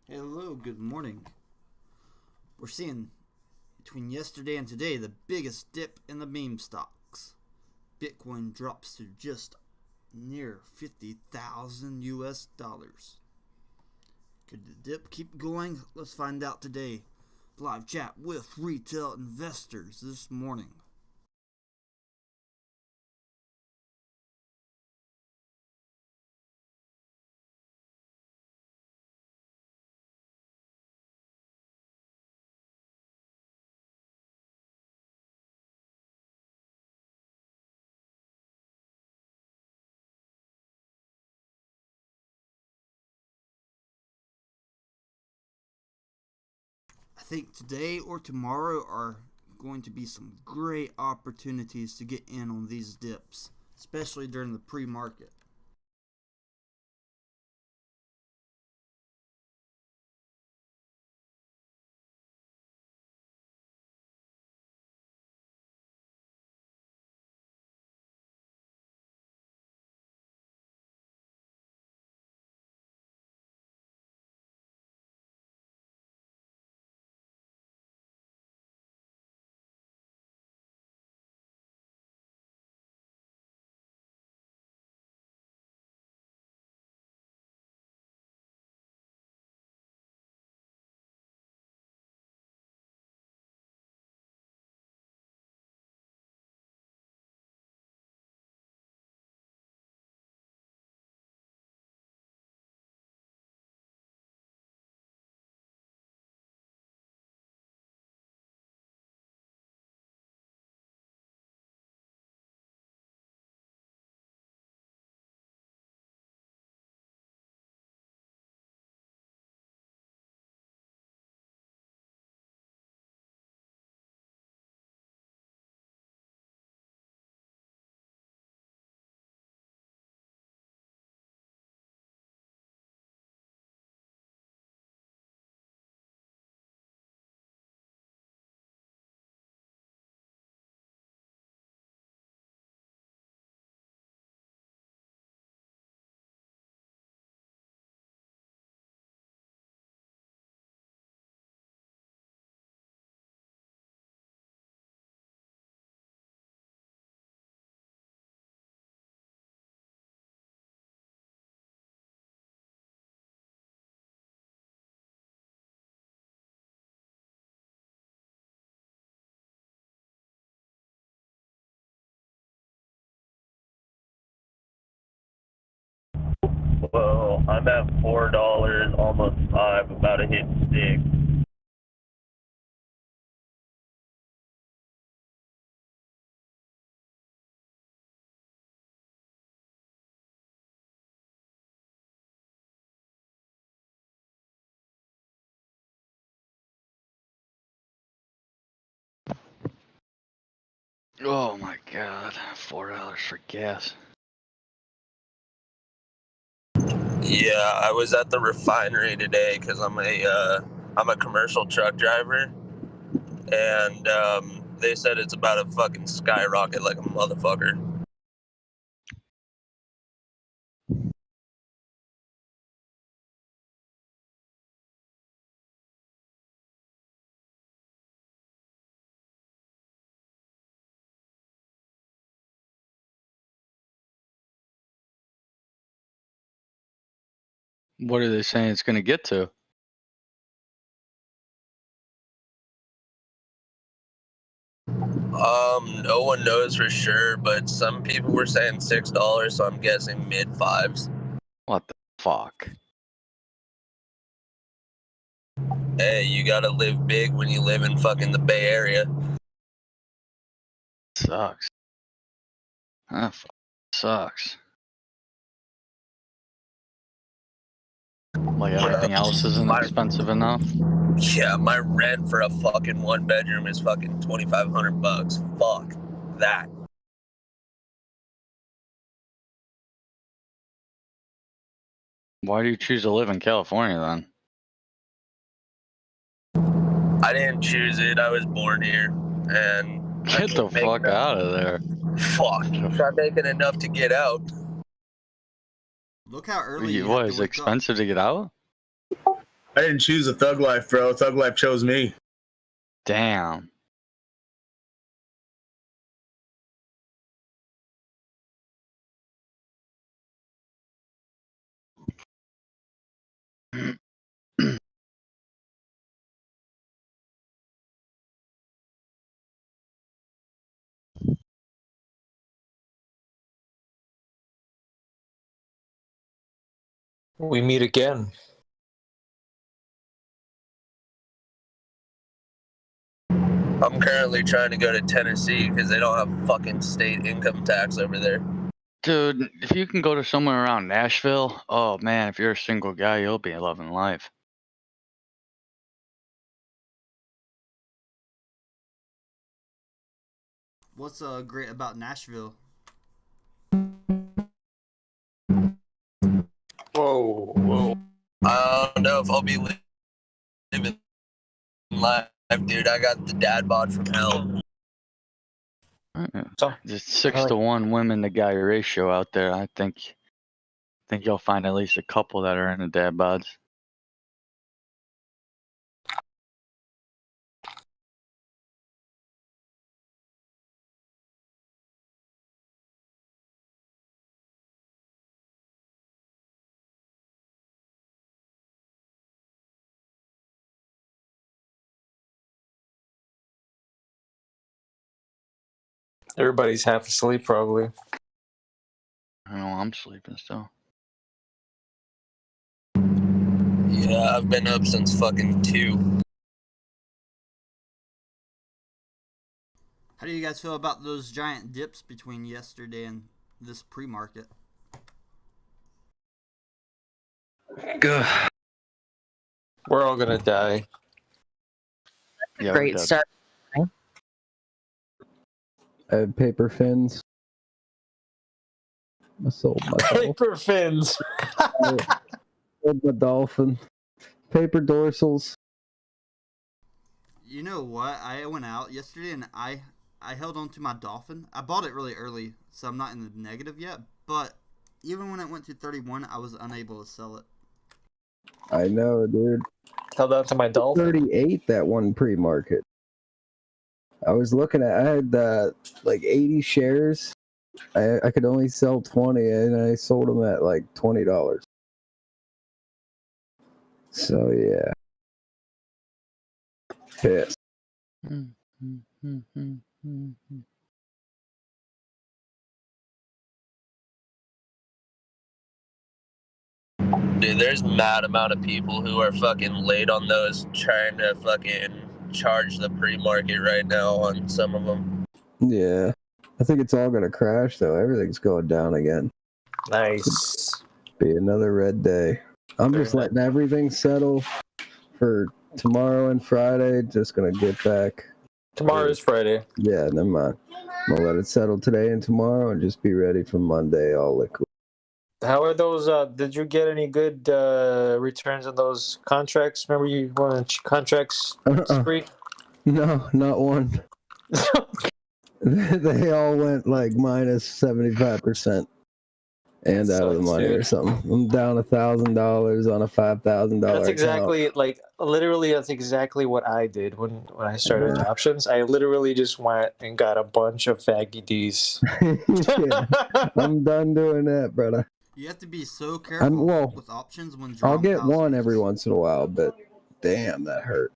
Hello, good morning. We're seeing between yesterday and today the biggest dip in the meme stocks. Bitcoin drops to just near 50,000 US dollars. Could the dip keep going? Let's find out today. Live chat with retail investors this morning. I think today or tomorrow are going to be some great opportunities to get in on these dips, especially during the pre-market. Well, I'm at $4, almost five, about to hit six. Oh my god, $4 for gas. Yeah, I was at the refinery today because I'm a commercial truck driver, and they said it's about to fucking skyrocket like a motherfucker. What are they saying it's gonna get to? No one knows for sure, but some people were saying $6, so I'm guessing mid fives. What the fuck? Hey, you gotta live big when you live in fucking the Bay Area. Sucks. That sucks. Like everything else isn't expensive enough? Yeah, my rent for a fucking one bedroom is fucking $2,500. Fuck that. Why do you choose to live in California then? I didn't choose it. I was born here, and Get the fuck out of there. Fuck. Try making enough to get out. Look how early you have What, to is it wake up. expensive to get out? I didn't choose a thug life, bro. Thug life chose me. Damn. We meet again. I'm currently trying to go to Tennessee because they don't have fucking state income tax over there. Dude, if you can go to somewhere around Nashville, oh man, if you're a single guy, you'll be loving life. What's great about Nashville? Whoa. I don't know if I'll be living life, dude. I got the dad bod from hell. So, Just 6-to-1 women to guy ratio out there. I think you'll find at least a couple that are in the dad bods. everybody's half asleep probably. I know I'm sleeping still. Yeah, I've been up since fucking 2. How do you guys feel about those giant dips between yesterday and this pre-market? Good. We're all gonna die. Yeah, Great we're dead. start. I have paper fins. I sold my dolphin. Paper fins. Sold my dolphin. Paper dorsals. You know what? I went out yesterday and I held on to my dolphin. I bought it really early, so I'm not in the negative yet. But even when it went to 31, I was unable to sell it. I know, dude. Held on to my dolphin. 38 that one pre-market. I was looking at, I had like 80 shares. I could only sell 20 and I sold them at like $20. So yeah. Pissed. Dude, there's mad amount of people who are fucking late on those trying to fucking charge the pre-market right now on some of them. Yeah. I think it's all gonna crash though. Everything's going down again. Nice. Be another red day. I'm Very just letting everything settle for tomorrow and Friday. Just gonna get back. Tomorrow is Friday. Yeah, never mind. I'm gonna let it settle today and tomorrow and just be ready for Monday all liquid. How are those? Did you get any good returns on those contracts? Remember you went on contracts spree? No, not one. They all went like minus 75% and out of the Sucks, money dude. or something. I'm down $1,000 on a $5,000. That's exactly like literally. That's exactly what I did when I started options. I literally just went and got a bunch of faggy D's. Yeah, I'm done doing that, brother. You have to be so careful with options when I'll get Jerome Powell one speaks. every once in a while, but damn, that hurt.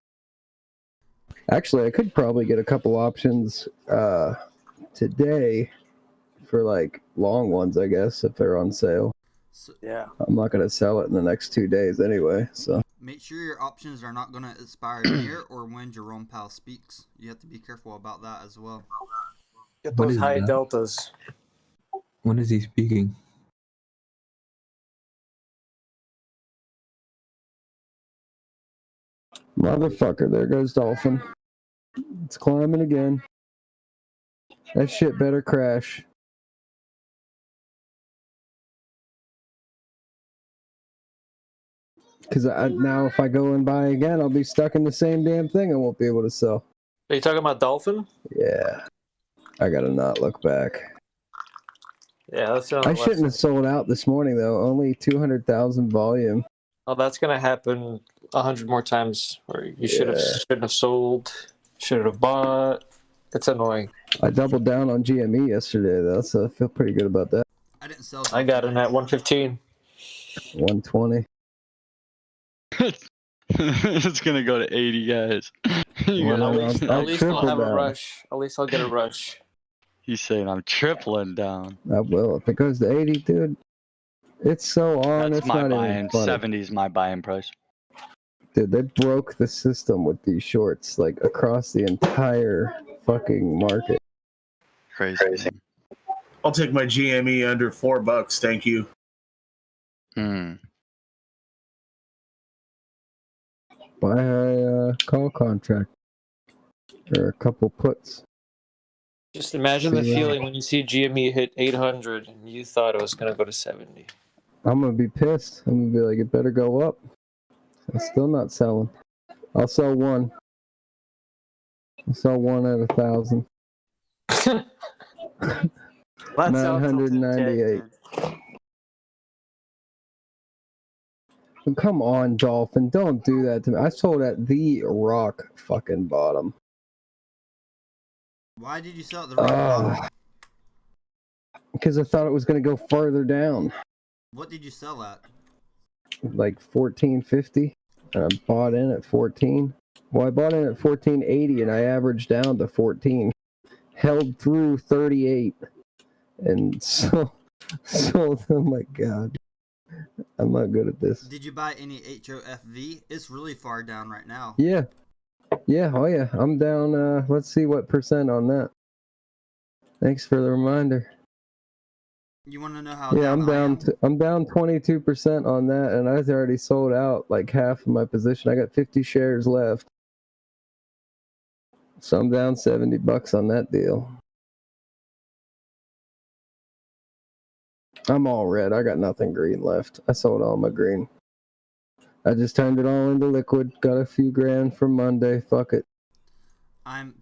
Actually, I could probably get a couple options today for like long ones, I guess, if they're on sale. So Yeah. I'm not going to sell it in the next 2 days anyway, so. make sure your options are not going to expire near or when Jerome Powell speaks. You have to be careful about that as well. Get What those is high that? deltas. When is he speaking? Motherfucker, there goes Dolphin. It's climbing again. That shit better crash. Because now if I go and buy again, I'll be stuck in the same damn thing. I won't be able to sell. Are you talking about Dolphin? Yeah. I gotta not look back. Yeah, that's I shouldn't have sold out this morning, though. Only 200,000 volume. Oh, that's gonna happen 100 more times where you shouldn't have sold, should have bought. It's annoying. I doubled down on GME yesterday, though, so I feel pretty good about that. I didn't sell. I got in at 115. 120. It's gonna go to 80, guys. At least I'll have down. a rush. At least I'll get a rush. He's saying I'm tripling down. I will. If it goes to 80, dude, it's so on. That's It's my not buy-in. even funny. 70 is my buy-in price. Dude, they broke the system with these shorts, like, across the entire fucking market. Crazy. I'll take my GME under $4. Thank you. Buy a call contract. Or a couple puts. Just imagine the feeling when you see GME hit 800 and you thought it was going to go to 70. I'm going to be pissed. I'm going to be like, it better go up. I'm still not selling. I'll sell one. I'll sell one at 1,000. 998. Come on, Dolphin. Don't do that to me. I sold at the rock fucking bottom. Why did you sell at the rock bottom? Because I thought it was going to go further down. What did you sell at? Like 1450. And I bought in at 14. Well, I bought in at 1480 and I averaged down to 14. Held through 38. And sold. Oh my god. I'm not good at this. Did you buy any HOFV? It's really far down right now. Yeah. Yeah, oh yeah. I'm down, let's see what percent on that. Thanks for the reminder. You want to know how Yeah, down I'm down 22% on that, and I've already sold out like half of my position. I got 50 shares left. So I'm down $70 on that deal. I'm all red. I got nothing green left. I sold all my green. I just turned it all into liquid. Got a few grand from Monday. Fuck it.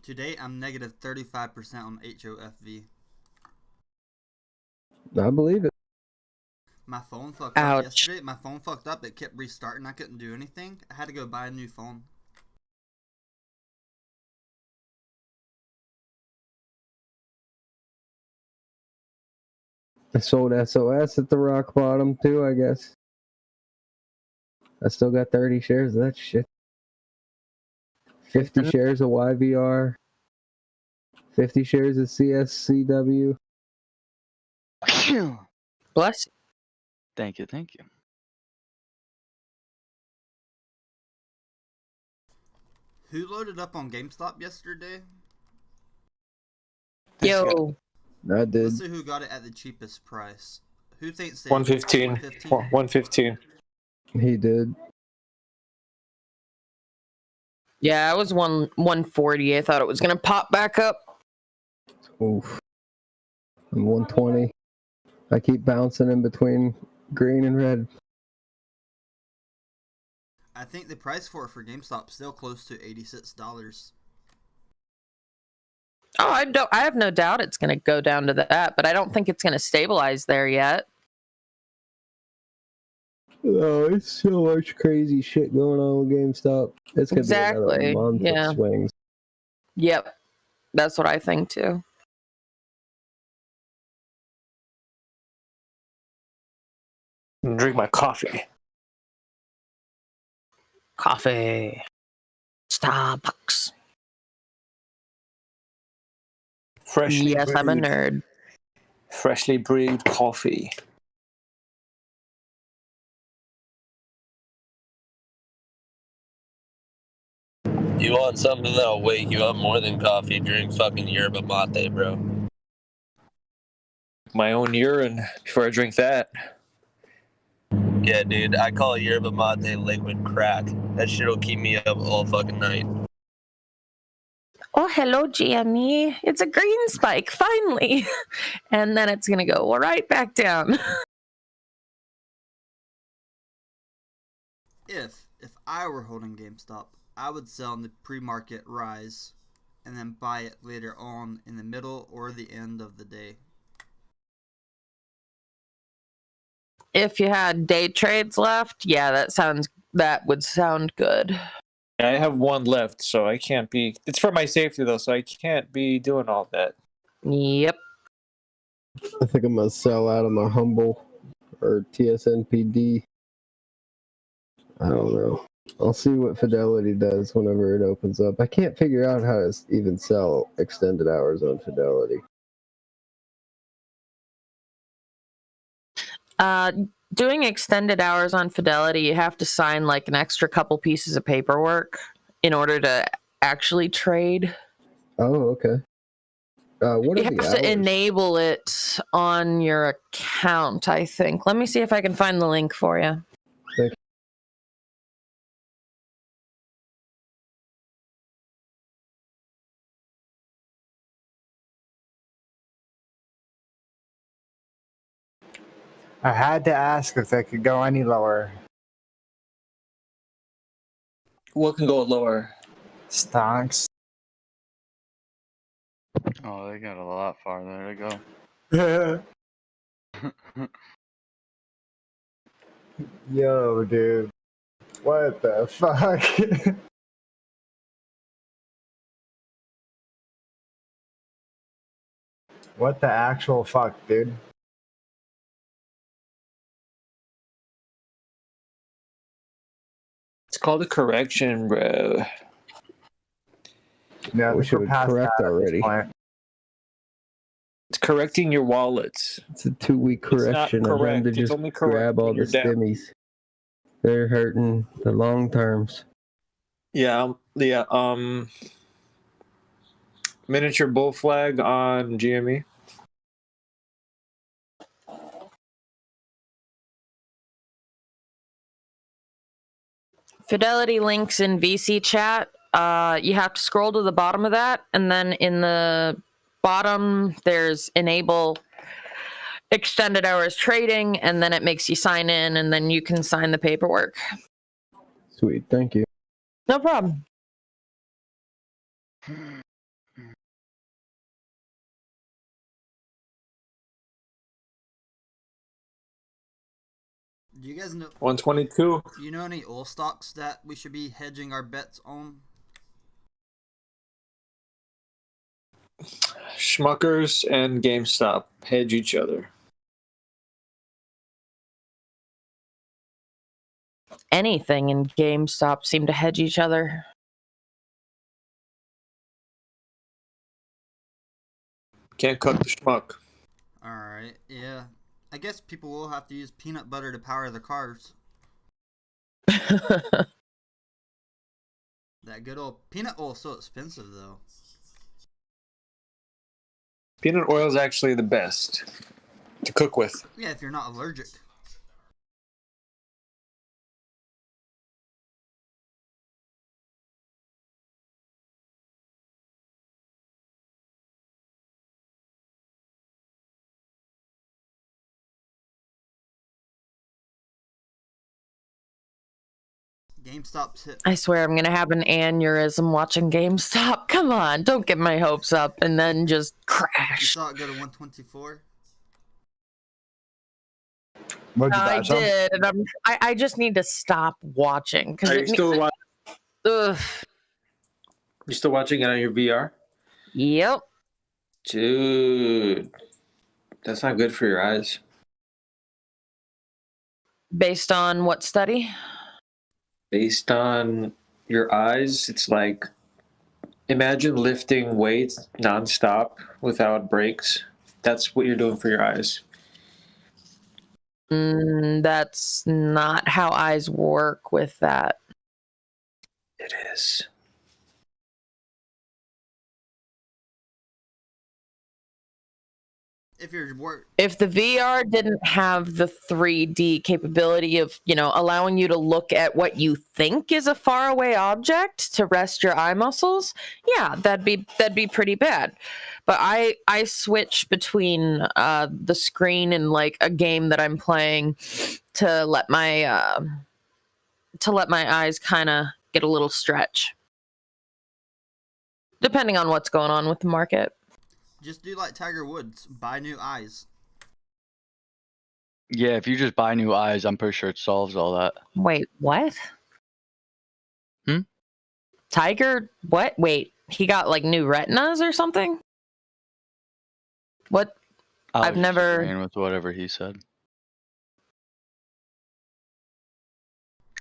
Today I'm negative 35% on HOFV. I believe it. My phone fucked up yesterday. My phone fucked up. It kept restarting. I couldn't do anything. I had to go buy a new phone. I sold SOS at the rock bottom too, I guess. I still got 30 shares of that shit. 50 shares of YVR. 50 shares of CSCW. Bless you. Thank you. Who loaded up on GameStop yesterday? Yo. I did. Let's see who got it at the cheapest price. Who thinks they 115. 115. He did. Yeah, I was 140. I thought it was gonna pop back up. Oof. I'm 120. I keep bouncing in between green and red. I think the price for GameStop is still close to $86. Oh, I have no doubt it's gonna go down to that, but I don't think it's gonna stabilize there yet. Oh, it's so much crazy shit going on with GameStop. It's gonna be another month of swings. Yep, that's what I think too. Drink my coffee. Coffee. Starbucks. Freshly yes, brewed. I'm a nerd. Freshly brewed coffee. You want something that'll wake you up more than coffee? Drink fucking yerba mate, bro. My own urine before I drink that. Yeah, dude, I call yerba mate liquid crack. That shit'll keep me up all fucking night. Oh, hello, GME. It's a green spike, finally. And then it's going to go right back down. If I were holding GameStop, I would sell in the pre-market rise and then buy it later on in the middle or the end of the day. If you had day trades left, yeah, that that would sound good. I have one left, so I can't be. It's for my safety though, so I can't be doing all that. Yep. I think I'm gonna sell out of my Humble or TSNPD. I don't know. I'll see what Fidelity does whenever it opens up. I can't figure out how to even sell extended hours on Fidelity. Doing extended hours on Fidelity, you have to sign like an extra couple pieces of paperwork in order to actually trade. Oh, okay. What You are the have hours? to enable it on your account, I think. Let me see if I can find the link for you. Thank you. I had to ask if they could go any lower. What can go lower? Stonks. Oh, they got a lot farther to go. Yo, dude. What the fuck? What the actual fuck, dude? It's called a correction, bro. Yeah, I wish it would correct already. It's correcting your wallets. It's a 2-week It's not correction. I've correct. had to It's just only correct grab all when the you're down. stimmies. They're hurting the long terms. Yeah, miniature bull flag on GME. Fidelity links in VC chat. You have to scroll to the bottom of that, and then in the bottom there's enable extended hours trading, and then it makes you sign in, and then you can sign the paperwork. Sweet, thank you. No problem. Do you guys know? 122. Do you know any oil stocks that we should be hedging our bets on? Schmuckers and GameStop hedge each other. Anything in GameStop seem to hedge each other. Can't cut the schmuck. Alright, yeah. I guess people will have to use peanut butter to power their cars. That good old peanut oil is so expensive though. Peanut oil is actually the best to cook with. Yeah, if you're not allergic. GameStop's hit. I swear I'm gonna have an aneurysm watching GameStop. Come on, don't get my hopes up and then just You crash. saw it go to 124? What'd you I buy, some? did, and I just need to stop watching because Are you still Ugh. You still watching it on your VR? Yep. Dude, that's not good for your eyes. Based on what study? Based on your eyes, it's like imagine lifting weights nonstop without breaks. That's what you're doing for your eyes. That's not how eyes work with that. It is. If the VR didn't have the 3D capability of, allowing you to look at what you think is a faraway object to rest your eye muscles, yeah, that'd be pretty bad. But I switch between the screen and like a game that I'm playing to let my eyes kind of get a little stretch, depending on what's going on with the market. Just do like Tiger Woods, buy new eyes. Yeah, if you just buy new eyes, I'm pretty sure it solves all that. Wait, what? Tiger, what? Wait, he got like new retinas or something? What? I I've was just never. agreeing with whatever he said.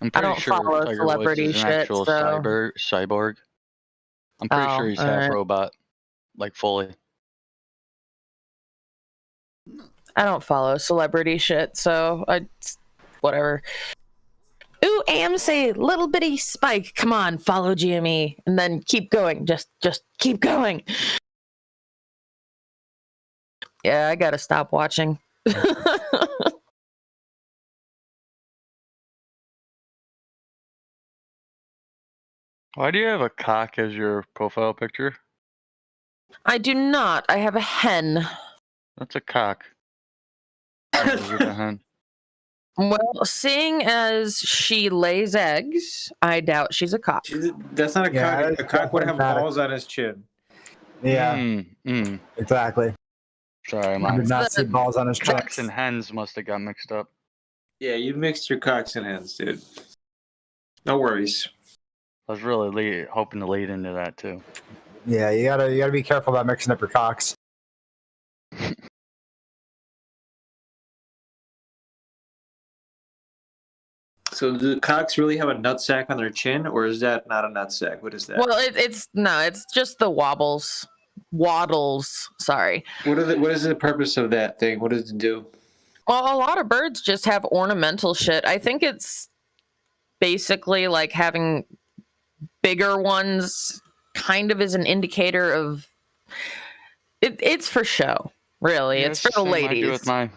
I'm I pretty don't sure follow Tiger Woods celebrity is an shit, actual so. cyborg. I'm pretty sure Oh, he's half alright. robot, like fully. I don't follow celebrity shit, so whatever. Ooh, AMC, little bitty spike. Come on, follow GME, and then keep going. Just keep going. Yeah, I gotta stop watching. Why do you have a cock as your profile picture? I do not. I have a hen. That's a cock. Is it a hen? Well, seeing as she lays eggs, I doubt she's a cock. That's not a Yeah, cock. A cock would have definitely balls on his chin. Yeah, exactly. Sorry, I my did not see balls on his cocks chest. and hens must have got mixed up. Yeah, you mixed your cocks and hens, dude. No worries. I was really hoping to lead into that too. Yeah, you gotta be careful about mixing up your cocks. So do the cocks really have a nutsack on their chin, or is that not a nutsack? What is that? Well, it's just the waddles. Sorry. What is the purpose of that thing? What does it do? Well, a lot of birds just have ornamental shit. I think it's basically like having bigger ones kind of is an indicator of it's for show, really. Yeah, it's for the same I do ladies. with my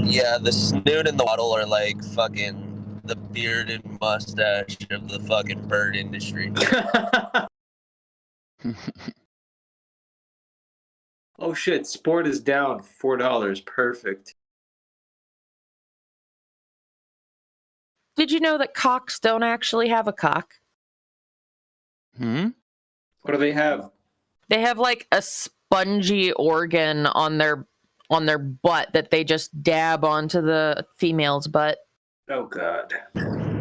Yeah, the snoot and the waddle are like fucking the beard and mustache of the fucking bird industry. Oh shit! Sport is down $4. Perfect. Did you know that cocks don't actually have a cock? What do they have? They have like a spongy organ on their butt that they just dab onto the female's butt. Oh god.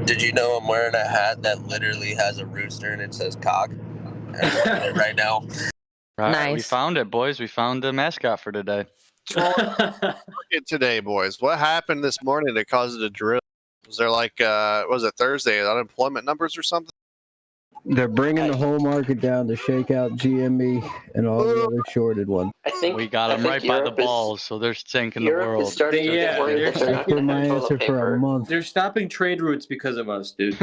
Did you know I'm wearing a hat that literally has a rooster and it says cock? I'm looking at it right now. Right, we Nice. found it, boys. We found the mascot for today. Today, boys. What happened this morning that caused it to drill? Was there like, was it Thursday, unemployment numbers or something? They're bringing the whole market down to shake out GME and all the other shorted ones. We got them right by the balls, so they're sinking the world. Is starting to get worried that they're That's been my answer for a month. They're stopping trade routes because of us, dude.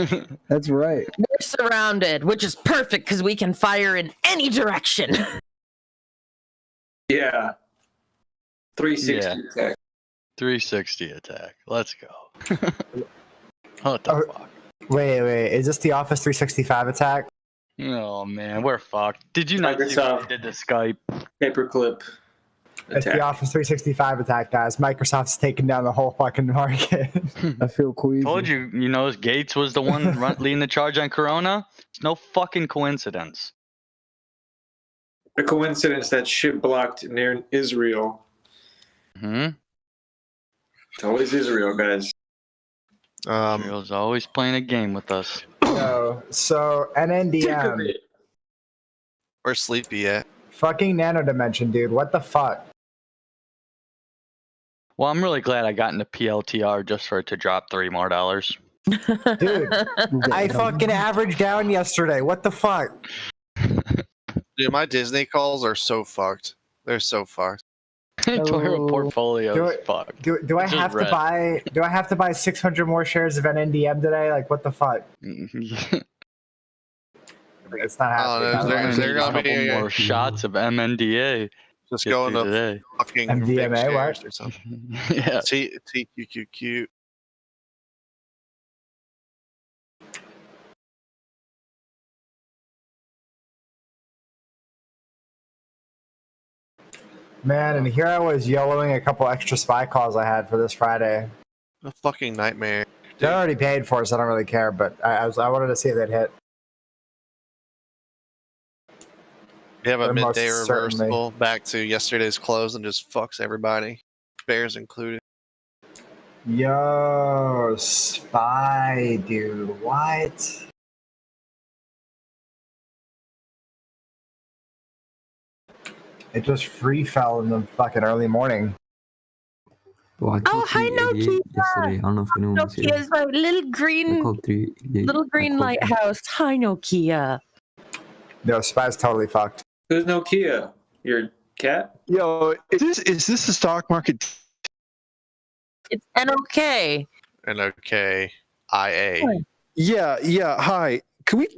That's right. We're surrounded, which is perfect because we can fire in any direction. Yeah. 360 attack. 360 attack. Let's go. What the fuck? Wait. Is this the Office 365 attack? Oh man, we're fucked. Did you not see what we did to Skype? Paperclip. It's the Office 365 attack, guys. Microsoft's taking down the whole fucking market. I feel queasy. Told you, Gates was the one leading the charge on Corona. It's no fucking coincidence. A coincidence that shit blocked near Israel. It's always Israel, guys. Israel's always playing a game with us. So NNDM. Where's Sleepy at? Fucking Nano Dimension, dude. What the fuck? Well, I'm really glad I got into PLTR just for it to drop $3 more. Dude, I fucking averaged down yesterday. What the fuck? Dude, my Disney calls are so fucked. They're so fucked. Your portfolio is fucked. Do I have to buy 600 more shares of NNDM today? Like, what the fuck? It's not happening. There gonna be more shots of MNDA. Just go into today. fucking MDMA, what? or something. Yeah. TQQQ. Man, and here I was YOLOing a couple extra spy calls I had for this Friday. A fucking nightmare. They're already paid for, so I don't really care, but I wanted to see if they'd hit. You have a Most midday certainly. reversal back to yesterday's close and just fucks everybody, bears included. Yo, spy, dude. What? It just free fell in the fucking early morning. Well, I Oh, called hi, 388 Nokia. yesterday. I don't know if anyone was here. Nokia's my little I green called 388. lighthouse. Hi, Nokia. No, Spy's totally fucked. Who's Nokia? Your cat? Yo, is this the stock market? It's NOK. NOK IA. Yeah. Hi. Can we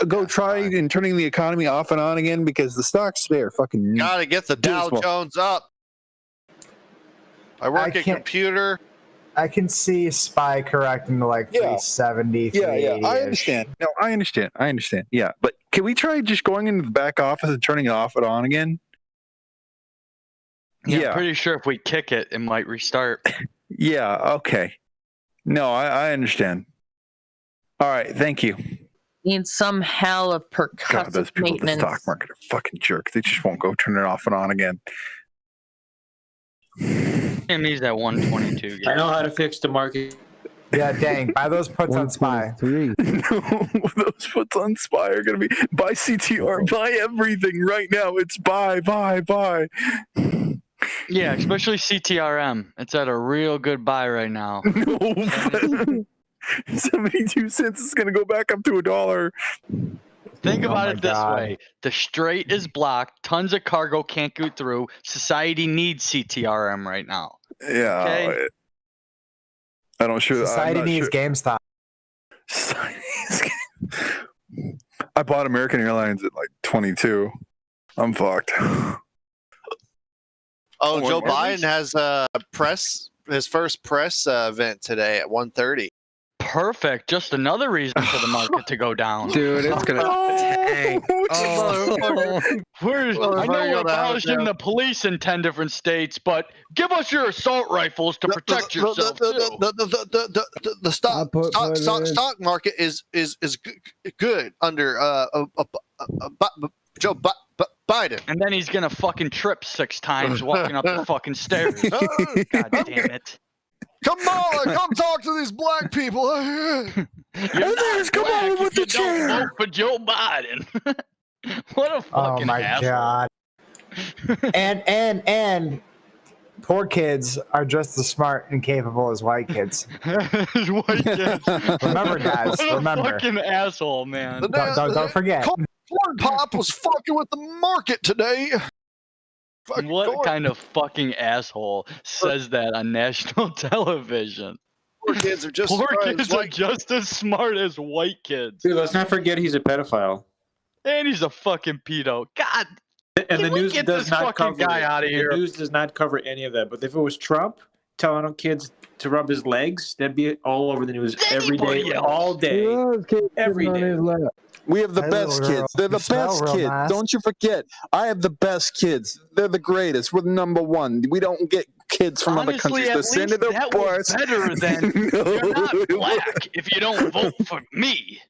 go try and turning the economy off and on again, because the stocks there fucking Gotta get the Dow Jones up. I work at computer. I can see Spy correcting to like 370. Yeah. I understand. No, I understand. Yeah, but can we try just going into the back office and turning it off and on again? Yeah, I'm pretty sure if we kick it, it might restart. Yeah. Okay. No, I understand. All right. Thank you. Need some hell of God, percussive those people at the maintenance. stock market are fucking jerks. They just won't go turn it off and on again. GME's at 122. I know how to fix the market. Yeah, dang. Buy those puts on Spy. No, those puts on Spy are going to be buy CTR, buy everything right now. It's buy. Yeah, especially CTRM. It's at a real good buy right now. No, 72 cents is going to go back up to $1. Think about it this way. The strait is blocked. Tons of cargo can't go through. Society needs CTRM right now. Yeah. Okay? I don't sure. Society needs GameStop. I bought American Airlines at like 22. I'm fucked. Oh, Joe Biden has his first press event today at 1:30. Perfect. Just another reason for the market to go down. Dude, it's gonna tank. I know we're abolishing the police in 10 different states, but give us your assault rifles to protect yourself too. The stock market is good under Joe Biden. And then he's gonna fucking trip 6 times walking up the fucking stairs. God damn it. Kamala, come talk to these black people. You're not black if you don't vote for Joe Biden. What a fucking asshole. God. And poor kids are just as smart and capable as white kids. White kids. Remember, guys. What Remember. a fucking asshole, man. Don't forget. Corn Pop was fucking with the market today. What kind of fucking asshole says that on national television? Poor kids are just just as smart as white kids. Dude, let's not forget he's a pedophile. And he's a fucking pedo. God. And the news get does this not fucking cover guy out of here. The news does not cover any of that. But if it was Trump telling kids to rub his legs, that'd be all over the news every day, all day, every day. We have the best kids. They're the best kids. Nice. Don't you forget. I have the best kids. They're the greatest. We're number one. We don't get kids from other countries. At The send least the that bars. was better than you're not black if you don't vote for me.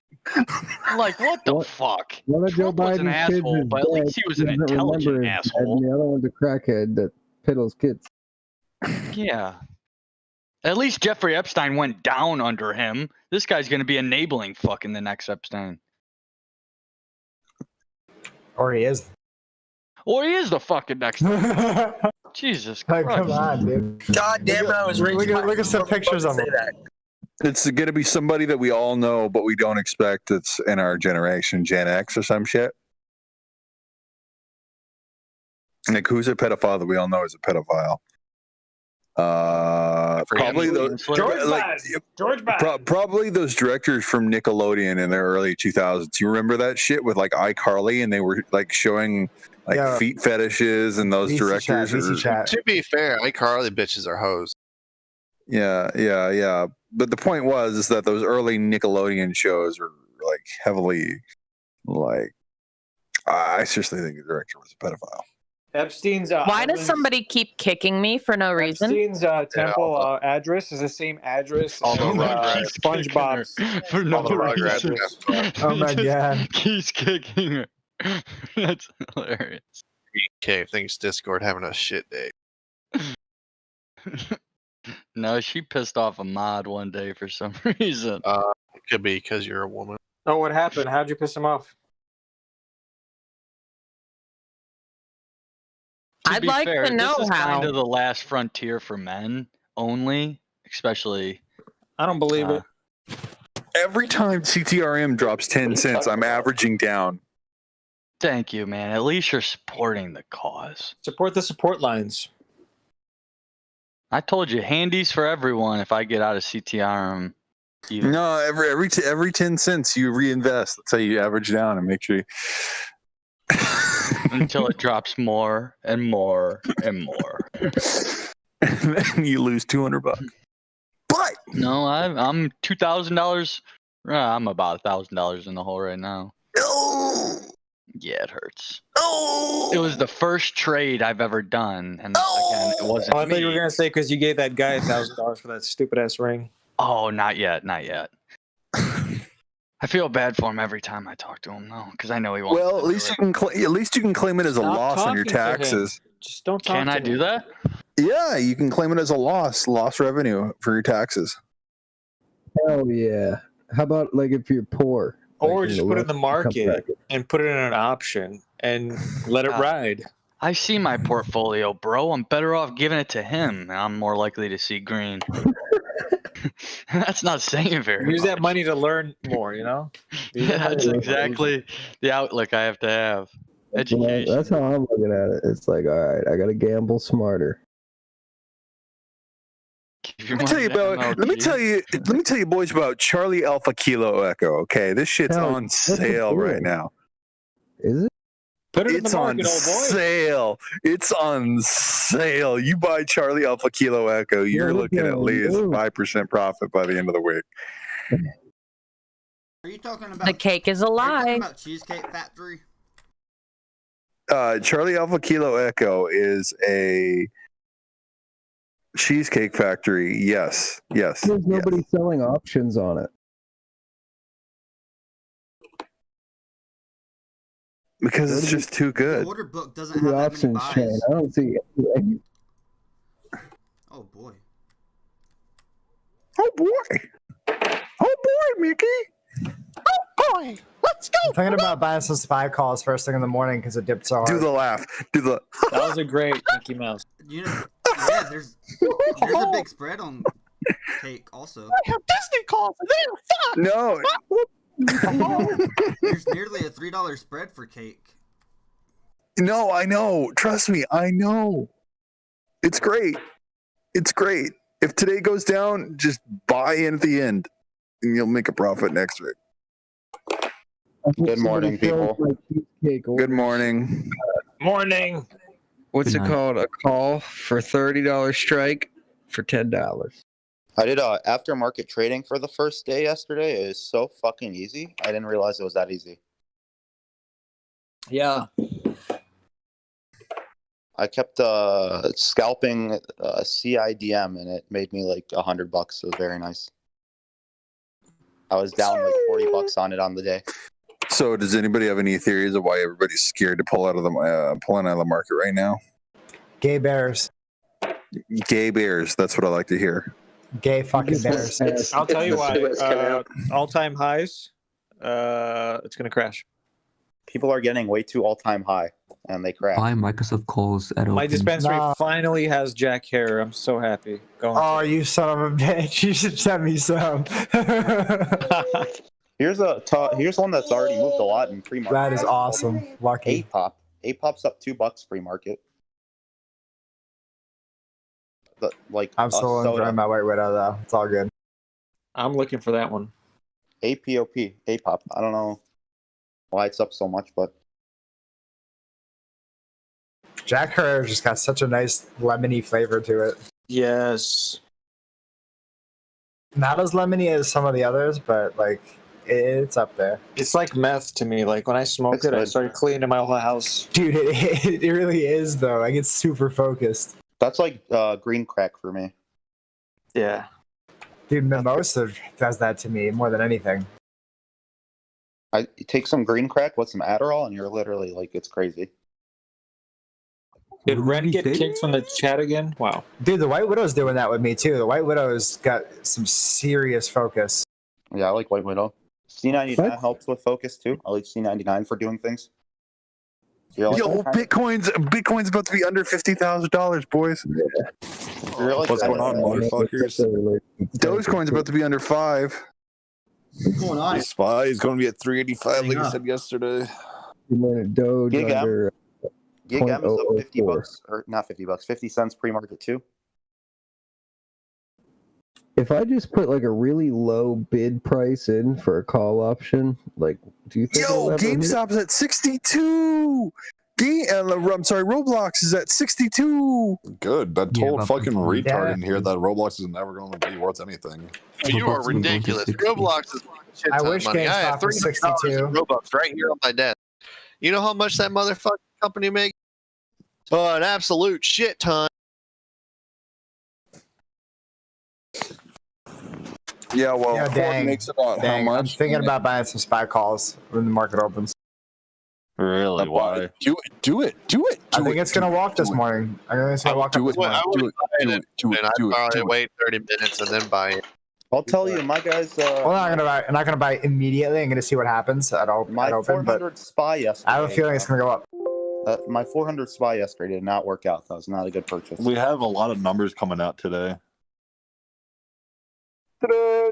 Like, what the fuck? One of Joe Trump was an Biden's kids asshole, is but at dead. least he was an Doesn't intelligent remember it, asshole. And the other one's a crackhead that piddles kids. Yeah. At least Jeffrey Epstein went down under him. This guy's going to be enabling fucking the next Epstein. Or he is. Or he is the fucking next Jesus Christ. Come on, dude. God damn it, I was Look at some pictures of him. It's going to be somebody that we all know, but we don't expect it's in our generation, Gen X or some shit. Like, who's a pedophile that we all know is a pedophile? Probably those George Biden. Probably those directors from Nickelodeon in the early 2000s. You remember that shit with like iCarly, and they were like showing like feet fetishes, and those directors. To be fair, iCarly bitches are hoes. Yeah. But the point is that those early Nickelodeon shows were like heavily like. I seriously think the director was a pedophile. Epstein's. Why does somebody keep kicking me for no reason? Epstein's temple address is the same address as SpongeBob's. For no reason. Oh my god. He's kicking her. That's hilarious. Okay, thinks Discord having a shit day. No, she pissed off a mod one day for some reason. It could be because you're a woman. Oh, what happened? How'd you piss him off? I'd be like fair, to know this is how. kind of the last frontier for men only, especially. I don't believe it. Every time CTRM drops 10 cents, I'm averaging down. Thank you, man. At least you're supporting the cause. Support the support lines. I told you, handies for everyone if I get out of CTRM. No, every 10 cents you reinvest. That's how you average down and make sure you... Until it drops more and more and more. And then you lose $200. But no, I'm $2,000. I'm about $1,000 in the hole right now. Oh, yeah, it hurts. Oh, it was the first trade I've ever done, and again, it wasn't. Oh, I me. thought you were gonna say because you gave that guy $1,000 for that stupid ass ring. Oh, not yet, not yet. I feel bad for him every time I talk to him, though, because I know he won't. Well, at least you can claim it as a loss on your talking to him. taxes. Just don't talk Can to I him. do that? Yeah, you can claim it as a loss revenue for your taxes. Hell yeah. How about like if you're poor? Or like, just put it in the market and put it in an option and let it ride. I see my portfolio, bro. I'm better off giving it to him. I'm more likely to see green. That's not saying very Use much. that money to learn more, you know? Yeah, that's exactly the outlook I have to have. Education. That's how I'm looking at it. It's like, all right, I got to gamble smarter. Let me tell you, boys, about Charlie Alpha Kilo Echo. Okay, this shit's on sale right now. Is it? Put it in the market, on old boy. sale. It's on sale. You buy Charlie Alpha Kilo Echo, you're looking at least 5% profit by the end of the week. Are you talking about The cake is a Are you lie. talking about Cheesecake Factory? Charlie Alpha Kilo Echo is a Cheesecake Factory. Yes. There's nobody selling options on it. Because it's just too The good. order book doesn't The have that many options chain. buys. I don't see it. Oh boy. Oh boy. Oh boy, Mickey. Oh boy, let's go. I'm thinking about buying some spy calls first thing in the morning because it dipped so hard. Do the laugh. Do the. That was a great Mickey Mouse. You know, yeah, there's a big spread on cake also. I have Disney calls and they're fun. No. There's nearly a $3 spread for cake. No, I know. Trust me, I know. It's great. It's great. If today goes down, just buy in at the end, and you'll make a profit next week. Good morning, people. Good morning. Morning. What's Good it night. called? A call for $30 strike for $10. I did aftermarket trading for the first day yesterday. It is so fucking easy. I didn't realize it was that easy. Yeah. I kept scalping CIDM and it made me like $100. It was very nice. I was down like $40 on it on the day. So, does anybody have any theories of why everybody's scared to pull out of the market right now? Gay bears. Gay bears. That's what I like to hear. Gay fucking bears. I'll tell you why. All-time highs. It's gonna crash. People are getting way too all-time high, and they crash. Buy Microsoft calls at My open. dispensary Nah. finally has Jack Hair. I'm so happy. Oh, you son of a bitch! You should send me some. Here's one that's already moved a lot in pre-market. That is awesome. Lucky. APOP. APOP's up $2 pre-market. I'm still enjoying my White Widow though. It's all good. I'm looking for that one. APOP. APOP. I don't know why it's up so much, but Jack Herrera just got such a nice lemony flavor to it. Yes. Not as lemony as some of the others, but like it's up there. It's like meth to me. Like when I smoked it, I started cleaning my whole house. Dude, it really is though. Like it's super focused. that's like green crack for me. Yeah. Dude, Mimosa does that to me more than anything. You take some green crack with some Adderall, and you're literally like, it's crazy. Did Ren get kicked from the chat again? Wow. Dude, the White Widow's doing that with me too. The White Widow's got some serious focus. Yeah, I like White Widow. C99 helps with focus too. I like C99 for doing things. You're like, Yo, Bitcoin's about to be under $50,000, boys. you're like, What's going on, motherfuckers? Dogecoin's about to be under 5. What's going on? The SPY is going to be at 385, like I said yesterday. Doge Gig M? under Gig M is up 50 $0.004. bucks, or not 50 bucks, 50 cents pre-market too. If I just put like a really low bid price in for a call option, like, do you think? Yo, GameStop's at 62. Roblox is at 62. Good. That told fucking retard Yeah. in here that Roblox is never going to be worth anything. You are ridiculous. Roblox is shit I ton of wish money. I have GameStop was $300 62. in Robux right here on my desk. You know how much that motherfucking company makes? Oh, an absolute shit ton. Yeah, well, Yeah, Ford dang. makes about how Dang, I'm much? thinking about buying some SPY calls when the market opens. Really? Why? Do it. I think it's gonna walk this morning. I think it's gonna walk up this morning. I would buy it, and I'd probably wait 30 minutes and then buy it. I'll tell you, my guys. Well, I'm not gonna buy it immediately. I'm gonna see what happens at open. My But 400 SPY yesterday. I have a feeling it's gonna go up. My 400 SPY yesterday did not work out. That was not a good purchase. We have a lot of numbers coming out today. I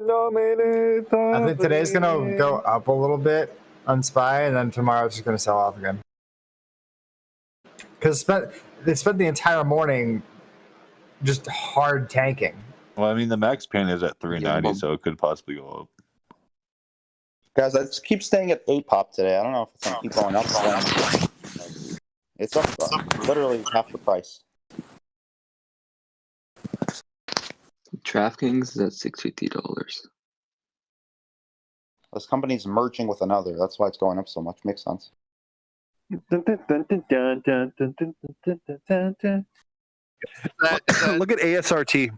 think today's gonna go up a little bit on SPY, and then tomorrow's just gonna sell off again. Because they spent the entire morning just hard tanking. Well, I mean, the max pain is at 390, so it could possibly go up. Guys, I just keep staying at 8 pop today. I don't know if it's gonna keep going up. It's up literally half the price. DraftKings is at $650. This company's merging with another. That's why it's going up so much. Makes sense. Look at ASRT.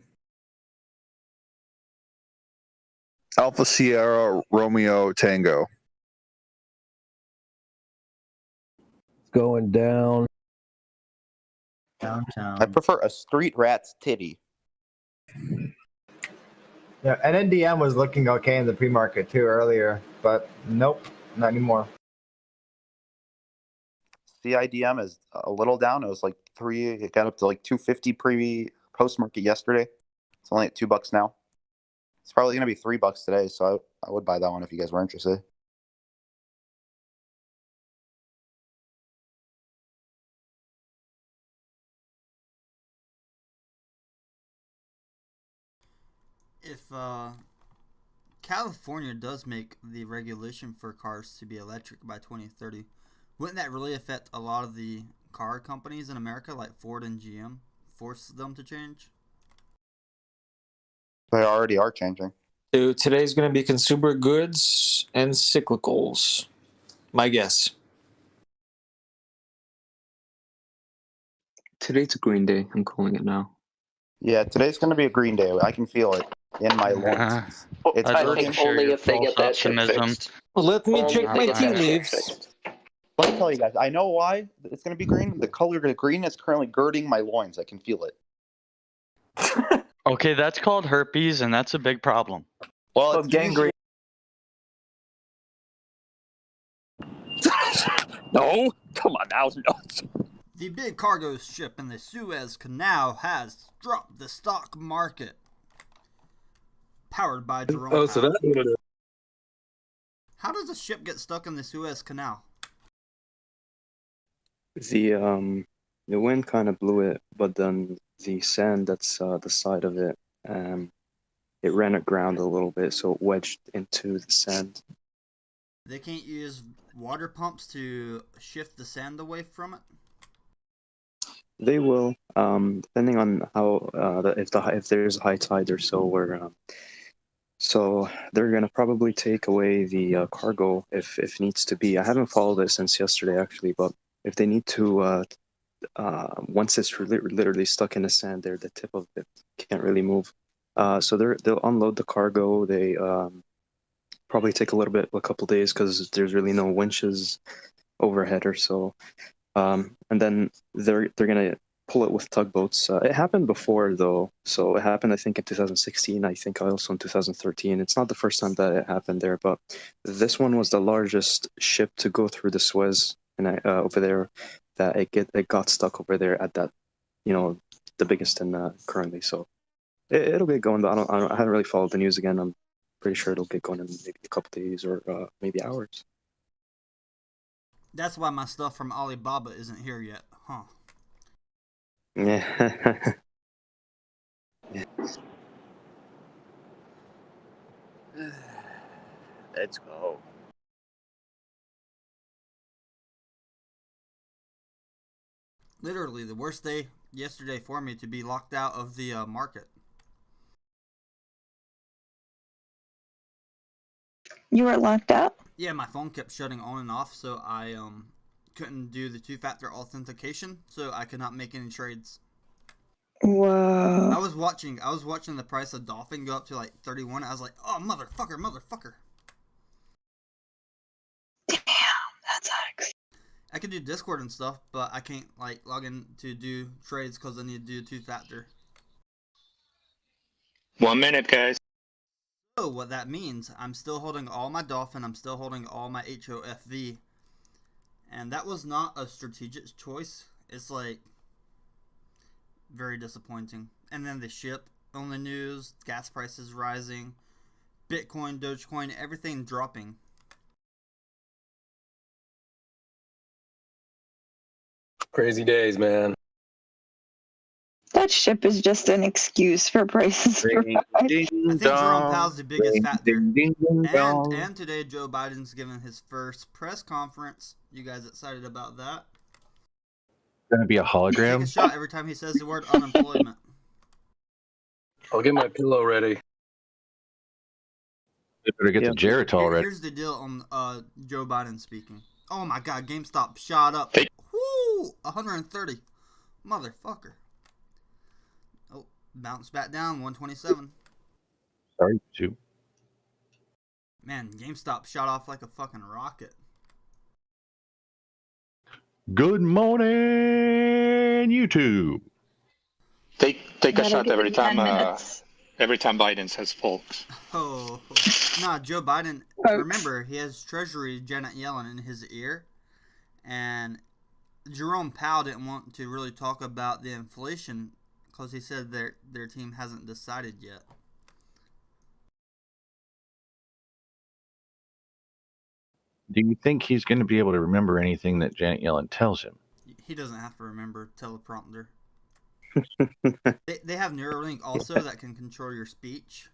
Alpha Sierra Romeo Tango. It's going down. I prefer a street rat's titty. Yeah, and NDM was looking okay in the pre-market too earlier, but nope, not anymore. CIDM is a little down. It was like it got up to like 250 post market yesterday. It's only at $2 now. It's probably gonna be $3 today, so I would buy that one if you guys were interested. If California does make the regulation for cars to be electric by 2030, wouldn't that really affect a lot of the car companies in America, like Ford and GM, force them to change? They already are changing. Dude, today's going to be consumer goods and cyclicals. My guess. Today's a green day. I'm calling it now. Yeah, today's going to be a green day. I can feel it in my loins. It's I think only if they get that shit fixed. Well, let me check my tea leaves. Let me tell you guys, I know why it's going to be green. The color green is currently girding my loins. I can feel it. Okay, that's called herpes, and that's a big problem. Well, it's gangrene. No, come on now. No. The big cargo ship in the Suez Canal has dropped the stock market. Powered by Jerome Powell. So that's what it is. How does a ship get stuck in the Suez Canal? The wind kind of blew it, but then the sand that's the side of it, it ran aground a little bit, so it wedged into the sand. They can't use water pumps to shift the sand away from it? They will, depending on how if there's high tide or so, where so they're gonna probably take away the cargo if needs to be. I haven't followed it since yesterday actually, but if they need to, once it's literally stuck in the sand, there the tip of it can't really move. So they'll unload the cargo. They probably take a couple days because there's really no winches overhead or so. And then they're gonna pull it with tugboats. It happened before though, so it happened I think in 2016. I think also in 2013. It's not the first time that it happened there, but this one was the largest ship to go through the Suez and over there, that it got stuck over there at that, the biggest in currently. So it'll get going, but I haven't really followed the news again. I'm pretty sure it'll get going in maybe a couple days or maybe hours. That's why my stuff from Alibaba isn't here yet, huh? Yeah. Let's go. Literally the worst day yesterday for me to be locked out of the market. You were locked out? Yeah, my phone kept shutting on and off, so I couldn't do the two-factor authentication, so I could not make any trades. Whoa. I was watching the price of Dolphin go up to like 31. I was like, oh, motherfucker. Damn, that sucks. I could do Discord and stuff, but I can't like log in to do trades because I need to do two-factor. 1 minute, guys. So what that means, I'm still holding all my Dolphin, I'm still holding all my HOFV, and that was not a strategic choice. It's like very disappointing. And then the ship on the news, gas prices rising, Bitcoin, Dogecoin, everything dropping. Crazy days, man. That ship is just an excuse for prices to rise. I think Jerome Powell's the biggest factor. And today Joe Biden's giving his first press conference. You guys excited about that? Gonna be a hologram? Take a shot every time he says the word unemployment. I'll get my pillow ready. They better get the Geritol ready. Here's the deal on Joe Biden speaking. Oh my God, GameStop shot up. Woo! 130. Motherfucker. Oh, bounced back down, 127. Sorry, shoot. Man, GameStop shot off like a fucking rocket. Good morning, YouTube. Take a shot every time Biden says folks. Oh, nah, Joe Biden, remember, he has Treasury Janet Yellen in his ear, and Jerome Powell didn't want to really talk about the inflation because he said their team hasn't decided yet. Do you think he's going to be able to remember anything that Janet Yellen tells him? He doesn't have to remember teleprompter. They have Neuralink also that can control your speech.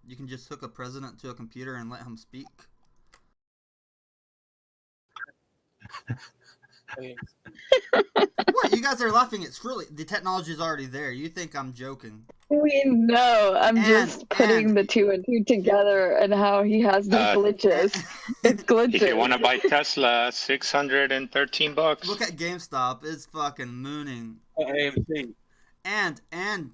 You can just hook a president to a computer and let him speak. What? You guys are laughing. It's really, the technology is already there. You think I'm joking. We know. I'm just putting the two and two together and how he has the glitches. It's glitches. If you want to buy Tesla, $613. Look at GameStop. It's fucking mooning. AMC. And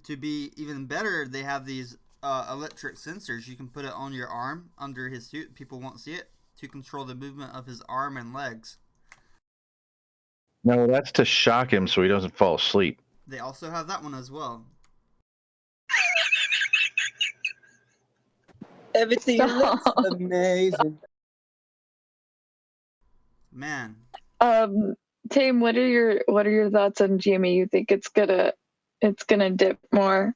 to be even better, they have these electric sensors. You can put it on your arm under his suit. People won't see it, to control the movement of his arm and legs. No, that's to shock him so he doesn't fall asleep. They also have that one as well. Everything looks amazing. Man. Tame, what are your thoughts on GME? You think it's gonna dip more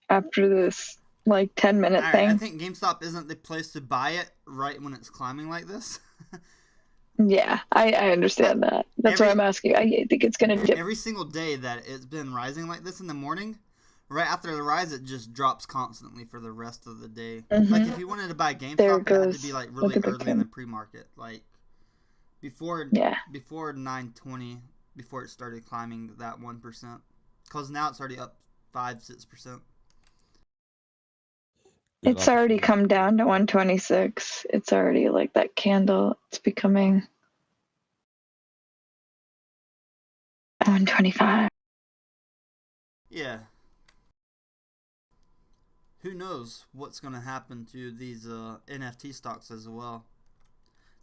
after this like 10-minute thing? I think GameStop isn't the place to buy it right when it's climbing like this. Yeah, I understand that. That's why I'm asking. I think it's gonna dip. Every single day that it's been rising like this in the morning, right after the rise, it just drops constantly for the rest of the day. Like if you wanted to buy GameStop, it had to be like really early in the pre-market, like before 9:20, before it started climbing that 1%. Because now it's already up 5-6%. It's already come down to 126. It's already like that candle. It's becoming 125. Yeah. Who knows what's going to happen to these NFT stocks as well.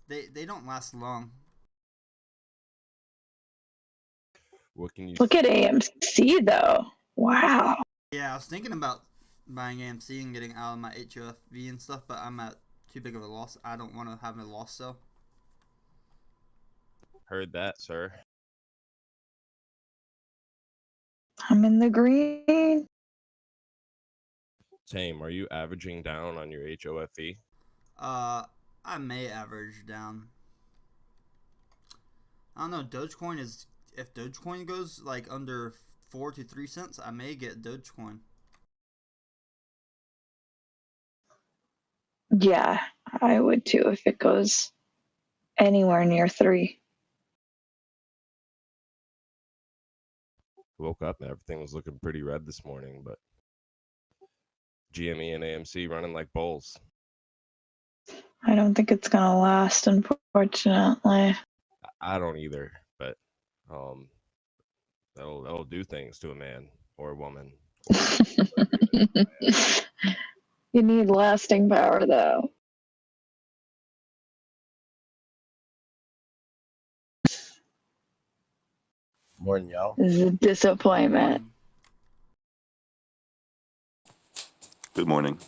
They don't last long. What can you Look at AMC though. Wow. Yeah, I was thinking about buying AMC and getting out of my HOFV and stuff, but I'm at too big of a loss. I don't want to have a loss sell. Heard that, sir. I'm in the green. Tame, are you averaging down on your HOFV? I may average down. I don't know. Dogecoin is, if Dogecoin goes like under 4 to 3 cents, I may get Dogecoin. Yeah, I would too if it goes anywhere near 3. Woke up and everything was looking pretty red this morning, but GME and AMC running like bulls. I don't think it's gonna last, unfortunately. I don't either, but that'll do things to a man or a woman. You need lasting power, though. Morning, y'all. This is a disappointment. Good morning.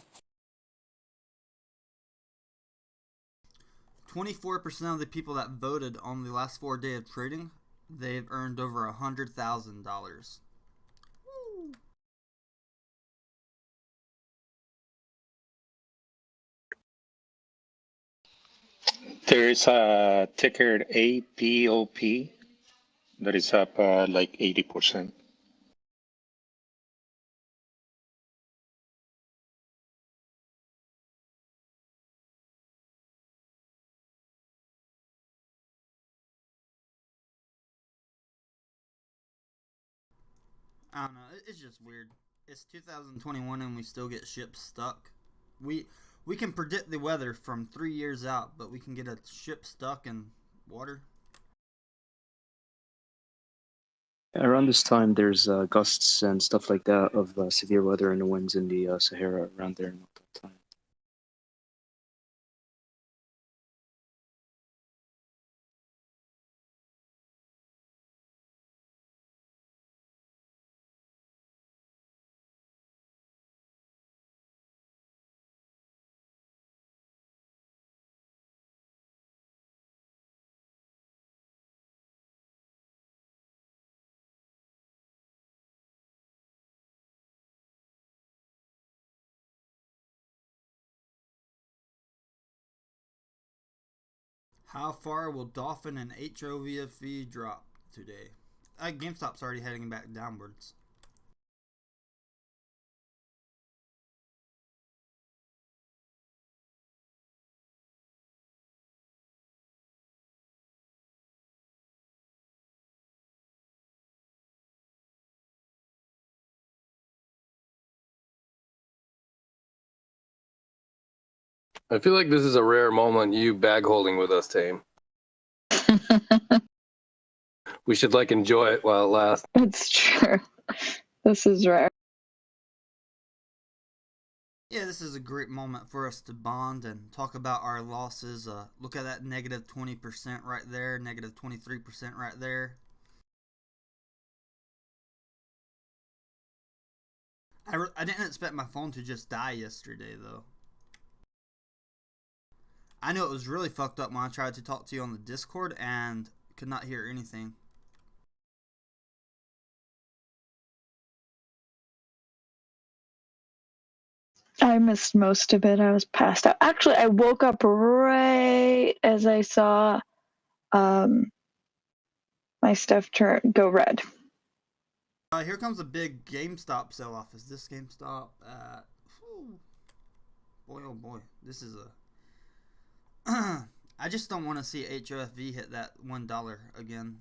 24% of the people that voted on the last 4 days of trading, they've earned over $100,000. There is a ticker APOP that is up like 80%. I don't know. It's just weird. It's 2021 and we still get ships stuck. We can predict the weather from 3 years out, but we can get a ship stuck in water. Around this time, there's gusts and stuff like that of severe weather and the winds in the Sahara around there at that time. How far will Dolphin and HOVFV drop today? GameStop's already heading back downwards. I feel like this is a rare moment you bag holding with us, Tame. We should like enjoy it while it lasts. It's true. This is rare. Yeah, this is a great moment for us to bond and talk about our losses. Look at that negative 20% right there, negative 23% right there. I didn't expect my phone to just die yesterday, though. I know it was really fucked up when I tried to talk to you on the Discord and could not hear anything. I missed most of it. I was passed out. Actually, I woke up right as I saw my stuff go red. Here comes a big GameStop sell-off. Is this GameStop? Boy, oh boy. This is a... I just don't want to see HOFV hit that $1 again.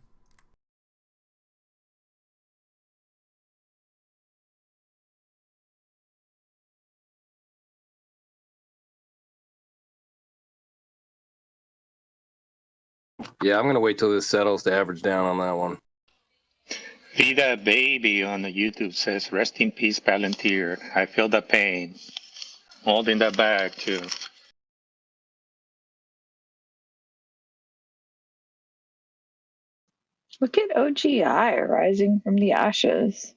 Yeah, I'm gonna wait till this settles to average down on that one. Vida Baby on the YouTube says, "Rest in peace, Palantir. I feel the pain." Holding that bag too. Look at OGI rising from the ashes.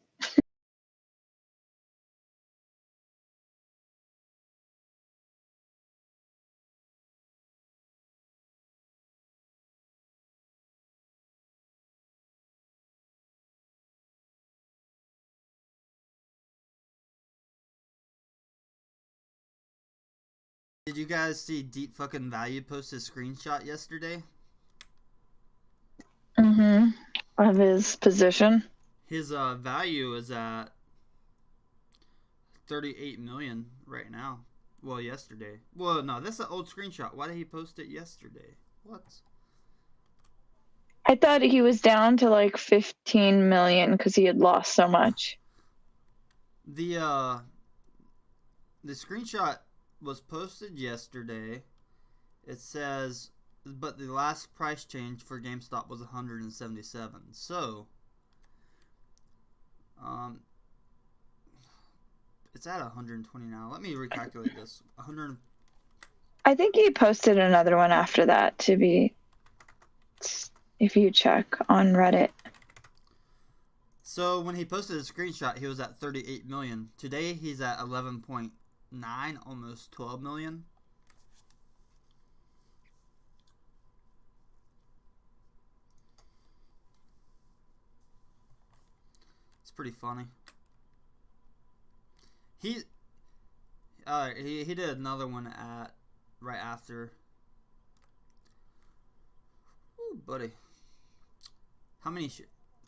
Did you guys see Deep fucking Value post his screenshot yesterday? Mm-hmm. Of his position. His value is at 38 million right now. Well, yesterday. Well, no, that's an old screenshot. Why did he post it yesterday? What? I thought he was down to like 15 million because he had lost so much. The screenshot was posted yesterday. It says, but the last price change for GameStop was 177. So, it's at 120 now. Let me recalculate this. 100. I think he posted another one after that to be, if you check on Reddit. So when he posted a screenshot, he was at 38 million. Today he's at 11.9, almost 12 million. It's pretty funny. He did another one at right after. Ooh, buddy. How many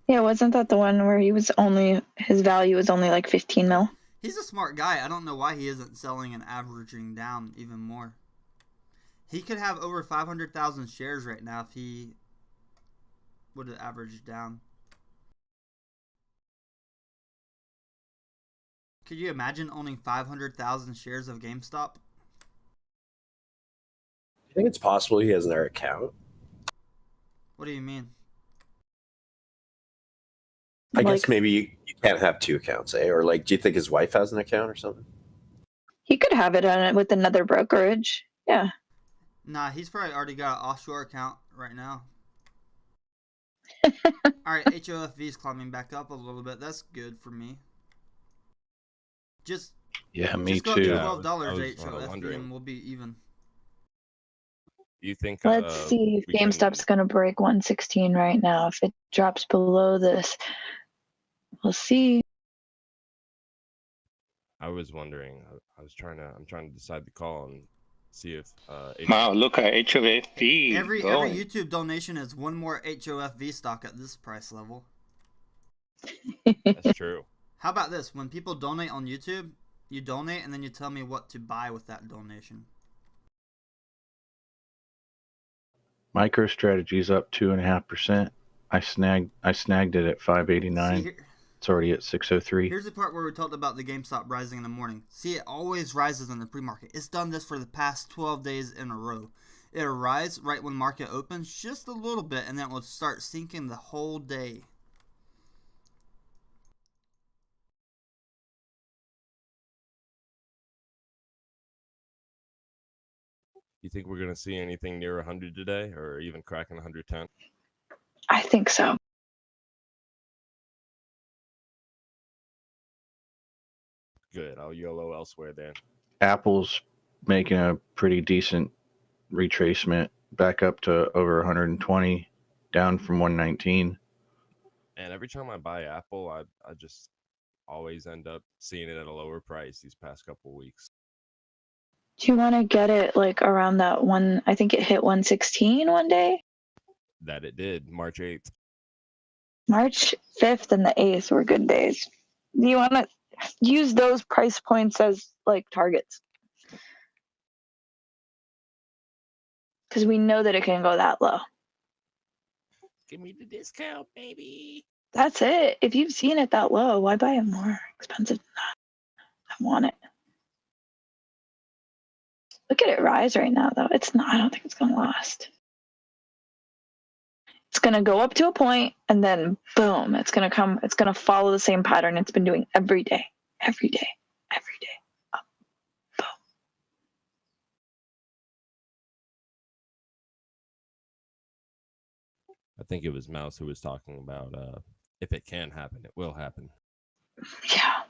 Yeah, wasn't that the one where his value was only like 15 mil? He's a smart guy. I don't know why he isn't selling and averaging down even more. He could have over 500,000 shares right now if he would have averaged down. Could you imagine owning 500,000 shares of GameStop? I think it's possible he has another account. What do you mean? I guess maybe you can't have two accounts, eh? Or like, do you think his wife has an account or something? He could have it on it with another brokerage. Yeah. Nah, he's probably already got an offshore account right now. Alright, HOFV is climbing back up a little bit. That's good for me. Just me go too. up to $12 HOFV and we'll be even. You think? Let's see if GameStop's going to break 116 right now. If it drops below this, we'll see. I was wondering. I'm trying to decide the call and see if. Wow, look at HOFV. Every YouTube donation is one more HOFV stock at this price level. That's true. How about this? When people donate on YouTube, you donate and then you tell me what to buy with that donation. MicroStrategy's up 2.5%. I snagged it at 589. It's already at 603. Here's the part where we talked about the GameStop rising in the morning. See, it always rises in the pre-market. It's done this for the past 12 days in a row. It'll rise right when market opens just a little bit, and then it will start sinking the whole day. You think we're gonna see anything near 100 today, or even cracking 110? I think so. Good. I'll YOLO elsewhere then. Apple's making a pretty decent retracement back up to over 120, down from 119. And every time I buy Apple, I just always end up seeing it at a lower price these past couple weeks. Do you want to get it like around that one? I think it hit 116 one day. That it did, March 8th. March 5th and the 8th were good days. Do you want to use those price points as like targets? Because we know that it can go that low. Give me the discount, baby. That's it. If you've seen it that low, why buy it more expensive than that? I want it. Look at it rise right now, though. It's not. I don't think it's going to last. It's going to go up to a point, and then boom, it's going to come. It's going to follow the same pattern it's been doing every day, every day, every day. Up, boom. I think it was Mouse who was talking about if it can happen, it will happen. Yeah.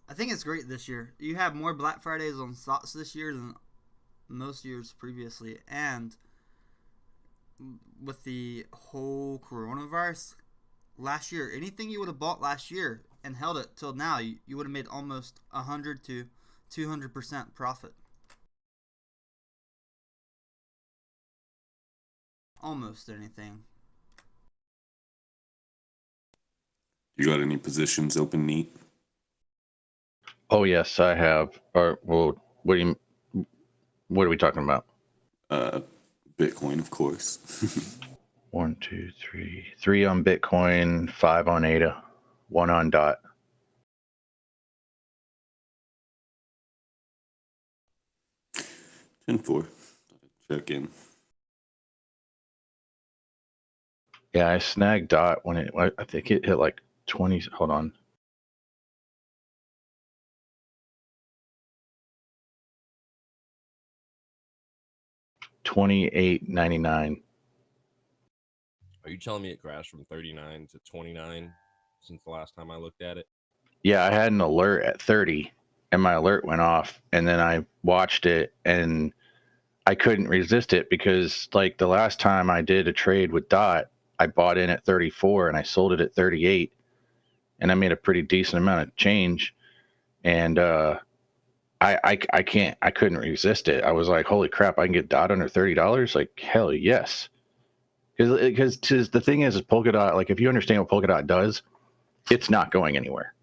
I think it's great this year. You have more Black Fridays on stocks this year than most years previously. And with the whole coronavirus, last year, anything you would have bought last year and held it till now, you would have made almost 100 to 200% profit. almost anything. You got any positions open, neat? Oh yes, I have. Or well, what are we talking about? Bitcoin, of course. 1, 2, 3. 3 on Bitcoin, 5 on ADA, 1 on DOT. And 4. Check in. Yeah, I snagged DOT when I think it hit like 20. Hold on. $28.99. Are you telling me it crashed from 39 to 29 since the last time I looked at it? Yeah, I had an alert at 30 and my alert went off, and then I watched it and I couldn't resist it because like the last time I did a trade with DOT, I bought in at 34 and I sold it at 38 and I made a pretty decent amount of change. And I couldn't resist it. I was like, holy crap, I can get DOT under $30. Like, hell yes. Because the thing is Polkadot, like if you understand what Polkadot does, it's not going anywhere.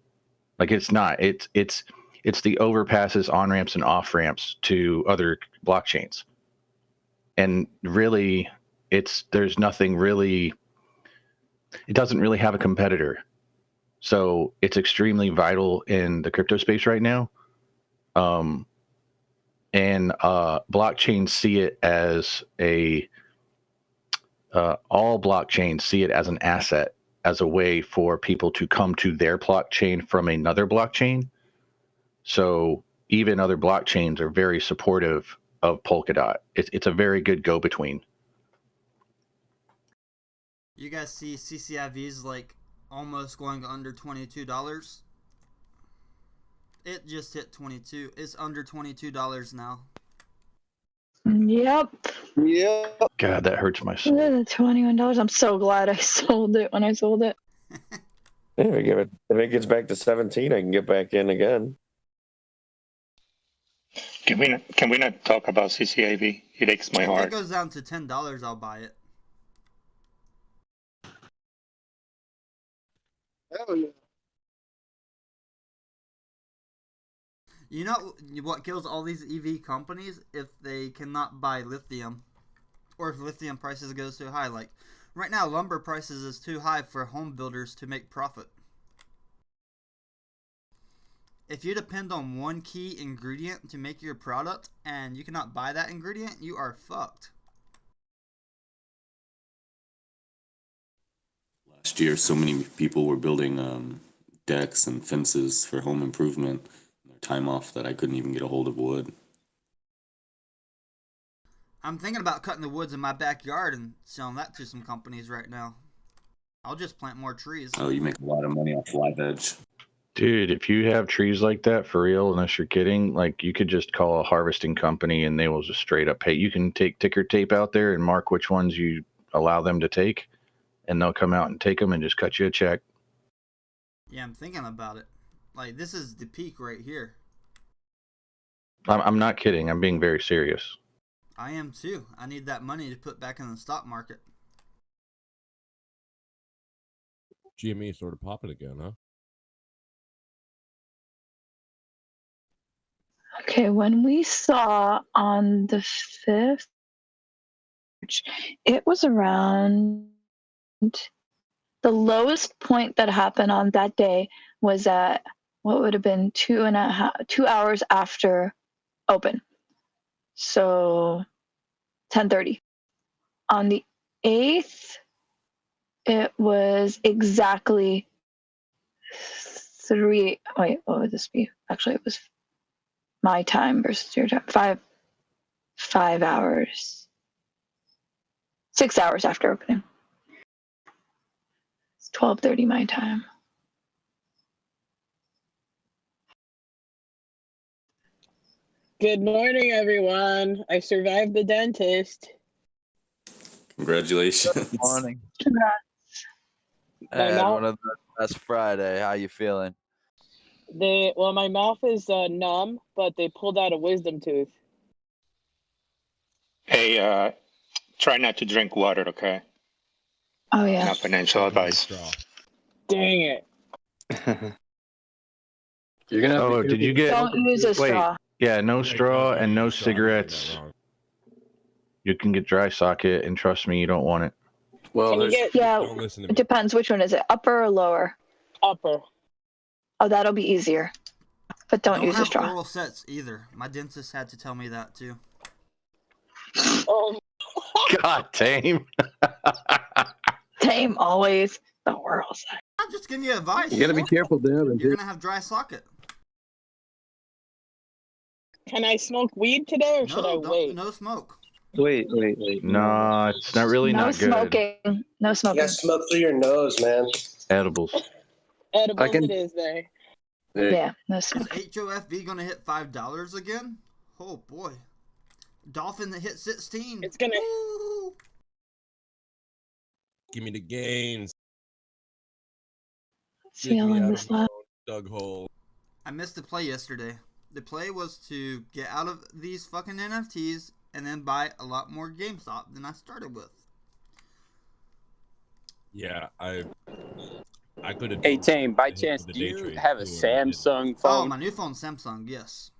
Like it's not, it's the overpasses, on ramps and off ramps to other blockchains. And really there's nothing really, it doesn't really have a competitor. So it's extremely vital in the crypto space right now. And blockchains see it as all blockchains see it as an asset, as a way for people to come to their blockchain from another blockchain. So even other blockchains are very supportive of Polkadot. It's a very good go-between. You guys see CCIVs like almost going under $22? It just hit 22. It's under $22 now. Yep. God, that hurts my soul. $21. I'm so glad I sold it when I sold it. Yeah, we give it. If it gets back to 17, I can get back in again. Can we not talk about CCIV? It aches my If heart. it goes down to $10, I'll buy it. Hell yeah. You know what kills all these EV companies? If they cannot buy lithium, or if lithium prices goes too high. Like right now, lumber prices is too high for home builders to make profit. If you depend on one key ingredient to make your product and you cannot buy that ingredient, you are fucked. Last year, so many people were building decks and fences for home improvement. Their time off that I couldn't even get a hold of wood. I'm thinking about cutting the woods in my backyard and selling that to some companies right now. I'll just plant more trees. Oh, you make a lot of money off live edge. Dude, if you have trees like that, for real, unless you're kidding, like you could just call a harvesting company and they will just straight up pay. You can take ticker tape out there and mark which ones you allow them to take, and they'll come out and take them and just cut you a check. Yeah, I'm thinking about it. Like, this is the peak right here. I'm not kidding. I'm being very serious. I am too. I need that money to put back in the stock market. GME sort of popping again, huh? Okay, when we saw on the 5th, it was around the lowest point that happened on that day was at what would have been 2 hours after open. So 10:30. On the 8th, it was exactly 3. Wait, what would this be? Actually, it was my time versus your time. 5 hours. 6 hours after opening. It's 12:30 my time. Good morning, everyone. I survived the dentist. Congratulations. Good morning. My I had mouth- one of the best Friday. How you feeling? My mouth is numb, but they pulled out a wisdom tooth. Hey, Try not to drink water, okay? Oh yeah. Not financial advice. Dang it. You're gonna have Oh, to did you get? Don't use a Wait, straw. yeah, no straw and no Straw, I read that cigarettes. wrong. You can get dry socket, and trust me, you don't want it. Well, Can you there's get Yeah, Don't listen to it me. depends. Which one is it? Upper or lower? upper? Oh, that'll be easier. But don't use a have straw. oral sets either. My dentist had to tell me that too. Oh, God, tame. Tame always the oral set. I'm just giving you advice. You gotta be careful, Devin. You're gonna have dry socket. can I smoke weed today or should I wait? No smoke. Wait. No, it's not really No not good. smoking. No You smoking. gotta smoke through your nose, man. Edibles. Edibles can- it is there. Yeah, no Is smoking. HOFV gonna hit $5 again? Oh boy. Dolphin that hit 16. It's gonna. Woo! Give me the gains. See Dig how me long out this of my lasts. own dug hole. I missed the play yesterday. The play was to get out of these fucking NFTs and then buy a lot more GameStop than I started with. Yeah, I could have. Hey, Tame, by chance, do you have a Samsung Oh, phone? my new phone's Samsung, yes.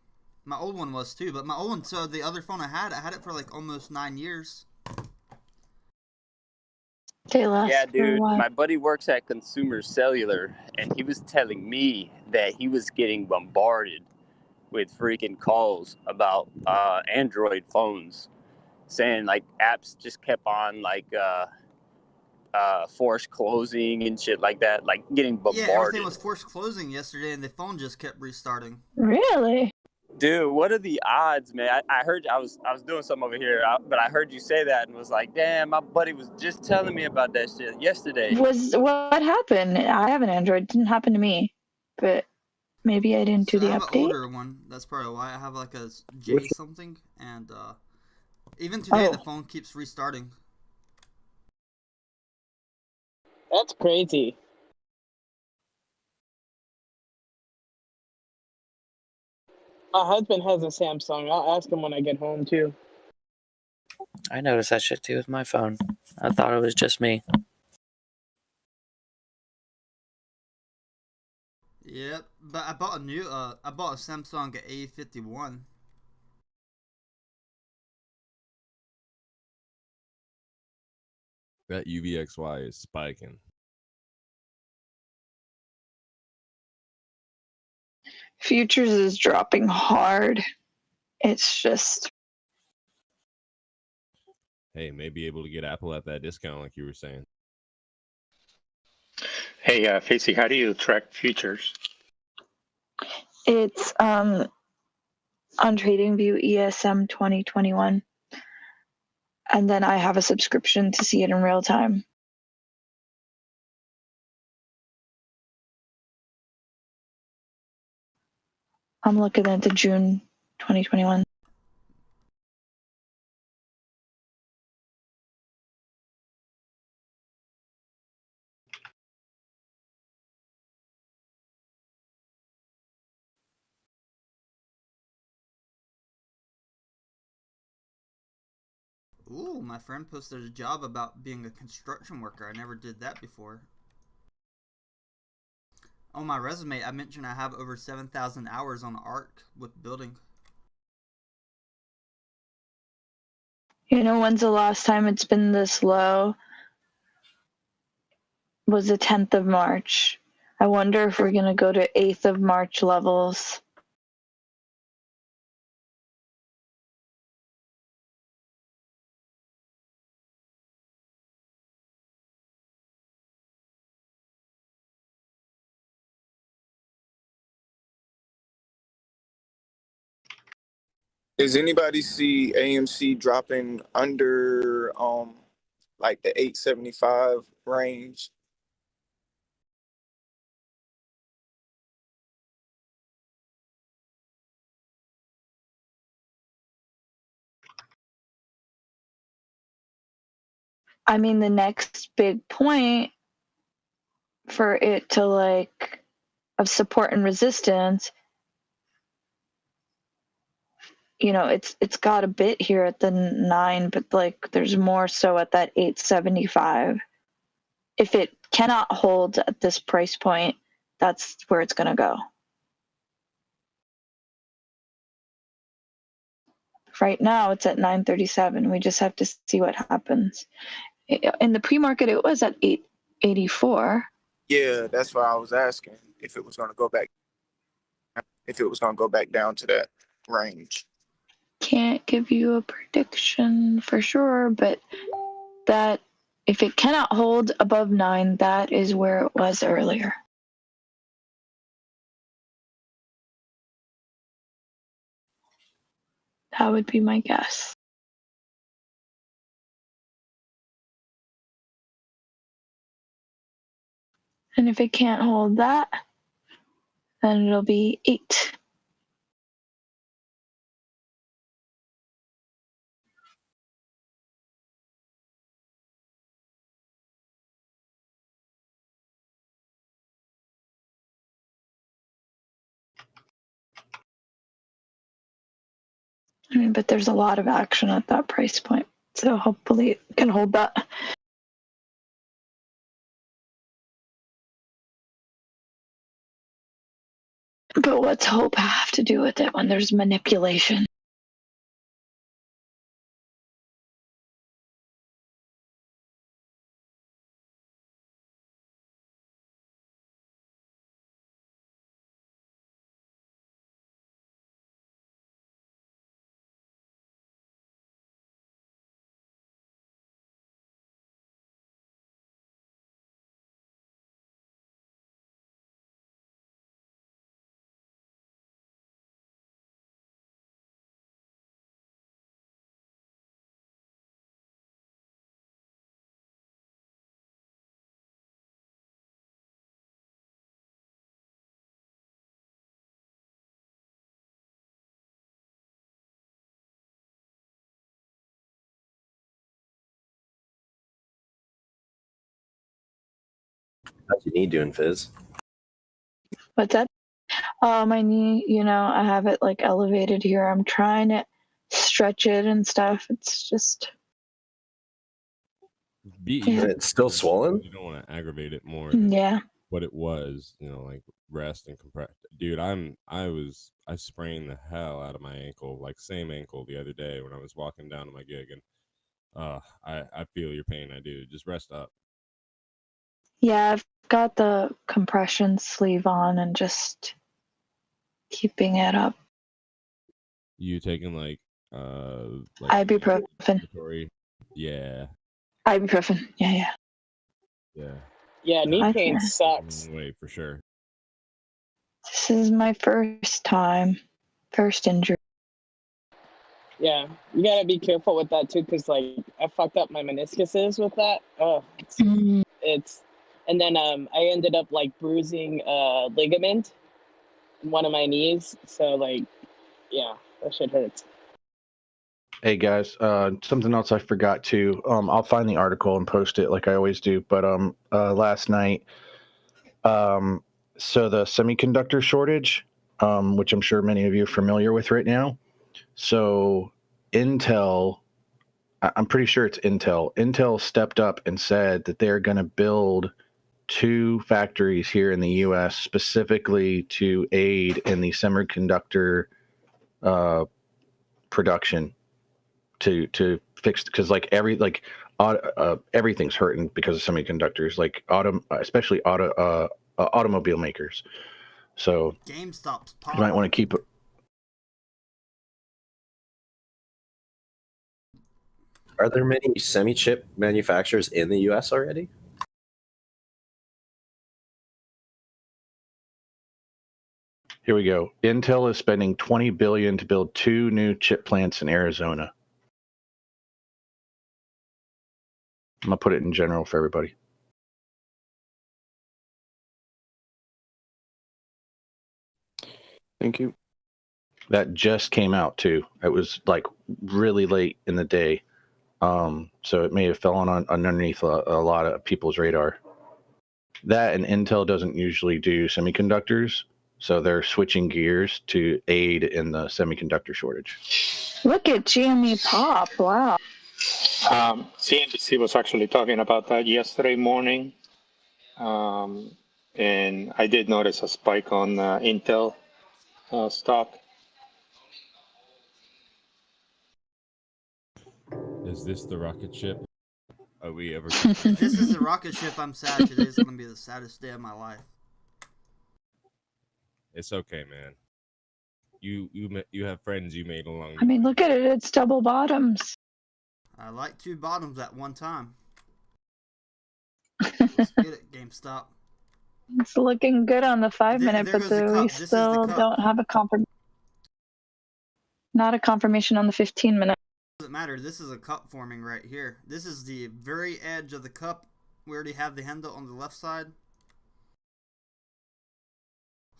My old one was too, but my old one, so the other phone I had it for like almost 9 years. They last Yeah, for a dude, while. my buddy works at Consumer Cellular, and he was telling me that he was getting bombarded with freaking calls about Android phones, saying like apps just kept on like forced closing and shit like that, like getting Yeah, bombarded. everything was forced closing yesterday and the phone just kept restarting. Really? Dude, what are the odds, man? I heard I was doing something over here, but I heard you say that and was like, damn, my buddy was just telling me about that shit yesterday. What happened? I have an Android. It didn't happen to me, but maybe I didn't do So I the have an update. older one. That's probably why I have like a J something, and even today the phone keeps restarting. That's crazy. My husband has a Samsung. I'll ask him when I get home too. I noticed that shit too with my phone. I thought it was just me. Yep, but I bought a Samsung A51. That UVXY is spiking. Futures is dropping hard. It's just Hey, may be able to get Apple at that discount, like you were saying. Hey, Facey, how do you track futures? it's on TradingView ESM 2021, and then I have a subscription to see it in real time. I'm looking at the June 2021. Ooh, my friend posted a job about being a construction worker. I never did that before. On my resume, I mentioned I have over 7,000 hours on ARC with building. You know, when's the last time it's been this low? Was the 10th of March. I wonder if we're going to go to 8th of March levels. Does anybody see AMC dropping under like the 875 range? I mean, the next big point for it to of support and resistance, it's got a bit here at the 9, but like there's more so at that 875. If it cannot hold at this price point, that's where it's going to go. Right now it's at 937. We just have to see what happens. In the pre-market it was at 884. Yeah, that's why I was asking if it was going to go back. If it was going to go back down to that range. Can't give you a prediction for sure, but that if it cannot hold above 9, that is where it was earlier. That would be my guess. And if it can't hold that, then it'll be 8. I mean, but there's a lot of action at that price point, so hopefully it can hold that. But what's hope have to do with it when there's manipulation? How's your knee doing, Fizz? What's that? My knee, I have it like elevated here. I'm trying to stretch it and stuff. It's just. It's still swollen? You don't want to aggravate it more. Yeah. What it was, like rest and compress. Dude, I sprained the hell out of my ankle, like same ankle the other day when I was walking down to my gig, and I feel your pain. I do. Just rest up. Yeah, I've got the compression sleeve on and just keeping it up. You taking like ibuprofen? Yeah. Ibuprofen. Yeah. Yeah, knee I pain see. sucks. Wait, for sure. This is my first injury. Yeah, you gotta be careful with that too, because like I fucked up my meniscuses with that. Oh, it's and then I ended up like bruising a ligament in one of my knees. So like, yeah, that shit hurts. Hey guys, something else I forgot to. I'll find the article and post it like I always do. But last night, so the semiconductor shortage, which I'm sure many of you are familiar with right now. So Intel, I'm pretty sure it's Intel. Intel stepped up and said that they're going to build 2 factories here in the U.S. specifically to aid in the semiconductor production to fix, because like everything's hurting because of semiconductors, like especially automobile makers. So GameStop's you might want to keep. Are there many semi-chip manufacturers in the U.S. already? Here we go. Intel is spending $20 billion to build 2 new chip plants in Arizona. I'm gonna put it in general for everybody. Thank you. That just came out too. It was like really late in the day, so it may have fallen on underneath a lot of people's radar. That and Intel doesn't usually do semiconductors, So they're switching gears to aid in the semiconductor shortage. Look at GME pop. Wow. CNBC was actually talking about that yesterday morning. And I did notice a spike on Intel stock. Is this the rocket ship? Are we ever? If this is a rocket ship, I'm sad. Today's gonna be the saddest day of my life. It's okay, man. You have friends you made along. I mean, look at it. It's double bottoms. I like two bottoms at one time. Let's get it, GameStop. It's looking good on the 5-minute, but we still don't have a not a confirmation on the 15-minute. Doesn't matter. This is a cup forming right here. This is the very edge of the cup. We already have the handle on the left side.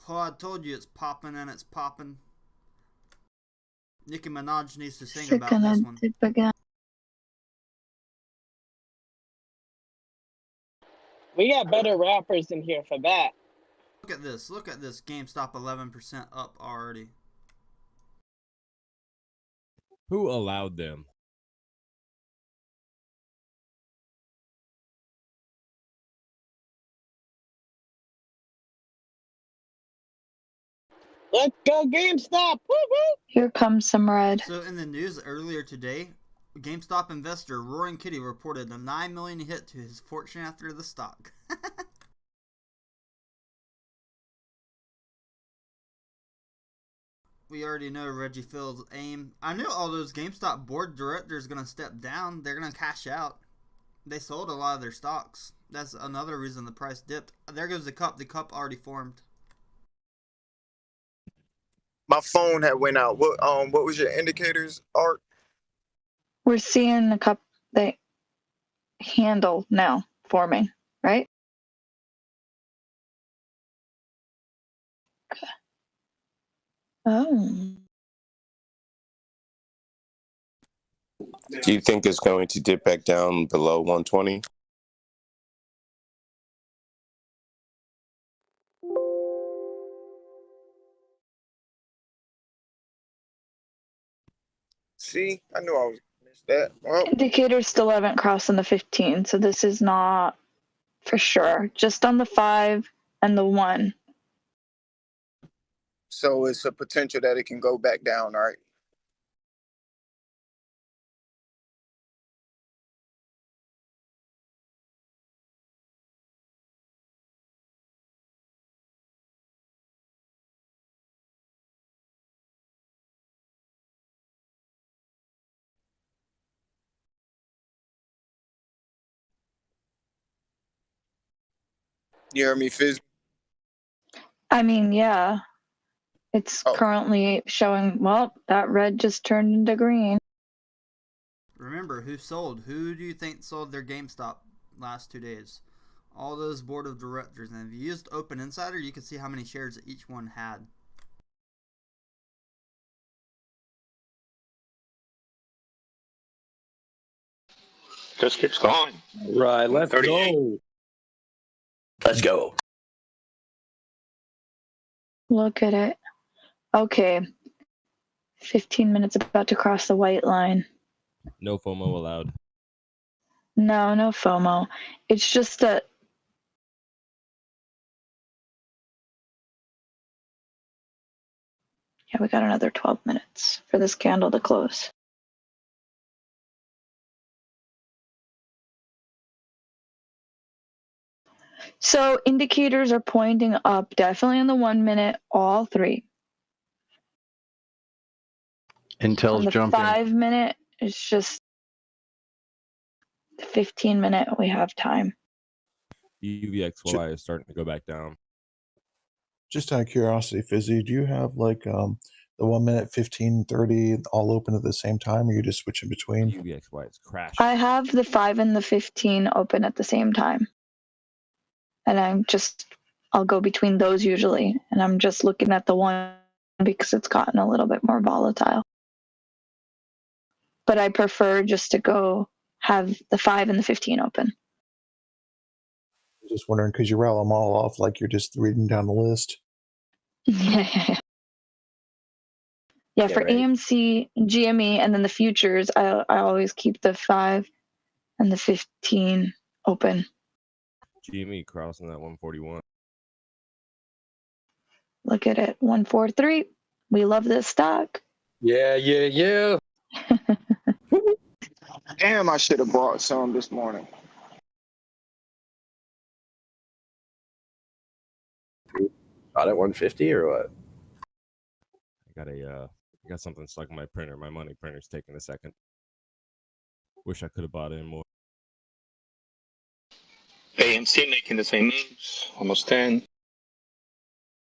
Oh, I told you it's popping and it's popping. Nicki Minaj needs to sing about this one. Dip again. We got better rappers in here for that. Look at this. Look at this. GameStop 11% up already. Who allowed them? Let's go GameStop! Woo-hoo! Here comes some red. So in the news earlier today, GameStop investor Roaring Kitty reported a $9 million hit to his fortune after the stock. We already know Reggie Phil's aim. I knew all those GameStop board directors going to step down. They're going to cash out. They sold a lot of their stocks. That's another reason the price dipped. There goes the cup. The cup already formed. My phone had went out. What was your indicators, Art? We're seeing the cup, the handle now forming, right? Okay. Oh. Do you think it's going to dip back down below 120? See, I knew I was gonna miss that. Well, Indicators still haven't crossed on the 15, so this is not for sure. Just on the 5 and the 1. so it's a potential that it can go back down, right? You hear me, Fizz? I mean, yeah. It's currently showing, well, that red just turned into green. Remember, who sold? Who do you think sold their GameStop last 2 days? All those board of directors. And if you used Open Insider, you can see how many shares each one had. Just keeps going. Right, let's 38. go. Let's go. Look at it. Okay. 15 minutes about to cross the white line. No FOMO allowed. No, no FOMO. It's just that yeah, we got another 12 minutes for this candle to close. So indicators are pointing up, definitely in the 1 minute, all three. Intel's On the jumping. 5 minute, it's just the 15 minute, we have time. UVXY is starting to go back down. Just out of curiosity, Fizzy, do you have like the 1 minute, 15, 30 all open at the same time, or you just switching between? UVXY is crashed. I have the 5 and the 15 open at the same time. And I'll go between those usually. And I'm just looking at the 1 because it's gotten a little bit more volatile. But I prefer just to go have the 5 and the 15 open. Just wondering because you rattle them all off like you're just reading down the list. Yeah, Yeah, for right. AMC, GME, and then the futures, I always keep the 5 and the 15 open. GME crossing that 141. Look at it, 143. We love this stock. Yeah, yeah, yeah. Damn, I should have bought some this morning. Bought at 150 or what? I got something stuck in my printer. My money printer's taking a second. Wish I could have bought in more. AMC making the same moves, almost 10.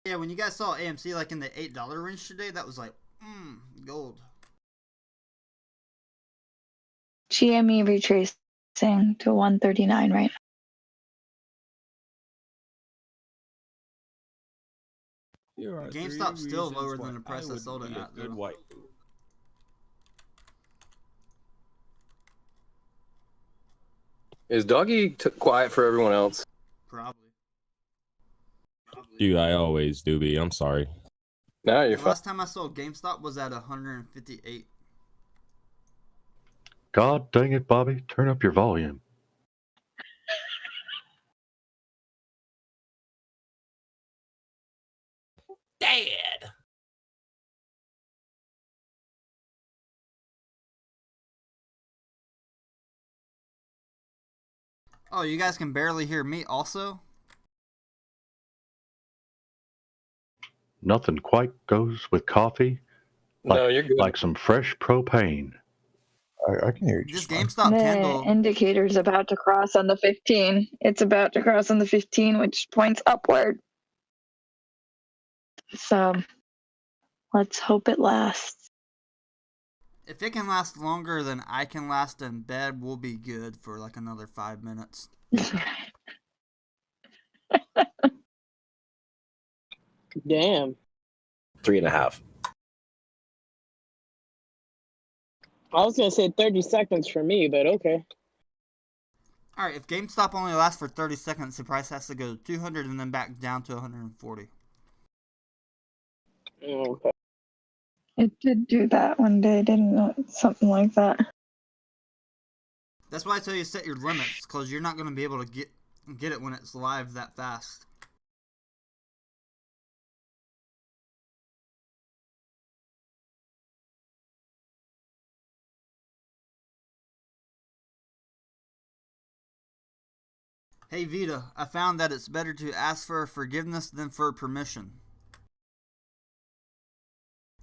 Yeah, when you guys saw AMC like in the $8 range today, that was like, gold. GME retracing to 139 right now. GameStop's still lower than the price I sold it at, though. Is Doggy quiet for everyone else? Probably. Dude, I always do be. I'm sorry. No, you're The fine. last time I saw GameStop was at 158. God dang it, Bobby. Turn up your volume. Dad! Oh, you guys can barely hear me also? Nothing quite goes with coffee No, you're good. like some fresh propane. I can hear you This just fine. GameStop The candle. indicator's about to cross on the 15. It's about to cross on the 15, which points upward. So let's hope it lasts. If it can last longer than I can last in bed, we'll be good for like another 5 minutes. Damn. 3.5. I was gonna say 30 seconds for me, but okay. Alright, if GameStop only lasts for 30 seconds, the price has to go to 200 and then back down to 140. Okay. It did do that one day, didn't it? Something like that. That's why I tell you set your limits, because you're not going to be able to get it when it's live that fast. Hey Vita, I found that it's better to ask for forgiveness than for permission.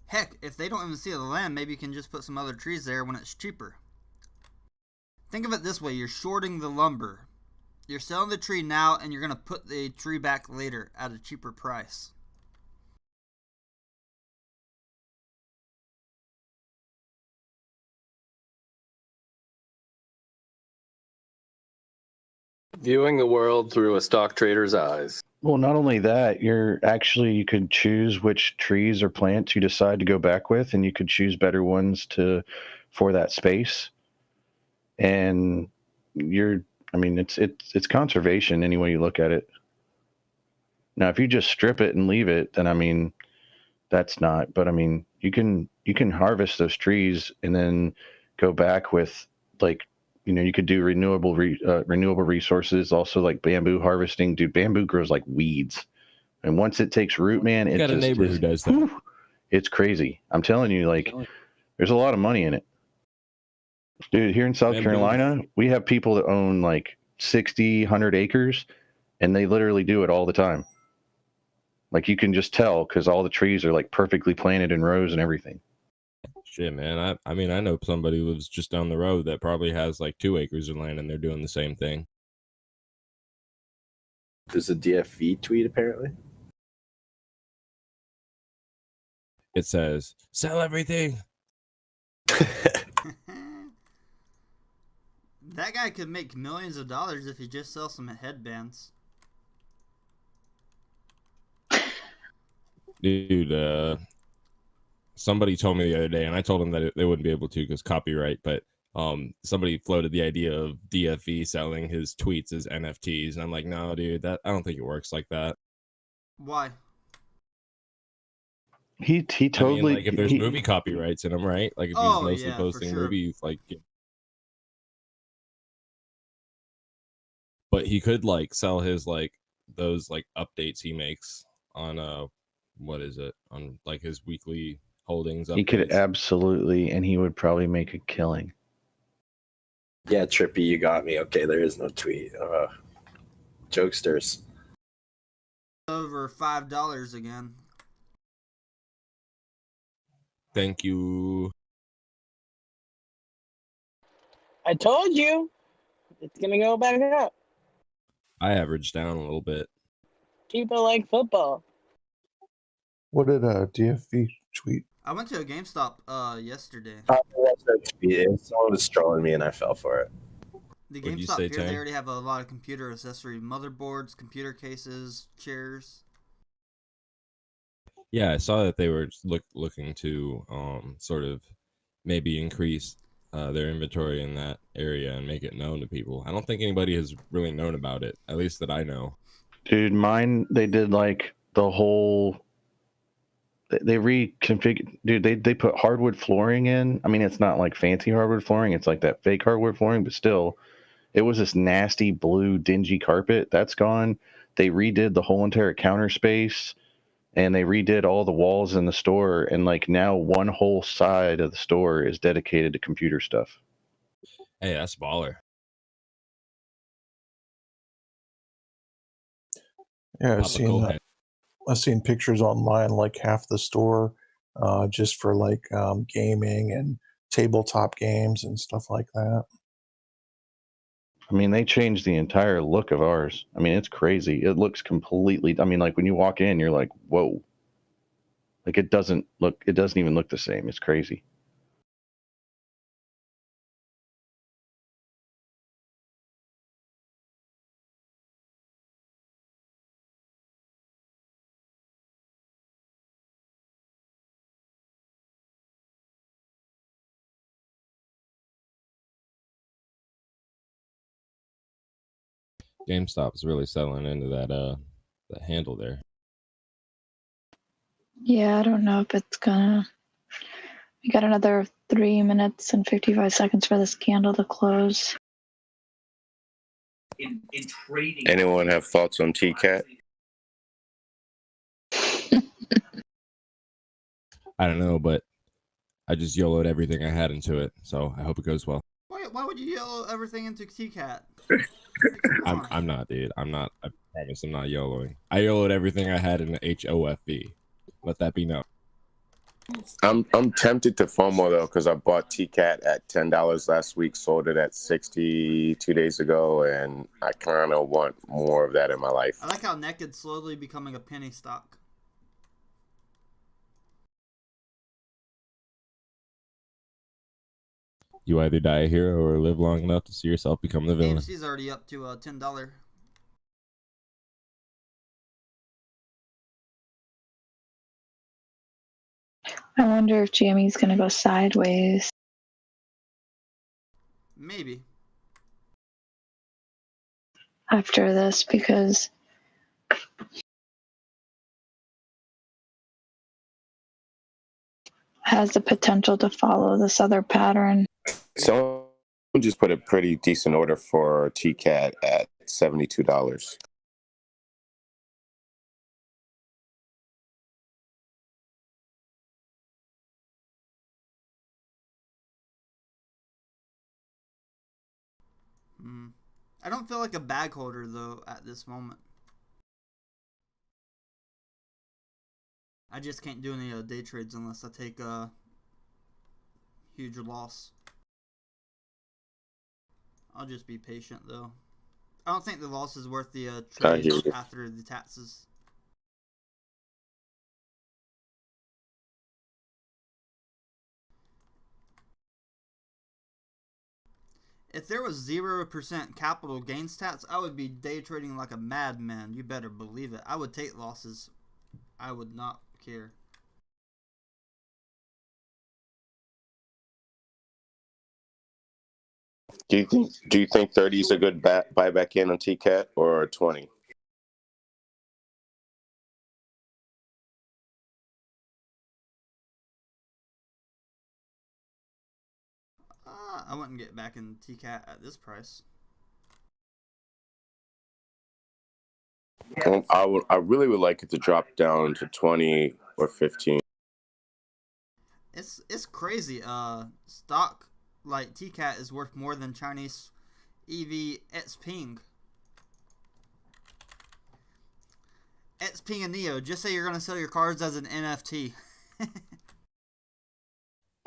Heck, if they don't even see the land, maybe you can just put some other trees there when it's cheaper. Think of it this way, you're shorting the lumber. You're selling the tree now and you're going to put the tree back later at a cheaper price. Viewing the world through a stock trader's eyes. Well, not only that, you could choose which trees or plants you decide to go back with, and you could choose better ones for that space. And it's conservation any way you look at it. Now, if you just strip it and leave it, then that's not. But you can harvest those trees and then go back with you could do renewable resources, also like bamboo harvesting. Dude, bamboo grows like weeds, and once it takes root, man, I got a neighbor who does that. It's crazy. I'm telling you, there's a lot of money in it. Dude, here in South Carolina, we have people that own 60, 100 acres, and they literally do it all the time. You can just tell because all the trees are perfectly planted in rows and everything. Shit, man. I know somebody who lives just down the road that probably has 2 acres of land and they're doing the same thing. There's a DFV tweet apparently. It says, "Sell everything." That guy could make millions of dollars if he just sells some headbands. Dude, somebody told me the other day, and I told them that they wouldn't be able to because copyright, but somebody floated the idea of DFV selling his tweets as NFTs, and I'm like, no, dude, I don't think it works like that. Why? He totally. I mean, like if there's movie copyrights in them, right? Like if he's Oh, mostly yeah, for posting sure. movies, like. But he could like sell his like those like updates he makes on what is it, on like his weekly holdings updates. He could absolutely, and he would probably make a killing. Yeah, Trippy, you got me. Okay, there is no tweet. Jokesters. Over $5 again. Thank you. I told you, it's gonna go back up. I averaged down a little bit. People like football. What did DFV tweet? I went to a GameStop yesterday. Someone was trolling me and I fell for it. The What'd you GameStop say, here, Tang? they already have a lot of computer accessory, motherboards, computer cases, chairs. Yeah, I saw that they were looking to sort of maybe increase their inventory in that area and make it known to people. I don't think anybody has really known about it, at least that I know. Dude, mine, they did like the whole. They reconfigured. Dude, they put hardwood flooring in. I mean, it's not like fancy hardwood flooring. It's like that fake hardwood flooring, but still, it was this nasty blue dingy carpet. That's gone. They redid the whole entire counter space, and they redid all the walls in the store. And like now, one whole side of the store is dedicated to computer stuff. Hey, that's baller. Yeah, Papa, I've seen pictures online, like half the store, just for like gaming and tabletop games and stuff like that. I mean, they changed the entire look of ours. I mean, it's crazy. It looks completely. I mean, like when you walk in, you're like, whoa. Like it doesn't even look the same. It's crazy. GameStop's really settling into that handle there. Yeah, I don't know if it's gonna. We got another 3 minutes and 55 seconds for this candle to close. In trading. Anyone have thoughts on TCAT? I don't know, but I just YOLO'd everything I had into it, so I hope it goes well. Why would you yellow everything into TCAT? I'm not, dude. I'm not. I promise I'm not YOLOing. I YOLO'd everything I had in the HOFV. Let that be known. I'm tempted to FOMO though, because I bought TCAT at $10 last week, sold it at $60 2 days ago, and I kind of want more of that in my life. I like how Naked's slowly becoming a penny stock. You either die a hero or live long enough to see yourself become the villain. AMC's already up to $10. I wonder if GME's gonna go sideways. Maybe. After this, because has the potential to follow this other pattern. Someone just put a pretty decent order for TCAT at $72. I don't feel like a bag holder though at this moment. I just can't do any day trades unless I take a huge loss. I'll just be patient though. I don't think the loss is worth the trade after the taxes. If there was 0% capital gains tax, I would be day trading like a madman. You better believe it. I would take losses. I would not care. Do you think 30 is a good buyback in on TCAT or 20? I wouldn't get back in TCAT at this price. I really would like it to drop down to 20 or 15. It's crazy. Stock like TCAT is worth more than Chinese EV Xpeng. Xpeng and Neo. Just say you're gonna sell your cars as an NFT.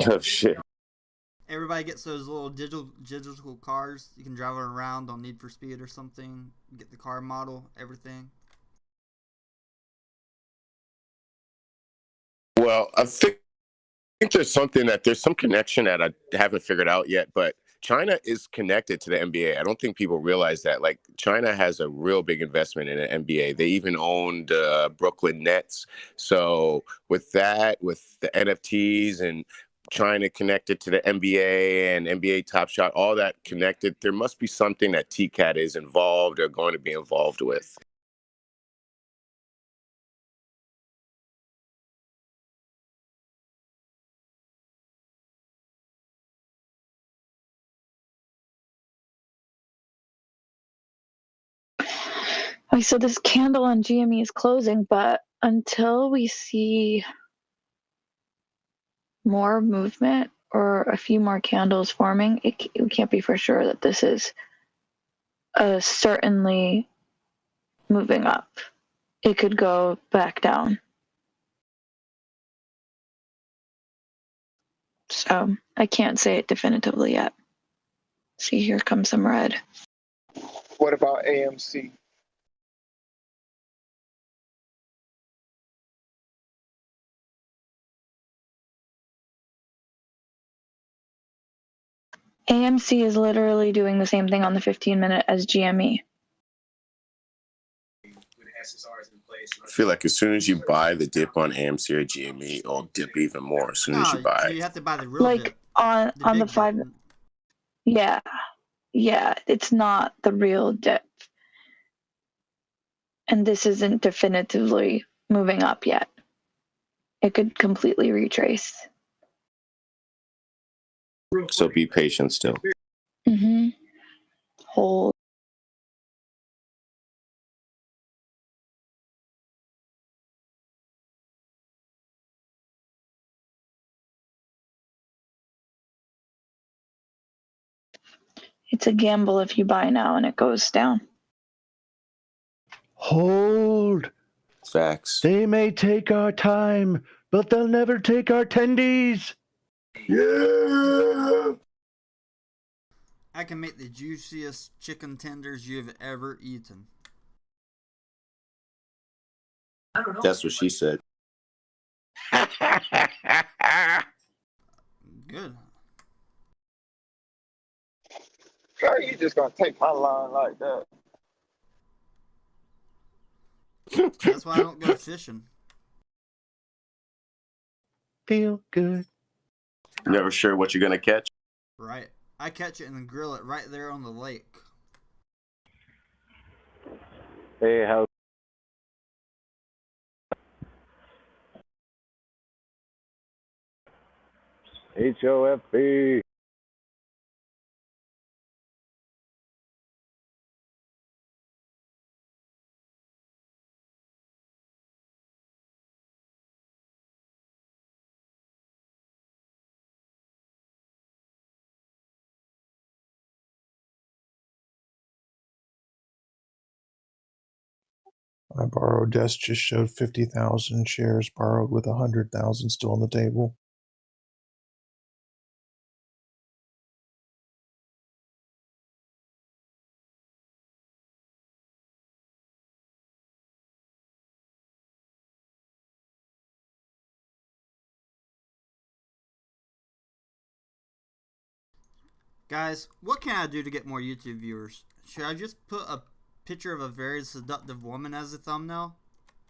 Oh shit. Everybody gets those little digital cars. You can drive them around on Need for Speed or something. Get the car model, everything. Well, I think there's some connection that I haven't figured out yet, but China is connected to the NBA. I don't think people realize that. Like, China has a real big investment in the NBA. They even owned Brooklyn Nets. So with that, with the NFTs and China connected to the NBA and NBA Top Shot, all that connected, there must be something that TCAT is involved or going to be involved with. So this candle on GME is closing, but until we see more movement or a few more candles forming, we can't be for sure that this is certainly moving up. It could go back down. So I can't say it definitively yet. See, here comes some red. What about AMC? AMC is literally doing the same thing on the 15-minute as GME. I feel like as soon as you buy the dip on AMC or GME, it'll dip even more as soon as you buy it. You have to buy the real dip. on the 5. Yeah, it's not the real dip, and this isn't definitively moving up yet. It could completely retrace. So be patient still. Hold. It's a gamble if you buy now and it goes down. Hold. Facts. They may take our time, but they'll never take our tendies. Yeah. I can make the juiciest chicken tenders you've ever eaten. That's what she said. Good. How are you just gonna take my line like that? That's why I don't go fishing. Feel good. Never sure what you're gonna catch. Right. I catch it and then grill it right there on the lake. Hey, how? HOFV. I borrowed desk just showed 50,000 shares borrowed with 100,000 still on the table. Guys, what can I do to get more YouTube viewers? Should I just put a picture of a very seductive woman as a thumbnail?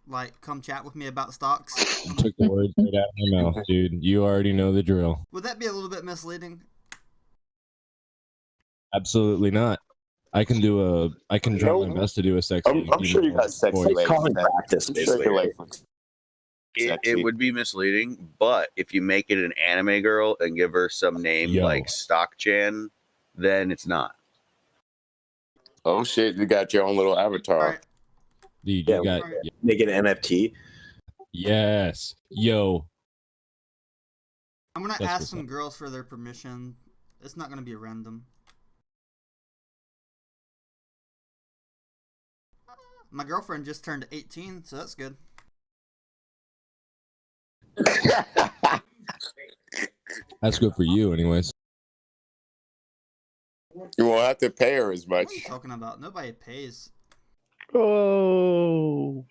Like, come chat with me about stocks? You took the words right out of my mouth, dude. You already know the drill. Would that be a little bit misleading? Absolutely not. I can try my best to do a sexy. I'm sure you got sexy legs. Common practice, basically. it would be misleading, but if you make it an anime girl and give her some name like Stock-chan, then it's not. Oh shit! You got your own little avatar. Dude, Yeah, you got make it an NFT. yes, yo. I'm gonna That's ask what's some up. girls for their permission. It's not gonna be random. My girlfriend just turned 18, so that's good. That's good for you, anyways. You won't have to pay her as much. What are you talking about? Nobody pays. Oh.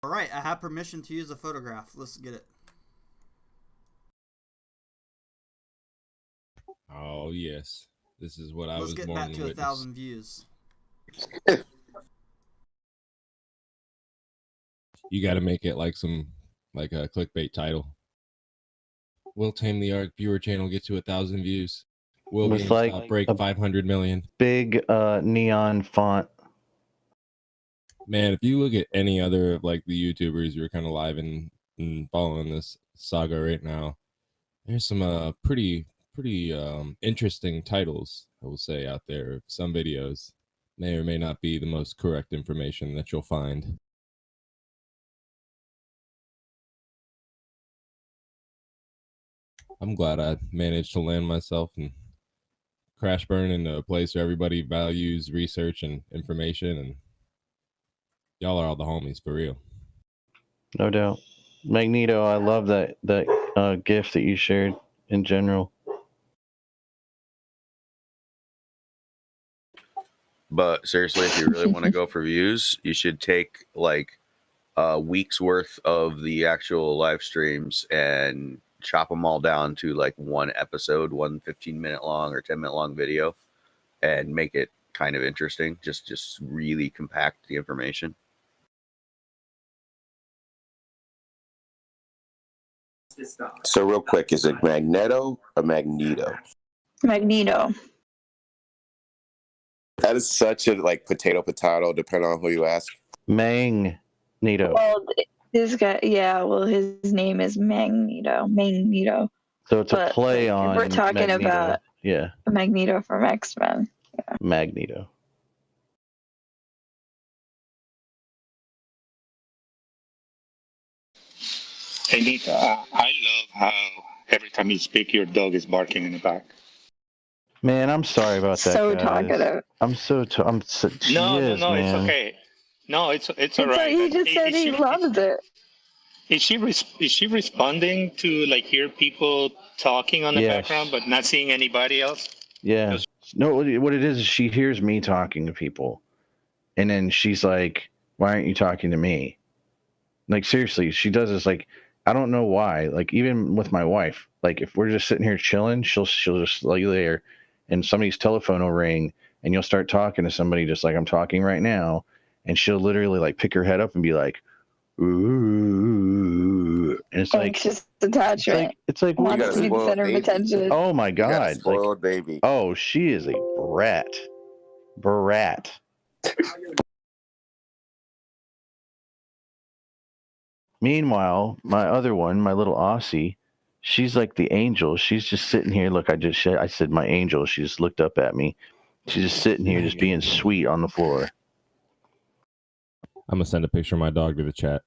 All right, I have permission to use a photograph. Let's get it. Oh yes, this is what I Let's was get born back to to witness. 1,000 views. You got to make it like a clickbait title. Will Tame the Arc viewer channel get to 1,000 views? Will With GameStop like break a 500 million? big neon font. Man, if you look at any other of like the YouTubers who are kind of live and following this saga right now, there's some pretty interesting titles, I will say, out there. Some videos may or may not be the most correct information that you'll find. I'm glad I managed to land myself and crash burn into a place where everybody values research and information, and y'all are all the homies for real. No doubt. Magneto, I love that GIF that you shared in general. But seriously, if you really want to go for views, you should take like a week's worth of the actual live streams and chop them all down to like one episode, one 15-minute long or 10-minute long video, and make it kind of interesting. Just really compact the information. So real quick, is it Magneto or Magneto? Magneto. That is such a like potato, depending on who you ask. Magneto. Well, this guy, yeah. Well, his name is Magneto. So it's a But, play like, on we're talking Magneto. about Yeah, Magneto from X-Men. Yeah. Magneto. Hey, Nita, I love how every time you speak, your dog is barking in the back. Man, I'm sorry about that, So guys. talkative. I'm so she is, No, man. it's okay. No, it's all It's right. like he just said he loves it. Is she responding to like hear people talking on the Yes. background but not seeing anybody else? Yeah. No, what it is she hears me talking to people, and then she's like, "Why aren't you talking to me?" Like, seriously, she does this. Like, I don't know why. Like, even with my wife, like if we're just sitting here chilling, she'll just lay there, and somebody's telephone will ring, and you'll start talking to somebody just like I'm talking right now, and she'll literally like pick her head up and be like, "Ooh," and it's like Anxious attachment. it's like Wants to be the center of attention. oh my god, spoiled baby. Oh, she is a brat. Meanwhile, my other one, my little Aussie, she's like the angel. She's just sitting here. Look, I said my angel. She just looked up at me. She's just sitting here, just being sweet on the floor. I'm gonna send a picture of my dog to the chat.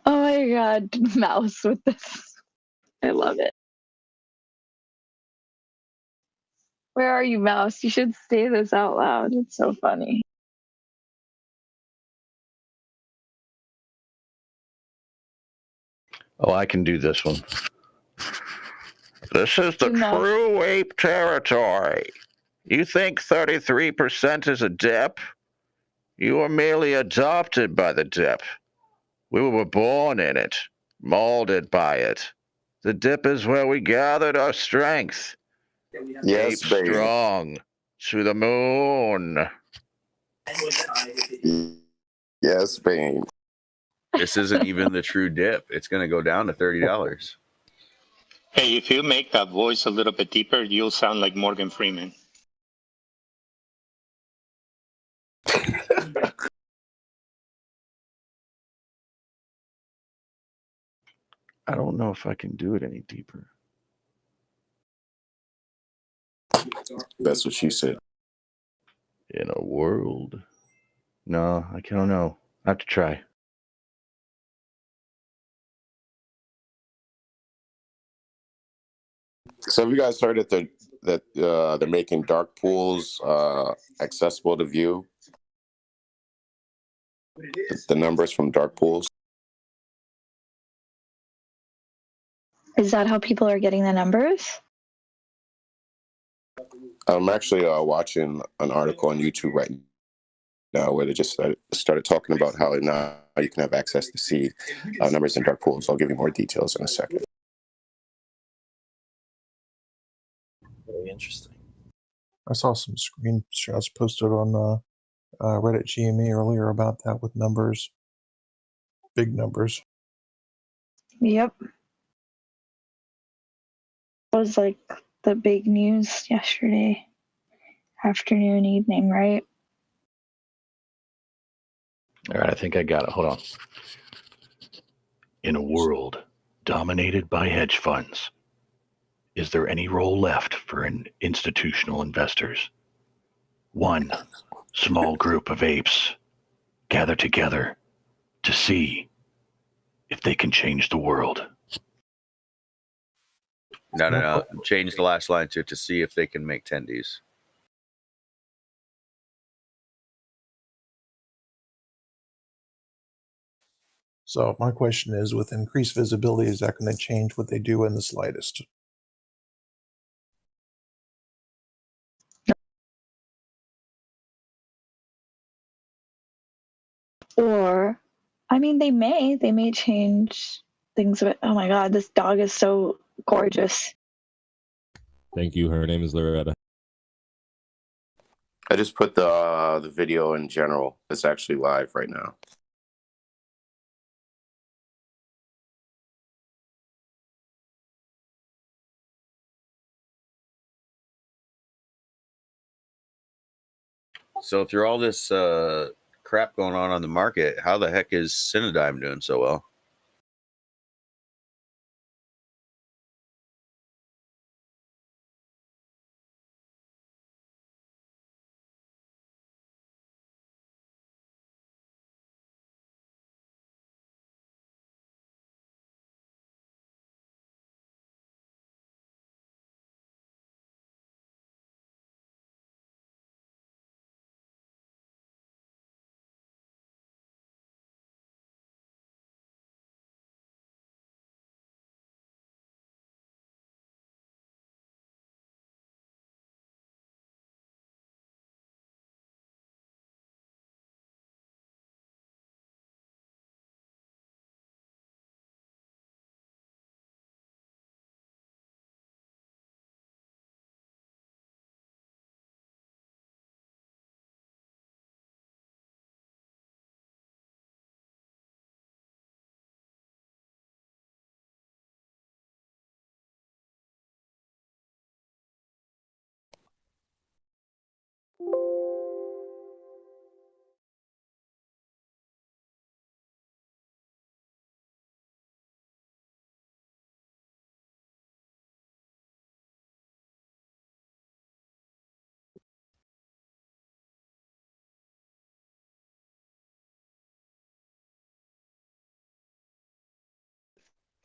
Oh my god, mouse with this. I love it. Where are you, mouse? You should say this out loud. It's so funny. Oh, I can do this one. This is the true ape territory. You think 33% is a dip? You were merely adopted by the dip. We were born in it, molded by it. The dip is where we gathered our strength. Yes, Ape baby. strong to the moon. Yes, Spain. This isn't even the true dip. It's going to go down to $30. Hey, if you make that voice a little bit deeper, you'll sound like Morgan Freeman. I don't know if I can do it any deeper. That's what she said. In a world. No, I don't know. I have to try. So have you guys heard that they're making dark pools accessible to view? The numbers from dark pools. Is that how people are getting the numbers? I'm actually watching an article on YouTube right now where they just started talking about how now you can have access to see numbers in dark pools. I'll give you more details in a second. Very interesting. I saw some screenshots posted on Reddit GME earlier about that with numbers, big numbers. Yep. That was like the big news yesterday afternoon, evening, right? All right, I think I got it. Hold on. In a world dominated by hedge funds, is there any role left for institutional investors? One small group of apes gather together to see if they can change the world. No. Change the last line to see if they can make tendies. So my question is, with increased visibility, is that going to change what they do in the slightest? Or, I mean, they may change things. But oh my God, this dog is so gorgeous. Thank you. Her name is Loretta. I just put the video in general. It's actually live right now. So through all this crap going on the market, how the heck is Cinedigm doing so well?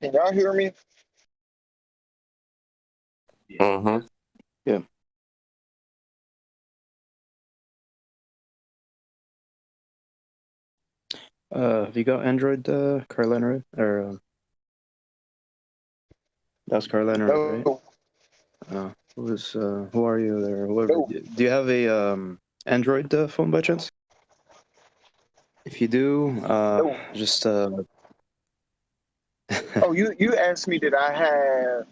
Can y'all hear me? Mm-hmm. Yeah. Have you got Android, Carolina, or that's Carolina, No. right? Who are you there? Whoever. Do you have a Android phone by chance? If you do, just Oh, you asked me did I have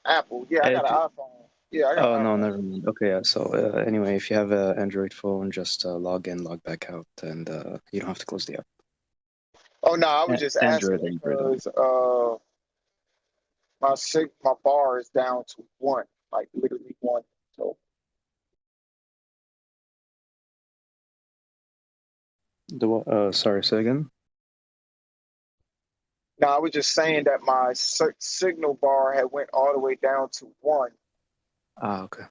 Apple? Yeah, I got an iPhone. Yeah, I got Oh an no, iPhone. never mind. Okay, yeah. So anyway, if you have an Android phone, just log in, log back out, and you don't have to close the app. Oh no, I was just asking because my bar is down to 1, like literally 1. So Sorry, say again. no, I was just saying that my signal bar had went all the way down to 1. Ah, okay.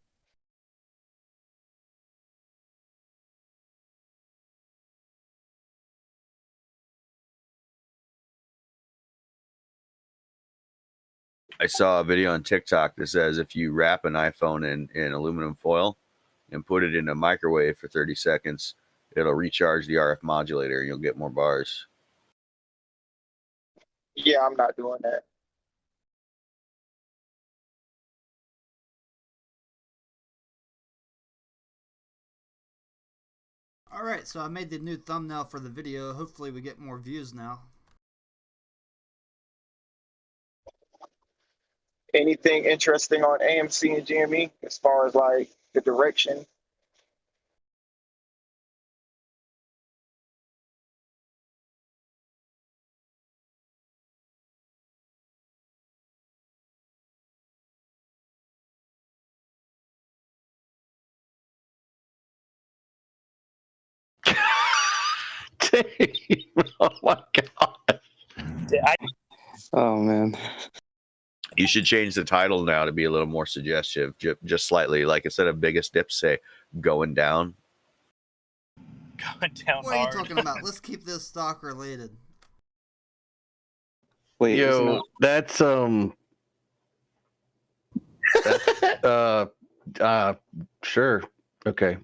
I saw a video on TikTok that says if you wrap an iPhone in aluminum foil and put it in a microwave for 30 seconds, it'll recharge the RF modulator and you'll get more bars. Yeah, I'm not doing that. Alright, so I made the new thumbnail for the video. Hopefully we get more views now. Anything interesting on AMC and GME as far as like the direction? Oh my god. Oh man. You should change the title now to be a little more suggestive, just slightly. Like instead of biggest dip, say going down. Going down What are hard. you talking about? Let's keep this stock related. Wait, Yo, that's sure. Okay.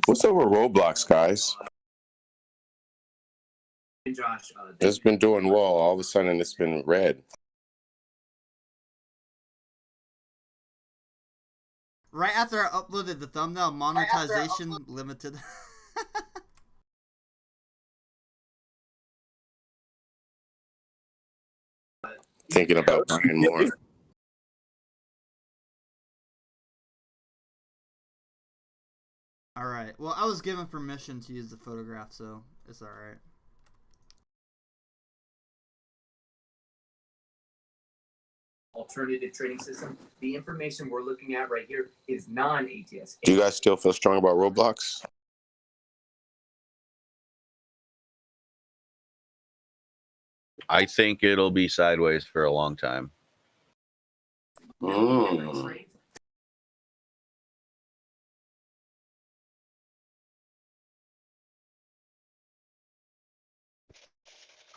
What's up with Roblox, guys? It's been doing well. All of a sudden, it's been red. Right after I uploaded the thumbnail, monetization limited. Thinking about buying more. Alright, well, I was given permission to use the photograph, so it's alright. Alternative trading system. The information we're looking at right here is non-ATS. Do you guys still feel strong about Roblox? I think it'll be sideways for a long time.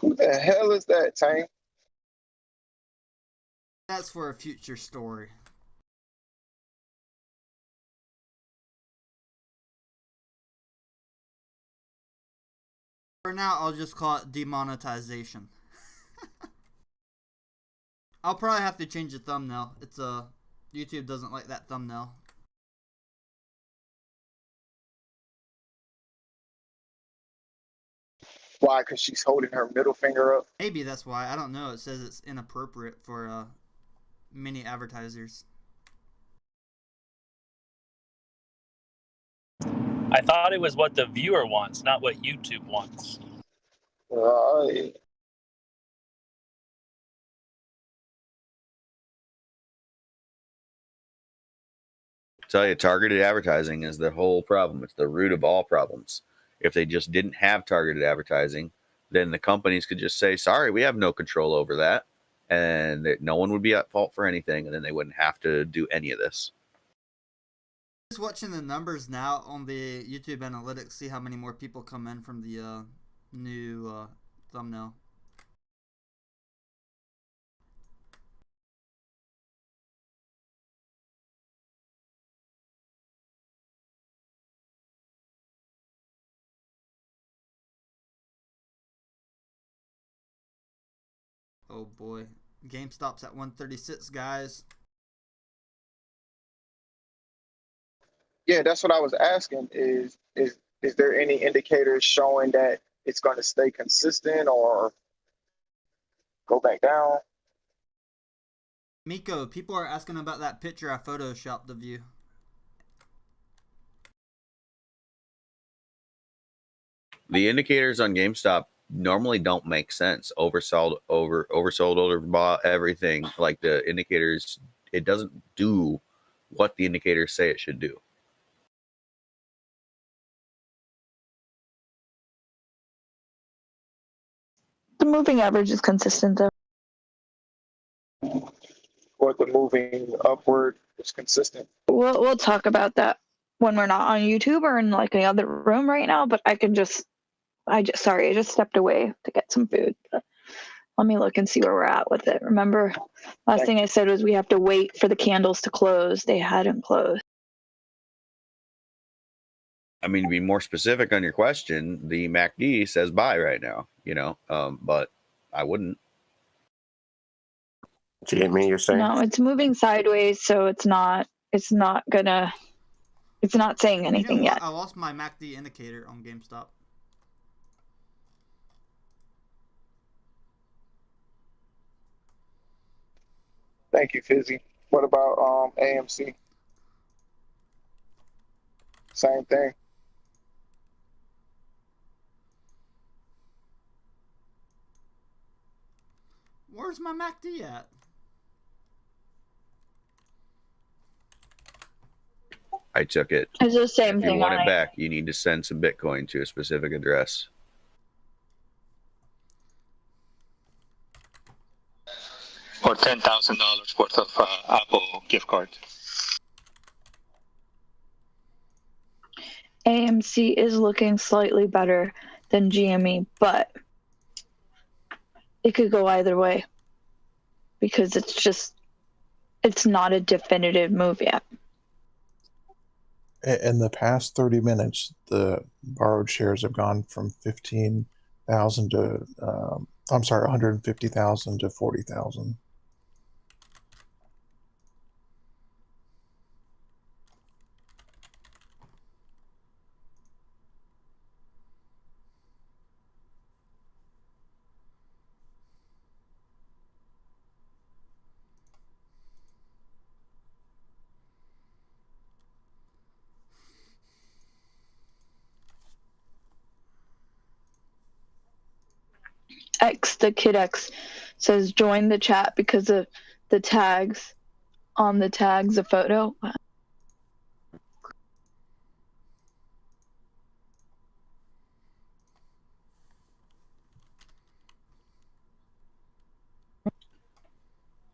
Who the hell is that, Tank? That's for a future story. For now, I'll just call it demonetization. I'll probably have to change the thumbnail. It's YouTube doesn't like that thumbnail. Why? Because she's holding her middle finger up. Maybe that's why. I don't know. It says it's inappropriate for many advertisers. I thought it was what the viewer wants, not what YouTube wants. Right. Tell you, targeted advertising is the whole problem. It's the root of all problems. If they just didn't have targeted advertising, then the companies could just say, sorry, we have no control over that. And no one would be at fault for anything. And then they wouldn't have to do any of this. Just watching the numbers now on the YouTube analytics, see how many more people come in from the new thumbnail. Oh boy. GameStop's at 136, guys. Yeah, that's what I was asking. Is there any indicators showing that it's going to stay consistent or go back down? Miko, people are asking about that picture I photoshopped of you. The indicators on GameStop normally don't make sense. Oversold, overbought, everything. Like the indicators, it doesn't do what the indicators say it should do. The moving average is consistent though. Or the moving upward is consistent. We'll talk about that when we're not on YouTube or in like the other room right now. But I just stepped away to get some food. But let me look and see where we're at with it. Remember, last thing I said was we have to wait for the candles to close. They hadn't closed. I mean, to be more specific on your question, the MACD says buy right now, but I wouldn't. GME, you're saying? No, it's moving sideways, so it's not saying anything yet. I lost my MACD indicator on GameStop. Thank you, Fizzy. What about AMC? Same thing. Where's my MACD at? I took it. It's the same if thing. you want it back, you need to send some Bitcoin to a specific address. Or $10,000 worth of Apple gift card. AMC is looking slightly better than GME, but it could go either way because it's not a definitive move yet. In the past 30 minutes, the borrowed shares have gone from 15,000 to, 150,000 to 40,000. The Kid X says join the chat because of the tags. On the tags, a photo.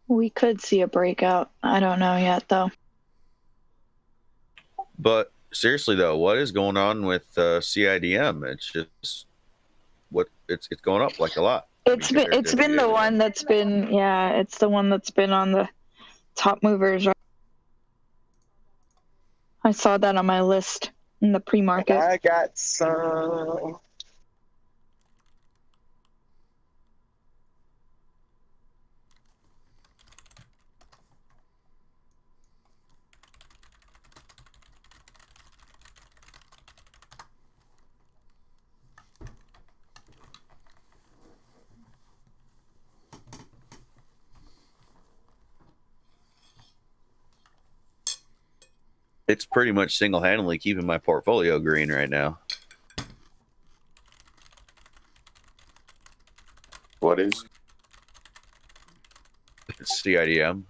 We could see a breakout. I don't know yet, though. But seriously, though, what is going on with CIDM? It's just it's going up like a lot. It's been the one that's been it's the one that's been on the top movers. I saw that on my list in the pre-market. I got some. It's pretty much single-handedly keeping my portfolio green right now. What is? It's CIDM.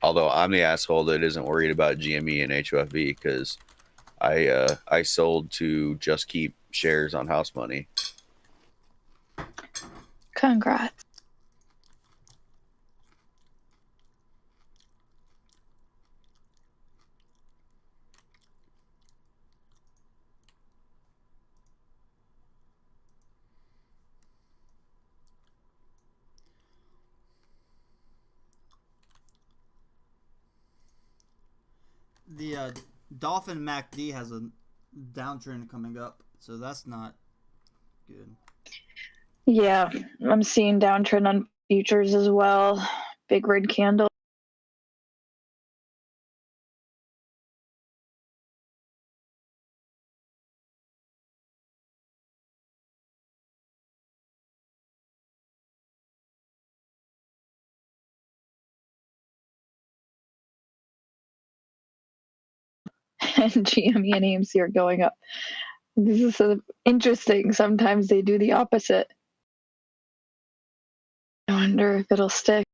Although I'm the asshole that isn't worried about GME and HOFV because I sold to just keep shares on house money. Congrats. The Dolphin MACD has a downtrend coming up, so that's not good. Yeah, I'm seeing downtrend on futures as well. Big red candle. and GME and AMC are going up. This is so interesting. Sometimes they do the opposite. I wonder if it'll stick.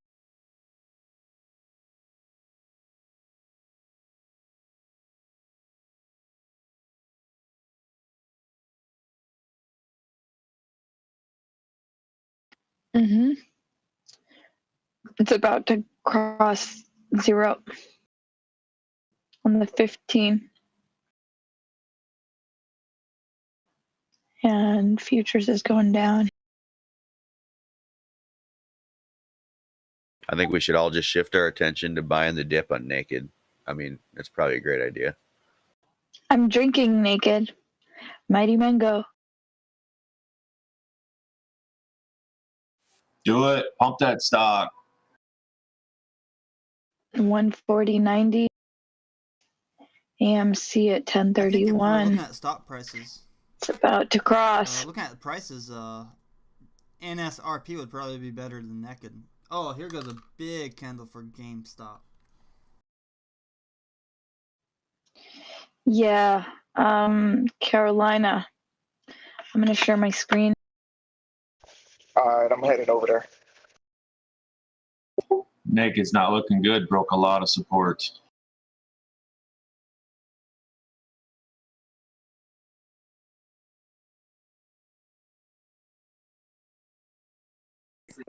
It's about to cross 0 on the 15. And futures is going down. I think we should all just shift our attention to buying the dip on naked. I mean, that's probably a great idea. I'm drinking naked. Mighty Mango. Do it. Pump that stock. 140.90. AMC at 1031. Looking at stock prices. It's about to cross. Looking at the prices, NSRP would probably be better than naked. Oh, here goes a big candle for GameStop. Yeah, Carolina. I'm gonna share my screen. All right, I'm headed over there. Nick, it's not looking good. Broke a lot of support.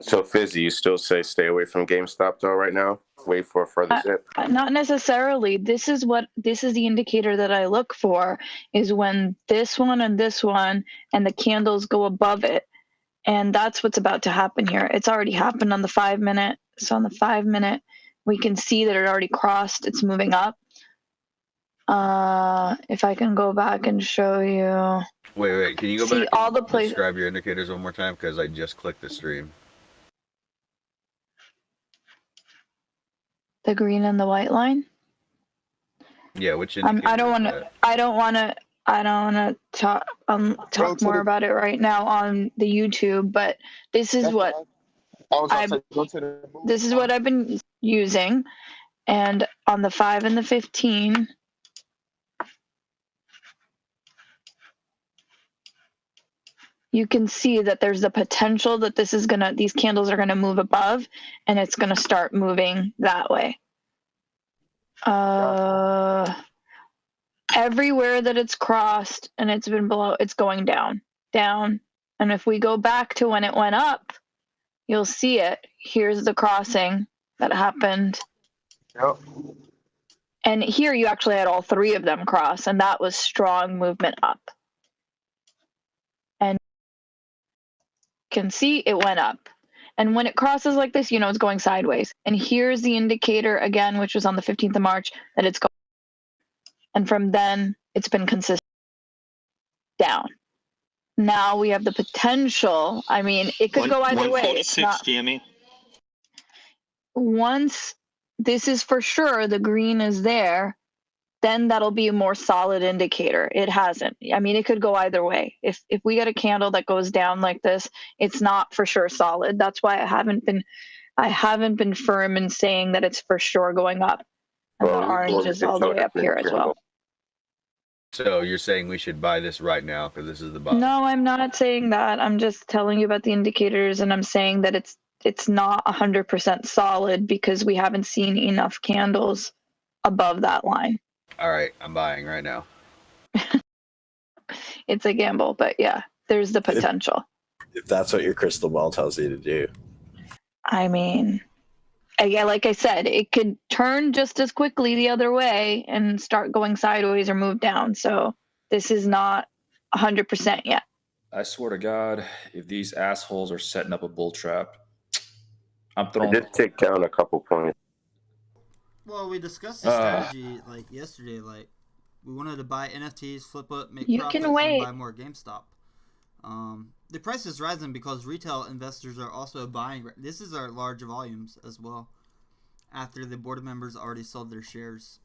So, Fizzy, you still say stay away from GameStop though right now? Wait for a further dip? Not necessarily. This is the indicator that I look for, is when this one and the candles go above it. And that's what's about to happen here. It's already happened on the 5 minute. So on the 5 minute, we can see that it already crossed. It's moving up. If I can go back and show you. Wait. Can you go See back all and the places. describe your indicators one more time? Because I just clicked the stream. The green and the white line. Yeah, which indicator? I don't want to talk more about it right now on the YouTube, but this is what this is what I've been using, and on the 5 and the 15. You can see that there's the potential that these candles are gonna move above, and it's gonna start moving that way. Everywhere that it's crossed and it's been below, it's going down. And if we go back to when it went up, you'll see it. Here's the crossing that happened. Yep. And here you actually had all 3 of them cross, and that was strong movement up. And you can see it went up. And when it crosses like this, it's going sideways. And here's the indicator again, which was on the 15th of March, that it's going. And from then, it's been consistent down. Now we have the potential. I mean, it could go either way. It's not GME. Once this is for sure, the green is there, then that'll be a more solid indicator. It hasn't. I mean, it could go either way. If we get a candle that goes down like this, it's not for sure solid. That's why I haven't been firm in saying that it's for sure going up. And the orange is all the way up here as well. So you're saying we should buy this right now because this is the bottom? No, I'm not saying that. I'm just telling you about the indicators, and I'm saying that it's not 100% solid because we haven't seen enough candles above that line. All right, I'm buying right now. It's a gamble, but yeah, there's the potential. If that's what your crystal ball tells you to do. I mean, like I said, it could turn just as quickly the other way and start going sideways or move down. So this is not 100% yet. I swear to God, if these assholes are setting up a bull trap, I'm throwing. I did take down a couple points. Well, we discussed the strategy yesterday. We wanted to buy NFTs, flip it, make profits, and buy more GameStop. The price is rising because retail investors are also buying. This is our large volumes as well. After the board members already sold their shares.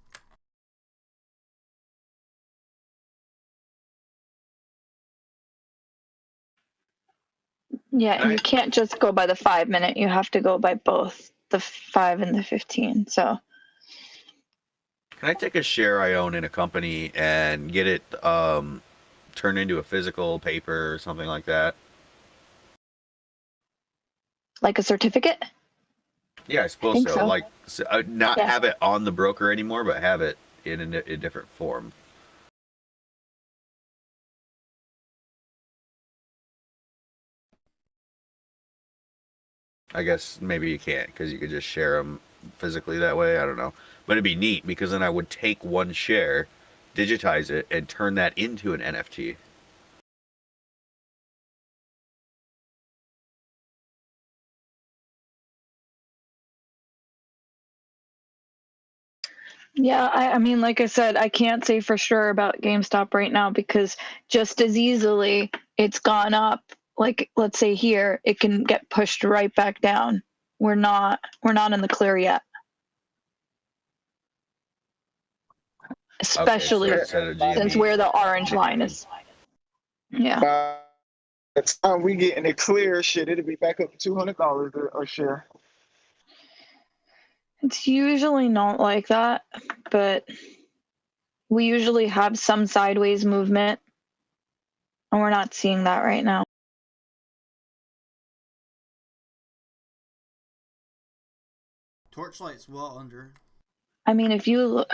Yeah, and you can't just go by the 5 minute. You have to go by both the 5 and the 15. So Can I take a share I own in a company and get it turned into a physical paper or something like that? Like a certificate? Yeah, I suppose think so. so. Like, not Yeah. have it on the broker anymore, but have it in a different form. I guess maybe you can't because you could just share them physically that way. I don't know. But it'd be neat because then I would take one share, digitize it, and turn that into an NFT. Yeah, I mean, like I said, I can't say for sure about GameStop right now because just as easily it's gone up. Like, let's say here, it can get pushed right back down. We're not in the clear yet. Especially instead of GME, since where the orange line is. Yeah. By the time we get in the clear, shit, it'll be back up to $200 a share. It's usually not like that, but we usually have some sideways movement, and we're not seeing that right now. Torchlight's well under. I mean, if you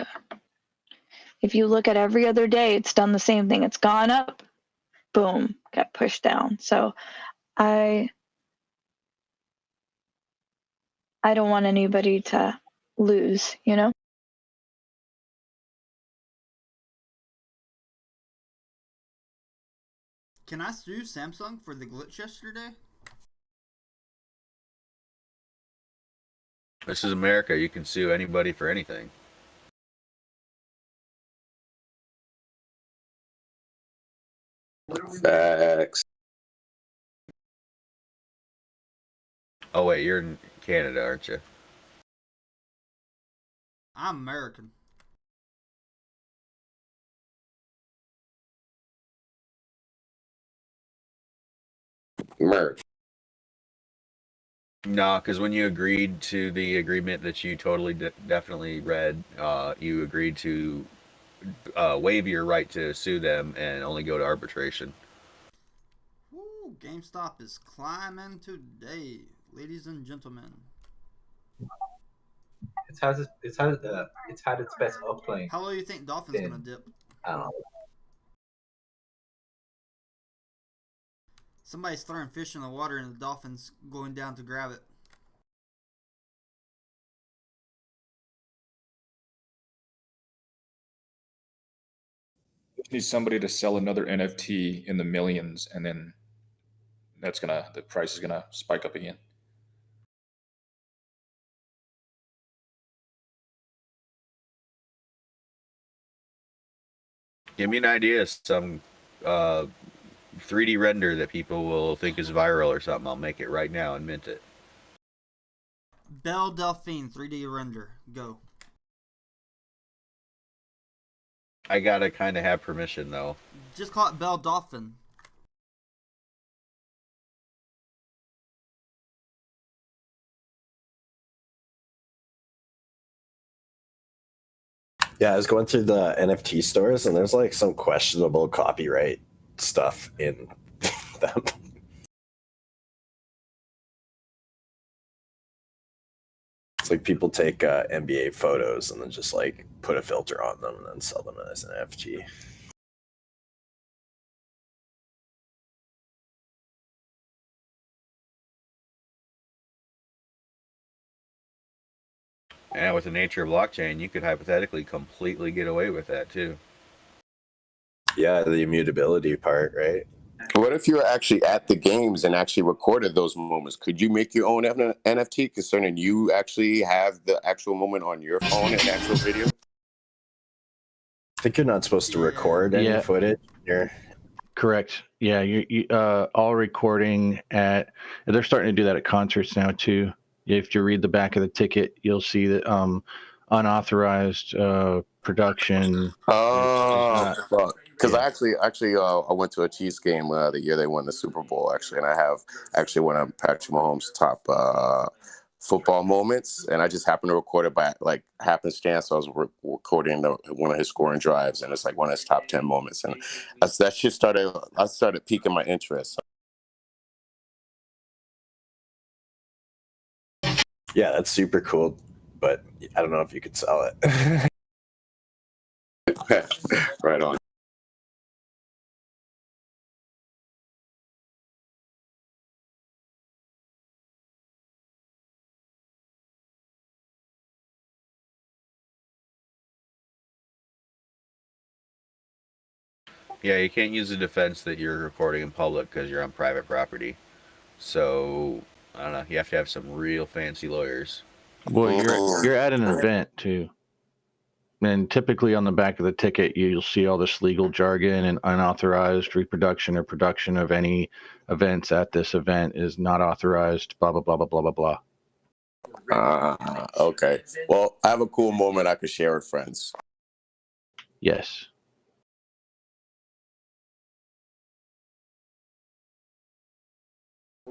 look at every other day, it's done the same thing. It's gone up, boom, got pushed down. So I don't want anybody to lose, you know? Can I sue Samsung for the glitch yesterday? This is America. You can sue anybody for anything. Facts. Oh wait, you're in Canada, aren't you? I'm American. Merc. No, because when you agreed to the agreement that you totally definitely read, you agreed to waive your right to sue them and only go to arbitration. Woo, GameStop is climbing today, ladies and gentlemen. It's had its best upplane. How low do you think Dolphin's gonna dip? I don't know. Somebody's throwing fish in the water and the Dolphin's going down to grab it. Just need somebody to sell another NFT in the millions, and then the price is gonna spike up again. Give me an idea of some 3D render that people will think is viral or something. I'll make it right now and mint it. Belle Delphine 3D render. Go. I gotta kind of have permission though. Just call it Belle Dolphin. Yeah, I was going through the NFT stores, and there's like some questionable copyright stuff in them. It's like people take NBA photos and then just like put a filter on them and then sell them as an NFT. And with the nature of blockchain, you could hypothetically completely get away with that too. Yeah, the immutability part, right? What if you were actually at the games and actually recorded those moments? Could you make your own NFT concerning you actually have the actual moment on your phone and actual video? I think you're not supposed to record any footage. Correct. Yeah, you all recording at. They're starting to do that at concerts now too. If you read the back of the ticket, you'll see that unauthorized production. Oh, fuck. Because I I went to a Chiefs game the year they won the Super Bowl, actually, and I have actually one of Patrick Mahomes' top football moments, and I just happened to record it by like happenstance. So I was recording one of his scoring drives, and it's like one of his top 10 moments, and that shit started piquing my interest. Yeah, that's super cool, but I don't know if you could sell it. Right on. Yeah, you can't use the defense that you're recording in public because you're on private property. So I don't know. You have to have some real fancy lawyers. Well, you're at an event too, and typically on the back of the ticket you'll see all this legal jargon and unauthorized reproduction or production of any events at this event is not authorized. Blah blah blah blah blah blah blah. Okay. Well, I have a cool moment I could share with friends. Yes.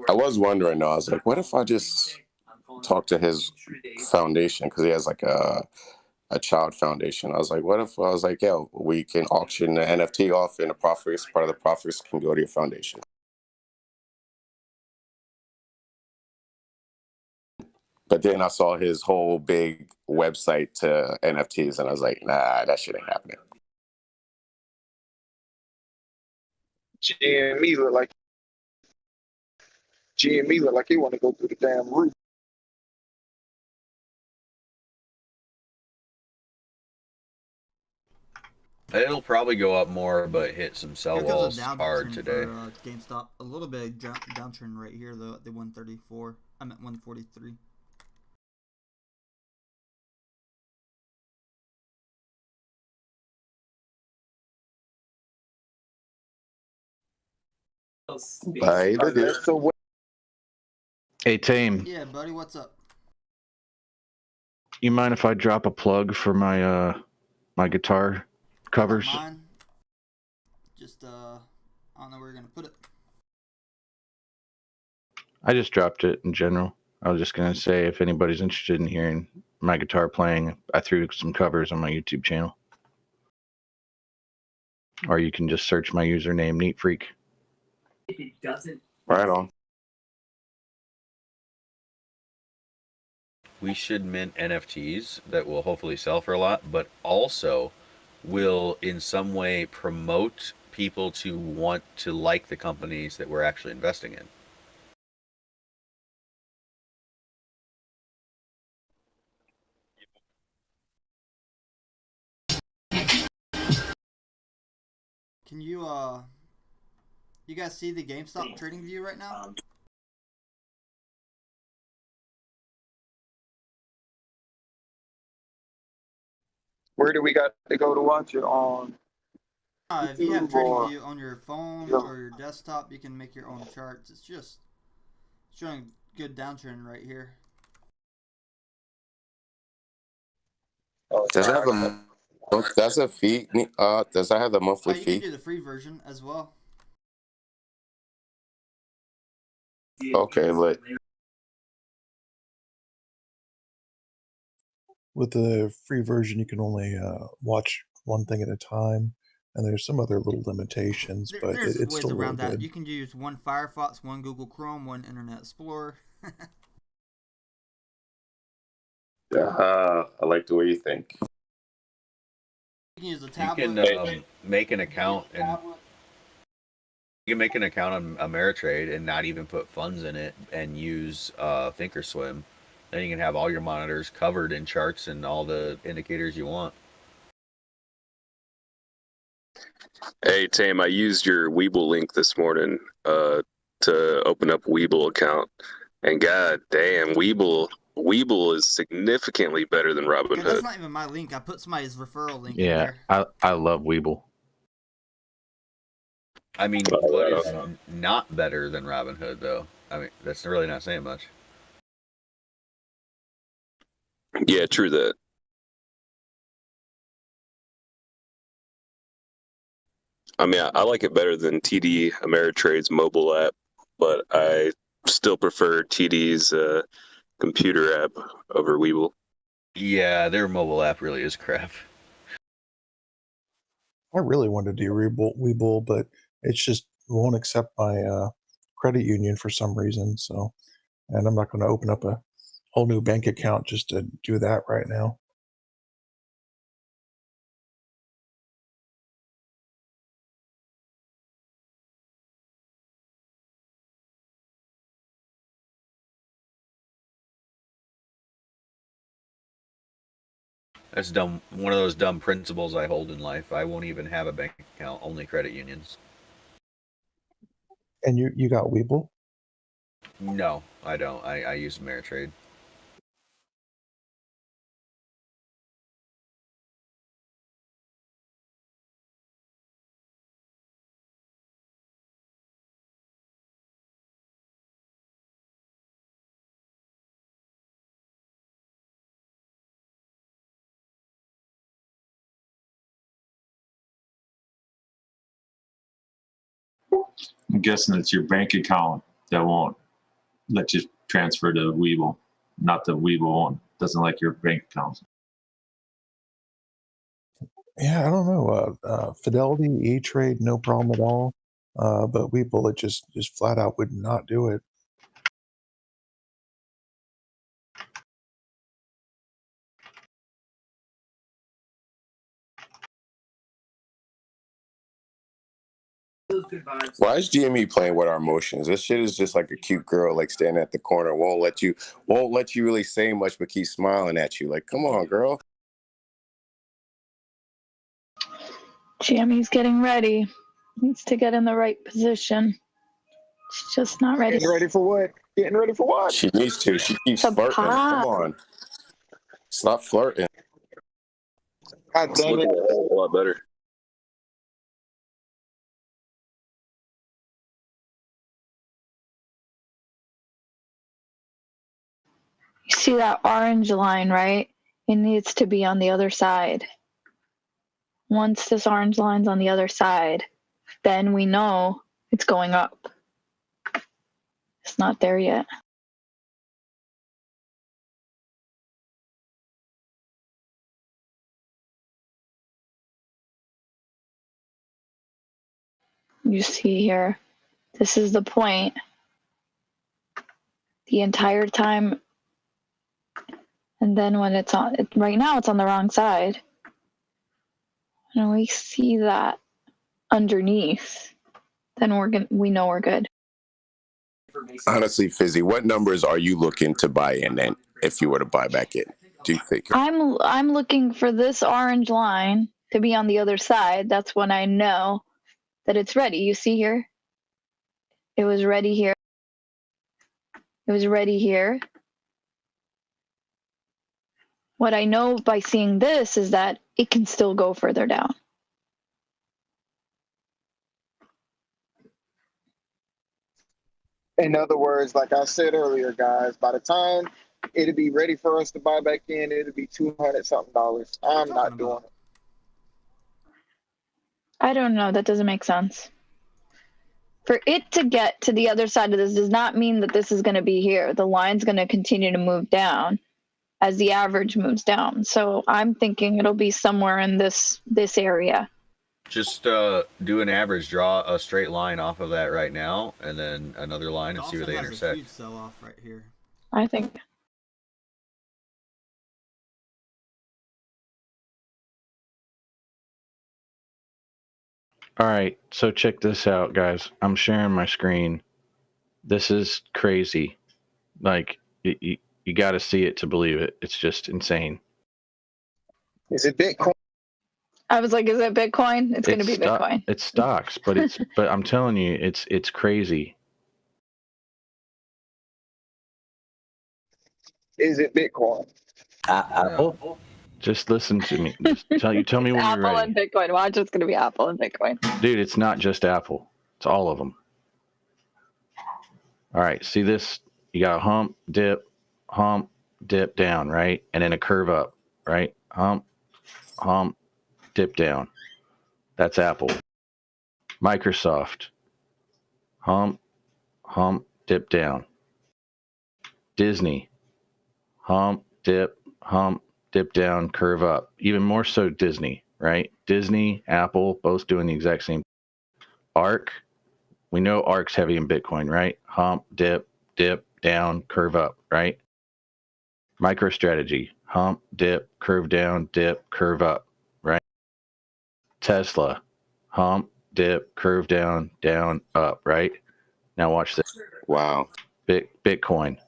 I was wondering though, I was like, what if I just talk to his foundation? Because he has like a child foundation. I was like, what if I was like, yeah, we can auction the NFT off and the profits, part of the profits can go to your foundation. But then I saw his whole big website to NFTs and I was like, nah, that shit ain't happening. GME look like he want to go through the damn roof. It'll probably go up more, but hit some sell Here comes walls a hard downtrend today. for GameStop. A little bit of downtrend right here though at the 134. I'm at 143. Hey Tame, Yeah, buddy, what's up? you mind if I drop a plug for my my guitar covers? Mine. Just I don't know where you're gonna put it. I just dropped it in general. I was just gonna say if anybody's interested in hearing my guitar playing, I threw some covers on my YouTube channel. Or you can just search my username, Neat Freak. If it doesn't. Right on. We should mint NFTs that will hopefully sell for a lot, but also will in some way promote people to want to like the companies that we're actually investing in. Can you you guys see the GameStop trading view right now? Where do we got to go to watch it on? If you have YouTube trading or- view on your phone or your desktop, you can make your own charts. It's just showing good downtrend right here. Does it have a fee? Does that have the monthly You fee? can do the free version as well. Okay, but With the free version, you can only watch one thing at a time, and there's some other little limitations, but There's it's ways still around real that. good. You can use one Firefox, one Google Chrome, one Internet Explorer. I like the way you think. You can use a You tablet. can make an account and you can make an account on Ameritrade and not even put funds in it and use Thinkorswim. Then you can have all your monitors covered in charts and all the indicators you want. Hey, Tame, I used your Weeble link this morning to open up a Weeble account. And god damn, Weeble is significantly better than Yeah, Robinhood. that's not even my link. I put somebody's referral link in Yeah, there. I love Weeble. I mean, what is not better than Robinhood, though? I mean, that's really not saying much. Yeah, true that. I mean, I like it better than TD Ameritrade's mobile app, but I still prefer TD's computer app over Weeble. Yeah, their mobile app really is crap. I really want to do Weeble, but it's just won't accept my credit union for some reason. So, and I'm not going to open up a whole new bank account just to do that right now. That's dumb. One of those dumb principles I hold in life. I won't even have a bank account. Only credit unions. And you got Weeble? No, I don't. I use Ameritrade. I'm guessing it's your bank account that won't let you transfer to Weeble, not the Weeble doesn't like your bank account. Yeah, I don't know. Fidelity, E-Trade, no problem at all. But Weeble, it just flat out would not do it. Why is GME playing with our emotions? This shit is just like a cute girl, like standing at the corner, won't let you really say much, but keep smiling at you. Like, come on, girl. GME's getting ready. Needs to get in the right position. She's just not ready. Getting ready for what? Getting ready for what? She needs to. She keeps To flirting. Come pop. on. Stop flirting. God It's damn looking it. a whole lot better. You see that orange line, right? It needs to be on the other side. Once this orange line's on the other side, then we know it's going up. It's not there yet. You see here, this is the point. The entire time, and then when it's on, right now it's on the wrong side. And we see that underneath, then we know we're good. Honestly, Fizzy, what numbers are you looking to buy in then if you were to buy back in? Do you think? I'm looking for this orange line to be on the other side. That's when I know that it's ready. You see here? It was ready here. It was ready here. What I know by seeing this is that it can still go further down. In other words, like I said earlier, guys, by the time it'll be ready for us to buy back in, it'll be $200-something. I'm not doing it. I don't know. That doesn't make sense. For it to get to the other side of this does not mean that this is going to be here. The line's going to continue to move down as the average moves down. So I'm thinking it'll be somewhere in this area. Just do an average, draw a straight line off of that right now, and then another line and see where they intersect. Huge sell-off right here. I think. All right, so check this out, guys. I'm sharing my screen. This is crazy. Like, you got to see it to believe it. It's just insane. Is it Bitcoin? I was like, is it Bitcoin? It's going to be Bitcoin. It's stocks, but but I'm telling you, it's crazy. Is it Bitcoin? Apple? Just listen to me. Just tell me when you're Apple ready. and Bitcoin. Watch, it's going to be Apple and Bitcoin. Dude, it's not just Apple. It's all of them. All right, see this? You got a hump, dip down, right? And then a curve up, right? Hump, dip down. That's Apple. Microsoft. Hump, dip down. Disney. hump, dip, down, curve up. Even more so Disney, right? Disney, Apple, both doing the exact same. ARC, we know ARC's heavy in Bitcoin, right? Hump, dip, down, curve up, right? MicroStrategy, hump, dip, curve down, dip, curve up, right? Tesla, hump, dip, curve down, up, right? Now watch this. Wow. Bitcoin,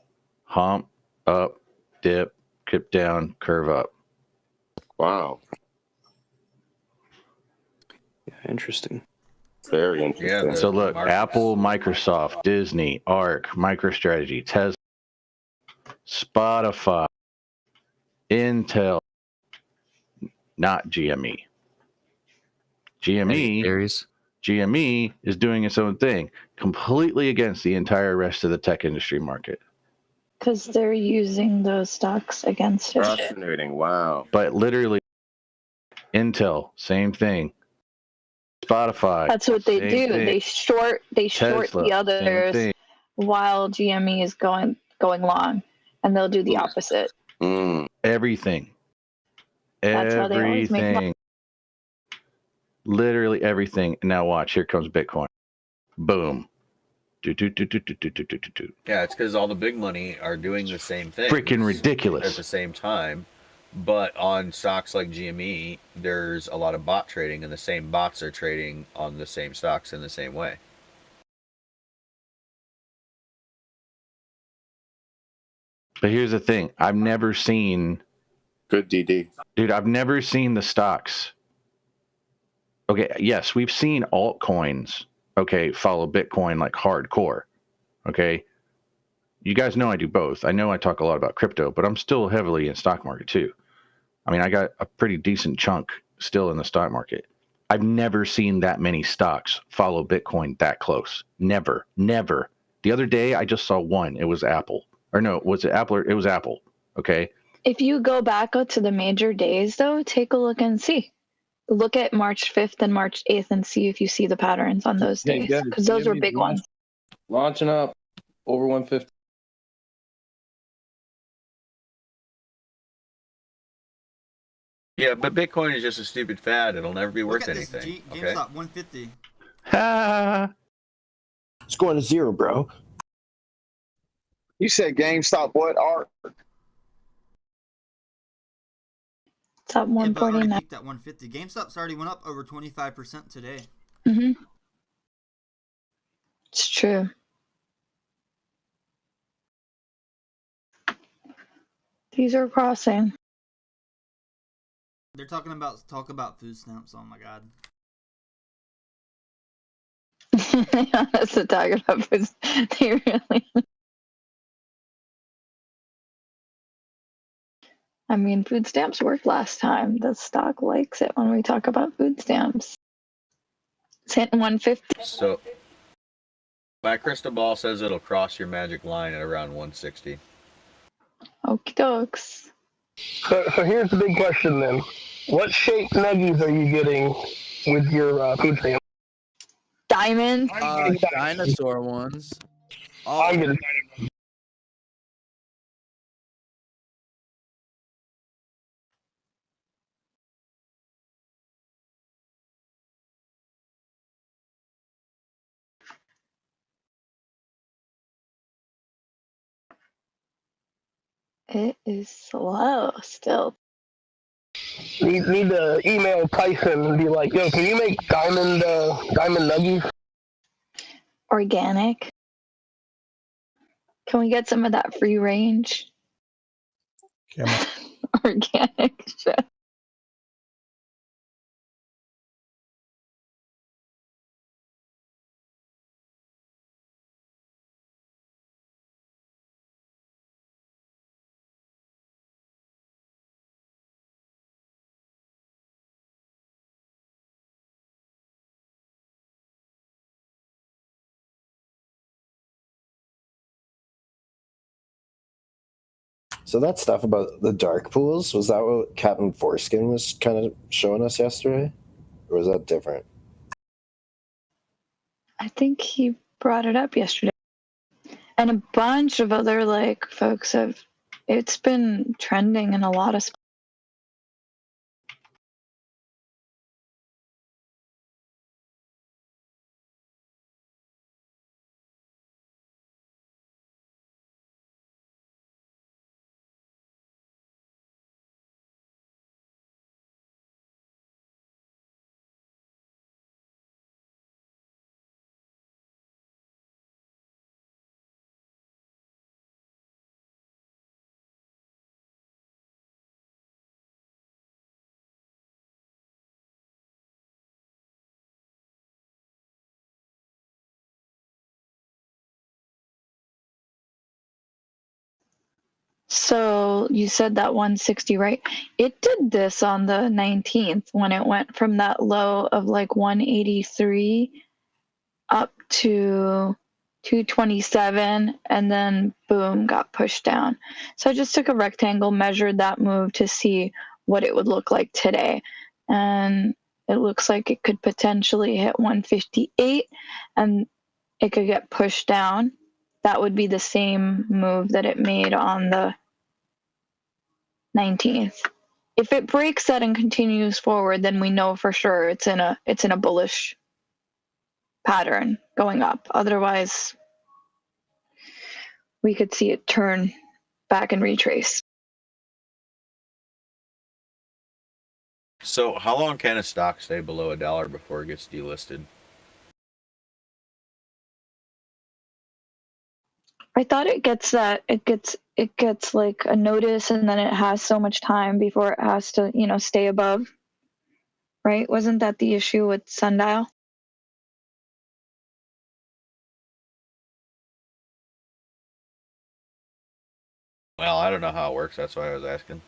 hump, up, dip, down, curve up. Wow. Yeah, interesting. Very interesting. So look, Apple, Microsoft, Disney, ARC, MicroStrategy, Tesla, Spotify, Intel, not GME. GME is doing its own thing, completely against the entire rest of the tech industry market. Because they're using those stocks against it. Fascinating. Wow. But literally, Intel, same thing. Spotify. That's what they same do. thing. They short Tesla, the others same thing. while GME is going long, and they'll do the opposite. Everything. That's how they always make money. Literally everything. Now watch, here comes Bitcoin. Boom. Yeah, it's because all the big money are doing the same thing. Freaking ridiculous. At the same time. But on stocks like GME, there's a lot of bot trading, and the same bots are trading on the same stocks in the same way. But here's the thing. I've never seen... Good DD. Dude, I've never seen the stocks. Okay, yes, we've seen altcoins, okay, follow Bitcoin like hardcore, okay? You guys know I do both. I know I talk a lot about crypto, but I'm still heavily in stock market too. I mean, I got a pretty decent chunk still in the stock market. I've never seen that many stocks follow Bitcoin that close. Never. The other day, I just saw one. It was Apple. Or no, was it Apple? It was Apple, okay? If you go back to the major days, though, take a look and see. Look at March 5th and March 8th and see if you see the patterns on those days. Because those were big ones. Launching up over 150. Yeah, but Bitcoin is just a stupid fad. It'll never be worth anything. Okay? GameStop 150. It's going to zero, bro. You said GameStop what, Art? It's up 149. Peaked at 150. GameStop's already went up over 25% today. Mm-hmm. It's true. These are crossing. They're talk about food stamps. Oh my god. That's the talking about food. They really. I mean, food stamps worked last time. The stock likes it when we talk about food stamps. It's hitting 150. So, my crystal ball says it'll cross your magic line at around 160. Okie dokes. So here's the big question then. What shaped nuggies are you getting with your food stamp? Diamond? Dinosaur ones. I'm getting diamond. It is slow still. Need to email Tyson and be like, yo, can you make diamond nuggies? Organic. Can we get some of that free range? Organic shit. So that stuff about the dark pools, was that what Captain Foreskin was kind of showing us yesterday? Or was that different? I think he brought it up yesterday. And a bunch of other folks have it's been trending in a lot of spots. So you said that 160, right? It did this on the 19th when it went from that low of like 183 up to 227, and then boom, got pushed down. So I just took a rectangle, measured that move to see what it would look like today. And it looks like it could potentially hit 158 and it could get pushed down. That would be the same move that it made on the 19th. If it breaks that and continues forward, then we know for sure it's in a bullish pattern going up. Otherwise, we could see it turn back and retrace. So how long can a stock stay below $1 before it gets delisted? I thought it gets like a notice, and then it has so much time before it has to, stay above. Right? Wasn't that the issue with Sundial? Well, I don't know how it works. That's why I was asking.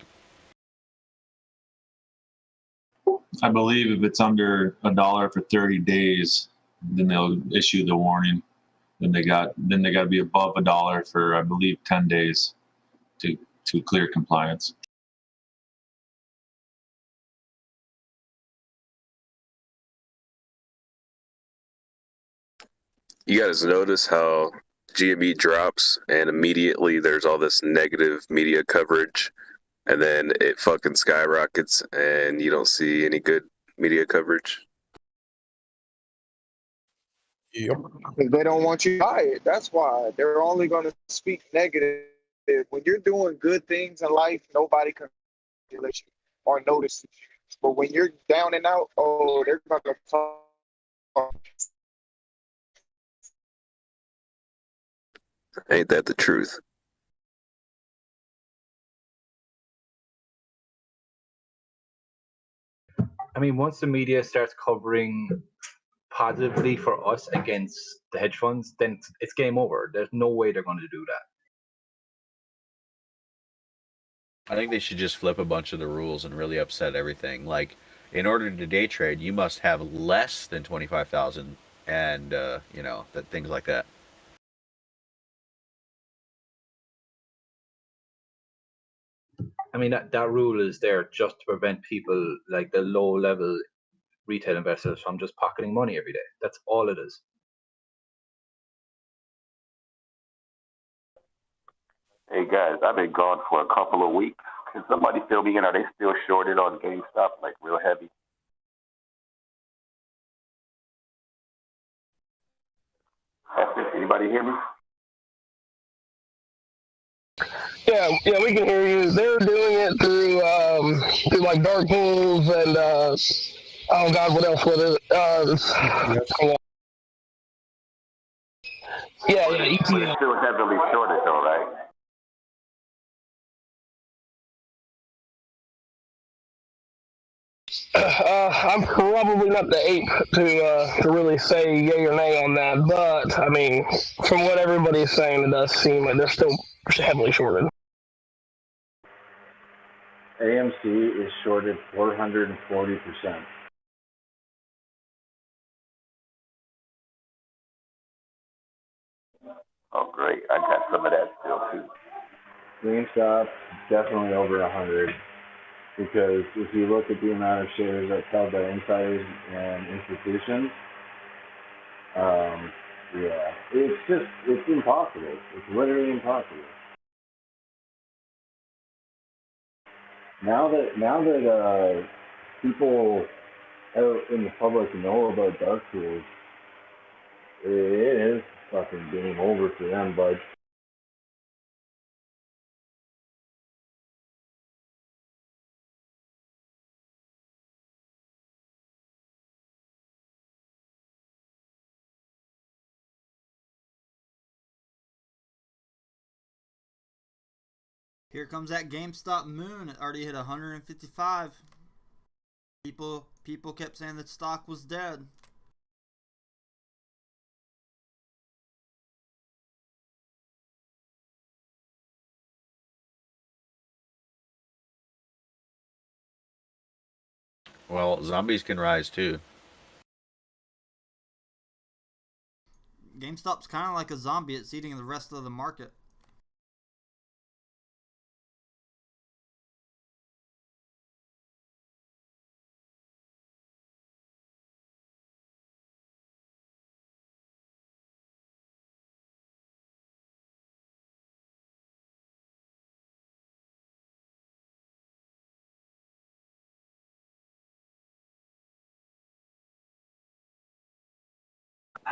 I believe if it's under $1 for 30 days, then they'll issue the warning. Then they got to be above $1 for, I believe, 10 days to clear compliance. You guys notice how GME drops and immediately there's all this negative media coverage, and then it fucking skyrockets and you don't see any good media coverage? Yep. Because they don't want you to buy it. That's why they're only going to speak negative. When you're doing good things in life, nobody can congratulate you or notice you. But when you're down and out, oh, they're going to talk. Ain't that the truth? I mean, once the media starts covering positively for us against the hedge funds, then it's game over. There's no way they're going to do that. I think they should just flip a bunch of the rules and really upset everything. Like, in order to day trade, you must have less than 25,000, and that things like that. I mean, that rule is there just to prevent people like the low-level retail investors from just pocketing money every day. That's all it is. Hey guys, I've been gone for a couple of weeks. Can somebody fill me in? Are they still shorted on GameStop, like real heavy? That's it. Anybody hear me? Yeah, we can hear you. They're doing it through like dark pools and oh god, what else was it? Yeah, But it's still heavily shorted though, right? I'm probably not the ape to really say yay or nay on that, but I mean, from what everybody's saying, it does seem like they're still heavily shorted. AMC is shorted 440%. Oh great, I got some of that still too. GameStop definitely over 100, because if you look at the amount of shares that's held by insiders and institutions, yeah, it's impossible. It's literally impossible. Now that people out in the public know about dark pools, it is fucking game over for them, bud. Here comes that GameStop moon. It already hit 155. People kept saying that stock was dead. Well, zombies can rise too. GameStop's kind of like a zombie. It's eating the rest of the market.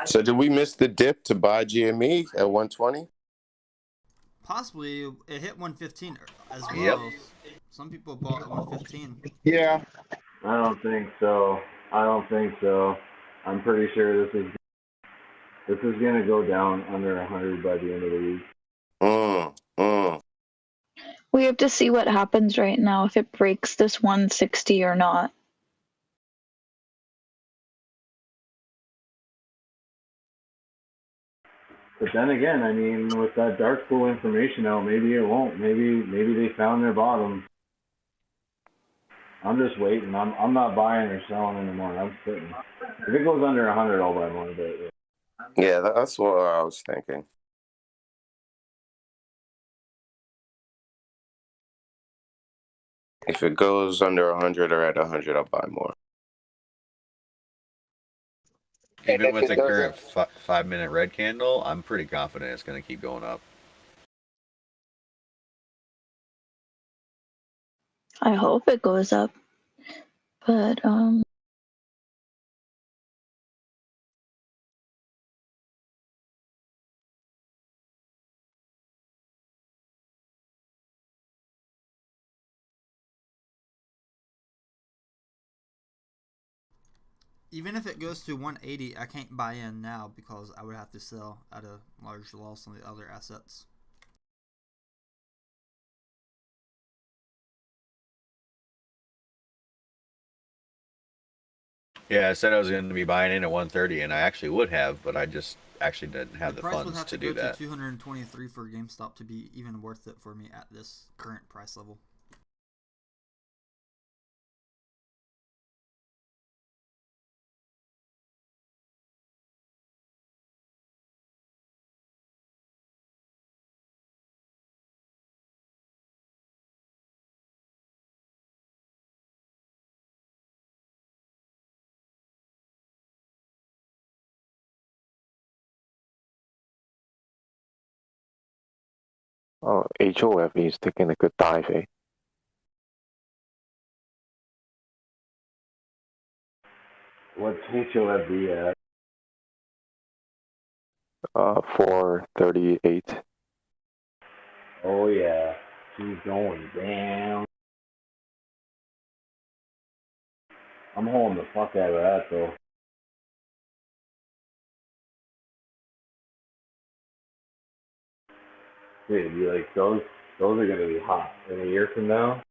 So did we miss the dip to buy GME at 120? Possibly it hit 115 as well. Yep. Some people bought at 115. Yeah. I don't think so. I'm pretty sure this is gonna go down under 100 by the end of the week. We have to see what happens right now, if it breaks this 160 or not. But then again, I mean, with that dark pool information out, maybe it won't. Maybe they found their bottom. I'm just waiting. I'm not buying or selling anymore. I'm sitting. If it goes under 100, I'll buy more. But Yeah, that's what I was thinking. If it goes under 100 or at 100, I'll buy more. Even with the current 5-minute red candle, I'm pretty confident it's going to keep going up. I hope it goes up. But, Even if it goes to 180, I can't buy in now because I would have to sell at a large loss on the other assets. Yeah, I said I was going to be buying in at 130, and I actually would have, but I just actually didn't have the price would funds have to to do go that. to 223 for GameStop to be even worth it for me at this current price level. Oh, HOFV is taking a good dive, eh? what's HOFV at? 438. Oh yeah, she's going down. I'm holding the fuck out of that though. Dude, you like those? Those are gonna be hot in a year from now.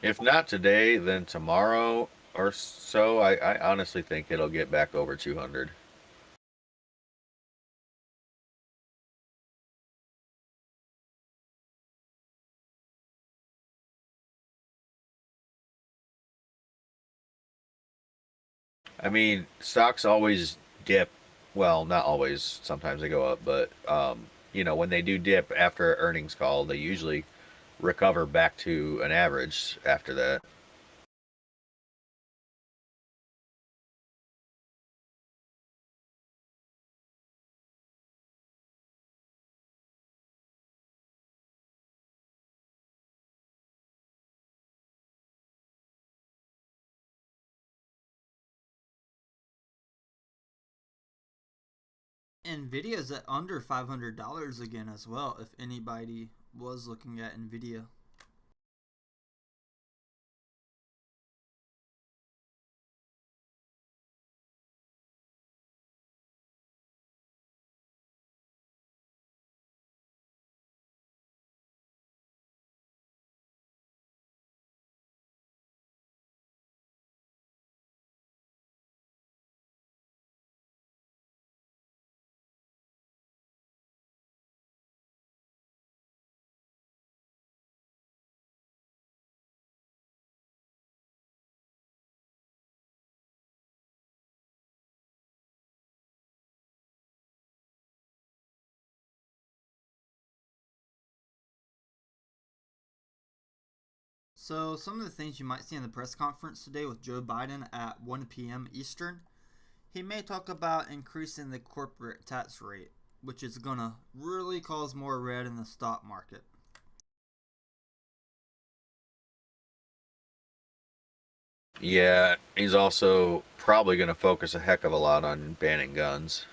If not today, then tomorrow or so. I honestly think it'll get back over 200. I mean, stocks always dip. Well, not always. Sometimes they go up, but you know, when they do dip after an earnings call, they usually recover back to an average after that. Nvidia's at under $500 again as well, if anybody was looking at Nvidia. So some of the things you might see in the press conference today with Joe Biden at 1 p.m. Eastern, he may talk about increasing the corporate tax rate, which is going to really cause more red in the stock market. Yeah, he's also probably going to focus a heck of a lot on banning guns.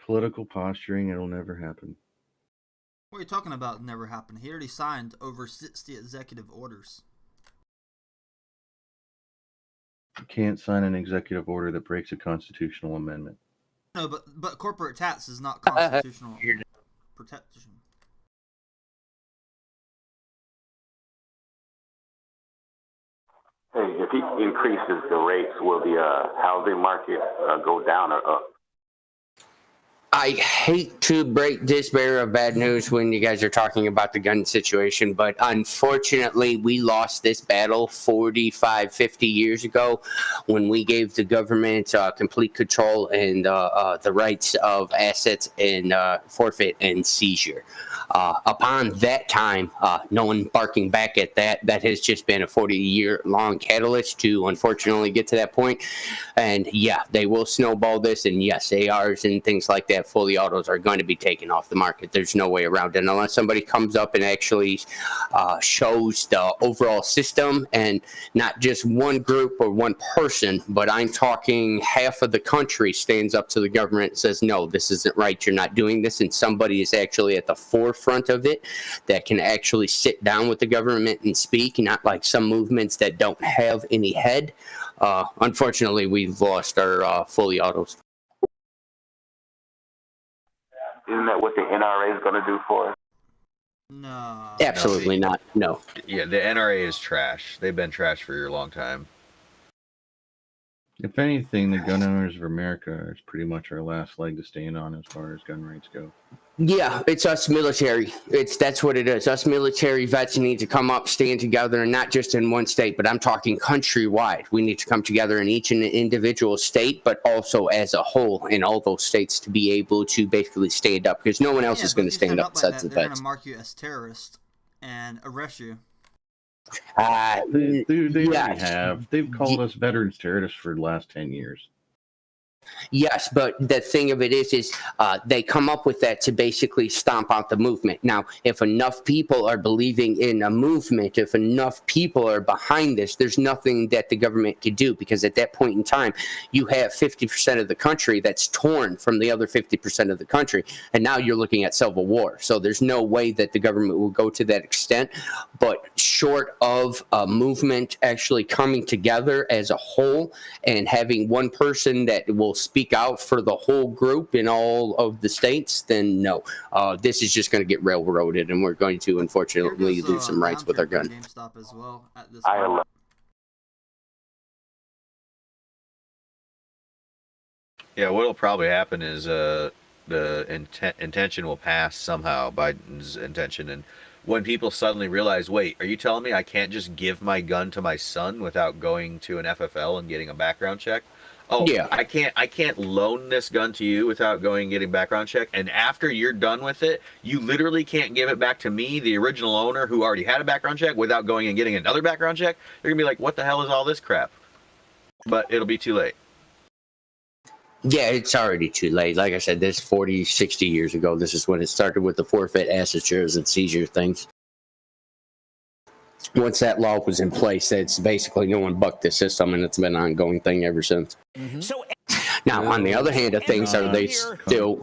Political posturing, it'll never happen. What are you talking about never happened? He already signed over 60 executive orders. You can't sign an executive order that breaks a constitutional amendment. No, but corporate tax is not constitutional protection. Hey, if he increases the rates, will the housing market go down or up? I hate to break this bearer of bad news when you guys are talking about the gun situation, but unfortunately we lost this battle 45, 50 years ago when we gave the government complete control and the rights of assets and forfeit and seizure. Upon that time, no one barking back at that has just been a 40-year-long catalyst to unfortunately get to that point. And yeah, they will snowball this, and yes, ARs and things like that, fully autos, are going to be taken off the market. There's no way around it unless somebody comes up and actually shows the overall system, and not just one group or one person, but I'm talking half of the country stands up to the government and says, no, this isn't right, you're not doing this, and somebody is actually at the forefront of it that can actually sit down with the government and speak, not like some movements that don't have any head. Unfortunately, we've lost our fully autos. Isn't that what the NRA is going to do for us? No. Absolutely not. No. Yeah, the NRA is trash. They've been trash for a long time. If anything, the gun owners of America is pretty much our last leg to stand on as far as gun rights go. Yeah, it's us military. That's what it is. Us military vets need to come up, stand together, and not just in one state, but I'm talking countrywide. We need to come together in each and individual state, but also as a whole in all those states to be able to basically stand up, because no one else is going to stand up besides the They're going vets. to mark you as terrorist and arrest you. They already have. They've called us veterans terrorists for the last 10 years. Yes, but the thing of it is they come up with that to basically stomp out the movement. Now, if enough people are believing in a movement, if enough people are behind this, there's nothing that the government could do, because at that point in time, you have 50% of the country that's torn from the other 50% of the country, and now you're looking at civil war. So there's no way that the government will go to that extent, but short of a movement actually coming together as a whole and having one person that will speak out for the whole group in all of the states, then no. This is just going to get railroaded, and we're going to unfortunately lose some rights with our gun. GameStop as well at this I point. Yeah, what'll probably happen is the intention will pass somehow, Biden's intention, and when people suddenly realize, wait, are you telling me I can't just give my gun to my son without going to an FFL and getting a background check? Oh, yeah. I can't loan this gun to you without going and getting background check. And after you're done with it, you literally can't give it back to me, the original owner who already had a background check, without going and getting another background check. They're gonna be like, what the hell is all this crap? But it'll be too late. Yeah, it's already too late. Like I said, this 40, 60 years ago, this is when it started with the forfeit, asset shares, and seizure things. Once that law was in place, it's basically no one bucked the system, and it's been an ongoing thing ever since. So Now, on the other hand of things, are they still?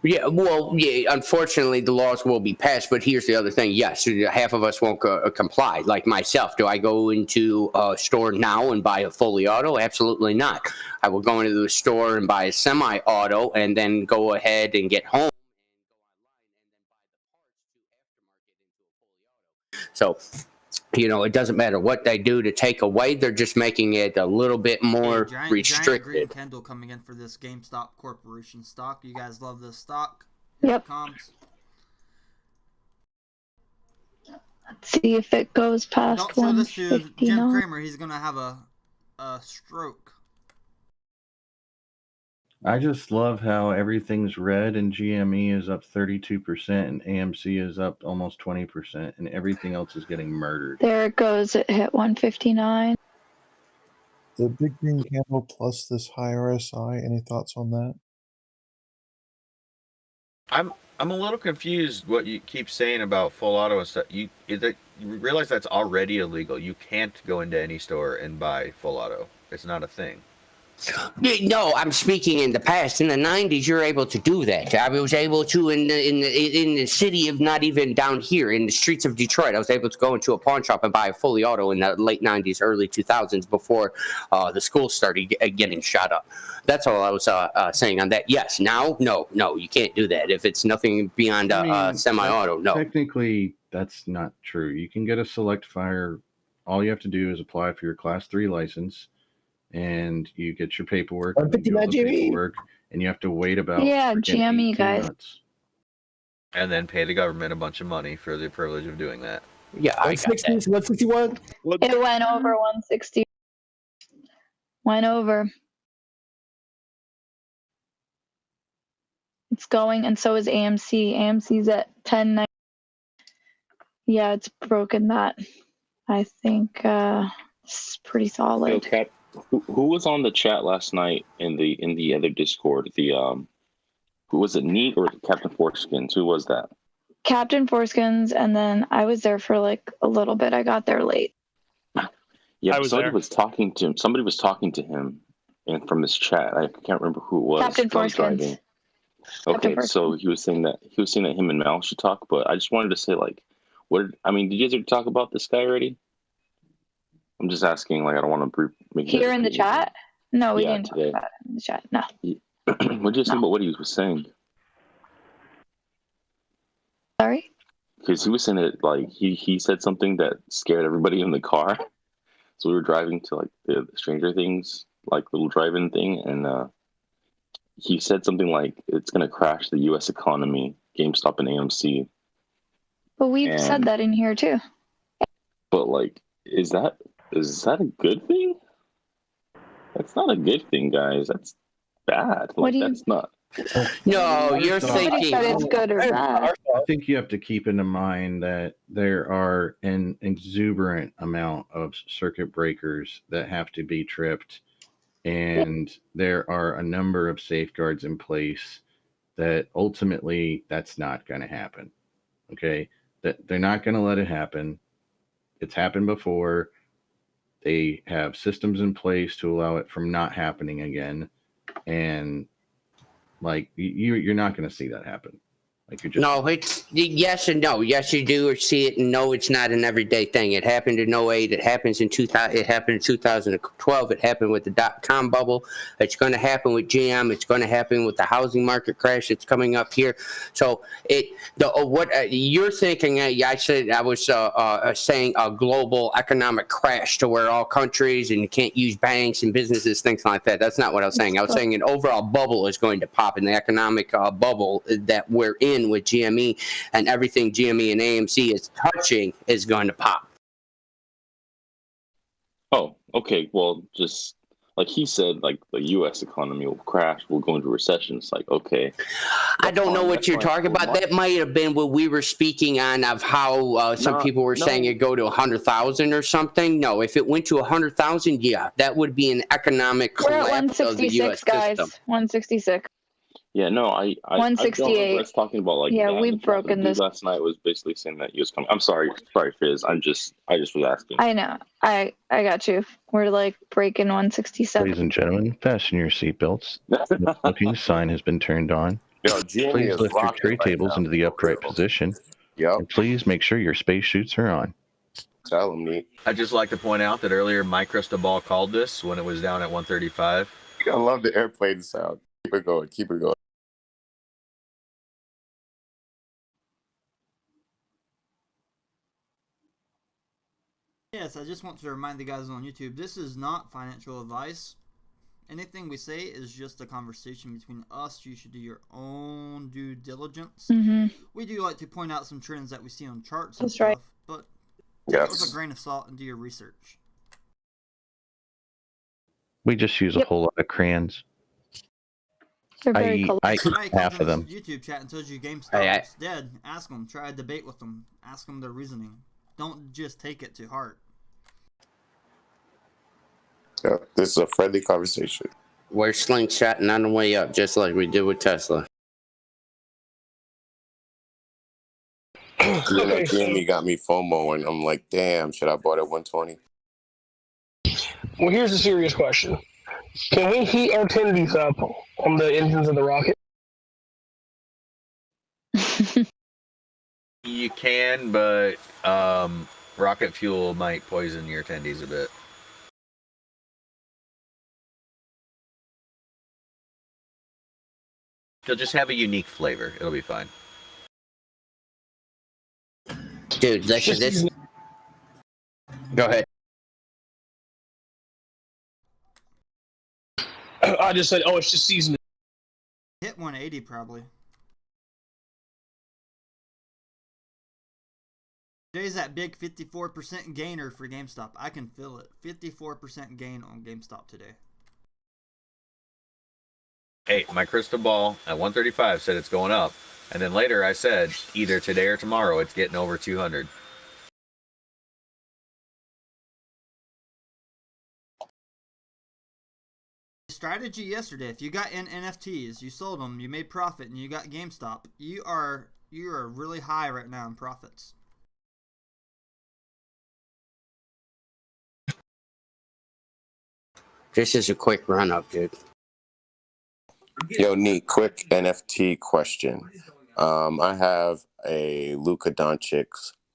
Yeah, well, yeah, unfortunately, the laws will be passed, but here's the other thing. Yes, half of us won't comply. Like myself, do I go into a store now and buy a fully auto? Absolutely not. I will go into the store and buy a semi-auto and then go ahead and get home. So, you know, it doesn't matter what they do to take away. They're just making it a little bit more restricted. Giant green candle coming in for this GameStop Corporation stock. You guys love this stock? Yep. Comps. Let's see if it goes past Don't show this to 159. Jim Cramer. He's gonna have a stroke. I just love how everything's red and GME is up 32% and AMC is up almost 20% and everything else is getting murdered. There it goes. It hit 159. The big green candle plus this high RSI. Any thoughts on that? I'm a little confused what you keep saying about full auto and stuff. You realize that's already illegal. You can't go into any store and buy full auto. It's not a thing. No, I'm speaking in the past. In the 90s, you're able to do that. I was able to in the city of, not even down here, in the streets of Detroit, I was able to go into a pawn shop and buy a fully auto in the late 90s, early 2000s, before the schools started getting shot up. That's all I was saying on that. Yes, now, no, you can't do that. If it's nothing beyond semi-auto, no. Technically, that's not true. You can get a select fire. All you have to do is apply for your Class 3 license, and you get your paperwork, and you have to wait about GME guys. months. And then pay the government a bunch of money for the privilege of doing that. Yeah, I got that. 161. It went over 160. Went over. It's going, and so is AMC. AMC's at 10.90. Yeah, it's broken that. I think it's pretty solid. Yo, Cap, who was on the chat last night in the other Discord? Who was it? Neat or Captain Foreskins? Who was that? Captain Foreskins, and then I was there for like a little bit. I got there late. Yeah, somebody was talking to him. Somebody was talking to him, and from this chat, I can't remember who it was. Captain Foreskins. Okay, so he was saying that him and Mal should talk, but I just wanted to say, like, did you guys ever talk about this guy already? I'm just asking, like, I don't want to make Here in the chat? No, we didn't today. talk about it in the chat. No. What did you say about what he was saying? Sorry? Because he was saying that, like, he said something that scared everybody in the car. So we were driving to, like, the Stranger Things, like, little drive-in thing, and he said something like, it's going to crash the U.S. economy, GameStop and AMC. But we've said that in here, too. But, like, is that a good thing? That's not a good thing, guys. That's bad. Like, that's not. No, you're Nobody thinking. said it's good or bad. I think you have to keep in mind that there are an exuberant amount of circuit breakers that have to be tripped, and there are a number of safeguards in place that ultimately that's not going to happen. Okay, that they're not going to let it happen. It's happened before. They have systems in place to allow it from not happening again, and like you're not going to see that happen. Like you're just No, it's yes and no. Yes, you do see it, and no, it's not an everyday thing. It happened in 08. It happens in 2000. It happened in 2012. It happened with the .com bubble. It's going to happen with GM. It's going to happen with the housing market crash that's coming up here. So what you're thinking? I said I was saying a global economic crash to where all countries and you can't use banks and businesses, things like that. That's not what I was saying. I was saying an overall bubble is going to pop, in the economic bubble that we're in with GME, and everything GME and AMC is touching is going to pop. Oh, okay. Well, just like he said, like the U.S. economy will crash. We'll go into recession. It's like, okay. I don't know what you're talking about. That might have been what we were speaking on, of how some people were saying it go to 100,000 or something. No, if it went to 100,000, yeah, that would be an economic collapse of the U.S. guys. system. 166. Yeah, no, I don't remember 168. us talking about like Yeah, that. we've The broken dude this. last night was basically saying that he was coming. I'm sorry, Fizz. I just was asking. I know. I got you. We're like breaking 167. Ladies and gentlemen, fasten your seatbelts. The smoking sign has been turned on. Yo, GME Please is lift your rocking tray right tables now. into the upright real. position. Yep. And please make sure your space chutes are on. Tell him, Neat. I'd just like to point out that earlier my crystal ball called this when it was down at 135. I love the airplane sound. Keep it going. Keep it going. Yes, I just want to remind the guys on YouTube, this is not financial advice. Anything we say is just a conversation between us. You should do your own due diligence. Mm-hmm. We do like to point out some trends that we see on charts and That's stuff, right. but take it with Yes. a grain of salt and do your research. We just use a whole lot of crayons. They're very I colorful. eat Somebody comes half in of this them. YouTube chat and tells you GameStop Hey, is dead. Ask them. Try a debate with them. Ask them their reasoning. Don't just take it to heart. Yeah, this is a friendly conversation. We're slingshotting on the way up, just like we did with Tesla. Okay, GME got me FOMO, and I'm like, damn, should I bought at 120? Well, here's a serious question. Can we heat our tendies up on the engines of the rocket? You can, but rocket fuel might poison your attendees a bit. They'll just have a unique flavor. It'll be fine. Dude, listen, this. Go ahead. I just said, oh, it's just seasoning. Hit 180 probably. Today's that big 54% gainer for GameStop. I can feel it. 54% gain on GameStop today. Hey, my crystal ball at 135 said it's going up. And then later I said either today or tomorrow it's getting over 200. Strategy yesterday, if you got in NFTs, you sold them, you made profit, and you got GameStop, you are really high right now in profits. This is a quick run up, dude. Yo, Neat, quick NFT question. I have a Luka Doncic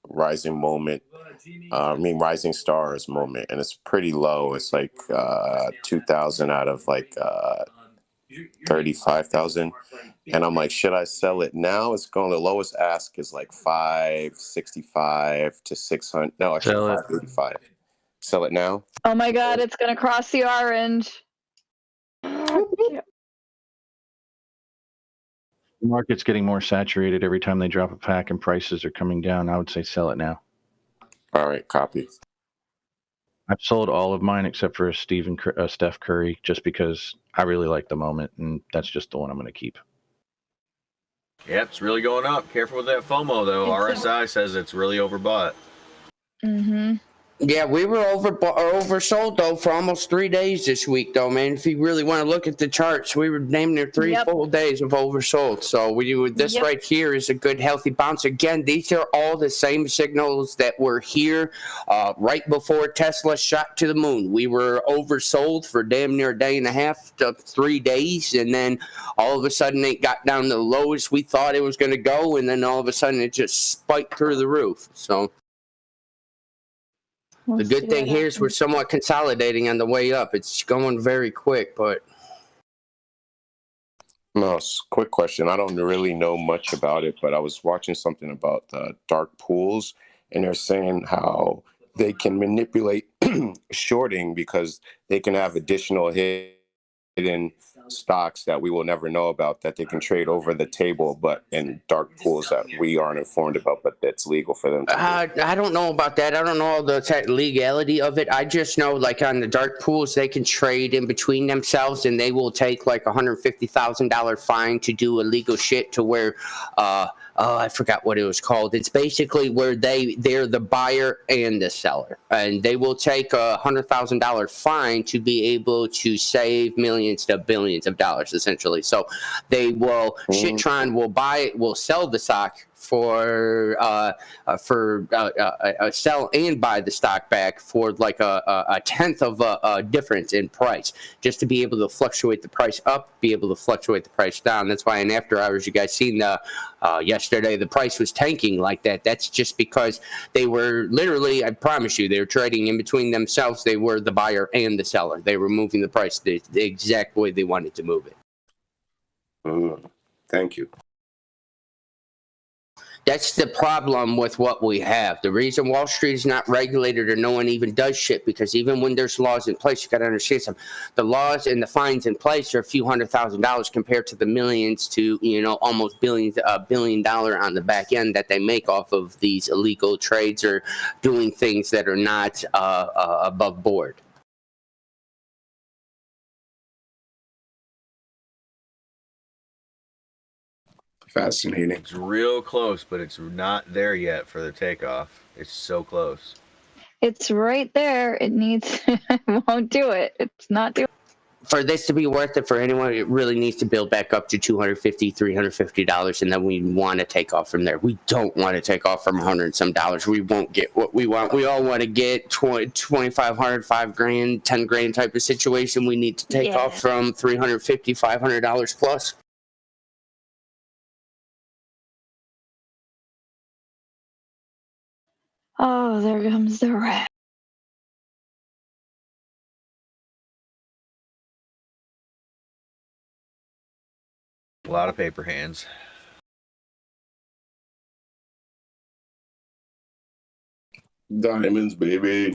rising moment. Rising stars moment, and it's pretty low. It's like 2,000 out of like 35,000, and I'm like, should I sell it now? It's going. The lowest ask is like 565 to 600. No, actually 535. Sell it now. Oh my god, it's gonna cross the orange. The market's getting more saturated every time they drop a pack and prices are coming down. I would say sell it now. All right, copy. I've sold all of mine except for Steph Curry, just because I really like the moment, and that's just the one I'm going to keep. Yep, it's really going up. Careful with that FOMO, though. RSI says it's really overbought. Mm-hmm. Yeah, we were oversold, though, for almost 3 days this week, though, man. If you really want to look at the charts, we were damn near three full days of oversold. So this right here is a good, healthy bounce. Again, these are all the same signals that were here right before Tesla shot to the moon. We were oversold for damn near a day and a half to 3 days, and then all of a sudden it got down to the lowest we thought it was going to go, and then all of a sudden it just spiked through the roof. So the good thing here is we're somewhat consolidating on the way up. It's going very quick, but... No, quick question. I don't really know much about it, but I was watching something about dark pools, and they're saying how they can manipulate shorting because they can have additional hidden stocks that we will never know about that they can trade over the table, but in dark pools that we aren't informed about, but that's legal for them to do. I don't know about that. I don't know all the legality of it. I just know, like, on the dark pools, they can trade in between themselves, and they will take like $150,000 fine to do illegal shit to where I forgot what it was called. It's basically where they're the buyer and the seller, and they will take $100,000 fine to be able to save millions to billions millions of dollars essentially. So they will Shitron will sell the stock for sell and buy the stock back for like a tenth of a difference in price, just to be able to fluctuate the price up, be able to fluctuate the price down. That's why in after hours, you guys seen yesterday the price was tanking like that. That's just because they were literally, I promise you, they were trading in between themselves. They were the buyer and the seller. They were moving the price the exact way they wanted to move it. Thank you. That's the problem with what we have. The reason Wall Street is not regulated or no one even does shit, because even when there's laws in place, you got to understand something. The laws and the fines in place are a few $100,000 compared to the millions to, almost billions, $1 billion on the back end that they make off of these illegal trades or doing things that are not above board. Fascinating. It's real close, but it's not there yet for the takeoff. It's so close. It's right there. It needs, won't do it. It's not doing. For this to be worth it for anyone, it really needs to build back up to $250, $350, and then we want to take off from there. We don't want to take off from $100 and some dollars. We won't get what we want. We all want to get 2,500, $5,000, $10,000 type of situation. We need to take off from $350, $500 plus. Oh, there comes the rat. A lot of paper hands. Diamonds, baby.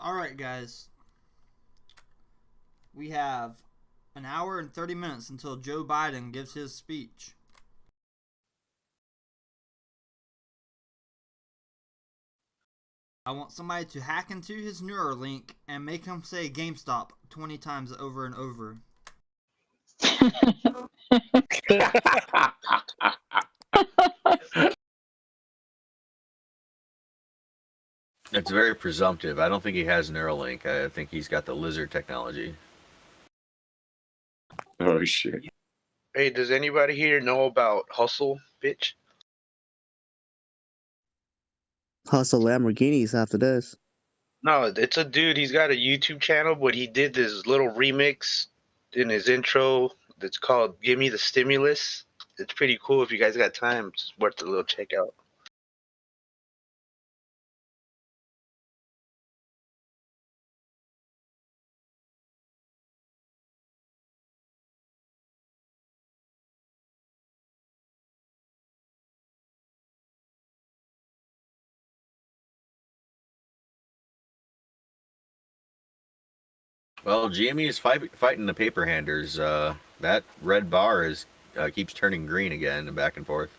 Alright, guys. We have an hour and 30 minutes until Joe Biden gives his speech. I want somebody to hack into his Neuralink and make him say GameStop 20 times over and over. It's very presumptive. I don't think he has Neuralink. I think he's got the lizard technology. Oh, shit. Hey, does anybody here know about Hustle, bitch? Hustle Lamborghinis after this. No, it's a dude. He's got a YouTube channel, but he did this little remix in his intro that's called Give Me the Stimulus. It's pretty cool. If you guys got time, it's worth a little check out. Well, GME is fighting the paper handers. That red bar keeps turning green again and back and forth.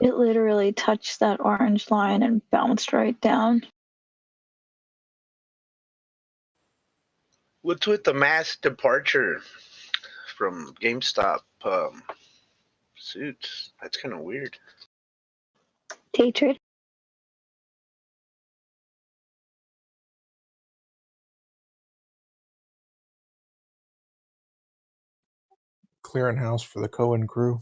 It literally touched that orange line and bounced right down. What's with the mass departure from GameStop suits? That's kind of weird. Day trade. Clearing house for the Cohen crew.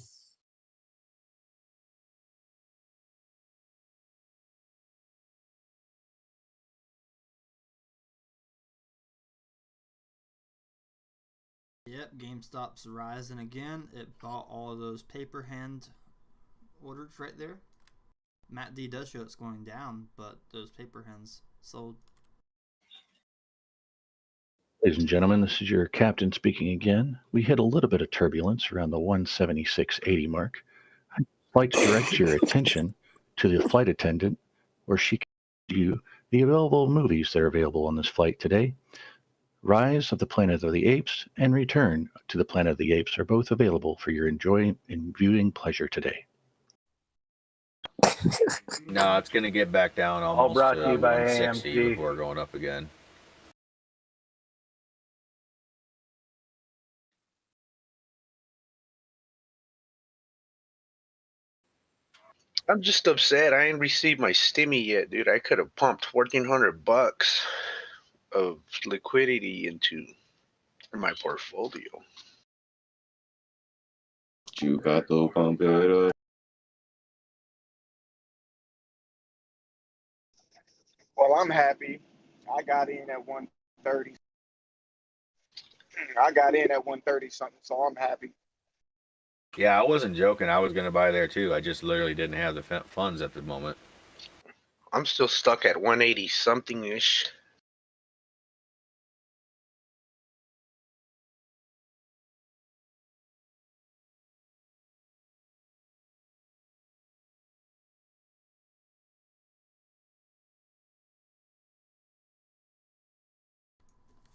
Yep, GameStop's rising again. It bought all of those paper hand orders right there. Matt D does show it's going down, but those paper hands sold. Ladies and gentlemen, this is your captain speaking again. We hit a little bit of turbulence around the 176.80 mark. I'd like to direct your attention to the flight attendant, where she can give you the available movies that are available on this flight today. Rise of the Planet of the Apes and Return to the Planet of the Apes are both available for your enjoying and viewing pleasure today. No, it's going to get back down All almost brought to to you by 160 AMC. before going up again. I'm just upset. I ain't received my stimmy yet, dude. I could have pumped $1,400 of liquidity into my portfolio. You got to pump it up. Well, I'm happy. I got in at 130. I got in at 130 something, so I'm happy. Yeah, I wasn't joking. I was going to buy there too. I just literally didn't have the funds at the moment. I'm still stuck at 180 something ish.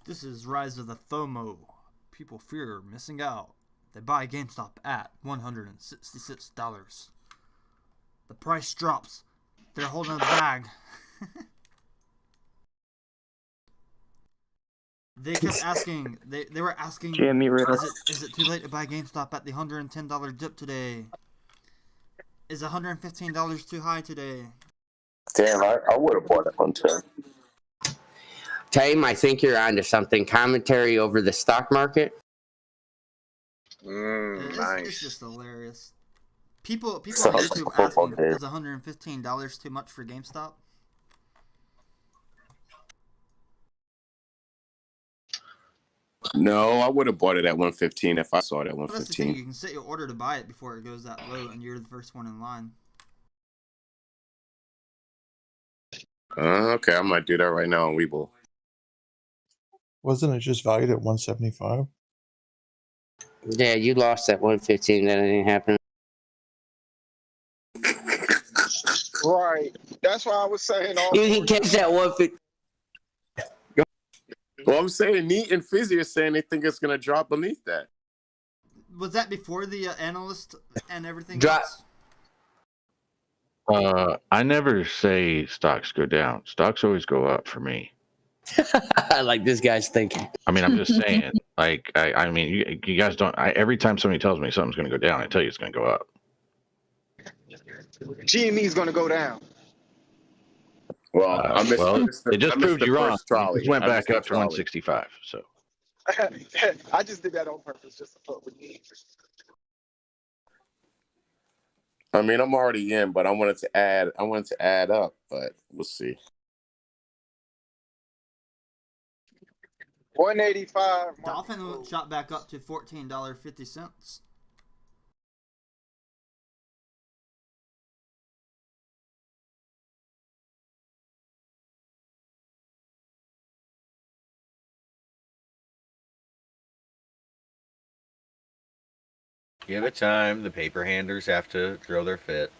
This is Rise of the FOMO. People fear missing out. They buy GameStop at $166. The price drops. They're holding the bag. They kept asking. They were asking. GME Is it too late to buy GameStop at the $110 dip today? Is $115 too high today? Damn, I would have bought it on 10. Tame, I think you're onto something. Commentary over the stock market. Nice. It's just hilarious. People on Sounds like YouTube a football asking, game. is $115 too much for GameStop? No, I would have bought it at 115 if I saw it at Well, that's the thing. 115. You can set your order to buy it before it goes that low, and you're the first one in line. Okay, I might do that right now on Webull. Wasn't it just valued at 175? Yeah, you lost that 115. That didn't happen. Right. That's why I was saying all. You can catch that 150. Well, I'm saying Neat and Fizzy are saying they think it's going to drop beneath that. Was that before the analyst and everything Drop. else? I never say stocks go down. Stocks always go up for me. I like this guy's thinking. I mean, I'm just saying. Like, I mean, you guys don't. Every time somebody tells me something's going to go down, I tell you it's going to go up. GME is going to go down. Well, I missed it just proved you wrong. Trolley. It just went I back missed up the to 165. So I just did that on purpose, just to fuck with you. I mean, I'm already in, but I wanted to add up, but we'll see. 185. Dolphin shot back up to $14.50. Give it time. The paper handlers have to throw their fit.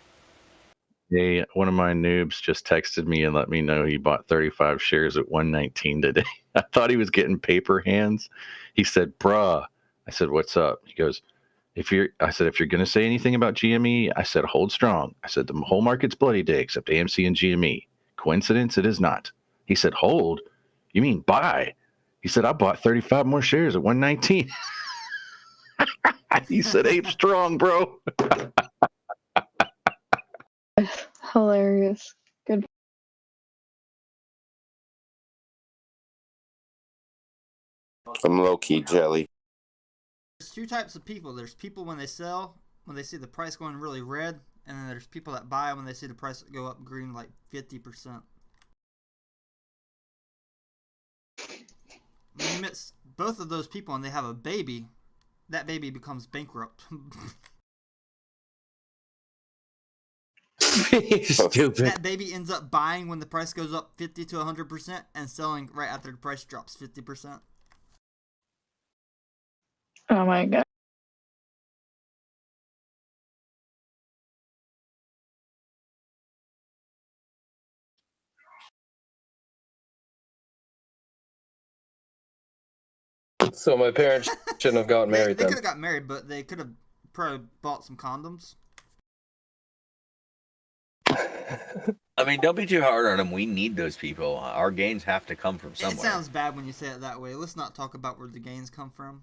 hey, one of my noobs just texted me and let me know he bought 35 shares at 119 today. I thought he was getting paper hands. He said, "Bruh." I said, "What's up?" He goes, if you're going to say anything about GME, I said, hold strong. I said, the whole market's bloody today except AMC and GME. Coincidence? It is not. He said, hold? You mean buy? He said, I bought 35 more shares at 119. He said, ape strong, bro. Hilarious. Good. I'm low-key jelly. There's two types of people. There's people when they sell, when they see the price going really red, and then there's people that buy when they see the price go up green like 50%. Tame, it's both of those people and they have a baby, that baby becomes bankrupt. Stupid. That baby ends up buying when the price goes up 50 to 100% and selling right after the price drops 50%. Oh my god. So my parents shouldn't have gotten married They then. could have got married, but they could have probably bought some condoms. I mean, don't be too hard on them. We need those people. Our gains have to come from It somewhere. sounds bad when you say it that way. Let's not talk about where the gains come from.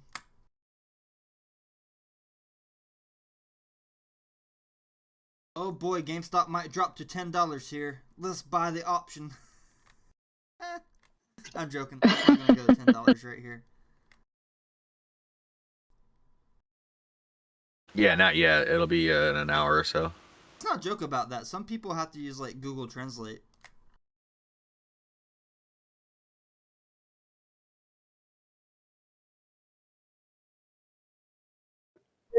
Oh boy, GameStop might drop to $10 here. Let's buy the option. I'm joking. It's not gonna go to $10 right here. Yeah, not yet. It'll be in an hour or so. Let's not joke about that. Some people have to use like Google Translate.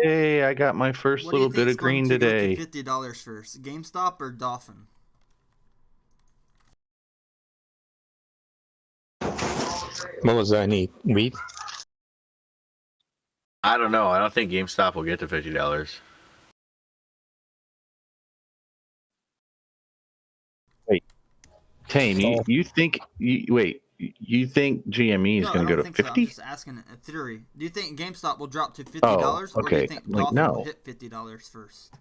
Hey, I got my first What do you little think bit is of green going to today. go to $50 first? GameStop or Dolphin? What was that? Any wheat? I don't know. I don't think GameStop will get to $50. Wait, Tame, you think you think GME is No, I going to don't go to think so. I'm 50? just asking a theory. Do you think GameStop will drop to $50 Oh, or do you okay. think Like, Dolphin no. will hit $50 first?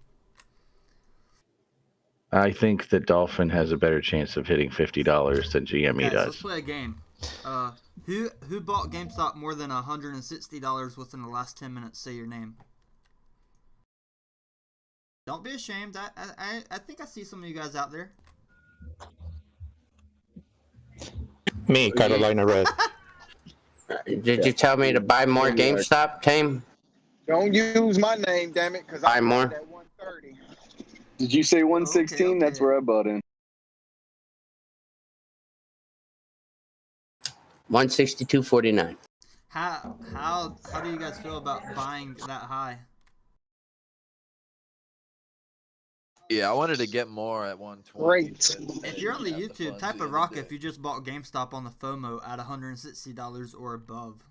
I think that Dolphin has a better chance of hitting $50 than GME Guys, does. let's play a game. Who bought GameStop more than $160 within the last 10 minutes? Say your name. Don't be ashamed. I think I see some of you guys out there. Me, Carolina Red. Did you tell me to buy more GameStop, Tame? Don't use my name, damn it, because Buy I more. bought at 130. Did you say 116? That's where I bought in. 162.49. How do you guys feel about buying that high? Yeah, I wanted to get more at 120. Great. If you're on the YouTube, type a rock if you just bought GameStop on the FOMO at $160 or above.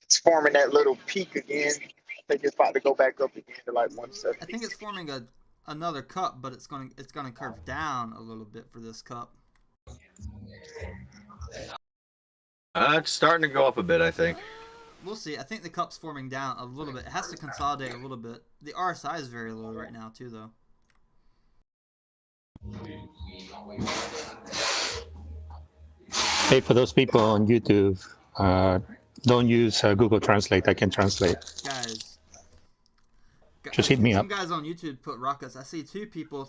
It's forming that little peak again. I think it's about to go back up again to like 170. I think it's forming another cup, but it's gonna curve down a little bit for this cup. It's starting to go up a bit, I think. We'll see. I think the cup's forming down a little bit. It has to consolidate a little bit. The RSI is very low right now too, though. Hey, for those people on YouTube, don't use Google Translate. I can translate. Guys, Just hit me some up. guys on YouTube put rockets. I see 3 people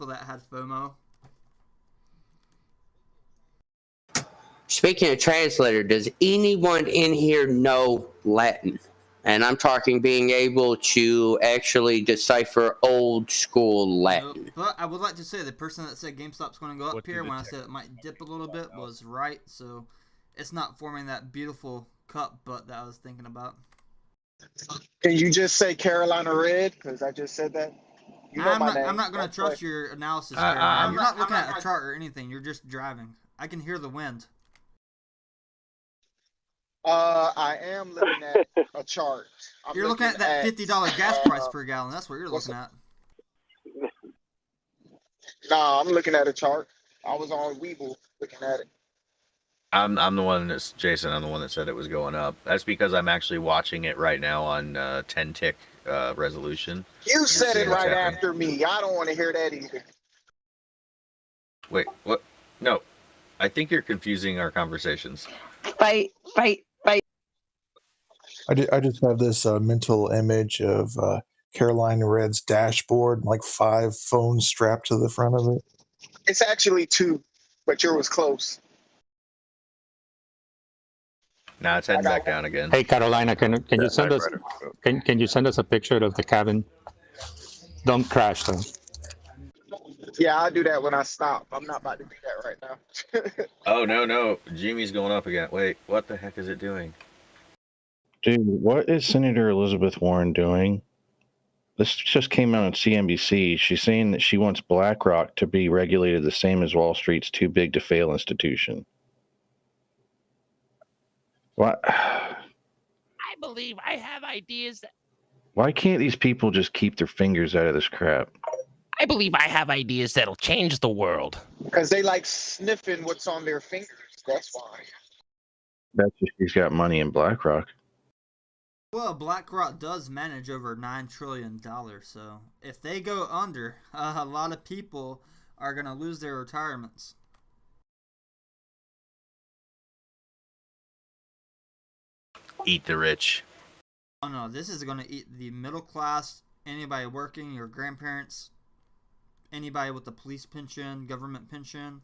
that had FOMO. Speaking of translator, does anyone in here know Latin? And I'm talking being able to actually decipher old school Latin. Nope. But I would like to say the person that said GameStop's going to go up here when I said it might dip a little bit was right. So it's not forming that beautiful cup, but that I was thinking about. Can you just say Carolina Red? Because I just said that. You know I'm my name. not going to trust your analysis, Carolina. You're not looking at a chart or anything. You're just driving. I can hear the wind. I am looking at a chart. You're looking at that $50 gas price per gallon. That's what you're looking at. Nah, I'm looking at a chart. I was on Weeble looking at it. I'm the one that's Jason. I'm the one that said it was going up. That's because I'm actually watching it right now on 10 tick resolution. You said See it what's right happening. after me. I don't want to hear that either. Wait, what? No, I think you're confusing our conversations. Fight. I just have this mental image of Carolina Red's dashboard, like 5 phones strapped to the front of it. It's actually 2, but yours was close. Now it's heading back down again. Hey, Carolina, can you send us can you send us a picture of the cabin? Don't crash though. Yeah, I'll do that when I stop. I'm not about to do that right now. Oh no, GME's going up again. Wait, what the heck is it doing? Dude, what is Senator Elizabeth Warren doing? This just came out on CNBC. She's saying that she wants BlackRock to be regulated the same as Wall Street's too big to fail institution. What? I believe I have ideas that Why can't these people just keep their fingers out of this crap? I believe I have ideas that'll change the world. Because they like sniffing what's on their fingers. That's why. That's if she's got money in BlackRock. Well, BlackRock does manage over $9 trillion, so if they go under, a lot of people are going to lose their retirements. Eat the rich. Oh no, this is going to eat the middle class, anybody working, your grandparents, anybody with a police pension, government pension.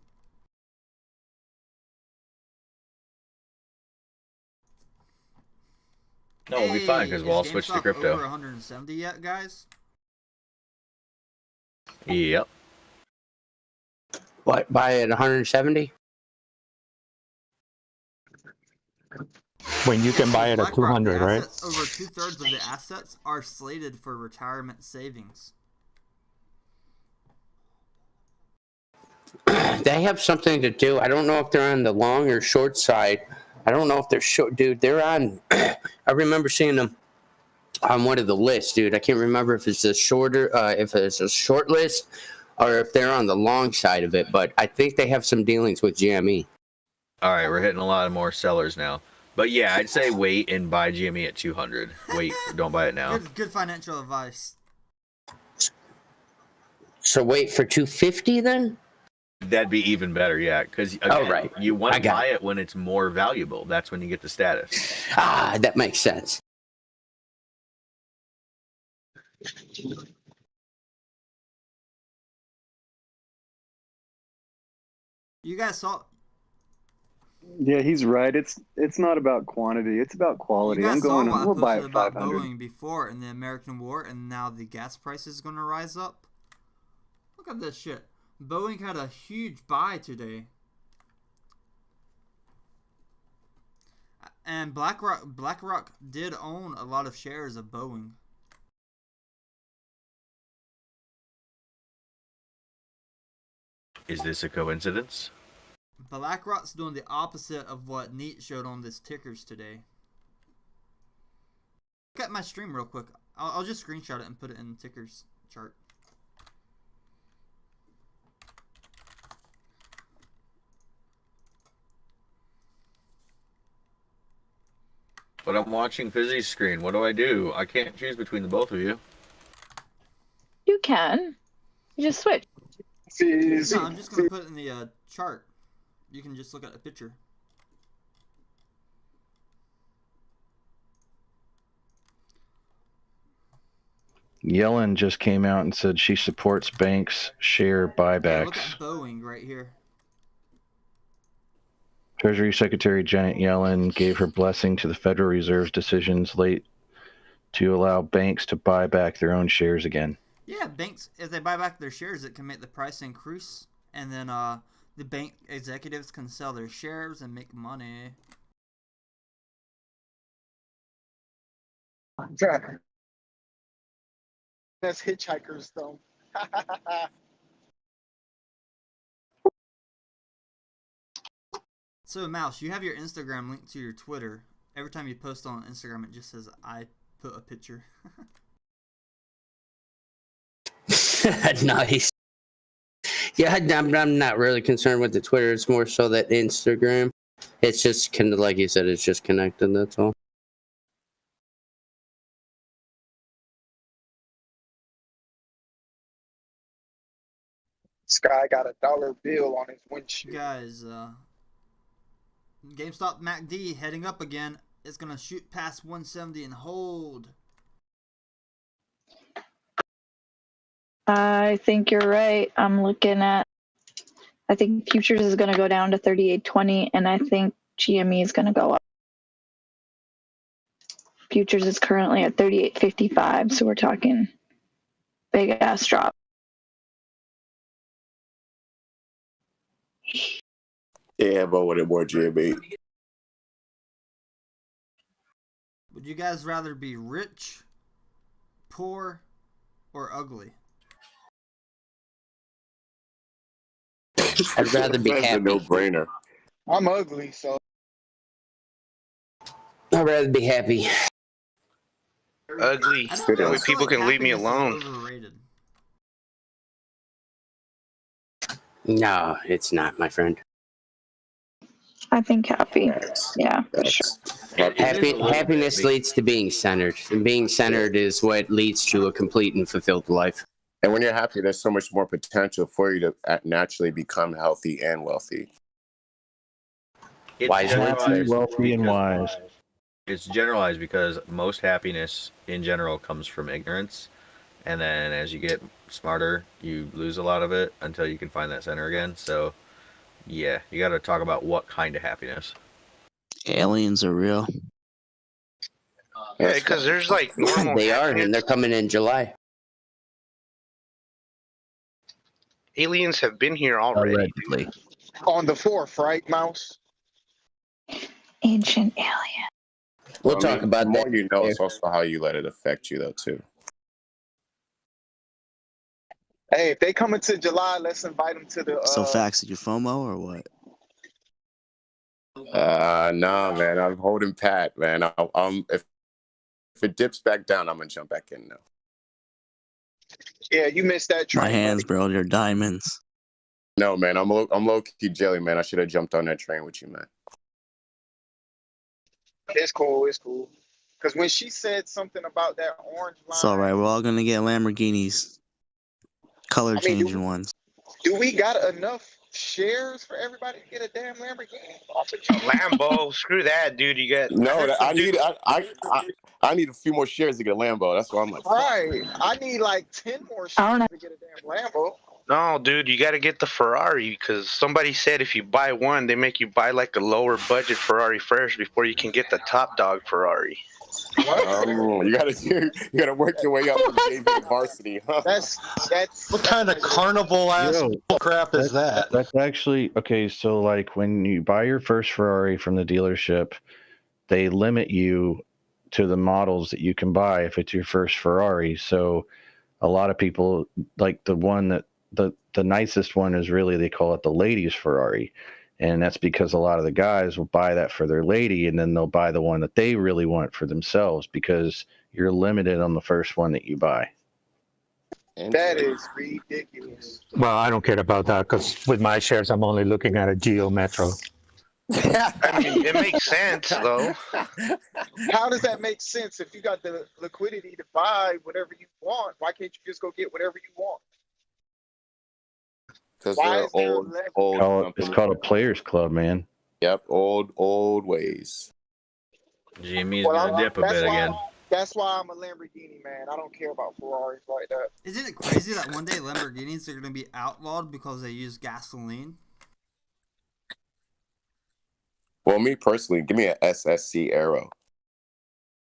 No, we'll be fine because we'll all switch to crypto. Over 170 yet, guys? Yep. What, buy at 170? When you can buy it at 200, right? Over 2/3 of the assets are slated for retirement savings. They have something to do. I don't know if they're on the long or short side. I don't know if they're short, dude. They're on. I remember seeing them on one of the lists, dude. I can't remember if it's a shorter, if it's a short list, or if they're on the long side of it. But I think they have some dealings with GME. All right, we're hitting a lot of more sellers now. But yeah, I'd say wait and buy GME at 200. Wait, don't buy it now. Good financial advice. So wait for 250 then? That'd be even better, yeah. Because right. You want to buy it when it's more valuable. That's when you get the status. Ah, that makes sense. You guys saw. Yeah, he's right. It's not about quantity. It's about quality. I'm going. We'll buy it 500. Boeing before in the American War, and now the gas price is going to rise up. Look at this shit. Boeing had a huge buy today. And BlackRock did own a lot of shares of Boeing. Is this a coincidence? BlackRock's doing the opposite of what Neat showed on this tickers today. Look at my stream real quick. I'll just screenshot it and put it in the tickers chart. But I'm watching Fizzy's screen. What do? I can't choose between the both of you. You can. You just switch. No, I'm just going to put it in the chart. You can just look at the picture. Yellen just came out and said she supports banks' share buybacks. Yeah, look at Boeing right here. Treasury Secretary Janet Yellen gave her blessing to the Federal Reserve's decisions late to allow banks to buy back their own shares again. Yeah, banks, if they buy back their shares, it can make the price increase. And then the bank executives can sell their shares and make money. That's hitchhikers, though. So, Mouse, you have your Instagram linked to your Twitter. Every time you post on Instagram, it just says, I put a picture. Nice. Yeah, I'm not really concerned with the Twitter. It's more so that Instagram. It's just kind of like you said, it's just connected, that's all. This guy got a dollar bill on his windshield. Guys, GameStop MACD heading up again. It's going to shoot past 170 and hold. I think you're right. I'm looking at, I think futures is going to go down to 38.20, and I think GME is going to go up. Futures is currently at 38.55, so we're talking big ass drop. Yeah, but with it more GME. Would you guys rather be rich, poor, or ugly? I'd rather be That's happy. a no-brainer. I'm ugly, so I'd rather be happy. Ugly. I That don't know. way I feel people like can leave me happiness alone. is overrated. No, it's not, my friend. I think happy. Yeah, for sure. Happiness leads to being centered, and being centered is what leads to a complete and fulfilled life. And when you're happy, there's so much more potential for you to naturally become healthy and wealthy. It's generalized wealthy, and wise. It's generalized because most happiness in general comes from ignorance, and then as you get smarter, you lose a lot of it until you can find that center again. So, yeah, you got to talk about what kind of happiness. Aliens are real. Yeah, because there's like normal They are, happiness. and they're coming in July. Aliens have been here already. on the fourth, right, Mouse? Ancient alien. We'll talk about the more that you know, later. it's also how you let it affect you, though, too. Hey, if they come into July, let's invite them to the. So facts, did you FOMO or what? Nah, man, I'm holding pat, man. If it dips back down, I'm gonna jump back in now. Yeah, you missed that train. My hands, bro, they're diamonds. No, man, I'm low key jelly, man. I should have jumped on that train with you, man. It's cool. It's cool. Because when she said something about that orange line, It's all right. We're all gonna get Lamborghinis, color changing ones. do we got enough shares for everybody to get a damn Lamborghini? Lambo, screw that, dude. You got No, I need a few more shares to get a Lambo. That's why I'm like, Right. I need like 10 more shares to get a damn Lambo. No, dude, you got to get the Ferrari because somebody said if you buy one, they make you buy like a lower budget Ferrari first before you can get the top dog Ferrari. you gotta work your way up to JV varsity, huh? That's what kind of carnival ass crap is that? That's actually okay. So, like, when you buy your first Ferrari from the dealership, they limit you to the models that you can buy if it's your first Ferrari. So, a lot of people like the one that the nicest one is really, they call it the ladies Ferrari. And that's because a lot of the guys will buy that for their lady, and then they'll buy the one that they really want for themselves because you're limited on the first one that you buy. That is ridiculous. Well, I don't care about that because with my shares, I'm only looking at a Geo Metro. I mean, it makes sense, though. How does that make sense if you got the liquidity to buy whatever you want? Why can't you just go get whatever you want? Because Why they're is there old It's company. called a players club, man. Yep, old ways. GME's Well, gonna dip a bit again. That's why I'm a Lamborghini man. I don't care about Ferraris like that. Isn't it crazy that one day Lamborghinis are going to be outlawed because they use gasoline? Well, me personally, give me an SSC Aero.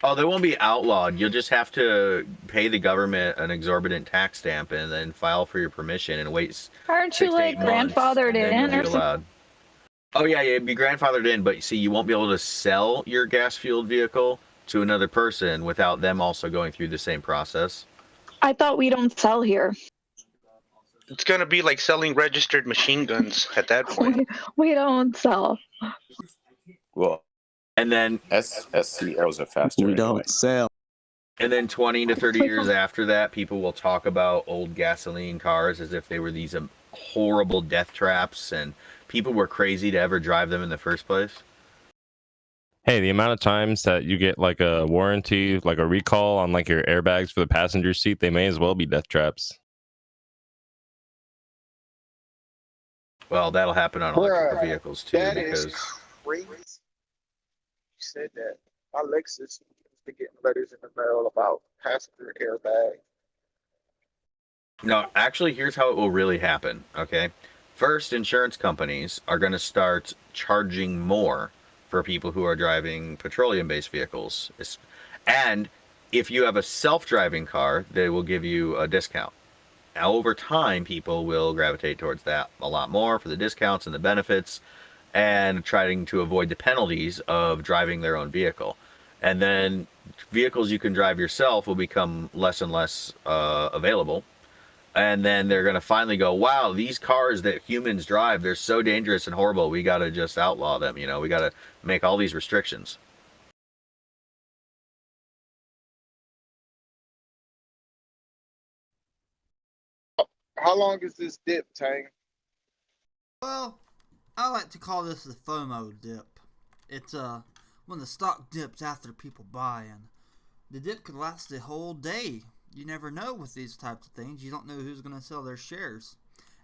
Oh, they won't be outlawed. You'll just have to pay the government an exorbitant tax stamp and then file for your permission and wait. Aren't you like grandfathered in or something? Oh yeah, it'd be grandfathered in, but see, you won't be able to sell your gas-fueled vehicle to another person without them also going through the same process. I thought we don't sell here. It's going to be like selling registered machine guns at that point. We don't sell. Well, and then SSC Aeros are faster. We don't sell. And then 20 to 30 years after that, people will talk about old gasoline cars as if they were these horrible death traps, and people were crazy to ever drive them in the first place. Hey, the amount of times that you get like a warranty, like a recall on like your airbags for the passenger seat, they may as well be death traps. Well, that'll happen on electric vehicles too. That because is crazy. You said that. My Lexus has been getting letters in the mail about passenger airbag. No, actually, here's how it will really happen, okay? First, insurance companies are going to start charging more for people who are driving petroleum-based vehicles. And if you have a self-driving car, they will give you a discount. Now, over time, people will gravitate towards that a lot more for the discounts and the benefits. and trying to avoid the penalties of driving their own vehicle. And then vehicles you can drive yourself will become less and less available. And then they're going to finally go, wow, these cars that humans drive, they're so dangerous and horrible. We got to just outlaw them. You know, we got to make all these restrictions. How long is this dip, Tang? Well, I like to call this the FOMO dip. It's when the stock dips after people buy, and the dip could last the whole day. You never know with these types of things. You don't know who's going to sell their shares.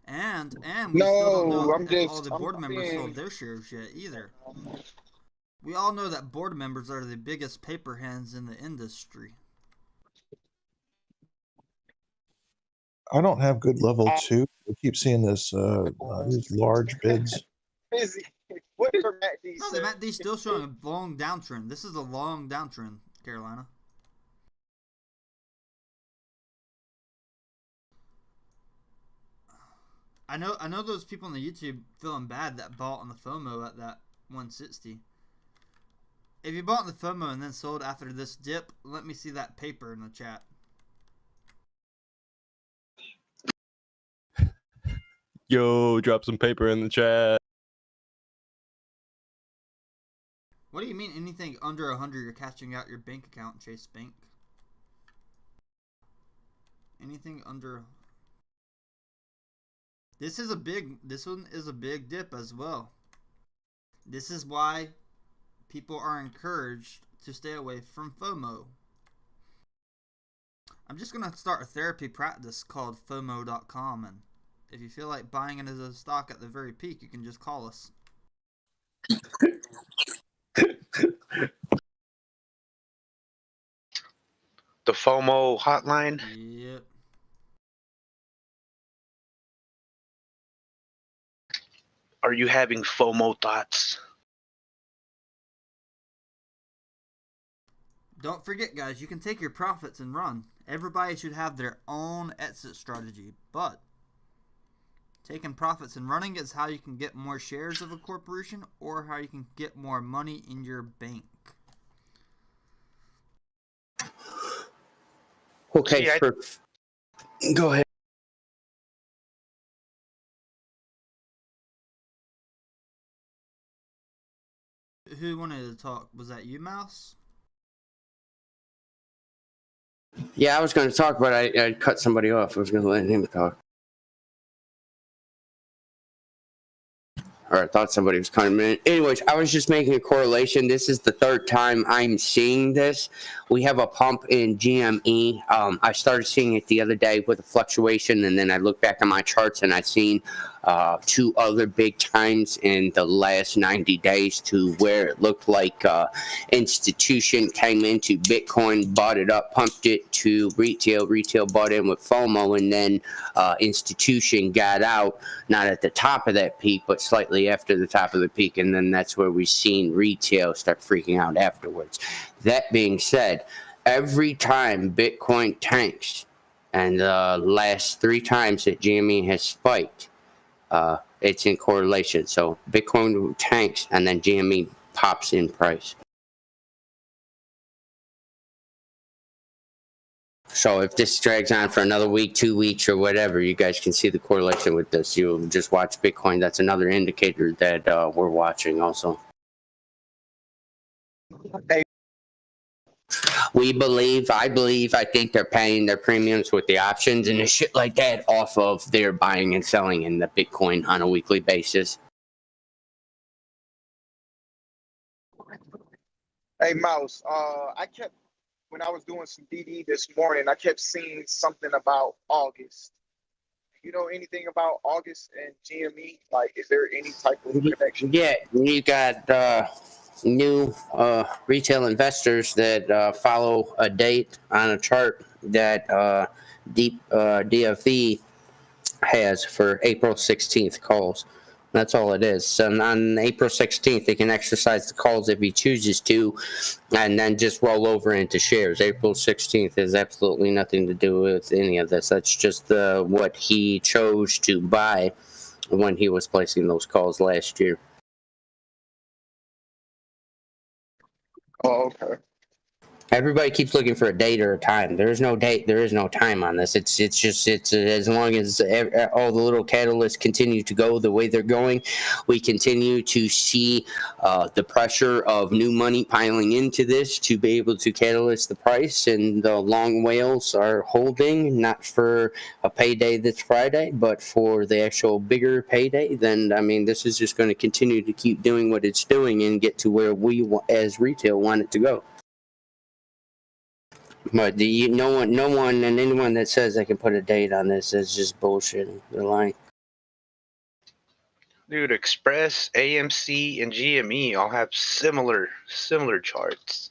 And we still don't know if all the board members sold their shares yet either. We all know that board members are the biggest paper hands in the industry. I don't have good level 2. I keep seeing this these large bids. What is your MACD? No, the MACD's still showing a long downtrend. This is a long downtrend, Carolina. I know those people on the YouTube feeling bad that bought on the FOMO at that 160. If you bought on the FOMO and then sold after this dip, let me see that paper in the chat. Yo, drop some paper in the chat. What do you mean anything under 100 you're cashing out your bank account, Chase Bank? Anything under... This one is a big dip as well. This is why people are encouraged to stay away from FOMO. I'm just going to start a therapy practice called FOMO.com, and if you feel like buying it as a stock at the very peak, you can just call us. The FOMO hotline? Yep. Are you having FOMO thoughts? Don't forget, guys, you can take your profits and run. Everybody should have their own exit strategy, but taking profits and running is how you can get more shares of a corporation or how you can get more money in your bank. Okay, go ahead. Who wanted to talk? Was that you, Mouse? Yeah, I was going to talk, but I cut somebody off. I was going to let him talk. Or I thought somebody was coming in. Anyways, I was just making a correlation. This is the third time I'm seeing this. We have a pump in GME. I started seeing it the other day with a fluctuation, and then I looked back on my charts, and I've seen 2 other big times in the last 90 days to where it looked like institution came into Bitcoin, bought it up, pumped it to retail. Retail bought in with FOMO, and then institution got out, not at the top of that peak, but slightly after the top of the peak, and then that's where we've seen retail start freaking out afterwards. That being said, every time Bitcoin tanks, and the last 3 times that GME has spiked, it's in correlation. So Bitcoin tanks and then GME pops in price. So if this drags on for another week, 2 weeks, or whatever, you guys can see the correlation with this. You'll just watch Bitcoin. That's another indicator that we're watching also. I think they're paying their premiums with the options and the shit like that off of their buying and selling in the Bitcoin on a weekly basis. Hey, Mouse, when I was doing some DD this morning, I kept seeing something about August. You know anything about August and GME? Like, is there any type of connection? Yeah, you got new retail investors that follow a date on a chart that DFV has for April 16th calls. That's all it is. So on April 16th, they can exercise the calls if he chooses to, and then just roll over into shares. April 16th has absolutely nothing to do with any of this. That's just what he chose to buy when he was placing those calls last year. Oh, okay. Everybody keeps looking for a date or a time. There is no date. There is no time on this. It's as long as all the little catalysts continue to go the way they're going, we continue to see the pressure of new money piling into this to be able to catalyst the price. And the long whales are holding, not for a payday this Friday, but for the actual bigger payday. Then I mean, this is just going to continue to keep doing what it's doing and get to where we as retail want it to go. But no one, and anyone that says they can put a date on this is just bullshitting. They're lying. Dude, Express, AMC, and GME all have similar charts.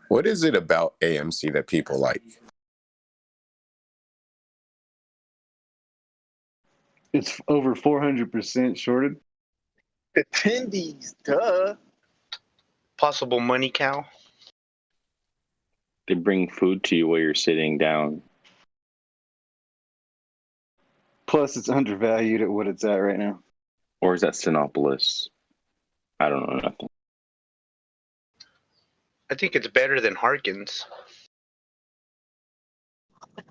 What is it about AMC that people like? It's over 400% shorted. Attendees, duh. Possible money cow. They bring food to you while you're sitting down. Plus, it's undervalued at what it's at right now. Or is that Sinopolis? I don't know nothing. I think it's better than Harkins.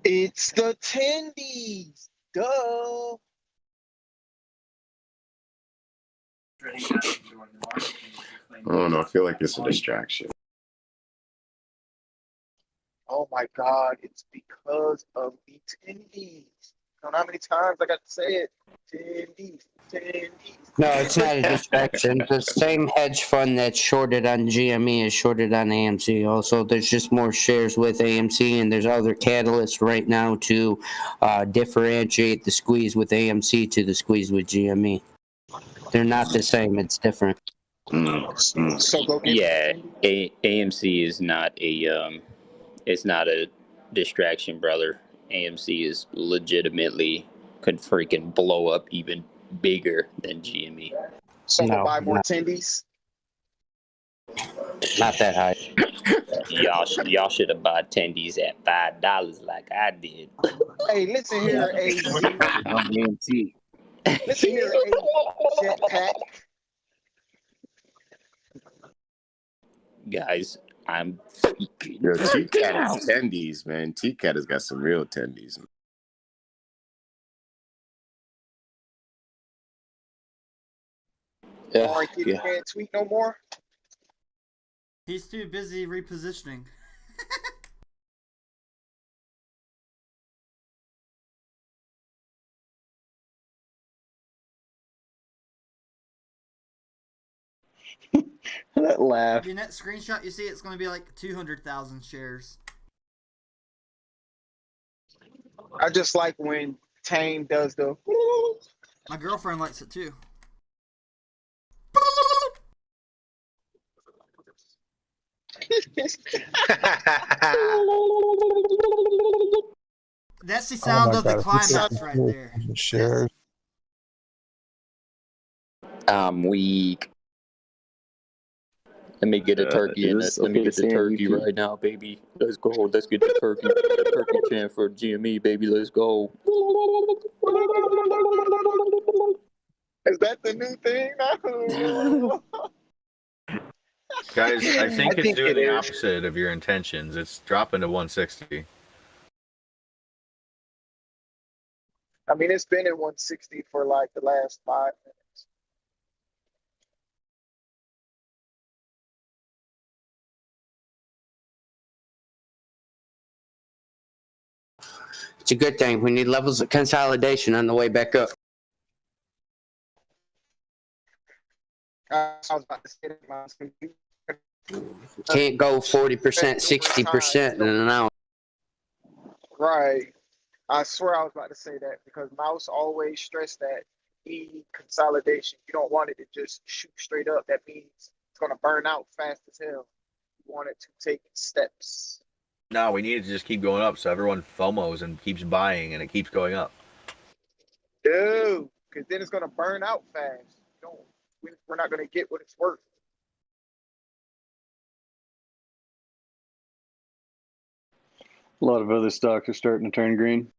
It's the attendees, duh. I don't know. I feel like it's a distraction. Oh my God, it's because of the attendees. You know how many times I got to say it? Attendees, attendees. No, it's not a distraction. The same hedge fund that's shorted on GME is shorted on AMC. Also, there's just more shares with AMC, and there's other catalysts right now to differentiate the squeeze with AMC to the squeeze with GME. They're not the same. It's different. So go get Yeah, AMC is not a it's not a distraction, brother. AMC is legitimately could freaking blow up even bigger than GME. So we'll buy more attendees. Not that high. Y'all should have bought attendees at $5 like I did. Hey, listen here, AZ. AMC. Listen here, Jetpack. Guys, I'm Yo, T-Cat is attendees, man. T-Cat has got some real attendees. Warren, you can't tweet no more. He's too busy repositioning. That laugh. Your next screenshot you see, it's going to be like 200,000 shares. I just like when Tame does the. My girlfriend likes it too. That's the sound of the climax right there. Shares. I'm weak. Let me get a turkey in it. Let me get the turkey right now, baby. Let's go. Let's get the turkey. The turkey chant for GME, baby. Let's go. Is that the new thing now? Guys, I think it's doing it the is. opposite of your intentions. It's dropping to 160. I mean, it's been at 160 for like the last 5 minutes. It's a good thing. We need levels of consolidation on the way back up. I was about to say that. Can't go 40%, 60% in an hour. Right. I swear I was about to say that because Mouse always stressed that consolidation. You don't want it to just shoot straight up. That means it's gonna burn out fast as hell. You want it to take steps. No, we need it to just keep going up so everyone FOMOs and keeps buying and it keeps going up. Dude, because then it's gonna burn out fast. You don't, we're not gonna get what it's worth. A lot of other stocks are starting to turn green.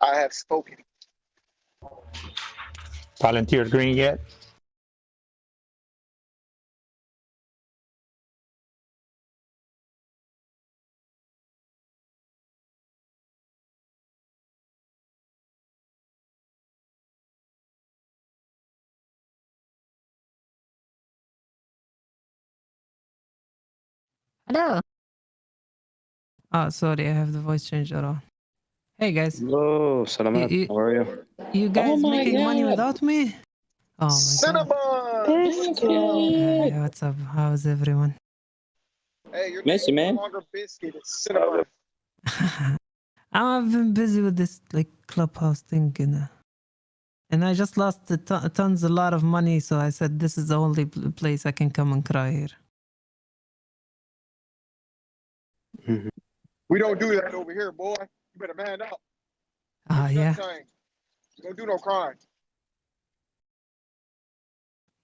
I have spoken. Volunteer green yet? Hello. Oh, sorry, I have the voice changed at all. Hey guys. Whoa, Salamat. How are you? You guys my making money God. without me? Oh my Cinnamon! god. Hey, what's up? How's everyone? Hey, you're Missy, man. no longer biscuit, it's cinnamon. I've been busy with this like clubhouse thing, and I just lost a lot of money, so I said this is the only place I can come and cry here. We don't do that over here, boy. You better man up. Yeah. Time. You don't do no crime.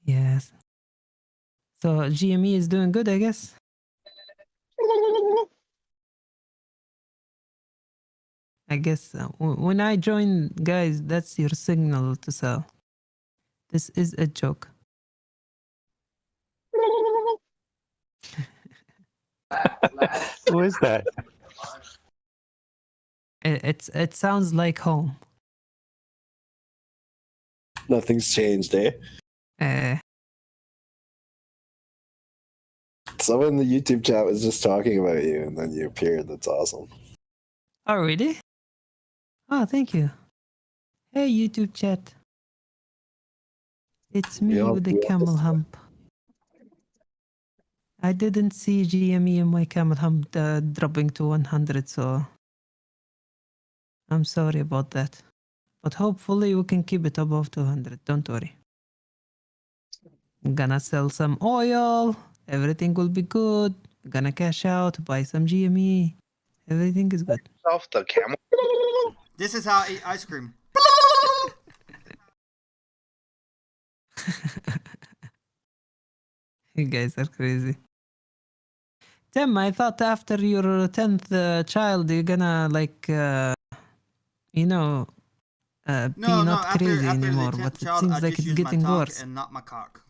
Yes. So GME is doing good, I guess. I guess when I join, guys, that's your signal to sell. This is a joke. Who is that? It sounds like home. Nothing's changed, eh? Someone in the YouTube chat was just talking about you, and then you appeared. That's awesome. Oh, really? Oh, thank you. Hey, YouTube chat. It's me with the camel hump. I didn't see GME in my camel hump dropping to 100, so I'm sorry about that. But hopefully we can keep it above 200. Don't worry. I'm gonna sell some oil. Everything will be good. I'm gonna cash out, buy some GME. Everything is good. Off the camel. This is how I eat ice cream. You guys are crazy. Tim, I thought after your 10th child, you're gonna be not crazy anymore. But it child, seems I like just it's use getting my tongue worse. and not my cock.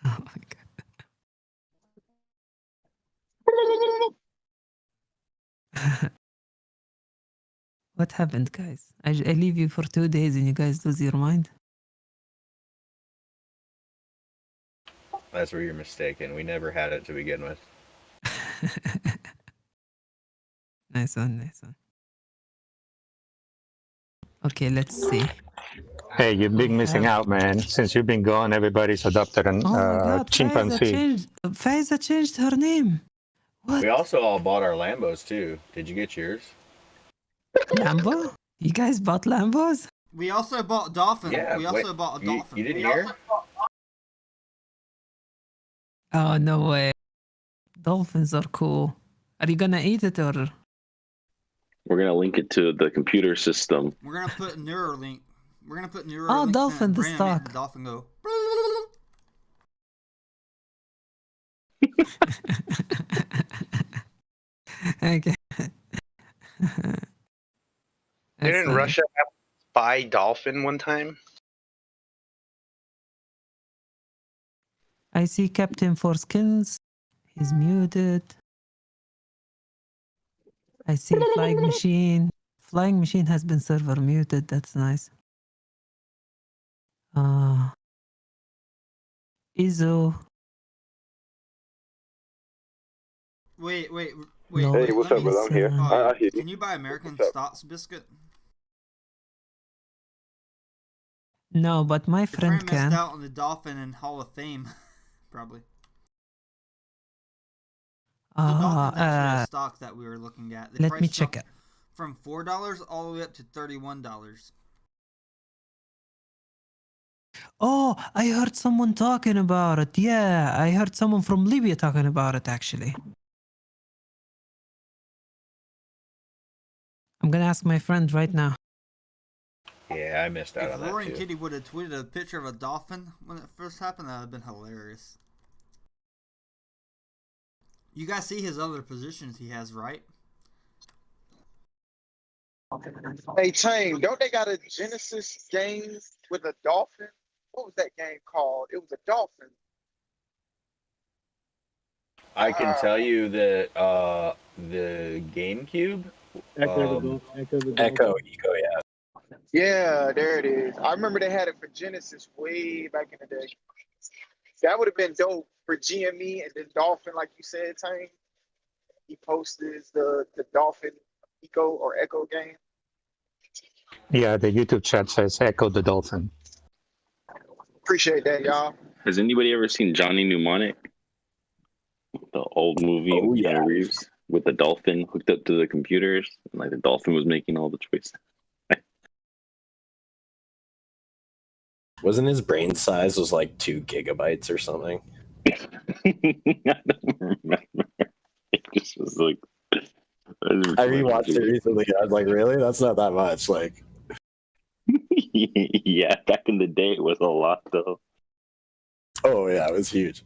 Oh my god. What happened, guys? I leave you for 2 days and you guys lose your mind? That's where you're mistaken. We never had it to begin with. Nice one, nice one. Okay, let's see. Hey, you've been missing out, man. Since you've been gone, everybody's adopted an Oh my god, chimpanzee. Faiza changed her name. What? We also all bought our Lambos too. Did you get yours? Lambo? You guys bought Lambos? We also bought dolphin. Yeah, we also bought a dolphin. You didn't hear? Oh, no way. Dolphins are cool. Are you gonna eat it or? We're gonna link it to the computer system. We're gonna put Neuralink. We're gonna put Neuralink. Oh, dolphin, the stock. The dolphin go. Okay. Didn't Russia have to buy dolphin one time? I see Captain Foreskins. He's muted. I see Flying Machine. Flying Machine has been server muted. That's nice. Izzo. Wait. No, Hey, what's up, brother? I'm here. I hear you. Can you buy American What's up? stocks biscuit? no, but my Your friend friend missed can. out on the Dolphin and Hall of Fame, probably. The Dolphin's actually a stock that we were looking at. The Let price me check jumped it. from $4 all the way up to $31. Oh, I heard someone talking about it. Yeah, I heard someone from Libya talking about it, actually. I'm gonna ask my friend right now. Yeah, I missed out If on that Roaring too. Kitty would have tweeted a picture of a dolphin when it first happened, that would have been hilarious. You guys see his other positions he has, right? Hey, Chain, don't they got a Genesis game with a dolphin? What was that game called? It was a dolphin. I can tell you that the GameCube. Echo, Echo, yeah. Yeah, there it is. I remember they had it for Genesis way back in the day. That would have been dope for GME and then Dolphin, like you said, Tank. He posted the Dolphin Eco or Echo game. Yeah, the YouTube chat says Echo the Dolphin. Appreciate that, y'all. Has anybody ever seen Johnny Mnemonic? The old movie with Keanu Reeves with the dolphin hooked up to the computers, and like the dolphin was making all the choices. Wasn't his brain size was like 2 gigabytes or something? I don't remember. It just was like. I rewatched it recently. I was like, really? That's not that much. Like, yeah, back in the day, it was a lot though. oh yeah, it was huge.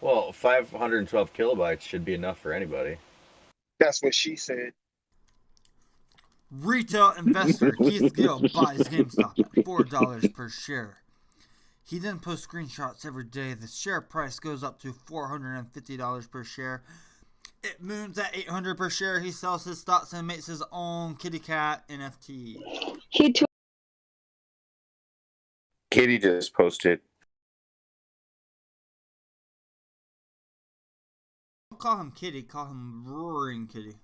Well, 512 kilobytes should be enough for anybody. That's what she said. Retail investor Keith Gill buys GameStop at $4 per share. He then posts screenshots every day. The share price goes up to $450 per share. It moons at $800 per share. He sells his stocks and makes his own kitty cat NFT. Kitty just posted. Don't call him Kitty, call him Roaring Kitty.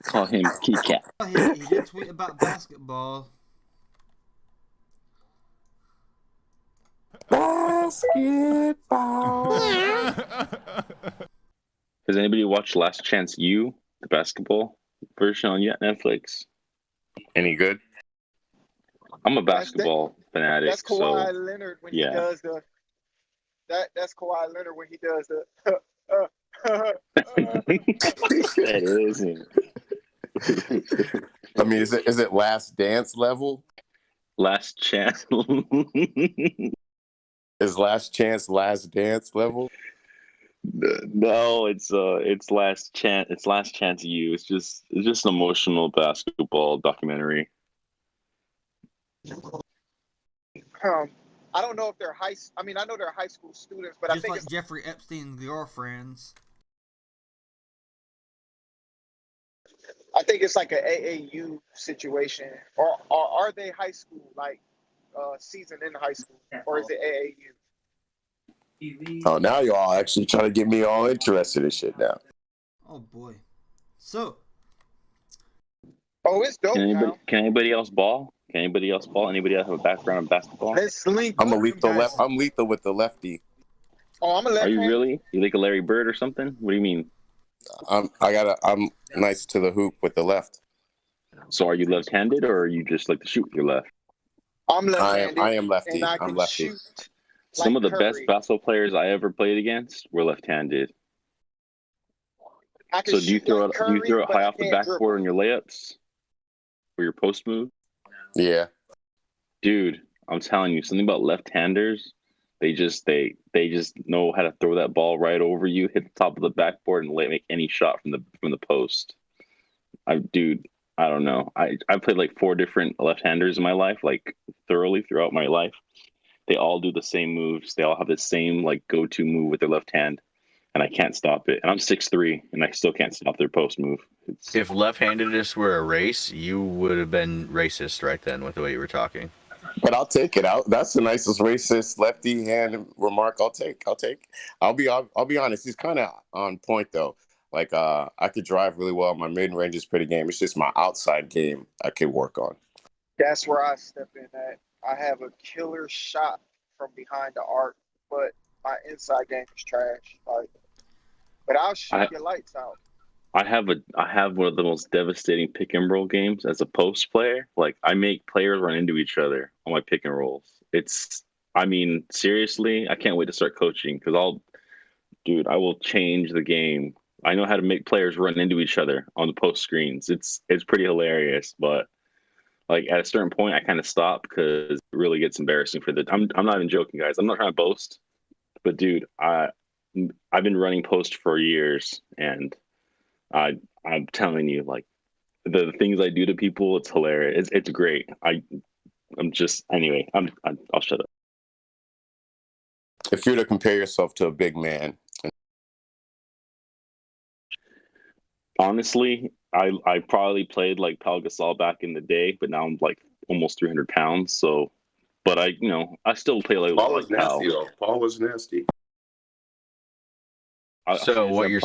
Call him Kitty Cat. He did tweet about basketball. Basketball. Has anybody watched Last Chance U, the basketball version on Netflix? Any good? I'm a basketball fanatic. That's Kawhi so, Leonard when yeah. he does the. That's Kawhi Leonard when he does the. That isn't. I mean, is it Last Dance level? Last Chance. Is Last Chance Last Dance level? No, it's Last Chance. It's Last Chance U. It's just an emotional basketball documentary. I don't know if they're I mean, I know they're high school students, but Just I think like it's Jeffrey Epstein's girlfriends. I think it's like an AAU situation, or are they high school, like season in high school, or is it AAU? Oh, now you all actually trying to get me all interested in shit now. Oh boy. So. Oh, it's dope now. Can anybody else ball? Can anybody else ball? Anybody else have a background in basketball? Let's link. I'm a lethal left. I'm lethal with the lefty. Oh, I'm a left. Are you really? You like a Larry Bird or something? What do you mean? I'm nice to the hoop with the left. So are you left-handed, or are you just like to shoot with your left? I'm left-handed. I am lefty. And I I'm can lefty. shoot Some like of the best Curry. basketball players I ever played against were left-handed. I can So do you shoot throw like it? Curry, Do you throw it but high I off the can't backboard on your layups, or your post move? Yeah. Dude, I'm telling you, something about left-handers. They just know how to throw that ball right over you, hit the top of the backboard, and make any shot from the post. I don't know. I played like 4 different left-handers in my life, like thoroughly throughout my life. They all do the same moves. They all have the same like go-to move with their left hand, and I can't stop it. And I'm 6'3", and I still can't stop their post move. If left-handedness were a race, you would have been racist right then with the way you were talking. But I'll take it out. That's the nicest racist lefty hand remark I'll take. I'll be honest. He's kind of on point though. Like I could drive really well. My mid range is pretty game. It's just my outside game I could work on. That's where I step in at. I have a killer shot from behind the arc, but my inside game is trash. Like, but I'll shoot your lights out. I have one of the most devastating pick and roll games as a post player. Like I make players run into each other on my pick and rolls. Seriously, I can't wait to start coaching because I will change the game. I know how to make players run into each other on the post screens. It's pretty hilarious, but like at a certain point, I kind of stop because it really gets embarrassing for I'm not even joking, guys. I'm not trying to boast, but dude, I've been running post for years, and I'm telling you, like the things I do to people, it's hilarious. It's great. I'll shut up. If you were to compare yourself to a big man, honestly, I probably played like Pau Gasol back in the day, but now I'm like almost 300 pounds. So, but I still play like Paul was nasty though. Paul was nasty. So what you're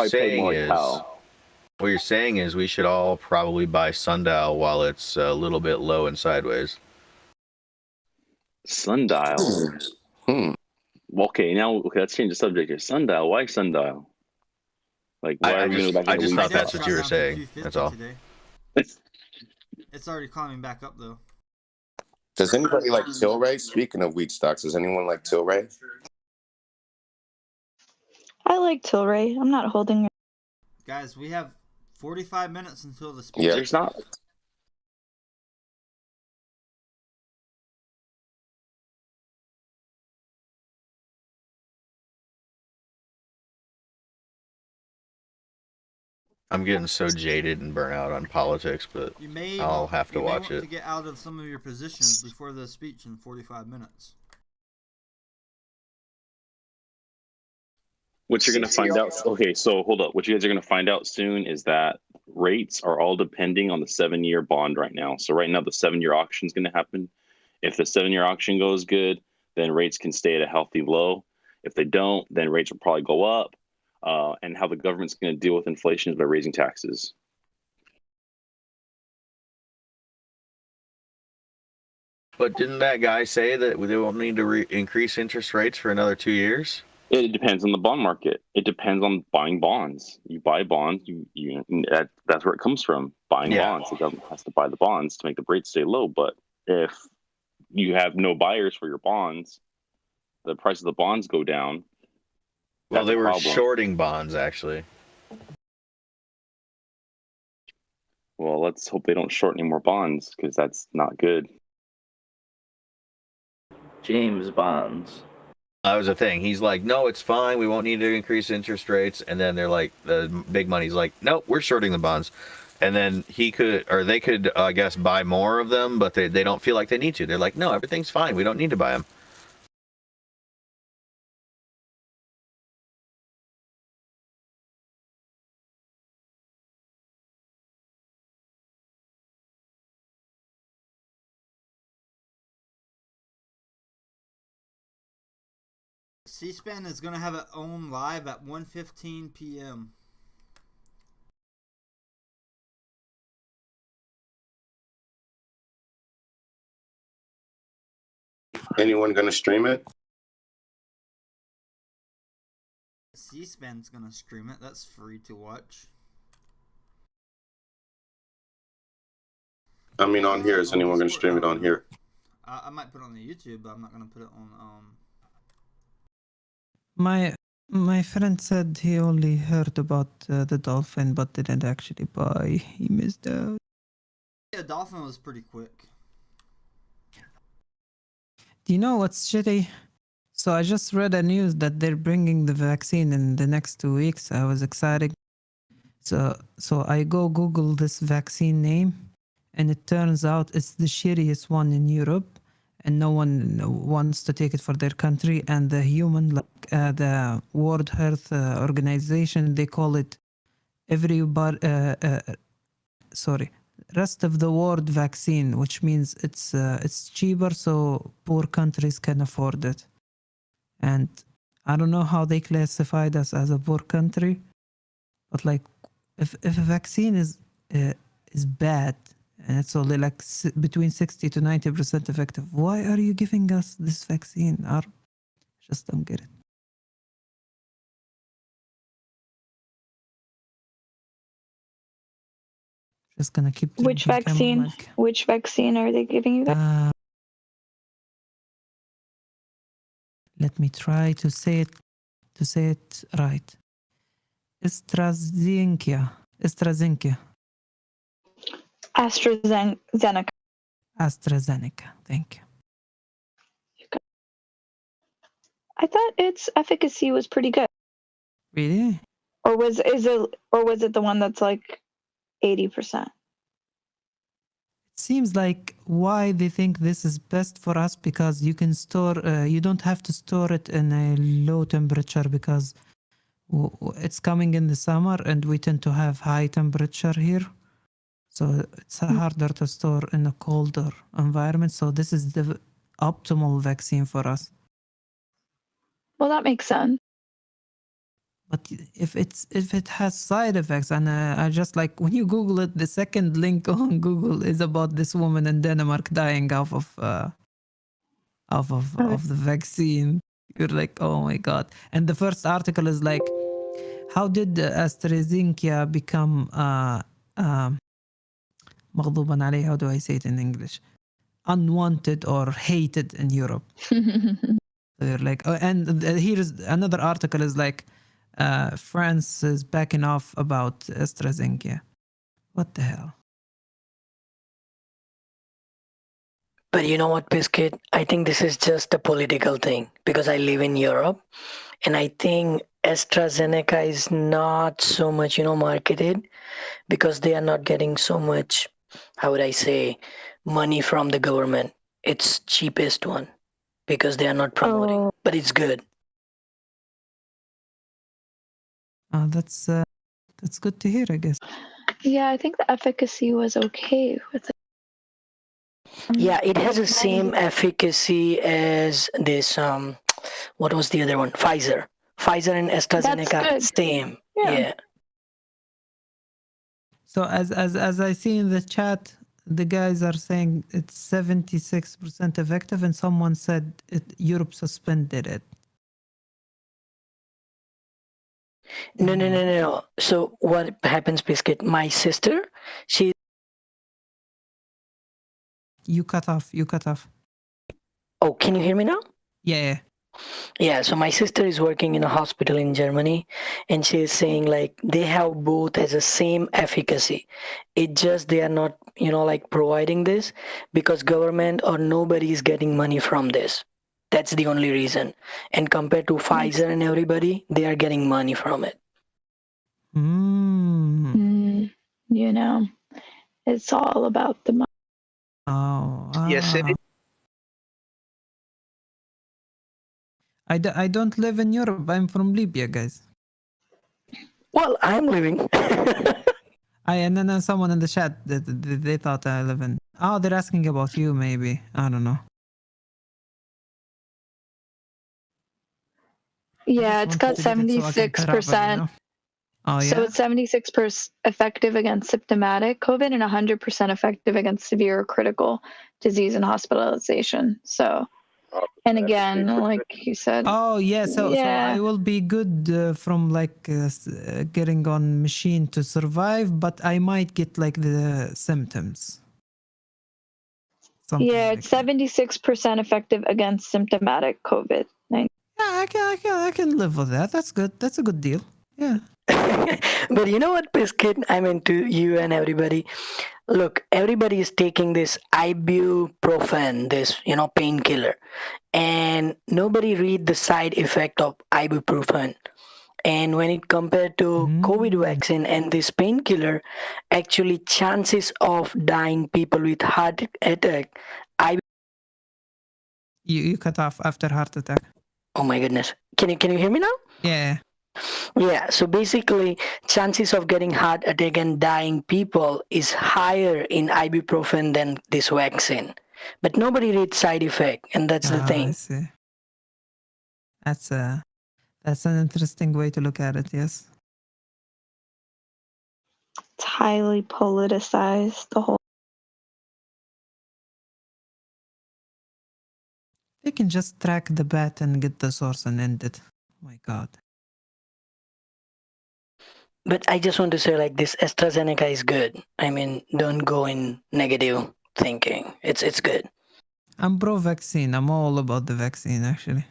saying is we should all probably buy Sundial while it's a little bit low and sideways. Sundial. Okay, let's change the subject here. Sundial. Why Sundial? Like, why are we going back? I just thought that's what you were saying. That's all. It's already climbing back up though. Does anybody like Tilray? Speaking of weak stocks, does anyone like Tilray? I like Tilray. I'm not holding it. Guys, we have 45 minutes until the speech. Yeah, there's not. I'm getting so jaded and burnt out on politics, but I'll have to watch it. To get out of some of your positions before the speech in 45 minutes. What you're going to find out. Okay, so hold up. What you guys are going to find out soon is that rates are all depending on the 7-year bond right now. So right now, the 7-year auction is going to happen. If the 7-year auction goes good, then rates can stay at a healthy low. If they don't, then rates will probably go up. And how the government's going to deal with inflation is by raising taxes. But didn't that guy say that they won't need to increase interest rates for another 2 years? It depends on the bond market. It depends on buying bonds. You buy bonds, that's where it comes from. Buying bonds. The government has to buy the bonds to make the rates stay low. But if you have no buyers for your bonds, the price of the bonds go down. Well, they were shorting bonds, actually. Well, let's hope they don't short any more bonds, because that's not good. James Bonds. That was the thing. He's like, no, it's fine. We won't need to increase interest rates. And then they're like, the big money's like, no, we're shorting the bonds. And then they could, I guess, buy more of them, but they don't feel like they need to. They're like, no, everything's fine. We don't need to buy them. C-SPAN is going to have its own live at 1:15 p.m. Anyone going to stream it? C-SPAN's going to stream it. That's free to watch. I mean, on here. Is anyone going to stream it on here? I might put it on the YouTube, but I'm not going to put it on... My friend said he only heard about the dolphin, but didn't actually buy. He missed out. Yeah, dolphin was pretty quick. Do you know what's shitty? So I just read a news that they're bringing the vaccine in the next 2 weeks. I was excited. So I go Google this vaccine name, and it turns out it's the shittiest one in Europe. And no one wants to take it for their country. And the the World Health Organization, they call it rest of the world vaccine, which means it's cheaper, so poor countries can afford it. And I don't know how they classified us as a poor country, but like if a vaccine is bad and it's only like between 60 to 90% effective, why are you giving us this vaccine? I just don't get it. Just gonna keep Which drinking vaccine? chamomile. Which vaccine are they giving you guys? Let me try to say it right. AstraZeneca. AstraZeneca. AstraZeneca. Thank you. I thought its efficacy was pretty good. Really? Or was it the one that's like 80%? It seems like why they think this is best for us, because you can store. You don't have to store it in a low temperature because it's coming in the summer and we tend to have high temperature here. So it's harder to store in a colder environment. So this is the optimal vaccine for us. Well, that makes sense. But if it has side effects, and I just like when you Google it, the second link on Google is about this woman in Denmark dying of the vaccine. You're like, oh my god! And the first article is like, how did AstraZeneca become مغضوبا عليه? How do I say it in English? Unwanted or hated in Europe. They're like, oh, and here's another article is like, France is backing off about AstraZeneca. What the hell? But you know what, Biscuit? I think this is just a political thing because I live in Europe, and I think AstraZeneca is not so much, marketed because they are not getting so much, how would I say, money from the government. It's cheapest one because they are not promoting, but it's good. That's good to hear, I guess. Yeah, I think the efficacy was okay with it. Yeah, it has the same efficacy as this. What was the other one? Pfizer and AstraZeneca, same. Yeah. So as I see in the chat, the guys are saying it's 76% effective, and someone said Europe suspended it. No. So what happens, Biscuit? My sister, she. You cut off. Oh, can you hear me now? Yeah. Yeah, so my sister is working in a hospital in Germany, and she is saying like they have both as the same efficacy. It just they are not, like providing this because government or nobody is getting money from this. That's the only reason. And compared to Pfizer and everybody, they are getting money from it. It's all about the money. Yes, it is. I don't live in Europe. I'm from Libya, guys. Well, I'm living. And then someone in the chat they thought I live in. Oh, they're asking about you, maybe. I don't know. Yeah, it's got 76%. Oh, yeah? So it's 76% effective against symptomatic COVID and 100% effective against severe or critical disease and hospitalization. So, and again, like you said. Oh, yeah. So I will be good from like getting on machine to survive, but I might get like the symptoms. Yeah, it's 76% effective against symptomatic COVID-19. Yeah, I can live with that. That's good. That's a good deal. Yeah. But you know what, Biscuit? I mean, to you and everybody. Look, everybody is taking this ibuprofen, this, painkiller. And nobody read the side effect of ibuprofen. And when it compared to COVID vaccine and this painkiller, actually chances of dying people with heart attack. You cut off after heart attack. Oh my goodness. Can you hear me now? Yeah. Yeah, so basically, chances of getting heart attack and dying people is higher in ibuprofen than this vaccine. But nobody reads side effect, and that's the I thing. see. That's an interesting way to look at it. Yes. It's highly politicized, the whole. They can just track the bat and get the source and end it. Oh my God. But I just want to say, like, this AstraZeneca is good. I mean, don't go in negative thinking. It's good. I'm pro-vaccine. I'm all about the vaccine, actually.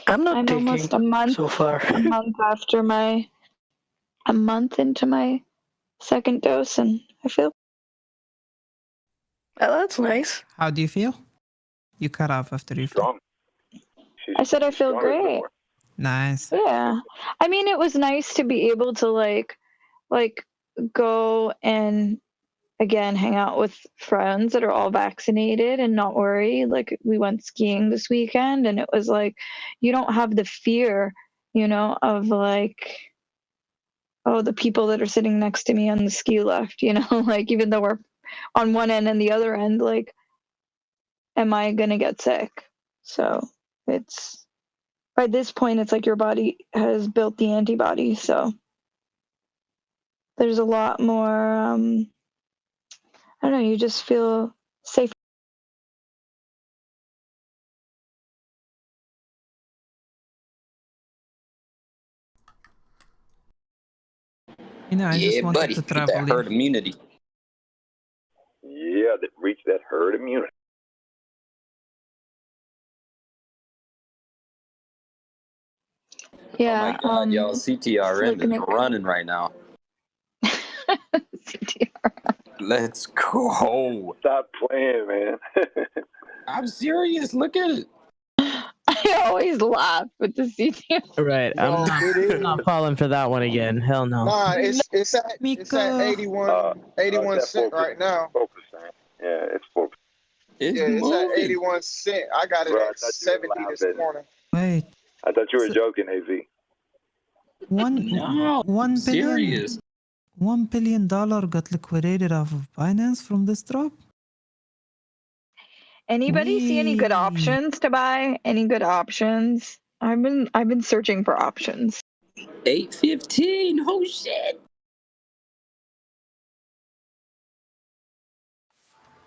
I'm not I'm almost a month so far. a month into my second dose, and I feel. Oh, that's nice. How do you feel? You cut off after you feel. I said I feel great. Nice. Yeah. I mean, it was nice to be able to like go and again hang out with friends that are all vaccinated and not worry. Like we went skiing this weekend and it was like you don't have the fear, of like, oh, the people that are sitting next to me on the ski lift, like even though we're on one end and the other end, like, am I gonna get sick? So it's by this point it's like your body has built the antibody, so there's a lot more I don't know, you just feel safe. I Yeah, just wanted buddy, to get travel that herd immunity. Yeah, that reach that herd immunity. Yeah. Oh my God, y'all, CTRM is running right now. Let's go. Stop playing, man. I'm serious. Look at it. I always laugh with the CTR. Right. No, it is. I'm not falling for that one again. Hell no. Nah, it's at 81 cent right now. 4%. Yeah, it's 4%. It's at 81 cent. I got it at 70 this morning. Wait. I thought you were joking, AZ. $1 billion. $1 billion got liquidated off of Binance from this drop. Anybody see any good options to buy? Any good options? I've been searching for options. 8:15. Oh shit.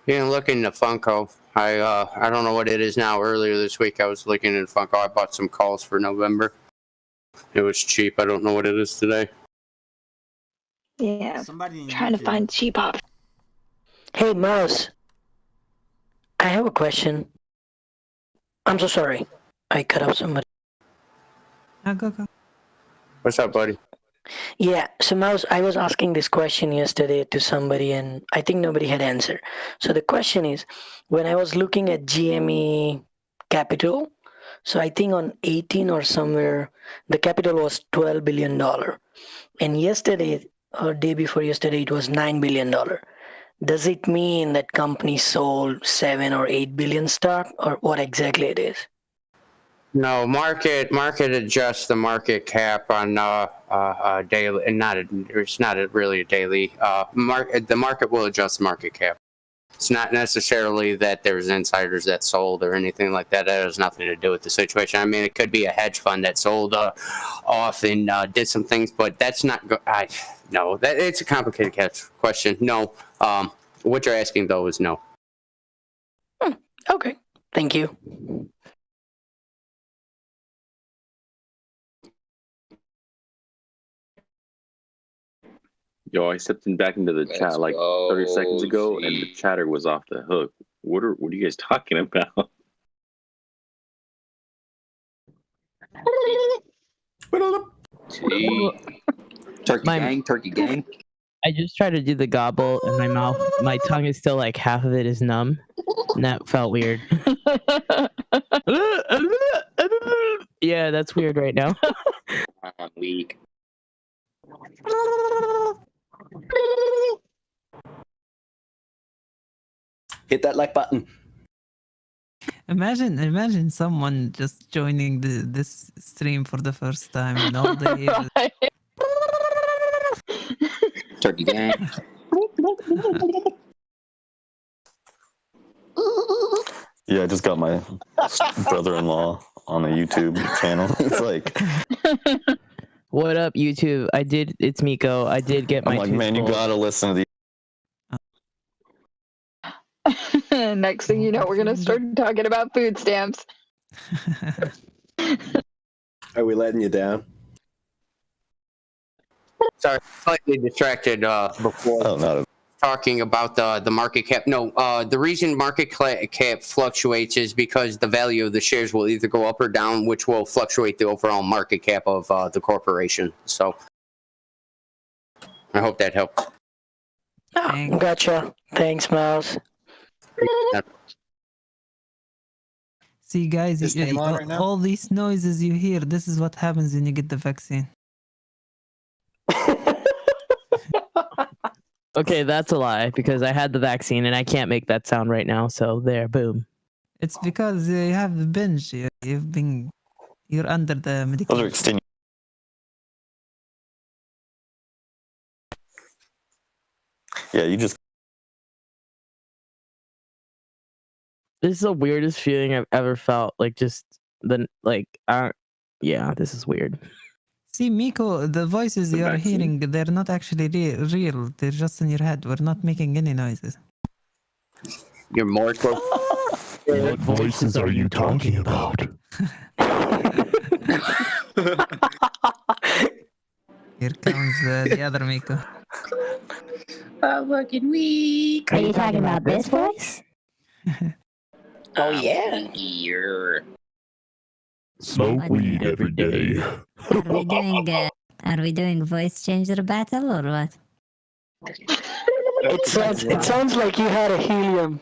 You can look into Funko. I don't know what it is now. Earlier this week, I was looking in Funko. I bought some calls for November. It was cheap. I don't know what it is today. Yeah, trying to find cheap options. Hey, Mouse. I have a question. I'm so sorry. I cut off somebody. Go. What's up, buddy? Yeah, so Mouse, I was asking this question yesterday to somebody and I think nobody had answered. So the question is, when I was looking at GME capital, so I think on 18 or somewhere, the capital was $12 billion. And yesterday, or day before yesterday, it was $9 billion. Does it mean that company sold 7 or 8 billion stock, or what exactly it is? No, market adjusts the market cap on daily, and it's not really a daily market. The market will adjust the market cap. It's not necessarily that there's insiders that sold or anything like that. That has nothing to do with the situation. I mean, it could be a hedge fund that sold off and did some things, but that's not. No, it's a complicated question. No, what you're asking though is no. Okay, thank you. Yo, I stepped back into the chat like 30 seconds ago, and the chatter was off the hook. What are you guys talking about? Turkey gang. I just tried to do the gobble in my mouth. My tongue is still like half of it is numb. And that felt weird. Yeah, that's weird right now. I'm weak. Hit that like button. Imagine someone just joining this stream for the first time and all they hear Turkey gang. Yeah, I just got my brother-in-law on a YouTube channel. It's like, What up, YouTube? It's Miko. I did get my I'm like, man, you gotta listen to the. Next thing you know, we're gonna start talking about food stamps. Are we letting you down? Sorry, slightly distracted before talking about the market cap. No, the reason market cap fluctuates is because the value of the shares will either go up or down, which will fluctuate the overall market cap of the corporation. So I hope that helped. Oh, gotcha. Thanks, Mouse. See, guys, all these noises you hear, this is what happens when you get the vaccine. Okay, that's a lie because I had the vaccine and I can't make that sound right now. So there, boom. It's because you have the binge. You're under the medication. Those are extenuating. Yeah, you just. This is the weirdest feeling I've ever felt. Like yeah, this is weird. See, Miko, the voices you're hearing, they're not actually real. They're just in your head. We're not making any noises. You're more close. What voices are you talking about? Here comes the other Miko. Fucking weak. Are you talking about this voice? Oh, yeah. Here. Smoke weed every day. Are we doing voice changer battle or what? It sounds like you had a helium.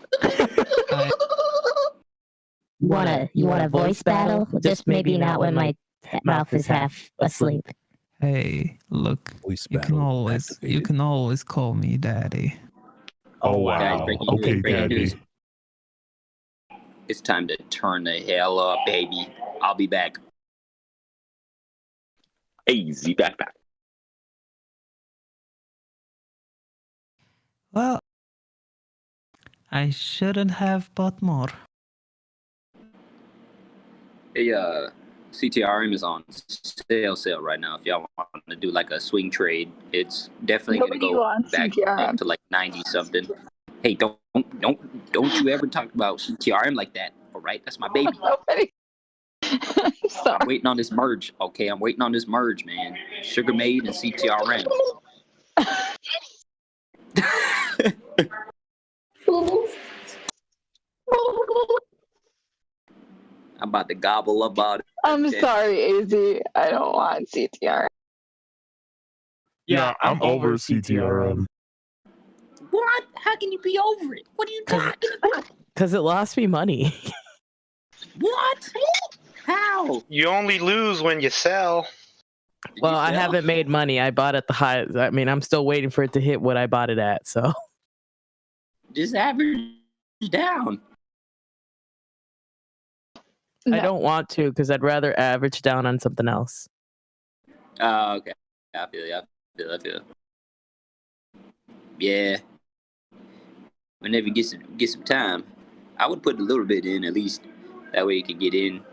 You want a voice battle? Just maybe not when my mouth is half asleep. Hey, look, you can always call me daddy. Oh wow. Guys, Okay, breaking daddy. news. It's time to turn the hell up, baby. I'll be back. Easy backpack. Well, I shouldn't have bought more. Hey, CTRM is on sale right now. If y'all want to do like a swing trade, it's definitely going to go back up to like 90 something. Hey, don't you ever talk about CTRM like that? All right, that's my baby. I'm waiting on this merge. Okay, I'm waiting on this merge, man. Sugar Maid and CTRM. I'm about to gobble about it. I'm sorry, AZ. I don't want CTR. Yeah, I'm over CTRM. What? How can you be over it? What are you talking about? Because it lost me money. What? How? You only lose when you sell. Well, I haven't made money. I bought at the high. I mean, I'm still waiting for it to hit what I bought it at. So just average down. I don't want to because I'd rather average down on something else. Oh, okay. I feel you. I feel. Yeah. Whenever you get some time, I would put a little bit in at least. That way you can get in.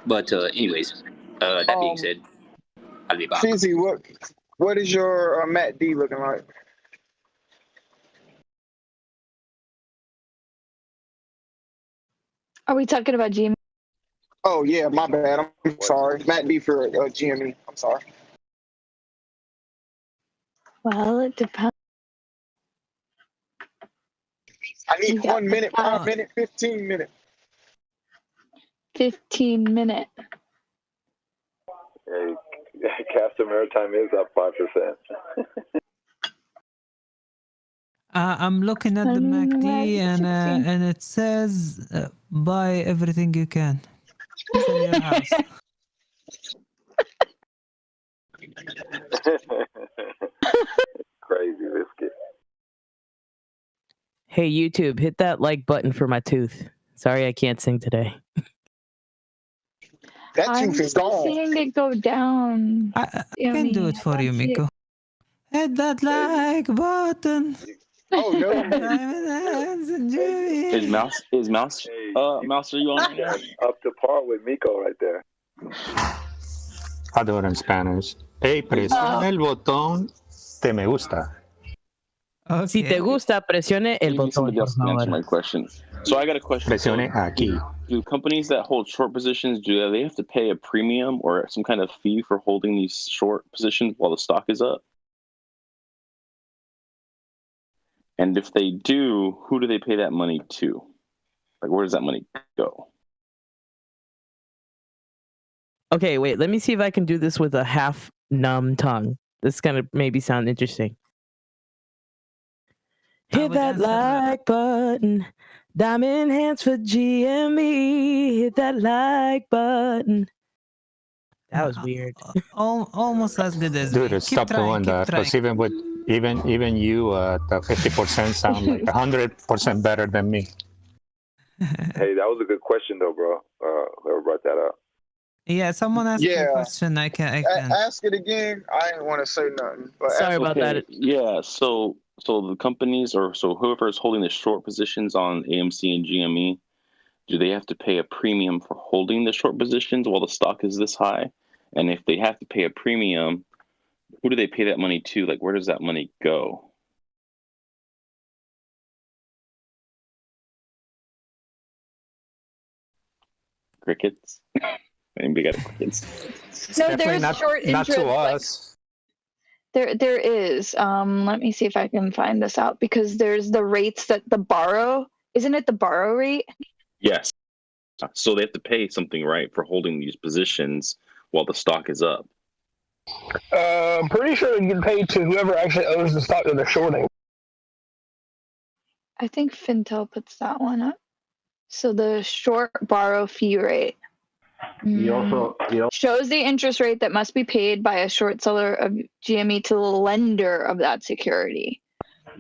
But anyways, that being said, I'll be back. CZ, what is your Matt D looking like? Are we talking about GME? Oh yeah, my bad. I'm sorry. Matt D for GME. I'm sorry. Well, it depends. I need 1 minute, 5 minute, 15 minute. 15 minute. Hey, Castor Maritime is up 5%. I'm looking at the MACD and it says buy everything you can. It's in your house. Crazy biscuit. Hey, YouTube, hit that like button for my tooth. Sorry I can't sing today. That I'm tooth is still gone. seeing it go down. I can do it for you, Miko. Hit that like button. Oh no. Mouse, are you on right now? Up to par with Miko right there. I'll do it in Spanish. Hey, presiona el botón de me gusta. Si te gusta, presione el Maybe botón, somebody por else can answer favor. my question. So I got a question. Presione aquí. Do companies that hold short positions, do they have to pay a premium or some kind of fee for holding these short positions while the stock is up? And if they do, who do they pay that money to? Like, where does that money go? Okay, wait, let me see if I can do this with a half numb tongue. This is gonna maybe sound interesting. Hit that like button. Diamond hands for GME. Hit that like button. That was weird. Almost as good as Dude, me. stop doing that. Because even you at 50% sound like 100% better than me. Hey, that was a good question though, bro. Whoever brought that up. Yeah, someone asked a question. I can. Ask it again. I didn't want to say nothing. But Sorry about that. Yeah, so the companies or so whoever is holding the short positions on AMC and GME, do they have to pay a premium for holding the short positions while the stock is this high? And if they have to pay a premium, who do they pay that money to? Like, where does that money go? Crickets? Anybody got crickets? No, there's short not interest. to us. There is. Let me see if I can find this out because there's the rates that the borrow. Isn't it the borrow rate? Yes. So they have to pay something, right, for holding these positions while the stock is up. I'm pretty sure they get paid to whoever actually owns the stock that they're shorting. I think Fintel puts that one up. So the short borrow fee rate shows the interest rate that must be paid by a short seller of GME to the lender of that security.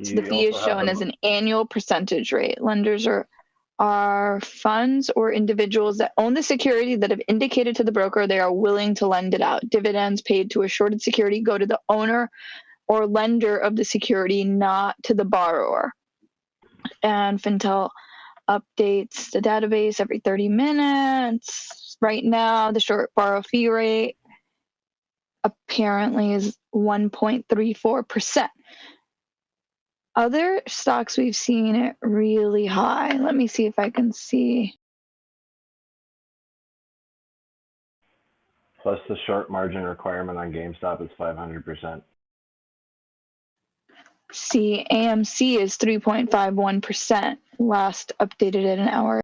So the fee is shown as an annual percentage rate. Lenders are funds or individuals that own the security that have indicated to the broker they are willing to lend it out. Dividends paid to a shorted security go to the owner or lender of the security, not to the borrower. And Fintel updates the database every 30 minutes. Right now, the short borrow fee rate apparently is 1.34%. Other stocks we've seen it really high. Let me see if I can see. Plus the short margin requirement on GameStop is 500%. See, AMC is 3.51%. Last updated at an hour.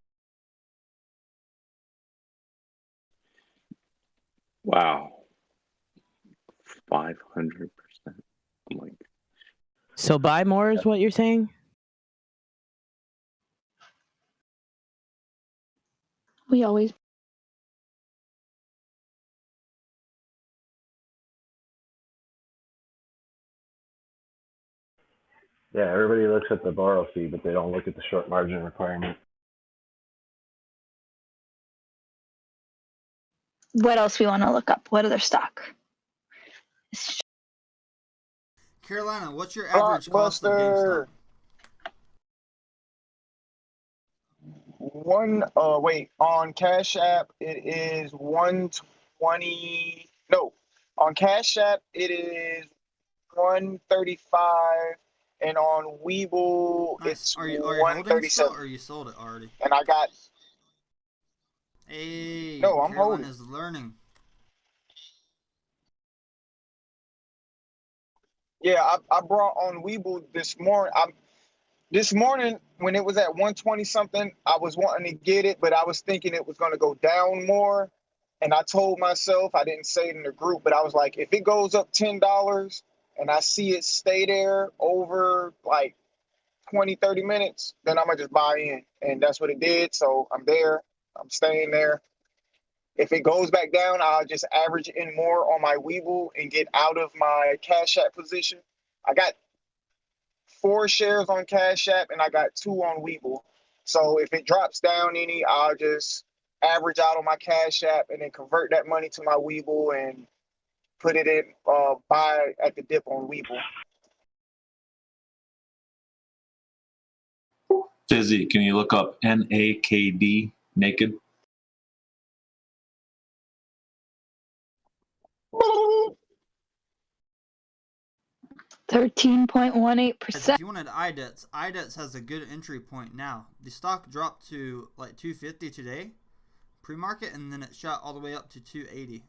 Wow. 500%. I'm like, So buy more is what you're saying? We always. Yeah, everybody looks at the borrow fee, but they don't look at the short margin requirement. What else we want to look up? What other stock? Carolina, what's your average cost of GameStop? On Cash App it is 120. No, on Cash App it is 135, and on Webull it's Are you holding still, 137. or you sold it already? And I got. Hey, No, I'm Carolina holding. is learning. Yeah, I brought on Webull this morning. This morning when it was at 120 something, I was wanting to get it, but I was thinking it was going to go down more. And I told myself, I didn't say it in the group, but I was like, if it goes up $10 and I see it stay there over like 20, 30 minutes, then I'm going to just buy in. And that's what it did. So I'm there. I'm staying there. If it goes back down, I'll just average in more on my Webull and get out of my Cash App position. I got 4 shares on Cash App and I got 2 on Webull. So if it drops down any, I'll just average out on my Cash App and then convert that money to my Webull and put it in buy at the dip on Webull. Fizzy, can you look up NAKD naked? $13.18%. If you wanted IDETS has a good entry point now. The stock dropped to like 250 today, pre-market, and then it shot all the way up to 280.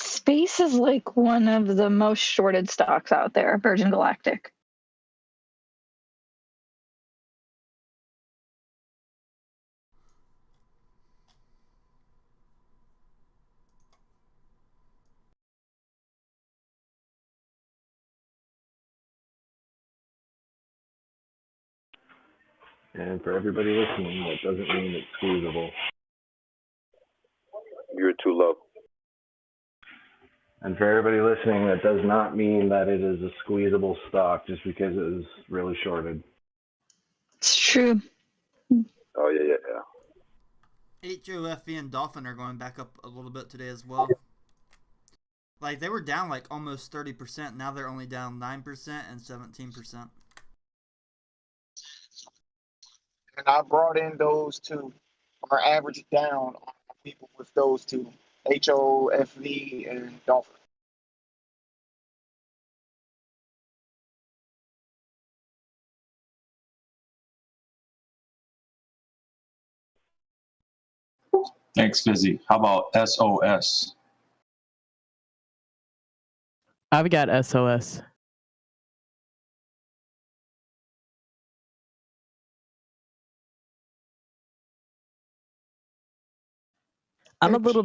Space is like one of the most shorted stocks out there, Virgin Galactic. And for everybody listening, that doesn't mean it's squeezable. You're too low. And for everybody listening, that does not mean that it is a squeezable stock just because it is really shorted. It's true. Oh, yeah. HOFV and Dolphin are going back up a little bit today as well. Like, they were down like almost 30%. Now they're only down 9% and 17%. And I brought in those two, or averaged down on people with those two, HOFV and Dolphin. Thanks, Fizzy. How about SOS? I've got SOS. I'm a little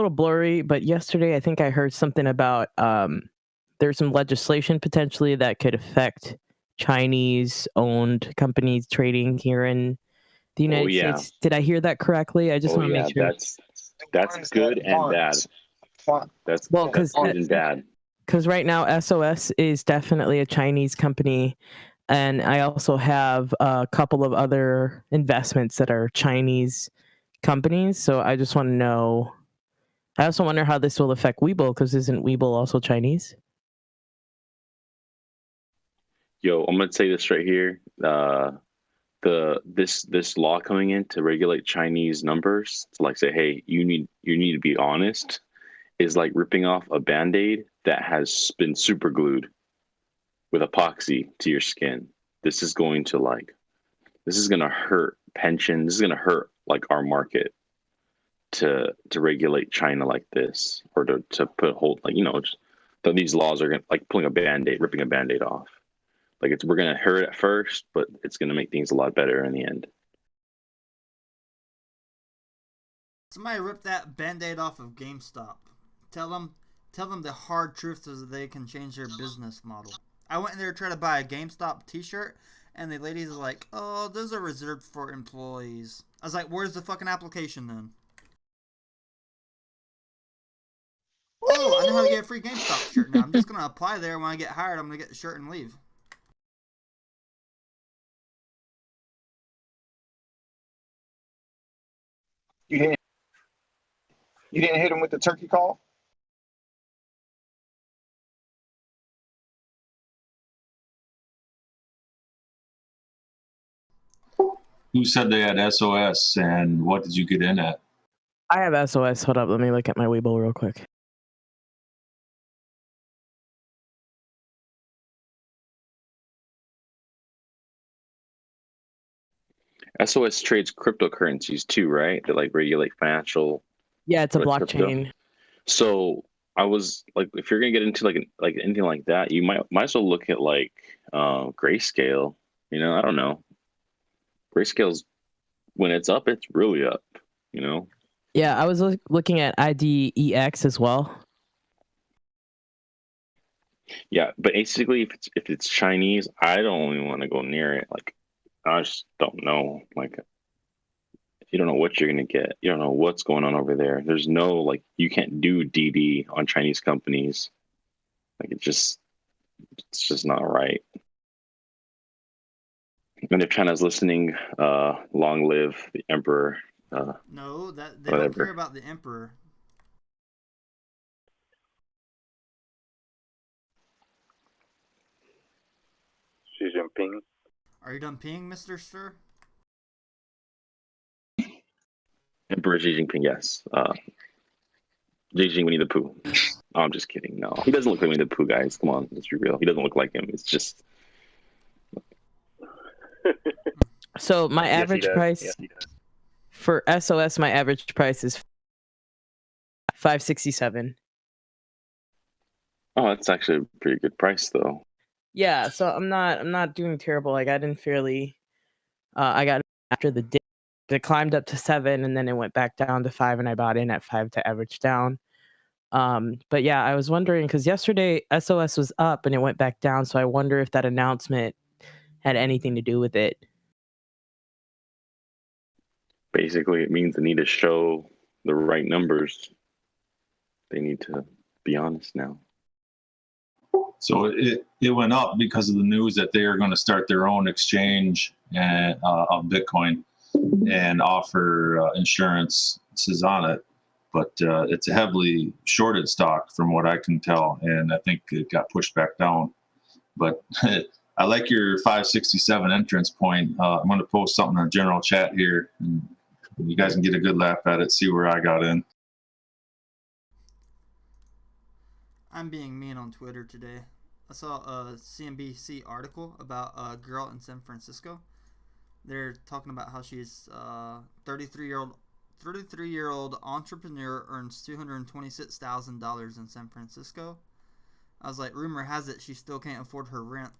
blurry, but yesterday I think I heard something about there's some legislation potentially that could affect Chinese-owned companies trading here in the United States. Did I hear that correctly? I just want to make sure. That's good and bad. That's good and bad. Because right now SOS is definitely a Chinese company, and I also have a couple of other investments that are Chinese companies. So I just want to know. I also wonder how this will affect Webull, because isn't Webull also Chinese? Yo, I'm gonna say this right here. This law coming in to regulate Chinese numbers, to like say, hey, you need to be honest, is like ripping off a Band-Aid that has been super glued with epoxy to your skin. This is going to hurt pensions. This is gonna hurt like our market to regulate China like this, or to put hold, like, these laws are gonna like pulling a Band-Aid, ripping a Band-Aid off. Like, we're gonna hurt at first, but it's gonna make things a lot better in the end. Somebody rip that Band-Aid off of GameStop. Tell them the hard truth is that they can change their business model. I went in there to try to buy a GameStop t-shirt, and the ladies are like, oh, those are reserved for employees. I was like, where's the fucking application then? Oh, I know how to get a free GameStop shirt now. I'm just going to apply there. When I get hired, I'm going to get the shirt and leave. You didn't hit him with the turkey call? Who said they had SOS, and what did you get in at? I have SOS. Hold up. Let me look at my Webull real quick. SOS trades cryptocurrencies too, right? That like regulate financial. Yeah, it's a blockchain. Crypto. So I was like, if you're gonna get into like anything like that, you might as well look at like Grayscale. I don't know. Grayscale's, when it's up, it's really up. Yeah, I was looking at IDEX as well. Yeah, but basically, if it's Chinese, I don't even want to go near it. Like, I just don't know. Like, you don't know what you're gonna get. You don't know what's going on over there. There's no like, you can't do DD on Chinese companies. Like, it's just not right. And if China's listening, long live the emperor. No, that they don't care Whatever. about the emperor. Xi Jinping. Are you done peeing, Mr. Sir? Emperor Xi Jinping, yes. Xi Winnie the Pooh. Oh, I'm just kidding. No, he doesn't look like Winnie the Pooh, guys. Come on, let's be real. He doesn't look like him. It's just. So my average price for SOS, my average price is $567. Oh, that's actually a pretty good price, though. Yeah, so I'm not doing terrible. Like I didn't fairly, I got after the dip, it climbed up to 7 and then it went back down to 5, and I bought in at 5 to average down. But yeah, I was wondering because yesterday SOS was up and it went back down, so I wonder if that announcement had anything to do with it. Basically, it means they need to show the right numbers. They need to be honest now. So it went up because of the news that they are going to start their own exchange of Bitcoin and offer insurances on it. But it's a heavily shorted stock from what I can tell, and I think it got pushed back down. But I like your 567 entrance point. I'm going to post something in the general chat here, and you guys can get a good laugh at it, see where I got in. I'm being mean on Twitter today. I saw a CNBC article about a girl in San Francisco. They're talking about how she's 33-year-old entrepreneur earns $226,000 in San Francisco. I was like, rumor has it she still can't afford her rent.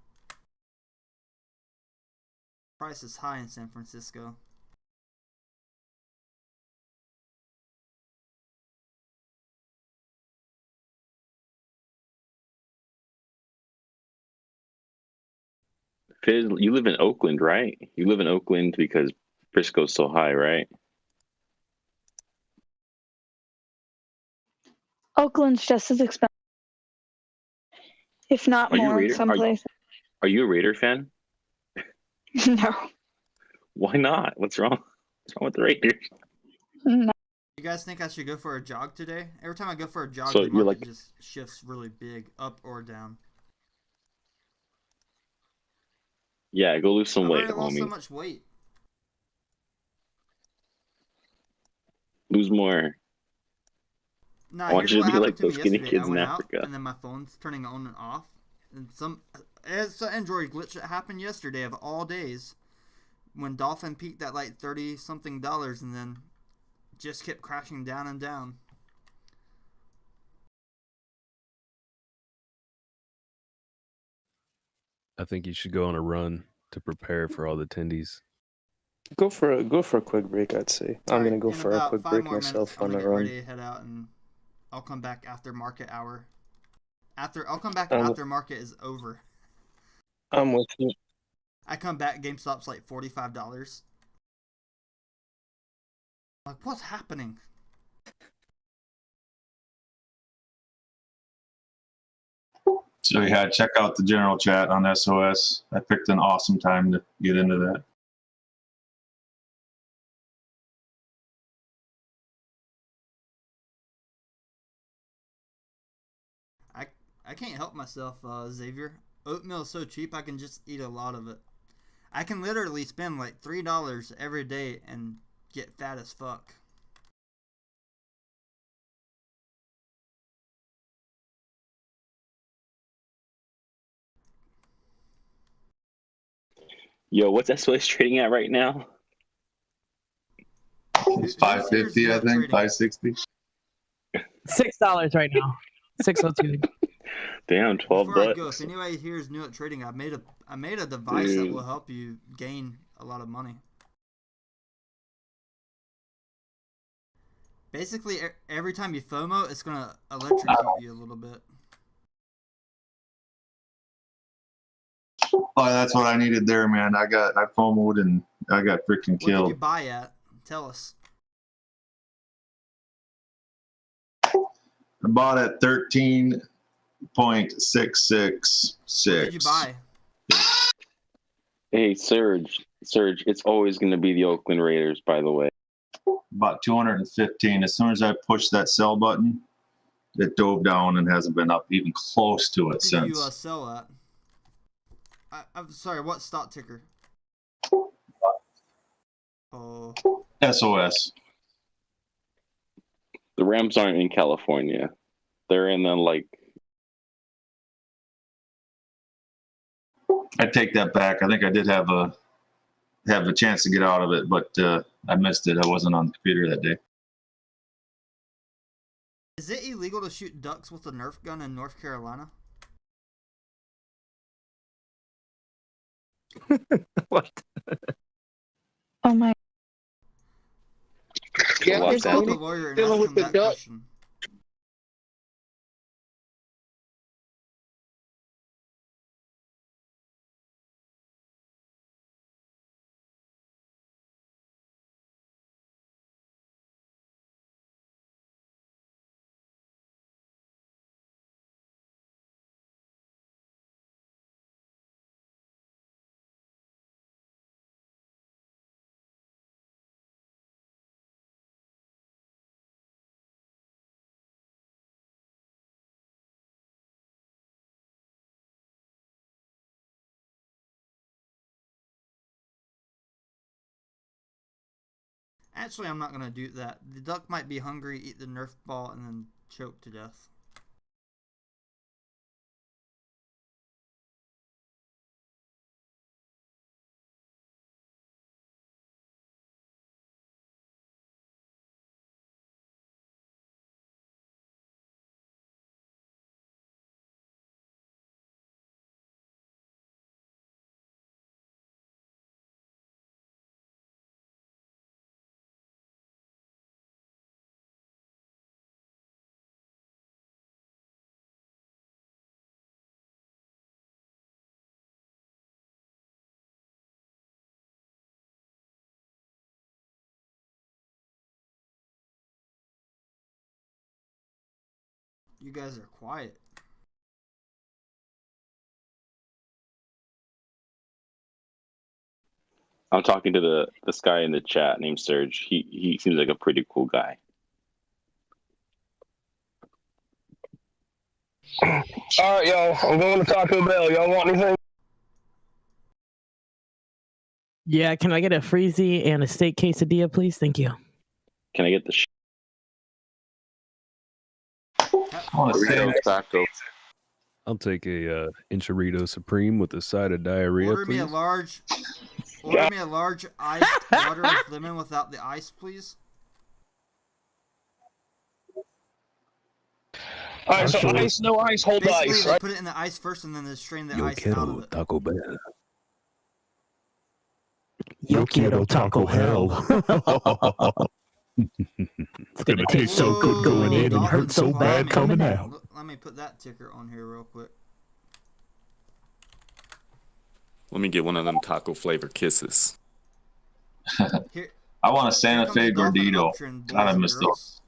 Price is high in San Francisco. Fizz, you live in Oakland, right? You live in Oakland because Frisco's so high, right? Oakland's just as expensive, if not Are you a more, Raider? some places. Are you a Raider fan? No. Why not? What's wrong? What's wrong with the Raiders? No. You guys think I should go for a jog today? Every time I go for a jog, So the you're market like- just shifts really big, up or down. Yeah, go lose some I've weight, already lost homie. so much weight. Lose more. Nah, I want here's you to what be happened like to me those skinny yesterday. I kids in went Africa. out, and then my phone's turning on and off. And it's an Android glitch that happened yesterday of all days, when Dolphin peaked at like $30-something, and then just kept crashing down and down. I think you should go on a run to prepare for all the attendees. Go for a quick break, I'd say. I'm gonna go In for a about quick 5 break more minutes, myself I'm on gonna a get run. ready to head out, and I'll come back after market hour. I'll come back I'm- after market is over. I'm with you. I come back, GameStop's like $45. Like, what's happening? So yeah, check out the general chat on SOS. I picked an awesome time to get into that. I can't help myself, Xavier. Oatmeal is so cheap, I can just eat a lot of it. I can literally spend like $3 every day and get fat as fuck. Yo, what's SOS trading at right now? It's 550, I think, 560. $6 right now. 602. Damn, 12 Before I bucks. go, if anybody here is new at trading, I made a device that Dude. will help you gain a lot of money. Basically, every time you FOMO, it's gonna electrocute you a little bit. Oh, that's what I needed there, man. I FOMO'd and I got freaking What did you killed. buy at? Tell us. I bought at 13.666. What did you buy? Hey, Surge, it's always going to be the Oakland Raiders, by the way. About 215. As soon as I pushed that sell button, it dove down and hasn't been up even close to it What did since. you sell at? I'm sorry, what stock ticker? Oh. SOS. The Rams aren't in California. They're in I take that back. I think I did have a chance to get out of it, but I missed it. I wasn't on the computer that day. Is it illegal to shoot ducks with a Nerf gun in North Carolina? What? Oh my. Yeah, Let me it's call the lawyer and ask dealing him with the that duck. question. Actually, I'm not going to do that. The duck might be hungry, eat the Nerf ball, and then choke to death. You guys are quiet. I'm talking to this guy in the chat named Serge. He seems like a pretty cool guy. All right, y'all. I'm going to Taco Bell. Y'all want anything? Yeah, can I get a freezy and a steak quesadilla, please? Thank you. Can I get the Burrito taco? I'll take a enchilada supreme with a side of diarrhea, Order please. me a large iced water with lemon without the ice, please. All right, so ice, no ice, hold the Basically, ice, they right? put it in the ice first, and then they strain the Yo ice out of quiero it. Taco Bell. Yo quiero Taco Hell. It's gonna taste so good going in and hurt so bad coming out. Look, let me put that ticker on here real quick. Let me get one of them taco flavor kisses. Here, I want a Santa comes Fe Dolphin Gordito. Uptrend, boys God, I and missed girls.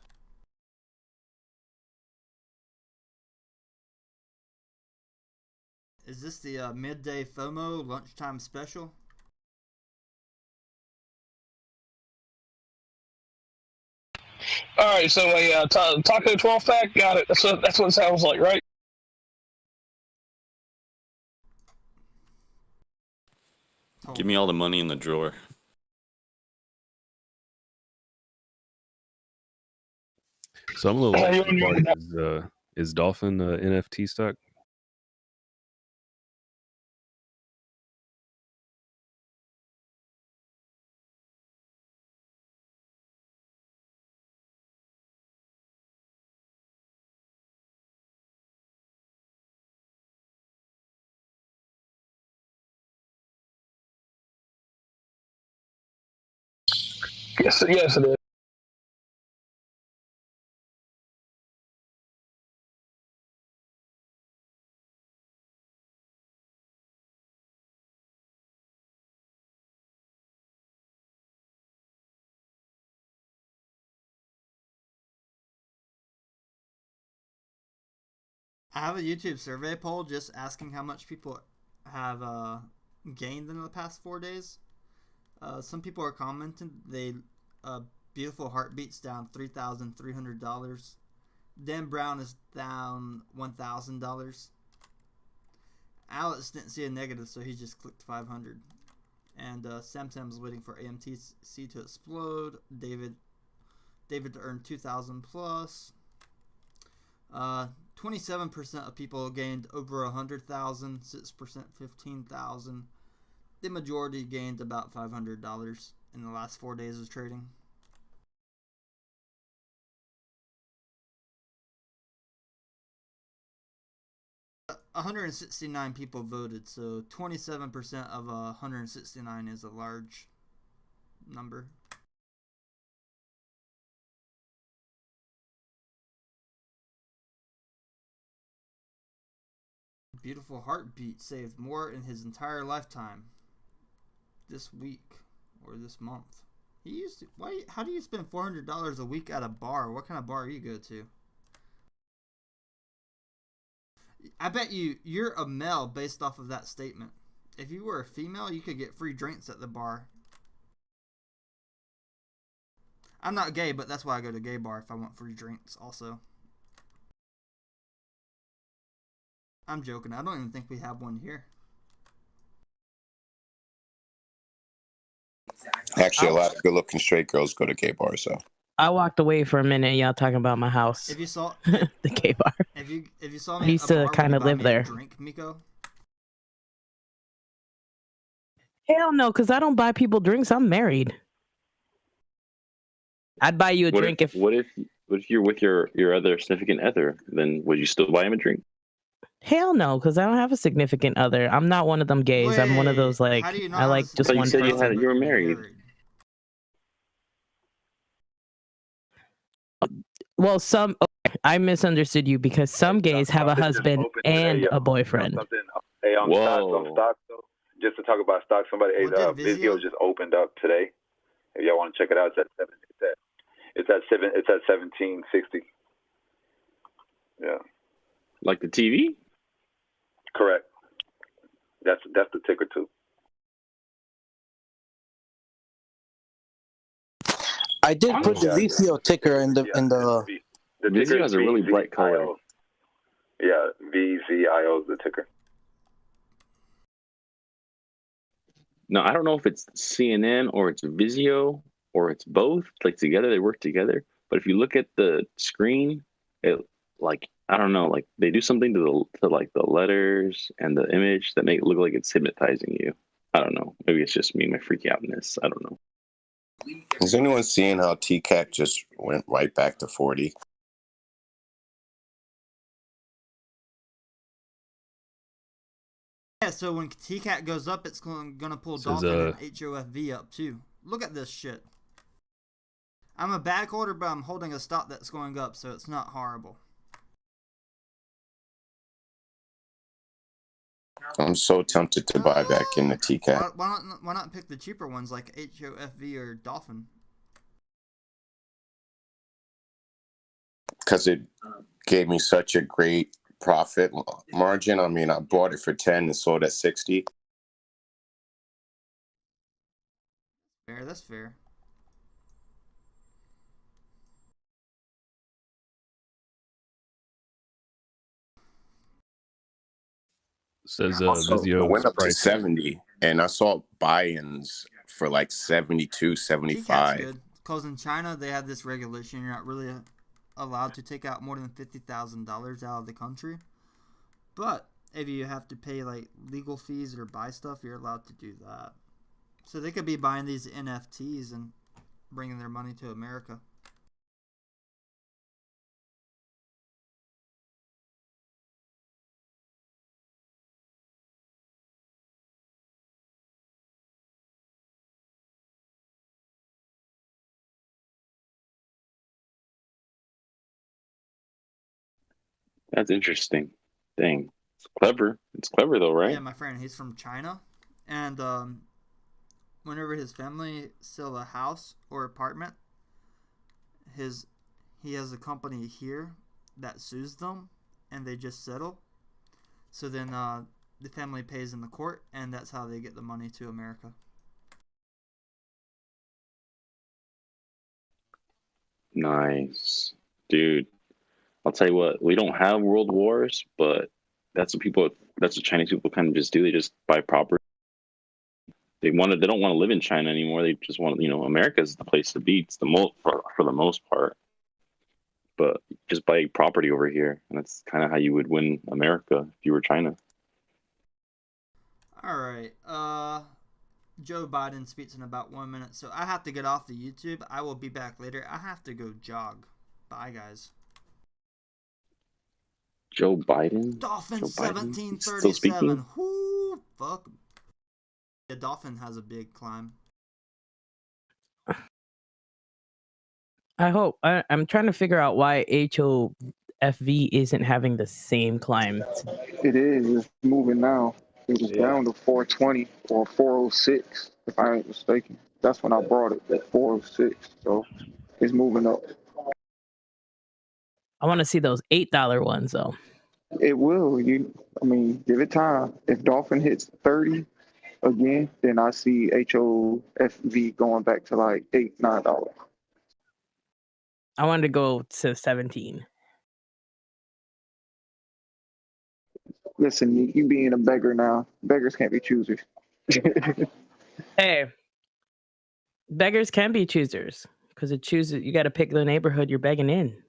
Is this the midday FOMO lunchtime special? All right, so a taco 12 pack, got it. That's what it sounds like, right? Give me all the money in the drawer. So I'm a little late to the party. Is Dolphin NFT stock? Yes, it is. I have a YouTube survey poll just asking how much people have gained in the past 4 days. Some people are commenting they Beautiful Heartbeat's down $3,300. Dan Brown is down $1,000. Alex didn't see a negative, so he just clicked 500. And Sam's waiting for AMC to explode. David to earn 2,000 plus. 27% of people gained over 100,000. 6% 15,000. The majority gained about $500 in the last 4 days of trading. $169 people voted, so 27% of 169 is a large number. Beautiful Heartbeat saved more in his entire lifetime this week or this month. He used to, how do you spend $400 a week at a bar? What kind of bar you go to? I bet you're a male based off of that statement. If you were a female, you could get free drinks at the bar. I'm not gay, but that's why I go to gay bar if I want free drinks also. I'm joking. I don't even think we have one here. Actually, a lot of good-looking straight girls go to gay bars, so. I walked away for a minute. Y'all talking about my house. If you saw the gay bar, if you saw me, I used to kind of live there. Drink, Miko. Hell no, because I don't buy people drinks. I'm married. I'd buy you a drink if. What if you're with your other significant other? Then would you still buy him a drink? Hell no, because I don't have a significant other. I'm not one of them gays. Wait, I'm one of those like I like just one person. You were married. Well, I misunderstood you because some gays have a husband and a boyfriend. Hey, stocks though. Just to talk about stocks, somebody, Vizio just opened up today. If y'all want to check it out, it's at 1760. Yeah. Like the TV? Correct. That's the ticker too. I did put the Vizio ticker in the. The Vizio has a really bright color. Yeah, VZIO is the ticker. No, I don't know if it's CNN or it's Vizio or it's both. Like together, they work together. But if you look at the screen, it I don't know, like they do something to like the letters and the image that make it look like it's hypnotizing you. I don't know. Maybe it's just me, my freak outness. I don't know. Is anyone seeing how TCAC just went right back to 40? Yeah, so when TCAT goes up, it's going to pull Dolphin and HOFV up too. Look at this shit. I'm a back order, but I'm holding a stock that's going up, so it's not horrible. I'm so tempted to buy back in the TCAT. Why not pick the cheaper ones like HOFV or Dolphin? Because it gave me such a great profit margin. I mean, I bought it for 10 and sold at 60. Fair, that's fair. Says Vizio went up to price 70, and I saw buy-ins for like 72, 75. TCAT's good, because in China they have this regulation. You're not really allowed to take out more than $50,000 out of the country. But if you have to pay like legal fees or buy stuff, you're allowed to do that. So they could be buying these NFTs and bringing their money to America. That's interesting. Dang. It's clever. It's clever though, right? Yeah, my friend, he's from China. And whenever his family sell a house or apartment, he has a company here that sues them. and they just settle. So then the family pays in the court, and that's how they get the money to America. Nice, dude. I'll tell you what. We don't have world wars, but that's what Chinese people kind of just do. They just buy property. They don't want to live in China anymore. They just want, America's the place to be. It's the most for the most part. But just buy property over here, and that's kind of how you would win America if you were China. All right. Joe Biden speaks in about 1 minute, so I have to get off the YouTube. I will be back later. I have to go jog. Bye, guys. Joe Biden? Dolphin Joe Biden? 1737. Still speaking? Whoo, fuck. The Dolphin has a big climb. I hope. I'm trying to figure out why HOFV isn't having the same climb. It is. It's moving now. It was down to 420 or 406, if I ain't mistaken. That's when I brought it, at 406. So it's moving up. I want to see those $8 ones though. It will. Give it time. If Dolphin hits 30 again, then I see HOFV going back to like $8, $9. I wanted to go to 17. Listen, you being a beggar now. Beggars can't be choosers. Hey, beggars can be choosers because you got to pick the neighborhood you're begging in.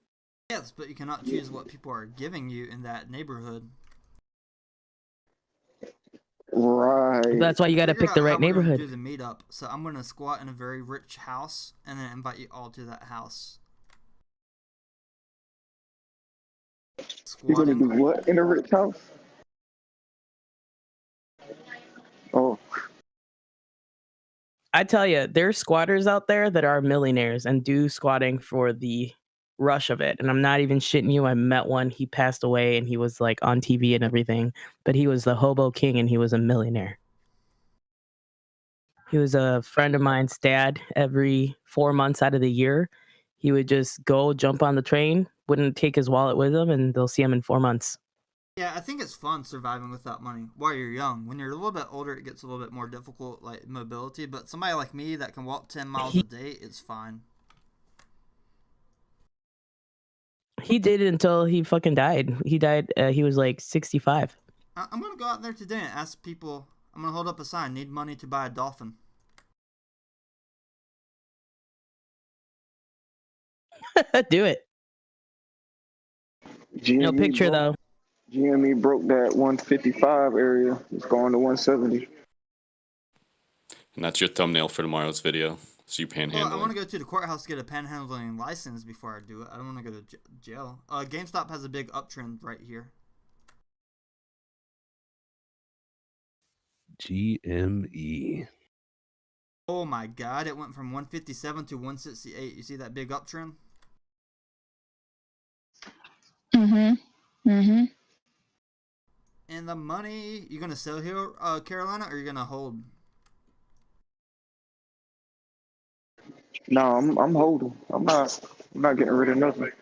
Yes, but you cannot choose what people are giving you in that neighborhood. Right. That's why you got to pick the right neighborhood. Do the meetup. So I'm gonna squat in a very rich house and then invite you all to that house. You're gonna do what in a rich house? Oh. I tell you, there's squatters out there that are millionaires and do squatting for the rush of it. And I'm not even shitting you. I met one. He passed away and he was like on TV and everything, but he was the hobo king and he was a millionaire. He was a friend of mine's dad. Every 4 months out of the year, he would just go jump on the train, wouldn't take his wallet with him, and they'll see him in 4 months. Yeah, I think it's fun surviving without money while you're young. When you're a little bit older, it gets a little bit more difficult, like mobility. But somebody like me that can walk 10 miles a day, it's fine. He did it until he fucking died. He died, he was like 65. I'm going to go out there today and ask people, I'm going to hold up a sign, need money to buy a dolphin. Do it. No picture though. GME broke that 155 area. It's going to 170. And that's your thumbnail for tomorrow's video. So you panhandling. Well, I want to go to the courthouse to get a panhandling license before I do it. I don't want to go to jail. GameStop has a big uptrend right here. GME. Oh my god, it went from 157 to 168. You see that big uptrend? Mm-hmm. And the money, you gonna sell here, Carolina, or you gonna hold? No, I'm holding. I'm not getting rid of nothing.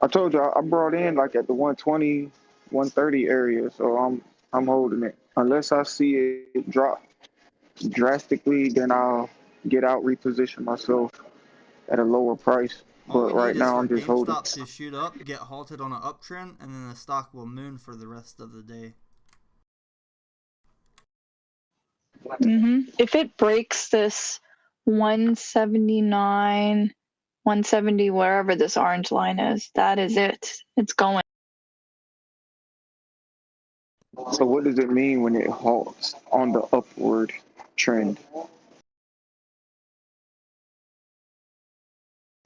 I told you I brought in like at the 120, 130 area, so I'm holding it. Unless I see it drop drastically, then I'll get out, reposition myself at a lower price. But right now I'm just holding. GameStop to shoot up, get halted on an uptrend, and then the stock will moon for the rest of the day. If it breaks this 179, 170, wherever this orange line is, that is it. It's going. So what does it mean when it halts on the upward trend?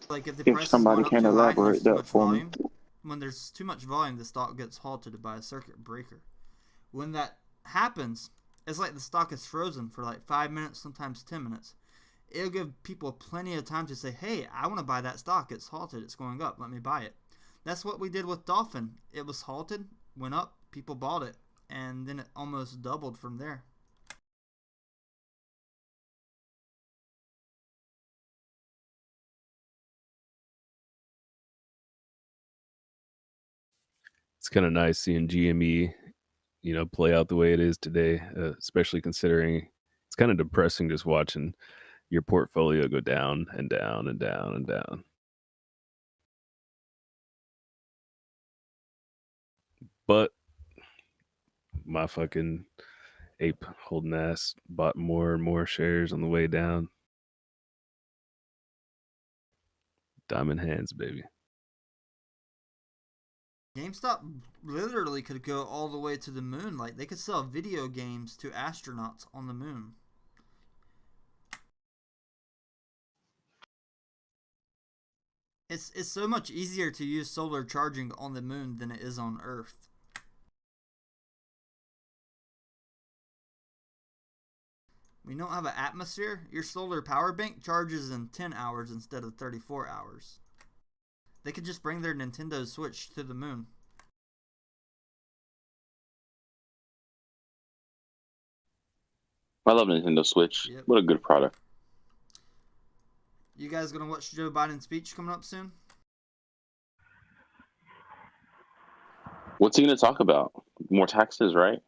Like if the If price somebody is can going up too high, elaborate that for me. When there's too much volume, the stock gets halted by a circuit breaker. When that happens, it's like the stock is frozen for like 5 minutes, sometimes 10 minutes. It'll give people plenty of time to say, hey, I want to buy that stock. It's halted. It's going up. Let me buy it. That's what we did with Dolphin. It was halted, went up, people bought it, and then it almost doubled from there. it's kind of nice seeing GME, play out the way it is today, especially considering it's kind of depressing just watching your portfolio go down and down and down and down. But my fucking ape holding ass bought more and more shares on the way down. Diamond hands, baby. GameStop literally could go all the way to the moon. Like, they could sell video games to astronauts on the moon. It's so much easier to use solar charging on the moon than it is on Earth. We don't have an atmosphere. Your solar power bank charges in 10 hours instead of 34 hours. They could just bring their Nintendo Switch to the moon. I love Nintendo Switch. Yep. What a good product. You guys gonna watch Joe Biden's speech coming up soon? What's he gonna talk about? More taxes, right?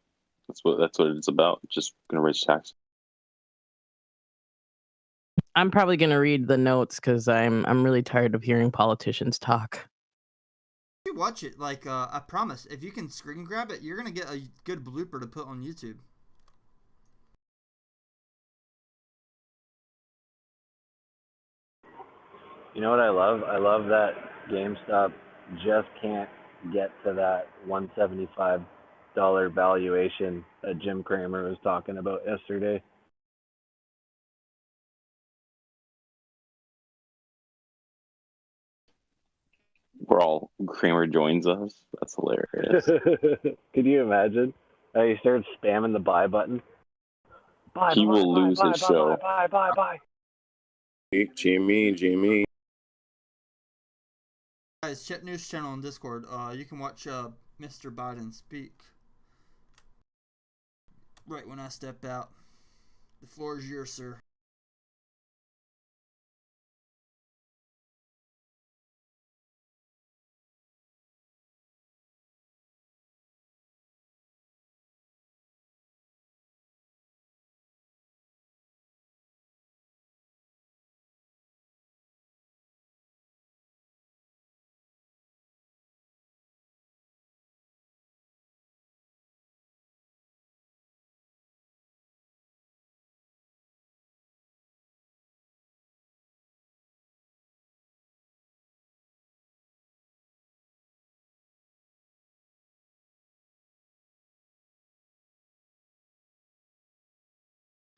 That's what it's about. Just gonna raise taxes. I'm probably gonna read the notes because I'm really tired of hearing politicians talk. You watch it, like I promise. If you can screen grab it, you're gonna get a good blooper to put on YouTube. You know what I love? I love that GameStop just can't get to that $175 valuation that Jim Cramer was talking about yesterday. We're all Kramer joins us. That's hilarious. Could you imagine? He starts spamming the buy button. He will lose his show. Buy. GME. Guys, Chet News channel on Discord. You can watch Mr. Biden speak. Right when I step out. The floor is yours, sir.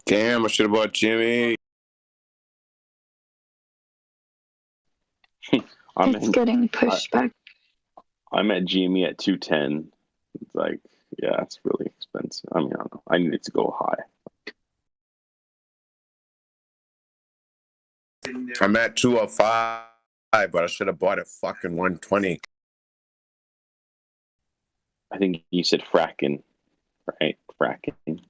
Damn, I should have bought Jimmy. It's getting pushed back. I'm at GME at 210. It's like, yeah, it's really expensive. I mean, I don't know. I need it to go high. I'm at 205, but I should have bought it fucking 120. I think you said fracking, right? Fracking.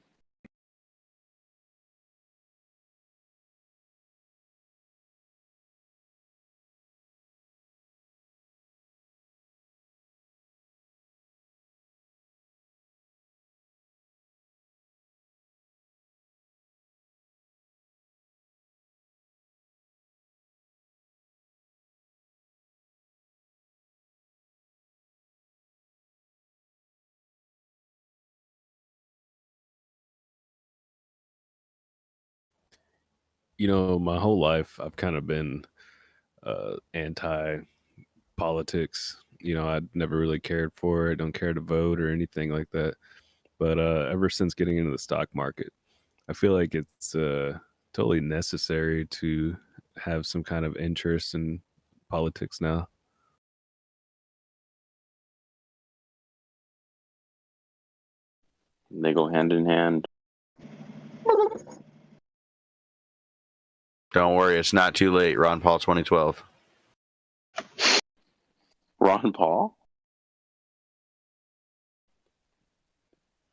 My whole life I've kind of been anti-politics. I never really cared for it. Don't care to vote or anything like that. But ever since getting into the stock market, I feel like it's totally necessary to have some kind of interest in politics now. They go hand in hand. Don't worry, it's not too late. Ron Paul 2012. Ron Paul?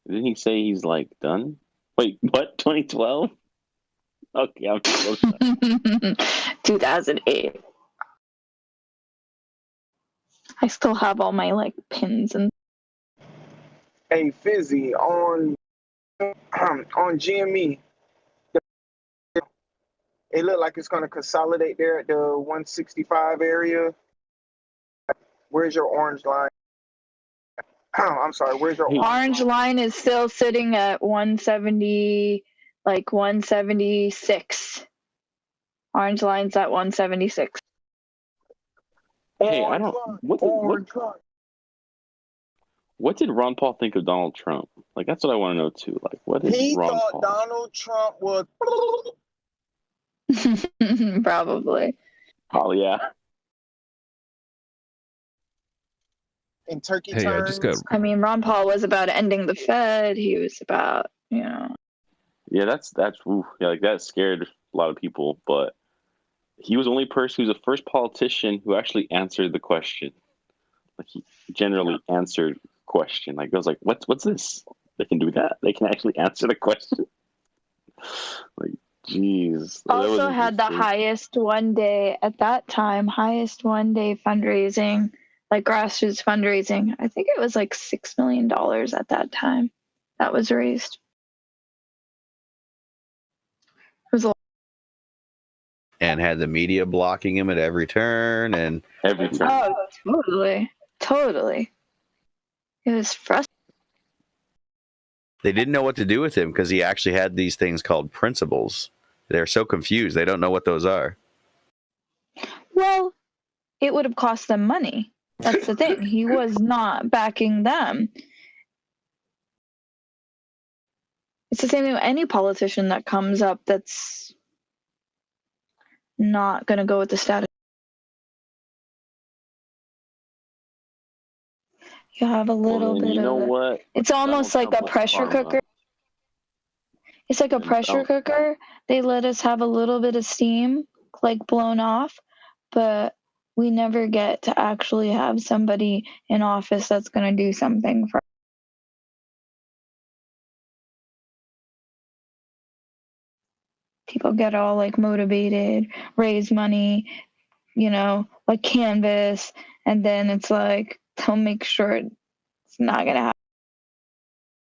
Didn't he say he's like done? Wait, what? 2012? Okay, I'm close. 2008. I still have all my pins and Hey, Fizzy, on GME, it looked like it's going to consolidate there at the 165 area. Where's your orange line? I'm sorry, where's your orange line is still sitting at 170, like 176. Orange line's at 176. Hey, I don't. What did Ron Paul think of Donald Trump? Like, that's what I want to know too. Like, what did He Ron thought Paul? Donald Trump was Probably. Oh yeah. in turkey Hey, I just got. I mean, Ron Paul was about ending the Fed. He was about, you know. Yeah, that's oof, yeah, like that scared a lot of people. But he was the only person. He was the first politician who actually answered the question. Like he generally answered the question. Like I was like, what's this? They can do that. They can actually answer the question. Like, jeez. Also had the highest one day at that time, highest one day fundraising, like grassroots fundraising. I think it was like $6 million at that time that was raised. It was a lot. And had the media blocking him at every turn and every turn. Oh, totally. It was frustrating. They didn't know what to do with him because he actually had these things called principles. They're so confused. They don't know what those are. Well, it would have cost them money. That's the thing. He was not backing them. It's the same thing with any politician that comes up that's not going to go with the status. You have a little bit of what? It's almost like a pressure cooker. It's like a pressure cooker. They let us have a little bit of steam, like blown off, but we never get to actually have somebody in office that's going to do something for. People get all like motivated, raise money, you know, like canvas, and then it's like they'll make sure it's not going to happen.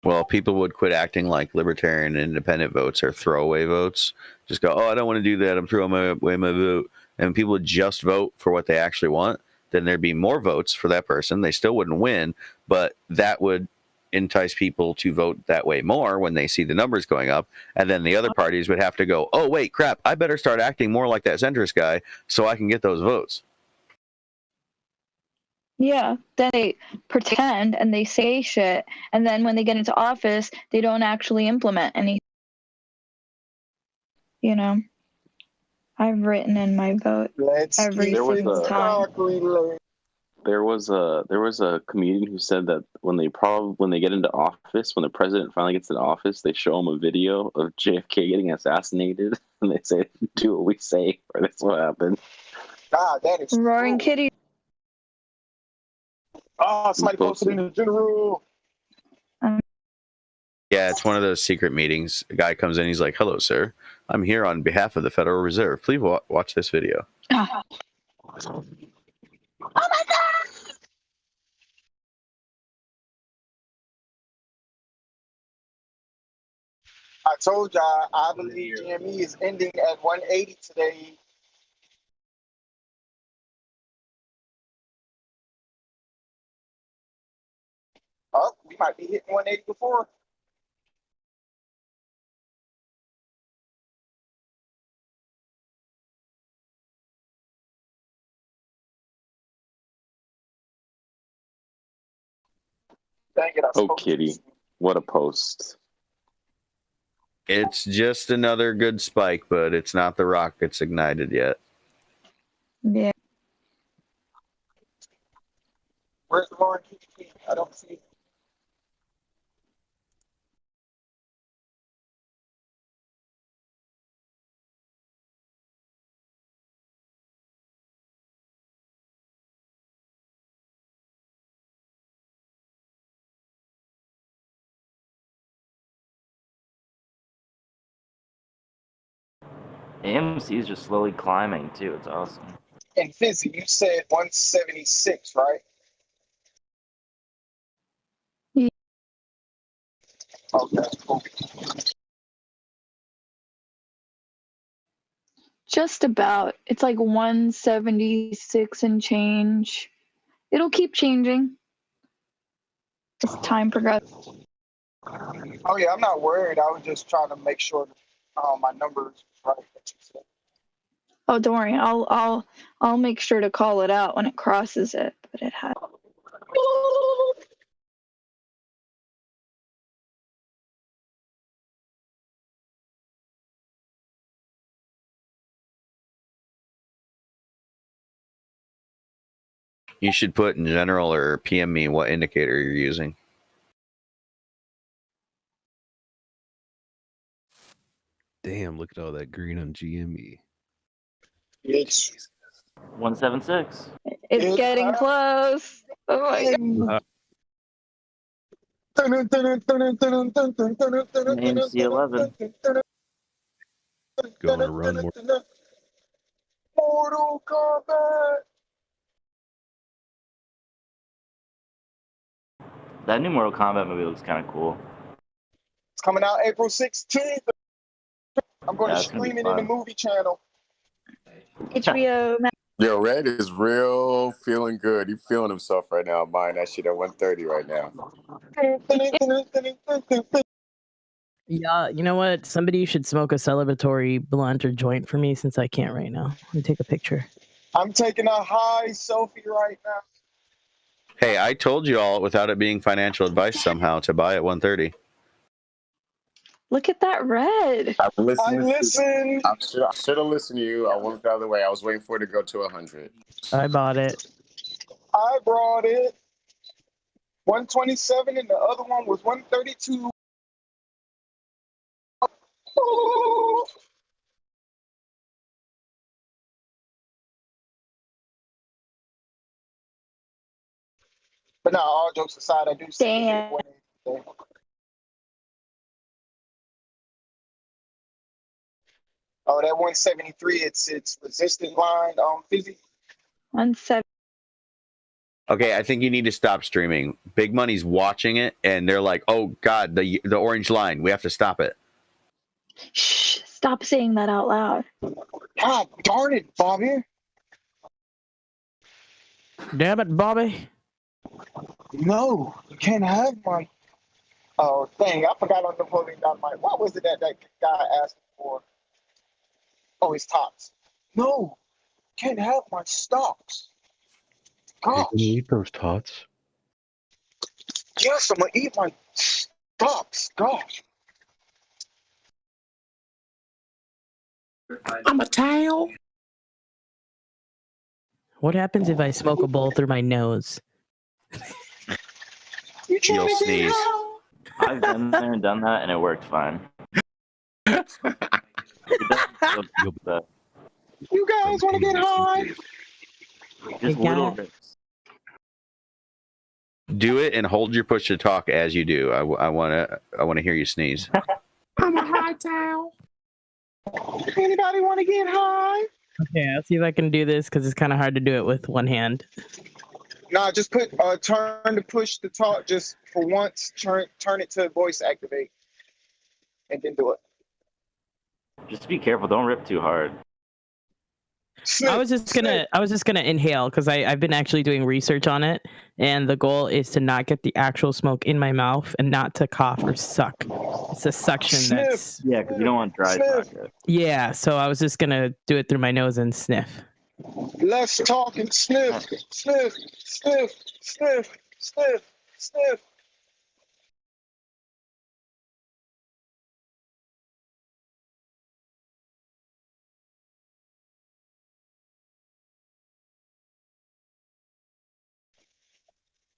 Well, people would quit acting like libertarian and independent votes are throwaway votes. Just go, oh, I don't want to do that. I'm throwing away my vote. And people would just vote for what they actually want. Then there'd be more votes for that person. They still wouldn't win, but that would entice people to vote that way more when they see the numbers going up. And then the other parties would have to go, oh, wait, crap, I better start acting more like that centrist guy so I can get those votes. Yeah, then they pretend and they say shit, and then when they get into office, they don't actually implement anything. You know, I've written in my vote every single time. There was a comedian who said that when they get into office, when the president finally gets into office, they show him a video of JFK getting assassinated, and they say, "Do what we say," or that's what happened. God, that is Roaring Kitty. Oh, somebody posted in the general. Yeah, it's one of those secret meetings. A guy comes in, he's like, hello, sir. I'm here on behalf of the Federal Reserve. Please watch this video. Oh my God! I told y'all, I believe GME is ending at 180 today. Oh, we might be hitting 180 before. Dang it, Oh, Kitty, what a post. It's just another good spike, but it's not the rock that's ignited yet. Yeah. Where's the Lauren Kitty? I don't see it. AMC is just slowly climbing too. It's awesome. And Fizzy, you said 176, right? Okay, cool. Just about. It's like 176 and change. It'll keep changing as time progresses. Oh yeah, I'm not worried. I was just trying to make sure my numbers right. That you said. Oh, don't worry. I'll make sure to call it out when it crosses it, but it has. You should put in general or PM me what indicator you're using. Damn, look at all that green on GME. It's 176. It's getting close. Oh my god. AMC 11. Going to run more. Mortal Kombat. That new Mortal Kombat movie looks kind of cool. It's coming out April 16th. I'm going to it's gonna be stream it in the fun. movie channel. HBO Max. Yo, Red is real feeling good. He feeling himself right now. I'm buying that shit at 130 right now. Yeah, you know what? Somebody should smoke a celebratory blunt or joint for me since I can't right now. Let me take a picture. I'm taking a high selfie right now. Hey, I told you all without it being financial advice somehow to buy at 130. Look at that red. I listened. I should have listened to you. I went the other way. I was waiting for it to go to 100. I bought it. I brought it 127 and the other one was 132. But now, all jokes aside, I do see it. Oh, that 173, it's resistant line, Fizzy. 170. Okay, I think you need to stop streaming. Big Money's watching it, and they're like, "Oh God, the orange line. We have to stop it." Shh! Stop saying that out loud. God darn it, Bobby! Damn it, Bobby! No, you can't have my. Oh, dang! I forgot on Napoleon Dynamite. What was it that guy asked for? Oh, his tops. No, can't have my stocks. Gosh. You can eat those tots. Yes, I'm gonna eat my stocks. Gosh. I'm a tail. What happens if I smoke a bowl through my nose? You'll sneeze. I've been there and done that, and it worked fine. You guys want to get high? Just little bits. Do it and hold your push to talk as you do. I wanna hear you sneeze. I'm a high tail. Anybody want to get high? Okay, I'll see if I can do this because it's kind of hard to do it with one hand. Nah, just put turn to push to talk just for once. Turn it to voice activate, and then do it. Just be careful. Don't rip too hard. I was just gonna inhale because I've been actually doing research on it, and the goal is to not get the actual smoke in my mouth and not to cough or suck. It's a suction that's because you don't want dry talk. Yeah, so I was just gonna do it through my nose and sniff. Let's talk and sniff, sniff, sniff, sniff, sniff, sniff.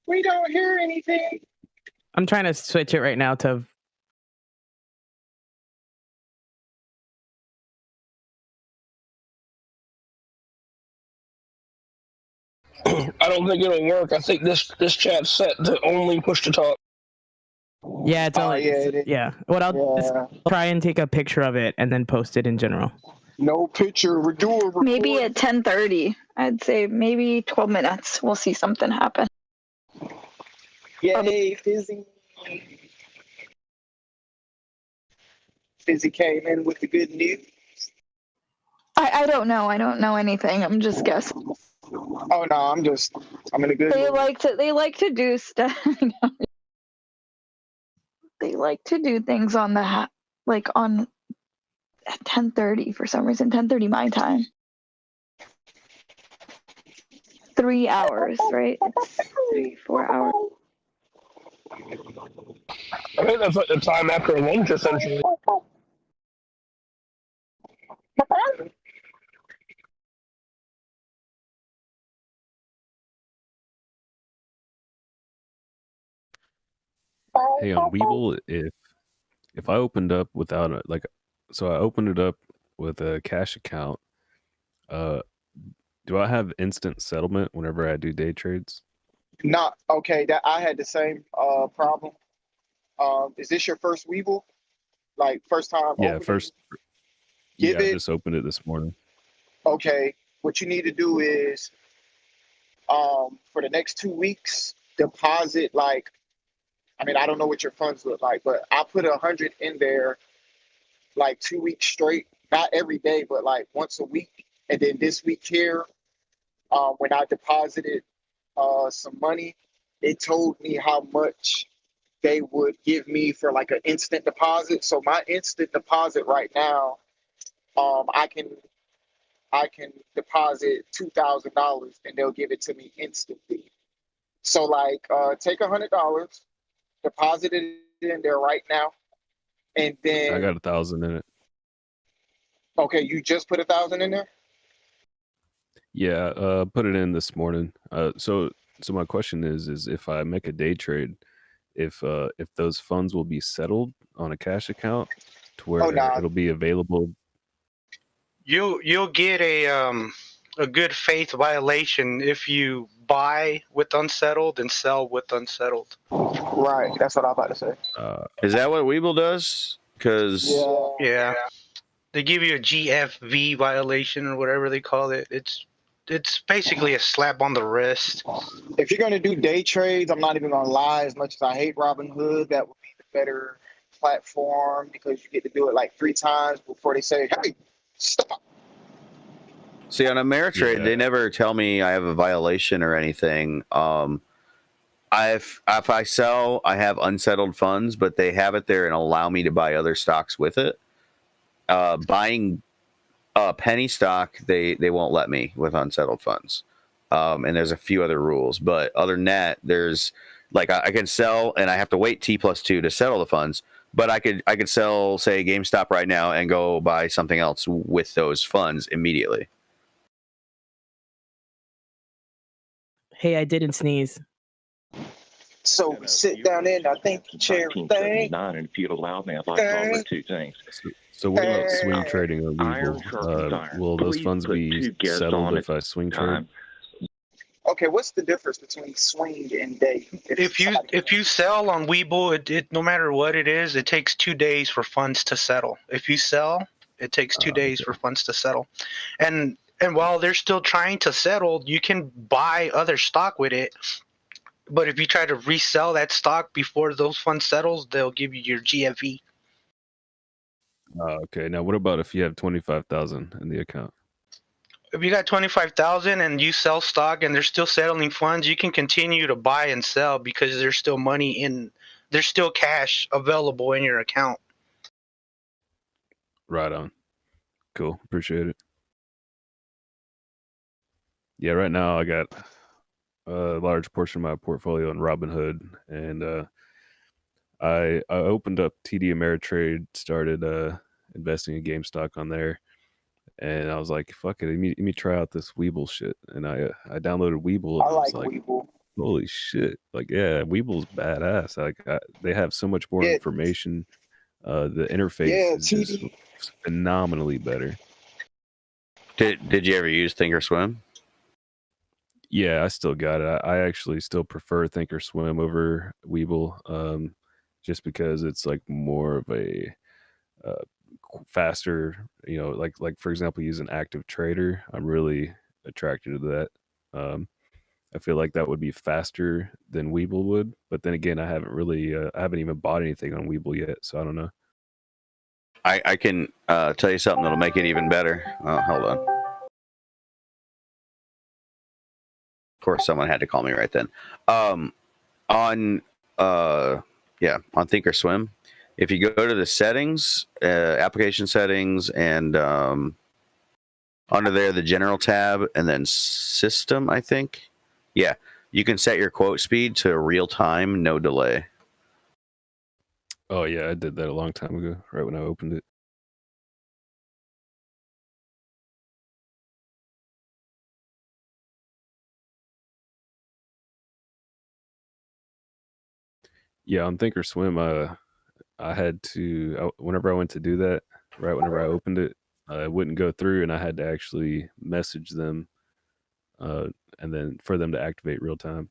We don't hear anything. I'm trying to switch it right now to. I don't think it'll work. I think this chat's set to only push to talk. Yeah, it's only. Yeah. What I'll just try and take a picture of it and then post it in general. No picture. We're doing. Maybe at 10:30. I'd say maybe 12 minutes. We'll see something happen. Yay, Fizzy. Fizzy came in with the good news. I don't know. I don't know anything. I'm just guessing. Oh no, I'm in a good They mood. like to do stuff. They like to do things on the like on at 10:30 for some reason. 10:30 my time. 3 hours, right? It's 4 hours. I think that's like the time after lunch, essentially. Hey, on Weeble, if I opened up without so I opened it up with a cash account. Do I have instant settlement whenever I do day trades? Not okay. That I had the same problem. Is this your first Weeble? Like first time Yeah, opening? first. Give Yeah, I it. just opened it this morning. Okay. What you need to do is for the next 2 weeks, deposit like, I mean, I don't know what your funds look like, but I put 100 in there like 2 weeks straight, not every day, but like once a week. And then this week here, when I deposited some money, it told me how much they would give me for like an instant deposit. So my instant deposit right now, I can deposit $2,000 and they'll give it to me instantly. So like take $100, deposit it in there right now, and then I got 1,000 in it. Okay, you just put 1,000 in there? Yeah, put it in this morning. So my question is if I make a day trade, if those funds will be settled on a cash account to where it'll be available. You'll get a good faith violation if you buy with unsettled and sell with unsettled. Right, that's what I'm about to say. Is that what Weeble does? Because yeah, they give you a GFV violation or whatever they call it. It's basically a slap on the wrist. If you're gonna do day trades, I'm not even gonna lie. As much as I hate Robinhood, that would be the better platform because you get to do it like 3 times before they say, "Hey, stop." See, on Ameritrade, they never tell me I have a violation or anything. If I sell, I have unsettled funds, but they have it there and allow me to buy other stocks with it. Buying penny stock, they won't let me with unsettled funds. And there's a few other rules, but other than that, there's like I can sell and I have to wait T+2 to settle the funds. But I could sell, say, GameStop right now and go buy something else with those funds immediately. Hey, I didn't sneeze. So sit down there and I think chair thing. And if you'd allow me, I'd like to offer 2 things. So what about swing trading on Weeble? Will those funds be settled if I swing trade? Okay, what's the difference between swing and day? If you sell on Weeble, it no matter what it is, it takes 2 days for funds to settle. If you sell, it takes 2 days for funds to settle. And while they're still trying to settle, you can buy other stock with it. But if you try to resell that stock before those funds settles, they'll give you your GFE. Okay. Now, what about if you have 25,000 in the account? If you got 25,000 and you sell stock and they're still settling funds, you can continue to buy and sell because there's still there's still cash available in your account. Right on. Cool. Appreciate it. Yeah, right now I got a large portion of my portfolio in Robinhood, and I opened up TD Ameritrade, started investing in GameStop on there, and I was like, "Fuck it, let me try out this Weeble shit." And I downloaded Weeble, and I was like, Weeble. "Holy shit!" Like, yeah, Weeble's badass. Like, they have so much more information. The interface is just phenomenally better. Did you ever use Thinkorswim? Yeah, I still got it. I actually still prefer Thinkorswim over Weeble, just because it's like more of a faster, like for example, use an active trader. I'm really attracted to that. I feel like that would be faster than Weeble would, but then again, I haven't even bought anything on Weeble yet, so I don't know. I can tell you something that'll make it even better. Oh, hold on. Of course, someone had to call me right then. On Thinkorswim, if you go to the settings, application settings, and under there the general tab, and then system, I think. Yeah, you can set your quote speed to real time, no delay. Oh yeah, I did that a long time ago, right when I opened it. Yeah, on Thinkorswim, I had to whenever I went to do that, right whenever I opened it, it wouldn't go through, and I had to actually message them, and then for them to activate real time.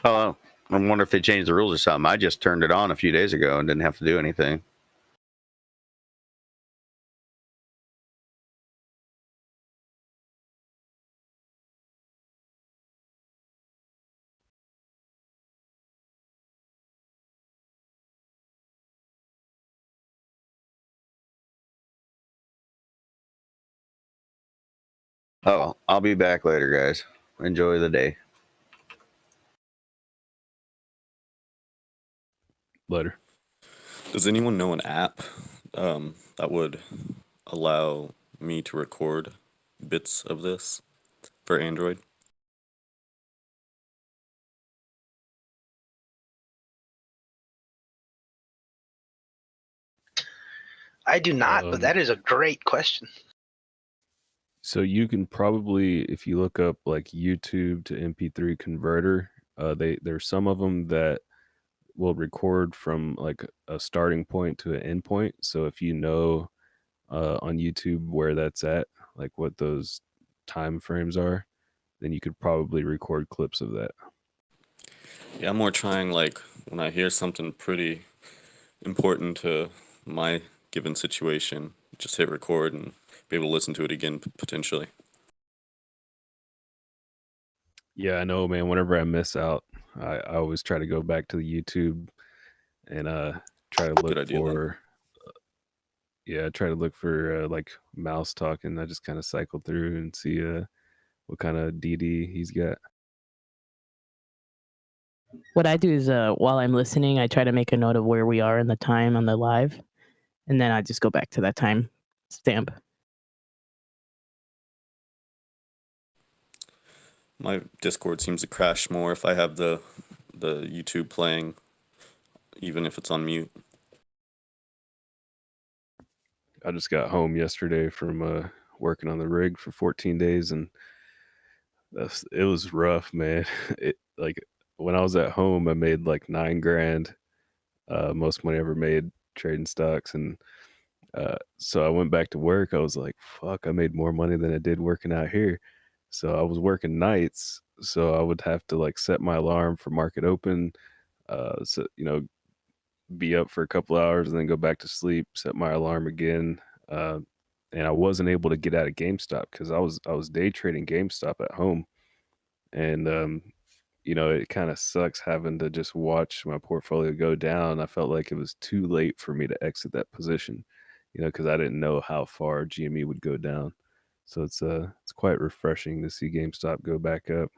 Oh, I wonder if they changed the rules or something. I just turned it on a few days ago and didn't have to do anything. Oh, I'll be back later, guys. Enjoy the day. Later. Does anyone know an app that would allow me to record bits of this for Android? I do not, but that is a great question. So you can probably, if you look up like YouTube to MP3 converter, there's some of them that will record from like a starting point to an end point. So if you know on YouTube where that's at, like what those time frames are, then you could probably record clips of that. Yeah, I'm more trying like when I hear something pretty important to my given situation, just hit record and be able to listen to it again potentially. Yeah, I know, man. Whenever I miss out, I always try to go back to the YouTube and try to look for try to look for like mouse talk, and I just kind of cycle through and see what kind of DD he's got. What I do is while I'm listening, I try to make a note of where we are in the time on the live, and then I just go back to that time stamp. My Discord seems to crash more if I have the YouTube playing, even if it's on mute. I just got home yesterday from working on the rig for 14 days, and it was rough, man. It like when I was at home, I made like $9,000, most money I ever made trading stocks, and so I went back to work. I was like, fuck, I made more money than I did working out here. So I was working nights, so I would have to like set my alarm for market open, so be up for a couple hours and then go back to sleep, set my alarm again. And I wasn't able to get out of GameStop because I was day trading GameStop at home. And it kind of sucks having to just watch my portfolio go down. I felt like it was too late for me to exit that position, because I didn't know how far GME would go down. So it's quite refreshing to see GameStop go back up.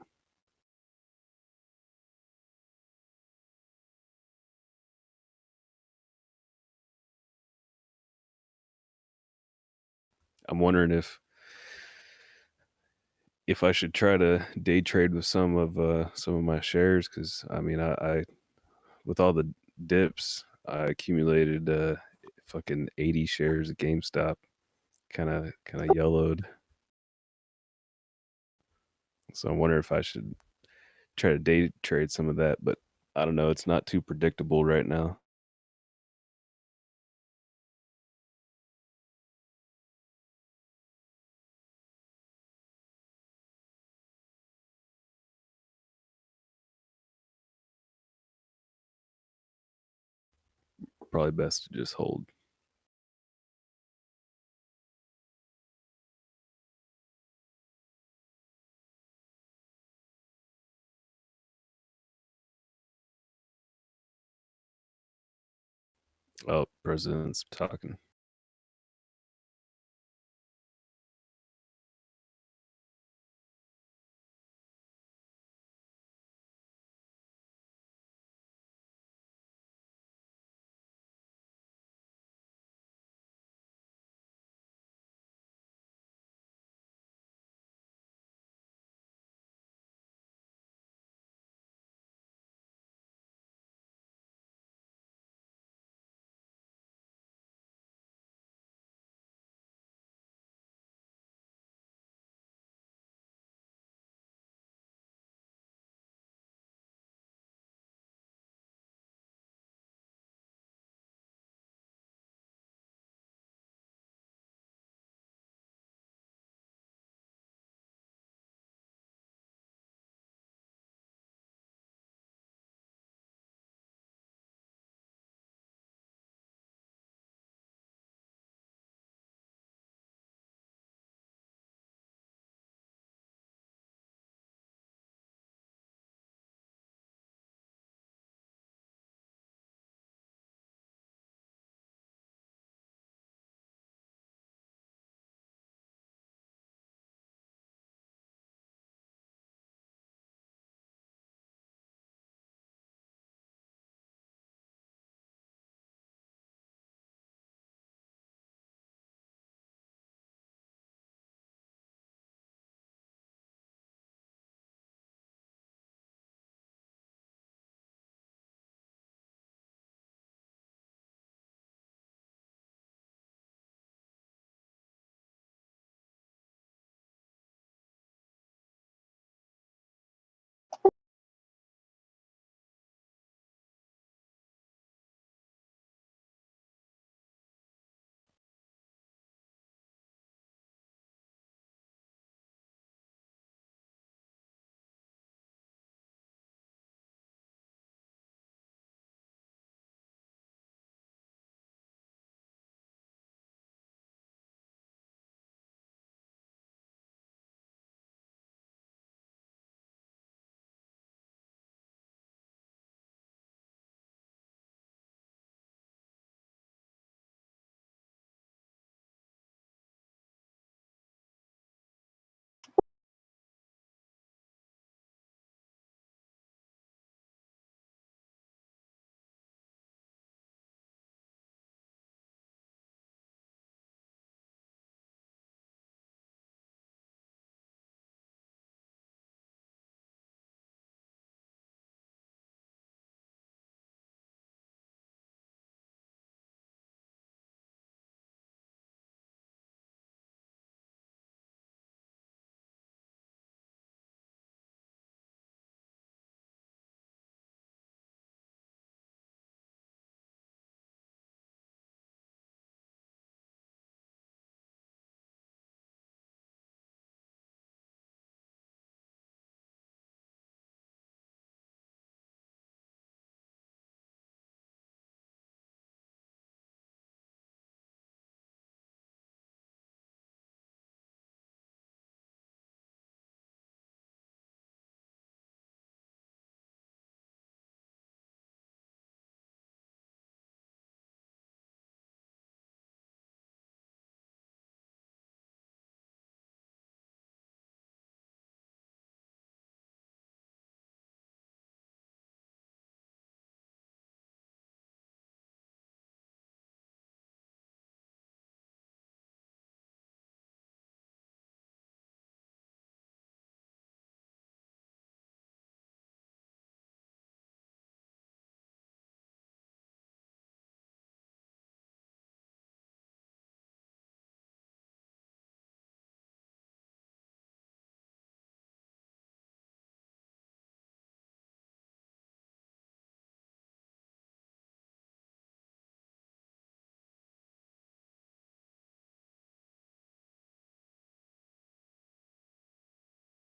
I'm wondering if I should try to day trade with some of my shares, because I mean I with all the dips I accumulated fucking 80 shares of GameStop, kind of yellowed. So I wonder if I should try to day trade some of that, but I don't know. It's not too predictable right now. Probably best to just hold. Oh, president's talking.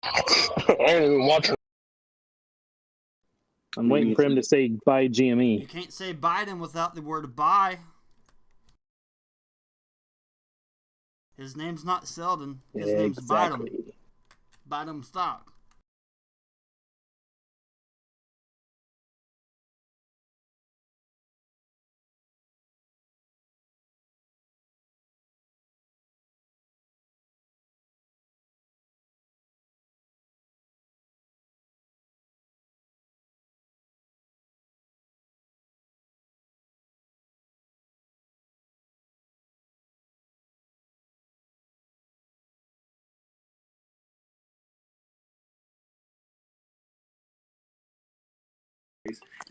I ain't even watching. I'm waiting for him to say buy GME. You can't say Biden without the word buy. His name's not Selden. His name's Biden. Biden stock.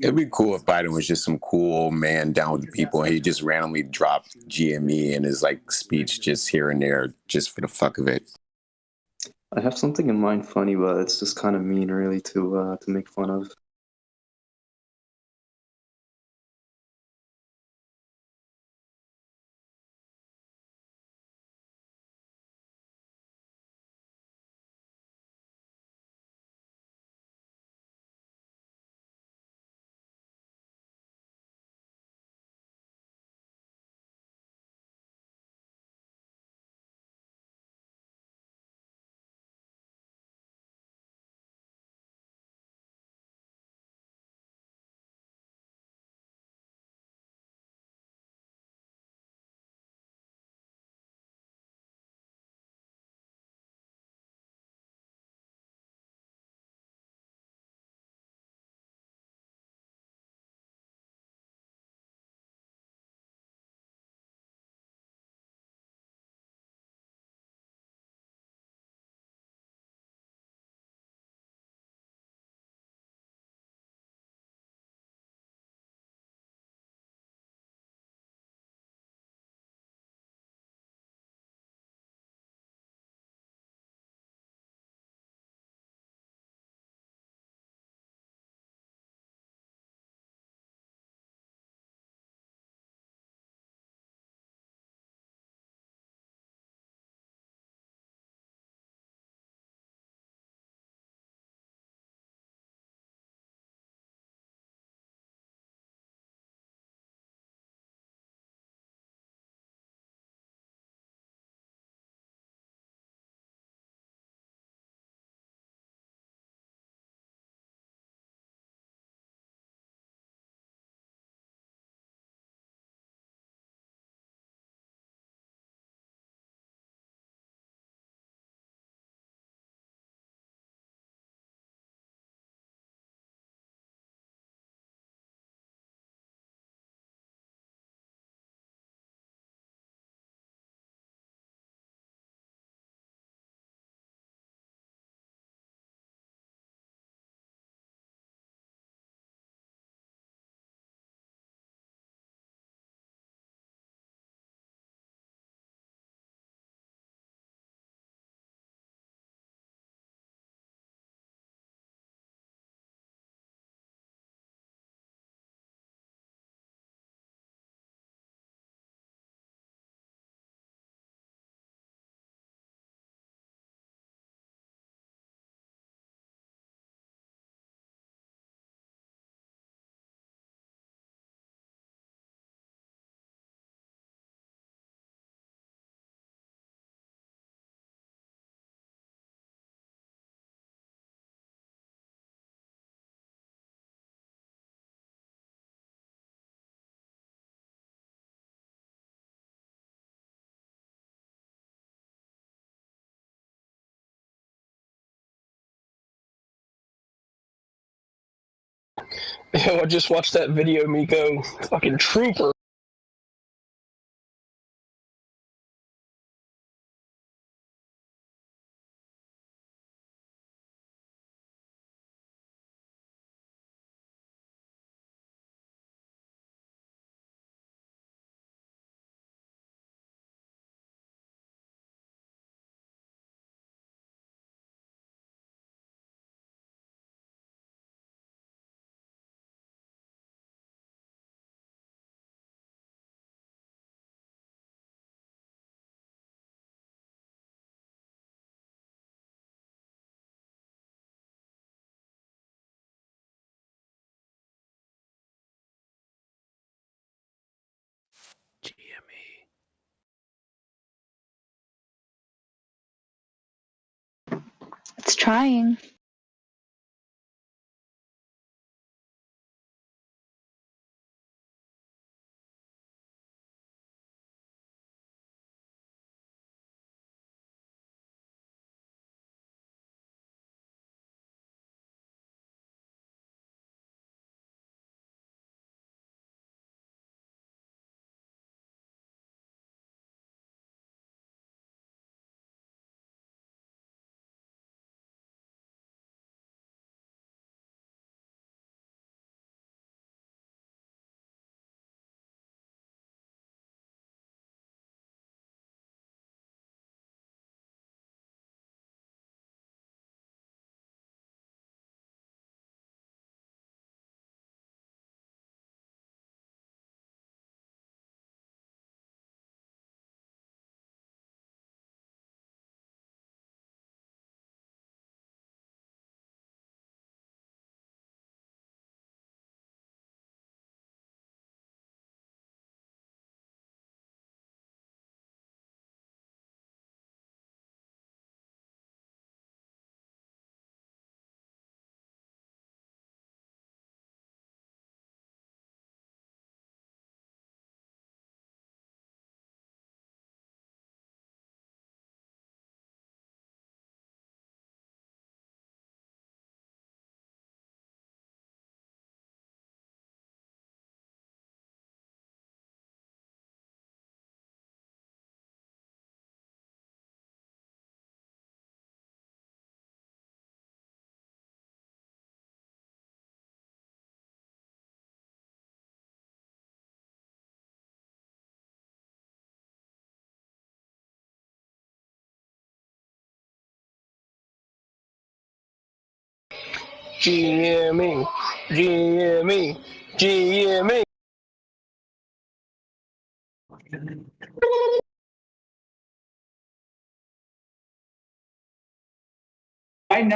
It'd be cool if Biden was just some cool old man down with the people and he just randomly dropped GME in his like speech just here and there just for the fuck of it. I have something in mind funny, but it's just kind of mean really to make fun of. Yo, I just watched that video, Miko. Fucking trooper. GME. It's trying. GME, GME, GME. I know.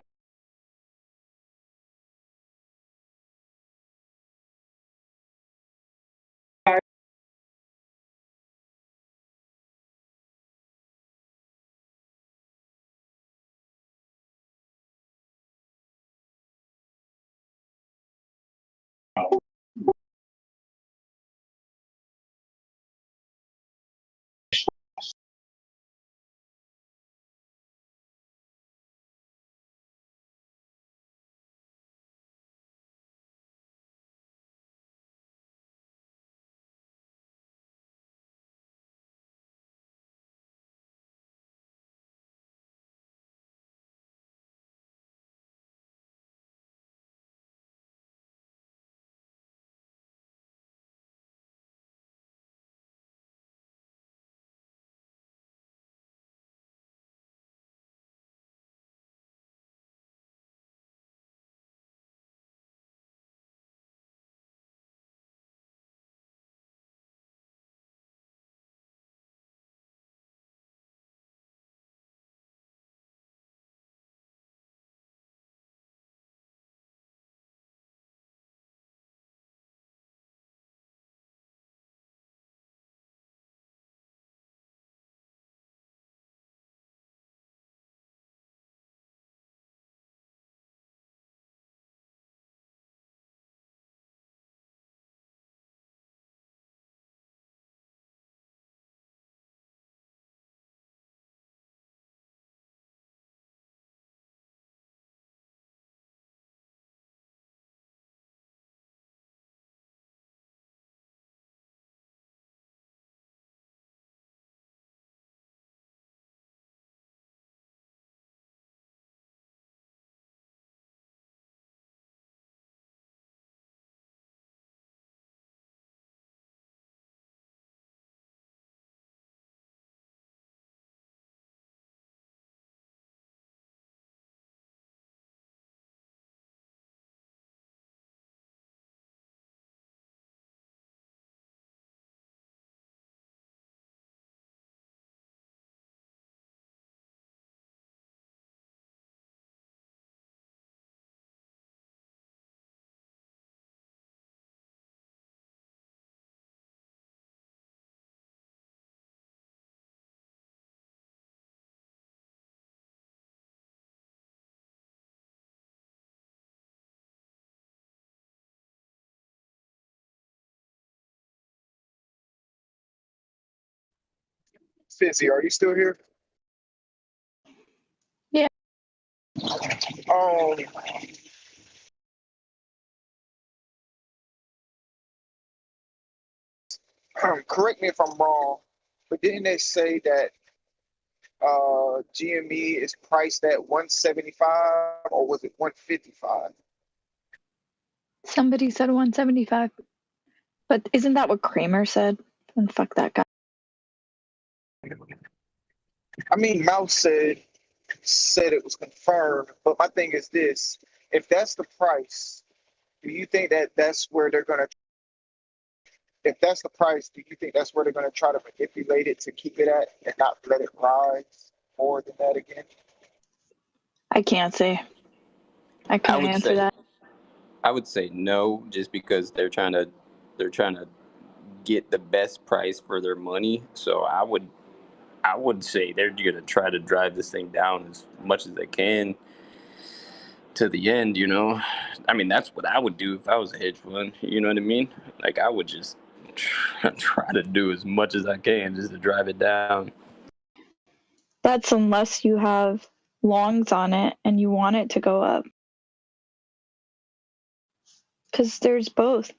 Fizzy, are you still here? Yeah. Um, correct me if I'm wrong, but didn't they say that GME is priced at 175 or was it 155? Somebody said 175. But isn't that what Kramer said? And fuck that guy. I mean, Mouse said it was confirmed, but my thing is this: if that's the price, do you think that that's where they're gonna? If that's the price, do you think that's where they're gonna try to manipulate it to keep it at and not let it rise more than that again? I can't say. I couldn't answer that. I would say no, just because they're trying to get the best price for their money. So I would say they're gonna try to drive this thing down as much as they can to the end. I mean, that's what I would do if I was a hedge fund. You know what I mean? Like, I would just try to do as much as I can just to drive it down. That's unless you have longs on it and you want it to go up. Because there's both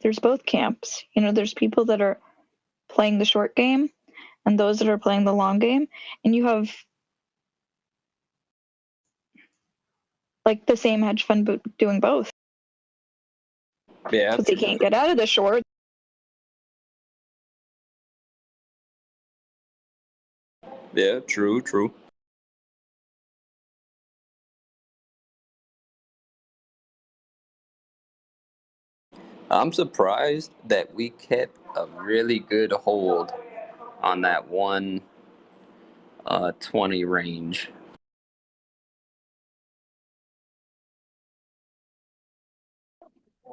camps. There's people that are playing the short game and those that are playing the long game, and you have like the same hedge fund doing both. Yeah, but they can't get out of the short. Yeah, true. I'm surprised that we kept a really good hold on that 120 range.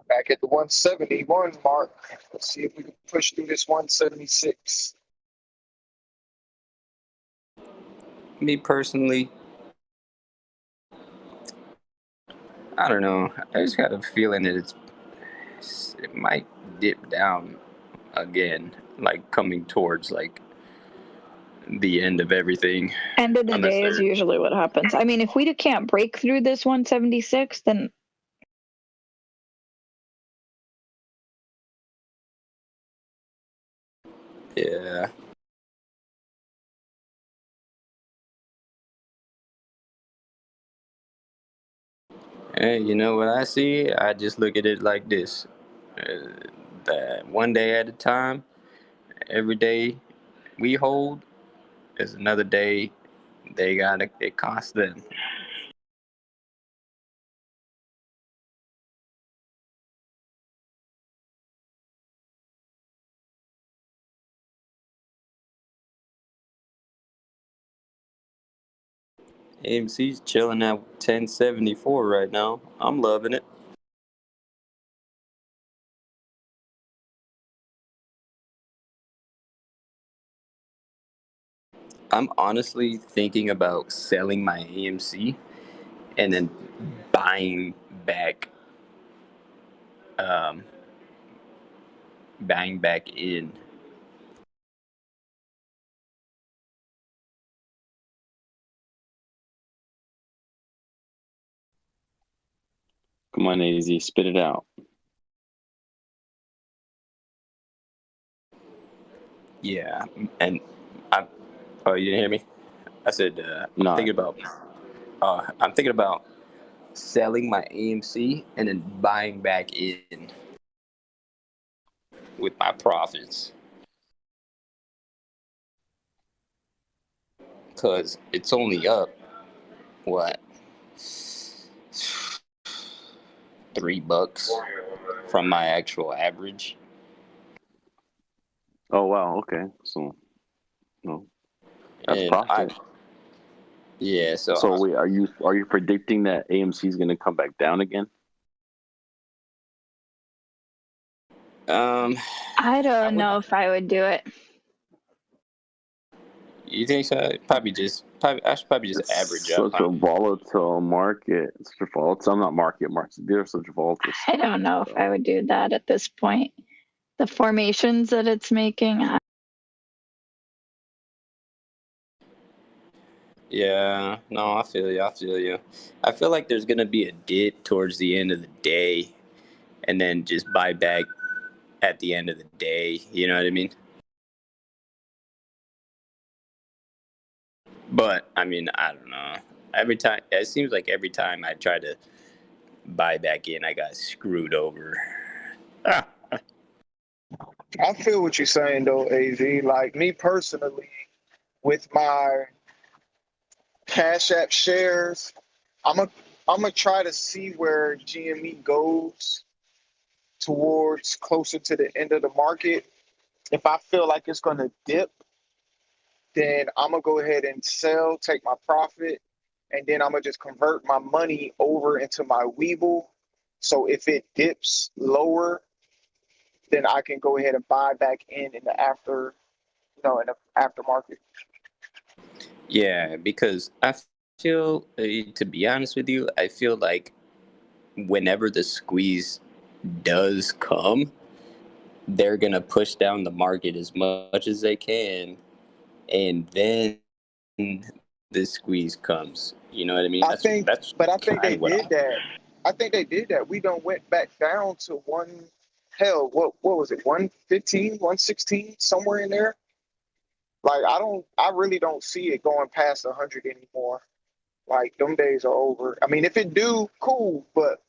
Back at the 171 mark. Let's see if we can push through this 176. Me personally, I don't know. I just got a feeling that it might dip down again, like coming towards like the end of everything. End of the day is usually what happens. I mean, if we can't break through this 176, then Yeah. Hey, you know what I see? I just look at it like this. That one day at a time, every day we hold is another day it costs them. AMC's chilling at 1074 right now. I'm loving it. I'm honestly thinking about selling my AMC and then buying back um buying back in. Come on, AZ, spit it out. Yeah, and oh, you didn't hear me? I said No. I'm thinking about selling my AMC and then buying back in with my profits. Cause it's only up what, $3 from my actual average. Oh wow, okay. So no. That's And profit. Yeah, So wait, are you predicting that AMC is gonna come back down again? I don't know if I would do it. You think so? I should probably just average up. Such a volatile market. Such a volatile. I'm not market. They're such volatile. I don't know if I would do that at this point. The formations that it's making. Yeah, no, I feel you. I feel like there's gonna be a dip towards the end of the day, and then just buy back at the end of the day. You know what I mean? But I mean, I don't know. Every time it seems like every time I try to buy back in, I got screwed over. I feel what you're saying though, AZ. Like me personally, with my Cash App shares, I'm gonna try to see where GME goes towards closer to the end of the market. If I feel like it's gonna dip, then I'm gonna go ahead and sell, take my profit, and then I'm gonna just convert my money over into my Weeble. So if it dips lower, then I can go ahead and buy back in the in the aftermarket. Yeah, because I feel, to be honest with you, I feel like whenever the squeeze does come, they're gonna push down the market as much as they can, and then the squeeze comes. You know what I mean? I think they did that. I think they did that. We done went back down to what was it, 115, 116, somewhere in there. Like I really don't see it going past 100 anymore. Like them days are over. I mean, if it do, cool, but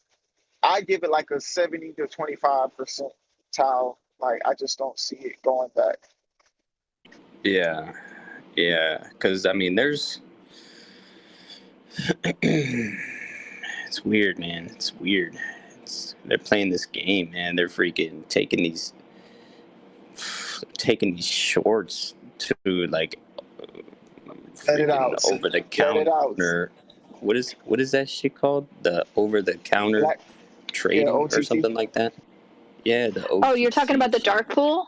I give it like a 70 to 25% towel. Like I just don't see it going back. Yeah, because I mean, there's it's weird, man. It's weird. they're playing this game, man. They're freaking taking these shorts to like Let it out. over the Let it out. counter. What is that shit called? The over the counter Black, trading or OTC. something like that. Yeah, the OTC. Oh, you're talking about the dark pool?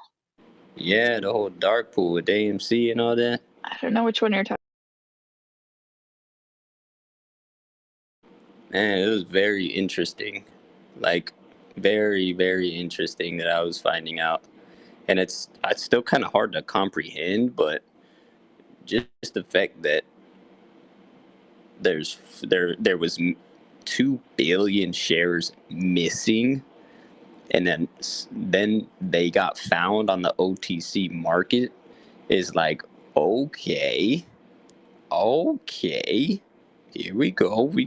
Yeah, the whole dark pool with AMC and all that. I don't know which one you're talking. Man, it was very interesting. Like, very, very interesting that I was finding out. And it's still kind of hard to comprehend, but just the fact that there was 2 billion shares missing, and then they got found on the OTC market is like, okay, here we go. We're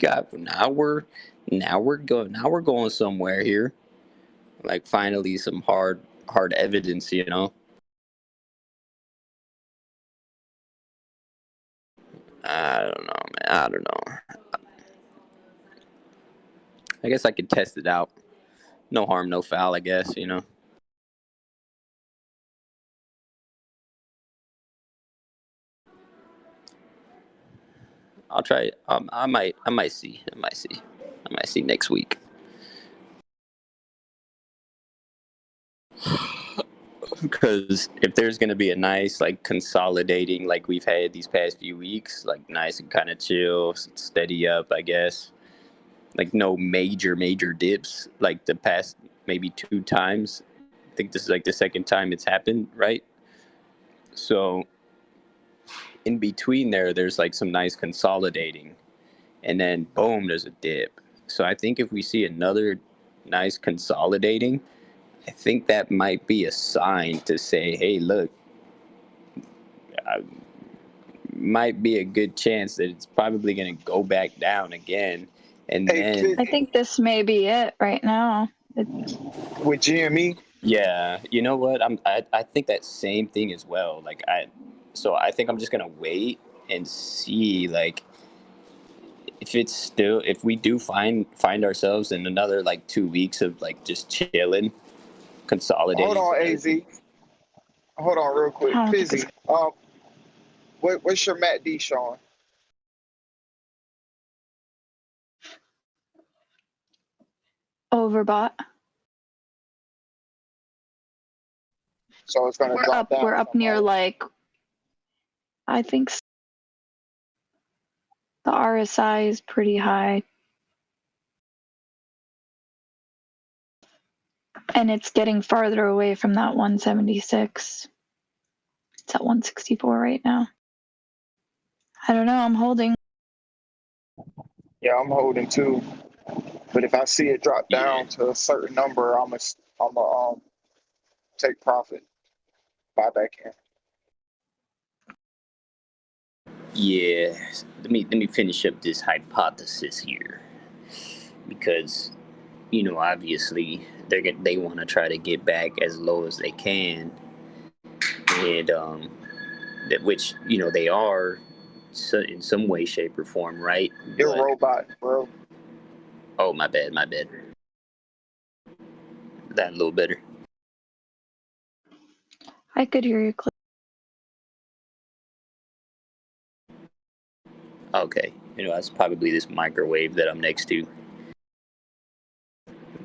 going somewhere here. Like, finally some hard evidence, you know. I don't know, man. I don't know. I guess I could test it out. No harm, no foul, I guess, you know. I'll try it. I might see next week. Because if there's going to be a nice, like, consolidating like we've had these past few weeks, like nice and kind of chill, steady up, I guess. Like no major dips like the past maybe 2 times. I think this is like the second time it's happened, right? So in between there's like some nice consolidating, and then boom, there's a dip. So I think if we see another nice consolidating, I think that might be a sign to say, hey, look, might be a good chance that it's probably going to go back down again. And then I think this may be it right now. With GME? Yeah, you know what? I think that same thing as well. Like I think I'm just going to wait and see, like, if we do find ourselves in another like 2 weeks of like just chilling, consolidating. Hold on, AZ. Hold on real quick. Fizzy. What's your MACD showing? Overbought. So it's going to drop down. We're up near like, I think the RSI is pretty high. And it's getting farther away from that 176. It's at 164 right now. I don't know. I'm holding. Yeah, I'm holding too. But if I see it drop down to a certain number, I'm gonna take profit, buy back in. Yeah, let me finish up this hypothesis here, because obviously they want to try to get back as low as they can, and which they are in some way, shape, or form, right? You're a robot, bro. Oh, my bad. That a little better. I could hear you clear. Okay, that's probably this microwave that I'm next to.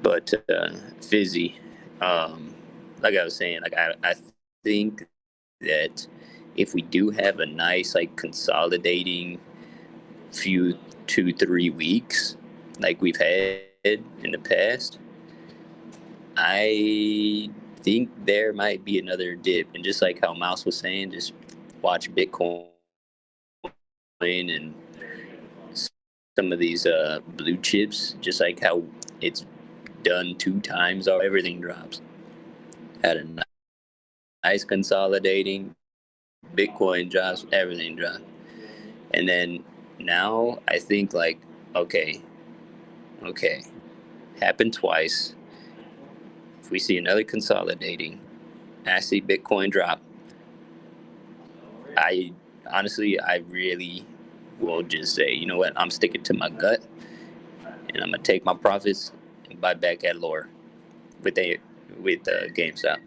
But Fizzy, like I was saying, like I think that if we do have a nice like consolidating few 2-3 weeks like we've had in the past, I think there might be another dip. And just like how Mouse was saying, just watch Bitcoin and some of these blue chips, just like how it's done 2 times, everything drops. Had a nice consolidating, Bitcoin drops, everything drops. And then now I think like, okay, happened twice. If we see another consolidating, I see Bitcoin drop, I really will just say, you know what, I'm sticking to my gut, and I'm gonna take my profits and buy back at lower with GameStop.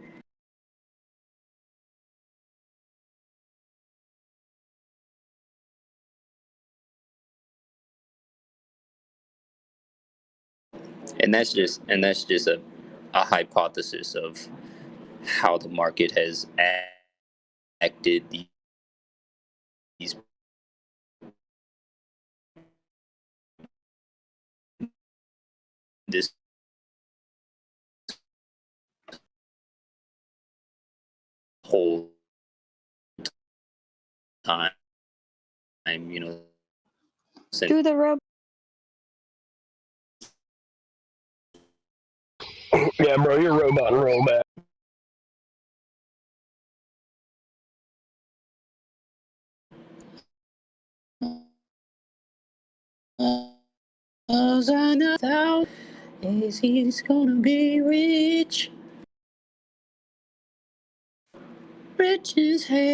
And that's just a hypothesis of how the market has acted these this whole time, you know, since Do the rub. Yeah, bro, you're a robot and roll back. Is he's gonna be rich? Rich as hell.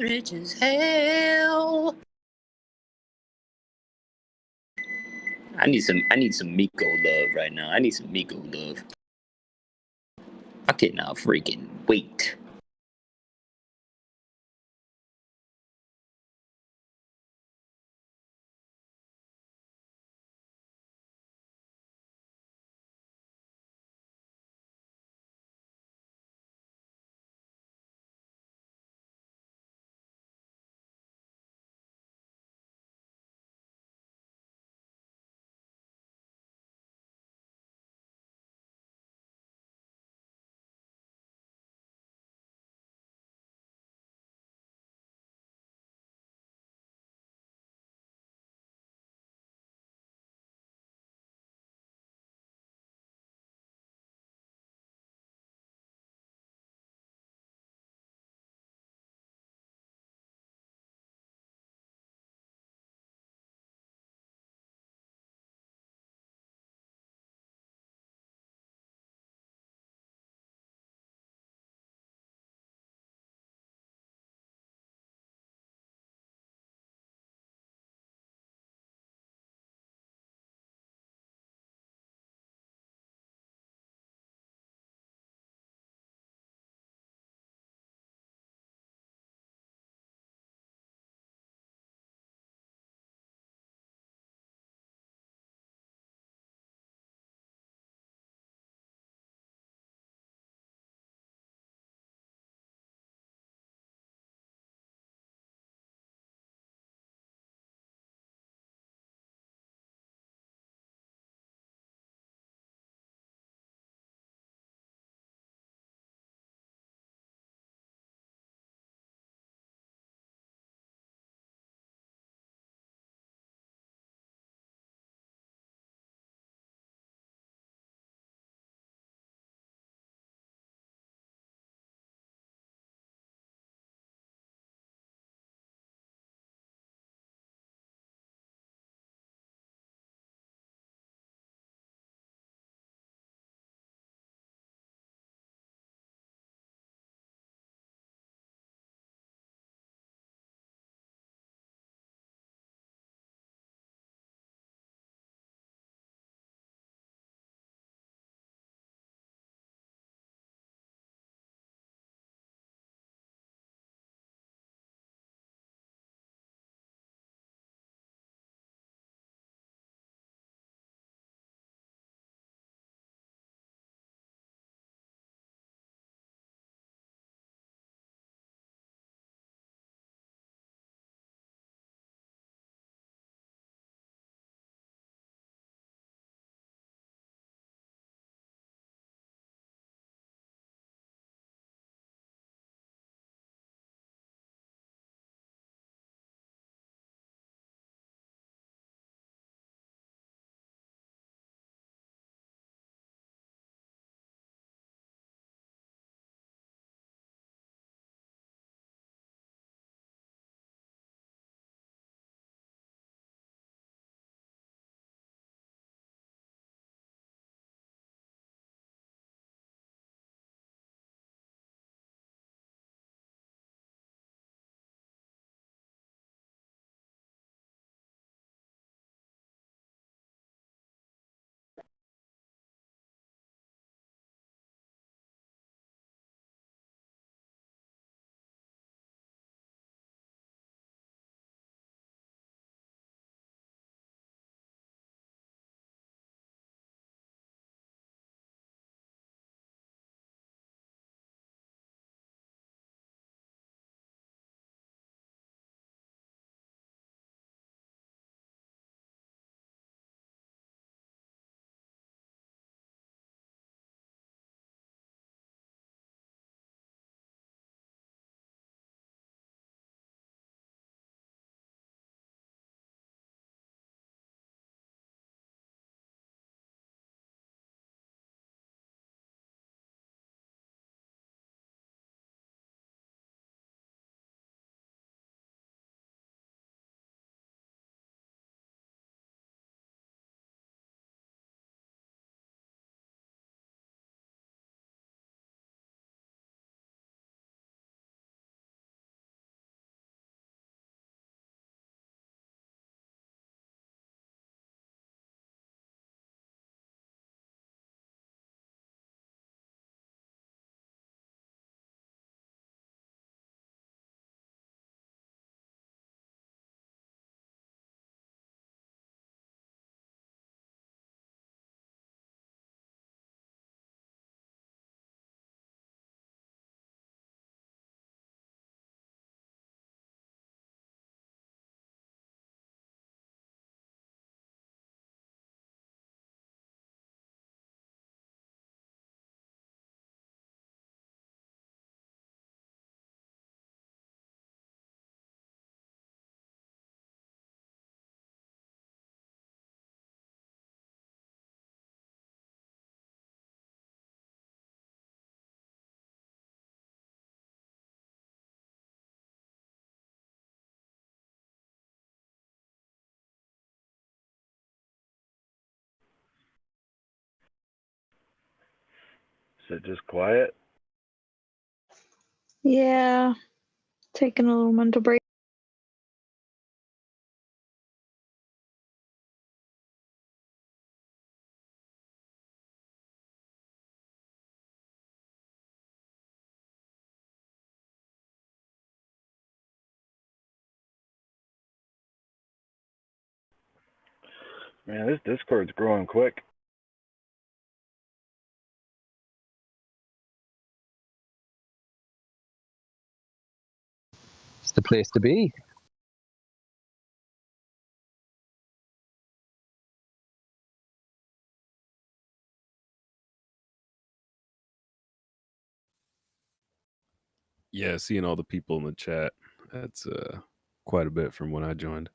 Rich as hell. I need some Miko love right now. I need some Miko love. I cannot freaking wait. Is it just quiet? Yeah, taking a little mental break. Man, this Discord's growing quick. It's the place to be. Yeah, seeing all the people in the chat, that's quite a bit from when I joined.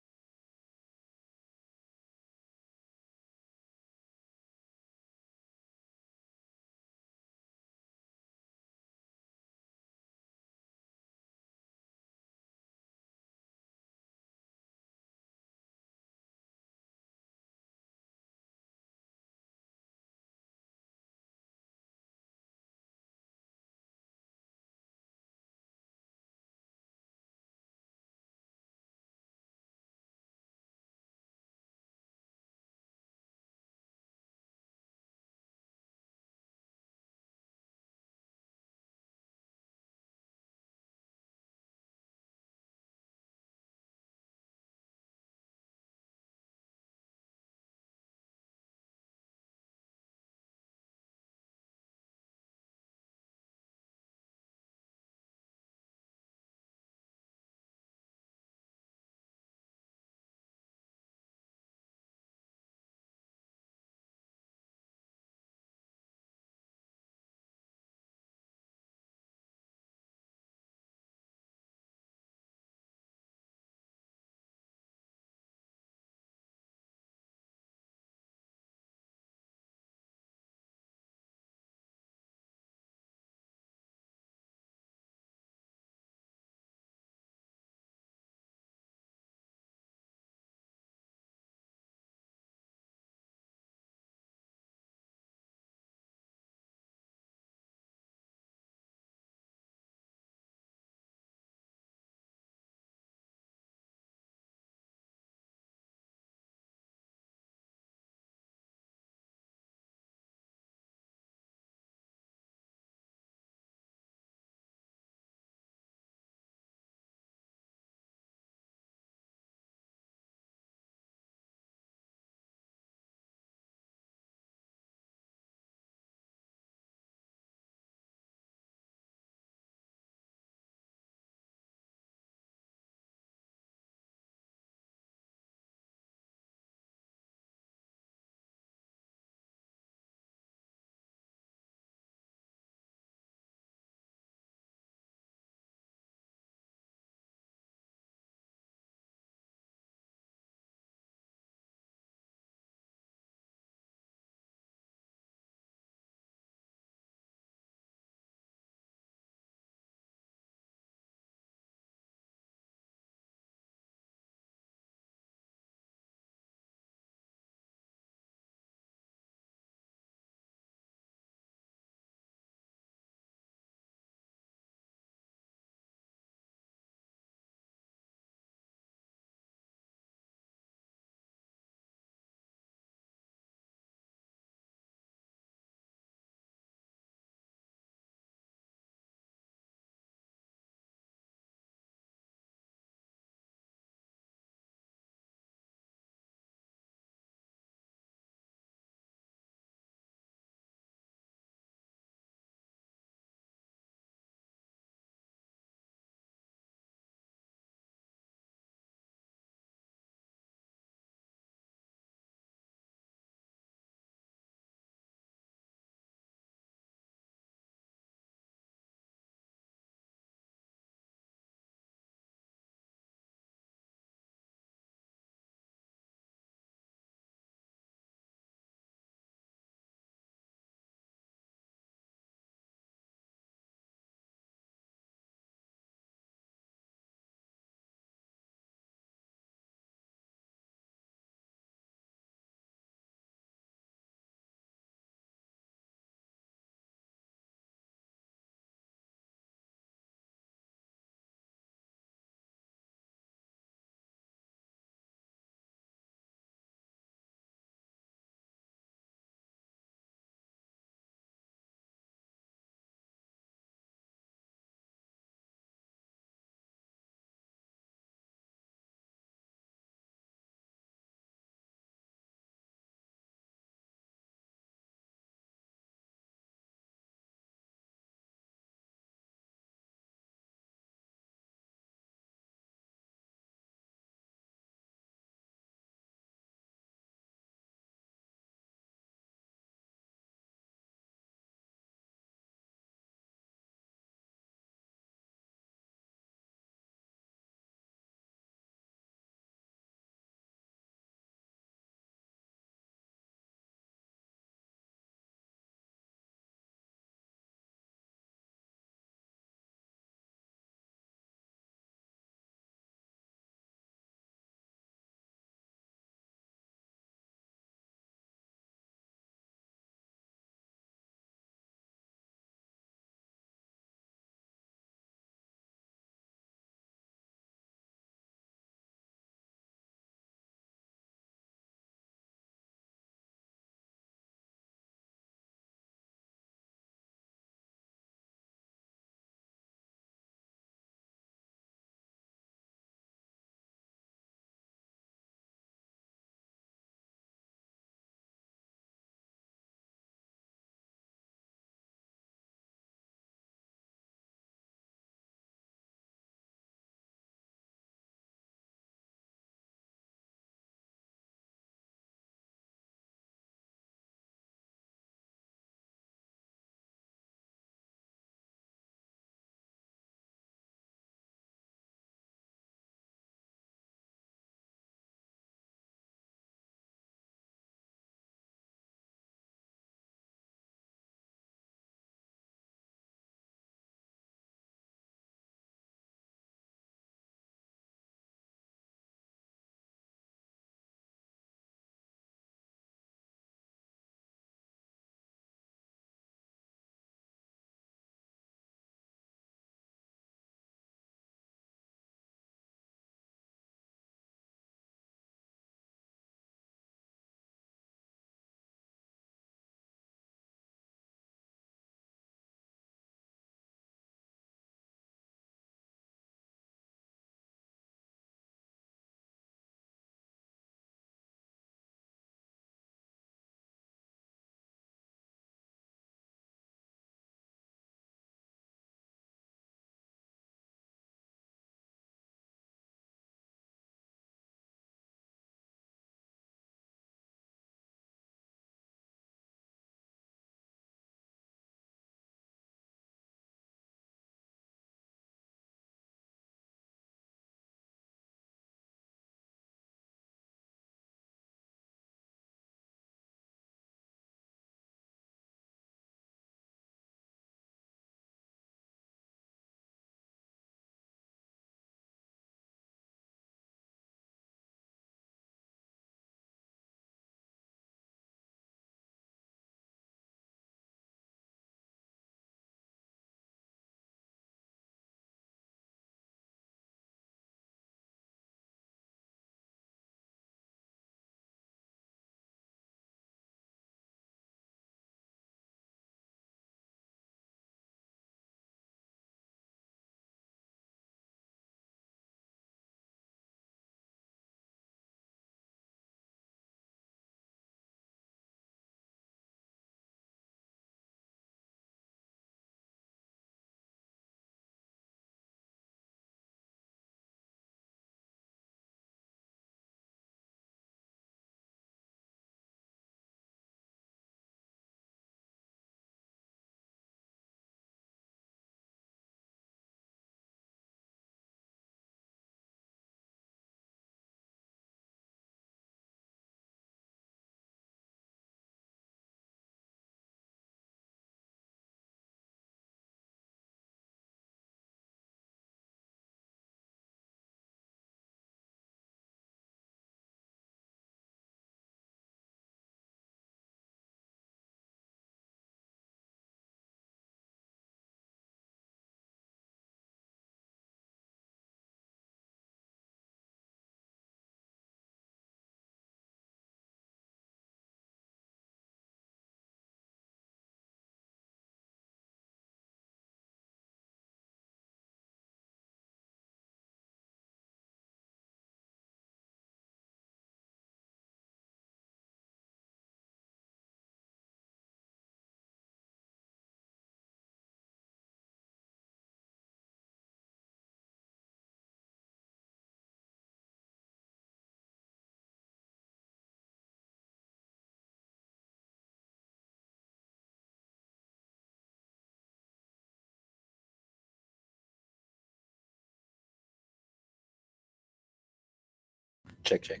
Check, check.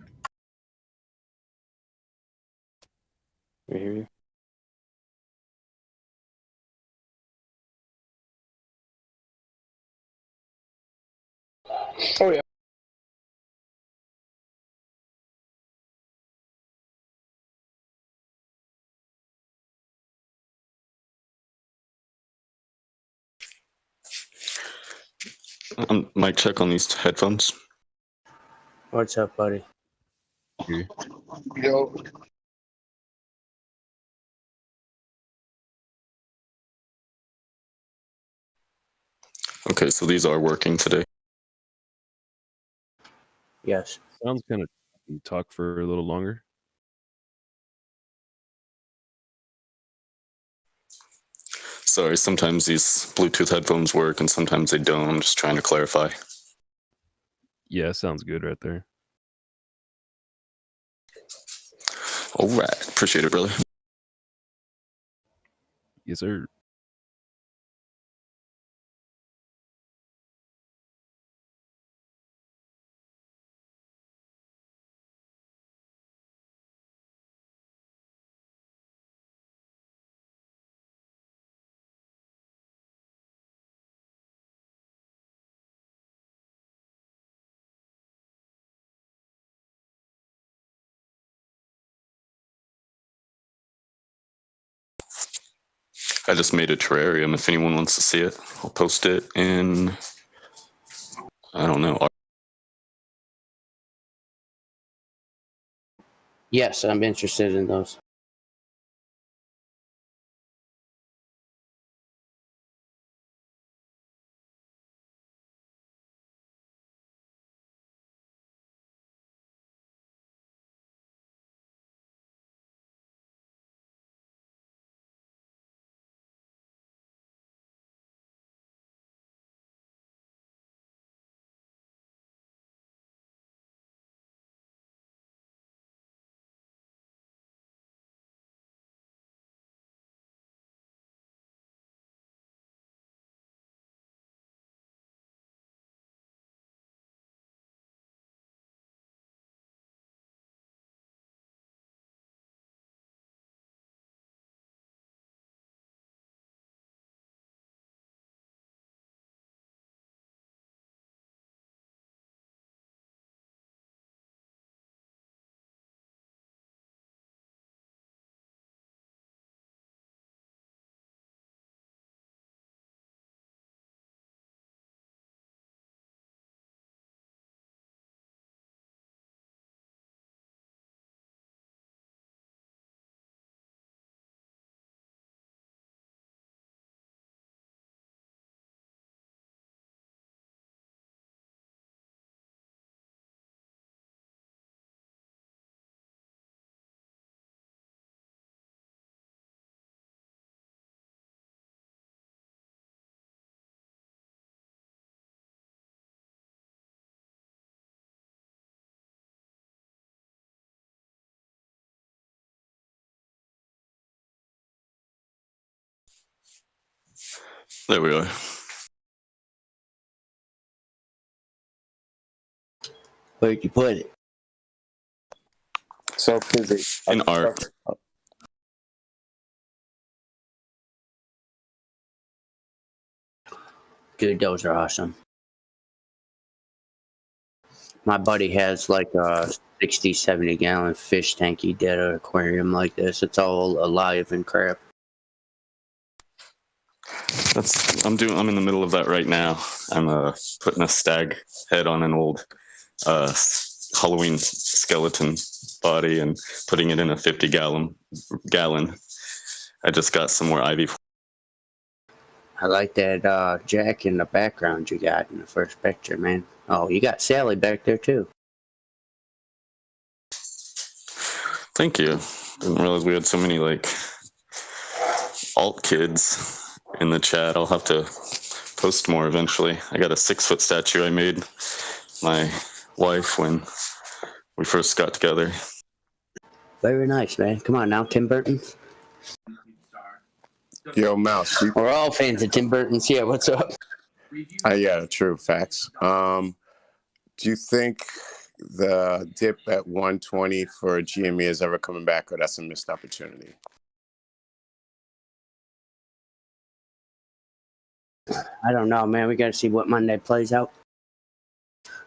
We hear you. Oh yeah. Mic check on these headphones. What's up, buddy? Yo, Okay, so these are working today. Yes. Sounds kind of talk for a little longer. Sorry, sometimes these Bluetooth headphones work and sometimes they don't. I'm just trying to clarify. Yeah, sounds good right there. All right, appreciate it, brother. Yes, sir. I just made a terrarium. If anyone wants to see it, I'll post it in, I don't know. Yes, I'm interested in those. There we are. Where'd you put it? So physics. In art. Dude, those are awesome. My buddy has like a 60, 70 gallon fish tank he did at an aquarium like this. It's all alive and crap. I'm in the middle of that right now. I'm putting a stag head on an old Halloween skeleton body and putting it in a 50 gallon. I just got some more ivy. I like that Jack in the background you got in the first picture, man. Oh, you got Sally back there too. Thank you. Didn't realize we had so many like alt kids in the chat. I'll have to post more eventually. I got a 6-foot statue I made my wife when we first got together. Very nice, man. Come on now, Tim Burton. Yo, Mouse. We're all fans of Tim Burton's. Yeah, what's up? Yeah, true facts. Do you think the dip at 120 for GME is ever coming back, or that's a missed opportunity? I don't know, man. We got to see what Monday plays out.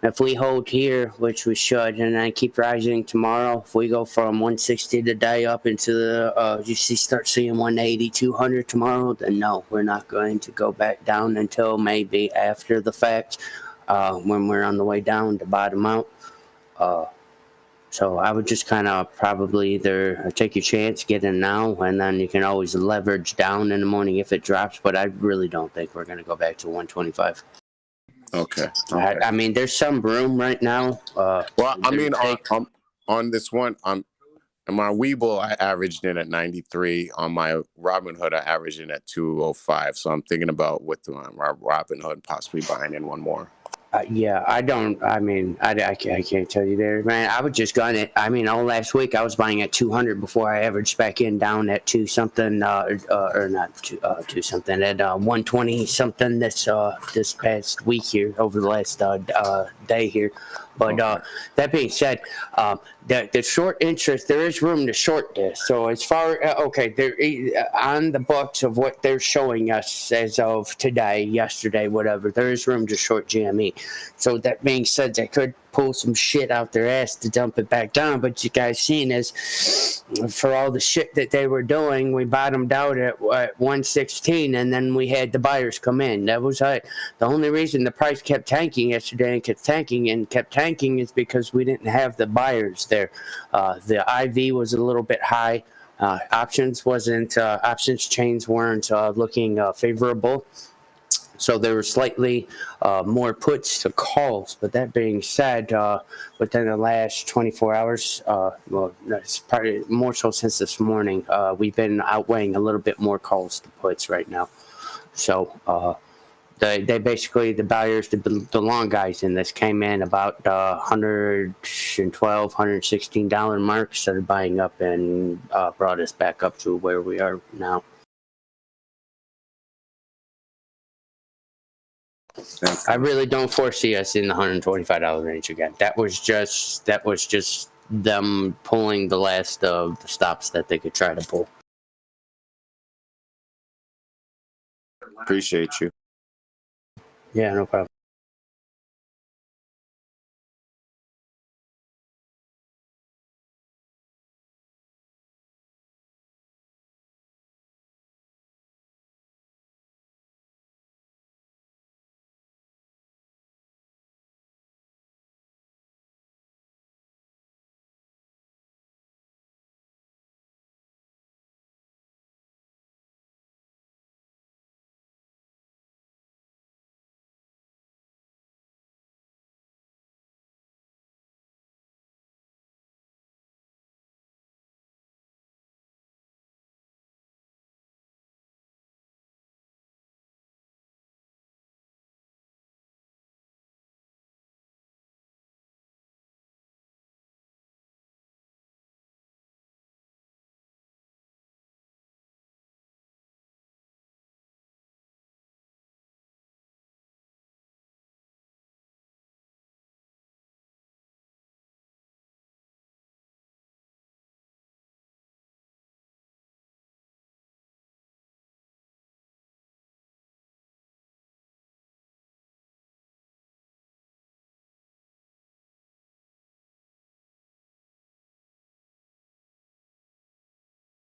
If we hold here, which we should, and then keep rising tomorrow, if we go from 160 today up into the, start seeing 180, 200 tomorrow, then no, we're not going to go back down until maybe after the fact, when we're on the way down to bottom out. So I would just kind of probably either take your chance, get in now, and then you can always leverage down in the morning if it drops. But I really don't think we're going to go back to 125. Okay. I mean, there's some room right now. Well, I mean, on this one, on my Webull, I averaged in at 93. On my Robinhood, I averaged in at 205. So I'm thinking about with my Robinhood possibly buying in one more. Yeah, I can't tell you there, man. I was just gun it. I mean, all last week I was buying at 200 before I averaged back in down at 2 something, or not 2 something, at 120 something this past week here over the last day here. But that being said, the short interest, there is room to short this. So as far there on the books of what they're showing us as of today, yesterday, whatever, there is room to short GME. So that being said, they could pull some shit out their ass to dump it back down. But you guys seen is for all the shit that they were doing, we bottomed out at 116, and then we had the buyers come in. That was the only reason the price kept tanking yesterday and kept tanking is because we didn't have the buyers there. The IV was a little bit high. Options chains weren't looking favorable. So there were slightly more puts to calls. But that being said, within the last 24 hours, that's probably more so since this morning, we've been outweighing a little bit more calls to puts right now. So they basically, the buyers, the long guys in this came in about $112, $116 mark, started buying up and brought us back up to where we are now. I really don't foresee us in the $125 range again. That was just them pulling the last of the stops that they could try to pull. Appreciate you. Yeah, no problem.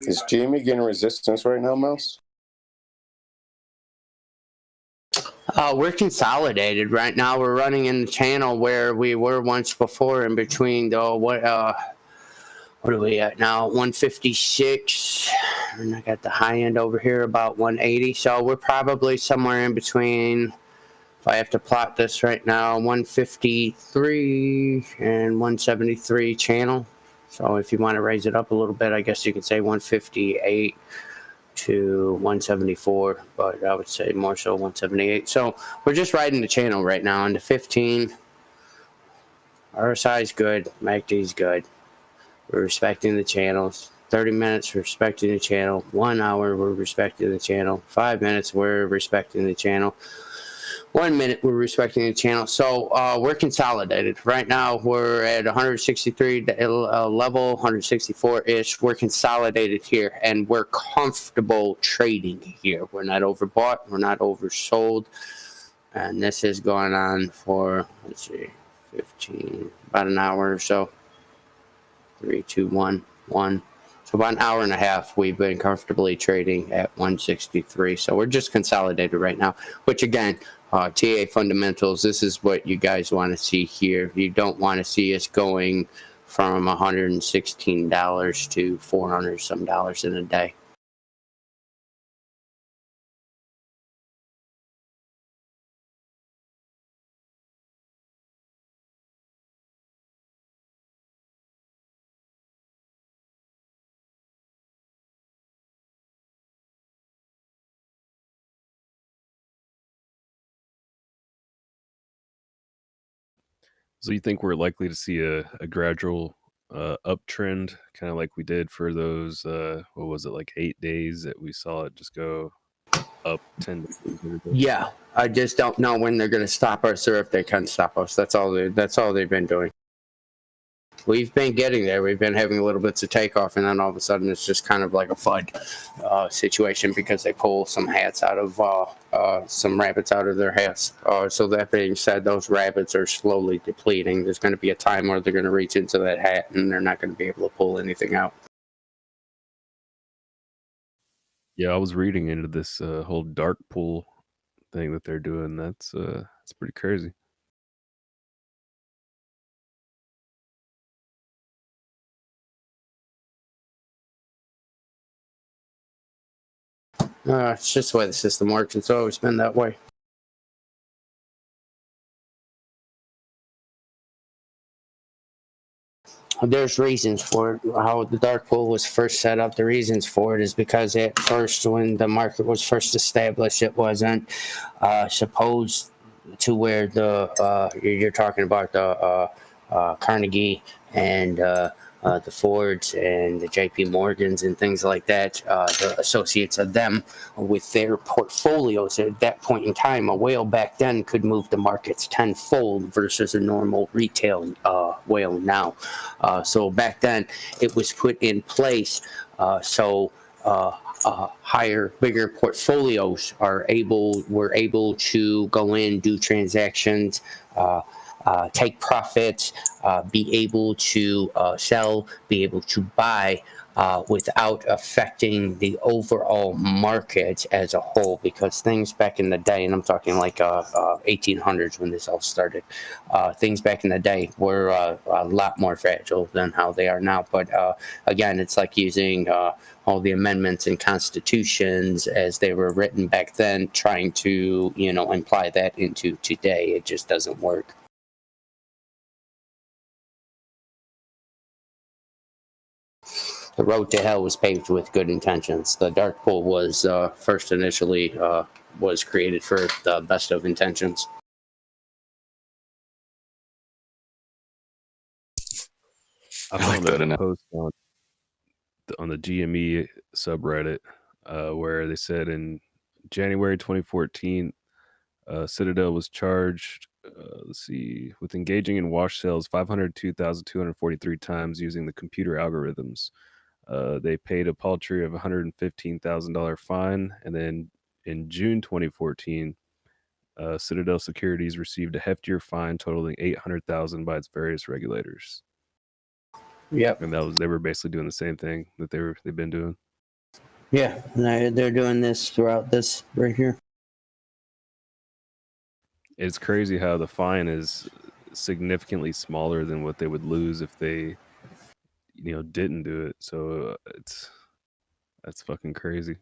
Is Jamie getting resistance right now, Mouse? We're consolidated right now. We're running in the channel where we were once before, in between what are we at now? 156, and I got the high end over here about 180. So we're probably somewhere in between. If I have to plot this right now, 153 and 173 channel. So if you want to raise it up a little bit, I guess you could say 158 to 174, but I would say more so 178. So we're just riding the channel right now into 15. RSI is good. MACD is good. We're respecting the channels. 30 minutes, we're respecting the channel. 1 hour, we're respecting the channel. 5 minutes, we're respecting the channel. 1 minute, we're respecting the channel. So we're consolidated. Right now, we're at 163 level, 164-ish. We're consolidated here, and we're comfortable trading here. We're not overbought. We're not oversold. And this is going on for, let's see, 15, about an hour or so. 3, 2, 1, 1. So about an hour and a half, we've been comfortably trading at 163. So we're just consolidated right now, which again, TA fundamentals, this is what you guys want to see here. You don't want to see us going from $116 to $400 some dollars in a day. So you think we're likely to see a gradual uptrend, kind of like we did for those, what was it, like 8 days that we saw it just go up 10 days? Yeah, I just don't know when they're going to stop us or if they can stop us. That's all they've been doing. We've been getting there. We've been having little bits of takeoff, and then all of a sudden it's just kind of like a FUD situation because they pull some hats out of some rabbits out of their hats. So that being said, those rabbits are slowly depleting. There's going to be a time where they're going to reach into that hat and they're not going to be able to pull anything out. Yeah, I was reading into this whole dark pool thing that they're doing. That's pretty crazy. It's just the way the system works. It's always been that way. There's reasons for it. How the dark pool was first set up, the reasons for it is because at first, when the market was first established, it wasn't supposed to where the you're talking about the Carnegie and the Fords and the JP Morgans and things like that, the associates of them with their portfolios at that point in time. A whale back then could move the markets tenfold versus a normal retail whale now. So back then it was put in place so higher, bigger portfolios were able to go in, do transactions, take profits, be able to sell, be able to buy without affecting the overall market as a whole. Because things back in the day, and I'm talking like 1800s when this all started, things back in the day were a lot more fragile than how they are now. But again, it's like using all the amendments and constitutions as they were written back then, trying to, imply that into today. It just doesn't work. The road to hell was paved with good intentions. The dark pool was first initially was created for the best of intentions. I found a post on the GME subreddit where they said in January 2014, Citadel was charged, with engaging in wash sales 502,243 times using the computer algorithms. They paid a paltry of $115,000 fine, and then in June 2014, Citadel Securities received a heftier fine totaling $800,000 by its various regulators. Yep. And they were basically doing the same thing that they've been doing. Yeah, they're doing this throughout this right here. It's crazy how the fine is significantly smaller than what they would lose if they, didn't do it. So that's fucking crazy.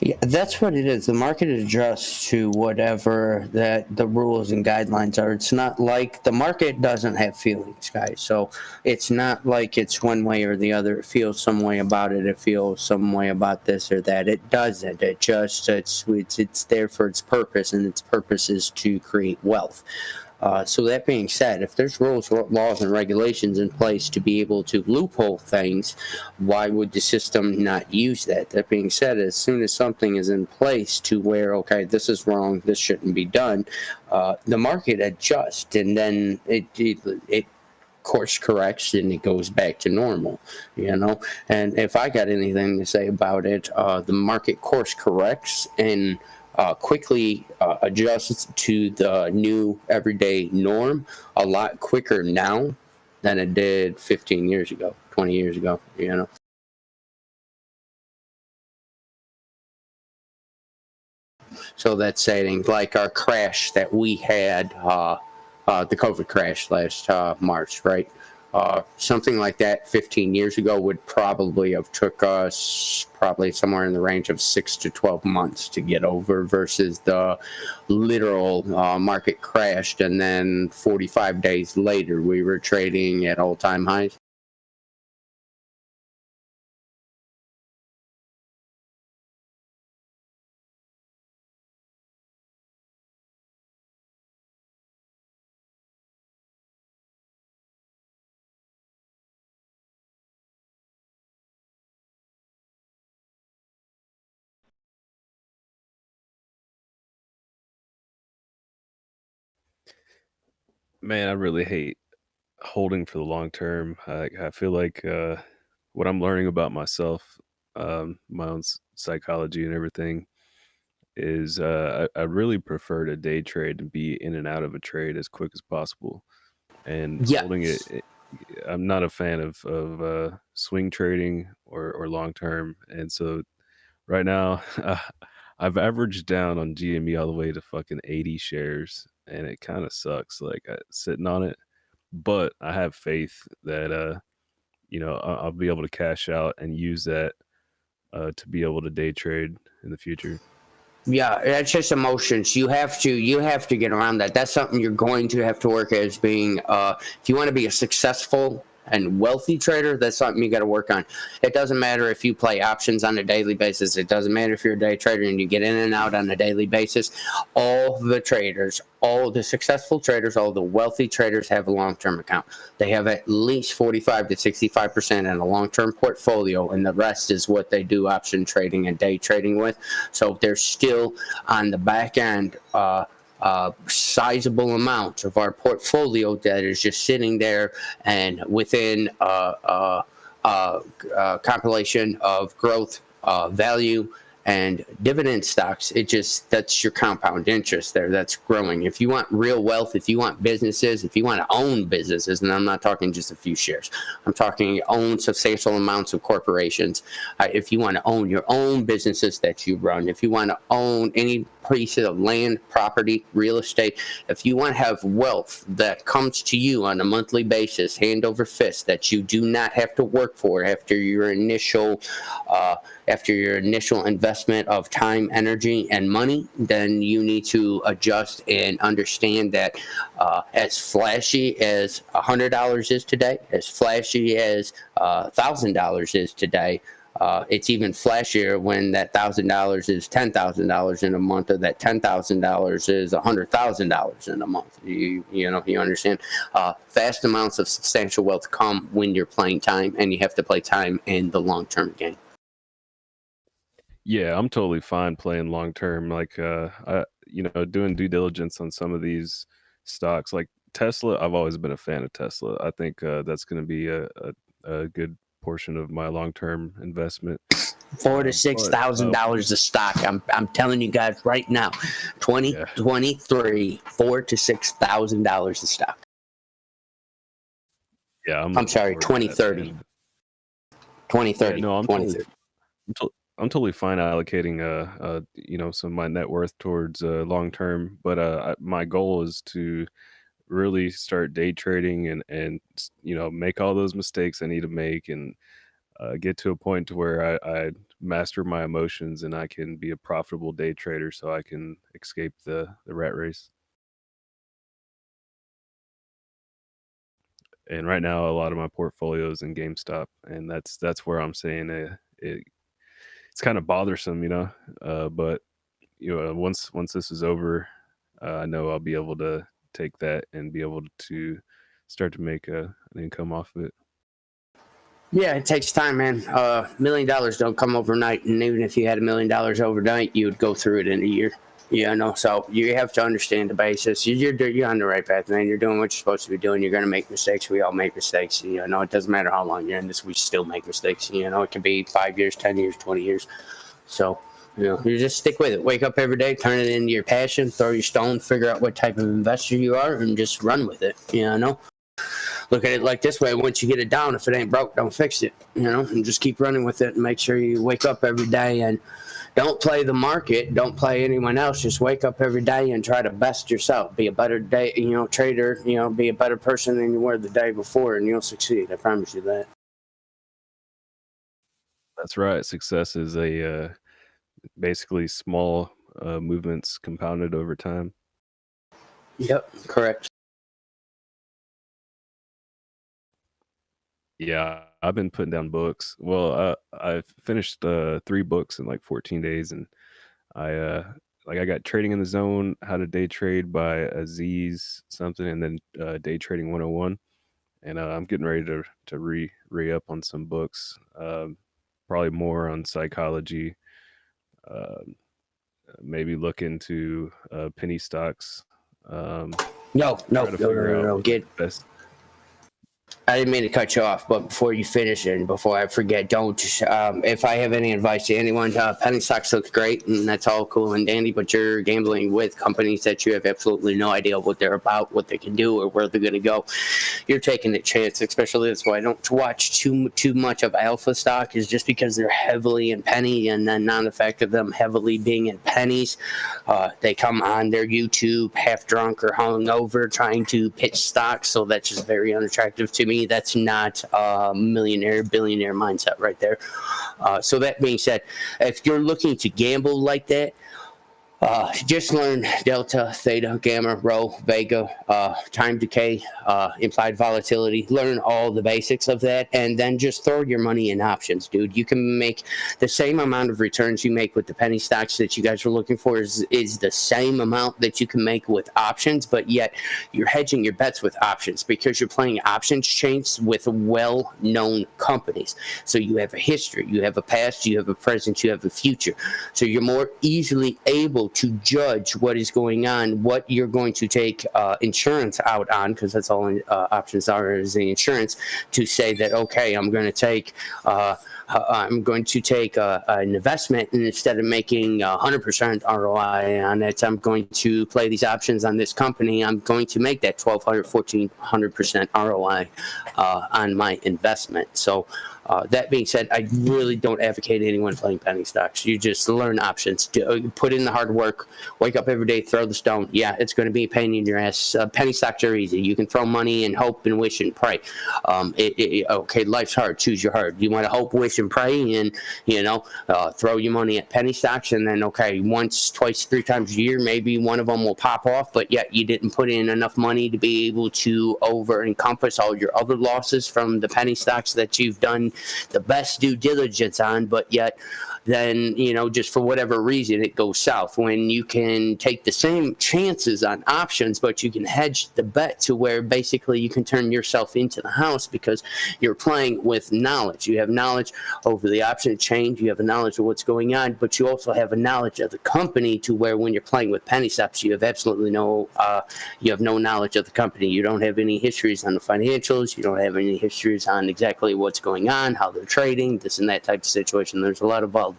Yeah, that's what it is. The market adjusts to whatever that the rules and guidelines are. It's not like the market doesn't have feelings, guys. So it's not like it's one way or the other. It feels some way about it. It feels some way about this or that. It doesn't. It's there for its purpose, and its purpose is to create wealth. So that being said, if there's rules, laws, and regulations in place to be able to loophole things, why would the system not use that? That being said, as soon as something is in place to where, okay, this is wrong, this shouldn't be done, the market adjusts, and then it course corrects and it goes back to normal, and if I got anything to say about it, the market course corrects and quickly adjusts to the new everyday norm a lot quicker now than it did 15 years ago, 20 years ago. So that's saying, like our crash that we had, the COVID crash last March, right? Something like that 15 years ago would probably have took us probably somewhere in the range of 6 to 12 months to get over, versus the literal market crashed and then 45 days later we were trading at all-time highs. Man, I really hate holding for the long term. I feel like what I'm learning about myself, my own psychology and everything, is I really prefer to day trade and be in and out of a trade as quick as possible. And holding it, I'm not a fan of swing trading or long term. And so right now, I've averaged down on GME all the way to fucking 80 shares, and it kind of sucks, like sitting on it. But I have faith that I'll be able to cash out and use that to be able to day trade in the future. Yeah, that's just emotions. You have to get around that. That's something you're going to have to work at, as being if you want to be a successful and wealthy trader, that's something you got to work on. It doesn't matter if you play options on a daily basis. It doesn't matter if you're a day trader and you get in and out on a daily basis. All the traders, all the successful traders, all the wealthy traders have a long-term account. They have at least 45 to 65% in a long-term portfolio, and the rest is what they do option trading and day trading with. So they're still on the back end, sizable amount of our portfolio that is just sitting there, and within compilation of growth, value, and dividend stocks, that's your compound interest there that's growing. If you want real wealth, if you want businesses, if you want to own businesses, and I'm not talking just a few shares, I'm talking own substantial amounts of corporations. If you want to own your own businesses that you run, if you want to own any piece of land, property, real estate, if you want to have wealth that comes to you on a monthly basis, hand over fist, that you do not have to work for after your initial investment of time, energy, and money, then you need to adjust and understand that as flashy as $100 is today, as flashy as $1,000 is today, it's even flashier when that $1,000 is $10,000 in a month, or that $10,000 is $100,000 in a month. You understand? Vast amounts of substantial wealth come when you're playing time, and you have to play time in the long-term game. Yeah, I'm totally fine playing long term. Like, doing due diligence on some of these stocks, like Tesla. I've always been a fan of Tesla. I think that's going to be a good portion of my long term investment. $4,000 to $6,000 a stock. I'm telling you guys right now, 2023, $4,000 to $6,000 a stock. Yeah, I'm sorry, 2030. 2030. Yeah, no, 2030. I'm totally fine allocating some of my net worth towards long term, but my goal is to really start day trading and make all those mistakes I need to make, and get to a point to where I master my emotions and I can be a profitable day trader, so I can escape the rat race. And right now, a lot of my portfolio is in GameStop, and that's where I'm saying it's kind of bothersome, but once this is over, I know I'll be able to take that and be able to start to make an income off of it. Yeah, it takes time, man. $1 million don't come overnight, and even if you had $1 million overnight, you would go through it in a year. You know, so you have to understand the basis. You're on the right path, man. You're doing what you're supposed to be doing. You're going to make mistakes. We all make mistakes. You know, it doesn't matter how long you're in this. We still make mistakes. You know, it can be 5 years, 10 years, 20 years. So, you know, you just stick with it. Wake up every day, turn it into your passion, throw your stone, figure out what type of investor you are, and just run with it. You know, look at it like this way. Once you get it down, if it ain't broke, don't fix it. You know, and just keep running with it and make sure you wake up every day and don't play the market. Don't play anyone else. Just wake up every day and try to best yourself. Be a better day, trader. Be a better person than you were the day before, and you'll succeed. I promise you that. That's right. Success is a basically small movements compounded over time. Yep, correct. Yeah, I've been putting down books. Well, I finished 3 books in like 14 days, and I got Trading in the Zone, How to Day Trade by Aziz something, and then Day Trading 101. And I'm getting ready to re up on some books, probably more on psychology. Maybe look into penny stocks. No. Get best. I didn't mean to cut you off, but before you finish and before I forget, don't. If I have any advice to anyone, penny stocks look great, and that's all cool and dandy, but you're gambling with companies that you have absolutely no idea what they're about, what they can do, or where they're going to go. You're taking a chance, especially that's why I don't watch too much of alpha stock, is just because they're heavily in penny, and then on the fact of them heavily being in pennies, they come on their YouTube half drunk or hungover trying to pitch stocks, so that's just very unattractive to me. That's not a millionaire, billionaire mindset right there. So that being said, if you're looking to gamble like that, just learn delta, theta, gamma, rho, vega, time decay, implied volatility. Learn all the basics of that, and then just throw your money in options, dude. You can make the same amount of returns you make with the penny stocks that you guys are looking for is the same amount that you can make with options, but yet you're hedging your bets with options because you're playing options chains with well-known companies. So you have a history, you have a past, you have a present, you have a future. So you're more easily able to judge what is going on, what you're going to take insurance out on, because that's all options are, is the insurance, to say that, okay, I'm going to take an investment, and instead of making 100% ROI on it, I'm going to play these options on this company. I'm going to make that 1,200, 1,400% ROI on my investment. So that being said, I really don't advocate anyone playing penny stocks. You just learn options. Put in the hard work. Wake up every day, throw the stone. Yeah, it's going to be a pain in your ass. Penny stocks are easy. You can throw money and hope and wish and pray. Okay, life's hard. Choose your hard. You want to hope, wish, and pray, and throw your money at penny stocks, and then once, twice, 3 times a year, maybe one of them will pop off. But yet you didn't put in enough money to be able to over encompass all your other losses from the penny stocks that you've done the best due diligence on, but yet then, just for whatever reason, it goes south. When you can take the same chances on options, but you can hedge the bet to where basically you can turn yourself into the house because you're playing with knowledge. You have knowledge over the option chain, you have a knowledge of what's going on, but you also have a knowledge of the company to where when you're playing with penny stocks, you have absolutely no knowledge of the company. You don't have any histories on the financials. You don't have any histories on exactly what's going on, how they're trading, this and that type of situation. There's a lot of volatility.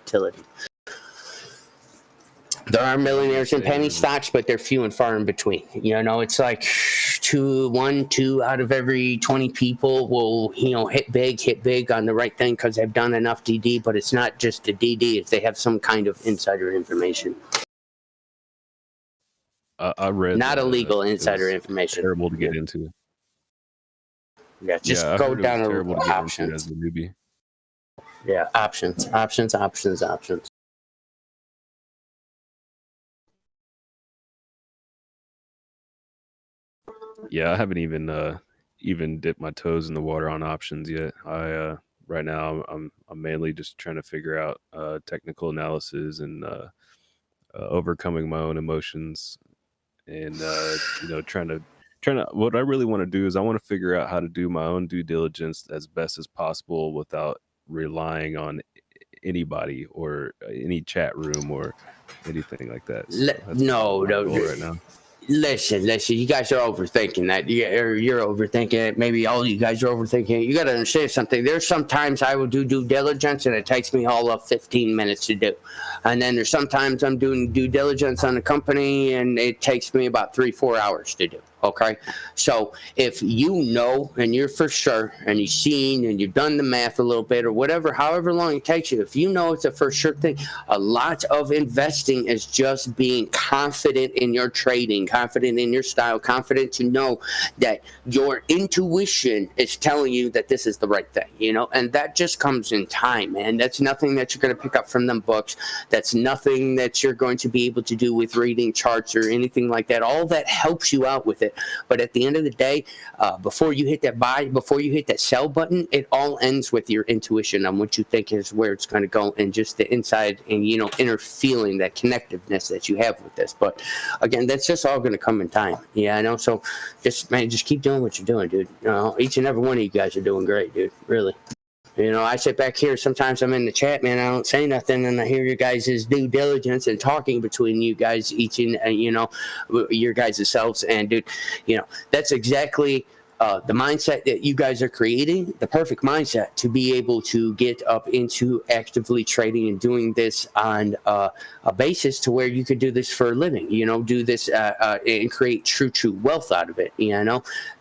There are millionaires in penny stocks, but they're few and far in between. It's like 2 out of every 20 people will, hit big on the right thing because they've done enough DD, but it's not just the DD if they have some kind of insider information. I read not illegal insider information. Terrible to get into. Yeah, just go down to options as a newbie. Yeah, options. Yeah, I haven't even dipped my toes in the water on options yet. Right now I'm mainly just trying to figure out technical analysis and overcoming my own emotions and trying to what I really want to do is I want to figure out how to do my own due diligence as best as possible without relying on anybody or any chat room or anything like that. So that's No, my goal right now. Listen, you guys are overthinking that. You're overthinking it. Maybe all you guys are overthinking it. You got to understand something. There's sometimes I will do due diligence and it takes me all of 15 minutes to do. And then there's sometimes I'm doing due diligence on a company and it takes me about 3-4 hours to do. Okay, so if you know and you're for sure and you've seen and you've done the math a little bit or whatever, however long it takes you, if you know it's a for sure thing, a lot of investing is just being confident in your trading, confident in your style, confident to know that your intuition is telling you that this is the right thing, and that just comes in time, man. That's nothing that you're going to pick up from them books. That's nothing that you're going to be able to do with reading charts or anything like that. All that helps you out with it. But at the end of the day, before you hit that buy, before you hit that sell button, it all ends with your intuition on what you think is where it's going to go and just the inside and, inner feeling, that connectiveness that you have with this. But again, that's just all going to come in time. Yeah, I know. So just keep doing what you're doing, dude. Each and every one of you guys are doing great, dude. Really. I sit back here. Sometimes I'm in the chat, man. I don't say nothing, and I hear your guys' due diligence and talking between you guys, each and your guys' selves. And dude, that's exactly the mindset that you guys are creating. The perfect mindset to be able to get up into actively trading and doing this on a basis to where you could do this for a living. Do this and create true wealth out of it.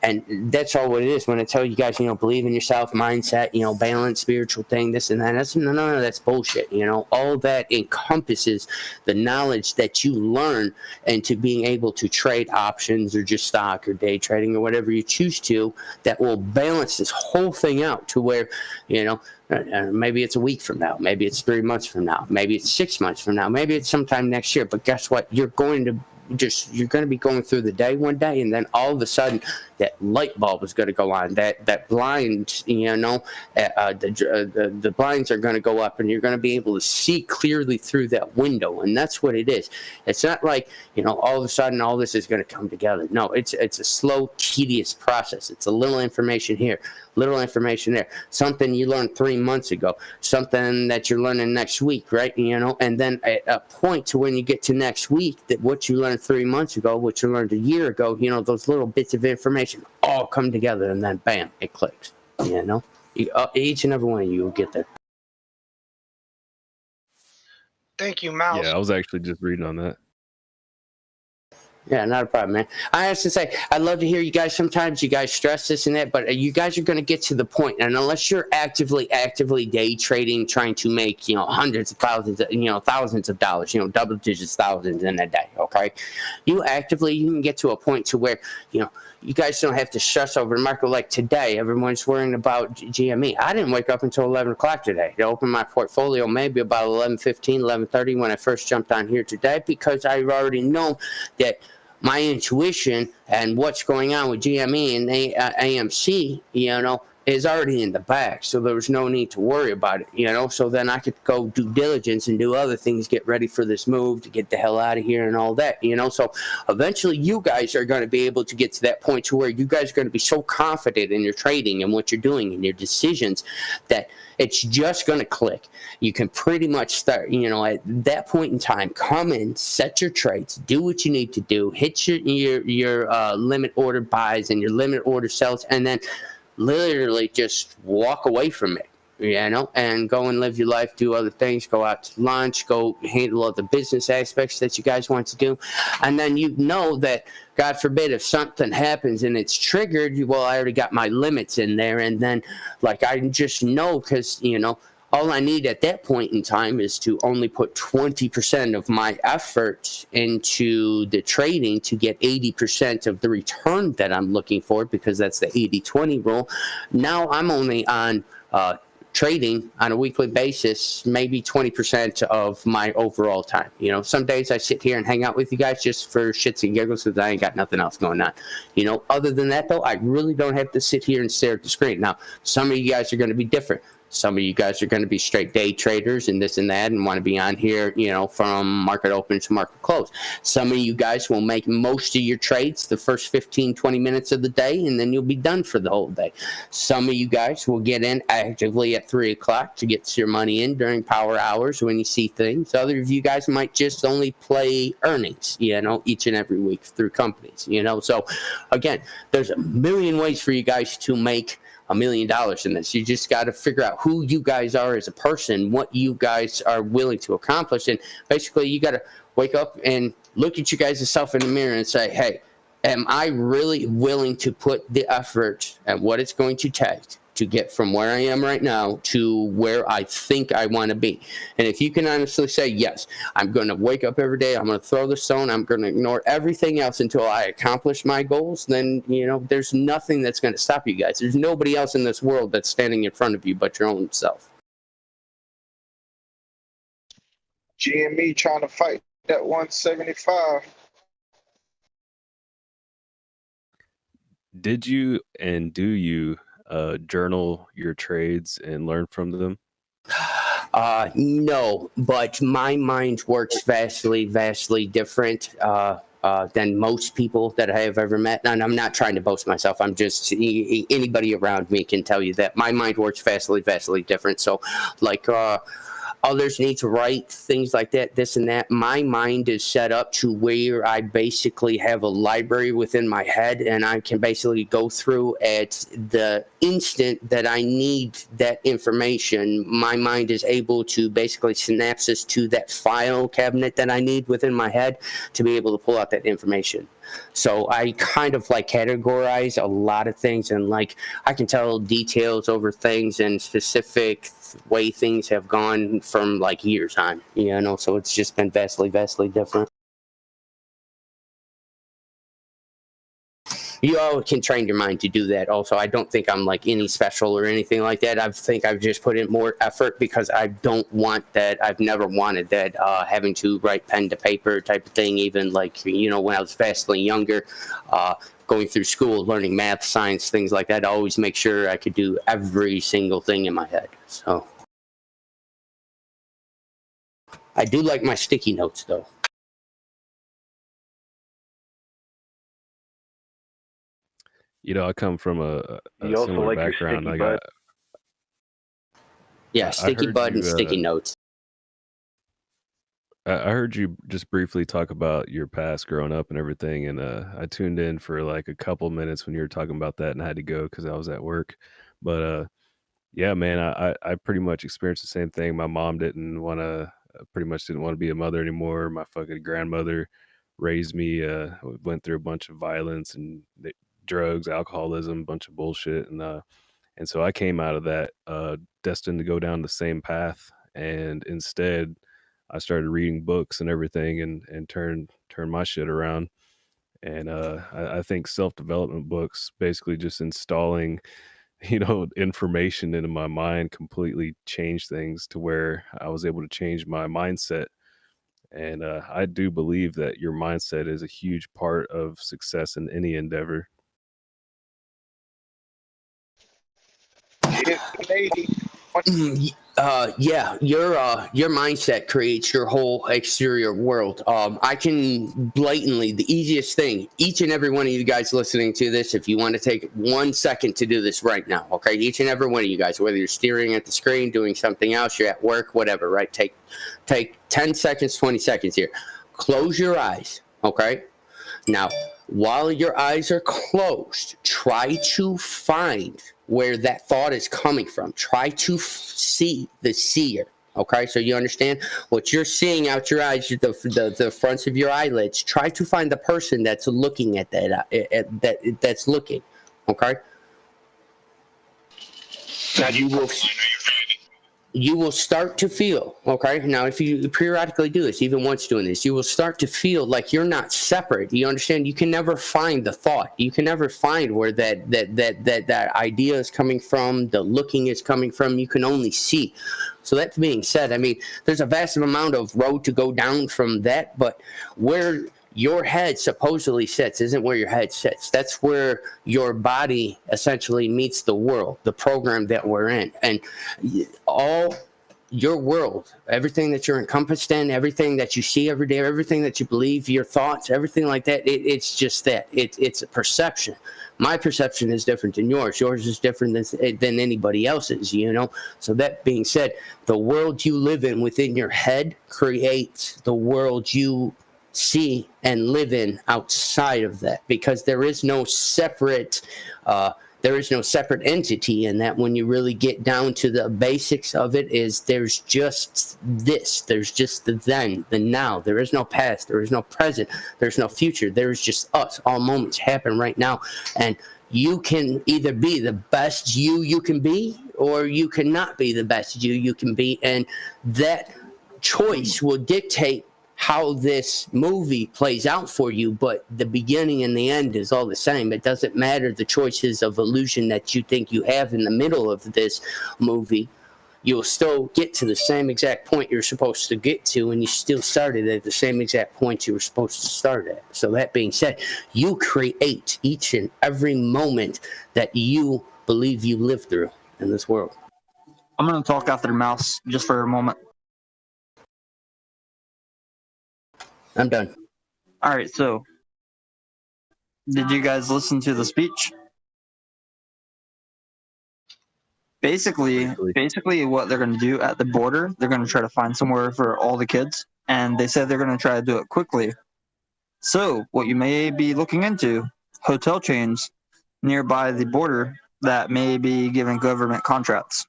And that's all what it is. When I tell you guys, believe in yourself, mindset, balance, spiritual thing, this and that. That's none of that's bullshit. All that encompasses the knowledge that you learn into being able to trade options or just stock or day trading or whatever you choose to, that will balance this whole thing out to where, maybe it's a week from now, maybe it's 3 months from now, maybe it's 6 months from now, maybe it's sometime next year. But guess what? You're going to be going through the day one day, and then all of a sudden that light bulb is going to go on, that blind, the blinds are going to go up, and you're going to be able to see clearly through that window. And that's what it is. It's not like, all of a sudden all this is going to come together. No, it's a slow, tedious process. It's a little information here, little information there, something you learned 3 months ago, something that you're learning next week, right? And then at a point to when you get to next week, that what you learned 3 months ago, what you learned a year ago, those little bits of information all come together, and then bam, it clicks. Each and every one of you will get there. Thank you, Mouse. Yeah, I was actually just reading on that. Yeah, not a problem, man. I have to say, I love to hear you guys. Sometimes you guys stress this and that, but you guys are going to get to the point. And unless you're actively day trading, trying to make, hundreds of thousands, thousands of dollars, double digits, thousands in a day, okay? You can get to a point to where, you guys don't have to stress over the market like today. Everyone's worrying about GME. I didn't wake up until 11 o'clock today to open my portfolio, maybe about 11:15, 11:30 when I first jumped on here today, because I already know that my intuition and what's going on with GME and AMC, is already in the bag. So there was no need to worry about it, so then I could go do diligence and do other things, get ready for this move to get the hell out of here and all that, so eventually you guys are going to be able to get to that point to where you guys are going to be so confident in your trading and what you're doing and your decisions that it's just going to click. You can pretty much start, at that point in time, come in, set your trades, do what you need to do, hit your limit order buys and your limit order sells, and then literally just walk away from it, and go and live your life, do other things, go out to lunch, go handle other business aspects that you guys want to do. And then that, God forbid, if something happens and it's triggered, well, I already got my limits in there. And then, I just know, because, all I need at that point in time is to only put 20% of my effort into the trading to get 80% of the return that I'm looking for, because that's the 80-20 rule. Now I'm only on trading on a weekly basis, maybe 20% of my overall time. Some days I sit here and hang out with you guys just for shits and giggles because I ain't got nothing else going on. Other than that, though, I really don't have to sit here and stare at the screen. Now, some of you guys are going to be different. Some of you guys are going to be straight day traders and this and that and want to be on here, you know, from market open to market close. Some of you guys will make most of your trades the first 15, 20 minutes of the day, and then you'll be done for the whole day. Some of you guys will get in actively at 3 o'clock to get your money in during power hours when you see things. Other of you guys might just only play earnings, you know, each and every week through companies, you know. So, again, there's a million ways for you guys to make $1 million in this. You just got to figure out who you guys are as a person, what you guys are willing to accomplish, and basically you got to wake up and look at you guys yourself in the mirror and say, hey, am I really willing to put the effort and what it's going to take to get from where I am right now to where I think I want to be? And if you can honestly say, yes, I'm going to wake up every day, I'm going to throw the stone, I'm going to ignore everything else until I accomplish my goals, then, you know, there's nothing that's going to stop you guys. There's nobody else in this world that's standing in front of you but your own self. GME trying to fight that 175. Did you and do you journal your trades and learn from them? No, but my mind works vastly different than most people that I have ever met. And I'm not trying to boast myself. I'm just, anybody around me can tell you that my mind works vastly different. So, like, others need to write things like that, this and that. My mind is set up to where I basically have a library within my head, and I can basically go through at the instant that I need that information. My mind is able to basically synapses to that file cabinet that I need within my head to be able to pull out that information. So I kind of like categorize a lot of things, and like I can tell details over things and specific way things have gone from like years on, you know, so it's just been vastly different. You all can train your mind to do that. Also, I don't think I'm like any special or anything like that. I think I've just put in more effort because I don't want that. I've never wanted that having to write pen to paper type of thing, even like, you know, when I was vastly younger, going through school, learning math, science, things like that. I always make sure I could do every single thing in my head. So I do like my sticky notes though. You know, I come from a You also similar like your background. sticky I got, Yeah, sticky heard bud and you, sticky notes. I heard you just briefly talk about your past growing up and everything, and I tuned in for like a couple minutes when you were talking about that, and I had to go because I was at work. But yeah, man, I pretty much experienced the same thing. My mom didn't want to, pretty much didn't want to be a mother anymore. My fucking grandmother raised me, went through a bunch of violence and drugs, alcoholism, bunch of bullshit, and so I came out of that destined to go down the same path, and instead I started reading books and everything, and turn my shit around. And I think self-development books, basically just installing, you know, information into my mind, completely changed things to where I was able to change my mindset. And I do believe that your mindset is a huge part of success in any endeavor. Yeah, your mindset creates your whole exterior world. I can blatantly, the easiest thing, each and every one of you guys listening to this, if you want to take 1 second to do this right now, okay? Each and every one of you guys, whether you're staring at the screen, doing something else, you're at work, whatever, right? Take 10 seconds, 20 seconds here. Close your eyes, okay? Now, while your eyes are closed, try to find where that thought is coming from. Try to see the seer. Okay, so you understand what you're seeing out your eyes, the fronts of your eyelids. Try to find the person that's looking at that, that's looking. Okay. Now you will start to feel, okay? Now, if you periodically do this, even once doing this, you will start to feel like you're not separate. You understand? You can never find the thought. You can never find where that idea is coming from, the looking is coming from. You can only see. So that being said, I mean, there's a vast amount of road to go down from that, but where your head supposedly sits isn't where your head sits. That's where your body essentially meets the world, the program that we're in. And all your world, everything that you're encompassed in, everything that you see every day, everything that you believe, your thoughts, everything like that, it's just that. It's a perception. My perception is different than yours. Yours is different than anybody else's, you know? So that being said, the world you live in within your head creates the world you see and live in outside of that, because there is no separate entity in that. When you really get down to the basics of it, is there's just this, there's just the then, the now. There is no past, there is no present, there's no future. There's just us. All moments happen right now, and you can either be the best you can be, or you cannot be the best you can be, and that choice will dictate how this movie plays out for you. But the beginning and the end is all the same. It doesn't matter the choices of illusion that you think you have in the middle of this movie. You'll still get to the same exact point you're supposed to get to, and you still started at the same exact point you were supposed to start at. So that being said, you create each and every moment that you believe you live through in this world. I'm going to talk after Mouse just for a moment. I'm done. All right, so did you guys listen to the speech? Basically what they're going to do at the border, they're going to try to find somewhere for all the kids, and they said they're going to try to do it quickly. So what you may be looking into, hotel chains nearby the border that may be given government contracts.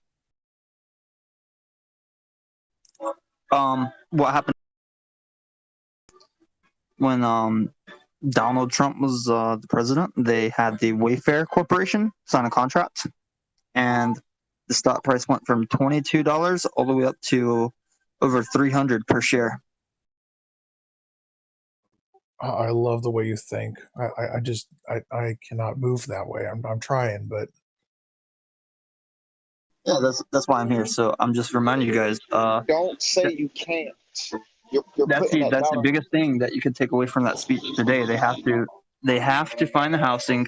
What happened when Donald Trump was the president? They had the Wayfair Corporation sign a contract, and the stock price went from $22 all the way up to over $300 per share. I love the way you think. I cannot move that way. I'm trying, but yeah, that's why I'm here. So I'm just reminding you guys. Don't say you can't. You're that's the biggest thing that you could take away from that speech today. They have to find the housing.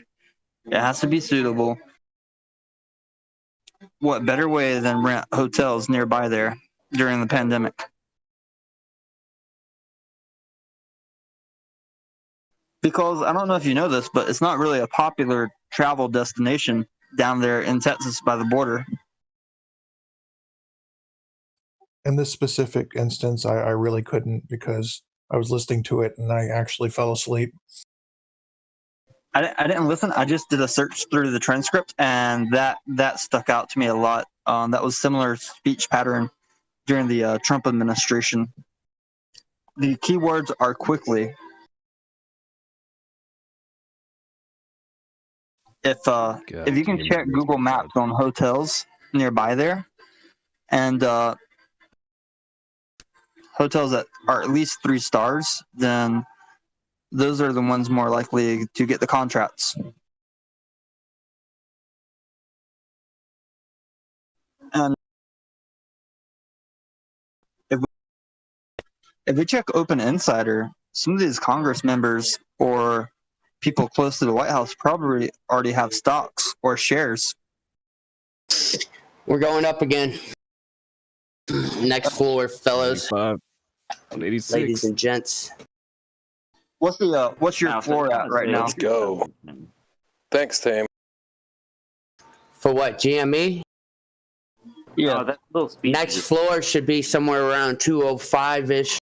It has to be suitable. What better way than rent hotels nearby there during the pandemic? Because I don't know if you know this, but it's not really a popular travel destination down there in Texas by the border. in this specific instance, I really couldn't, because I was listening to it and I actually fell asleep. I didn't listen. I just did a search through the transcript, and that stuck out to me a lot. That was similar speech pattern during the Trump administration. The keywords are quickly. If you can check Google Maps on hotels nearby there, and hotels that are at least 3 stars, then those are the ones more likely to get the contracts. And if we check Open Insider, some of these Congress members or people close to the White House probably already have stocks or shares. We're going up again. Next floor, fellas. 186. Ladies and gents. What's your floor at right now? Let's go. Thanks, Tim. For what, GME? Yeah. Next floor should be somewhere around 205-ish.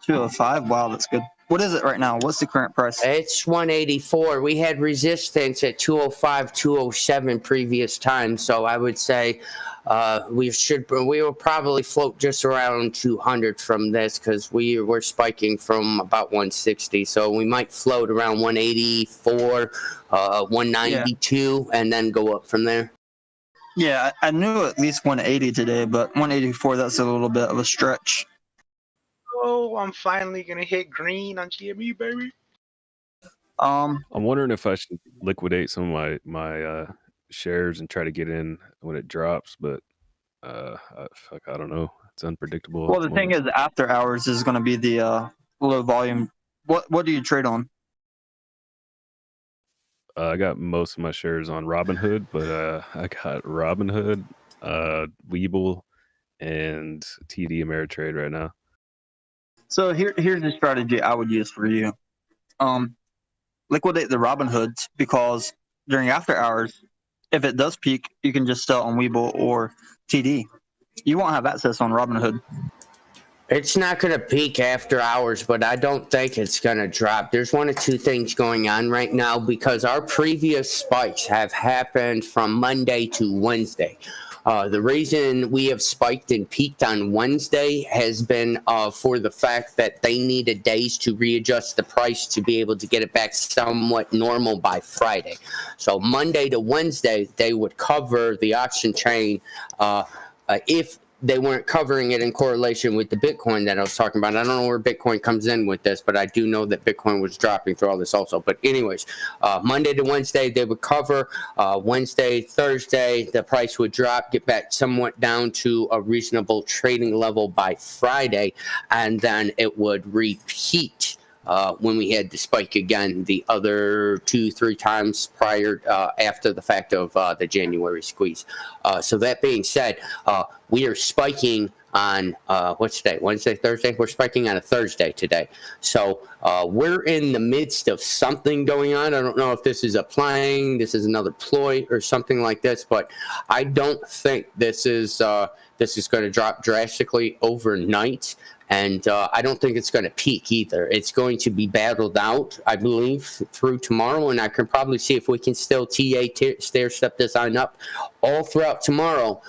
205? Wow, that's good. What is it right now? What's the current price? It's 184. We had resistance at 205, 207 previous times, so I would say we will probably float just around 200 from this, because we're spiking from about 160, so we might float around 184, 192, and then go up from there. Yeah, I knew at least 180 today, but 184, that's a little bit of a stretch. Oh, I'm finally gonna hit green on GME, baby. I'm wondering if I should liquidate some of my shares and try to get in when it drops, but I don't know. It's unpredictable. Well, the thing is, after hours is going to be the low volume. What do you trade on? I got most of my shares on Robinhood, but I got Robinhood, Webull, and TD Ameritrade right now. So here's the strategy I would use for you. Liquidate the Robinhoods, because during after hours, if it does peak, you can just sell on Webull or TD. You won't have access on Robinhood. It's not going to peak after hours, but I don't think it's going to drop. There's one or two things going on right now because our previous spikes have happened from Monday to Wednesday. The reason we have spiked and peaked on Wednesday has been for the fact that they needed days to readjust the price to be able to get it back somewhat normal by Friday. So Monday to Wednesday, they would cover the auction chain if they weren't covering it in correlation with the Bitcoin that I was talking about. I don't know where Bitcoin comes in with this, but I do know that Bitcoin was dropping through all this also. But anyways, Monday to Wednesday, they would cover. Wednesday, Thursday, the price would drop, get back somewhat down to a reasonable trading level by Friday, and then it would repeat when we had the spike again the other 2-3 times prior after the fact of the January squeeze. So that being said, we are spiking on what's today? Wednesday, Thursday? We're spiking on a Thursday today. So we're in the midst of something going on. I don't know if this is a playing, this is another ploy or something like this, but I don't think this is going to drop drastically overnight. And I don't think it's going to peak either. It's going to be battled out, I believe, through tomorrow. And I can probably see if we can still stair-step this on up all throughout tomorrow.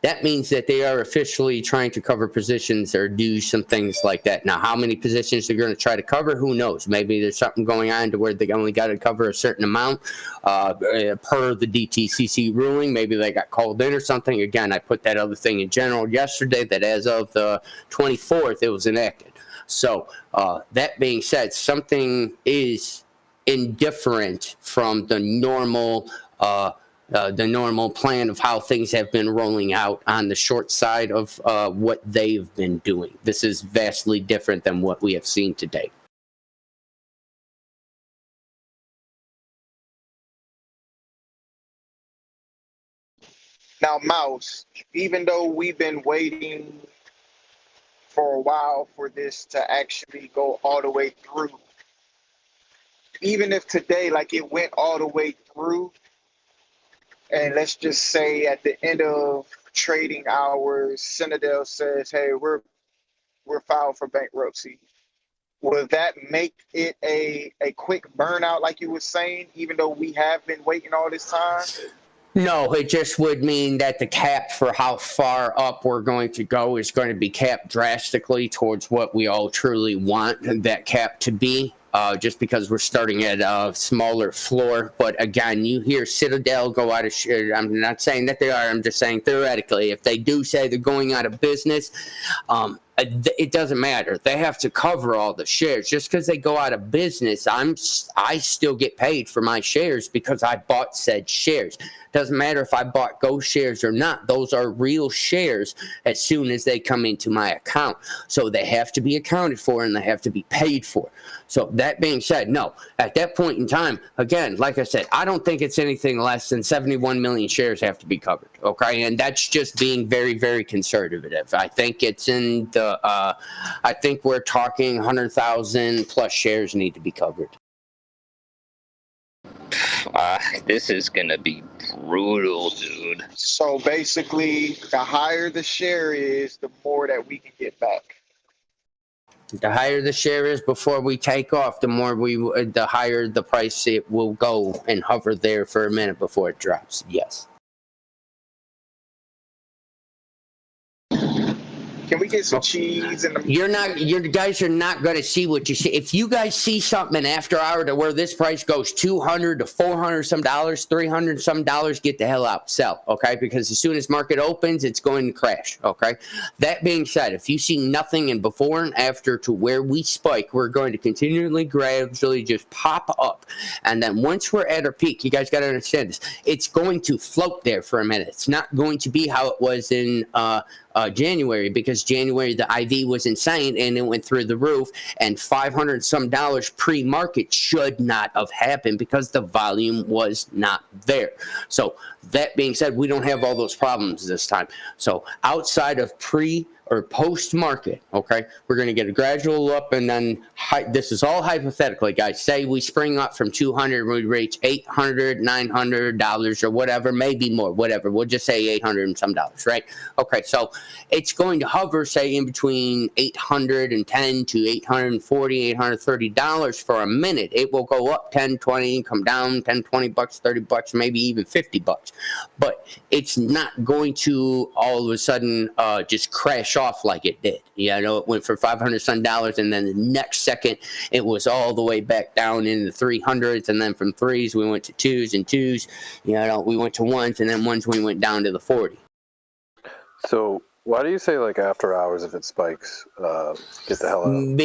That means that they are officially trying to cover positions or do some things like that. Now, how many positions they're going to try to cover, who knows? Maybe there's something going on to where they only got to cover a certain amount per the DTCC ruling. Maybe they got called in or something. Again, I put that other thing in general yesterday that as of the 24th, it was enacted. So that being said, something is indifferent from the normal plan of how things have been rolling out on the short side of what they've been doing. This is vastly different than what we have seen to date. Now, Mouse, even though we've been waiting for a while for this to actually go all the way through, even if today, like, it went all the way through, and let's just say at the end of trading hours, Citadel says, hey, we're filed for bankruptcy. Will that make it a quick burnout like you were saying, even though we have been waiting all this time? No, it just would mean that the cap for how far up we're going to go is going to be capped drastically towards what we all truly want that cap to be. Just because we're starting at a smaller floor. But again, you hear Citadel go out of share. I'm not saying that they are. I'm just saying theoretically, if they do say they're going out of business, it doesn't matter. They have to cover all the shares. Just because they go out of business, I still get paid for my shares because I bought said shares. Doesn't matter if I bought Go shares or not. Those are real shares as soon as they come into my account. So they have to be accounted for and they have to be paid for. So that being said, no, at that point in time, again, like I said, I don't think it's anything less than 71 million shares have to be covered. Okay. And that's just being very, very conservative. I think it's in the, I think we're talking 100,000 plus shares need to be covered. This is going to be brutal, dude. So basically, the higher the share is, the more that we can get back. The higher the share is before we take off, the higher the price it will go and hover there for a minute before it drops. Yes. Can we get some cheese? You guys are not going to see what you see. If you guys see something after hour to where this price goes $200 to $400 some dollars, $300 some dollars, get the hell out, sell, okay? Because as soon as market opens, it's going to crash, okay? That being said, if you see nothing in before and after to where we spike, we're going to continually, gradually just pop up. And then once we're at our peak, you guys got to understand this, it's going to float there for a minute. It's not going to be how it was in January, because January the IV was insane and it went through the roof, and $500 some pre-market should not have happened because the volume was not there. So that being said, we don't have all those problems this time. So outside of pre or post market, okay, we're going to get a gradual up, and then this is all hypothetically, guys. Say we spring up from 200, we reach $800, $900 or whatever, maybe more, whatever. We'll just say $800 and some dollars, right? Okay, so it's going to hover, say, in between $810 to $840, $830 for a minute. It will go up 10, 20, come down 10, 20 bucks, 30 bucks, maybe even 50 bucks. But it's not going to all of a sudden just crash off like it did. Yeah, I know it went for $500 some, and then the next second it was all the way back down in the 300s, and then from threes we went to twos, and twos, you know, we went to ones, and then ones we went down to the 40. So why do you say like after hours if it spikes, get the hell out?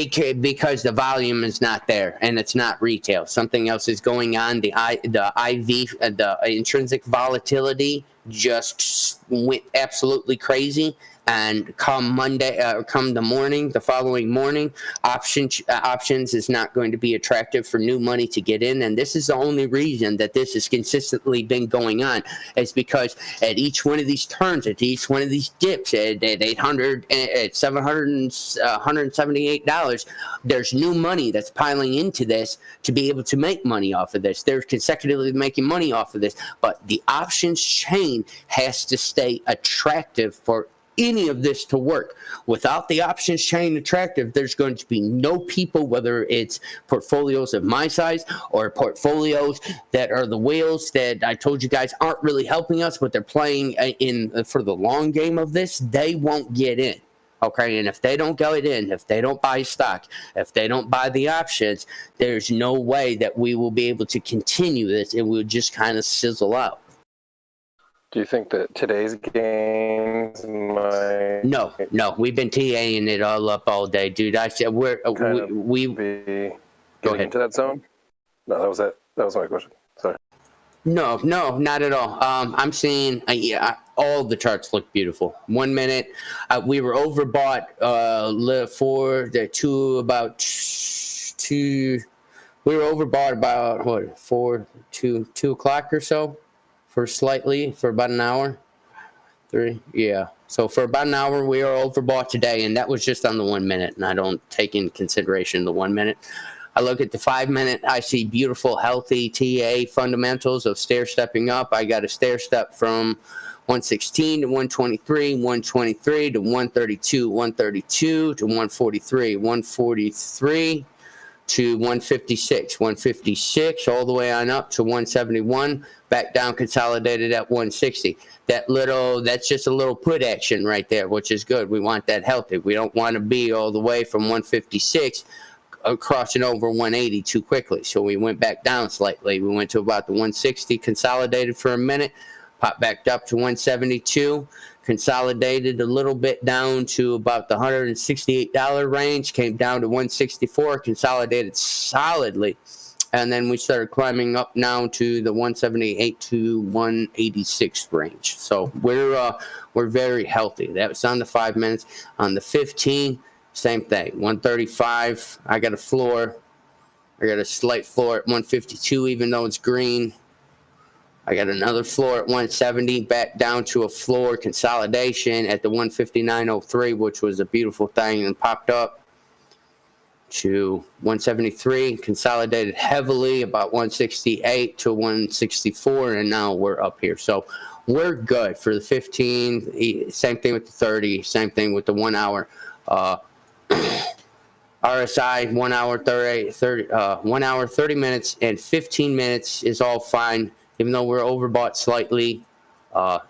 Because the volume is not there and it's not retail. Something else is going on. The IV, the intrinsic volatility just went absolutely crazy. And come Monday, come the following morning, options is not going to be attractive for new money to get in. And this is the only reason that this has consistently been going on, is because at each one of these turns, at each one of these dips, at $800, at $700, $178, there's new money that's piling into this to be able to make money off of this. They're consecutively making money off of this, but the options chain has to stay attractive for any of this to work. Without the options chain attractive, there's going to be no people, whether it's portfolios of my size or portfolios that are the whales that I told you guys aren't really helping us, but they're playing in for the long game of this. They won't get in. Okay, and if they don't get in, if they don't buy stock, if they don't buy the options, there's no way that we will be able to continue this, and we'll just kind of sizzle out. Do you think that today's games might... No, we've been TAing it all up all day, dude. I said we go into that zone? No, that was it. That was my question. Sorry. No, not at all. I'm seeing all the charts look beautiful. 1 minute, we were overbought we were overbought about 2 o'clock or so. For about an hour, 3, yeah. So for about an hour, we are overbought today, and that was just on the 1 minute, and I don't take into consideration the 1 minute. I look at the 5 minute, I see beautiful, healthy TA fundamentals of stair-stepping up. I got a stair-step from 116 to 123, 123 to 132, 132 to 143, 143 to 156, 156 all the way on up to 171, back down consolidated at 160. That's just a little put action right there, which is good. We want that healthy. We don't want to be all the way from 156 crossing over 180 too quickly. So we went back down slightly. We went to about the 160, consolidated for a minute, popped back up to 172, consolidated a little bit down to about the $168 range, came down to 164, consolidated solidly, and then we started climbing up now to the 178 to 186 range. So we're very healthy. That was on the 5 minutes. On the 15, same thing, 135. I got a floor. I got a slight floor at 152, even though it's green. I got another floor at 170, back down to a floor consolidation at the 159.03, which was a beautiful thing, and popped up to 173, consolidated heavily, about 168 to 164, and now we're up here. So we're good for the 15. Same thing with the 30. Same thing with the 1 hour. RSI 1 hour 1 hour 30 minutes and 15 minutes is all fine. Even though we're overbought slightly,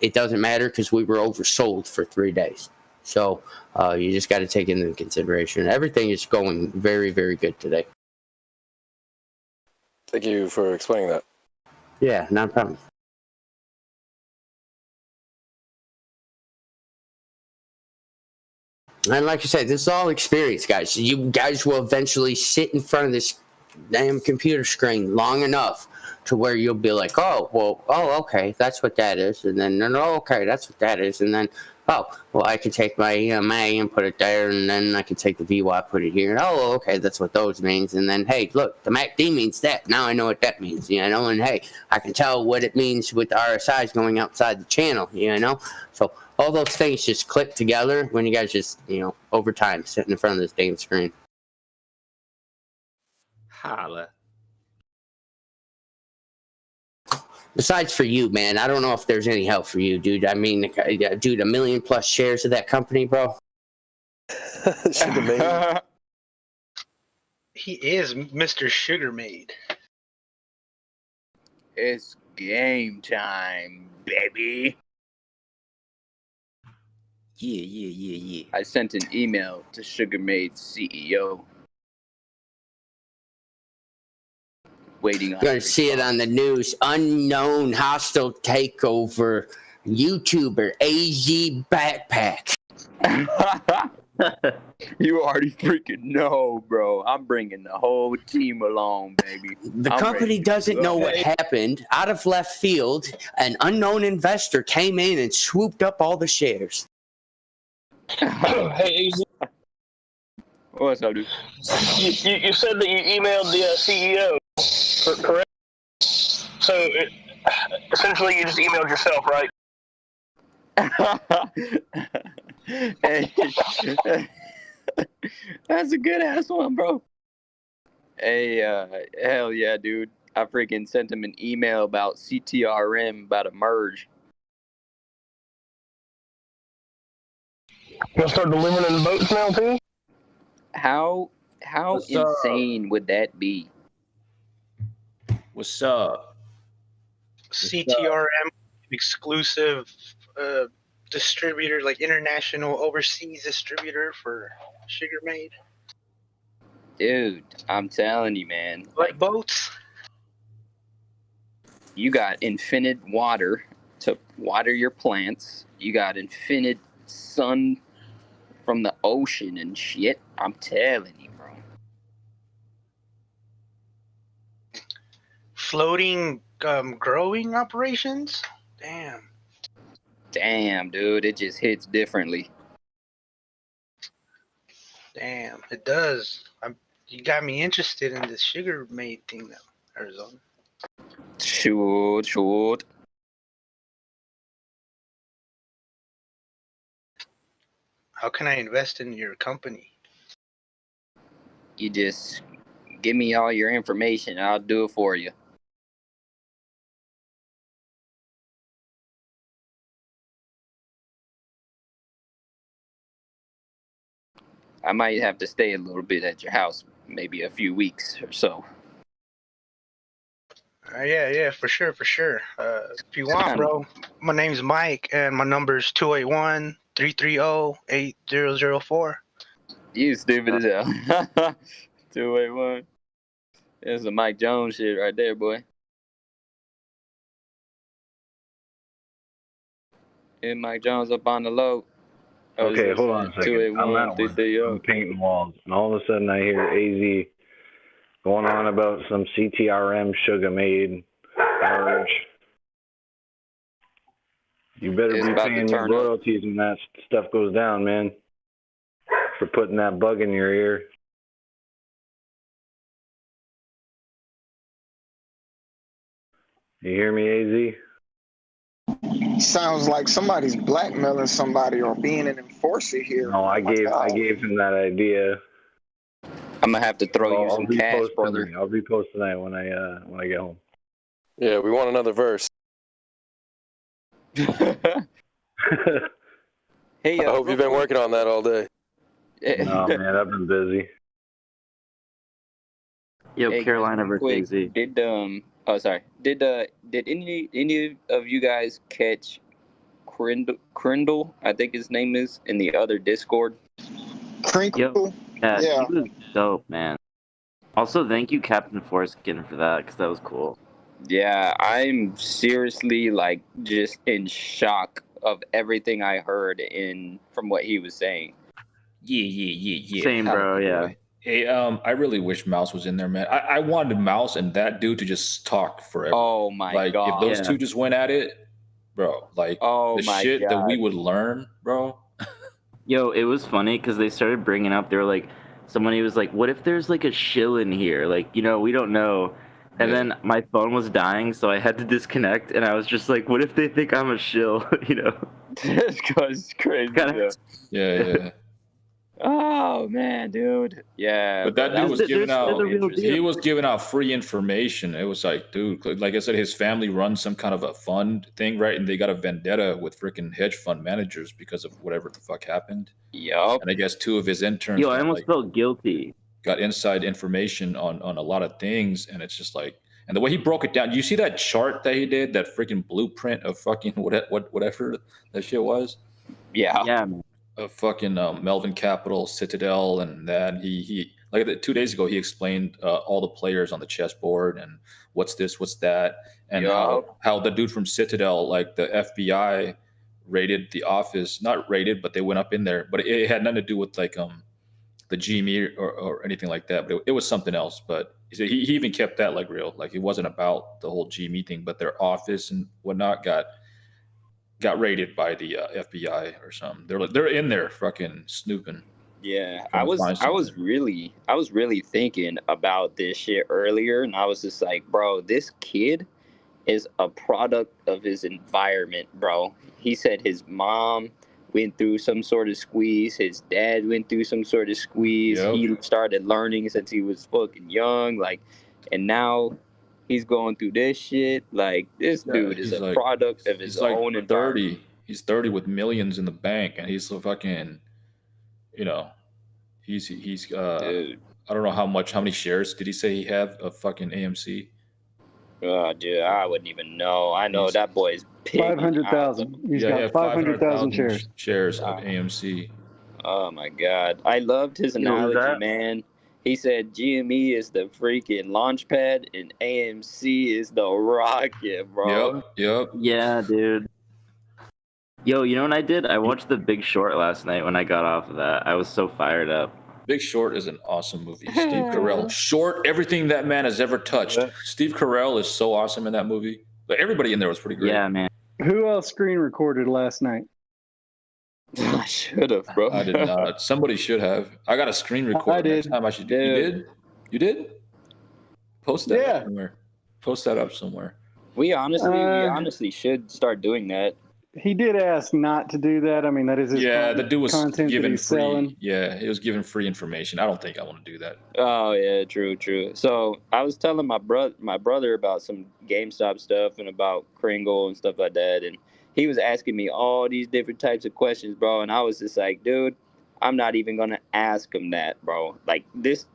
it doesn't matter because we were oversold for 3 days. So you just got to take into consideration. Everything is going very, very good today. Thank you for explaining that. Yeah, not a problem. And like I said, this is all experience, guys. You guys will eventually sit in front of this damn computer screen long enough to where you'll be like, oh, well, oh, okay, that's what that is. And then, no, okay, that's what that is. And then, oh, well, I can take my EMA and put it there, and then I can take the VWAP, put it here. And, oh, okay, that's what those means. And then, hey, look, the MACD means that. Now I know what that means, you know. And, hey, I can tell what it means with the RSIs going outside the channel, you know. So all those things just click together when you guys just, you know, over time sitting in front of this damn screen. Holla. Besides for you, man, I don't know if there's any help for you, dude. I mean, dude, 1 million plus shares of that company, bro. He is Mr. Sugarmade. It's game time, baby. Yeah. I sent an email to Sugarmade's CEO. Waiting on You're gonna see it on the news. Unknown hostile takeover. YouTuber AZ Backpack. You already freaking know, bro. I'm bringing the whole team along, baby. The company doesn't know what happened. Out of left field, an unknown investor came in and swooped up all the shares. Hey, AZ. What's up, dude? You said that you emailed the CEO, correct? So, essentially, you just emailed yourself, right? Hey, that's a good ass one, bro. Hey, hell yeah, dude. I freaking sent him an email about CTRM, about a merge. You gonna start delivering in boats now, too? How What's up? insane would that be? What's up? CTRM exclusive distributor, like international overseas distributor for Sugarmade. Dude, I'm telling you, man. Like boats. You got infinite water to water your plants. You got infinite sun from the ocean and shit. I'm telling you, bro. Floating growing operations? Damn, dude, it just hits differently. Damn, it does. You got me interested in this Sugarmade thing though, Arizona. Shoot. How can I invest in your company? You just give me all your information. I'll do it for you. I might have to stay a little bit at your house, maybe a few weeks or so. Yeah, for sure. If you want, bro, my name's Mike, and my number's 281-330-8004. You stupid as hell. 281. That's the Mike Jones shit right there, boy. And Mike Jones up on the low. Okay, hold on a second. I'm at work. I'm painting walls, and all of a sudden I hear AZ going on about some CTRM Sugarmade merge. You better be paying your royalties when that stuff goes down, man. For putting that bug in your ear. You hear me, AZ? Sounds like somebody's blackmailing somebody or being an enforcer here. No, I gave him that idea. I'm gonna have to throw you some cash, brother. I'll repost tonight when I get home. Yeah, we want another verse. Hey, I hope you've been working on that all day. No, man, I've been busy. Yo, hey, Carolina versus AZ. Did any of you guys catch Crindle? I think his name is in the other Discord. Crinkle? Yeah, he was dope, man. Also, thank you, Captain Foreskin, for that, because that was cool. Yeah, I'm seriously, like, just in shock of everything I heard from what he was saying. Yeah. Same, bro, yeah. Hey, I really wish Mouse was in there, man. I wanted Mouse and that dude to just talk forever. Oh my Like, if god. those two just went at it, bro, like Oh the my shit that we god. would learn, bro. Yo, it was funny because they started bringing up. They were like, somebody was like, "What if there's like a shill in here? Like, we don't know." And Yeah. then my phone was dying, so I had to disconnect. And I was just like, "What if they think I'm a shill?" This guy's crazy. Yeah. Oh man, dude. Yeah, But bro, that dude was giving out. interesting. He was giving out free information. It was like, dude, like I said, his family runs some kind of a fund thing, right? And they got a vendetta with freaking hedge fund managers because of whatever the fuck happened. Yup. And I guess 2 of his interns Yo, I almost felt guilty. got inside information on a lot of things, and it's just like, and the way he broke it down. You see that chart that he did, that freaking blueprint of fucking whatever that shit was. Yeah. Yeah, man. Of fucking Melvin Capital, Citadel, and that he like 2 days ago he explained all the players on the chessboard and what's this, what's that, and how the dude from Citadel, like the FBI, raided the office, not raided, but they went up in there, but it had nothing to do with like the GME or anything like that, but it was something else. But he even kept that like real, like it wasn't about the whole GME thing, but their office and whatnot got raided by the FBI or something. They're in there fucking snooping. Yeah, I was really thinking about this shit earlier, and I was just like, bro, this kid is a product of his environment, bro. He said his mom went through some sort of squeeze, his dad went through some sort of squeeze. Yep. He started learning since he was fucking young, like, and now he's going through this shit. Like, this dude is a product of his own environment. 30. He's 30 with millions in the bank, and he's so fucking, he's dude. I don't know how many shares did he say he have of fucking AMC? Dude, I wouldn't even know. I know that boy's 500,000. He's got 500,000 shares. Shares of AMC. Oh my god, I loved his analogy, man. He said GME is the freaking launch pad and AMC is the rocket, bro. Yep. Yeah, dude. Yo, you know what I did? I watched The Big Short last night when I got off of that. I was so fired up. Big Short is an awesome movie. Steve Carell. Short, everything that man has ever touched. Steve Carell is so awesome in that movie. But everybody in there was pretty great. Yeah, man. Who else screen recorded last night? I should have, bro. I did not. Somebody should have. I got a screen record. I did. Next time I should do. You did? You did? Post that up somewhere. Post that up somewhere. We honestly should start doing that. He did ask not to do that. I mean, that is his the dude was content that given he's free. selling. Yeah, he was given free information. I don't think I want to do that. Oh yeah, true. So I was telling my brother about some GameStop stuff and about Kringle and stuff like that, and he was asking me all these different types of questions, bro. And I was just like, dude, I'm not even gonna ask him that, bro. Like this,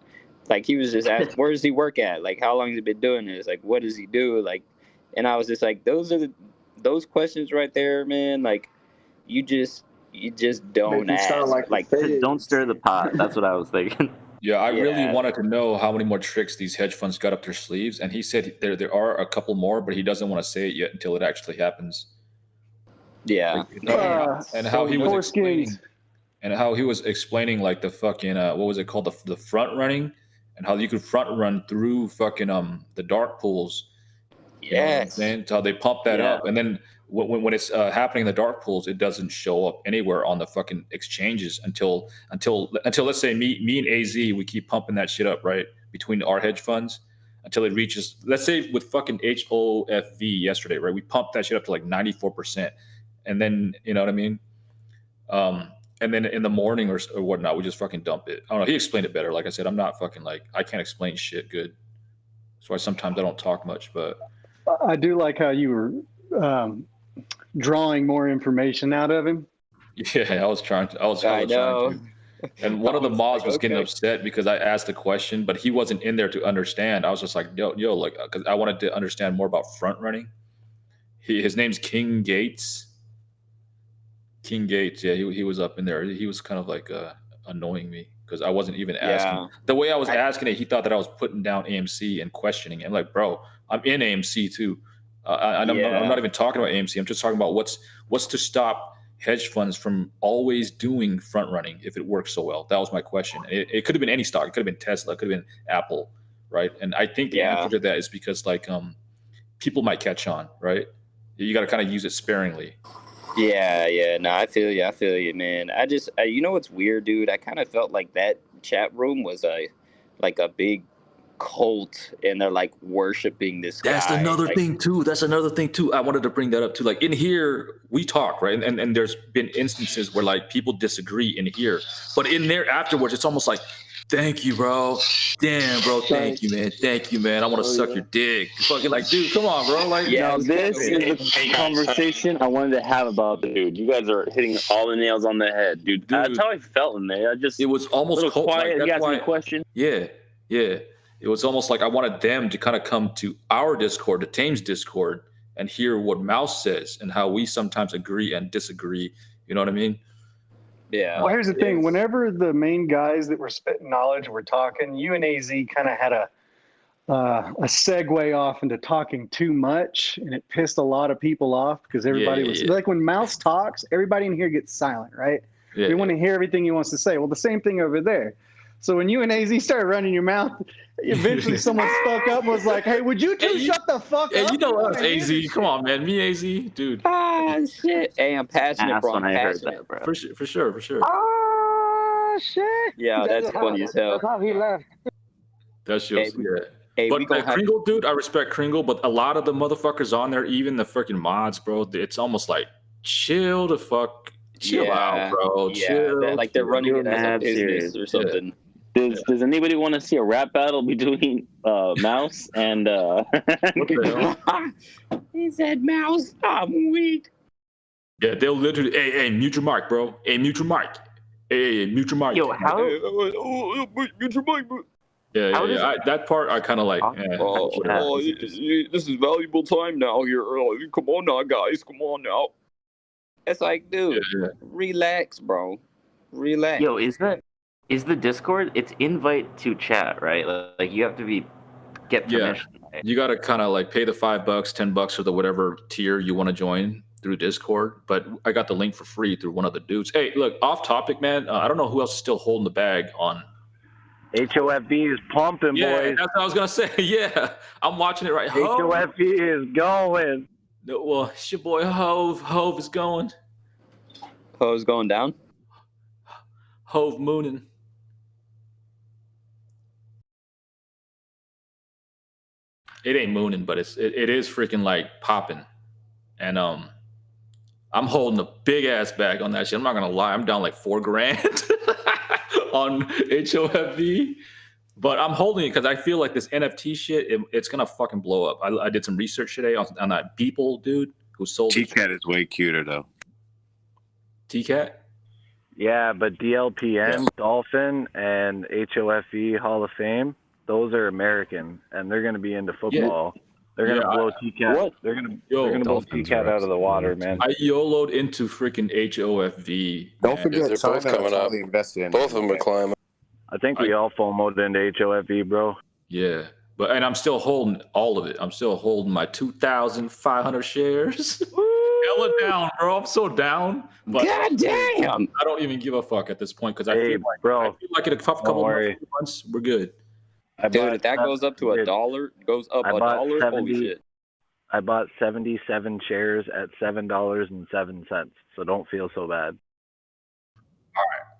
like he was just asking, where does he work at? Like how long has he been doing this? Like what does he do? Like, and I was just like, those questions right there, man. Like you just don't ask. Like don't stir the pot. That's what I was thinking. Yeah, I really wanted to know how many more tricks these hedge funds got up their sleeves, and he said there are a couple more, but he doesn't want to say it yet until it actually happens. Yeah, and how he was explaining, like the fucking what was it called, the front running, and how you could front run through fucking the dark pools. You know what I'm saying? So how they pump that up, and then when it's happening in the dark pools, it doesn't show up anywhere on the fucking exchanges until let's say me and AZ, we keep pumping that shit up right between our hedge funds until it reaches, let's say with fucking HOFV yesterday, right? We pumped that shit up to like 94%, and then you know what I mean. And then in the morning or whatnot, we just fucking dump it. I don't know. He explained it better. Like I said, I'm not fucking I can't explain shit good. That's why sometimes I don't talk much, but. I do like how you were drawing more information out of him. Yeah, I was trying to. And one of the mods was getting upset because I asked a question, but he wasn't in there to understand. I was just like, yo, like, because I wanted to understand more about front running. His name's King Gates. King Gates, yeah, he was up in there. He was kind of like annoying me because I wasn't even asking. The way I was asking it, he thought that I was putting down AMC and questioning it. I'm like, bro, I'm in AMC too. I'm not even talking about AMC. I'm just talking about what's to stop hedge funds from always doing front running if it works so well? That was my question. It could have been any stock. It could have been Tesla. It could have been Apple, right? And I think the answer to that is because like people might catch on, right? You got to kind of use it sparingly. Yeah. No, I feel you, man. You know what's weird, dude? I kind of felt like that chat room was a big cult, and they're like worshiping this guy. That's another thing too. I wanted to bring that up too. Like in here, we talk, right? And there's been instances where like people disagree in here, but in there afterwards, it's almost like, thank you, bro. Damn, bro. Thank you, man. I want to suck your dick. Fucking like, dude, come on, bro. Like, now this is the conversation I wanted to have about the dude. You guys are hitting all the nails on the head, dude. That's how I felt in there. It was almost a little quiet. Like, you asked me a question. Yeah. It was almost like I wanted them to kind of come to our Discord, to Tame's Discord, and hear what Mouse says and how we sometimes agree and disagree. You know what I mean? Yeah. Well, here's the thing. Whenever the main guys that were spitting knowledge were talking, you and AZ kind of had a segue off into talking too much, and it pissed a lot of people off because everybody was like, when Mouse talks, everybody in here gets silent, right? They want to hear everything he wants to say. Well, the same thing over there. So when you and AZ started running your mouth, eventually someone spoke up and was like, hey, would you two shut the fuck up? Hey, you know us, AZ. Come on, man. Me, AZ, dude. Ah, shit. Hey, I'm passionate, bro. I'm passionate. For sure. Oh, shit. Yeah, that's funny as hell. That's how he left. That's just, but Kringle, dude, I respect Kringle, but a lot of the motherfuckers on there, even the freaking mods, bro, it's almost like, chill the fuck. Chill out, bro. Chill. Like they're running it as a business or something. Does anybody want to see a rap battle between Mouse and He said, Mouse, I'm weak. Yeah, they'll literally, hey, mute your mic, bro. Hey, mute your mic. Hey, mute your mic. Yo, how? Mute your mic, bro. Yeah. That part I kind of like. This is valuable time now here. Come on now, guys. Come on now. It's like, dude, relax, bro. Relax. Yo, is the Discord? It's invite to chat, right? Like you have to get permission. Right? You got to kind of like pay the $5, $10 for the whatever tier you want to join through Discord. But I got the link for free through one of the dudes. Hey, look, off topic, man. I don't know who else is still holding the bag on. HOFV is pumping, boys. That's what I was gonna say. Yeah, I'm watching it right. HOFV is going. No, well, it's your boy Hove. Hove is going. Hove's going down. Hove mooning. It ain't mooning, but it is freaking like popping. And I'm holding a big ass bag on that shit. I'm not gonna lie, I'm down like $4,000 on HOFV. But I'm holding it because I feel like this NFT shit, it's gonna fucking blow up. I did some research today on that Beeple dude who sold T-Cat is way cuter though. T-Cat? Yeah, but DLPN, Dolphin, and HOFV Hall of Fame, those are American, and they're going to be into football. Yeah. They're going to blow T-Cat. They're going to blow T-Cat out of the water, man. I YOLO'd into freaking HOFV. Don't forget, they're both coming up. Both of them are climbing. I think we all FOMO'd into HOFV, bro. Yeah, and I'm still holding all of it. I'm still holding my 2,500 shares. Hella down, bro. I'm so down. But God damn! I don't even give a fuck at this point because I feel like in a couple months we're good. Dude, if that goes up to $1, goes up $1. Holy shit! I bought 77 shares at $7.07, so don't feel so bad.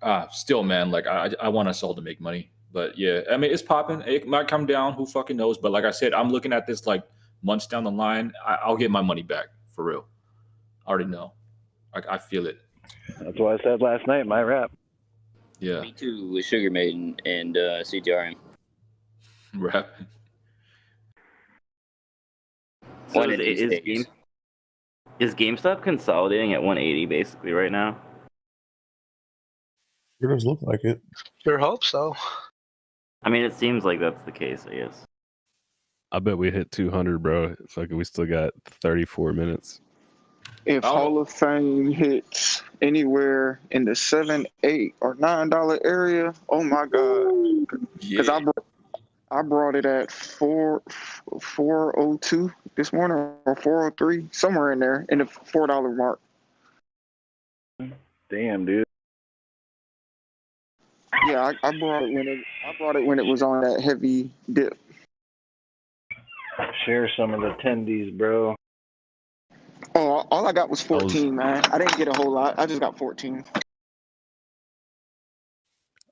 All right. Still, man, like I want us all to make money, but yeah, I mean it's popping. It might come down. Who fucking knows? But like I said, I'm looking at this like months down the line. I'll get my money back for real. I already know. I feel it. That's what I said last night. My rap. Yeah. Me too with Sugar Maiden and CTRM. Rap. So is GameStop consolidating at 180 basically right now? Sure does look like it. Sure hope so. I mean, it seems like that's the case, I guess. I bet we hit 200, bro. We still got 34 minutes. If Hall of Fame hits anywhere in the $7, $8, or $9 area, oh my god! Because I brought it at 402 this morning or 403, somewhere in there, in the $4 mark. Damn, dude. Yeah, I brought it when it was on that heavy dip. Share some of the attendees, bro. Oh, all I got was 14, man. I didn't get a whole lot. I just got 14.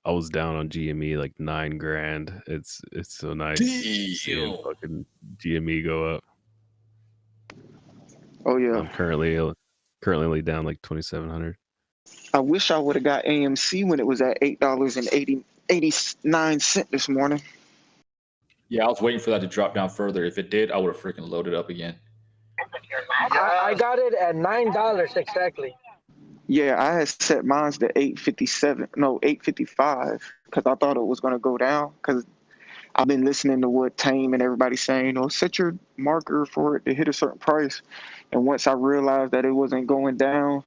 I was down on GME like $9,000. It's so nice seeing fucking GME go up. Oh yeah. I'm currently only down like 2,700. I wish I would have got AMC when it was at $8.89 this morning. Yeah, I was waiting for that to drop down further. If it did, I would have freaking loaded up again. I got it at $9 exactly. Yeah, I had set mine to 857. No, 855 because I thought it was gonna go down. Because I've been listening to what Tame and everybody saying, set your marker for it to hit a certain price. And once I realized that it wasn't going down,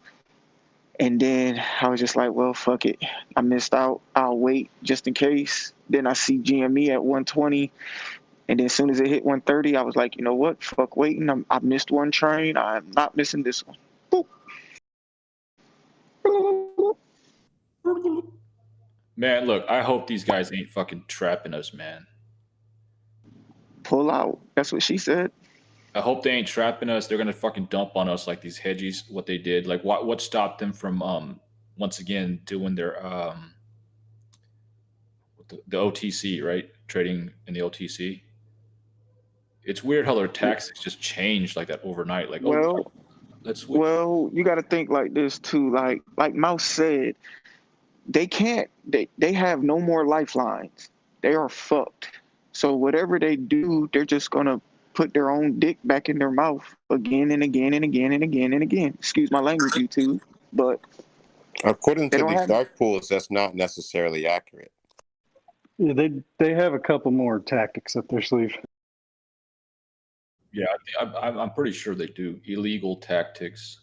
and then I was just like, well, fuck it. I missed out. I'll wait just in case. Then I see GME at 120. And then as soon as it hit 130, I was like, you know what? Fuck waiting. I missed one train. I'm not missing this one. Boop. Man, look, I hope these guys ain't fucking trapping us, man. Pull out. That's what she said. I hope they ain't trapping us. They're gonna fucking dump on us like these hedgies. What they did, like what stopped them from once again doing their the OTC, right? Trading in the OTC. It's weird how their tactics just changed like that overnight. Like, let's switch. Well, you got to think like this too. Like Mouse said, they can't. They have no more lifelines. They are fucked. So whatever they do, they're just gonna put their own dick back in their mouth again and again and again and again and again. Excuse my language, YouTube, but according to these dark pools, that's not necessarily accurate. Yeah, they have a couple more tactics up their sleeve. Yeah, I'm pretty sure they do illegal tactics.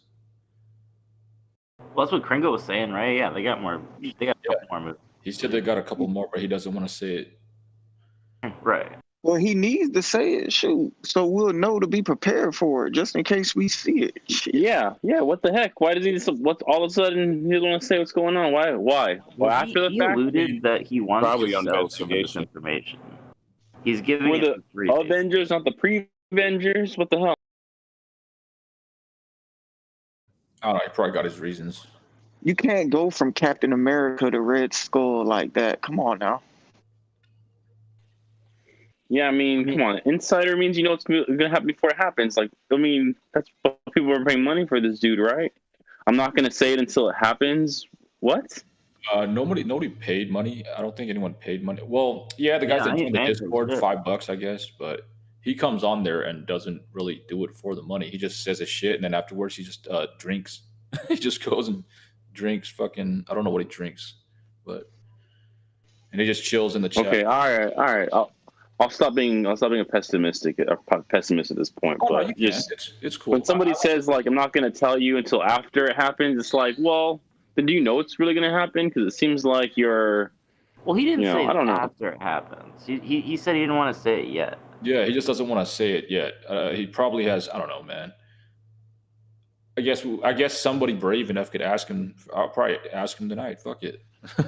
Well, that's what Kringle was saying, right? Yeah, they got more. They got a couple more moves. He said they got a couple more, but he doesn't want to say it. Right. Well, he needs to say it, shoot, so we'll know to be prepared for it, just in case we see it. Shit. Yeah. What the heck? Why does he? What all of a sudden he doesn't want to say what's going on? Why? Well, after the fact, alluded that he wants Probably to on sell some of this investigation. information. He's giving were it the for 3 days. Avengers, not the pre-Avengers. What the hell? I don't know. He probably got his reasons. You can't go from Captain America to Red Skull like that. Come on now. Yeah, I mean, come on. Insider means you know it's gonna happen before it happens. Like, I mean, that's what people are paying money for this dude, right? I'm not gonna say it until it happens. What? Nobody paid money. I don't think anyone paid money. Well, yeah, the guys that joined the Discord, $5, I guess, but he comes on there and doesn't really do it for the money. He just says his shit, and then afterwards he just drinks. He just goes and drinks fucking, I don't know what he drinks, and he just chills in the chat. Okay, all right. I'll stop being a pessimist at this point. Oh, but no, it's cool. When somebody says like I'm not gonna tell you until after it happens, it's like, well, then do you know it's really gonna happen? Because it seems like you're. Well, he didn't say I don't know. after it happens. He said he didn't want to say it yet. Yeah, he just doesn't want to say it yet. He probably has. I don't know, man. I guess somebody brave enough could ask him. I'll probably ask him tonight. Fuck it.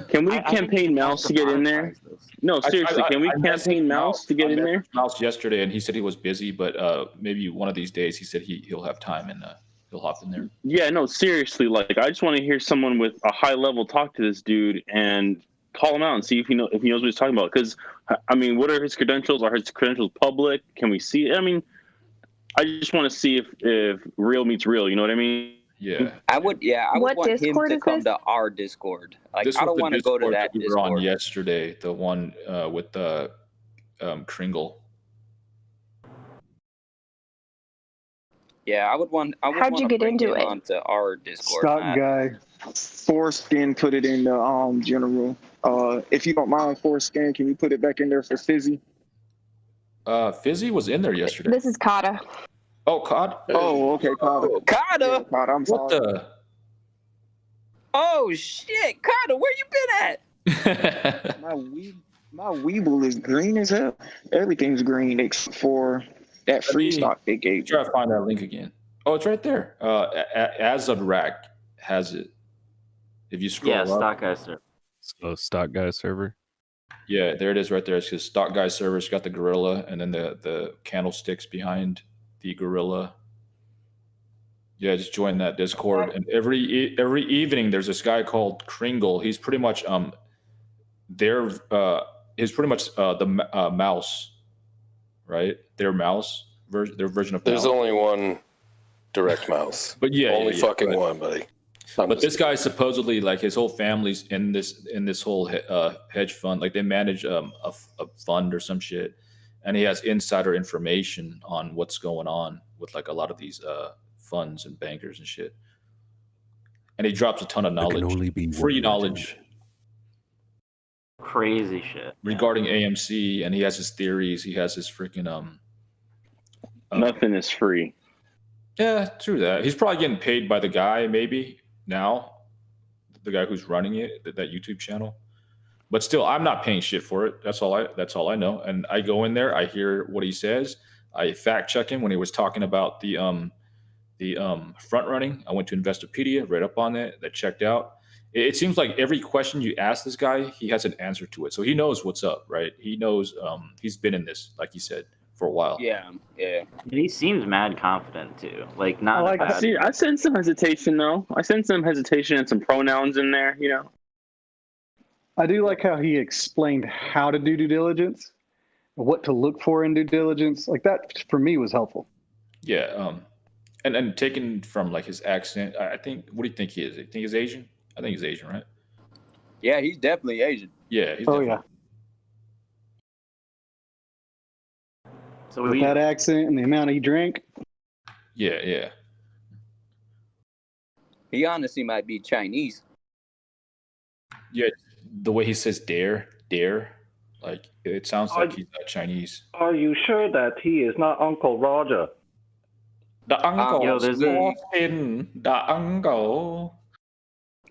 Can we campaign Mouse to get in there? No, seriously, can we campaign Mouse to get in there? Mouse yesterday, and he said he was busy, but maybe one of these days he said he'll have time and he'll hop in there. Yeah, no, seriously, like I just want to hear someone with a high level talk to this dude and call him out and see if he knows what he's talking about. Because I mean, what are his credentials? Are his credentials public? Can we see it? I mean, I just want to see if real meets real. You know what I mean? Yeah. I would want him to come to our Discord. Like, I don't want to go to that we were Discord. on yesterday, the one with the Kringle. Yeah, I would want How'd you get into it? onto our Discord. Stock guy. Foreskin put it in the general. If you don't mind, Foreskin, can you put it back in there for Fizzy? Fizzy was in there yesterday. This is Kata. Oh, COD? Oh, okay, Kata. Kata? Yeah, Kata, I'm sorry. What the? Oh shit, Kata, where you been at? My Weeble is green as hell. Everything's green except for that free stock they gave. Try to find that link again. Oh, it's right there. Azadrak has it. If you scroll Yeah, up, stock guy server. So stock guy server. yeah, there it is right there. It's his stock guy server. It's got the gorilla and then the candlesticks behind the gorilla. Yeah, just join that Discord. And every evening there's this guy called Kringle. He's pretty much their he's pretty much the mouse, right? Their mouse version, their version of There's mouse. only one direct mouse. But yeah, only yeah, fucking but, one, buddy. But this guy supposedly, like, his whole family's in this whole hedge fund. Like, they manage a fund or some shit, and he has insider information on what's going on with like a lot of these funds and bankers and shit. And he drops a ton of knowledge, free knowledge, crazy shit regarding AMC, and he has his theories. He has his freaking nothing is free. Yeah, true that. He's probably getting paid by the guy, maybe now, the guy who's running it, that YouTube channel. But still, I'm not paying shit for it. That's all I know. And I go in there, I hear what he says. I fact check him when he was talking about the front running. I went to Investopedia, read up on it, that checked out. It seems like every question you ask this guy, he has an answer to it. So he knows what's up, right? He knows he's been in this, like you said, for a while. Yeah. He seems mad confident too. Like, not. I sense some hesitation though. I sense some hesitation and some pronouns in there. You know. I do like how he explained how to do due diligence, what to look for in due diligence. Like, that for me was helpful. Yeah. And taken from like his accent, I think. What do you think he is? You think he's Asian? I think he's Asian, right? Yeah, he's definitely Asian. Yeah. Yeah. So with that accent and the amount he drank. Yeah. He honestly might be Chinese. Yeah, the way he says dare, like it sounds like he's not Chinese. Are you sure that he is not Uncle Roger? The uncle. Yo, there's the uncle.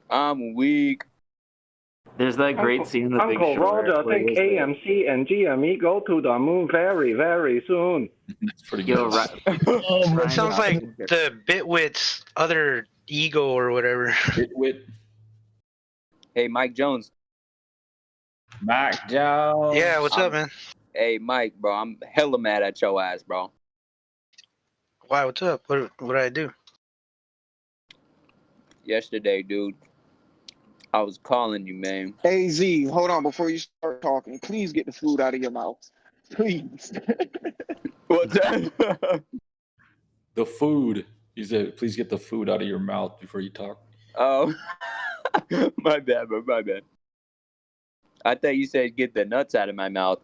I'm weak. There's that great scene in The Big Uncle Short. Roger think AMC and GME go to the moon very, very soon. That's pretty good. Yo, It sounds like the Bitwit's other ego or whatever. Bitwit. Hey, Mike Jones. Mike Jones. Yeah, what's up, man? Hey, Mike, bro, I'm hella mad at your ass, bro. Why? What's up? What did I do? Yesterday, dude, I was calling you, man. Hey, Z, hold on before you start talking. Please get the food out of your mouth. Please. What's that? The food. He said, please get the food out of your mouth before you talk. Oh, my bad, bro, my bad. I thought you said get the nuts out of my mouth.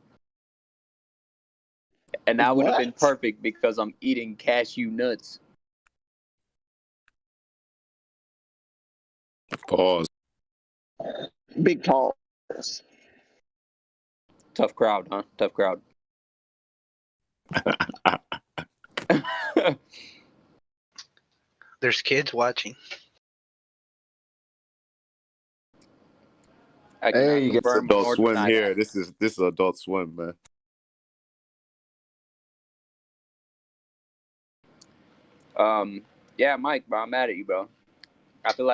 And that would have been perfect because I'm eating cashew nuts. Pause. Big pause. Tough crowd, huh? Tough crowd. There's kids watching. Hey, you get Adult Swim here. This is Adult Swim, man. Yeah, Mike, bro, I'm mad at you, bro. I feel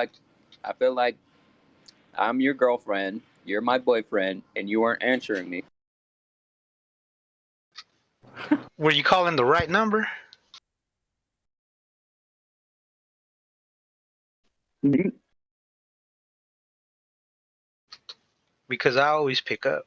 like I'm your girlfriend, you're my boyfriend, and you aren't answering me. Were you calling the right number? Because I always pick up.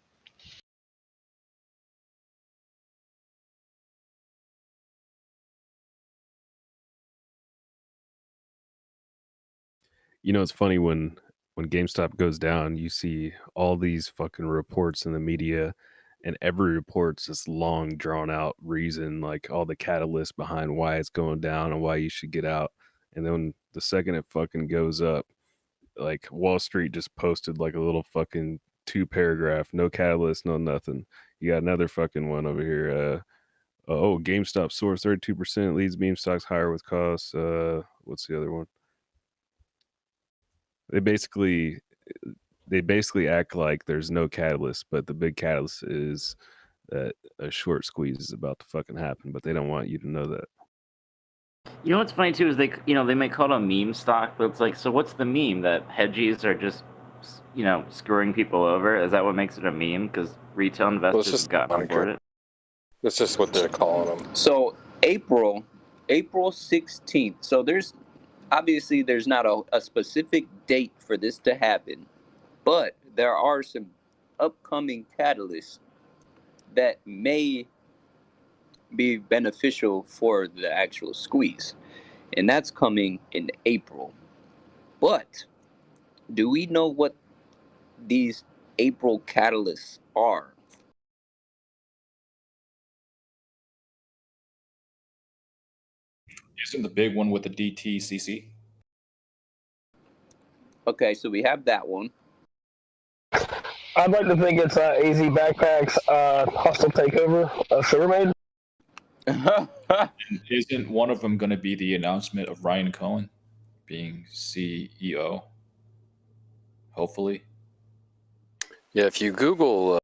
You know, it's funny when GameStop goes down, you see all these fucking reports in the media, and every report's this long, drawn out reason, like all the catalysts behind why it's going down and why you should get out. And then the second it fucking goes up, like Wall Street just posted like a little fucking 2-paragraph, no catalyst, no nothing. You got another fucking one over here. GameStop soars 32%, leads meme stocks higher with costs. What's the other one? They basically act like there's no catalyst, but the big catalyst is that a short squeeze is about to fucking happen, but they don't want you to know that. You know what's funny too is they might call it a meme stock, but it's like, so what's the meme? That hedgies are just, screwing people over? Is that what makes it a meme? Because retail investors have gotten on board it. That's just what they're calling them. So April 16th. So there's not a specific date for this to happen, but there are some upcoming catalysts that may be beneficial for the actual squeeze, and that's coming in April. But do we know what these April catalysts are? Isn't the big one with the DTCC? Okay, so we have that one. I'd like to think it's AZ Backpacks hostile takeover of Silvermade. Isn't one of them going to be the announcement of Ryan Cohen being CEO? Hopefully. Yeah, if you Google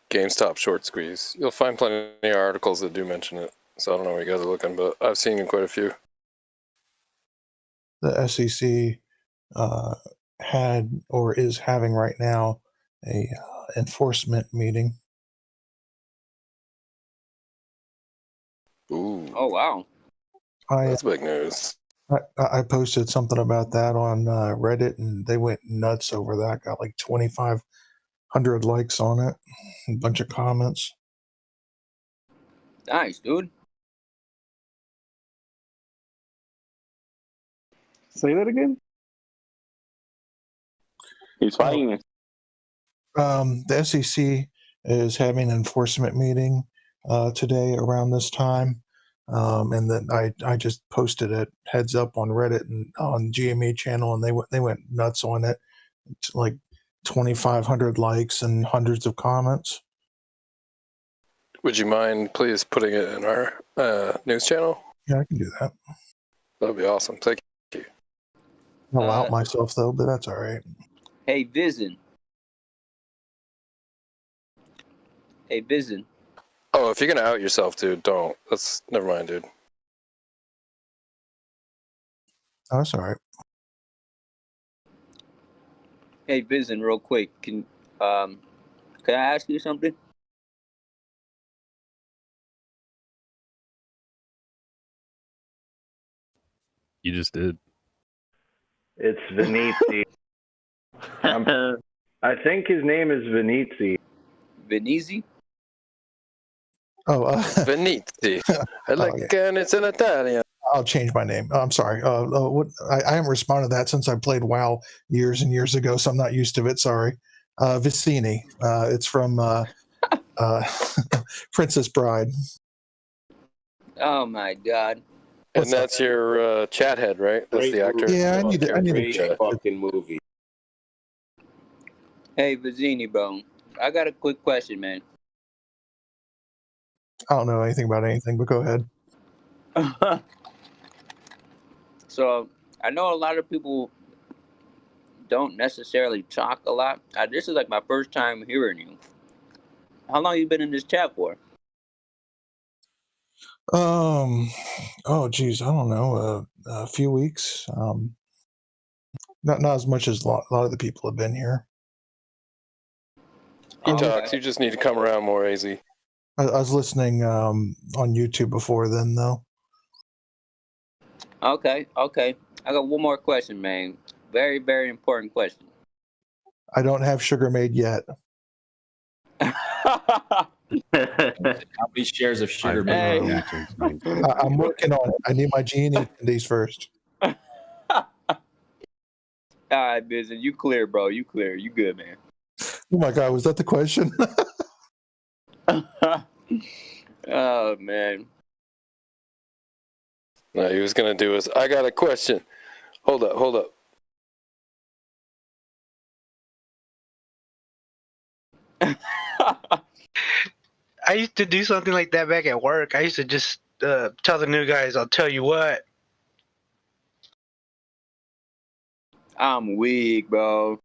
GameStop short squeeze, you'll find plenty of articles that do mention it. So I don't know where you guys are looking, but I've seen quite a few. The SEC had or is having right now a enforcement meeting. Ooh. Oh, wow. That's big news. I posted something about that on Reddit, and they went nuts over that. Got like 2,500 likes on it, a bunch of comments. Nice, dude. Say that again? He's fighting it. The SEC is having an enforcement meeting today around this time. And then I just posted it heads up on Reddit and on GME channel, and they went nuts on it. It's like 2,500 likes and hundreds of comments. Would you mind please putting it in our news channel? Yeah, I can do that. That'd be awesome. Thank you. I'll out myself though, but that's all right. Hey, Vision. Hey, Vision. Oh, if you're gonna out yourself, dude, don't. That's never mind, dude. Oh, that's all right. Hey, Vision, real quick. Can I ask you something? You just did. It's Venezzi. I think his name is Venezzi. Venezzi? Oh, Venezzi. I like and it's in Italian. I'll change my name. I'm sorry. What I haven't responded to that since I played WoW years and years ago, so I'm not used to it. Sorry. Vicini. It's from Princess Bride. Oh my God. And that's your chat head, right? That's the actor. Yeah, I need to check. Fucking movie. Hey, Vizzini, bro. I got a quick question, man. I don't know anything about anything, but go ahead. So I know a lot of people don't necessarily talk a lot. This is like my first time hearing you. How long you been in this chat for? Oh geez, I don't know. A few weeks. Not as much as a lot of the people have been here. He talks. You just need to come around more, AZ. I was listening on YouTube before then, though. Okay. I got one more question, man. Very, very important question. I don't have sugar made yet. How many shares of sugar made? I'm working on it. I need my G&E candies first. All right, Vision. You clear, bro. You clear. You good, man. Oh my God, was that the question? Oh man. No, he was gonna do is I got a question. Hold up. I used to do something like that back at work. I used to just tell the new guys, I'll tell you what. I'm weak, bro.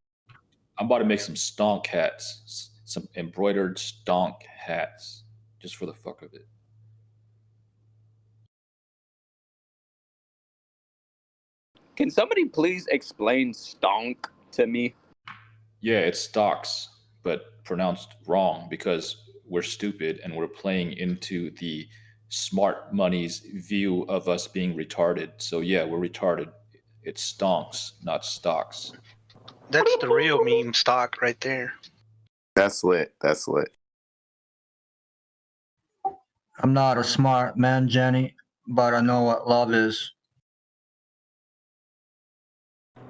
I'm about to make some stonk hats. Some embroidered stonk hats. Just for the fuck of it. Can somebody please explain stonk to me? Yeah, it's stocks, but pronounced wrong because we're stupid and we're playing into the smart money's view of us being retarded. So yeah, we're retarded. It's stonks, not stocks. That's the real meme stock right there. That's lit. That's lit. I'm not a smart man, Jenny, but I know what love is.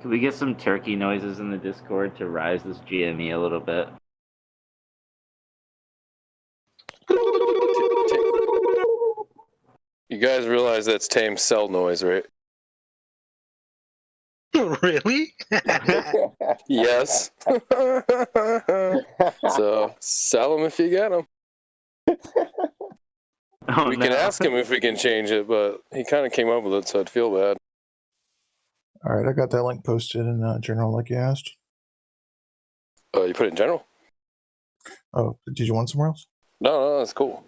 Can we get some turkey noises in the Discord to rise this GME a little bit? You guys realize that's tame cell noise, right? Really? Yes. So sell them if you get them. We can ask him if we can change it, but he kind of came up with it, so I'd feel bad. All right, I got that link posted in general like you asked. Oh, you put it in general? Oh, did you want somewhere else? No, that's cool.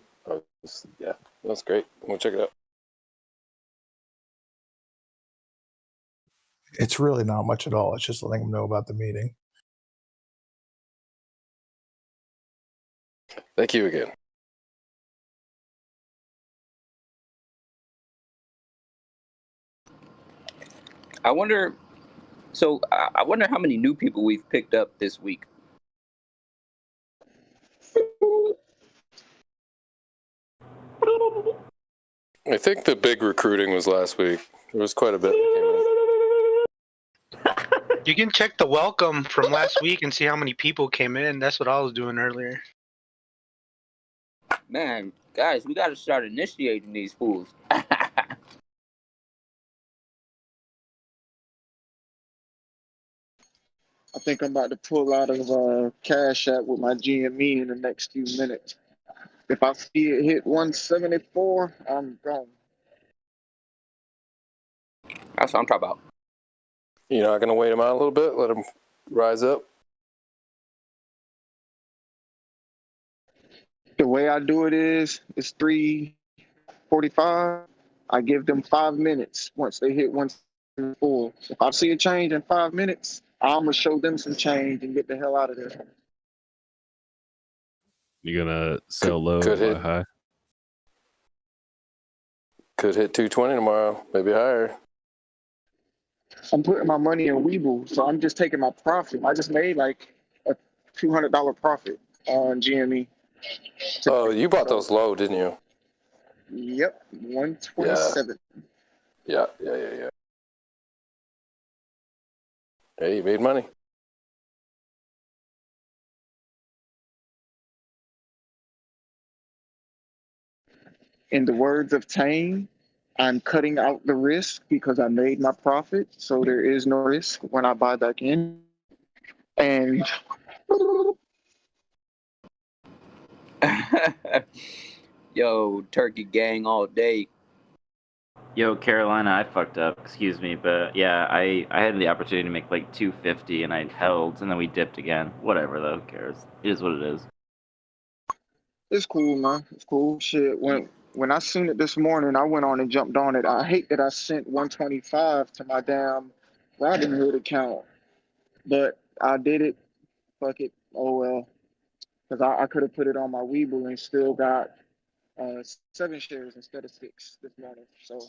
Yeah, that's great. We'll check it out. It's really not much at all. It's just letting them know about the meeting. Thank you again. I wonder how many new people we've picked up this week. I think the big recruiting was last week. There was quite a bit that came in. You can check the welcome from last week and see how many people came in. That's what I was doing earlier. Man, guys, we got to start initiating these fools. I think I'm about to pull out of Cash App with my GME in the next few minutes. If I see it hit 174, I'm gone. That's what I'm talking about. You're not going to wait him out a little bit? Let him rise up? The way I do it is, it's 3:45. I give them 5 minutes once they hit 174. If I see a change in 5 minutes, I'm going to show them some change and get the hell out of there. You gonna sell low Could buy hit. high? Could hit 220 tomorrow, maybe higher. I'm putting my money in Weeble, so I'm just taking my profit. I just made like a $200 profit on GME. Oh, you bought those low, didn't you? Yep, 127. Yeah. Hey, you made money. In the words of Tane, I'm cutting out the risk because I made my profit, so there is no risk when I buy back in. And Yo, turkey gang all day. Yo, Carolina, I fucked up. Excuse me, but yeah, I had the opportunity to make like 250 and I held, and then we dipped again. Whatever, though. Who cares? It is what it is. it's cool, man. It's cool. Shit. When I seen it this morning, I went on and jumped on it. I hate that I sent 125 to my damn Robinhood account, but I did it. Fuck it. Oh well. Because I could have put it on my Weeble and still got 7 shares instead of 6 this morning. So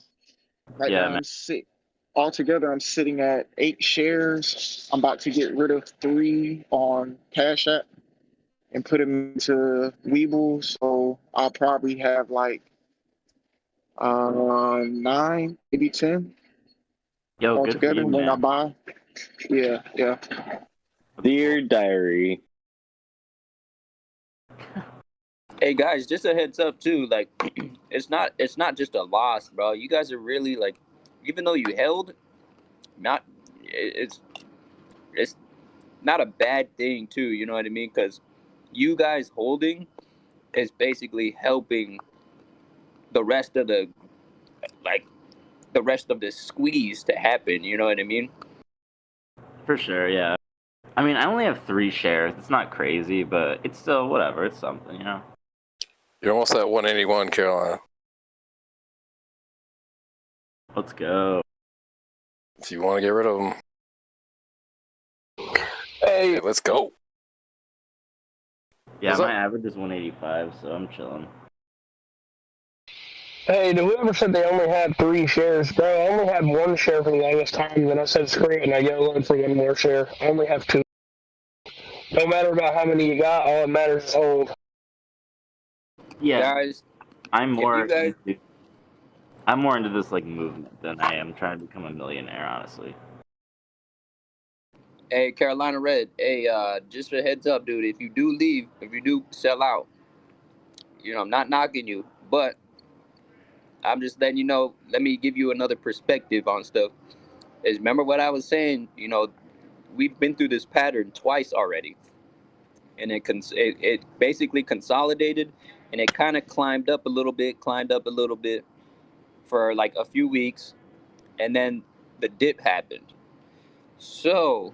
right Yeah, now man. I'm sick. Altogether, I'm sitting at 8 shares. I'm about to get rid of 3 on Cash App and put them into Weeble. So I'll probably have like 9, maybe 10 Yo, good for altogether you, when I man. buy. Yeah. Dear diary. Hey guys, just a heads up too. Like, it's not just a loss, bro. You guys are really like, even though you held, it's not a bad thing too. You know what I mean? Because you guys holding is basically helping the rest of the squeeze to happen. You know what I mean? For sure, yeah. I mean, I only have 3 shares. It's not crazy, but it's still whatever. It's something, you know? You're almost at 181, Carolina. Let's go. If you want to get rid of them, Hey, let's go. Yeah, What's my up? average is 185, so I'm chilling. hey, to whoever said they only had 3 shares, bro, I only had 1 share for the longest time, then I said screw it, and I get load for 1 more share. I only have 2. Don't matter about how many you got, all that matters is hold. Yeah, Guys, I'm if more you guys, into this like movement than I am trying to become a millionaire, honestly. hey, Carolina Red, hey, just a heads up, dude. If you do leave, if you do sell out, I'm not knocking you, but I'm just letting you know. Let me give you another perspective on stuff. Is remember what I was saying? We've been through this pattern twice already, and it basically consolidated, and it kind of climbed up a little bit, for like a few weeks, and then the dip happened. So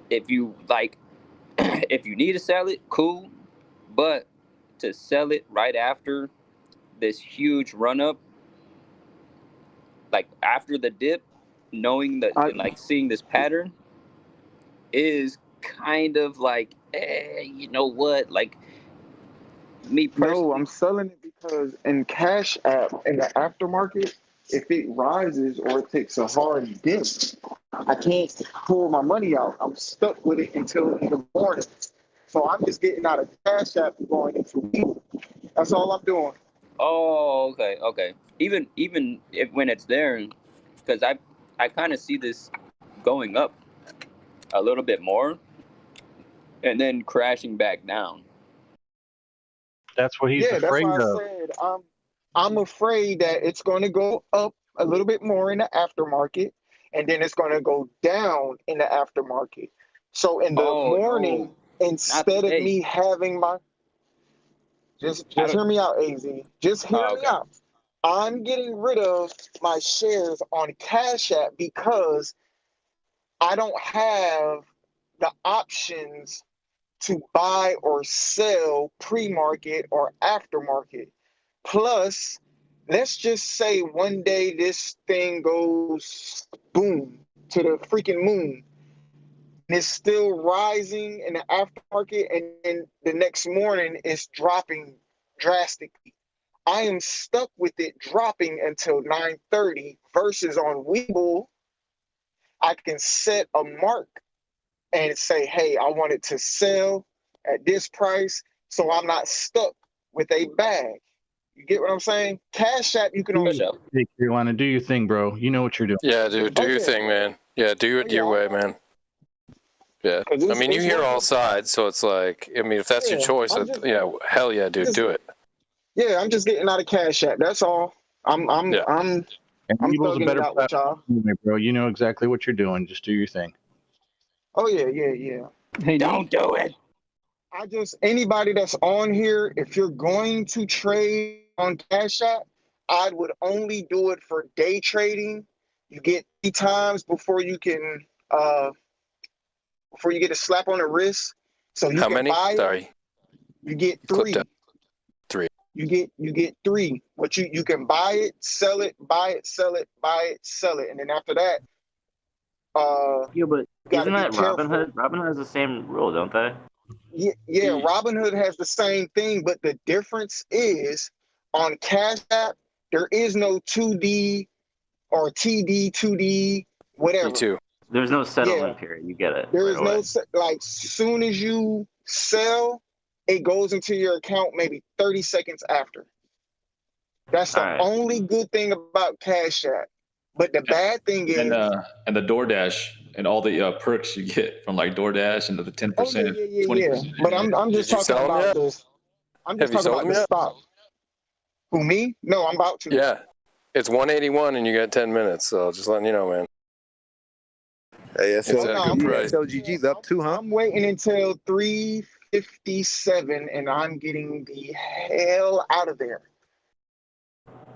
if you like, if you need to sell it, cool, but to sell it right after this huge run up, like after the dip, knowing that and like seeing this pattern is kind of like, you know what? Like me personally. No, I'm selling it because in Cash App in the aftermarket, if it rises or it takes a hard dip, I can't pull my money out. I'm stuck with it until in the morning. So I'm just getting out of Cash App and going into Webull. That's all I'm doing. Oh, okay. Even if when it's there, because I kind of see this going up a little bit more, and then crashing back down. That's what he's That's afraid why I of. said I'm afraid that it's going to go up a little bit more in the aftermarket, and then it's going to go down in the aftermarket. So in the morning, instead of me having my just hear me out, AZ. Just hear me out. I'm getting rid of my shares on Cash App because I don't have the options to buy or sell pre-market or aftermarket. Plus, let's just say one day this thing goes boom to the freaking moon. And it's still rising in the aftermarket, and then the next morning it's dropping drastically. I am stuck with it dropping until 9:30 versus on Webull, I can set a mark and say, hey, I want it to sell at this price, so I'm not stuck with a bag. You get what I'm saying? Cash App, you can only. Hey, Carolina, do your thing, bro. You know what you're doing. Yeah, dude, do your thing, man. Yeah, do it your way, man. Yeah, I mean, you hear all sides, so it's like, I mean, if that's your choice, hell yeah, dude, do it. Yeah, I'm just getting out of Cash App. That's all. I'm And Webull's a thugging better it out with y'all. platform, bro. You know exactly what you're doing. Just do your thing. Oh yeah. Hey, don't do it. Anybody that's on here, if you're going to trade on Cash App, I would only do it for day trading. You get 3 times before you can before you get a slap on the wrist. So you How can many? buy Sorry. You get 3. 3. You get 3. What you can buy it, sell it, buy it, sell it, buy it, sell it, and then after that, Yeah, but isn't that careful. Robinhood? Robinhood has the same rule, don't they? Yeah, Robinhood has the same thing, but the difference is on Cash App, there is no 2D or TD, 2D, whatever. Me too. There's no settlement period. You get it. There is no, like, soon as you sell, it goes into your account maybe 30 seconds after. That's the only good thing about Cash App. But the bad thing is, And the DoorDash and all the perks you get from like DoorDash and the 10%, 20%. But I'm just talking about this. I'm just talking about the stock. Who, me? No, I'm about to. Yeah, it's 181 and you got 10 minutes, so just letting you know, man. Hey, It's at a good price. SLGG's up too, huh? I'm waiting until 357 and I'm getting the hell out of there.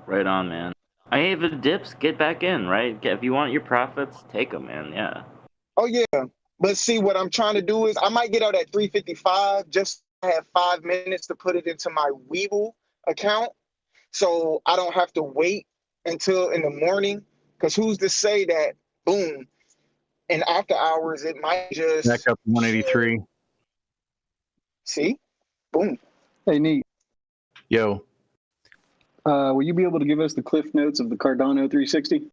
Right on, man. Hey, if it dips, get back in, right? If you want your profits, take them, man. Yeah. Oh, yeah. But see, what I'm trying to do is I might get out at 355 just to have 5 minutes to put it into my Webull account. So I don't have to wait until in the morning. Because who's to say that boom. And after hours, it might just back up to 183. See, boom. Hey, Neat. Yo. Will you be able to give us the cliff notes of the Cardano 360?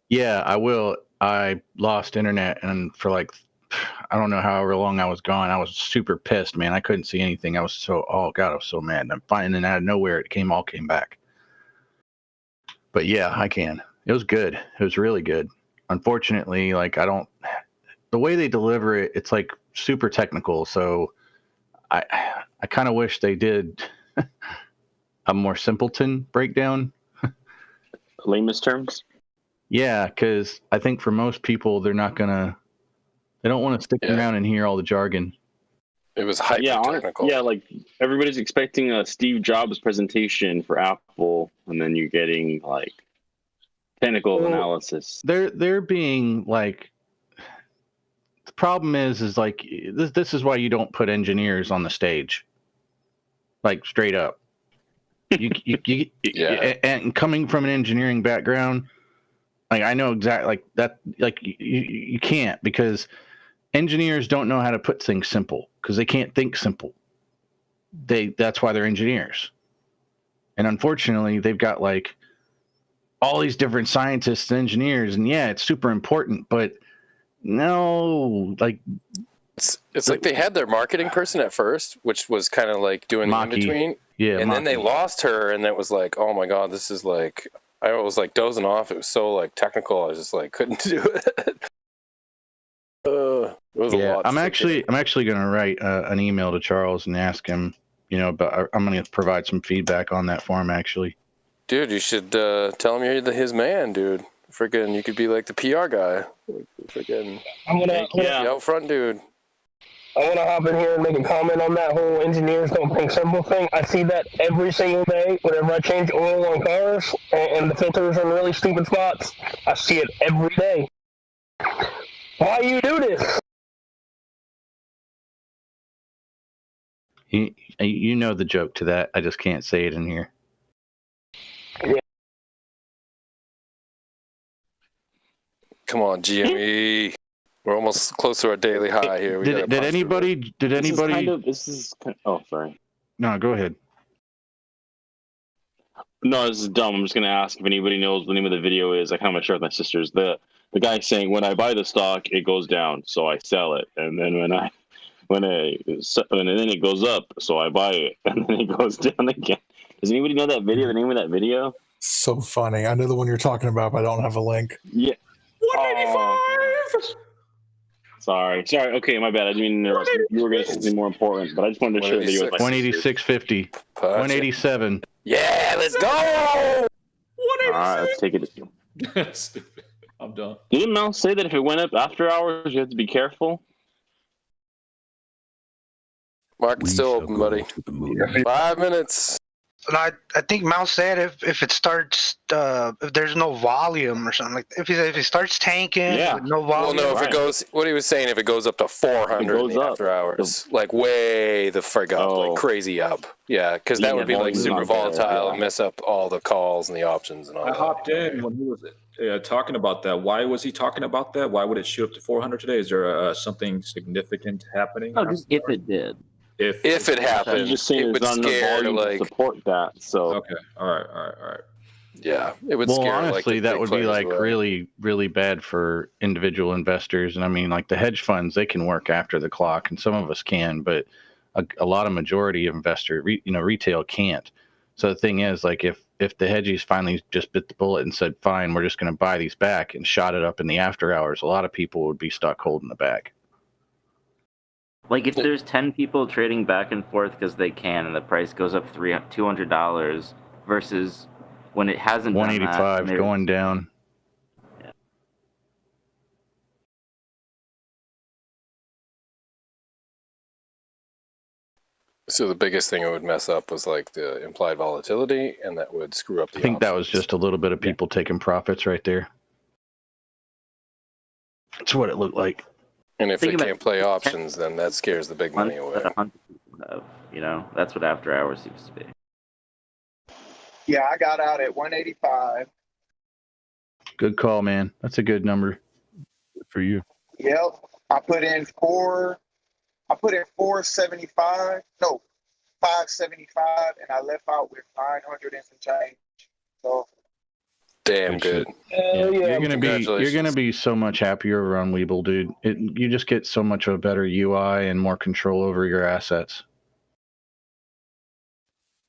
Yeah, I will. I lost internet, and for like, I don't know however long I was gone, I was super pissed, man. I couldn't see anything. I was so, oh God, I was so mad. And I'm finding out of nowhere, it all came back. But yeah, I can. It was good. It was really good. Unfortunately, like the way they deliver it, it's like super technical. So I kind of wish they did a more simpleton breakdown. Lamest terms. Yeah, because I think for most people, they don't want to stick around and hear all the jargon. It was hyper technical. Yeah, like everybody's expecting a Steve Jobs presentation for Apple, and then you're getting like technical analysis. They're being like, the problem is like this is why you don't put engineers on the stage, like straight up. And coming from an engineering background, like I know exactly like that. Like you can't, because engineers don't know how to put things simple because they can't think simple. That's why they're engineers. And unfortunately, they've got like all these different scientists and engineers, and yeah, it's super important, but no, like it's like they had their marketing person at first, which was kind of like doing the in between. Yeah, and then they lost her, and it was like, oh my God, this is like, I was like dozing off. It was so like technical. I was just like couldn't do it. It was a lot. I'm actually going to write an email to Charles and ask him, but I'm going to provide some feedback on that for him, actually. Dude, you should tell him you're his man, dude. Freaking, you could be like the PR guy. Freaking, out front, dude. I want to hop in here and make a comment on that whole engineers don't think simple thing. I see that every single day whenever I change oil on cars and the filters are in really stupid spots. I see it every day. Why you do this? You know the joke to that. I just can't say it in here. Yeah. Come on, GME. We're almost close to our daily high here. Did anybody? Oh, sorry. No, go ahead. No, this is dumb. I'm just gonna ask if anybody knows what the name of the video is. I kind of share with my sisters. The guy saying, when I buy the stock, it goes down, so I sell it, and then and then it goes up, so I buy it, and then it goes down again. Does anybody know that video? The name of that video? So funny. I know the one you're talking about, but I don't have a link. Yeah. 185. Sorry. Okay, my bad. I didn't mean to. You were going to say something more important, but I just wanted to share the video with my 186.50. 187. Yeah, let's go. All right, let's take it. Stupid. I'm done. Didn't Mel say that if it went up after hours, you have to be careful? Market's still open, buddy. 5 minutes. And I think Mouse said if it starts if there's no volume or something, like if he starts tanking with no volume. Well, no, if it goes, what he was saying, if it goes up to 400 in the after hours, like way the frig up, like crazy up. Yeah, because that would be like super volatile and mess up all the calls and the options and all I that. hopped in when he was talking about that. Why was he talking about that? Why would it shoot up to 400 today? Is there something significant happening? No, just if it did. If it happened, just saying it would scare to support that. So okay, all right. Yeah, it would well, scare. Honestly, like, the that would be like really, really bad for individual investors. And I mean, like the hedge funds, they can work after the clock, and some of us can, but a lot of majority of investors, retail can't. So the thing is, like, if the hedgies finally just bit the bullet and said, "Fine, we're just going to buy these back," and shot it up in the after hours, a lot of people would be stuck holding the bag. Like if there's 10 people trading back and forth because they can, and the price goes up $200 versus when it hasn't 185 going down. Yeah. So the biggest thing it would mess up was like the implied volatility, and that would screw up the I think that was just a little bit of people taking profits right there. That's what it looked like. And if they can't play options, then that scares the big money away. That 100 people have, that's what after hours seems to be. Yeah, I got out at 185. Good call, man. That's a good number. for you. Yep. I put in 475. No, 575, and I left out with 900 and some change. So damn good. You're gonna be so much happier around Weeble, dude. You just get so much of a better UI and more control over your assets.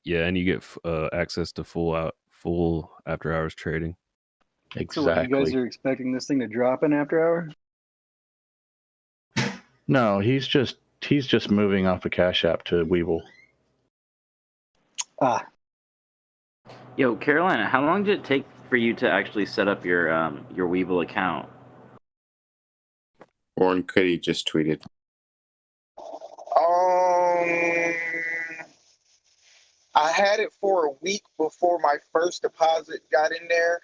Yeah, and you get access to full after hours trading. So what, you guys are expecting this thing to drop in after hour? No, he's just moving off the Cash App to Weeble. Ah. Yo, Carolina, how long did it take for you to actually set up your Weeble account? Warren Cuddy just tweeted. I had it for a week before my first deposit got in there.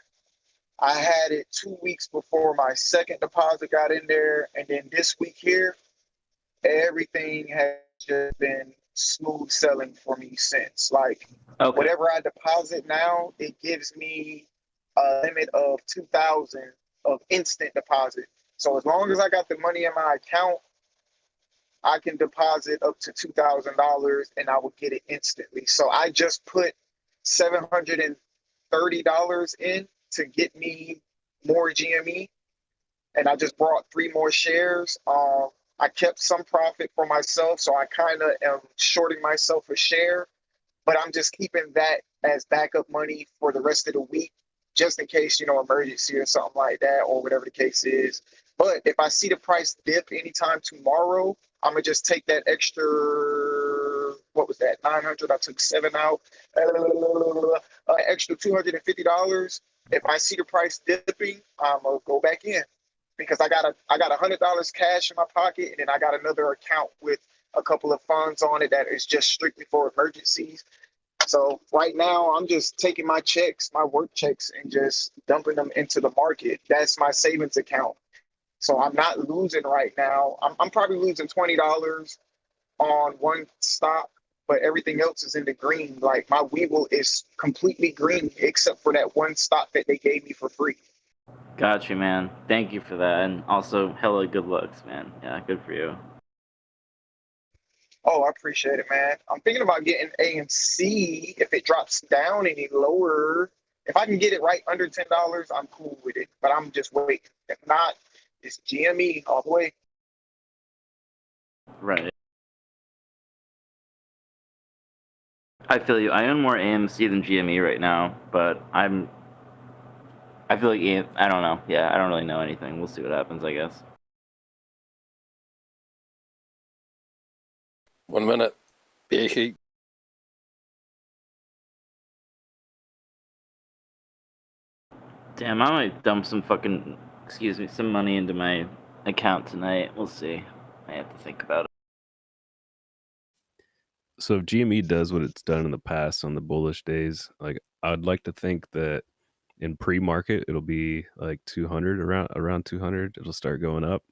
I had it 2 weeks before my second deposit got in there. And then this week here, everything has just been smooth selling for me since. Like, whatever I deposit now, it gives me a limit of 2,000 of instant deposit. So as long as I got the money in my account, I can deposit up to $2,000 and I will get it instantly. So I just put $730 in to get me more GME, and I just brought 3 more shares. I kept some profit for myself, so I kind of am shorting myself a share, but I'm just keeping that as backup money for the rest of the week, just in case, emergency or something like that, or whatever the case is. But if I see the price dip anytime tomorrow, I'm gonna just take that extra, what was that, 900? I took 7 out, extra $250. If I see the price dipping, I'm gonna go back in, because I got $100 cash in my pocket, and then I got another account with a couple of funds on it that is just strictly for emergencies. So right now, I'm just taking my checks, my work checks, and just dumping them into the market. That's my savings account. So I'm not losing right now. I'm probably losing $20 on one stock, but everything else is in the green. Like, my Weeble is completely green except for that one stock that they gave me for free. Got you, man. Thank you for that, and also hella good looks, man. Yeah, good for you. Oh, I appreciate it, man. I'm thinking about getting AMC if it drops down any lower. If I can get it right under $10, I'm cool with it, but I'm just waiting. If not, it's GME all the way. Right. I feel you. I own more AMC than GME right now, but I feel like, I don't know. Yeah, I don't really know anything. We'll see what happens, I guess. 1 minute. BAC. Damn, I might dump some money into my account tonight. We'll see. I have to think about it. So if GME does what it's done in the past on the bullish days, like, I'd like to think that in pre-market it'll be like 200, around 200. It'll start going up,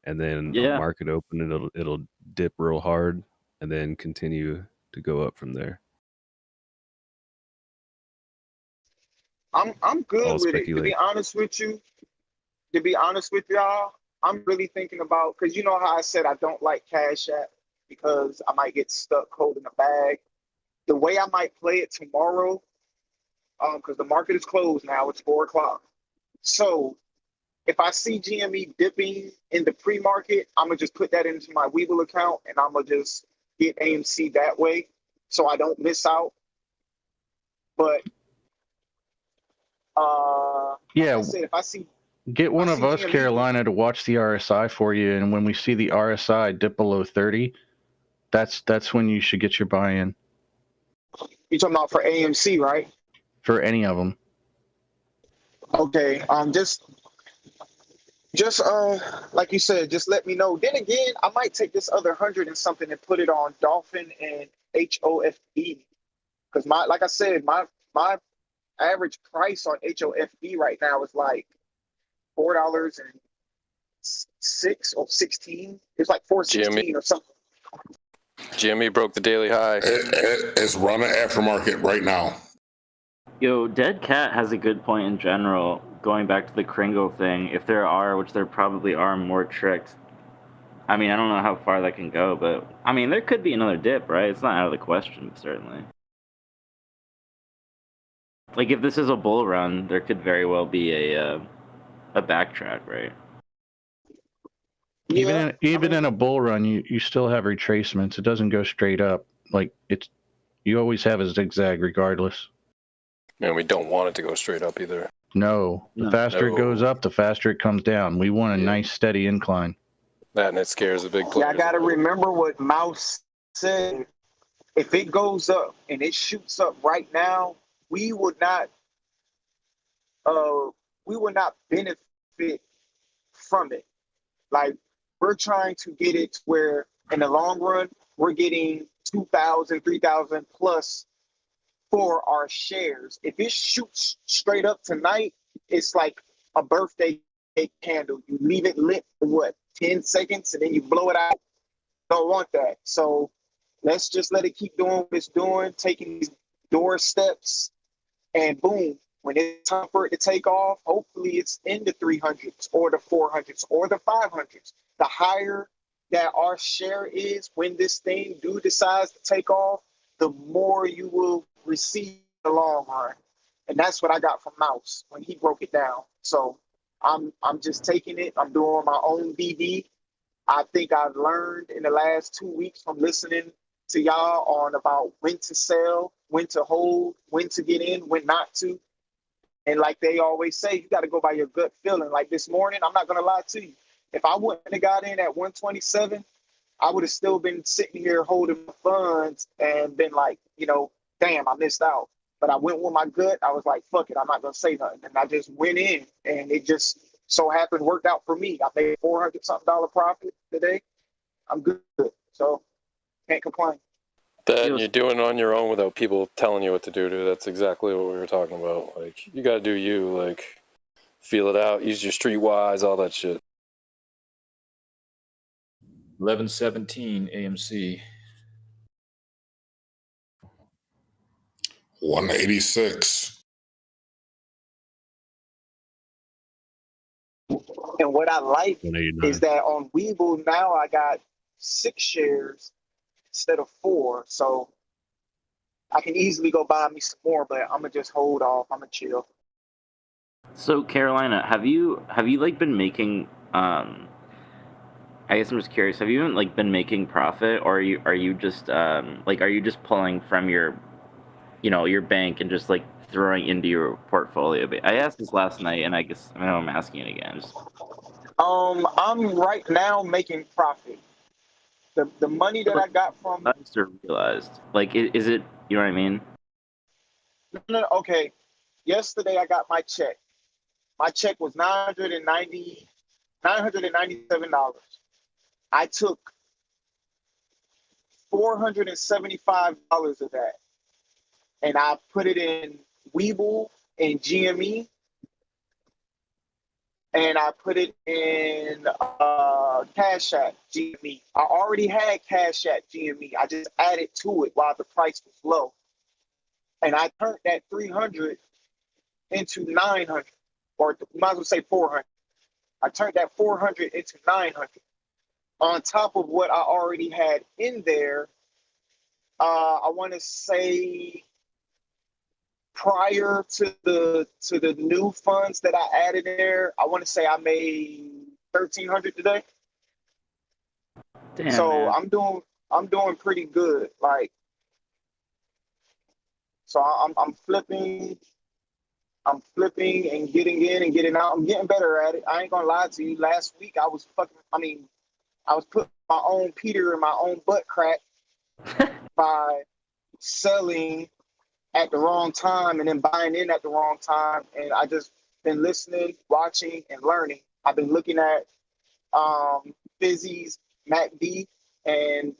and then Yeah. market open, and it'll dip real hard, and then continue to go up from there. I'm good All with it. To be speculation. honest with you, y'all, I'm really thinking about, because you know how I said I don't like Cash App because I might get stuck holding a bag. The way I might play it tomorrow, because the market is closed now, it's 4 o'clock. So if I see GME dipping in the pre-market, I'm gonna just put that into my Weeble account, and I'm gonna just get AMC that way, so I don't miss out. But Yeah. like I said, if I see Get one of us, GME Carolina, to watch the RSI for you, and when we see the RSI dip below 30, that's when you should get your buy-in. You talking about for AMC, right? For any of them. Okay. Just like you said, just let me know. Then again, I might take this other 100 and something and put it on Dolphin and HOFV, because like I said, my average price on HOFV right now is like $4.06 or 16. It's like $4.16 or something. GME broke the daily high. It's running aftermarket right now. Yo, Dead Cat has a good point in general. going back to the Kringle thing, if there are, which there probably are, more tricks, I mean, I don't know how far that can go, but I mean, there could be another dip, right? It's not out of the question, certainly. Like, if this is a bull run, there could very well be a backtrack, right? Even in a bull run, you still have retracements. It doesn't go straight up. Like you always have a zigzag regardless. And we don't want it to go straight up either. No, the faster it goes up, the faster it comes down. We want a nice steady incline. That and it scares the big Yeah, players. I got to remember what Mouse said. If it goes up and it shoots up right now, we would not benefit from it. Like, we're trying to get it to where in the long run we're getting 2,000, 3,000 plus for our shares. If it shoots straight up tonight, it's like a birthday cake candle. You leave it lit for what, 10 seconds, and then you blow it out. Don't want that. So let's just let it keep doing what it's doing, taking these door steps, and boom, when it's time for it to take off, hopefully it's in the 300s or the 400s or the 500s. The higher that our share is when this thing decides to take off, the more you will receive in the long run. And that's what I got from Mouse when he broke it down. So I'm just taking it. I'm doing my own BD. I think I've learned in the last 2 weeks from listening to y'all on about when to sell, when to hold, when to get in, when not to. And like they always say, you got to go by your gut feeling. Like this morning, I'm not going to lie to you. If I wouldn't have got in at 127, I would have still been sitting here holding my funds and been like, damn, I missed out. But I went with my gut. I was like, fuck it, I'm not going to say nothing. And I just went in, and it just so happened worked out for me. I made $400-something profit today. I'm good. So can't complain. That you're doing it on your own without people telling you what to do. That's exactly what we were talking about. Like, you got to do you. Like, feel it out. Use your streetwise, all that shit. 11:17 AMC. 186. And what I like is that on Webull now I got 6 shares instead of 4. So I can easily go buy me some more, but I'm gonna just hold off. I'm gonna chill. So Carolina, have you like been making I guess I'm just curious, have you been making profit, or are you just are you just pulling from your your bank and just throwing into your portfolio? I asked this last night, and I guess I'm asking it again. I'm right now making profit. The money that I got from I just realized. Is it, you know what I mean? No, okay. Yesterday I got my check. My check was $997. I took $475 of that, and I put it in Webull and GME, and I put it in Cash App GME. I already had Cash App GME. I just added to it while the price was low, and I turned that 300 into 900, or you might as well say 400. I turned that 400 into 900. On top of what I already had in there, I want to say prior to the new funds that I added there, I want to say I made $1,300 today. Damn, so man. I'm doing pretty good. So I'm flipping and getting in and getting out. I'm getting better at it. I ain't gonna lie to you. Last week I was putting my own Peter in my own butt crack by selling at the wrong time and then buying in at the wrong time. And I just been listening, watching, and learning. I've been looking at Fizzy's MACD and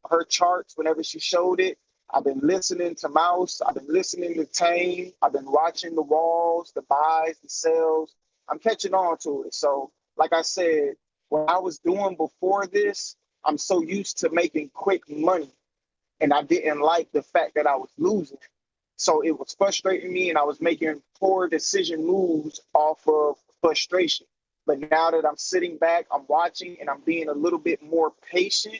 her charts whenever she showed it. I've been listening to Mouse. I've been listening to Tame. I've been watching the walls, the buys, the sells. I'm catching on to it. So like I said, what I was doing before this, I'm so used to making quick money, and I didn't like the fact that I was losing. So it was frustrating me, and I was making poor decision moves off of frustration. But now that I'm sitting back, I'm watching, and I'm being a little bit more patient,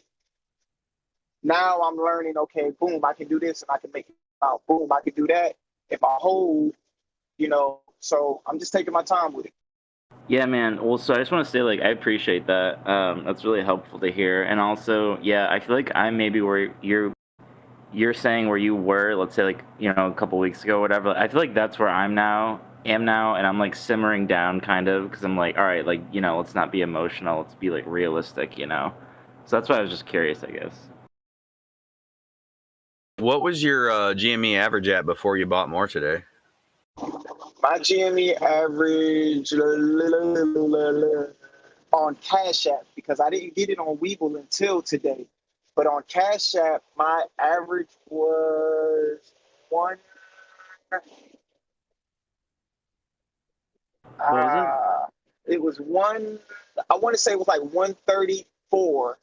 now I'm learning, okay, boom, I can do this and I can make it out. Boom, I can do that. If I hold, so I'm just taking my time with it. Yeah, man. Well, so I just want to say, like, I appreciate that. That's really helpful to hear. And also, yeah, I feel like I'm maybe where you're saying where you were, let's say, like, a couple weeks ago, or whatever. I feel like that's where am now, and I'm like simmering down kind of, because I'm like, all right, like, let's not be emotional, let's be like realistic, So that's why I was just curious, I guess. What was your GME average at before you bought more today? My GME average on Cash App, because I didn't get it on Webull until today. But on Cash App, my average was one. What was it was one. I want to say it was like 134.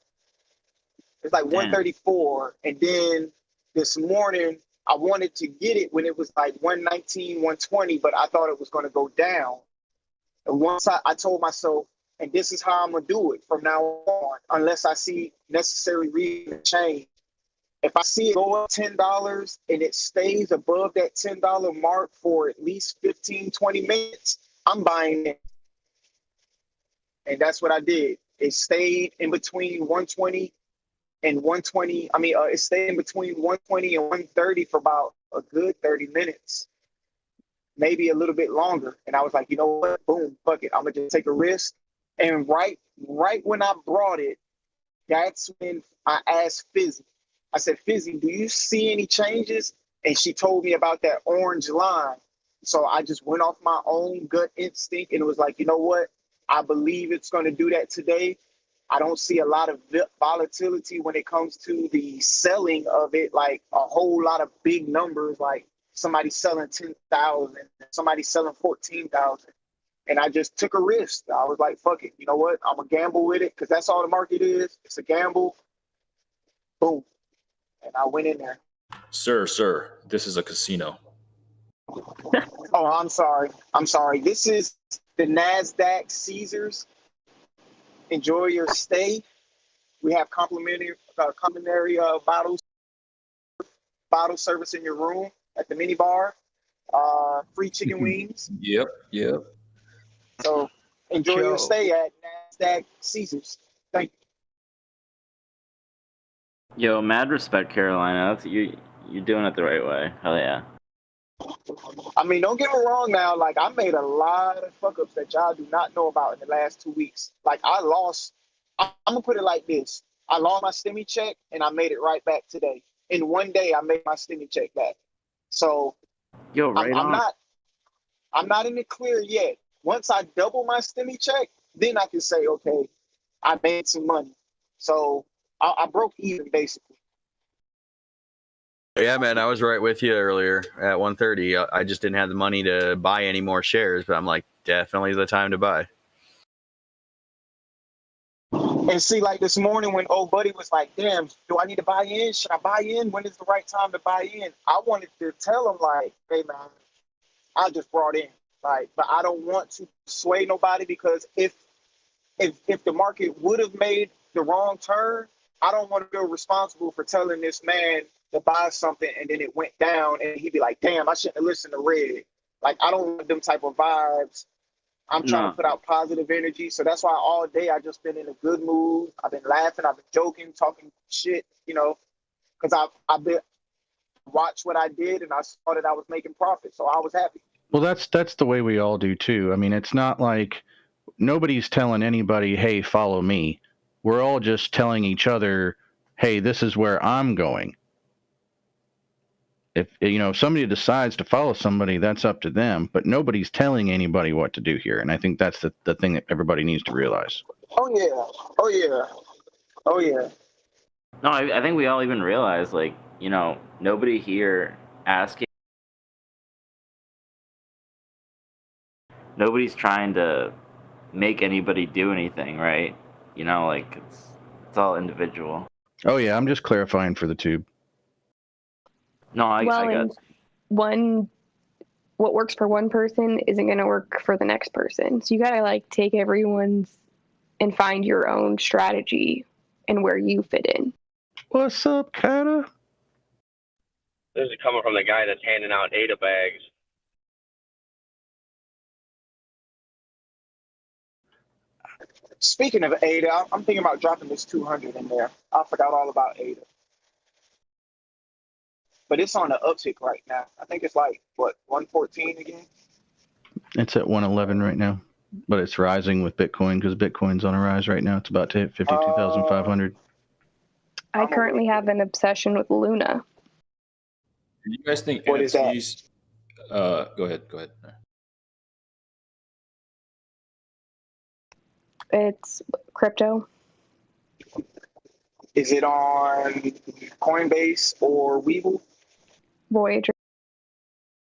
It's like 134, and then this morning I wanted to get it when it was like 119, 120, but I thought it was going to go down. And once I told myself, and this is how I'm going to do it from now on, unless I see necessary reason to change. If I see it go up $10 and it stays above that $10 mark for at least 15, 20 minutes, I'm buying it. And that's what I did. It stayed in between 120 and 120. It stayed in between 120 and 130 for about a good 30 minutes, maybe a little bit longer. And I was like, you know what? Boom, fuck it. I'm gonna just take a risk. And right when I brought it, that's when I asked Fizzy. I said, Fizzy, do you see any changes? And she told me about that orange line. So I just went off my own gut instinct, and it was like, you know what? I believe it's going to do that today. I don't see a lot of volatility when it comes to the selling of it, like a whole lot of big numbers, like somebody selling 10,000, somebody selling 14,000. And I just took a risk. I was like, fuck it. You know what? I'm going to gamble with it because that's all the market is. It's a gamble. Boom. And I went in there. Sir, this is a casino. Oh, I'm sorry. This is the NASDAQ Caesars. Enjoy your stay. We have complimentary bottle service in your room at the mini bar. Free chicken wings. Yep. So enjoy your stay at NASDAQ Caesars. Thank you. Yo, mad respect, Carolina. You're doing it the right way. Hell yeah. Don't get me wrong now. Like, I made a lot of fuck-ups that y'all do not know about in the last 2 weeks. Like, I'm going to put it like this. I lost my STEMI check, and I made it right back today. In one day, I made my STEMI check back. So, yo, right I'm not in the clear yet. Once I double my STEMI check, then I can say, okay, I made some money. So, I broke even, basically. Yeah, man, I was right with you earlier at 130. I just didn't have the money to buy any more shares, but I'm like, definitely the time to buy. And see, like this morning when old buddy was like, damn, do I need to buy in? Should I buy in? When is the right time to buy in? I wanted to tell him, like, hey, man, I just brought in. Like, but I don't want to sway nobody, because if the market would have made the wrong turn, I don't want to feel responsible for telling this man to buy something and then it went down and he'd be like, damn, I shouldn't have listened to Red. Like, I don't want them type of vibes. I'm trying to put out positive energy. So that's why all day I just been in a good mood. I've been laughing, I've been joking, talking shit, because I've been watched what I did and I saw that I was making profit. So I was happy. Well, that's the way we all do too. I mean, it's not like nobody's telling anybody, hey, follow me. We're all just telling each other, hey, this is where I'm going. If somebody decides to follow somebody, that's up to them, but nobody's telling anybody what to do here. And I think that's the thing that everybody needs to realize. Oh yeah. No, I think we all even realize, like, nobody here nobody's trying to make anybody do anything, right? Like, it's all individual. Oh yeah, I'm just clarifying for the tube. No, I got. what works for one person isn't going to work for the next person. So you got to like take everyone's and find your own strategy and where you fit in. What's up, Kata? This is coming from the guy that's handing out ADA bags. Speaking of ADA, I'm thinking about dropping this 200 in there. I forgot all about ADA. But it's on the uptick right now. I think it's like, what, 114 again? It's at 111 right now, but it's rising with Bitcoin because Bitcoin's on a rise right now. It's about to hit 52,500. I currently have an obsession with Luna. Do you guys think What is that? NFTs? Go ahead. It's crypto. Is it on Coinbase or Webull? Voyager.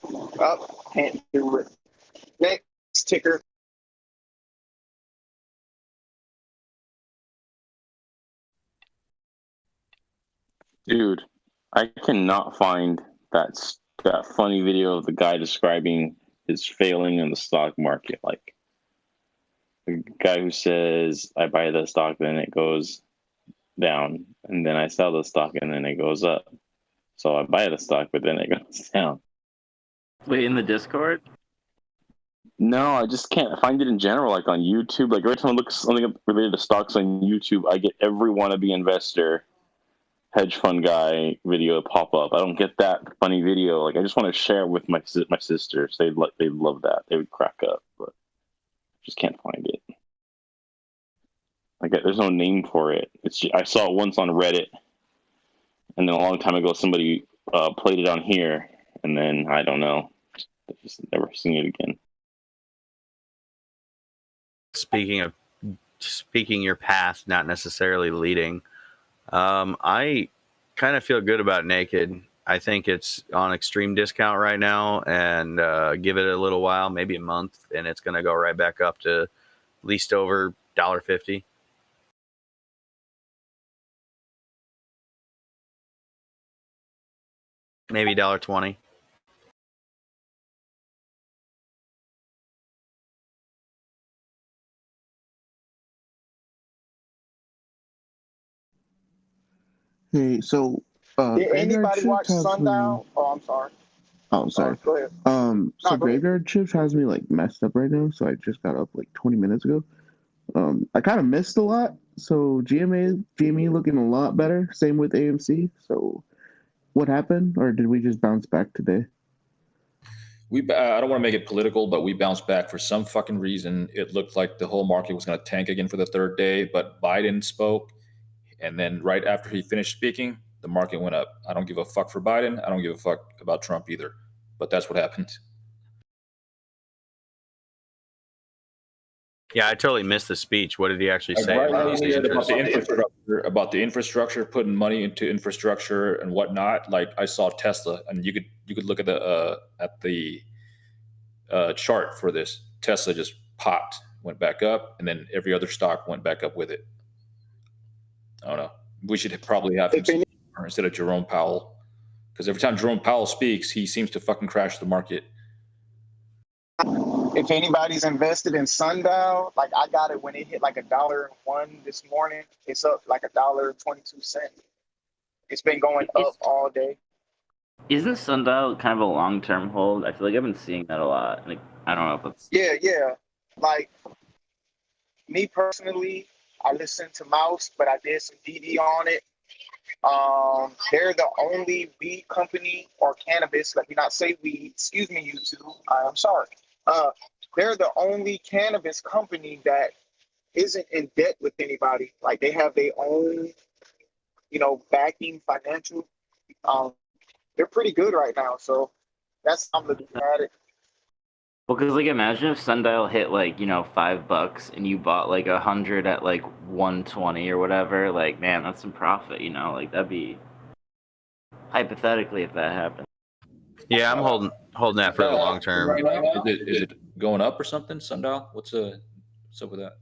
Oh, can't do it. Next ticker. Dude, I cannot find that funny video of the guy describing his failing in the stock market. Like the guy who says, I buy the stock, then it goes down, and then I sell the stock, and then it goes up. So I buy the stock, but then it goes down. Wait, in the Discord? No, I just can't find it in general, like on YouTube. Like every time I look something up related to stocks on YouTube, I get every wannabe investor, hedge fund guy video pop up. I don't get that funny video. Like I just want to share it with my sisters. They'd love that. They would crack up, but just can't find it. Like there's no name for it. I saw it once on Reddit, and then a long time ago somebody played it on here, and then I don't know. I just never seen it again. Speaking your path, not necessarily leading. I kind of feel good about Naked. I think it's on extreme discount right now, and give it a little while, maybe a month, and it's going to go right back up to at least over $1.50. Maybe $1.20. Hey, so Did graveyard anybody shift watch has me. Sundown? Oh, I'm sorry. Oh, sorry. Go ahead. So No, go ahead. graveyard shift has me like messed up right now. So I just got up like 20 minutes ago. I kind of missed a lot. So GME looking a lot better. Same with AMC. So what happened, or did we just bounce back today? I don't want to make it political, but we bounced back for some fucking reason. It looked like the whole market was going to tank again for the third day, but Biden spoke. And then right after he finished speaking, the market went up. I don't give a fuck for Biden. I don't give a fuck about Trump either. But that's what happened. Yeah, I totally missed the speech. What did he actually say? He said about the infrastructure, putting money into infrastructure and whatnot. Like I saw Tesla, and you could look at the chart for this. Tesla just popped, went back up, and then every other stock went back up with it. I don't know. We should probably have him speak instead of Jerome Powell, because every time Jerome Powell speaks, he seems to fucking crash the market. If anybody's invested in Sundial, like I got it when it hit like $1.01 this morning. It's up like $1.22. It's been going up all day. Isn't Sundial kind of a long-term hold? I feel like I've been seeing that a lot. Like I don't know if it's Yeah. Like me personally, I listened to Mouse, but I did some DD on it. They're the only weed company or cannabis. Let me not say weed. Excuse me, YouTube. I'm sorry. They're the only cannabis company that isn't in debt with anybody. Like they have their own, backing financial. They're pretty good right now. So that's how I'm looking at it. Well, because like imagine if Sundial hit like $5 and you bought like 100 at like 120 or whatever. Like man, that's some profit. Like that'd be hypothetically if that happened. Yeah, I'm holding that for the long term. Is it going up or something? Sundial? What's up with that?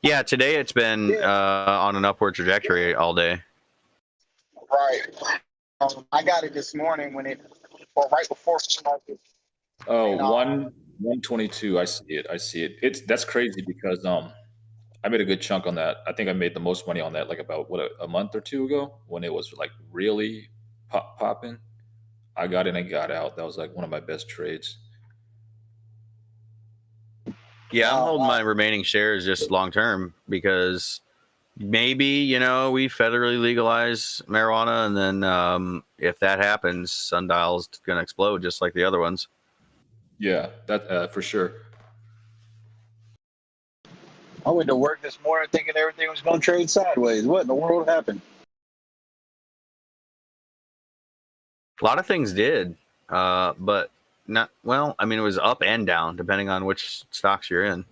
Yeah, today it's been on an upward trajectory all day. Right. I got it this morning or right before market. Oh, 122. I see it. I see it. That's crazy because I made a good chunk on that. I think I made the most money on that like about a month or two ago when it was like really popping. I got in and got out. That was like one of my best trades. Yeah, I'm holding my remaining shares just long term because maybe we federally legalize marijuana, and then if that happens, Sundial's gonna explode just like the other ones. Yeah, that for sure. I went to work this morning thinking everything was going to trade sideways. What in the world happened? A lot of things did, but not well. I mean, it was up and down depending on which stocks you're in.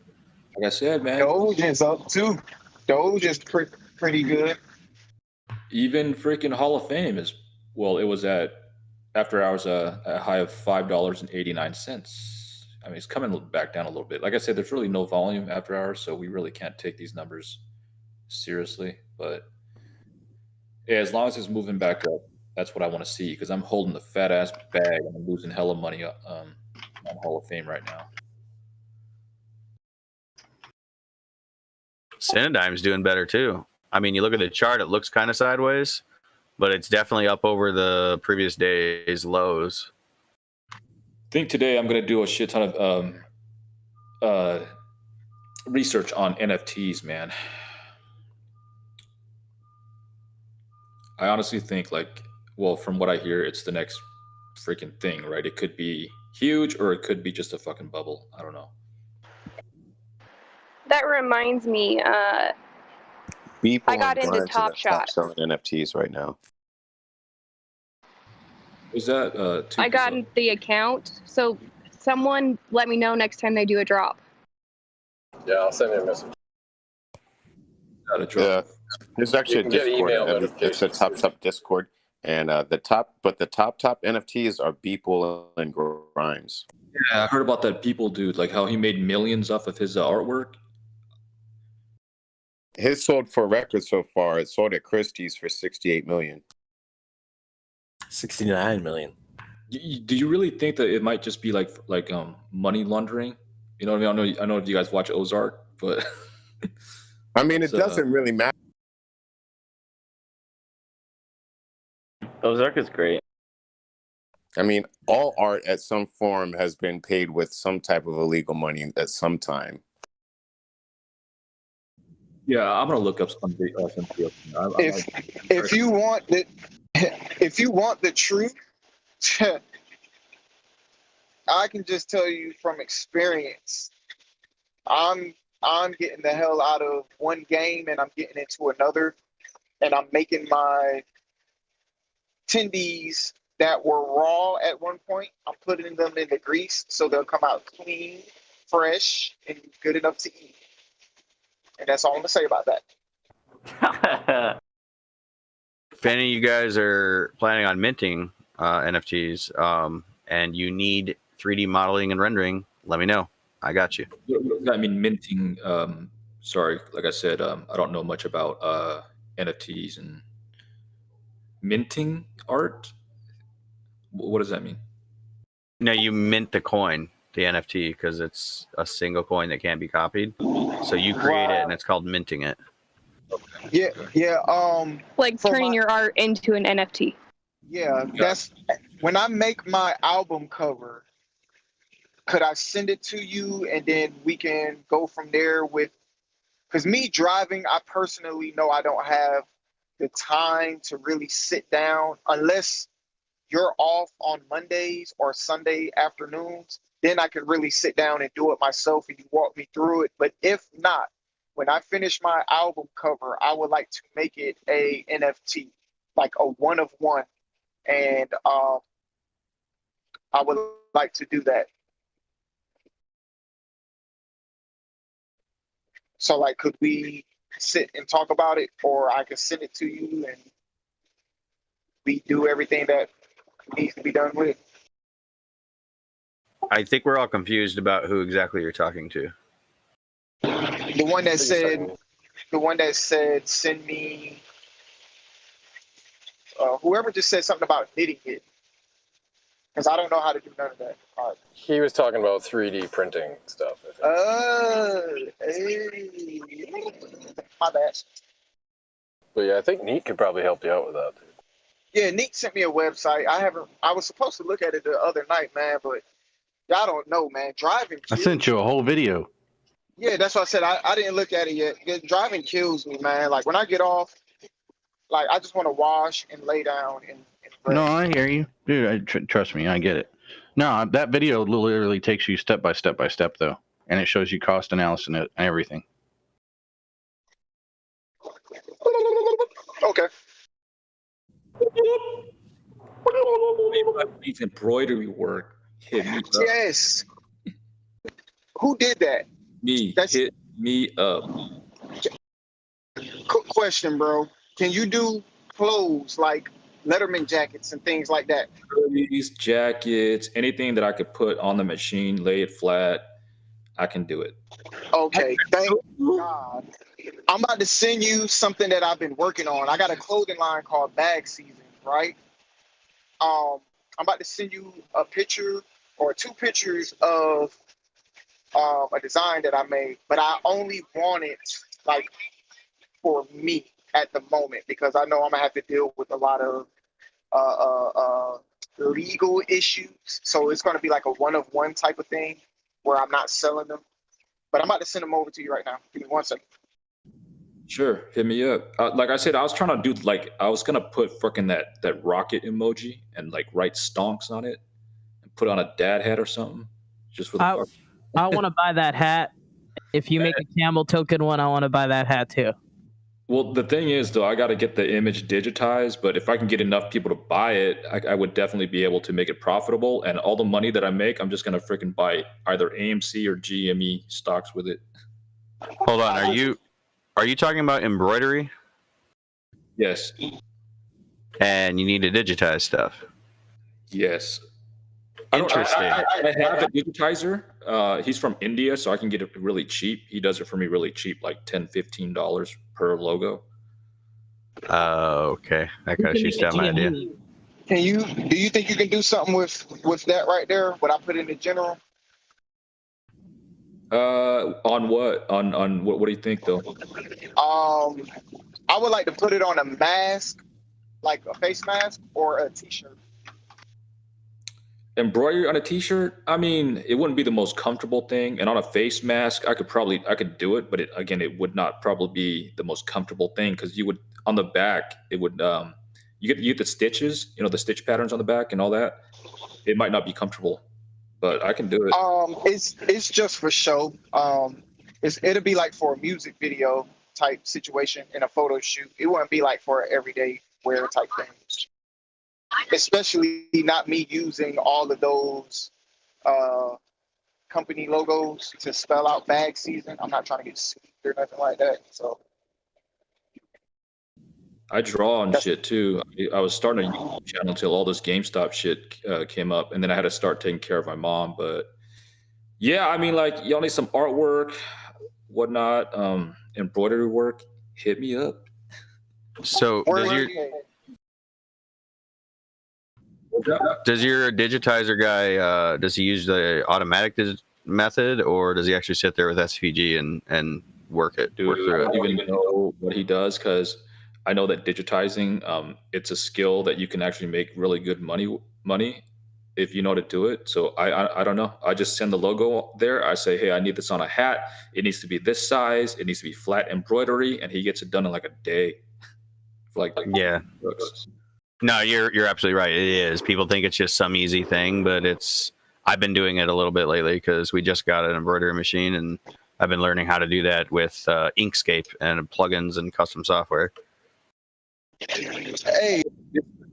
Like I said, man, Doge is up too. Doge is pretty good. Even freaking Hall of Fame is it was at after hours a high of $5.89. I mean, it's coming back down a little bit. Like I said, there's really no volume after hours, so we really can't take these numbers seriously. But yeah, as long as it's moving back up, that's what I want to see because I'm holding the fat ass bag and I'm losing hella money on Hall of Fame right now. Cinedigm's doing better too. I mean, you look at the chart; it looks kind of sideways, but it's definitely up over the previous day's lows. I think today I'm going to do a shit ton of research on NFTs, man. I honestly think from what I hear, it's the next freaking thing, right? It could be huge or it could be just a fucking bubble. I don't know. That reminds me, People I got into Top Shot. selling NFTs right now. Was that I got the account, so someone let me know next time they do a drop. Yeah, I'll send you a message. Yeah, there's actually a Discord. It's a top Discord, and the top NFTs are Beeple and Grimes. Yeah, I heard about that People dude, like how he made millions off of his artwork. His sold for record so far. It sold at Christie's for $68 million. 69 million. Do you really think that it might just be like money laundering? You know what I mean? I know if you guys watch Ozark, but I mean, it doesn't really matter. Ozark is great. I mean, all art at some form has been paid with some type of illegal money at some time. Yeah, I'm gonna look up something. If you want the truth, I can just tell you from experience. I'm getting the hell out of one game and I'm getting into another, and I'm making my tendies that were raw at one point. I'm putting them in the grease so they'll come out clean, fresh, and good enough to eat. And that's all I'm gonna say about that. If any of you guys are planning on minting NFTs and you need 3D modeling and rendering, let me know. I got you. I mean, minting. Sorry, like I said, I don't know much about NFTs and minting art. What does that mean? No, you mint the coin, the NFT, because it's a single coin that can't be copied. So you create it, and it's called minting it. Yeah. Like turning your art into an NFT. Yeah, that's when I make my album cover. Could I send it to you and then we can go from there with? Because me driving, I personally know I don't have the time to really sit down unless you're off on Mondays or Sunday afternoons. Then I can really sit down and do it myself and you walk me through it. But if not, when I finish my album cover, I would like to make it a NFT, like a one of one. And I would like to do that. So like, could we sit and talk about it, or I could send it to you and we do everything that needs to be done with it? I think we're all confused about who exactly you're talking to. The one that said, send me Whoever just said something about knitting it, because I don't know how to do none of that. All right. He was talking about 3D printing stuff. Hey. My bad. But yeah, I think Neat could probably help you out with that. Yeah, Nick sent me a website. I was supposed to look at it the other night, man, but y'all don't know, man. Driving I sent you a whole video. Yeah, that's what I said. I didn't look at it yet. Driving kills me, man. Like when I get off, like I just want to wash and lay down and rest. No, I hear you, dude. Trust me, I get it. No, that video literally takes you step by step though, and it shows you cost analysis and everything. Okay. Needs embroidery work. Hit me up. Yes. Who did that? Me. Hit me up. Quick question, bro. Can you do clothes like Letterman jackets and things like that? Hoodies, jackets, anything that I could put on the machine, lay it flat, I can do it. Okay, thank God. I'm about to send you something that I've been working on. I got a clothing line called Bag Season, right? I'm about to send you a picture or 2 pictures of a design that I made, but I only want it like for me at the moment because I know I'm gonna have to deal with a lot of legal issues. So it's gonna be like a one-of-one type of thing where I'm not selling them. But I'm about to send them over to you right now. Give me 1 second. Sure, hit me up. Like I said, I was trying to do I was gonna put fucking that rocket emoji and like write stonks on it and put on a dad hat or something. Just for the I want to buy that hat. If you make a camel token one, I want to buy that hat too. Well, the thing is, though, I got to get the image digitized. But if I can get enough people to buy it, I would definitely be able to make it profitable. And all the money that I make, I'm just gonna freaking buy either AMC or GME stocks with it. Hold on, are you talking about embroidery? Yes. And you need to digitize stuff. Yes. Interesting. I have a digitizer. He's from India, so I can get it really cheap. He does it for me really cheap, like $10, $15 per logo. Okay. That kind of shoots down my idea. Do you think you can do something with that right there? What I put in the general? On what? On what do you think though? I would like to put it on a mask, like a face mask or a t-shirt. Embroidery on a t-shirt, I mean, it wouldn't be the most comfortable thing. And on a face mask, I could do it, but it would not probably be the most comfortable thing because you would on the back, it would you get the stitches, the stitch patterns on the back and all that. It might not be comfortable, but I can do it. It's just for show. It'll be like for a music video type situation in a photo shoot. It wouldn't be like for an everyday wear type thing. Especially not me using all of those company logos to spell out Bag Season. I'm not trying to get sued or nothing like that. So I draw on shit too. I was starting a YouTube channel until all this GameStop shit came up, and then I had to start taking care of my mom. But yeah, I mean, like y'all need some artwork, whatnot, embroidery work. Hit me up. So does your digitizer guy does he use the automatic method or does he actually sit there with SVG and work through it? I don't even know what he does because I know that digitizing it's a skill that you can actually make really good money if you know how to do it. So I don't know. I just send the logo there. I say, hey, I need this on a hat. It needs to be this size. It needs to be flat embroidery, and he gets it done in like a day. Yeah. No, you're absolutely right. It is. People think it's just some easy thing, but I've been doing it a little bit lately because we just got an embroidery machine, and I've been learning how to do that with Inkscape and plugins and custom software. Hey,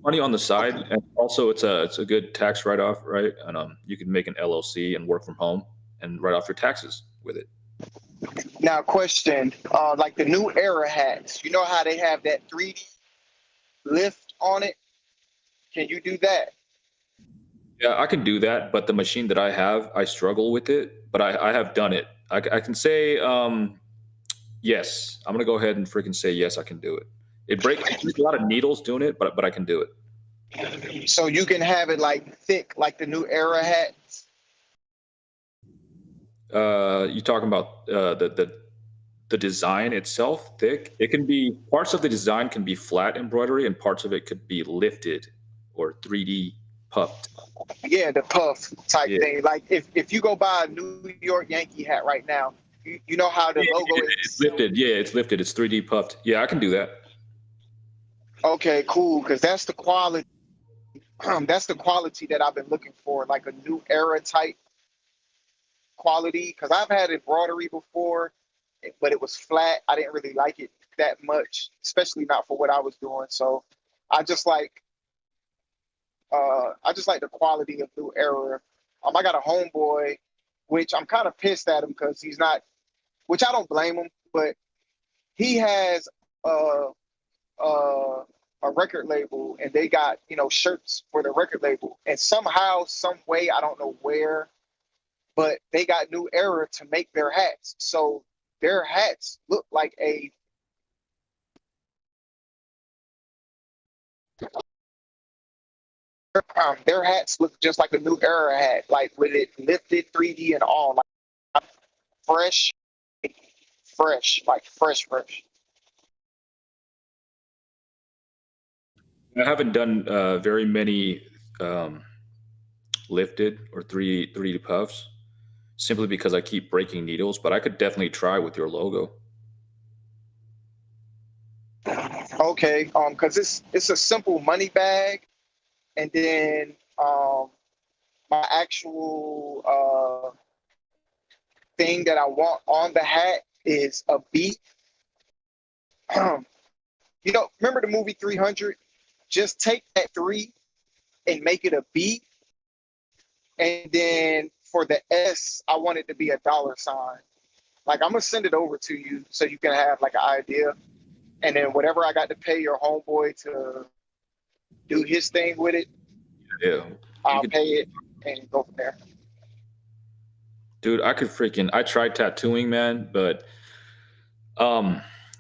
money on the side, and also it's a good tax write-off, right? And you can make an LLC and work from home and write off your taxes with it. Now, question: like the new Era hats, you know how they have that 3D lift on it? Can you do that? Yeah, I can do that, but the machine that I have, I struggle with it. But I have done it. I can say yes. I'm gonna go ahead and freaking say yes. I can do it. It breaks a lot of needles doing it, but I can do it. So you can have it like thick, like the New Era hats. You talking about the design itself thick? It can be parts of the design can be flat embroidery, and parts of it could be lifted or 3D puffed. Yeah, the puff type thing. Like if you go buy a New York Yankee hat right now, you know how the logo is. It's lifted. Yeah, it's lifted. It's 3D puffed. Yeah, I can do that. Okay, cool. Because that's the quality. That's the quality that I've been looking for, like a New Era type quality. Because I've had embroidery before, but it was flat. I didn't really like it that much, especially not for what I was doing. So I just like the quality of New Era. I got a homeboy, which I'm kind of pissed at him because he's not, which I don't blame him, but he has a record label, and they got, shirts for the record label, and somehow, some way, I don't know where, but they got New Era to make their hats. So their hats look like their hats look just like a New Era hat, like with it lifted 3D and all, like fresh. I haven't done very many lifted or 3D puffs, simply because I keep breaking needles. But I could definitely try with your logo. Okay, because it's a simple money bag, and then my actual thing that I want on the hat is a beat. Remember the movie 300? Just take that 3 and make it a B. And then for the S, I want it to be a $sign. Like, I'm going to send it over to you so you can have like an idea. And then whatever I got to pay your homeboy to do his thing with it, I'll pay it and go from there. Dude, I tried tattooing, man, but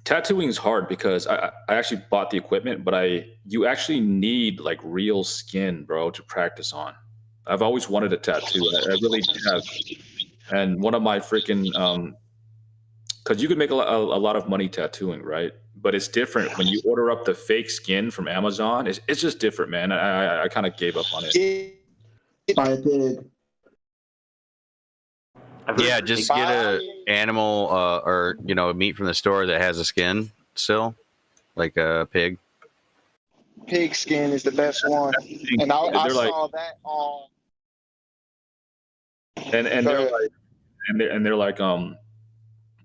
tattooing is hard because I actually bought the equipment, but you actually need like real skin, bro, to practice on. I've always wanted a tattoo. I really have. And one of my freaking because you could make a lot of money tattooing, right? But it's different when you order up the fake skin from Amazon. It's just different, man. I kind of gave up on it. I did. Yeah, just get a animal or meat from the store that has a skin still, like a pig. Pig skin is the best one, and I saw that on. And they're like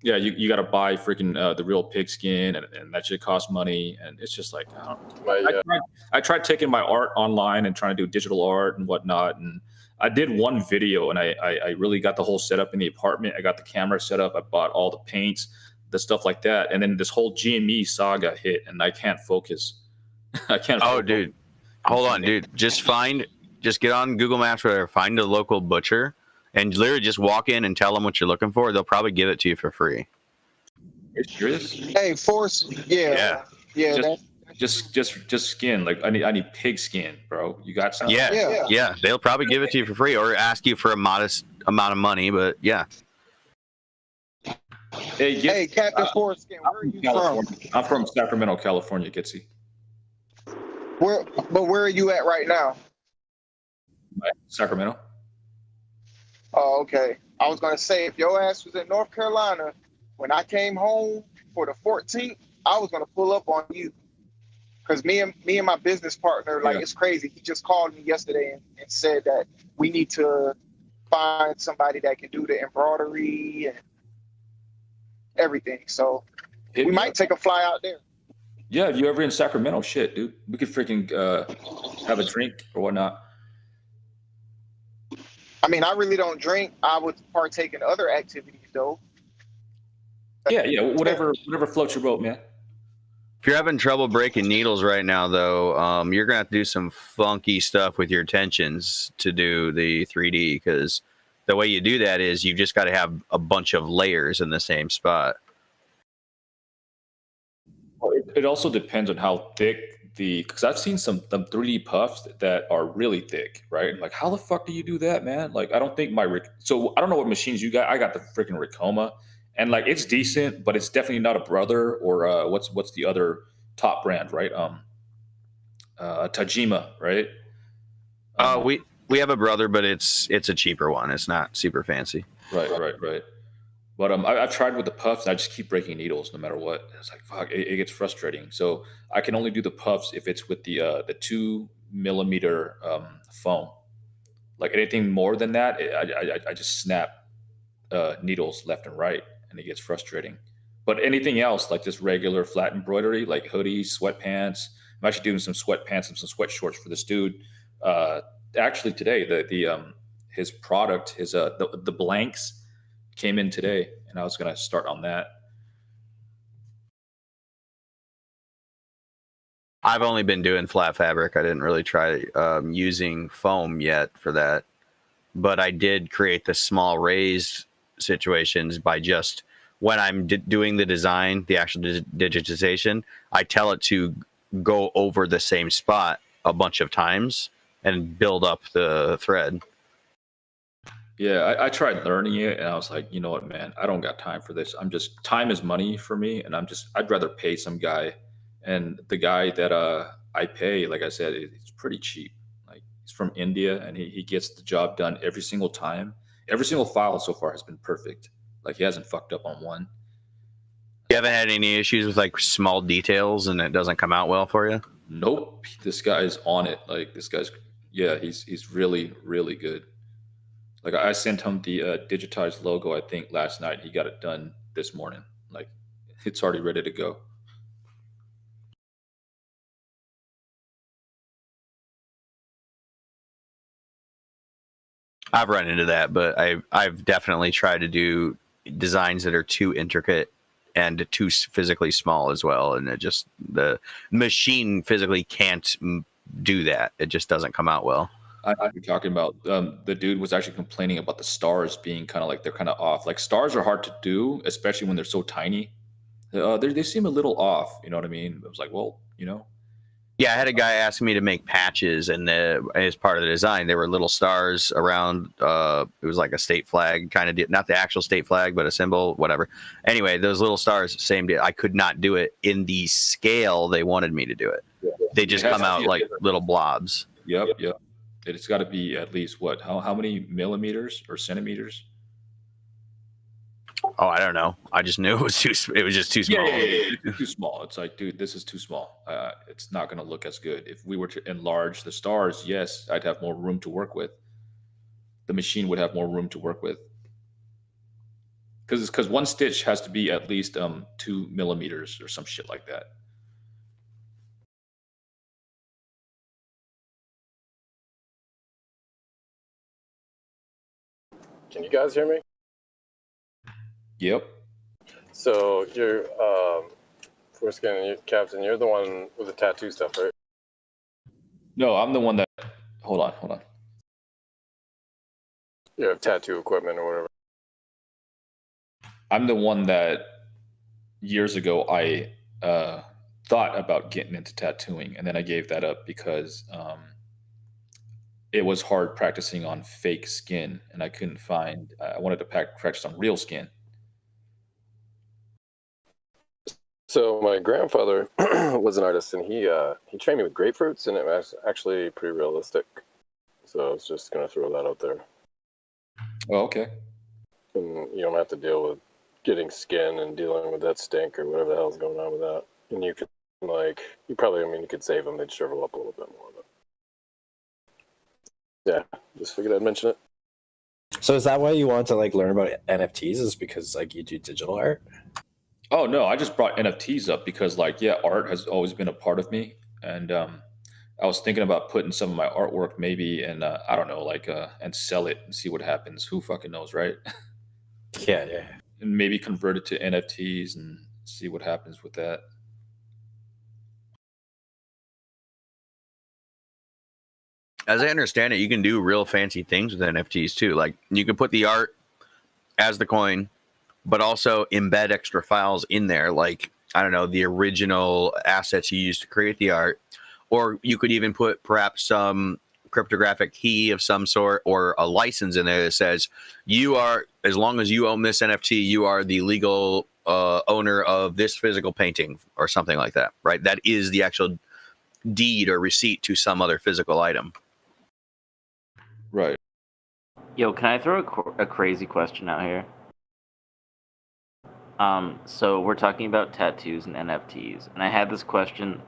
yeah, you got to buy freaking the real pig skin, and that shit costs money, and it's just like I don't know. I tried taking my art online and trying to do digital art and whatnot, and I did one video, and I really got the whole setup in the apartment. I got the camera set up. I bought all the paints, the stuff like that, and then this whole GME saga hit, and I can't focus. I can't. Oh, dude, hold on, dude. Just get on Google Maps or whatever, find a local butcher, and literally just walk in and tell them what you're looking for. They'll probably give it to you for free. Hey, Force, yeah. Just skin. Like I need pig skin, bro. You got something? Yeah. They'll probably give it to you for free or ask you for a modest amount of money, but yeah. Hey, Captain Foreskin, where are you from? I'm from Sacramento, California, Gitsy. Where are you at right now? Sacramento. Oh, okay. I was gonna say, if your ass was in North Carolina, when I came home for the 14th, I was gonna pull up on you. Cause me and my business partner, like, it's crazy. He just called me yesterday and said that we need to find somebody that can do the embroidery and everything. So we might take a fly out there. Yeah, if you're ever in Sacramento, shit, dude, we could freaking have a drink or whatnot. I mean, I really don't drink. I would partake in other activities, though. Yeah, whatever floats your boat, man. If you're having trouble breaking needles right now, though, you're gonna have to do some funky stuff with your tensions to do the 3D, because the way you do that is you just got to have a bunch of layers in the same spot. Well, it also depends on how thick because I've seen some 3D puffs that are really thick, right? And like, how the fuck do you do that, man? Like, I don't think so I don't know what machines you got. I got the freaking Ricoma, and like it's decent, but it's definitely not a Brother or what's the other top brand, right? Tajima, right? We have a Brother, but it's a cheaper one. It's not super fancy. Right. But I've tried with the puffs, and I just keep breaking needles no matter what. And it's like, fuck, it gets frustrating. So I can only do the puffs if it's with the 2 millimeter foam. Like anything more than that, I just snap needles left and right, and it gets frustrating. But anything else, like just regular flat embroidery, like hoodies, sweatpants. I'm actually doing some sweatpants and some sweat shorts for this dude. Actually, today his product, the blanks came in today, and I was going to start on that. I've only been doing flat fabric. I didn't really try using foam yet for that, but I did create the small raised situations by just when I'm doing the design, the actual digitization, I tell it to go over the same spot a bunch of times and build up the thread. Yeah, I tried learning it, and I was like, you know what, man, I don't got time for this. Time is money for me, and I'd rather pay some guy. And the guy that I pay, like I said, it's pretty cheap. Like he's from India, and he gets the job done every single time. Every single file so far has been perfect. Like he hasn't fucked up on one. You haven't had any issues with like small details and it doesn't come out well for you? Nope. This guy's on it. Like he's really, really good. Like I sent him the digitized logo, I think last night. He got it done this morning. Like it's already ready to go. I've run into that, but I've definitely tried to do designs that are too intricate and too physically small as well, and the machine physically can't do that. It just doesn't come out well. You're talking about the dude was actually complaining about the stars being kind of like they're kind of off. Like stars are hard to do, especially when they're so tiny. They seem a little off. You know what I mean? I was like, well, Yeah, I had a guy ask me to make patches, and as part of the design, there were little stars around. It was like a state flag, kind of, not the actual state flag, but a symbol, whatever. Anyway, those little stars, same deal. I could not do it in the scale they wanted me to do it. They just come out like little blobs. Yep. It's got to be at least what? How many millimeters or centimeters? Oh, I don't know. I just knew it was just too small. Yeah. It's too small. It's like, dude, this is too small. It's not going to look as good. If we were to enlarge the stars, yes, I'd have more room to work with. The machine would have more room to work with. Because one stitch has to be at least 2 millimeters or some shit like that. Can you guys hear me? Yep. So you're Foreskin, Captain, you're the one with the tattoo stuff, right? No, I'm the one that. Hold on. You have tattoo equipment or whatever. I'm the one that years ago I thought about getting into tattooing, and then I gave that up because it was hard practicing on fake skin, and I couldn't find. I wanted to practice on real skin. So my grandfather was an artist, and he trained me with grapefruits, and it was actually pretty realistic. So I was just gonna throw that out there. Oh, okay. And you don't have to deal with getting skin and dealing with that stink or whatever the hell's going on with that. And you could you could save them; they'd shrivel up a little bit more. But yeah, just figured I'd mention it. So is that why you want to learn about NFTs? Is because you do digital art? Oh no, I just brought NFTs up because art has always been a part of me, and I was thinking about putting some of my artwork maybe in I don't know, and sell it and see what happens. Who fucking knows, right? Yeah. And maybe convert it to NFTs and see what happens with that. As I understand it, you can do real fancy things with NFTs too. Like you can put the art as the coin, but also embed extra files in there. Like I don't know, the original assets you used to create the art. Or you could even put perhaps some cryptographic key of some sort or a license in there that says you are, as long as you own this NFT, you are the legal owner of this physical painting or something like that, right? That is the actual deed or receipt to some other physical item. Right. Yo, can I throw a crazy question out here? So we're talking about tattoos and NFTs, and I had this question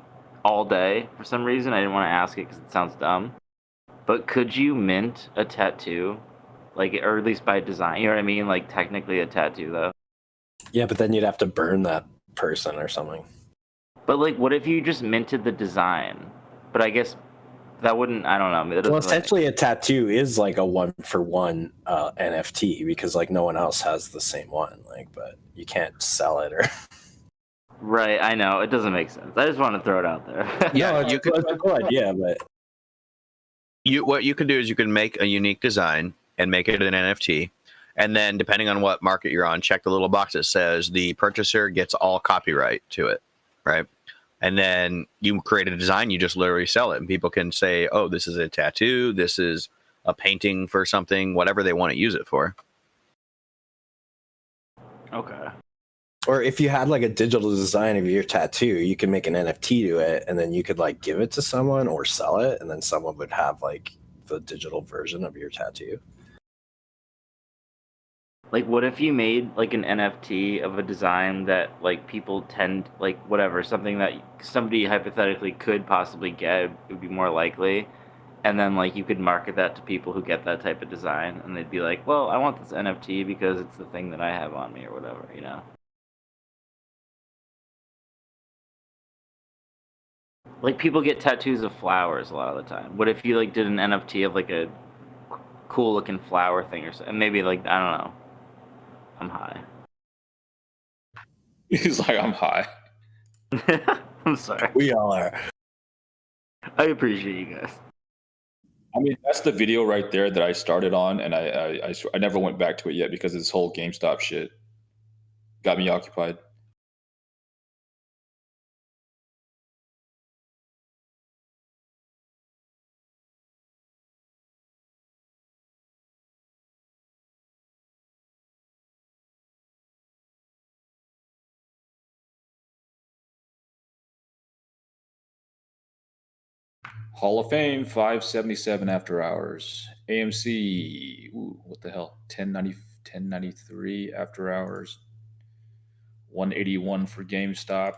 all day. For some reason, I didn't want to ask it because it sounds dumb. But could you mint a tattoo, like, or at least by design? You know what I mean? Like, technically a tattoo, though. Yeah, but then you'd have to burn that person or something. But like, what if you just minted the design? But I guess that wouldn't. I don't know. That doesn't Well, essentially, a tattoo is like a 1-for-1 NFT because like no one else has the same one. Like, but you can't sell it or. Right, I know it doesn't make sense. I just want to throw it out there. Yeah, no, it's a cool idea, but what you can do is you can make a unique design and make it an NFT, and then depending on what market you're on, check the little box that says the purchaser gets all copyright to it, right? And then you create a design, you just literally sell it, and people can say, "Oh, this is a tattoo. This is a painting for something, whatever they want to use it for." Okay. Or if you had like a digital design of your tattoo, you could make an NFT to it, and then you could like give it to someone or sell it, and then someone would have like the digital version of your tattoo. Like, what if you made like an NFT of a design that like people tend, like, whatever, something that somebody hypothetically could possibly get, it would be more likely, and then like you could market that to people who get that type of design, and they'd be like, well, I want this NFT because it's the thing that I have on me or whatever, you know? Like, people get tattoos of flowers a lot of the time. What if you like did an NFT of like a cool looking flower thing or something? Maybe like, I don't know. I'm high. He's like, I'm high. I'm sorry. We all are. I appreciate you guys. I mean, that's the video right there that I started on, and I never went back to it yet because this whole GameStop shit got me occupied. Hall of Fame, 577 after hours. AMC, ooh, what the hell? 1093 after hours. 181 for GameStop.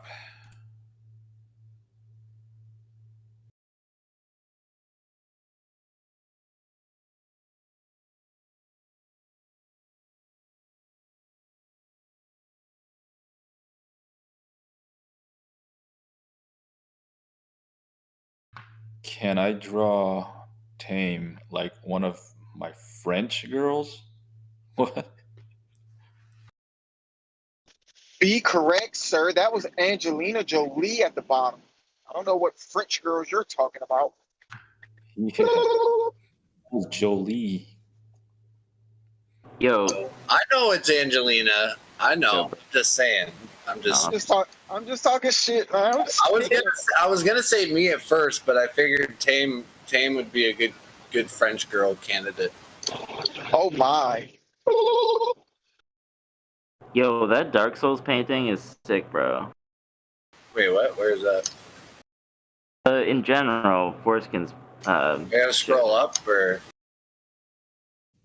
Can I draw tame like one of my French girls? What? Be correct, sir. That was Angelina Jolie at the bottom. I don't know what French girls you're talking about. Yeah. Jolie. Yo, I know it's Angelina. I know. Just saying. I'm just talking shit, man. I was gonna say me at first, but I figured Tame would be a good French girl candidate. Oh my. Yo, that Dark Souls painting is sick, bro. Wait, what? Where is that? In general, Foreskin's. I gotta scroll up, or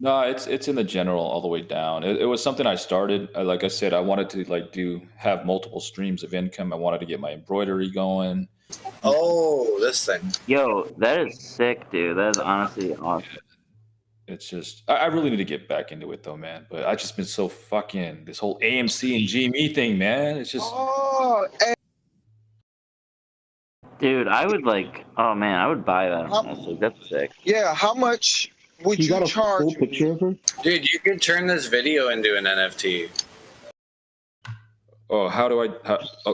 No, it's in the general all the way down. It was something I started. Like I said, I wanted to like have multiple streams of income. I wanted to get my embroidery going. Oh, this thing. Yo, that is sick, dude. That is honestly awesome. It's just I really need to get back into it though, man. But I just been so fucking this whole AMC and GME thing, man. It's just Dude, I would like. Oh man, I would buy that. Honestly, that's sick. Yeah, how much would you charge me? Dude, you could turn this video into an NFT. Oh, how do I?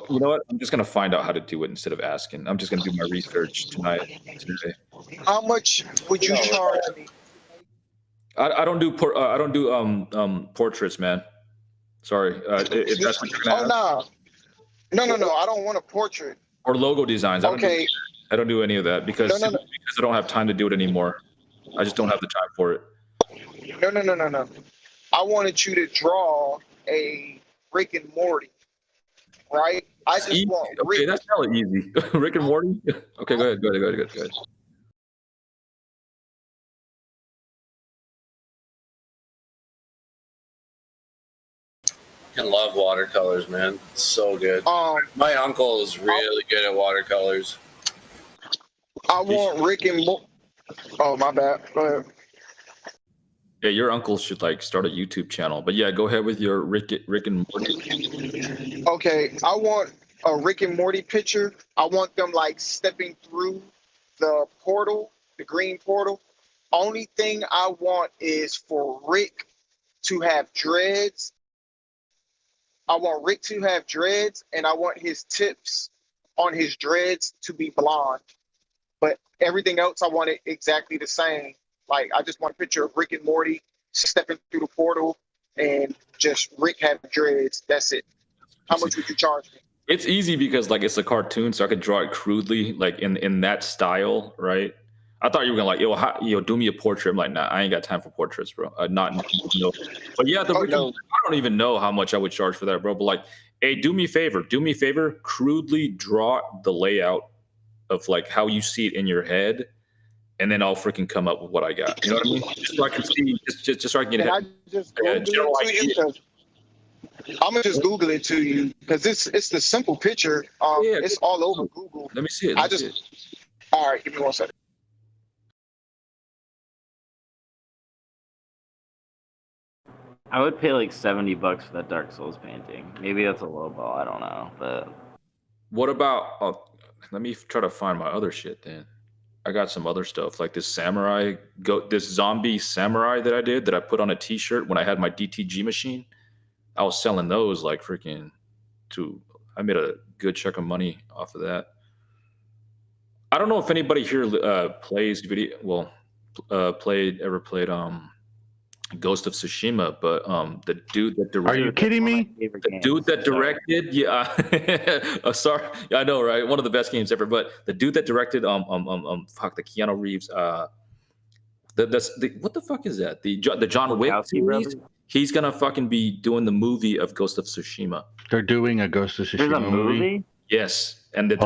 You know what? I'm just gonna find out how to do it instead of asking. I'm just gonna do my research today. How much would you charge me? I don't do portraits, man. Sorry. If that's what you're gonna ask. No. No. I don't want a portrait. Or logo designs. Okay. I don't do any of that because No. because I don't have time to do it anymore. I just don't have the time for it. No. I wanted you to draw a Rick and Morty, right? I just Easy. want Okay, that's hella easy. Rick and Morty? Okay, go ahead. I love watercolors, man. It's so good. My uncle is really good at watercolors. I want Rick and Morty. Oh, my bad. Go ahead. Yeah, your uncle should like start a YouTube channel. But yeah, go ahead with your Rick and Morty. Okay, I want a Rick and Morty picture. I want them like stepping through the portal, the green portal. Only thing I want is for Rick to have dreads. I want Rick to have dreads, and I want his tips on his dreads to be blonde. But everything else, I want it exactly the same. Like, I just want a picture of Rick and Morty stepping through the portal and just Rick having dreads. That's it. How much would you charge me? It's easy because like it's a cartoon, so I could draw it crudely, like in that style, right? I thought you were gonna like, do me a portrait. I'm like, nah, I ain't got time for portraits, bro. No. But yeah, I don't even know how much I would charge for that, bro. But like, hey, do me a favor, crudely draw the layout of like how you see it in your head, and then I'll freaking come up with what I got. You know what I mean? Just so I can see, just so I can get I just Google it to you? I'm gonna just Google it to you because it's the simple picture. It's all over Google. Let me see it. All right, give me 1 second. I would pay like $70 for that Dark Souls painting. Maybe that's a low ball. I don't know, but what about? Let me try to find my other shit then. I got some other stuff like this this zombie samurai that I put on a T-shirt when I had my DTG machine. I was selling those like freaking I made a good chunk of money off of that. I don't know if anybody here plays video. Well, played Ghost of Tsushima, but the dude that directed. Are you kidding me? The dude that directed, sorry, I know, right? One of the best games ever. But the dude that directed, the Keanu Reeves, what the fuck is that? The John Wick series. He's gonna fucking be doing the movie of Ghost of Tsushima. They're doing a Ghost of Tsushima there's a movie. Yes, and the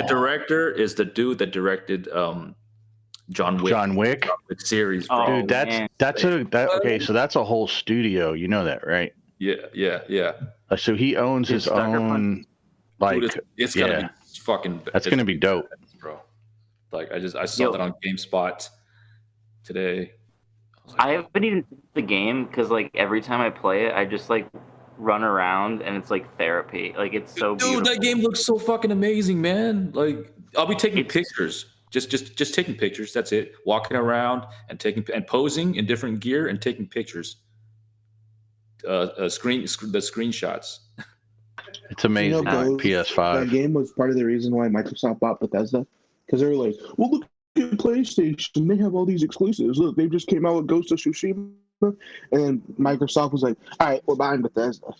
director is the dude that directed John Wick series. Bro. Dude, okay. So that's a whole studio. You know that, right? Yeah. So he owns his own. Like, dude, it's gonna be fucking. That's gonna be dope, bro. Like I saw that on GameSpot today. I haven't even finished the game because like every time I play it, I just like run around and it's like therapy. Like it's so beautiful. Dude, that game looks so fucking amazing, man. Like I'll be taking pictures. Just taking pictures. That's it. Walking around and posing in different gear and taking pictures. The screenshots. It's amazing. PS5. That game was part of the reason why Microsoft bought Bethesda, because they were like, well, look at PlayStation. They have all these exclusives. Look, they just came out with Ghost of Tsushima, and then Microsoft was like, all right, we're buying Bethesda.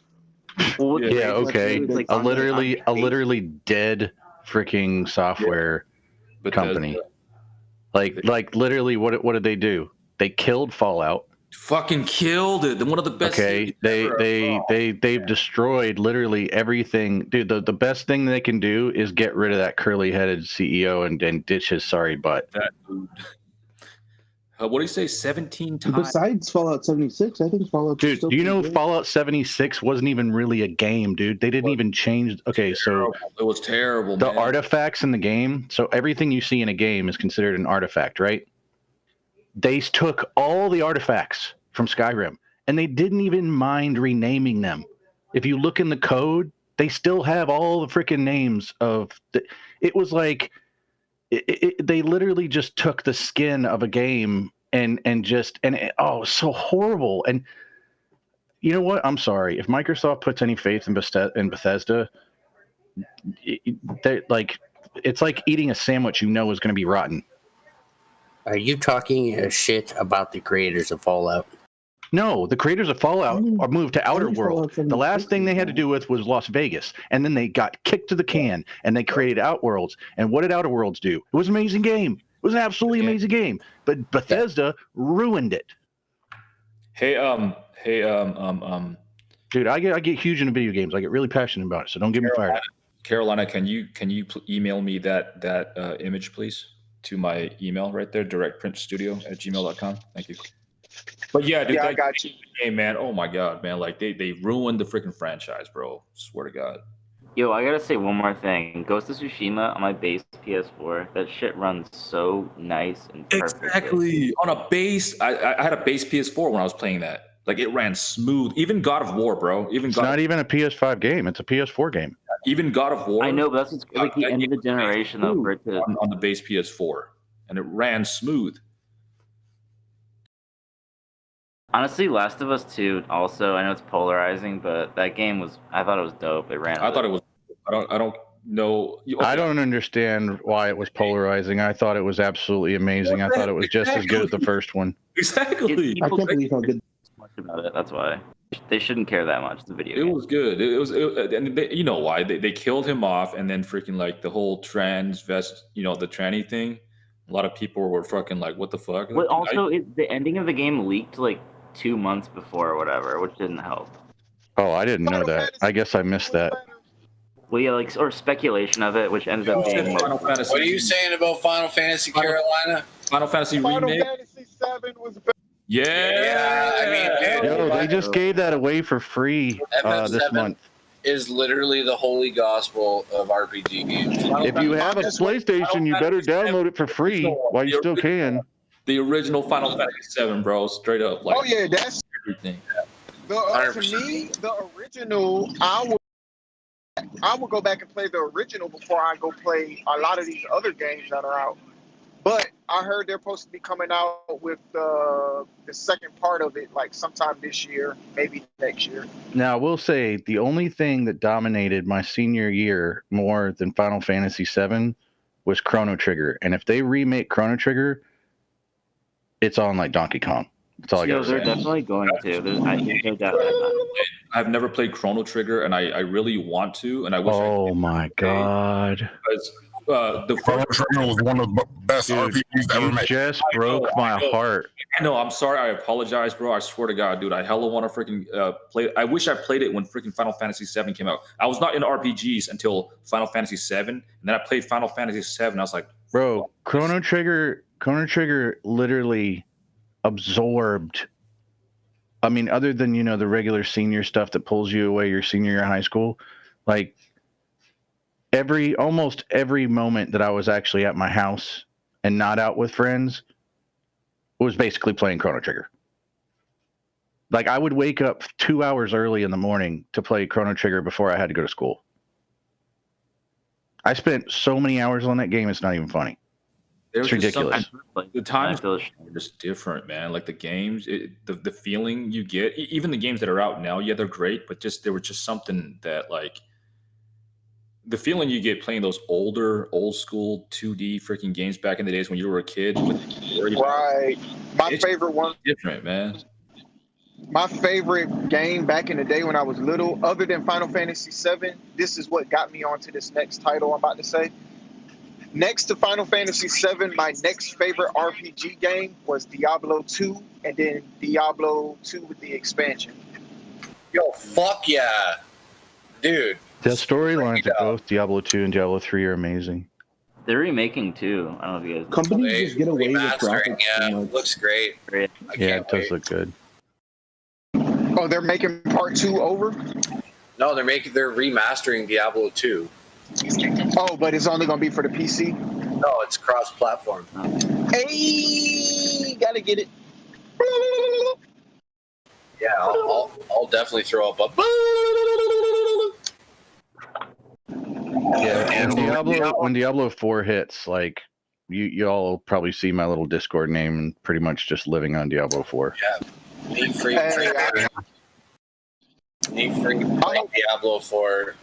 Yeah, okay. A literally dead freaking software company. Like literally, what did they do? They killed Fallout. Fucking killed it. One of the best. Okay, they've destroyed literally everything, dude. The best thing they can do is get rid of that curly-headed CEO and ditch his sorry butt. That dude. What do you say? 17 times. Besides Fallout 76, I think Fallout. Dude, do you know Fallout 76 wasn't even really a game, dude? They didn't even change. Okay, so it was terrible. The artifacts in the game. So everything you see in a game is considered an artifact, right? They took all the artifacts from Skyrim, and they didn't even mind renaming them. If you look in the code, they still have all the freaking names of. It was like. They literally just took the skin of a game so horrible. And you know what? I'm sorry. If Microsoft puts any faith in Bethesda, it's like eating a sandwich you know is going to be rotten. Are you talking shit about the creators of Fallout? No, the creators of Fallout are moved to Outer World. The last thing they had to do with was Las Vegas, and then they got kicked to the can, and they created Outworlds. And what did Outer Worlds do? It was an amazing game. It was an absolutely amazing game. But Bethesda ruined it. Dude, I get huge into video games. I get really passionate about it. So don't get me fired. Carolina, can you email me that image, please, to my email right there, directprintstudio@gmail.com. Thank you. But yeah, dude, I got you. Hey, man, oh my god, man, like they ruined the freaking franchise, bro. Swear to God. Yo, I gotta say one more thing. Ghost of Tsushima on my base PS4, that shit runs so nice and perfect. Exactly. On a base, I had a base PS4 when I was playing that. Like, it ran smooth. Even God of War, bro. It's not even a PS5 game. It's a PS4 game. Even God of War. I know, but that's like the end of the generation, though. On the base PS4, and it ran smooth. Honestly, Last of Us 2 also, I know it's polarizing, but that game I thought it was dope. It ran. I thought it was. I don't know. I don't understand why it was polarizing. I thought it was absolutely amazing. I thought it was just as good as the first one. Exactly. I can't believe how good. Much about it. That's why they shouldn't care that much. It's a video game. It was good. And you know why they killed him off, and then freaking like the whole the tranny thing. A lot of people were fucking like, "What the fuck?" But also, the ending of the game leaked like 2 months before or whatever, which didn't help. Oh, I didn't know that. I guess I missed that. Well, yeah, like or speculation of it, which ended up being. What are you saying about Final Fantasy, Carolina? Final Fantasy remake. Fantasy 7 was better. Yeah, I mean, Yo, they just gave that away for free this month. Is literally the holy gospel of RPG games. If you have a PlayStation, you better download it for free while you still can. The original Final Fantasy VII, bro, straight up. Like, Oh yeah, that's everything. to me the original. I would go back and play the original before I go play a lot of these other games that are out. But I heard they're supposed to be coming out with the second part of it, like sometime this year, maybe next year. Now, I will say the only thing that dominated my senior year more than Final Fantasy VII was Chrono Trigger. And if they remake Chrono Trigger, it's on like Donkey Kong. That's all I got to say. They're definitely going to. There's no doubt about that. I've never played Chrono Trigger, and I really want to. And I wish. Oh my god! Because the Chrono Trigger was one of the best RPGs ever made. Just broke my heart. No, I'm sorry. I apologize, bro. I swear to God, dude. I hella want to freaking play. I wish I played it when freaking Final Fantasy VII came out. I was not into RPGs until Final Fantasy VII, and then I played Final Fantasy VII. And I was like, bro, Chrono Trigger literally absorbed. I mean, other than the regular senior stuff that pulls you away your senior year of high school, like almost every moment that I was actually at my house and not out with friends was basically playing Chrono Trigger. Like, I would wake up 2 hours early in the morning to play Chrono Trigger before I had to go to school. I spent so many hours on that game, it's not even funny. It's ridiculous. The times are just different, man. Like the games, the feeling you get, even the games that are out now, yeah, they're great, but there was just something that, like, the feeling you get playing those old school 2D freaking games back in the days when you were a kid. Right. My favorite one. Different, man. My favorite game back in the day when I was little, other than Final Fantasy VII, this is what got me onto this next title I'm about to say. Next to Final Fantasy VII, my next favorite RPG game was Diablo 2, and then Diablo 2 with the expansion. Yo, fuck yeah. Dude. The storylines of both Diablo 2 and Diablo 3 are amazing. They're remaking too. I don't know if you guys. Companies just get away with Remastering, graphics. yeah, looks great. Yeah, it does look good. Oh, they're making part 2 over? No, they're remastering Diablo 2. Oh, but it's only going to be for the PC? No, it's cross-platform. Hey, gotta get it. Yeah, I'll definitely throw up a. Yeah, and when Diablo 4 hits, like you all probably see my little Discord name and pretty much just living on Diablo 4. Yeah, need free playing Diablo 4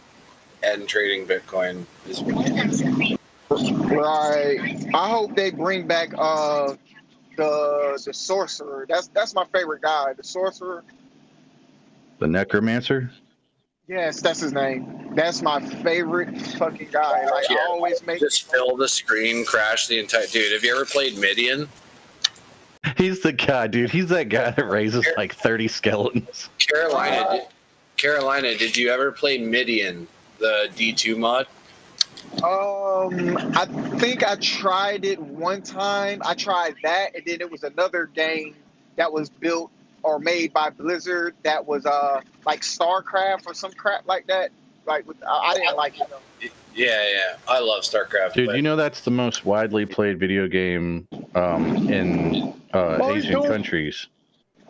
and trading Bitcoin is right. I hope they bring back the sorcerer. That's my favorite guy. The sorcerer. The necromancer. Yes, that's his name. That's my favorite fucking guy. Like I always make just fill the screen, crash the entire. Dude, have you ever played Midian? He's the guy, dude. He's that guy that raises like 30 skeletons. Carolina, did you ever play Midian, the D2 mod? I think I tried it one time. I tried that, and then it was another game that was built or made by Blizzard that was like StarCraft or some crap like that. Like I didn't like it though. Yeah. I love StarCraft. Dude, you know that's the most widely played video game in Asian countries.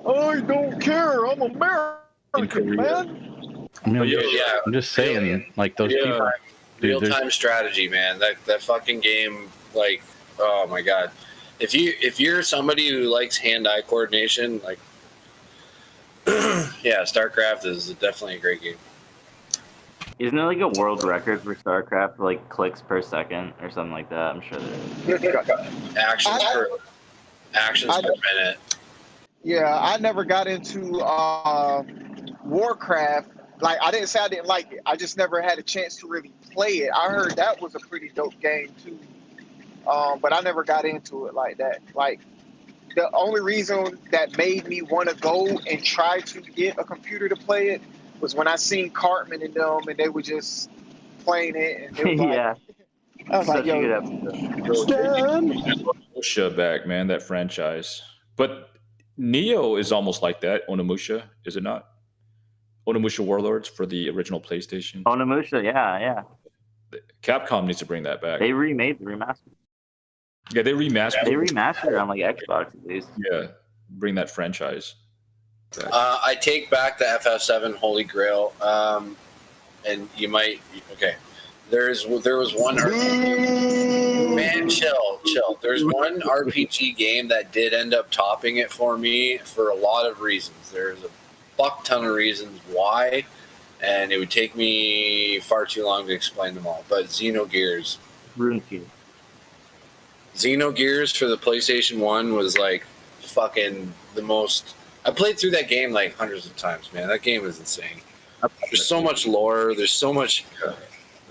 I don't care. I'm American, man. I mean, I'm just saying, like those people. Real time strategy, man. That fucking game, like, oh my god. If you're somebody who likes hand-eye coordination, like, yeah, StarCraft is definitely a great game. Isn't there like a world record for StarCraft, like clicks per second or something like that? I'm sure there is. Actions per minute. Yeah, I never got into Warcraft. Like, I didn't say I didn't like it. I just never had a chance to really play it. I heard that was a pretty dope game too, but I never got into it like that. Like, the only reason that made me want to go and try to get a computer to play it was when I seen Cartman and them, and they were just playing it, and it was like, Yeah. I was like, yo, Onimusha back, man, that franchise. But Neo is almost like that, Onimusha, is it not? Onimusha Warlords for the original PlayStation. Onimusha, yeah. Capcom needs to bring that back. They remastered. Yeah, they remastered. They remastered it on like Xbox at least. Yeah, bring that franchise back. I take back the FF7 Holy Grail, and you might. Okay, there was one. Man, chill. There's one RPG game that did end up topping it for me for a lot of reasons. There's a fuck ton of reasons why, and it would take me far too long to explain them all. But Xenogears. RUNC. Xenogears for the PlayStation 1 was like fucking the most. I played through that game like hundreds of times, man. That game is insane. There's so much lore. There's so much.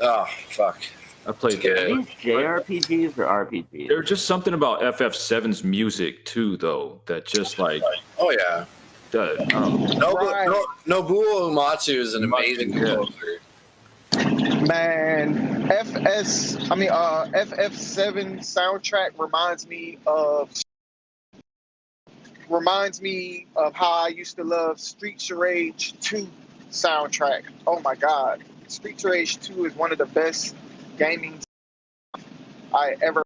Oh, fuck. I played Are these JRPGs or RPGs? There's just something about FF7's music too, though, that just like. Oh yeah. Nobuo Uematsu is an amazing composer. man, FF7 soundtrack reminds me of how I used to love Streets of Rage 2 soundtrack. Oh my god. Streets of Rage 2 is one of the best gaming I ever.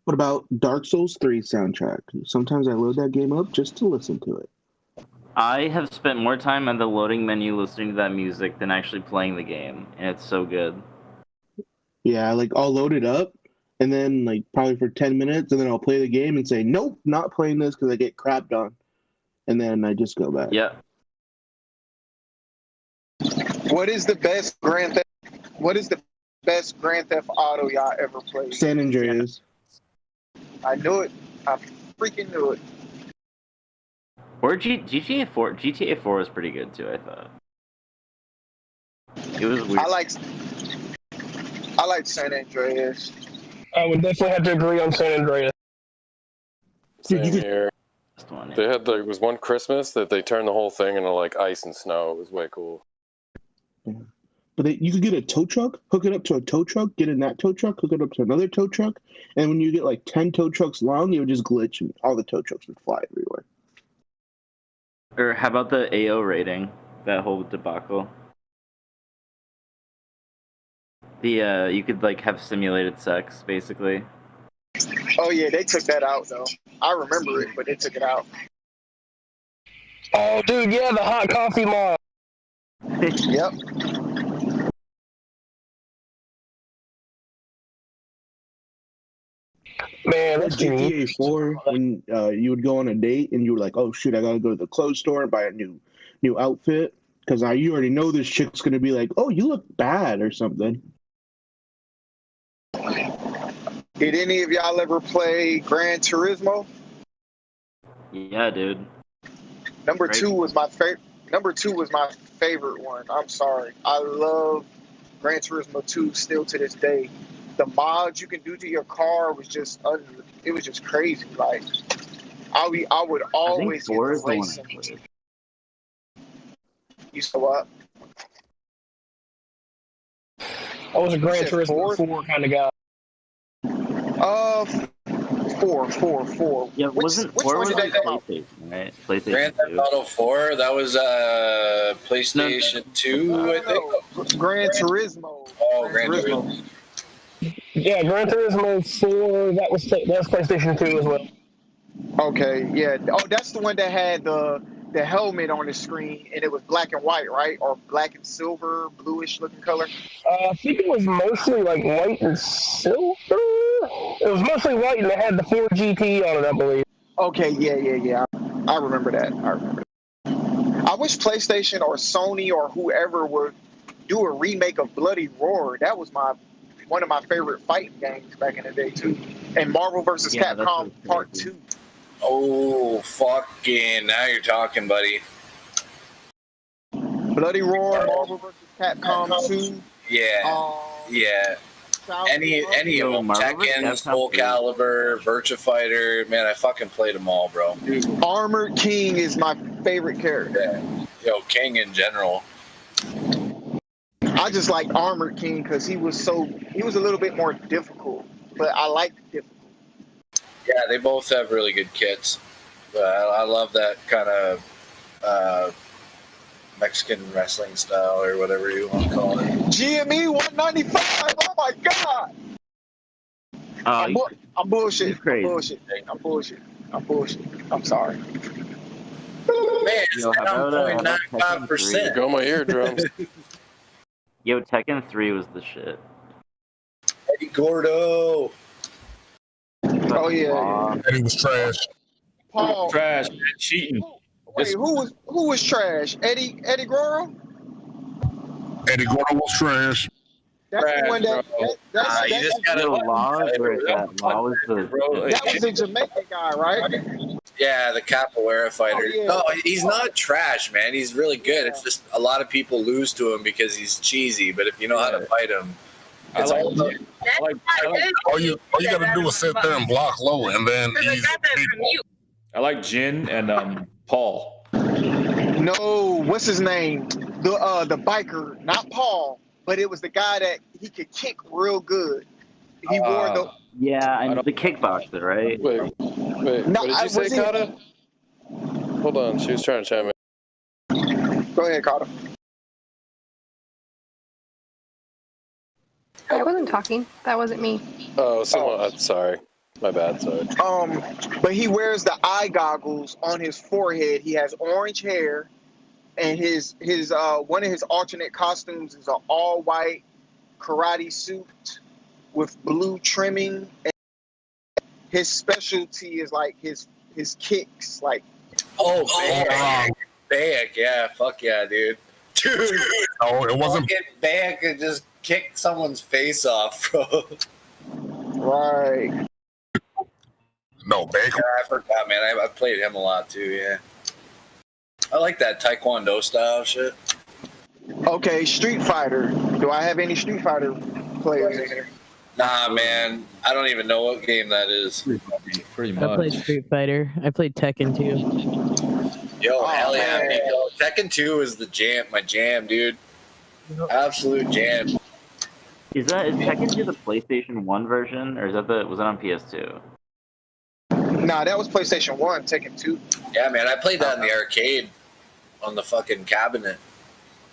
What about Dark Souls 3 soundtrack? Sometimes I load that game up just to listen to it. I have spent more time at the loading menu listening to that music than actually playing the game, and it's so good. Yeah, like I'll load it up and then like probably for 10 minutes and then I'll play the game and say, nope, not playing this because I get crapped on. And then I just go back. Yeah. What is the best Grand Theft Auto y'all ever played? San Andreas. I knew it. I freaking knew it. Or GTA 4. GTA 4 was pretty good too, I thought. It was weird. I like San Andreas. I would definitely have to agree on San Andreas. Same here. They had it was one Christmas that they turned the whole thing into like ice and snow. It was way cool. Yeah. But you could get a tow truck, hook it up to a tow truck, get in that tow truck, hook it up to another tow truck, and when you get like 10 tow trucks long, it would just glitch and all the tow trucks would fly everywhere. Or how about the AO rating? That whole debacle. You could like have simulated sex, basically. Oh yeah, they took that out though. I remember it, but they took it out. Oh, dude, yeah, the hot coffee mod. Yep. Man, that's GTA 4 when you would go on a date and you were like, oh shoot, I gotta go to the clothes store and buy a new outfit because you already know this chick's gonna be like, "Oh, you look bad" or something. Did any of y'all ever play Gran Turismo? Yeah, dude. Number Great. two was my favorite. Number two was my favorite one. I'm sorry. I love Gran Turismo 2 still to this day. The mods you can do to your car was just it was just crazy. Like I would always get four the is the one racing. I played. You saw what? I was a Gran You said Turismo 4 kind of guy. Four. Yeah, Which wasn't one four did was they come out? PlayStation, right? PlayStation Grand Theft 2. Auto 4, that was PlayStation 2, I think. Gran Turismo. Oh, Gran Turismo. Yeah, Gran Turismo 4, that was PlayStation 2 as well. Okay, yeah. Oh, that's the one that had the helmet on the screen and it was black and white, right? Or black and silver, bluish looking color. I think it was mostly like white and silver. It was mostly white and it had the 4 GT on it, I believe. Okay, yeah. I remember that. I wish PlayStation or Sony or whoever would do a remake of Bloody Roar. That was one of my favorite fighting games back in the day too. And Marvel vs. Capcom Part 2. Oh, fucking, now you're talking, buddy. Bloody Roar, Marvel vs. Capcom 2. Yeah, yeah. Any of them, Tekken, Soul Calibur, Virtua Fighter, man, I fucking played them all, bro. Armored King is my favorite character. Yeah. Yo, King in general. I just like Armored King because he was a little bit more difficult, but I like difficult. Yeah, they both have really good kits. I love that kind of Mexican wrestling style or whatever you want to call it. GME 195. Oh my god! I'm bullshit. I'm bullshit. I'm sorry. Man, it's 9.95%. Go my eardrums. Yo, Tekken 3 was the shit. Eddie Gordo. Oh yeah. Eddie was trash. Paul. Trash, man, cheating. Wait, who was trash? Eddie Guerrero? Eddie Gordo was trash. That's the one that you just gotta Law was that was the Jamaican guy, right? Yeah, the capoeira fighter. Oh, yeah. No, he's not trash, man. He's really good. It's just a lot of people lose to him because he's cheesy. But if you know how to fight him, it's all. All you gotta do is sit there and block low, and then he's. I like Jin and Paul. No, what's his name? The biker, not Paul, but it was the guy that he could kick real good. He wore the. Yeah, and the kickboxer, right? Wait. No, What did you say, Kata? Hold on, she was trying to chime in. Go ahead, Kata. I wasn't talking. That wasn't me. Oh, someone. Sorry, my bad. Sorry. But he wears the eye goggles on his forehead. He has orange hair, and his one of his alternate costumes is an all white karate suit with blue trimming. And his specialty is like his kicks, like. Oh, Bayek, yeah, fuck yeah, dude. No, it wasn't. Bayek could just kick someone's face off, bro. Right. No, Bayek. Yeah, I forgot, man. I played him a lot too. Yeah. I like that Taekwondo style shit. Okay, Street Fighter. Do I have any Street Fighter players in here? Nah, man. I don't even know what game that is. Pretty I played Street Fighter. I played Tekken too. Yo, hell yeah, Nico. Tekken 2 is my jam, dude. Absolute jam. Is Tekken 2 the PlayStation 1 version, or was it on PS2? Nah, that was PlayStation 1, Tekken 2. Yeah, man, I played that in the arcade on the fucking cabinet.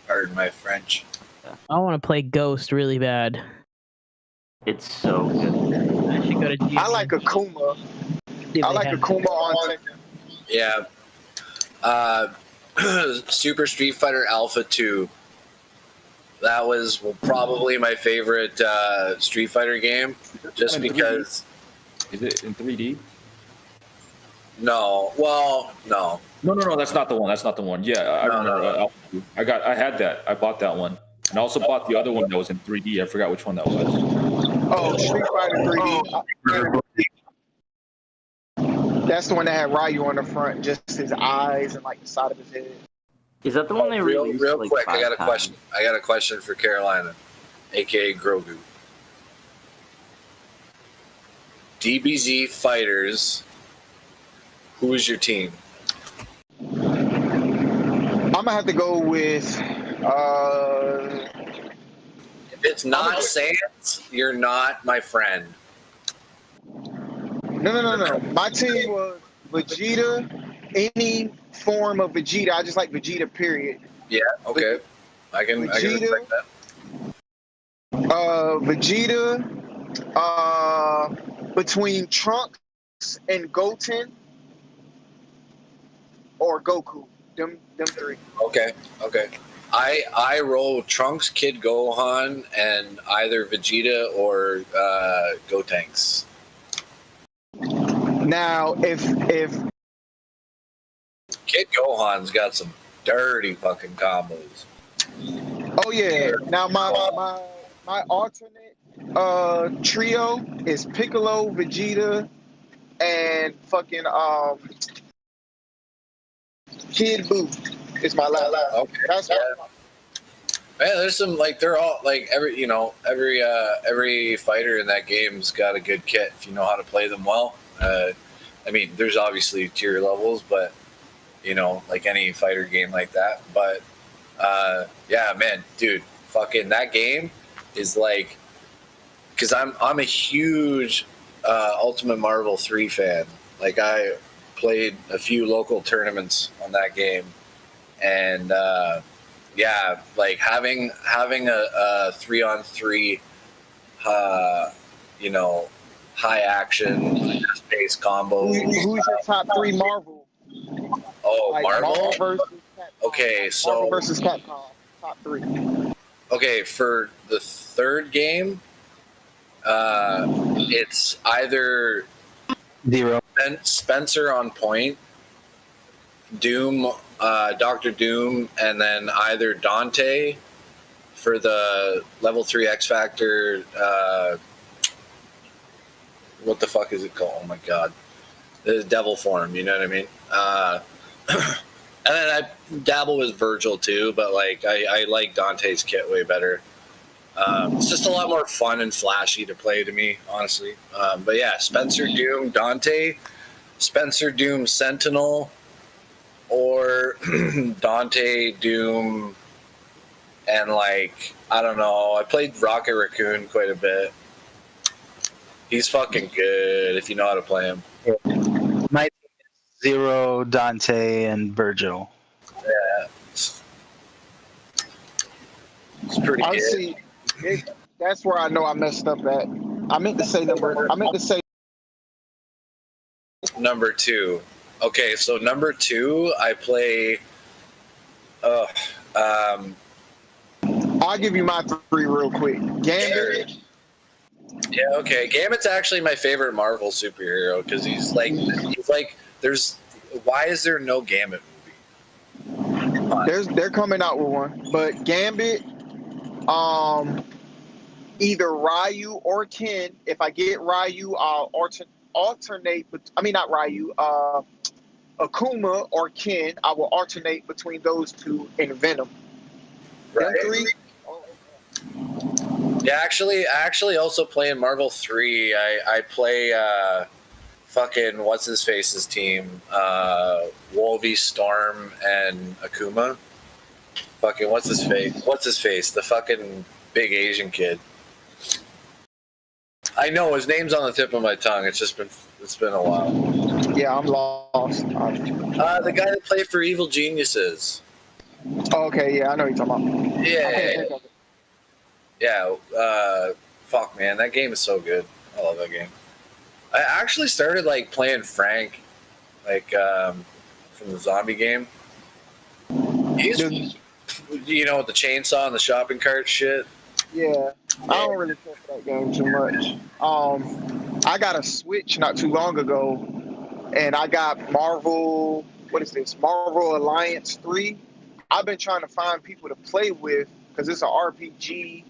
Pardon my French. I want to play Ghost really bad. It's so good. I should go to GME. I like Akuma. I like Akuma on Tekken. Yeah. Super Street Fighter Alpha 2. That was probably my favorite Street Fighter game, just because. Is it in 3D? No, well, no. No, that's not the one. That's not the one. Yeah, I remember. I had that. I bought that one, and I also bought the other one that was in 3D. I forgot which one that was. Oh, Street Fighter 3D. That's the one that had Ryu on the front, just his eyes and like the side of his head. Is that the one they released? Real like quick, I got a 5 question. I got a question for Carolina, aka Grogu. DBZ Fighters. Who is your team? I'm gonna have to go with. If it's not Sans, you're not my friend. No. My team was Vegeta. Any form of Vegeta. I just like Vegeta. Period. Yeah. Okay. I can respect that. Vegeta. Between Trunks and Goten or Goku. Them three. Okay. I roll Trunks, Kid Gohan, and either Vegeta or Gotenks. Now, if Kid Gohan's got some dirty fucking combos. Oh yeah. Now my alternate trio is Piccolo, Vegeta, and fucking Kid Buu. Is my last. Okay. That's Man, there's some like they're all like every fighter in that game's got a good kit if you know how to play them well. I mean, there's obviously tier levels, but like any fighter game like that. But yeah, man, dude, fucking that game is like, because I'm a huge Ultimate Marvel 3 fan. Like I played a few local tournaments on that game, and yeah, like having a 3-on-3, high action, fast-paced combo. Who's your top 3 Marvel? Oh, like Marvel versus Capcom. Okay, so Marvel versus Capcom. Top 3. Okay, for the third game, it's either Spencer on point, Doom, Dr. Doom, and then either Dante for the level 3 X Factor. What the fuck is it called? Oh my god, the devil form. You know what I mean? And then I dabble with Virgil too, but like I like Dante's kit way better. It's just a lot more fun and flashy to play to me, honestly. But yeah, Spencer Doom, Dante, Spencer Doom Sentinel, or Dante Doom, and like I don't know. I played Rocket Raccoon quite a bit. He's fucking good if you know how to play him. My team is Zero, Dante, and Virgil. Yeah. It's pretty I good. see. That's where I know I messed up at. I meant to say number 2. Okay, so number 2, I play. I'll give you my 3 real quick. Gambit. Yeah, okay. Gambit's actually my favorite Marvel superhero because he's like, there's. Why is there no Gambit movie? They're coming out with one, but Gambit, either Ryu or Ken. If I get Ryu, I'll alternate. I mean, not Ryu. Akuma or Ken. I will alternate between those 2 in Venom. Right. Them 3. Yeah, I actually also play in Marvel 3. I play fucking what's his face's team, Wolvie, Storm, and Akuma. Fucking what's his face? The fucking big Asian kid. I know his name's on the tip of my tongue. It's been a while. Yeah, I'm lost. The guy that played for Evil Geniuses. Oh, okay, yeah, I know what you're talking about. Yeah. Fuck, man, that game is so good. I love that game. I actually started like playing Frank, like from the zombie game. He's, with the chainsaw and the shopping cart shit. Yeah, I don't really care for that game too much. I got a Switch not too long ago, and I got Marvel what is this, Marvel Alliance 3. I've been trying to find people to play with because it's an RPG.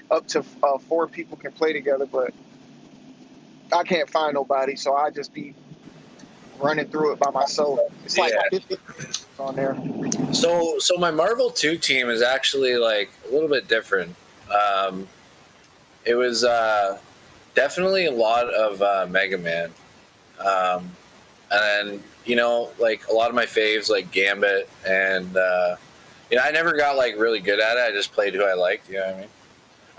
Up to 4 people can play together, but I can't find nobody, so I just be running through it by myself. It's like 50 on there. So my Marvel 2 team is actually like a little bit different. It was definitely a lot of Mega Man. And then, you know, like a lot of my faves like Gambit and, you know, I never got like really good at it. I just played who I liked, you know what I mean?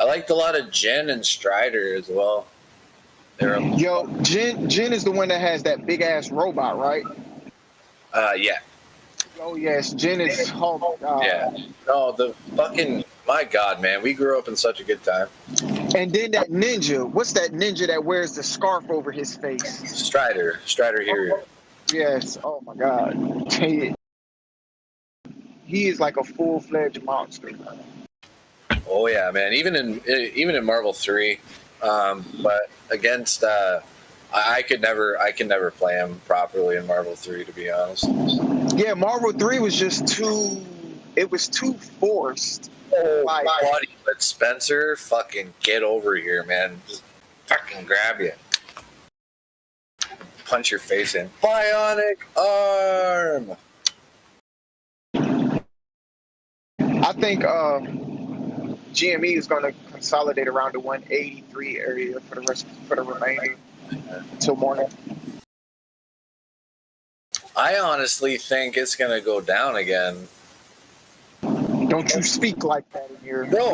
I liked a lot of Jin and Strider as well. Yo, Jin is the one that has that big ass robot, right? Yeah. Oh yes, Jin is. Oh my god. Yeah. No, the fucking, my god, man, we grew up in such a good time. And then that ninja. What's that ninja that wears the scarf over his face? Strider here. Yes. Oh my god. He is like a full-fledged monster. Oh yeah, man. Even in Marvel 3, but against I can never play him properly in Marvel 3, to be honest. Yeah, Marvel 3 was just too. It was too forced. Oh my buddy, but Spencer, fucking get over here, man. Just fucking grab you, punch your face in. Bionic arm. I think GME is going to consolidate around the 183 area for the remaining until morning. I honestly think it's going to go down again. Don't you speak like that in here. Bro,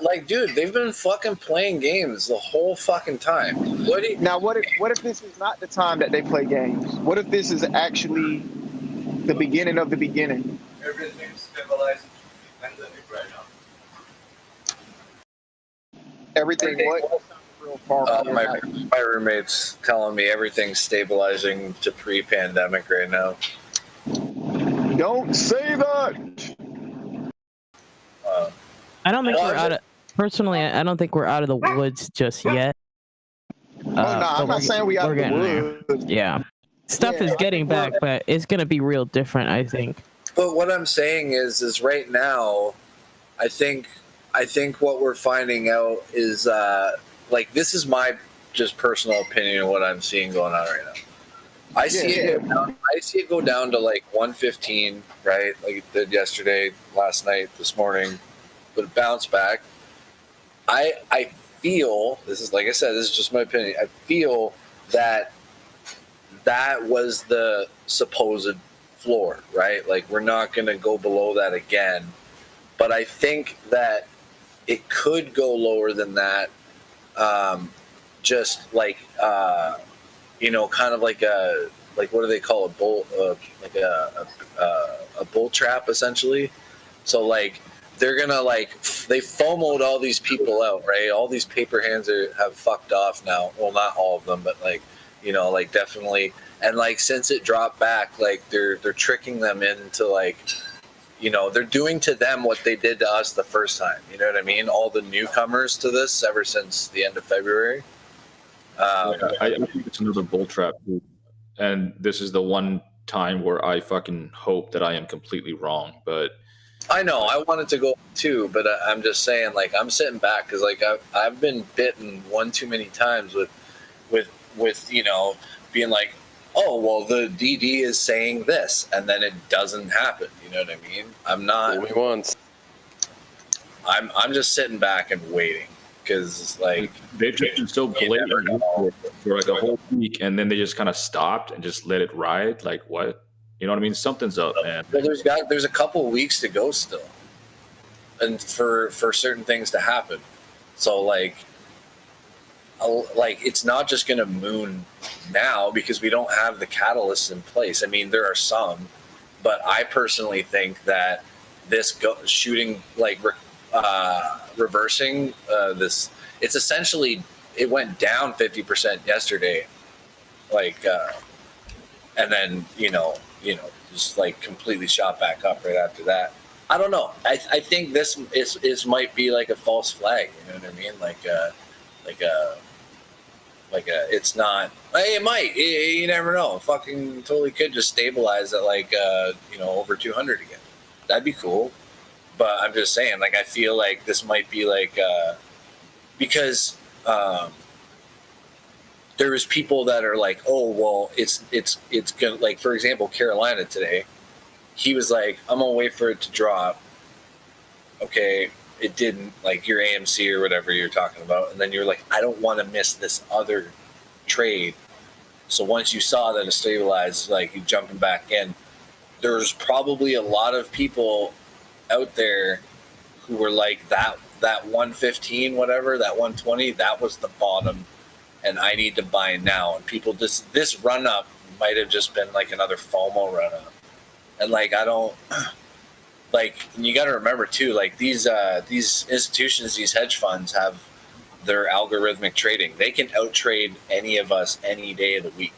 like, dude, they've been fucking playing games the whole fucking time. What if this is not the time that they play games? What if this is actually the beginning of the beginning? Everything's stabilized pandemic right now. Everything what? Real far my roommate's telling me everything's stabilizing to pre-pandemic right now. Don't say that. I don't think we're out of. Personally, I don't think we're out of the woods just yet. I'm not saying we out of the woods. Yeah, stuff is getting back, but it's gonna be real different, I think. But what I'm saying is right now, I think what we're finding out is like, this is my just personal opinion of what I'm seeing going on right now. I see it go down to like 115, right? Like it did yesterday, last night, this morning, but it bounced back. I feel, this is, like I said, this is just my opinion. I feel that was the supposed floor, right? Like, we're not going to go below that again. But I think that it could go lower than that. Just like, you know, kind of like what do they call a bull, like a bull trap, essentially. So like, they're gonna, like, they FOMO'd all these people out, right? All these paper hands have fucked off now. Well, not all of them, but like, you know, like, definitely. And like, since it dropped back, like, they're tricking them into, like, you know, they're doing to them what they did to us the first time. You know what I mean? All the newcomers to this ever since the end of February. I think it's another bull trap, dude. And this is the one time where I fucking hope that I am completely wrong. But I know I wanted to go too, but I'm just saying, like, I'm sitting back because, like, I've been bitten one too many times with you know, being like, oh, well, the DD is saying this, and then it doesn't happen. You know what I mean? I'm not. Only once. I'm just sitting back and waiting because, like, they've just been so blatant for like a whole week, and then they just kind of stopped and just let it ride. Like, what? You know what I mean? Something's up, man. Well, there's a couple of weeks to go still, and for certain things to happen. So like it's not just going to moon now because we don't have the catalysts in place. I mean, there are some, but I personally think that this shooting, like, reversing this, it's essentially, it went down 50% yesterday, like, and then you know, just like completely shot back up right after that. I don't know. I think this is might be like a false flag. You know what I mean? Like it's not. Hey, it might. You never know. Fucking totally could just stabilize at over 200 again. That'd be cool. But I'm just saying, I feel like this might be because there is people that are like, oh well, it's gonna, for example, Carolina today. He was like, I'm gonna wait for it to drop. Okay, it didn't, your AMC or whatever you're talking about, and then you're like, I don't want to miss this other trade. So once you saw that it stabilized, you jumping back in, there's probably a lot of people out there who were like that 115, whatever, that 120, that was the bottom, and I need to buy now. And people, this run up might have just been another FOMO run up, and I don't. And you got to remember too, these institutions, these hedge funds have their algorithmic trading. They can out trade any of us any day of the week.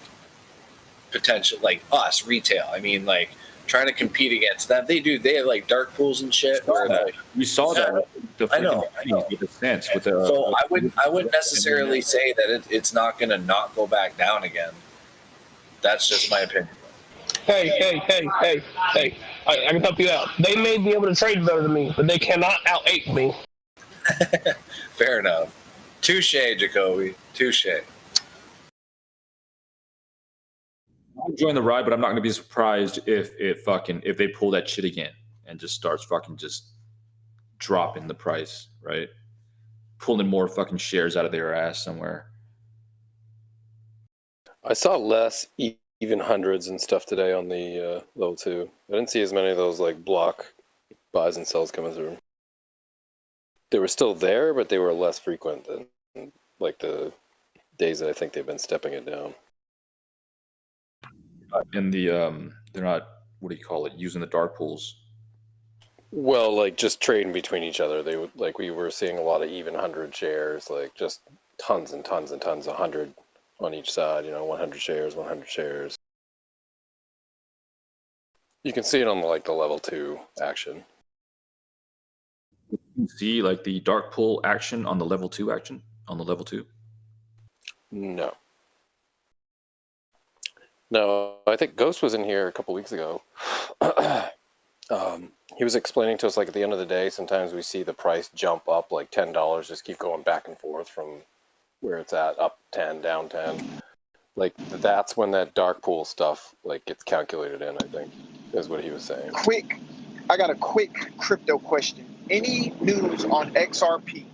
Potential, us retail. I mean, trying to compete against them. They have dark pools and shit. You saw that. I know. With the sense with the. So I wouldn't necessarily say that it's not going to not go back down again. That's just my opinion. Hey, I can help you out. They may be able to trade better than me, but they cannot out-ape me. Fair enough. Touche, Jacoby. Touche. I'll join the ride, but I'm not going to be surprised if they pull that shit again and just starts just dropping the price, right? Pulling more fucking shares out of their ass somewhere. I saw less even hundreds and stuff today on the level 2. I didn't see as many of those block buys and sells coming through. They were still there, but they were less frequent than the days that I think they've been stepping it down. And they're not, what do you call it, using the dark pools. Well, just trading between each other. They would we were seeing a lot of even 100 shares, just tons and tons and tons, 100 on each side, 100 shares, 100 shares. You can see it on the level 2 action. You can see the dark pool action on the level 2 action on the level 2. No, I think Ghost was in here a couple weeks ago. He was explaining to us at the end of the day, sometimes we see the price jump up $10, just keep going back and forth from where it's at, up 10, down 10. That's when that dark pool stuff gets calculated in, I think, is what he was saying. I got a quick crypto question. Any news on XRP?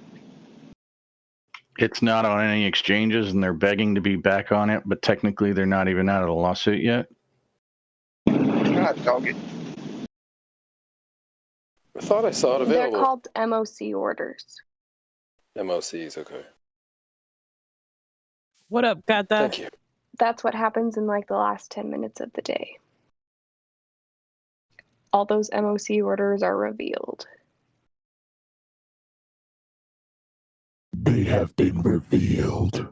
It's not on any exchanges, and they're begging to be back on it, but technically they're not even out of the lawsuit yet. God dog it. I thought I saw it available. They're called MOC orders. MOCs, okay. What up, Gata? Thank you. That's what happens in the last 10 minutes of the day. All those MOC orders are revealed. They have been revealed.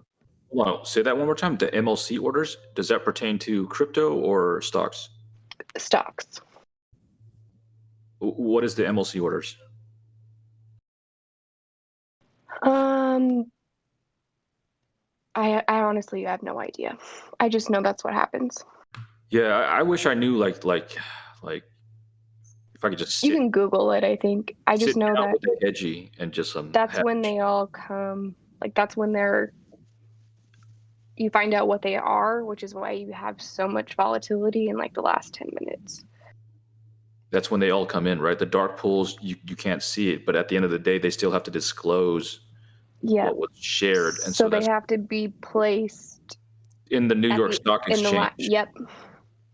Hold on, say that one more time. The MLC orders, does that pertain to crypto or stocks? Stocks. What is the MLC orders? I honestly have no idea. I just know that's what happens. Yeah, I wish I knew like if I could just You can Google it, I think. I just sit know down that with the edgy and just that's when they all come. That's when you find out what they are, which is why you have so much volatility in the last 10 minutes. That's when they all come in, right? The dark pools, you can't see it, but at the end of the day, they still have to disclose what was shared. And so they have to be placed in the New York Stock Exchange. Yep.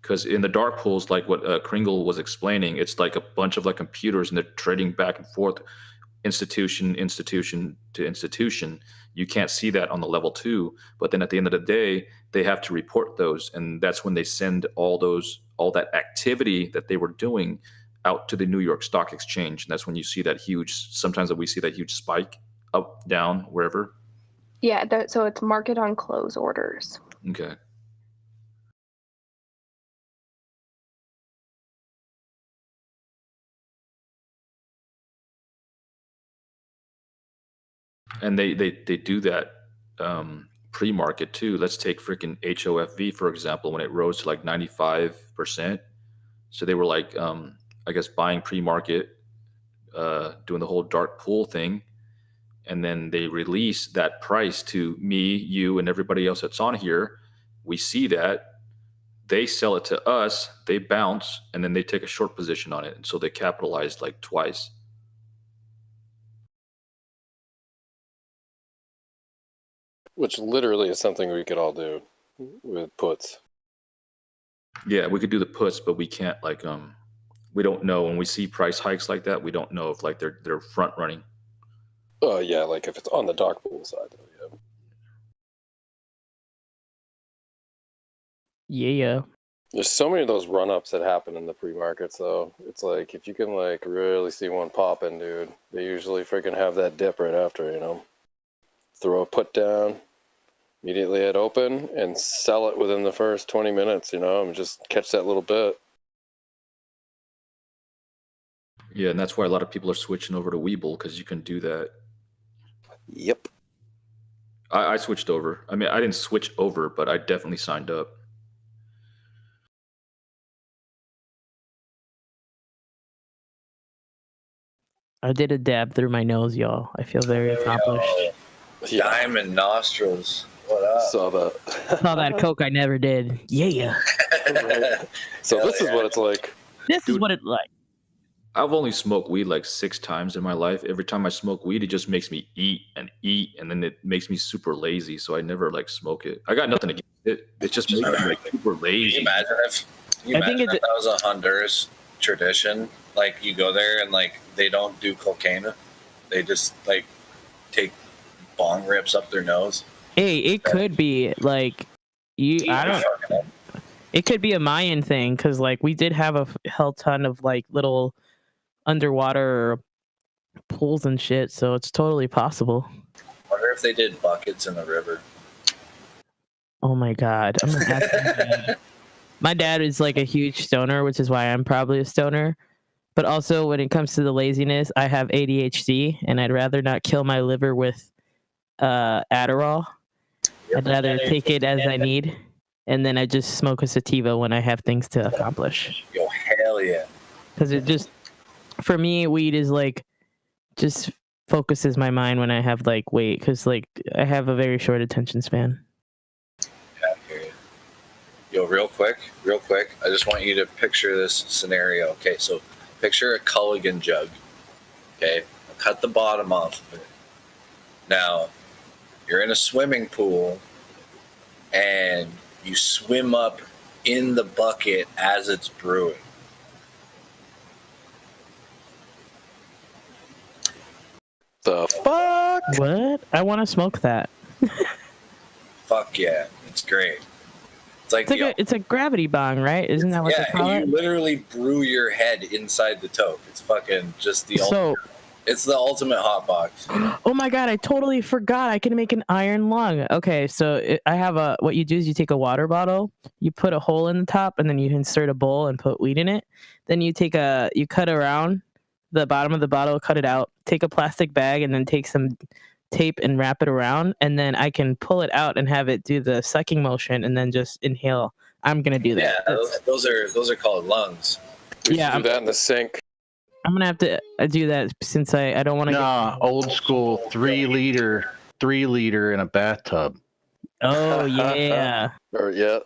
Because in the dark pools, like what Kringle was explaining, it's like a bunch of computers and they're trading back and forth, institution to institution. You can't see that on the level 2, but then at the end of the day, they have to report those, and that's when they send all that activity that they were doing out to the New York Stock Exchange. And that's when you see that sometimes we see that huge spike up, down, wherever. Yeah, so it's market on close orders. Okay. And they do that pre-market too. Let's take freaking HOFV for example, when it rose to like 95%. So they were like, I guess buying pre-market, doing the whole dark pool thing, and then they release that price to me, you, and everybody else that's on here. We see that. They sell it to us, they bounce, and then they take a short position on it. And so they capitalized like twice. Which literally is something we could all do with puts. Yeah, we could do the puts, but we can't like we don't know when we see price hikes like that, we don't know if like they're front running. Oh yeah, like if it's on the dark pool side though, yeah. Yeah. There's so many of those run-ups that happen in the pre-markets, though. It's like, if you can, like, really see one popping, dude, they usually freaking have that dip right after, you know? Throw a put down, immediately at open, and sell it within the first 20 minutes, you know, and just catch that little bit. Yeah, and that's why a lot of people are switching over to Webull, because you can do that. Yep. I switched over. I mean, I didn't switch over, but I definitely signed up. I did a dab through my nose, y'all. I feel very accomplished. Diamond nostrils. What up? Saw that. Saw that coke I never did. Yeah. So this is what it's like. This is what it's like. I've only smoked weed like 6 times in my life. Every time I smoke weed, it just makes me eat, and then it makes me super lazy. So I never like smoke it. I got nothing against it. It just makes me like super lazy. Can you imagine if that was a Honduras tradition? Like you go there and like they don't do cocaine, they just like take bong rips up their nose. Hey, it could be like you. I don't. It could be a Mayan thing because like we did have a hell ton of like little underwater pools and shit, so it's totally possible. Wonder if they did buckets in the river. Oh my god! I'm gonna ask my dad. My dad is like a huge stoner, which is why I'm probably a stoner. But also, when it comes to the laziness, I have ADHD, and I'd rather not kill my liver with Adderall. I'd rather take it as I need, and then I just smoke a sativa when I have things to accomplish. Yo, hell yeah! Because it just, for me, weed is like, just focuses my mind when I have like weight, because like I have a very short attention span. Yeah, period. Yo, real quick, I just want you to picture this scenario. Okay, so picture a Culligan jug. Okay, I'll cut the bottom off of it. Now, you're in a swimming pool, and you swim up in the bucket as it's brewing. The fuck? What? I want to smoke that. Fuck yeah, it's great. It's a gravity bong, right? Isn't that what they call you it? literally brew your head inside the toke. It's fucking just the ultimate. It's the ultimate hot box. Oh my god, I totally forgot. I can make an iron lung. Okay, so I have what you do is you take a water bottle, you put a hole in the top, and then you insert a bowl and put weed in it. Then you cut around the bottom of the bottle, cut it out, take a plastic bag, and then take some tape and wrap it around, and then I can pull it out and have it do the sucking motion and then just inhale. I'm gonna do that. Yeah, those are called lungs. We should do that in the sink. I'm gonna have to do that since I don't want to. Nah, old school 3 liter in a bathtub. Oh yeah. Or yeah.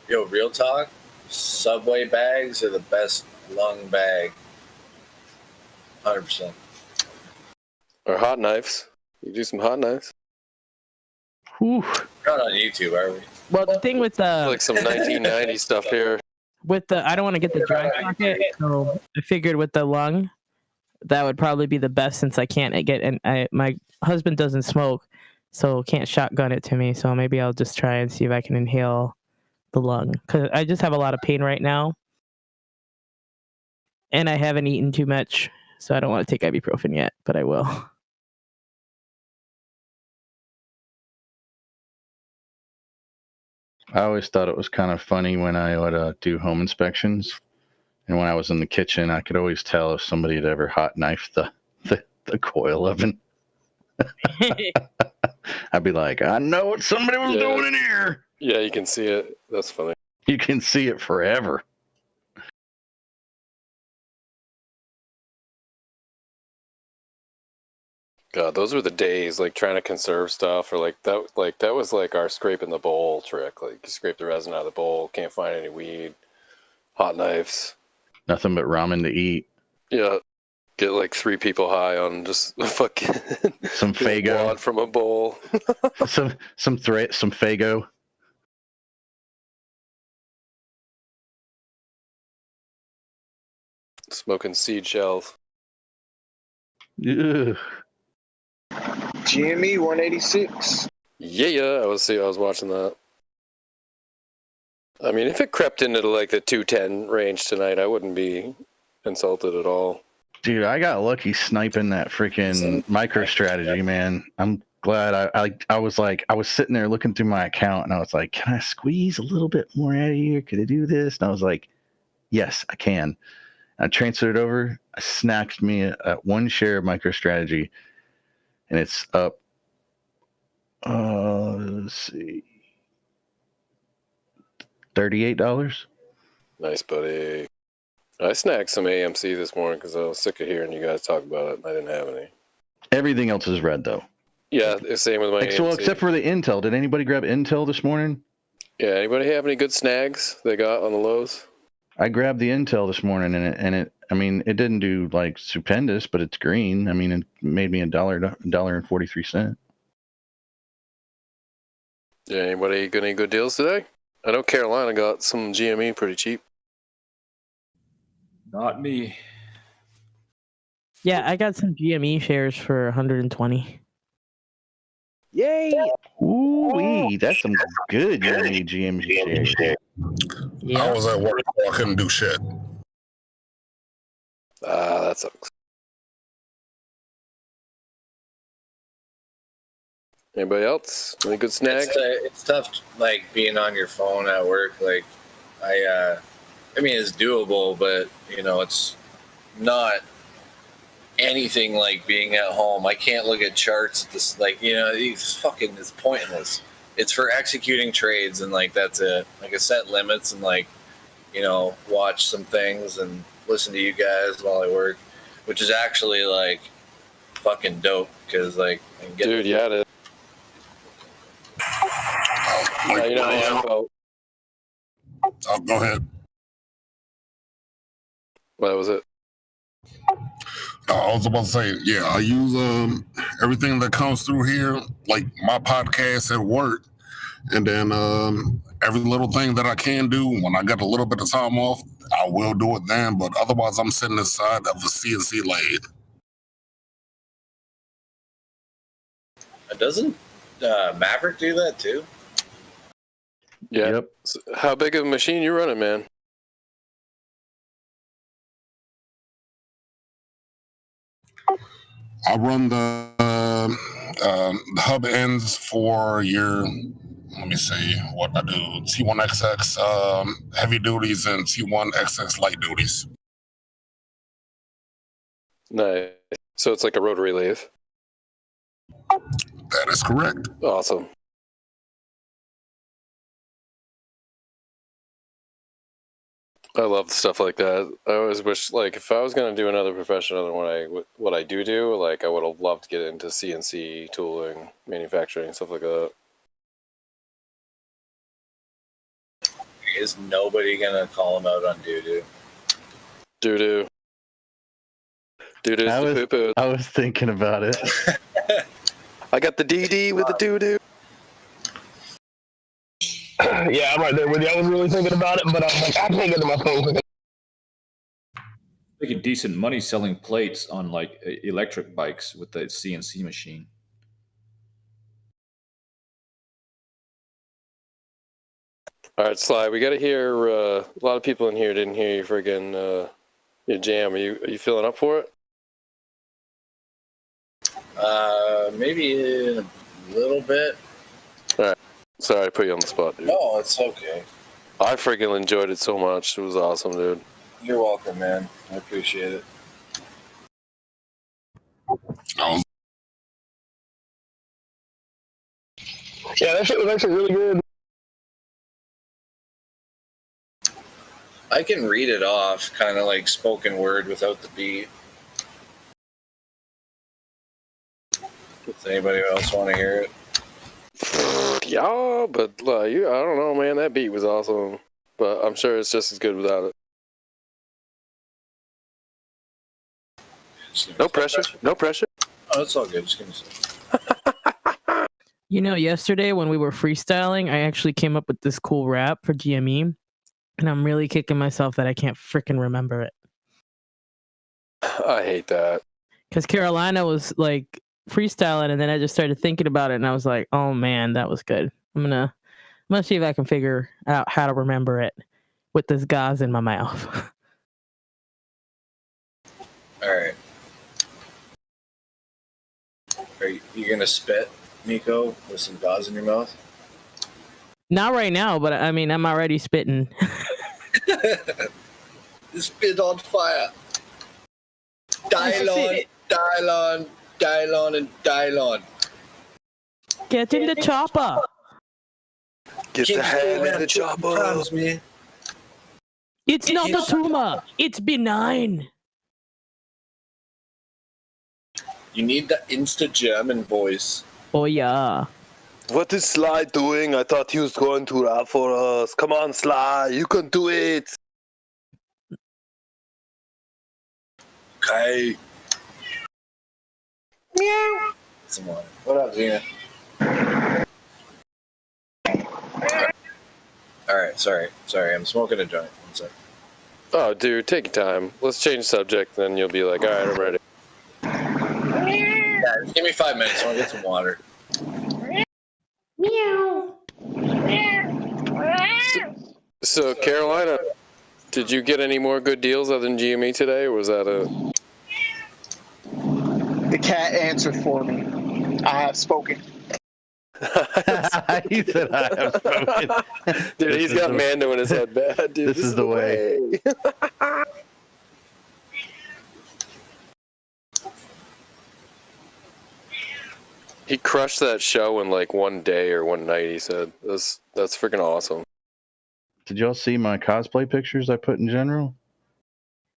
Yo, real talk. Subway bags are the best lung bag. 100%. Or hot knives. You do some hot knives. Whew. We're not on YouTube, are we? Well, the thing with like some 1990 stuff here. With I don't want to get the dry socket, so I figured with the lung, that would probably be the best since I can't get. And my husband doesn't smoke, so can't shotgun it to me. So maybe I'll just try and see if I can inhale the lung, because I just have a lot of pain right now, and I haven't eaten too much, so I don't want to take ibuprofen yet, but I will. I always thought it was kind of funny when I would do home inspections, and when I was in the kitchen, I could always tell if somebody had ever hot knifed the coil oven. I'd be like, I know what somebody was doing in here. Yeah, you can see it. That's funny. You can see it forever. God, those were the days, like trying to conserve stuff, or like that was like our scraping the bowl trick. Like you scrape the resin out of the bowl, can't find any weed, hot knives. Nothing but ramen to eat. Yeah, get like 3 people high on just fucking some Fago wad from a bowl. some Fago. Smoking seed shells. Ugh. GME 186. Yeah, I was watching that. I mean, if it crept into like the 210 range tonight, I wouldn't be insulted at all. Dude, I got lucky sniping that freaking MicroStrategy, man. I'm glad I was sitting there looking through my account and I was like, can I squeeze a little bit more out of here? Could I do this? And I was like, yes, I can. I transferred it over. I snagged me at 1 share of MicroStrategy and it's up. Let's see. $38. Nice, buddy. I snagged some AMC this morning because I was sick of hearing you guys talk about it and I didn't have any. Everything else is red, though. Yeah, same with my AMC. Well, except for the Intel. Did anybody grab Intel this morning? Yeah, anybody have any good snags they got on the lows? I grabbed the Intel this morning, and it I mean, it didn't do like stupendous, but it's green. I mean, it made me $1.43. Yeah, anybody got any good deals today? I know Carolina got some GME pretty cheap. Not me. Yeah, I got some GME shares for 120. Yay! Ooh, that's some good GME shares. I was at work, so I couldn't do shit. That sucks. Anybody else? Any good snags? It's tough, like being on your phone at work. Like, I mean, it's doable, but it's not anything like being at home. I can't look at charts. Just it's pointless. It's for executing trades, and like that's it. Like I set limits and watch some things and listen to you guys while I work, which is actually like fucking dope because like I can get Dude, yeah, it is. Oh, go ahead. What was it? I was about to say, yeah, I use everything that comes through here, like my podcast at work, and then every little thing that I can do when I got a little bit of time off, I will do it then. But otherwise, I'm sitting inside of a CNC lathe. Doesn't Maverick do that too? Yeah. Yep. So how big of a machine you running, man? I run the hub ends for your, let me see what I do, T1XX heavy duties and T1XX light duties. Nice. So it's like a rotary lathe. That is correct. Awesome. I love stuff like that. I always wish, like, if I was going to do another profession other than what I do, like, I would have loved to get into CNC tooling, manufacturing, stuff like that. Is nobody gonna call him out on doo-doo? Doo-doo. Doo-doo's the poo-poo. I was thinking about it. I got the DD with the doo-doo. Yeah, I'm right there with you. I was really thinking about it, but I'm like, I can't get to my phone quick. Making decent money selling plates on like electric bikes with the CNC machine. All right, Sly, we got to hear, a lot of people in here didn't hear you friggin' your jam. Are you feeling up for it? Maybe in a little bit. All right. Sorry I put you on the spot, dude. No, it's okay. I freaking enjoyed it so much. It was awesome, dude. You're welcome, man. I appreciate it. I was Yeah, that shit was actually really good. I can read it off, kind of like spoken word without the beat. Does anybody else want to hear it? Yeah, but I don't know, man. That beat was awesome, but I'm sure it's just as good without it. No pressure. No pressure. Oh, it's all good. Just give me some. You know, yesterday when we were freestyling, I actually came up with this cool rap for GME, and I'm really kicking myself that I can't freaking remember it. I hate that. Because Carolina was like freestyling, and then I just started thinking about it, and I was like, "Oh man, that was good." I'm gonna see if I can figure out how to remember it with this gauze in my mouth. All right. Are you gonna spit, Nico, with some gauze in your mouth? Not right now, but I mean, I'm already spitting. Spit on fire. Dial on, dial on, dial on, and dial on. Get in the chopper. Get the hell in the chopper. Man. It's not a tumor. It's benign. You need the Insta-German voice. Oh, yeah. What is Sly doing? I thought he was going to rap for us. Come on, Sly. You can do it. Okay. Meow. Some water. What up, Zena? All right, sorry. I'm smoking a joint. One sec. Oh, dude, take your time. Let's change subject, then you'll be like, all right, I'm ready. Yeah, just give me 5 minutes. I want to get some water. Meow. So, Carolina, did you get any more good deals other than GME today, or was that a... The cat answered for me. I have spoken. He said, "I have spoken." Dude, he's got Mando in his head bad, dude. This is the way. He crushed that show in like one day or one night, he said. That's freaking awesome. Did y'all see my cosplay pictures I put in general?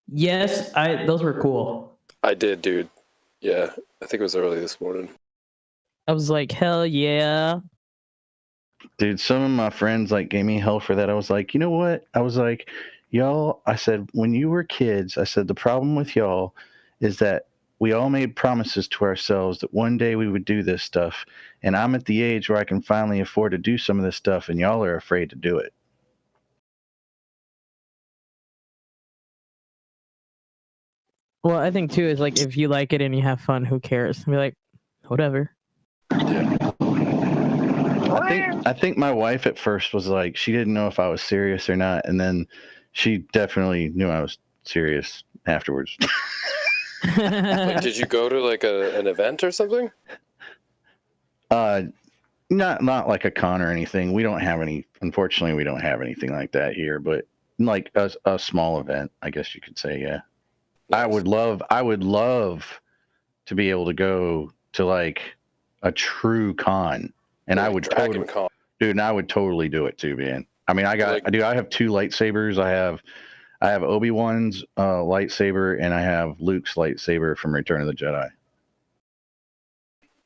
Yes, those were cool. I did, dude. Yeah, I think it was early this morning. I was like, hell yeah. Dude, some of my friends like gave me hell for that. I was like, you know what? I was like, y'all, I said, when you were kids, I said, the problem with y'all is that we all made promises to ourselves that one day we would do this stuff. And I'm at the age where I can finally afford to do some of this stuff, and y'all are afraid to do it. Well, I think too is like if you like it and you have fun, who cares? Be like, whatever. I think my wife at first was like, she didn't know if I was serious or not, and then she definitely knew I was serious afterwards. Like, did you go to like an event or something? Not like a con or anything. We don't have any. Unfortunately, we don't have anything like that here. But like a small event, I guess you could say. Yeah, nice. I would love to be able to go to like a true con, and I would totally, dude. And I would totally do it too, man. I mean, I have 2 lightsabers. I have Obi-Wan's lightsaber, and I have Luke's lightsaber from Return of the Jedi.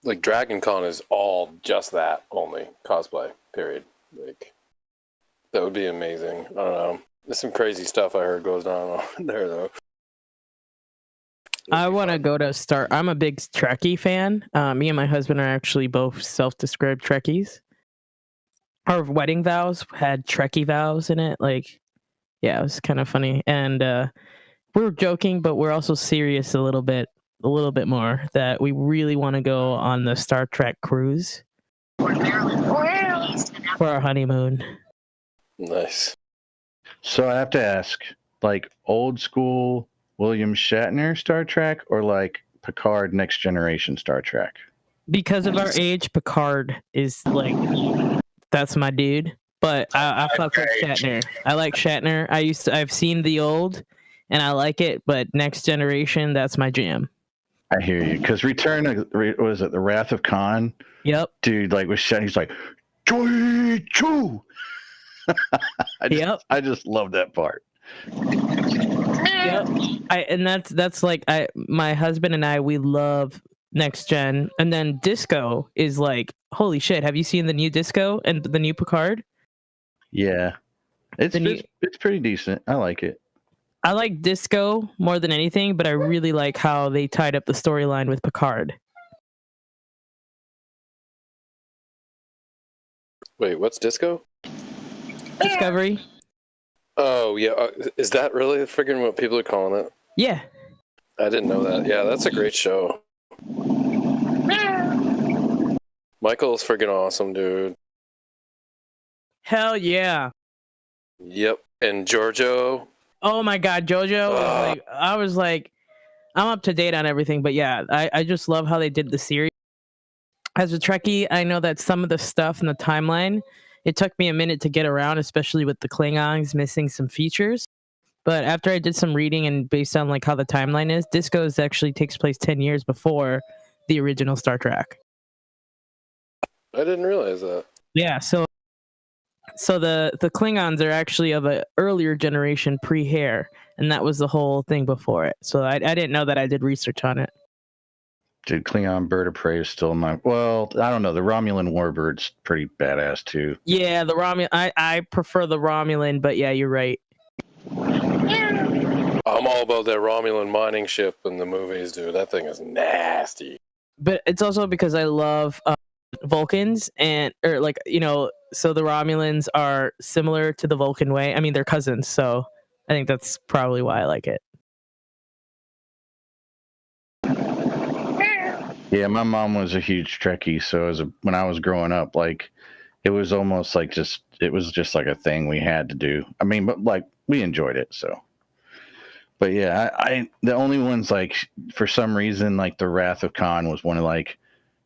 Like Dragon Con is all just that, only cosplay, period. Like, that would be amazing. I don't know. There's some crazy stuff I heard goes on there, though. I want to go to Star. I'm a big Trekkie fan. Me and my husband are actually both self-described Trekkies. Our wedding vows had Trekkie vows in it. Like, yeah, it was kind of funny. And we were joking, but we're also serious a little bit more, that we really want to go on the Star Trek cruise for our honeymoon. Nice. So I have to ask, like old school William Shatner Star Trek or like Picard Next Generation Star Trek? Because of our age, Picard is like, that's my dude. But I fuck with Shatner. I like Shatner. I've seen the old, and I like it. But Next Generation, that's my jam. I hear you. Because was it The Wrath of Khan? Yep. Dude, like with Shatner, he's like, Joy Choo. I just love that part. Yep. And that's like my husband and I, we love Next Gen, and then Disco is like, holy shit! Have you seen the new Disco and the new Picard? Yeah, it's pretty decent. I like it. I like Disco more than anything, but I really like how they tied up the storyline with Picard. Wait, what's Disco? Discovery. Oh yeah, is that really friggin' what people are calling it? Yeah. I didn't know that. Yeah, that's a great show. Michael's friggin' awesome, dude. Hell yeah. Yep, and Giorgio. Oh my god, JoJo. I was like, I'm up to date on everything, but yeah, I just love how they did the series. As a Trekkie, I know that some of the stuff in the timeline, it took me a minute to get around, especially with the Klingons missing some features. But after I did some reading and based on like how the timeline is, Disco's actually takes place 10 years before the original Star Trek. I didn't realize that. Yeah, so the Klingons are actually of an earlier generation pre-hair, and that was the whole thing before it. So I didn't know that. I did research on it. Dude, Klingon Bird of Prey is still my... Well, I don't know. The Romulan Warbird's pretty badass, too. Yeah, the Romulan... I prefer the Romulan, but yeah, you're right. I'm all about that Romulan mining ship in the movies, dude. That thing is nasty. But it's also because I love Vulcans, so the Romulans are similar to the Vulcan way. I mean, they're cousins, so I think that's probably why I like it. Yeah, my mom was a huge Trekkie, so when I was growing up, like, it was almost like it was just like a thing we had to do. I mean, but like, we enjoyed it, so. But yeah, the only ones, like, for some reason, like, the Wrath of Khan was one of, like,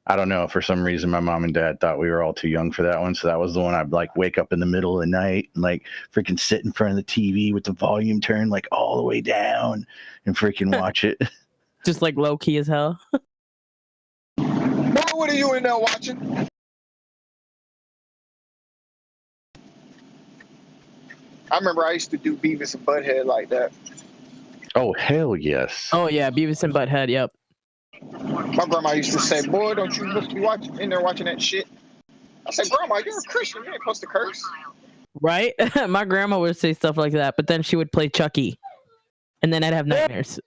I don't know, for some reason my mom and dad thought we were all too young for that one, so that was the one I'd, like, wake up in the middle of the night and, like, freaking sit in front of the TV with the volume turned, like, all the way down and freaking watch it. Just, like, low-key as hell. What are you in there watching? I remember I used to do Beavis and Butthead like that. Oh, hell yes. Oh, yeah, Beavis and Butthead, yep. My grandma used to say, boy, don't you look be in there watching that shit. I said, Grandma, you're a Christian. You ain't supposed to curse. Right? My grandma would say stuff like that, but then she would play Chucky. And then I'd have nightmares.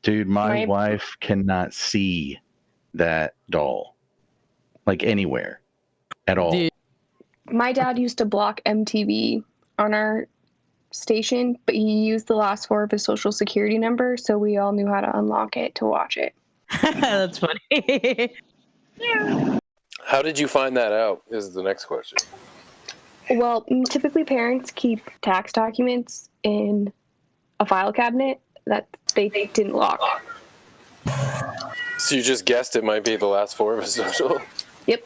Dude, my wife cannot see that doll. Like, anywhere. At all. Dude. My dad used to block MTV on our station, but he used the last 4 of his social security number, so we all knew how to unlock it to watch it. That's funny. How did you find that out is the next question. Well, typically parents keep tax documents in a file cabinet that they didn't lock. So you just guessed it might be the last 4 of his social? Yep.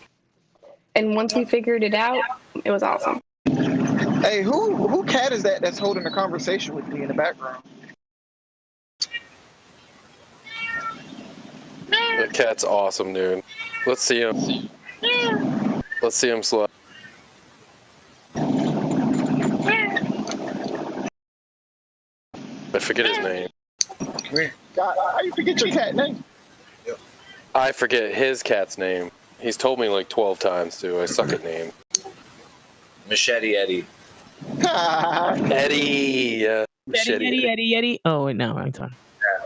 And once we figured it out, it was awesome. Hey, who cat is that that's holding a conversation with me in the background? The cat's awesome, dude. Let's see him. Let's see him slow. I forget his name. God, how you forget your cat name? I forget his cat's name. He's told me like 12 times, too. I suck at names. Machete Eddie. Eddie. Eddie. Oh, wait, no, I'm sorry.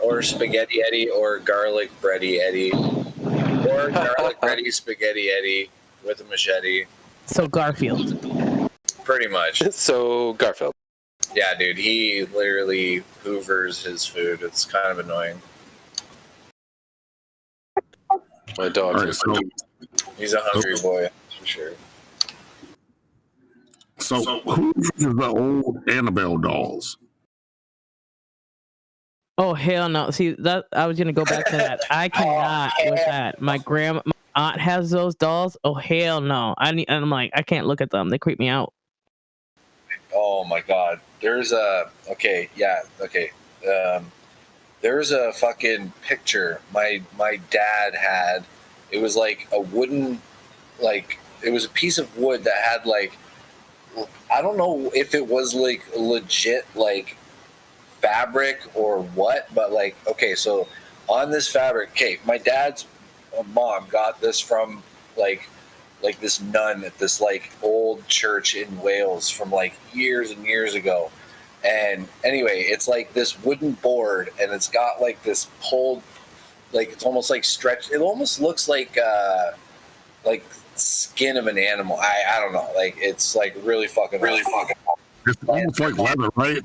Or Spaghetti Eddie, or Garlic Bready Eddie. Or Garlic Bready Spaghetti Eddie with a machete. So Garfield. Pretty much. So Garfield. Yeah, dude, he literally hoovers his food. It's kind of annoying. My dog's He's a hungry boy, for sure. So who's the old Annabelle dolls? Oh, hell no. See, that I was going to go back to that. I cannot with that. My aunt has those dolls. Oh, hell no. I'm like, I can't look at them. They creep me out. Oh, my God. There's a... Okay, yeah, okay. There's a fucking picture my dad had. It was like a wooden... Like, it was a piece of wood that had like, I don't know if it was like legit like fabric or what, but like, okay, so on this fabric, okay, my dad's mom got this from like this nun at this like old church in Wales from like years and years ago. And anyway, it's like this wooden board, and it's got like this pulled, like it's almost like stretched. It almost looks like skin of an animal. I don't know. Like it's like really fucking. It's almost like leather, right?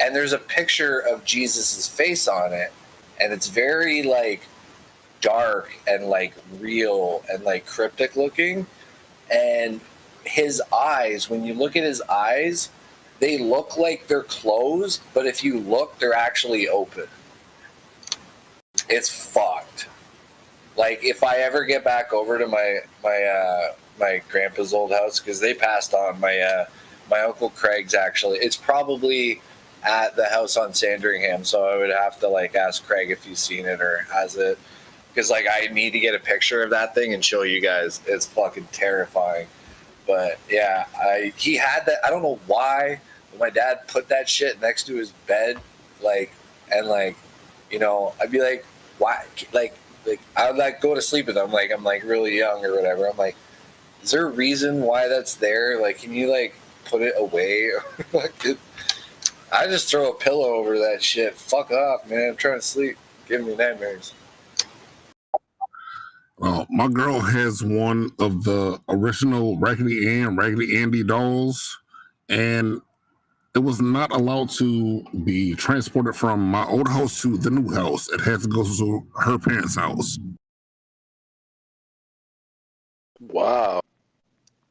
And there's a picture of Jesus's face on it, and it's very like dark and like real and like cryptic looking. And his eyes, when you look at his eyes, they look like they're closed, but if you look, they're actually open. It's fucked. Like if I ever get back over to my grandpa's old house, because they passed on, my uncle Craig's actually, it's probably at the house on Sandringham, so I would have to like ask Craig if he's seen it or has it, because like I need to get a picture of that thing and show you guys. It's fucking terrifying. But yeah, he had that. I don't know why, but my dad put that shit next to his bed, like, and like, you know, I'd be like, why, like I would like go to sleep with him, like I'm like really young or whatever. I'm like, is there a reason why that's there? Like, can you like put it away? I just throw a pillow over that shit. Fuck off, man. I'm trying to sleep. Giving me nightmares. Well, my girl has one of the original Raggedy Ann, Raggedy Andy dolls, and it was not allowed to be transported from my old house to the new house. It had to go to her parents' house. Wow.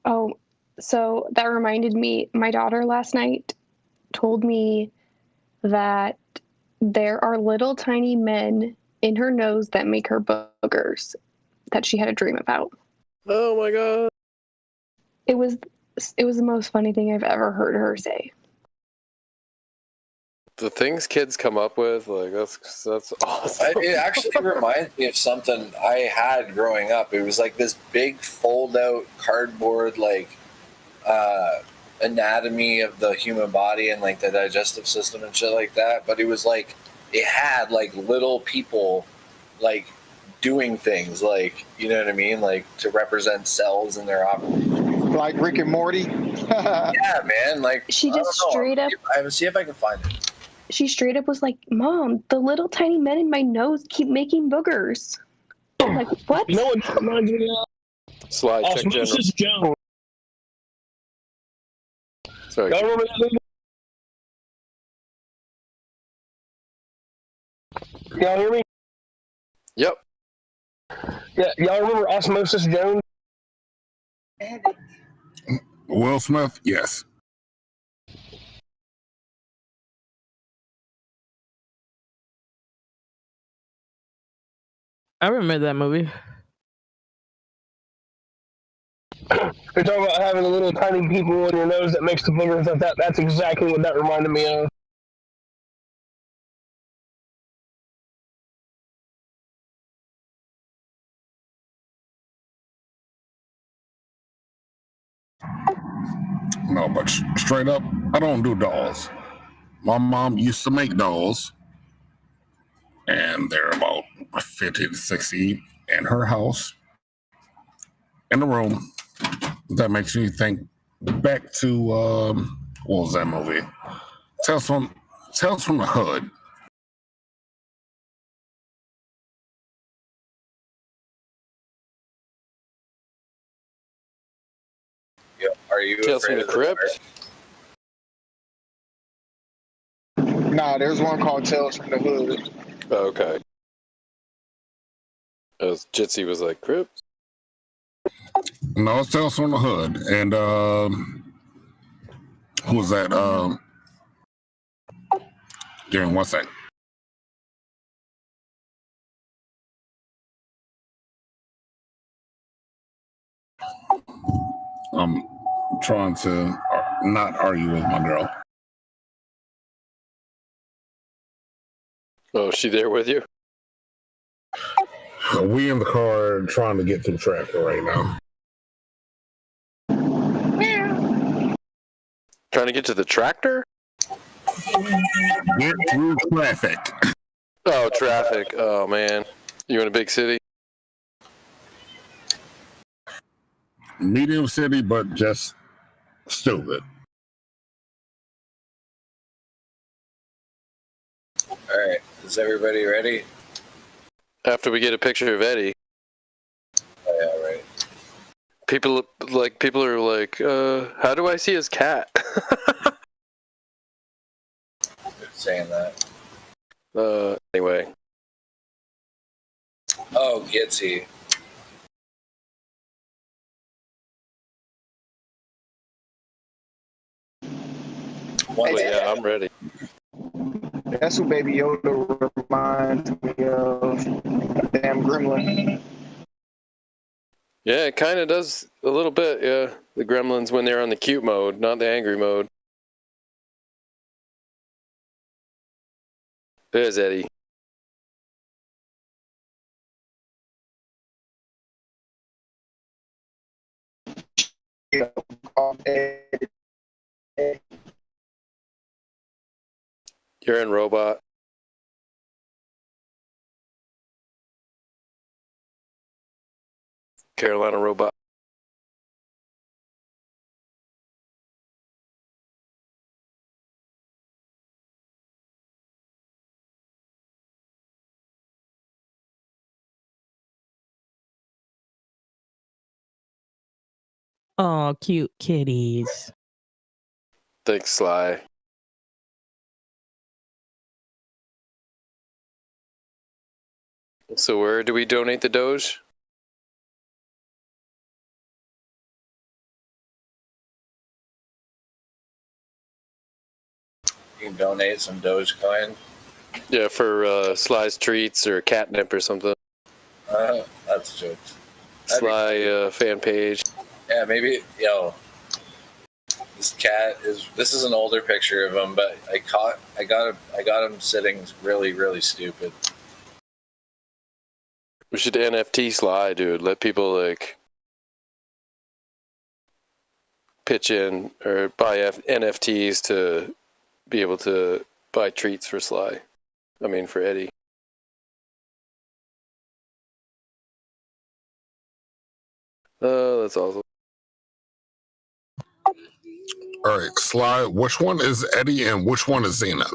Oh, so that reminded me, my daughter last night told me that there are little tiny men in her nose that make her boogers that she had a dream about. Oh my god. It was the most funny thing I've ever heard her say. The things kids come up with, like that's awesome. It actually reminds me of something I had growing up. It was like this big fold-out cardboard, like anatomy of the human body and like the digestive system and shit like that. But it was like it had like little people, like doing things, like, you know what I mean, like to represent cells in their operation. Like Rick and Morty. Yeah, man. Like She just straight up. See if I can find it. She straight up was like, "Mom, the little tiny men in my nose keep making boogers." I'm like, what? You know what reminds me of? Slide check general. Osmosis Jones. Sorry. Y'all remember that movie? Y'all hear me? Yep. Yeah, y'all remember Osmosis Jones? Will Smith, yes. I remember that movie. You're talking about having the little tiny people in your nose that makes the boogers like that. That's exactly what that reminded me of. No, but straight up, I don't do dolls. My mom used to make dolls, and they're about 50 to 60 in her house, in the room. That makes me think back to, what was that movie? Tales from the Hood. Yeah. Are you Tales from afraid the of the Crypt? Nah, there's one called Tales from the Hood. Okay. As Jitsi was like, Crypt? No, it's Tales from the Hood. And who was that? Give me 1 second. I'm trying to not argue with my girl. Oh, is she there with you? We in the car trying to get through traffic right now. Trying to get to the tractor? Get through traffic. Oh, traffic. Oh, man. You in a big city? Medium city, but just stupid. All right, is everybody ready? After we get a picture of Eddie. Oh, yeah, right. People are like, how do I see his cat? They're saying that. Anyway. Oh, Gitsy. Yeah, I'm ready. That's what Baby Yoda reminds me of. A damn gremlin. Yeah, it kind of does a little bit, yeah. The gremlins when they're on the cute mode, not the angry mode. There's Eddie. You're in robot. Carolina robot. Oh, cute kitties. Thanks, Sly. So where do we donate the Doge? You can donate some Dogecoin. Yeah, for Sly's treats or catnip or something. That's jokes. Sly fan page. Yeah, maybe, this cat this is an older picture of him, but I got him sitting really, really stupid. We should NFT Sly, dude. Let people like pitch in or buy NFTs to be able to buy treats for Sly. I mean, for Eddie. Oh, that's awesome. All right, Sly, which one is Eddie and which one is Xena?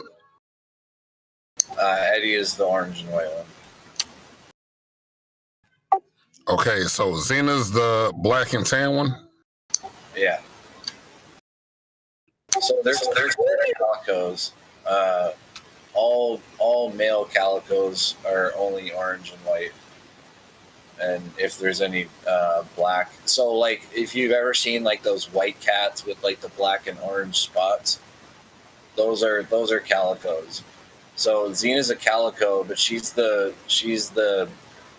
Eddie is the orange and white one. Okay, so Xena's the black and tan one? Yeah. So there's calicos. All male calicos are only orange and white. And if there's any black, so like if you've ever seen like those white cats with like the black and orange spots, those are calicos. So Xena's a calico, but she's the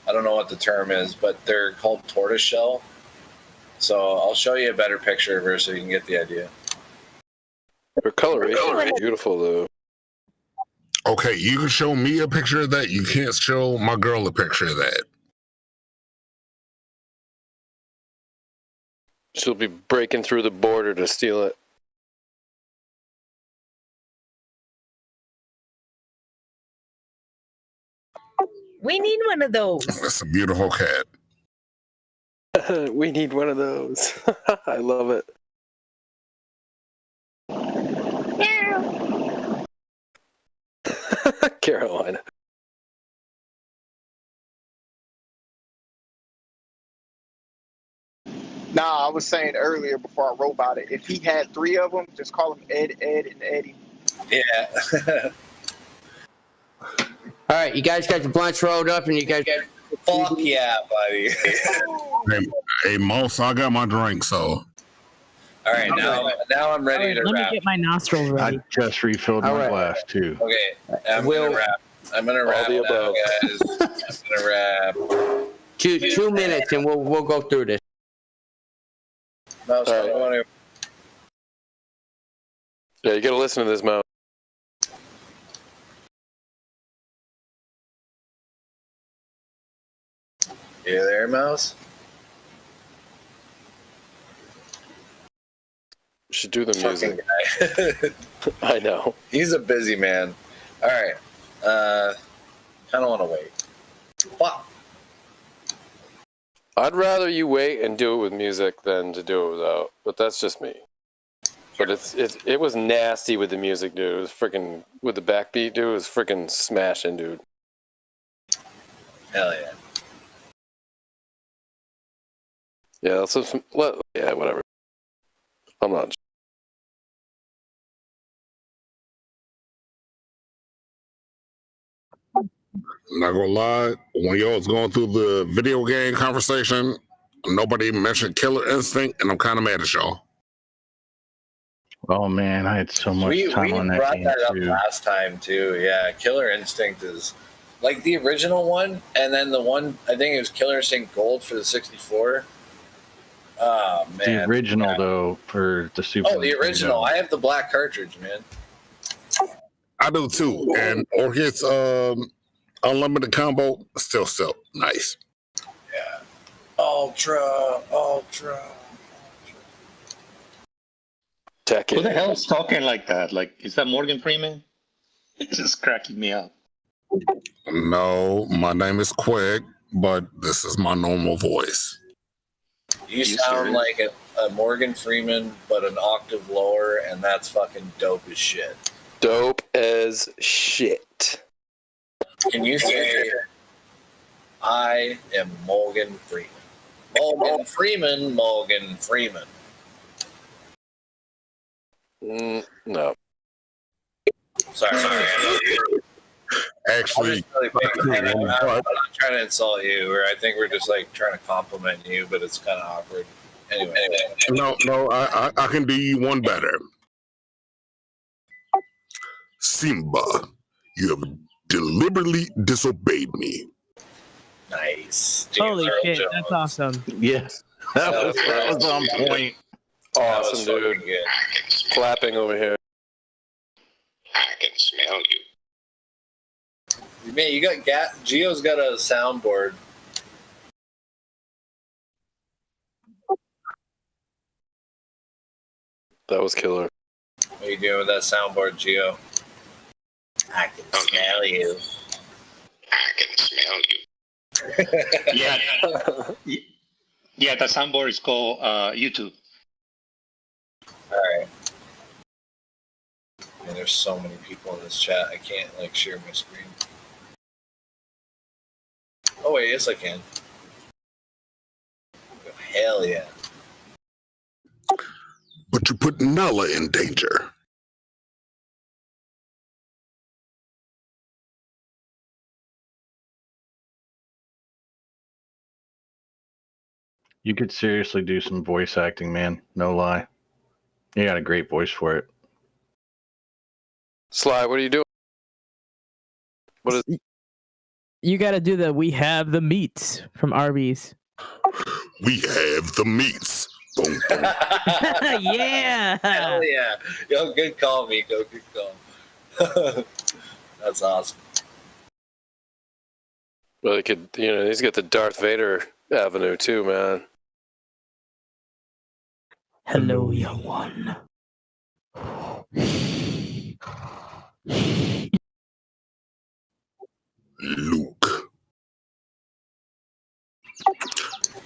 I don't know what the term is, but they're called tortoiseshell. So I'll show you a better picture of her so you can get the idea. Her coloration is beautiful though. Okay, you can show me a picture of that. You can't show my girl a picture of that. She'll be breaking through the border to steal it. We need one of those. That's a beautiful cat. We need one of those. I love it. Carolina. Nah, I was saying earlier before I wrote about it, if he had 3 of them, just call them Ed, and Eddie. Yeah. All right, you guys got the blunts rolled up, and you guys. Fuck yeah, buddy. Hey, Moss, I got my drink, so. All right, now I'm ready to Let wrap. me get my nostrils ready. I just refilled All my right. glass too. Okay, I'm gonna wrap. I'm gonna wrap now, guys. I'm gonna wrap. Two minutes, and we'll go through this. No, so I wanna. Yeah, you gotta listen to this, Mo. You there, Mouse? should do the music. I know. He's a busy man. All right. Kind of want to wait. What? I'd rather you wait and do it with music than to do it without. But that's just me. But it was nasty with the music, dude. It was freaking with the backbeat, dude. It was freaking smashing, dude. Hell yeah. Yeah, yeah, whatever. I'm not. I'm not gonna lie, when y'all was going through the video game conversation, nobody mentioned Killer Instinct, and I'm kind of mad at y'all. Oh man, I had so much We time on that brought game that up too. last time too. Yeah, Killer Instinct is like the original one, and then the one I think it was Killer Instinct Gold for the 64. Oh man, The original though for the Super. Oh, the original. I have the black cartridge, man. I do too, and Orchid's unlimited combo still nice. Yeah, ultra. Who the hell is talking like that? Like, is that Morgan Freeman? It's just cracking me up. No, my name is Quig, but this is my normal voice. You sound like a Morgan Freeman, but an octave lower, and that's fucking dope as shit. Dope as shit. Can you say, I am Morgan Freeman? Morgan Freeman. No. Sorry. Actually, I'm not trying to insult you, or I think we're just like trying to compliment you, but it's kind of awkward. Anyway. No, I can do you one better. Simba, you have deliberately disobeyed me. Nice. Holy shit, that's awesome. Yes, that was on point. Awesome, dude. Good. Clapping over here. I can smell you. Man, you got Gio's got a soundboard. That was killer. What are you doing with that soundboard, Gio? I can smell you. I can smell you. Yeah, the soundboard is called YouTube. All right. Man, there's so many people in this chat. I can't like share my screen. Oh wait, yes I can. Hell yeah. But you put Nala in danger. You could seriously do some voice acting, man. No lie. You got a great voice for it. Sly, what are you doing? What is? You got to do the "We have the meats" from Arby's. We have the meats. Boom, boom. Yeah. Hell yeah. Yo, good call, Miko. Good call. That's awesome. Well, he could, he's got the Darth Vader avenue too, man. Hello, young one. Luke.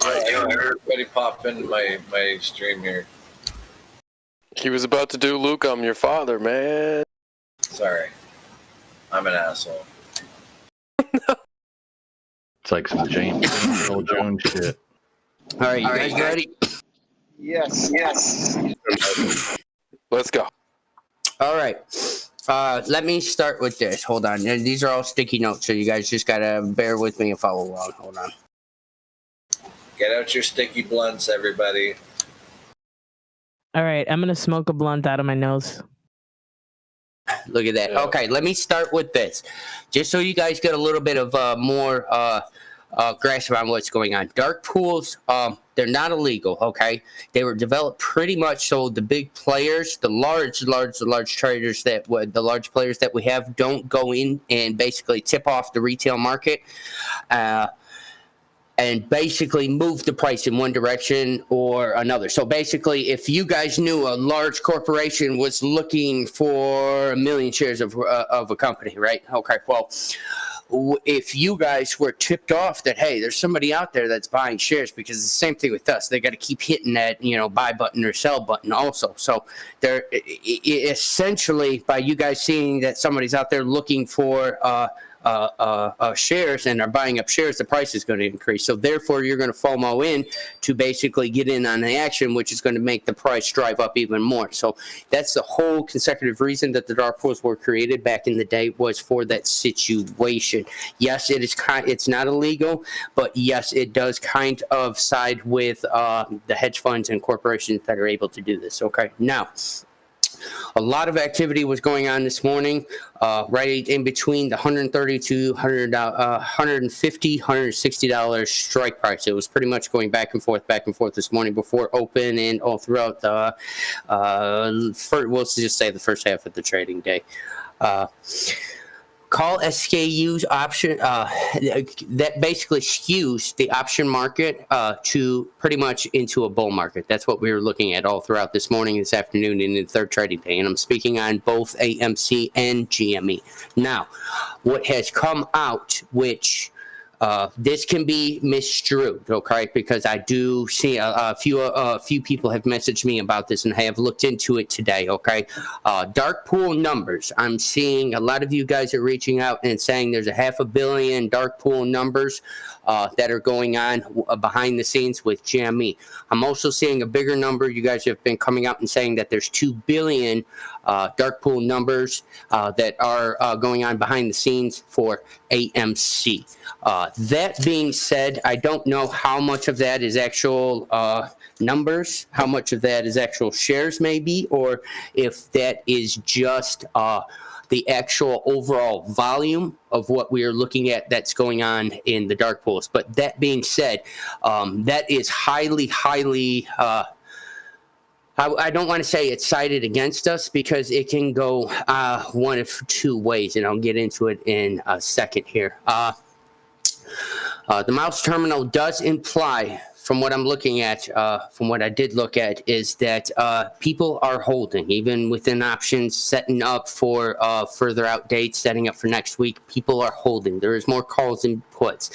Everybody pop in my stream here. He was about to do Luke, I'm your father, man. Sorry. I'm an asshole. It's like some James Earl Jones shit. All right, you guys ready? Yes. Let's go. All right. Let me start with this. Hold on. These are all sticky notes, so you guys just gotta bear with me and follow along. Hold on. Get out your sticky blunts, everybody. All right, I'm gonna smoke a blunt out of my nose. Look at that. Yeah. Okay, let me start with this, just so you guys get a little bit of more grasp around what's going on. Dark pools, they're not illegal. Okay, they were developed pretty much so the big players, the large traders the large players that we have don't go in and basically tip off the retail market. and basically move the price in one direction or another. So basically, if you guys knew a large corporation was looking for 1 million shares of a company, right? Okay, well, if you guys were tipped off that, hey, there's somebody out there that's buying shares, because it's the same thing with us, they got to keep hitting that, you know, buy button or sell button also. So they're essentially, by you guys seeing that somebody's out there looking for shares and are buying up shares, the price is going to increase. So therefore, you're going to FOMO in to basically get in on the action, which is going to make the price drive up even more. So that's the whole consecutive reason that the dark pools were created back in the day, was for that situation. Yes, it's not illegal, but yes, it does kind of side with the hedge funds and corporations that are able to do this. Okay, now, a lot of activity was going on this morning, right in between the $130 to $150, $160 strike price. It was pretty much going back and forth this morning before open and all throughout the, we'll just say the first half of the trading day. Call SKU's option, that basically skews the option market to pretty much into a bull market. That's what we were looking at all throughout this morning, this afternoon, and the third trading day. And I'm speaking on both AMC and GME. Now, what has come out, which this can be misconstrued, okay? Because I do see a few people have messaged me about this, and I have looked into it today, okay? Dark pool numbers. I'm seeing a lot of you guys are reaching out and saying there's a 500 million dark pool numbers that are going on behind the scenes with GME. I'm also seeing a bigger number. You guys have been coming out and saying that there's 2 billion dark pool numbers that are going on behind the scenes for AMC. That being said, I don't know how much of that is actual numbers, how much of that is actual shares maybe, or if that is just the actual overall volume of what we are looking at that's going on in the dark pools. But that being said, that is highly, I don't want to say it's sided against us, because it can go one of two ways, and I'll get into it in a second here. The mouse terminal does imply, from what I'm looking at, from what I did look at, is that people are holding, even within options, setting up for further out dates, setting up for next week. People are holding. There is more calls than puts.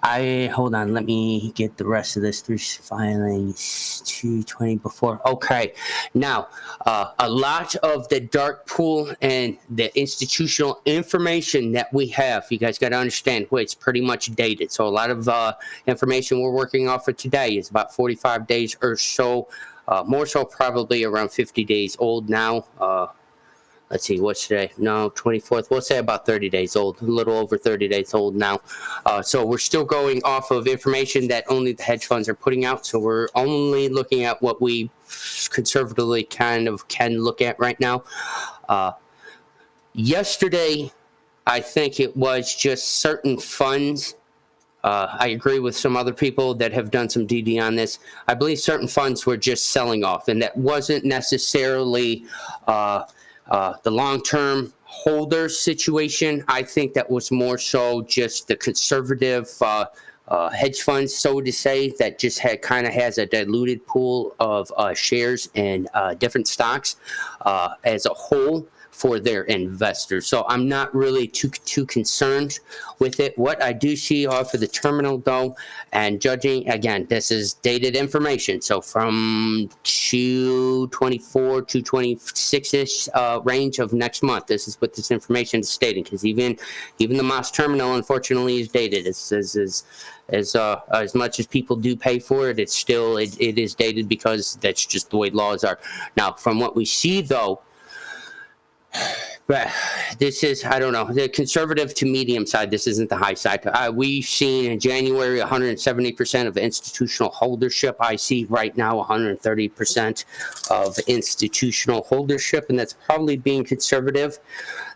Hold on, let me get the rest of this through filings 220 before. Okay, now a lot of the dark pool and the institutional information that we have, you guys got to understand, it's pretty much dated. So a lot of information we're working off of today is about 45 days or so, more so probably around 50 days old now. Let's see, what's today? No, 24th. We'll say about 30 days old, a little over 30 days old now. So we're still going off of information that only the hedge funds are putting out. So we're only looking at what we conservatively kind of can look at right now. Yesterday, I think it was just certain funds. I agree with some other people that have done some DD on this. I believe certain funds were just selling off, and that wasn't necessarily the long-term holder situation. I think that was more so just the conservative hedge funds, so to say, that just has a diluted pool of shares and different stocks as a whole for their investors. So I'm not really too concerned with it. What I do see off of the terminal, though, and judging, again, this is dated information. So from 224 to 26-ish range of next month, this is what this information is stating, because even the Moss terminal, unfortunately, is dated. As much as people do pay for it, it is dated, because that's just the way laws are. Now, from what we see, though, but this is, I don't know, the conservative to medium side. This isn't the high side. We've seen in January 170% of institutional holdership. I see right now 130% of institutional holdership, and that's probably being conservative.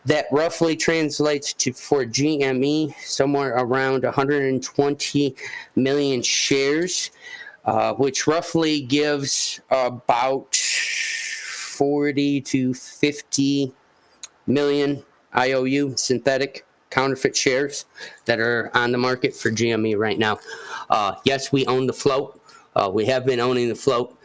That roughly translates to, for GME, somewhere around 120 million shares, which roughly gives about 40 to 50 million IOU synthetic counterfeit shares that are on the market for GME right now. Yes, we own the float. We have been owning the float.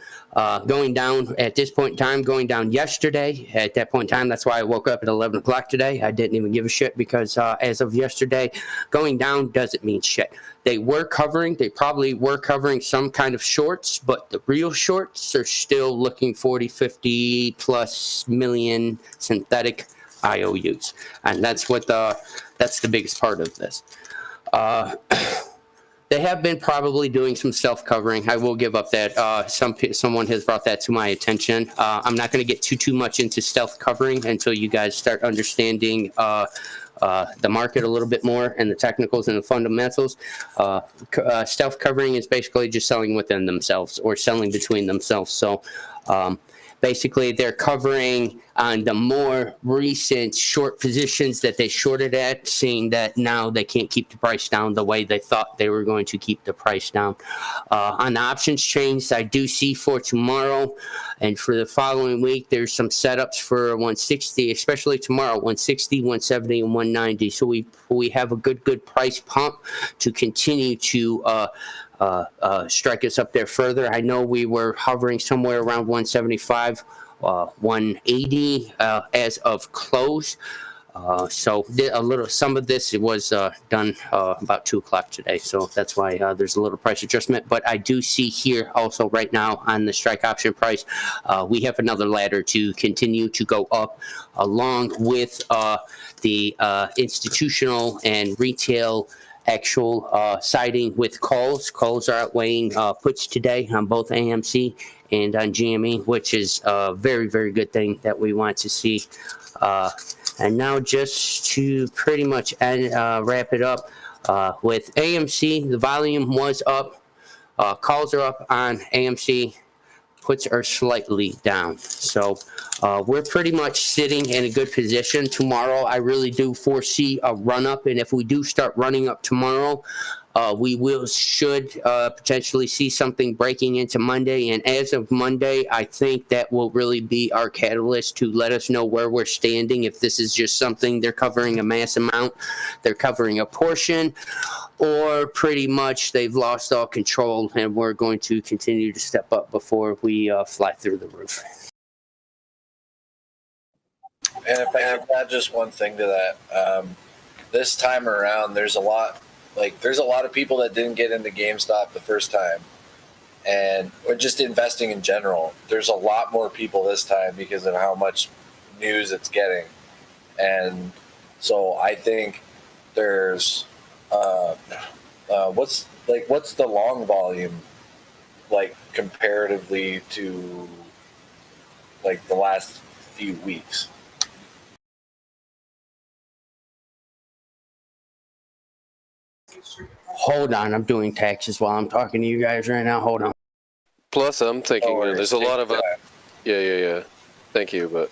Going down at this point in time, going down yesterday. At that point in time, that's why I woke up at 11 o'clock today. I didn't even give a shit because as of yesterday, going down doesn't mean shit. They probably were covering some kind of shorts, but the real shorts are still looking 40, 50 plus million synthetic IOUs. And that's that's the biggest part of this. They have been probably doing some self-covering. I will give up that. Someone has brought that to my attention. I'm not going to get too much into self-covering until you guys start understanding the market a little bit more and the technicals and the fundamentals. Self-covering is basically just selling within themselves or selling between themselves. So basically, they're covering on the more recent short positions that they shorted at, seeing that now they can't keep the price down the way they thought they were going to keep the price down. On the options chains, I do see for tomorrow and for the following week, there's some setups for 160, especially tomorrow, 160, 170, and 190. So we have a good price pump to continue to strike us up there further. I know we were hovering somewhere around 175, 180 as of close. So some of this was done about 2 o'clock today. So that's why there's a little price adjustment. But I do see here also right now on the strike option price, we have another ladder to continue to go up along with the institutional and retail actual siding with calls. Calls are outweighing puts today on both AMC and on GME, which is a very, very good thing that we want to see. And now just to pretty much wrap it up, with AMC, the volume was up. Calls are up on AMC. Puts are slightly down. So we're pretty much sitting in a good position. Tomorrow, I really do foresee a run up. And if we do start running up tomorrow, we should potentially see something breaking into Monday. And as of Monday, I think that will really be our catalyst to let us know where we're standing. If this is just something they're covering a mass amount, they're covering a portion, or pretty much they've lost all control and we're going to continue to step up before we fly through the roof. And if I could add just one thing to that, this time around, there's a lot of people that didn't get into GameStop the first time, or just investing in general. There's a lot more people this time because of how much news it's getting, and so I think there's what's the long volume like comparatively to like the last few weeks? Hold on, I'm doing taxes while I'm talking to you guys right now. Hold on. Plus, I'm thinking there's a lot of yeah. Thank you, but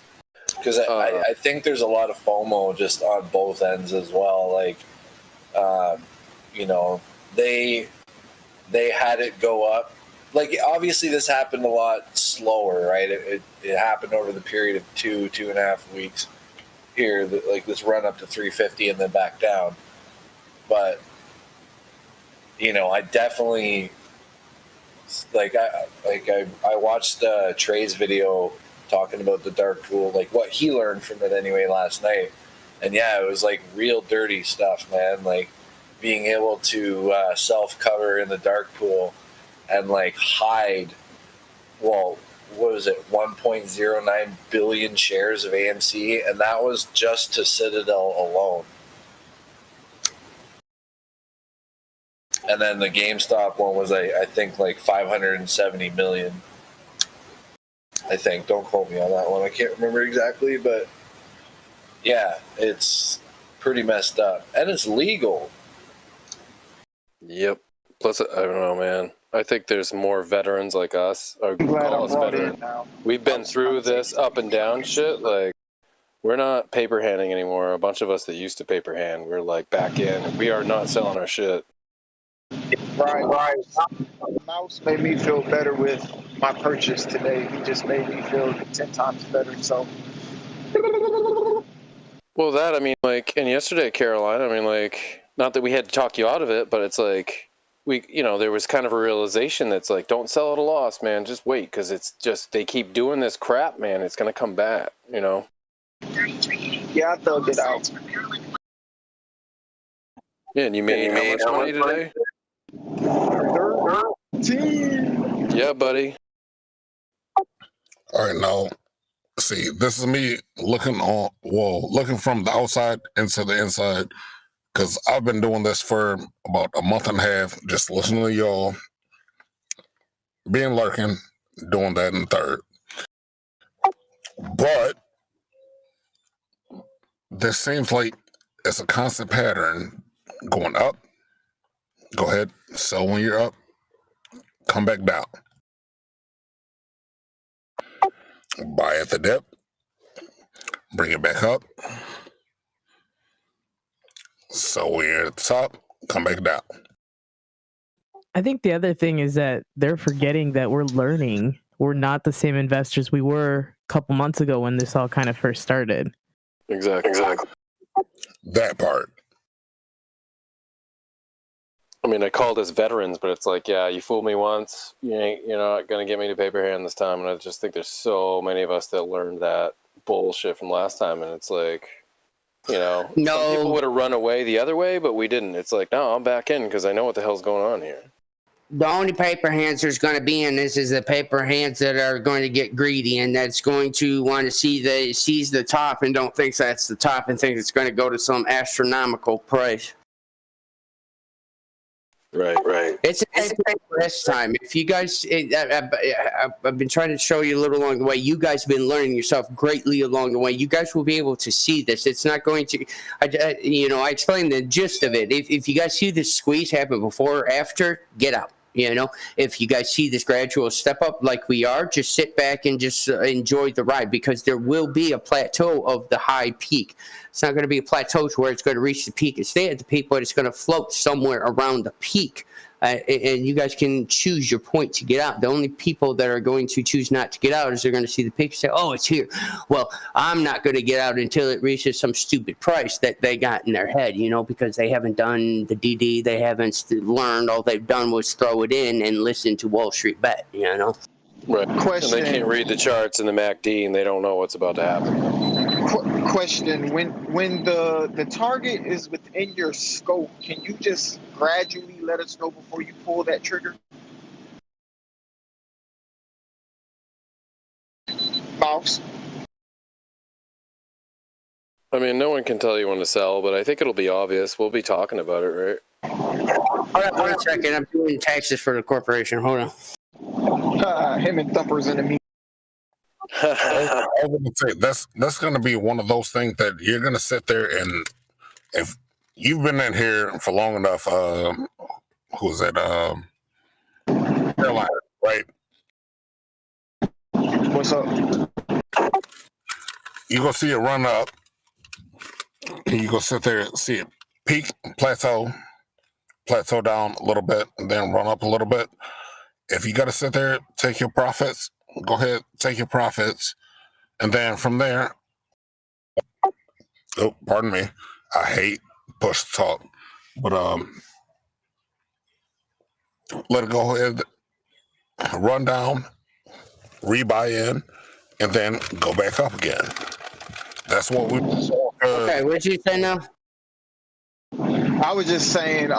because I think there's a lot of FOMO just on both ends as well. Like, they had it go up. Like, obviously, this happened a lot slower, right? It happened over the period of 2.5 weeks here, like this run up to 350 and then back down. But I definitely I watched Trey's video talking about the dark pool, like what he learned from it anyway last night, and yeah, it was like real dirty stuff, man. Like being able to self-cover in the dark pool and like hide, well, what was it, 1.09 billion shares of AMC, and that was just to Citadel alone. And then the GameStop one was, I think, like 570 million. I think. Don't quote me on that one. I can't remember exactly, but yeah, it's pretty messed up. And it's legal. Yep. Plus, I don't know, man. I think there's more veterans like us. Or call us veteran. We've been through this up and down shit. Like, we're not paper handing anymore. A bunch of us that used to paper hand, we're like back in. We are not selling our shit. Right. Mouse made me feel better with my purchase today. He just made me feel 10 times better. So Well, that, I mean, like, and yesterday, Caroline, I mean, like, not that we had to talk you out of it, but it's like, there was kind of a realization that's like, don't sell at a loss, man. Just wait, because it's just, they keep doing this crap, man. It's going to come back, Yeah, I thugged it out. Yeah, and you made how much money today? 13. Yeah, buddy. All right, now, see, this is me looking from the outside into the inside, because I've been doing this for about a month and a half, just listening to y'all, being lurking, doing that in the third. But this seems like it's a constant pattern going up. Go ahead, sell when you're up, come back down. Buy at the dip, bring it back up. So when you're at the top, come back down. I think the other thing is that they're forgetting that we're learning. We're not the same investors we were a couple months ago when this all kind of first started. Exactly. That part. I mean, I called us veterans, but it's like, yeah, you fooled me once. You're not going to get me to paper hand this time. And I just think there's so many of us that learned that bullshit from last time. And it's like, some people would have run away the other way, but we didn't. It's like, no, I'm back in because I know what the hell's going on here. The only paper hands there's going to be in this is the paper hands that are going to get greedy and that's going to want to seize the top and don't think that's the top and think it's going to go to some astronomical price. Right. It's this time. If you guys, I've been trying to show you a little along the way. You guys have been learning yourself greatly along the way. You guys will be able to see this. It's not going to, I explained the gist of it. If you guys see this squeeze happen before or after, get out. If you guys see this gradual step up like we are, just sit back and just enjoy the ride because there will be a plateau of the high peak. It's not going to be a plateau to where it's going to reach the peak and stay at the peak, but it's going to float somewhere around the peak. And you guys can choose your point to get out. The only people that are going to choose not to get out is they're going to see the peak and say, oh, it's here. Well, I'm not going to get out until it reaches some stupid price that they got in their head, because they haven't done the DD. They haven't learned. All they've done was throw it in and listen to Wall Street Bet, Right. Question. And they can't read the charts in the MACD and they don't know what's about to happen. Question. When the target is within your scope, can you just gradually let us know before you pull that trigger? Mouse. I mean, no one can tell you when to sell, but I think it'll be obvious. We'll be talking about it, right? Hold on 1 second. I'm doing taxes for the corporation. Hold on. Him and Thumper's in the meeting. I was going to say, that's going to be one of those things that you're going to sit there and if you've been in here for long enough, who's that? Carolina, right? What's up? You're going to see it run up and you're going to sit there and see it peak, plateau down a little bit, and then run up a little bit. If you got to sit there, take your profits, go ahead, take your profits. And then from there, oh, pardon me, I hate push talk, but let it go ahead, run down, rebuy in, and then go back up again. That's what we Okay, what'd you say now? I was just saying,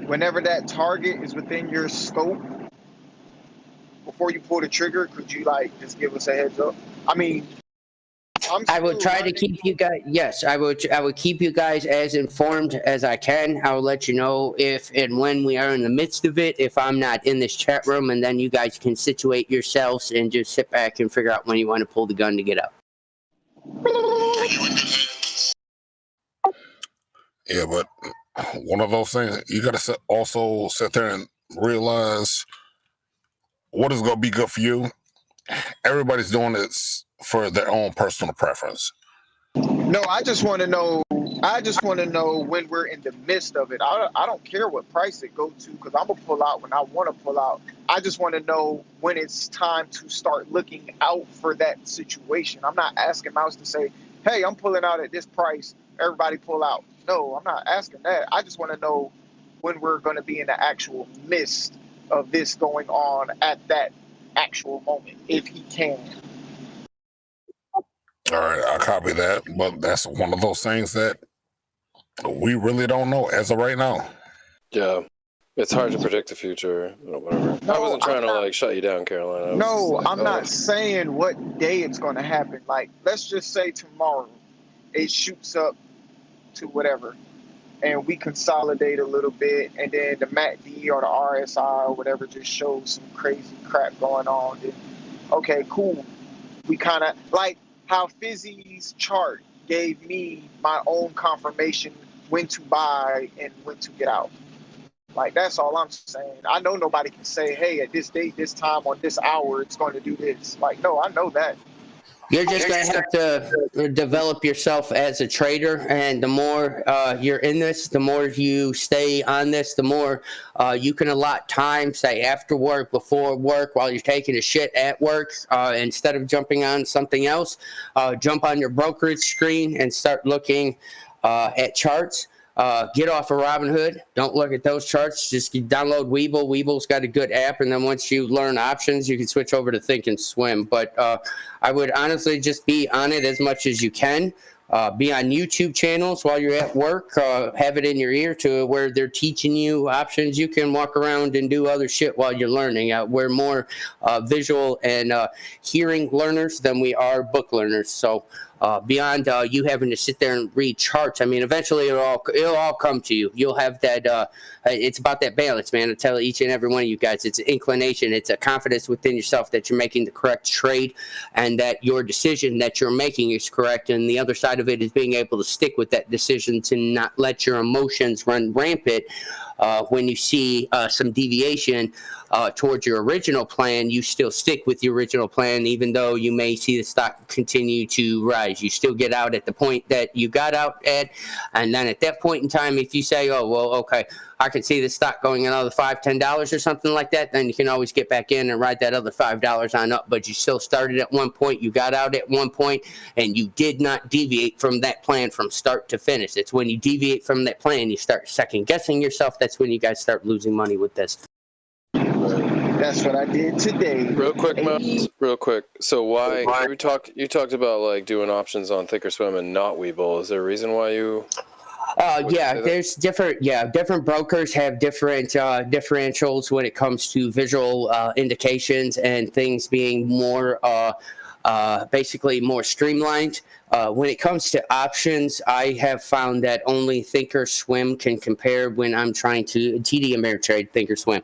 whenever that target is within your scope, before you pull the trigger, could you just give us a heads up? I mean, I will try to keep you guys. Yes, I would keep you guys as informed as I can. I will let you know if and when we are in the midst of it. If I'm not in this chat room, and then you guys can situate yourselves and just sit back and figure out when you want to pull the gun to get up. Yeah, but one of those things you got to also sit there and realize what is going to be good for you. Everybody's doing this for their own personal preference. No, I just want to know. When we're in the midst of it. I don't care what price it goes to because I'm gonna pull out when I want to pull out. I just want to know when it's time to start looking out for that situation. I'm not asking Mouse to say, hey, I'm pulling out at this price, everybody pull out. No, I'm not asking that. I just want to know when we're going to be in the actual midst of this going on at that actual moment, if he can. All right, I copy that, but that's one of those things that we really don't know as of right now. Yeah, it's hard to predict the future. Whatever. I wasn't trying to like shut you down, Carolina. No, I'm not saying what day it's going to happen. Like, let's just say tomorrow it shoots up to whatever, and we consolidate a little bit, and then the MACD or the RSI or whatever just shows some crazy crap going on. Then, okay, cool. We kind of like how Fizzy's chart gave me my own confirmation when to buy and when to get out. Like, that's all I'm saying. I know nobody can say, hey, at this date, this time, on this hour, it's going to do this. Like, no, I know that. You're just going to have to develop yourself as a trader. And the more you're in this, the more you stay on this, the more you can allot time, say after work, before work, while you're taking a shit at work. Instead of jumping on something else, jump on your brokerage screen and start looking at charts. Get off of Robinhood. Don't look at those charts. Just download Webull. Webull's got a good app, and then once you learn options, you can switch over to Thinkorswim. But I would honestly just be on it as much as you can. Be on YouTube channels while you're at work. Have it in your ear to where they're teaching you options. You can walk around and do other shit while you're learning. We're more visual and hearing learners than we are book learners. So beyond you having to sit there and read charts, I mean, eventually it'll all come to you. You'll have that. It's about that balance, man. I tell each and every one of you guys, it's an inclination. It's a confidence within yourself that you're making the correct trade and that your decision that you're making is correct. And the other side of it is being able to stick with that decision to not let your emotions run rampant when you see some deviation towards your original plan. You still stick with your original plan, even though you may see the stock continue to rise. You still get out at the point that you got out at, and then at that point in time, if you say, oh, well, okay, I can see the stock going another $5, $10 or something like that, then you can always get back in and ride that other $5 on up. But you still started at one point, you got out at one point, and you did not deviate from that plan from start to finish. It's when you deviate from that plan, you start second guessing yourself. That's when you guys start losing money with this. That's what I did today. Real quick, Miles, real quick. So why you talked about like doing options on Thinkorswim and not Webull. Is there a reason why you? There's different brokers have different differentials when it comes to visual indications and things being more basically more streamlined. When it comes to options, I have found that only Thinkorswim can compare when I'm trying to TD Ameritrade Thinkorswim.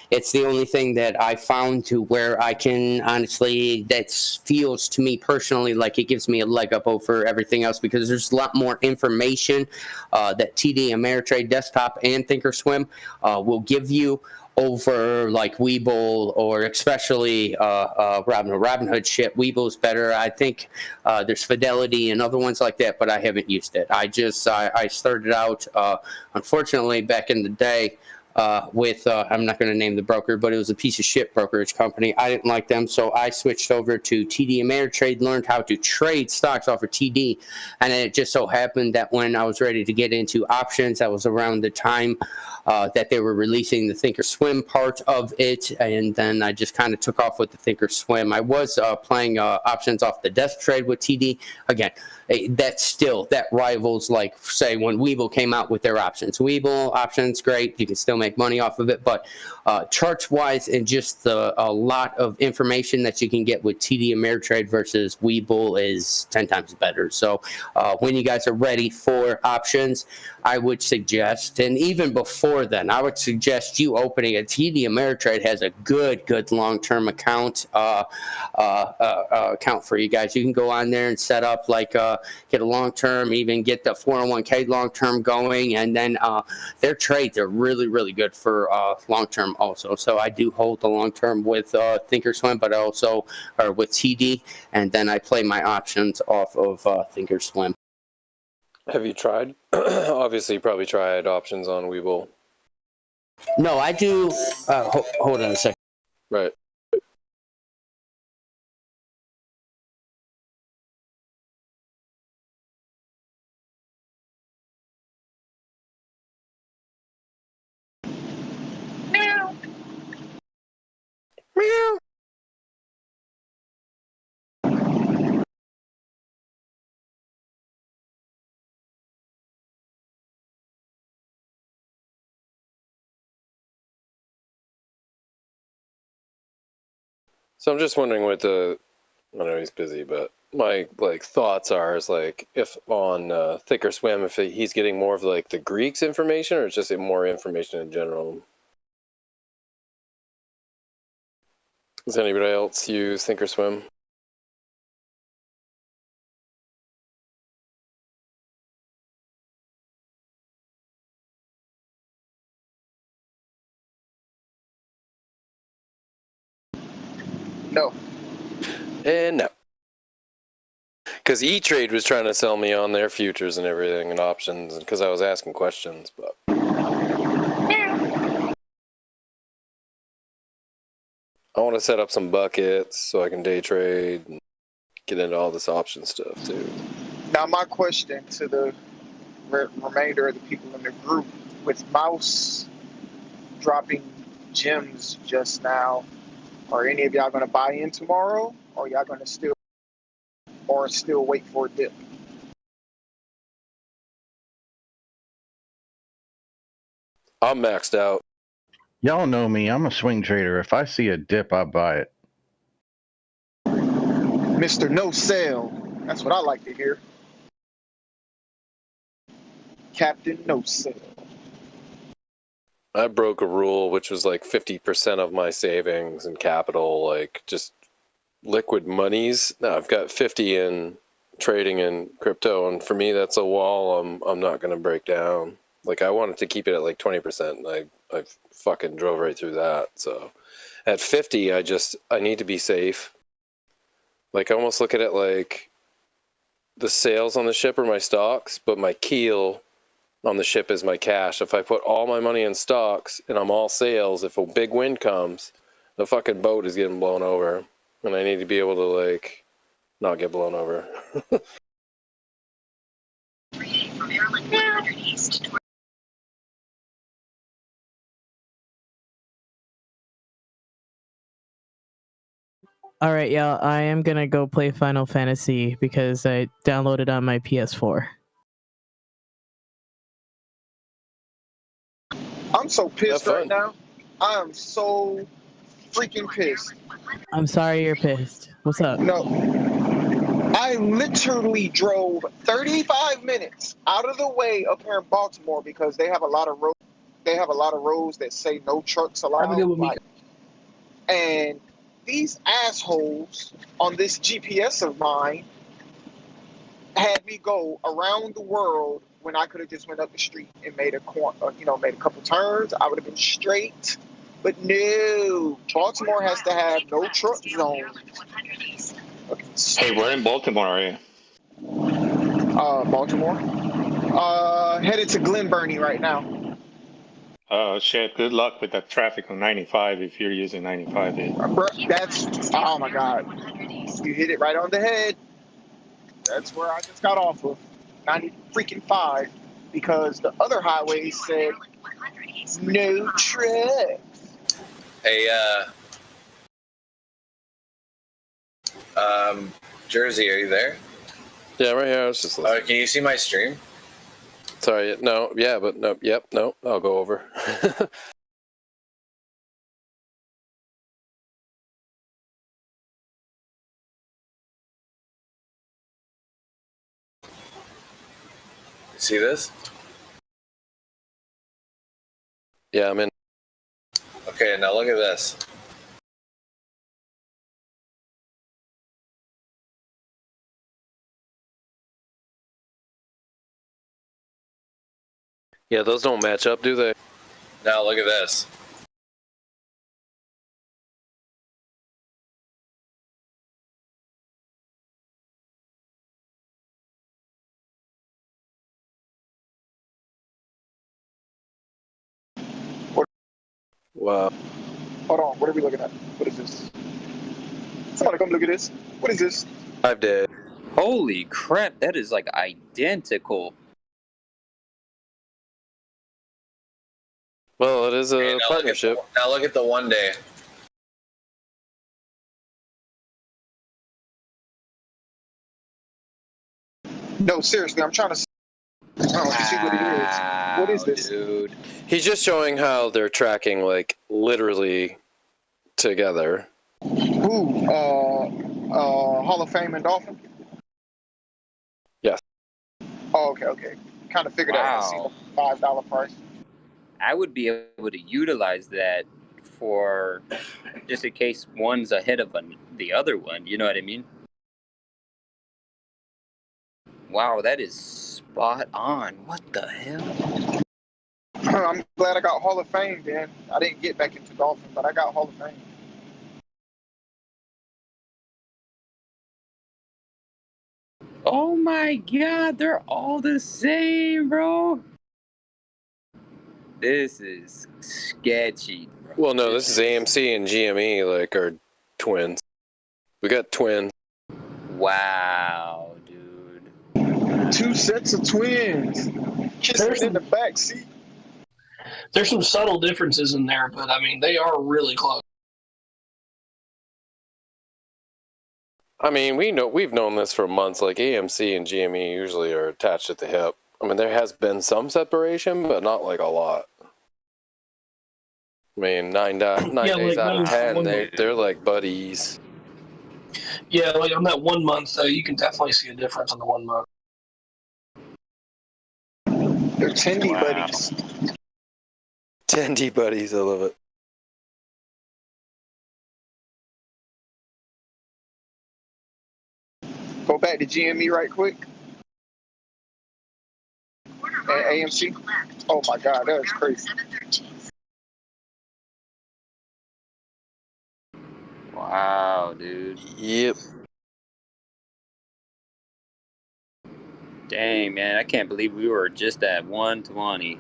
It's the only thing that I found to where I can honestly, that feels to me personally like it gives me a leg up over everything else, because there's a lot more information that TD Ameritrade Desktop and Thinkorswim will give you over like Webull, or especially Robinhood shit. Webull's better. I think there's Fidelity and other ones like that, but I haven't used it. I started out, unfortunately, back in the day with, I'm not going to name the broker, but it was a piece of shit brokerage company. I didn't like them, so I switched over to TD Ameritrade, learned how to trade stocks off of TD, and it just so happened that when I was ready to get into options, that was around the time that they were releasing the Thinkorswim part of it, and then I just kind of took off with the Thinkorswim. I was playing options off the desk trade with TD. Again, that rivals, like, say, when Webull came out with their options. Webull options, great, you can still make money off of it, but charts-wise and just a lot of information that you can get with TD Ameritrade versus Webull is 10 times better. So when you guys are ready for options, I would suggest, and even before then, I would suggest you opening a TD Ameritrade has a good long-term account for you guys. You can go on there and set up like get a long-term, even get the 401k long-term going, and then their trades are really good for long-term also. So I do hold the long-term with Thinkorswim, but also with TD, and then I play my options off of Thinkorswim. Have you tried? Obviously, you probably tried options on Webull. No, I do. Hold on a second. Right. So I'm just wondering what the, I know he's busy, but my like thoughts are is like if on Thinkorswim, if he's getting more of like the Greeks information or it's just more information in general. Does anybody else use Thinkorswim? No. And no. Because E-Trade was trying to sell me on their futures and everything and options because I was asking questions, but I want to set up some buckets so I can day trade and get into all this option stuff too. Now my question to the remainder of the people in the group, with Mouse dropping gems just now, are any of y'all going to buy in tomorrow, or y'all going to still wait for a dip? I'm maxed out. Y'all know me. I'm a swing trader. If I see a dip, I buy it. Mr. No Sale. That's what I like to hear. Captain No Sale. I broke a rule which was like 50% of my savings and capital, like just liquid monies. Now I've got 50 in trading in crypto, and for me that's a wall I'm not going to break down. Like I wanted to keep it at like 20%, and I fucking drove right through that. So at 50, I need to be safe. Like I almost look at it like the sales on the ship are my stocks, but my keel on the ship is my cash. If I put all my money in stocks and I'm all sales, if a big wind comes, the fucking boat is getting blown over, and I need to be able to like not get blown over. All right, y'all. I am gonna go play Final Fantasy because I downloaded on my PS4. I'm so pissed right now. I am so freaking pissed. I'm sorry you're pissed. What's up? No. I literally drove 35 minutes out of the way up here in Baltimore because they have a lot of roads. They have a lot of roads that say no trucks allowed. Like, and these assholes on this GPS of mine had me go around the world when I could have just went up the street and made made a couple turns. I would have been straight. But no, Baltimore has to have no truck zone. Hey, where in Baltimore are you? Baltimore. Headed to Glen Burnie right now. Oh shit! Good luck with that traffic on 95 if you're using 95. Oh my god, you hit it right on the head. That's where I just got off of 90 because the other highways said no trucks. Hey, Jersey, are you there? Yeah, right here. I was just listening. Can you see my stream? Sorry, no, yeah, but no, yep, no, I'll go over. See this? Yeah, I'm in. Okay, now look at this. Yeah, those don't match up, do they? Now look at this. Wow. Hold on, what are we looking at? What is this? Somebody come look at this. What is this? 5 days. Holy crap, that is like identical. Well, it is a partnership. Now look at the 1 day. No, seriously, I'm trying to see what it is. What is this? Dude. He's just showing how they're tracking, like, literally together. Who? Hall of Fame and Dolphin? Yes. Oh, okay. Kind of figured out. I see the $5 price. I would be able to utilize that for just in case one's ahead of the other one. You know what I mean? Wow, that is spot on. What the hell? I'm glad I got Hall of Fame, then. I didn't get back into Dolphin, but I got Hall of Fame. Oh my god, they're all the same, bro. This is sketchy, bro. Well, no, this is AMC and GME, like, are twins. We got twins. Wow, dude. 2 sets of twins. Kissing in the back seat. There's some subtle differences in there, but I mean, they are really close. I mean, we've known this for months. Like, AMC and GME usually are attached at the hip. I mean, there has been some separation, but not like a lot. I mean, 9 days out of 10, they're like buddies. Yeah, like on that 1 month, though, you can definitely see a difference on the 1 month. They're Tendy buddies. Tendy buddies, I love it. Go back to GME right quick. And AMC. Oh my God, that is crazy. Wow, dude. Yep. Dang, man, I can't believe we were just at 120.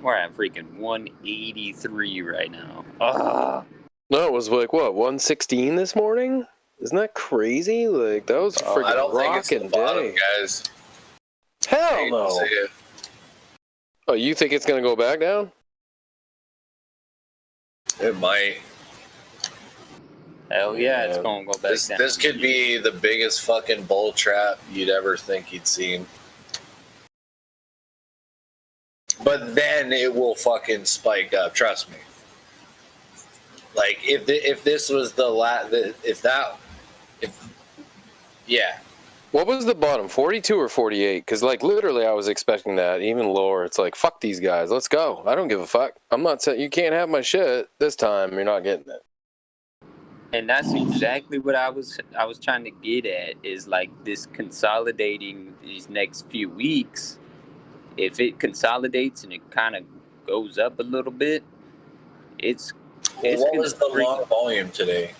We're at freaking 183 right now. Ah. No, it was like, what, 116 this morning? Isn't that crazy? Like, that was freaking I don't think it's the rocking bottom, day. guys. Hell no. Oh, you think it's going to go back down? It might. Hell yeah, it's gonna go back down. This could be the biggest fucking bull trap you'd ever think you'd seen. But then it will fucking spike up. Trust me. Like if this was yeah. What was the bottom, 42 or 48? Because, like, literally I was expecting that, even lower. It's like, fuck these guys, let's go. I don't give a fuck. I'm not saying you can't have my shit this time. You're not getting it. And that's exactly what I was trying to get at, is like this consolidating these next few weeks. If it consolidates and it kind of goes up a little bit, it's what was the long volume today?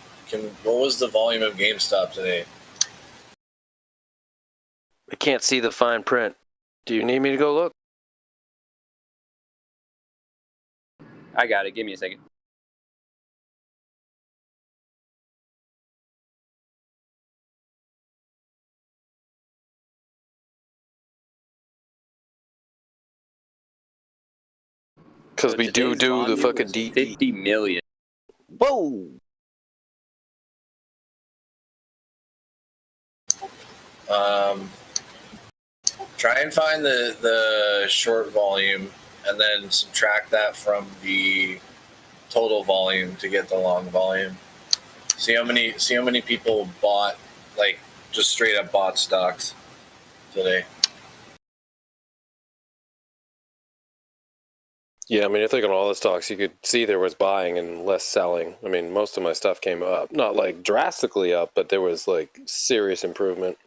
What was the volume of GameStop today? I can't see the fine print. Do you need me to go look? I got it. Give me a second. Because we do the fucking DD. 50 million. Whoa! Try and find the short volume and then subtract that from the total volume to get the long volume. See how many people bought, like, just straight up bought stocks today. Yeah, I mean, I think on all the stocks, you could see there was buying and less selling. I mean, most of my stuff came up. Not, like, drastically up, but there was, like, serious improvement.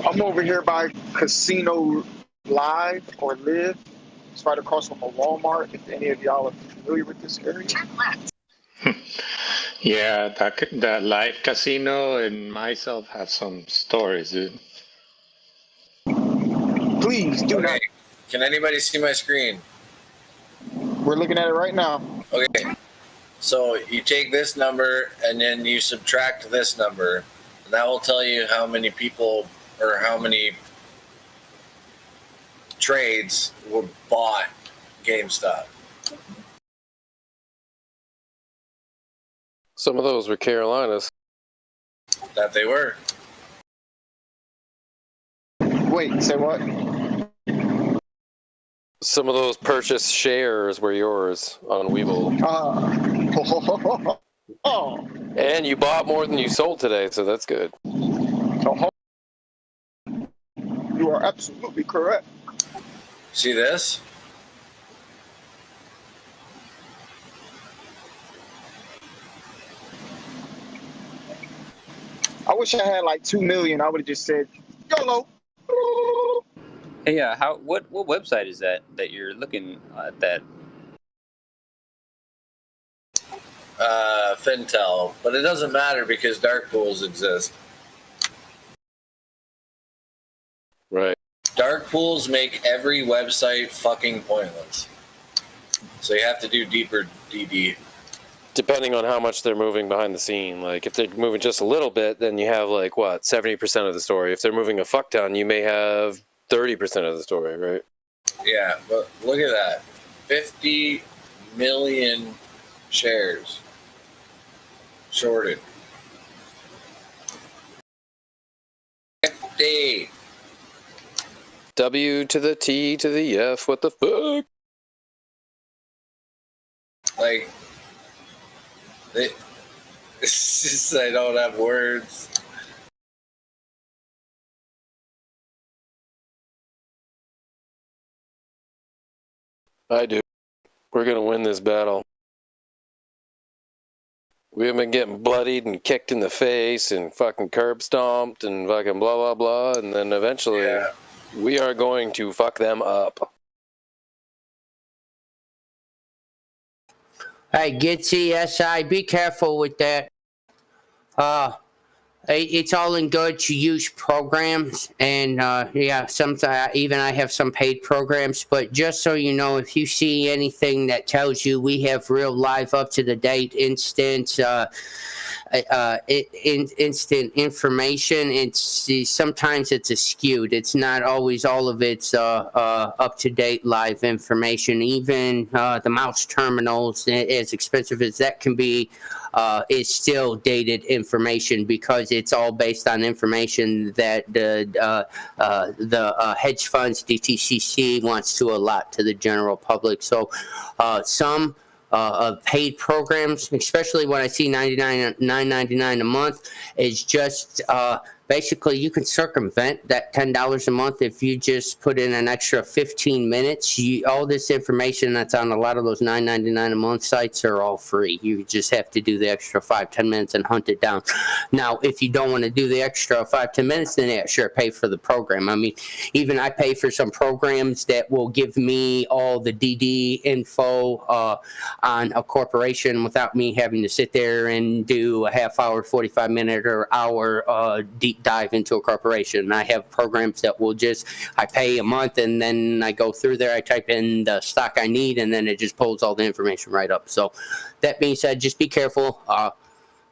I'm over here by Casino Live or Live. It's right across from a Walmart. If any of y'all are familiar with this area. Yeah, that live casino and myself have some stories, dude. Please do not. Can anybody see my screen? We're looking at it right now. Okay. So you take this number and then you subtract this number, and that will tell you how many people or how many trades were bought GameStop. Some of those were Carolinas. That they were. Wait, say what? Some of those purchased shares were yours on Webull. Oh. And you bought more than you sold today, so that's good. You are absolutely correct. See this? I wish I had like 2 million. I would have just said, YOLO. Hey, what website is that you're looking at that? Fintel, but it doesn't matter because dark pools exist. Right. Dark pools make every website fucking pointless. So you have to do deeper DD. Depending on how much they're moving behind the scene. Like, if they're moving just a little bit, then you have, like, what, 70% of the story. If they're moving a fuck ton, you may have 30% of the story, right? Yeah, but look at that. 50 million shares shorted. 50. W to the T to the F, what the fuck? Like, it's just I don't have words. I do. We're gonna win this battle. We have been getting bloodied and kicked in the face and fucking curb stomped and fucking blah blah blah, and then eventually we are going to fuck them up. Hey, Gitsy, SI, be careful with that. It's all in good to use programs, and yeah, sometimes even I have some paid programs. But just so you know, if you see anything that tells you we have real live, up to the date, instant information, sometimes it's skewed. It's not always all of it's up to date live information. Even the mouse terminals, as expensive as that can be, is still dated information because it's all based on information that the hedge funds, DTCC, wants to allot to the general public. So some paid programs, especially when I see $9.99 a month, is just basically you can circumvent that $10 a month if you just put in an extra 15 minutes. All this information that's on a lot of those $9.99 a month sites are all free. You just have to do the extra 5-10 minutes and hunt it down. Now, if you don't want to do the extra 5-10 minutes, then yeah, sure, pay for the program. I mean, even I pay for some programs that will give me all the DD info on a corporation without me having to sit there and do a half hour, 45-minute or hour deep dive into a corporation. I have programs that will just, I pay a month and then I go through there, I type in the stock I need, and then it just pulls all the information right up. So that being said, just be careful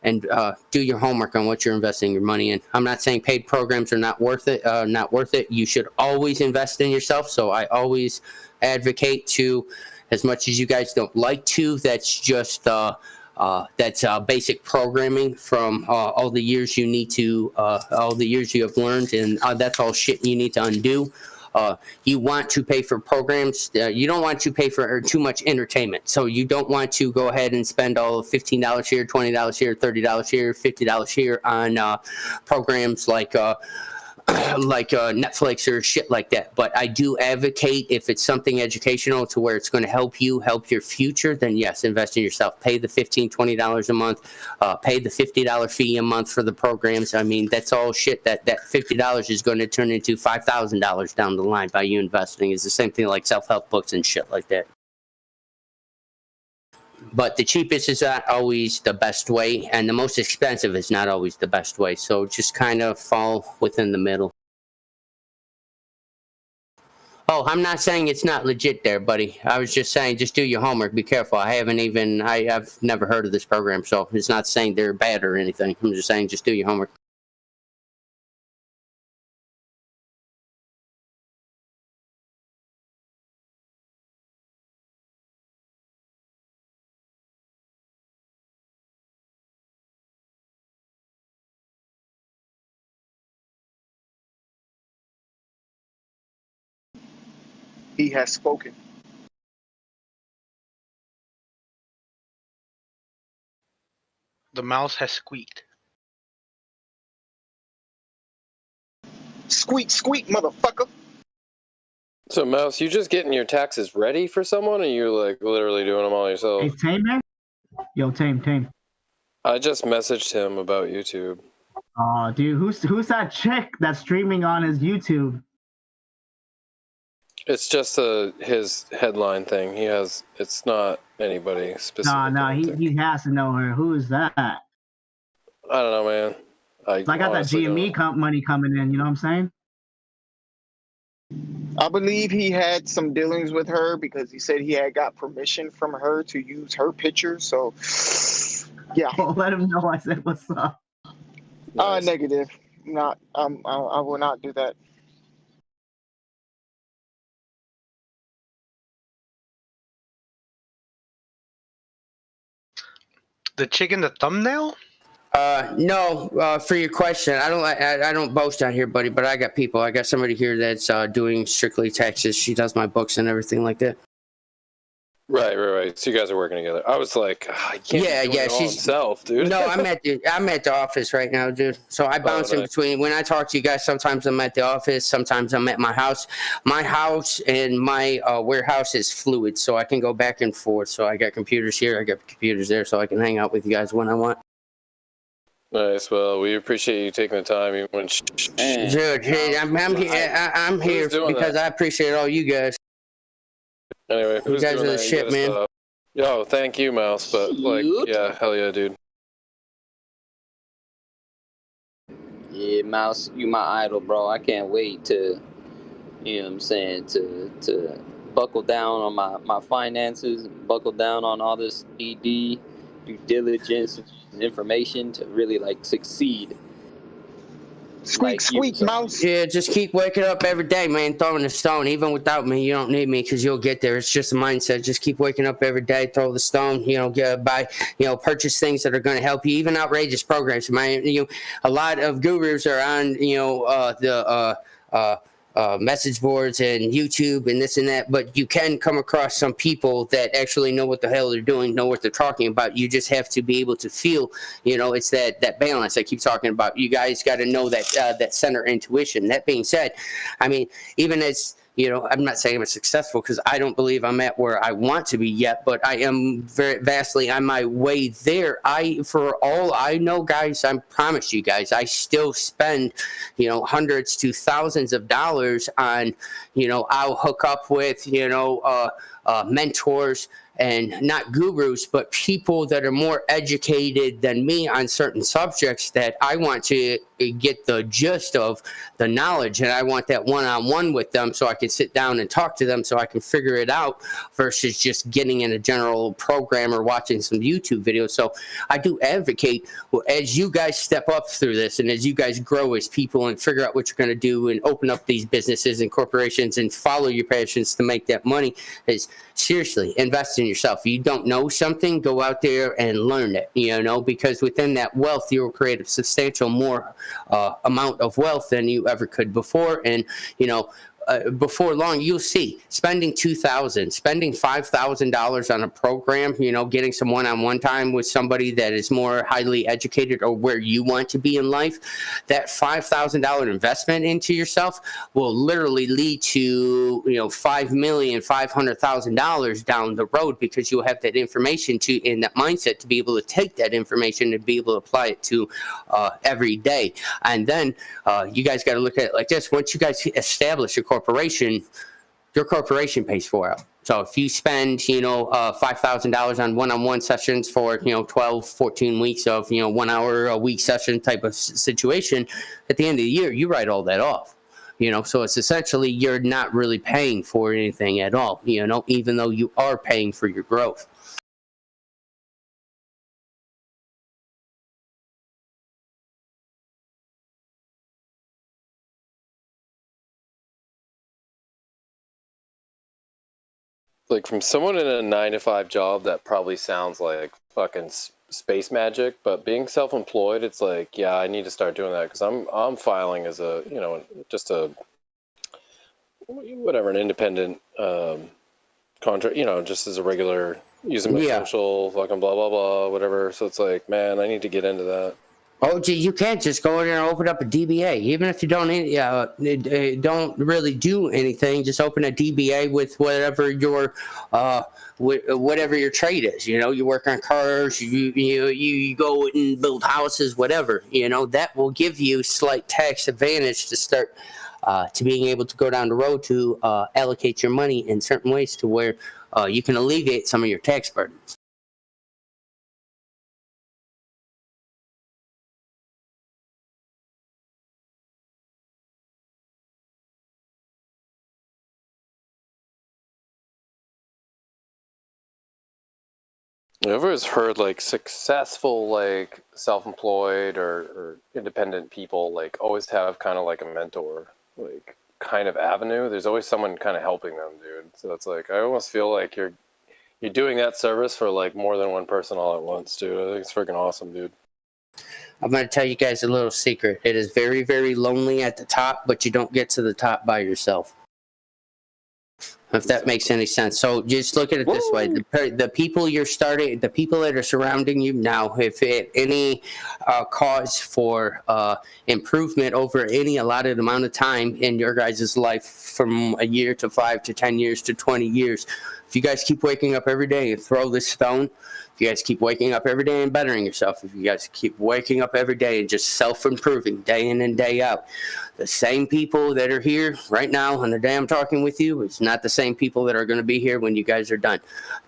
and do your homework on what you're investing your money in. I'm not saying paid programs are not worth it. You should always invest in yourself. So I always advocate to, as much as you guys don't like to, that's just basic programming from all the years you need to, all the years you have learned, and that's all shit you need to undo. You want to pay for programs. You don't want to pay for too much entertainment. So you don't want to go ahead and spend all $15 here, $20 here, $30 here, $50 here on programs like Netflix or shit like that. But I do advocate, if it's something educational to where it's going to help you, help your future, then yes, invest in yourself. Pay the $15, $20 a month. Pay the $50 fee a month for the programs. I mean, that's all shit that $50 is going to turn into $5,000 down the line by you investing. It's the same thing like self-help books and shit like that. But the cheapest is not always the best way, and the most expensive is not always the best way. So just kind of fall within the middle. Oh, I'm not saying it's not legit there, buddy. I was just saying just do your homework. Be careful. I've never heard of this program, so it's not saying they're bad or anything. I'm just saying just do your homework. He has spoken. The mouse has squeaked. Squeak, squeak, motherfucker. So, Mouse, you just getting your taxes ready for someone, or you like literally doing them all yourself? Hey, Tame, man. Yo, Tame. I just messaged him about YouTube. Oh, dude, who's that chick that's streaming on his YouTube? It's just his headline thing. It's not anybody specific. Nah, he has to know her. Who is that? I don't know, man. I got that GME money coming in. You know what I'm saying? I believe he had some dealings with her because he said he had got permission from her to use her picture. So, yeah. Well, let him know I said what's up. Negative. Not. I will not do that. The chick in the thumbnail? No, for your question, I don't boast out here, buddy, but I got people. I got somebody here that's doing strictly taxes. She does my books and everything like that. Right. So you guys are working together. I was like, I can't do it all himself, dude. No, I'm at the office right now, dude. So I bounce in between. When I talk to you guys, sometimes I'm at the office, sometimes I'm at my house. My house and my warehouse is fluid, so I can go back and forth. So I got computers here, I got computers there, so I can hang out with you guys when I want. Nice. Well, we appreciate you taking the time. Even when Dude, hey, I'm here because I appreciate all you guys. Anyway, You guys are the shit, man. Yo, thank you, Mouse. But like, yeah, hell yeah, dude. Yeah, Mouse, you my idol, bro. I can't wait to, you know what I'm saying, to buckle down on my finances, buckle down on all this ED, due diligence, and information to really like succeed. Squeak, Mouse. Yeah, just keep waking up every day, man, throwing the stone. Even without me, you don't need me because you'll get there. It's just a mindset. Just keep waking up every day, throw the stone, purchase things that are going to help you, even outrageous programs. Man, a lot of gurus are on, message boards and YouTube and this and that, but you can come across some people that actually know what the hell they're doing, know what they're talking about. You just have to be able to feel, it's that balance I keep talking about. You guys got to know that center intuition. That being said, I mean, even as I'm not saying I'm successful because I don't believe I'm at where I want to be yet, but I am very vastly on my way there. For all I know, guys, I promise you guys, I still spend, hundreds to thousands of dollars on, I'll hook up with, mentors and not gurus, but people that are more educated than me on certain subjects that I want to get the gist of the knowledge, and I want that one-on-one with them so I can sit down and talk to them so I can figure it out versus just getting in a general program or watching some YouTube videos. So I do advocate, as you guys step up through this and as you guys grow as people and figure out what you're going to do and open up these businesses and corporations and follow your passions to make that money, is seriously invest in yourself. If you don't know something, go out there and learn it, because within that wealth, you will create a substantial more amount of wealth than you ever could before. And, before long, you'll see spending $2,000, spending $5,000 on a program, getting some one-on-one time with somebody that is more highly educated or where you want to be in life. That $5,000 investment into yourself will literally lead to, $5,500,000 down the road because you'll have that information in that mindset to be able to take that information and be able to apply it to every day. And then you guys got to look at it like this. Once you guys establish a corporation, your corporation pays for it. So if you spend, $5,000 on one-on-one sessions for, 12, 14 weeks of, 1 hour a week session type of situation, at the end of the year, you write all that off. So it's essentially you're not really paying for anything at all, even though you are paying for your growth. Like, from someone in a 9-to-5 job, that probably sounds like fucking space magic. But being self-employed, it's like, yeah, I need to start doing that because I'm filing as a, just a whatever, an independent contract, just as a regular using my social, fucking blah blah blah, whatever. So it's like, man, I need to get into that. Oh, gee, you can't just go in there and open up a DBA, even if you don't really do anything. Just open a DBA with whatever your whatever your trade is. You work on cars, you go and build houses, whatever. That will give you slight tax advantage to start to being able to go down the road to allocate your money in certain ways to where you can alleviate some of your tax burdens. I've always heard like successful, like self-employed or independent people like always have kind of like a mentor, like kind of avenue. There's always someone kind of helping them, dude. So it's like I almost feel like you're doing that service for like more than one person all at once, dude. I think it's freaking awesome, dude. I'm going to tell you guys a little secret. It is very, very lonely at the top, but you don't get to the top by yourself. If that makes any sense. So just look at it this way. The people you're starting, the people that are surrounding you now, if it any cause for improvement over any allotted amount of time in your guys' life from a year to 5 to 10 years to 20 years, if you guys keep waking up every day and throw this stone, if you guys keep waking up every day and bettering yourself, if you guys keep waking up every day and just self-improving day in and day out, the same people that are here right now on the day I'm talking with you is not the same people that are going to be here when you guys are done.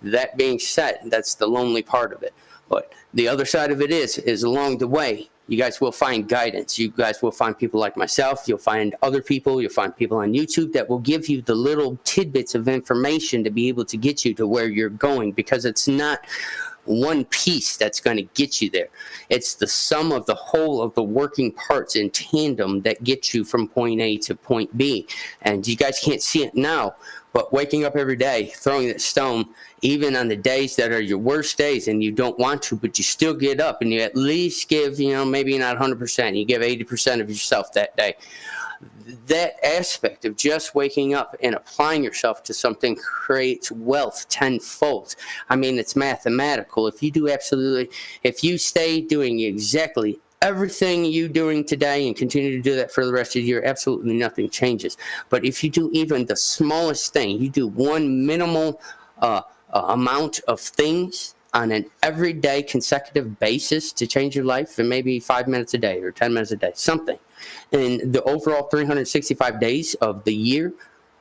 That being said, that's the lonely part of it. But the other side of it is along the way, you guys will find guidance. You guys will find people like myself. You'll find other people. You'll find people on YouTube that will give you the little tidbits of information to be able to get you to where you're going, because it's not one piece that's going to get you there. It's the sum of the whole of the working parts in tandem that gets you from point A to point B. And you guys can't see it now, but waking up every day, throwing that stone, even on the days that are your worst days and you don't want to, but you still get up and you at least give, maybe not 100%, you give 80% of yourself that day. That aspect of just waking up and applying yourself to something creates wealth tenfold. I mean, it's mathematical. If you stay doing exactly everything you're doing today and continue to do that for the rest of the year, absolutely nothing changes. But if you do even the smallest thing, you do one minimal amount of things on an everyday consecutive basis to change your life, and maybe 5 minutes a day or 10 minutes a day, something. And the overall 365 days of the year,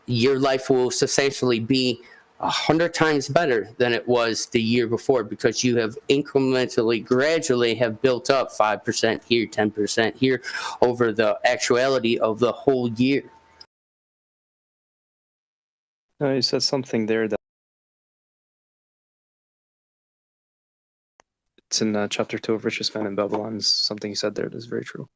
your life will substantially be 100 times better than it was the year before, because you have incrementally, gradually have built up 5% here, 10% here over the actuality of the whole year. You said something there that it's in chapter 2 of Richest Man in Babylon. Something you said there that's very true.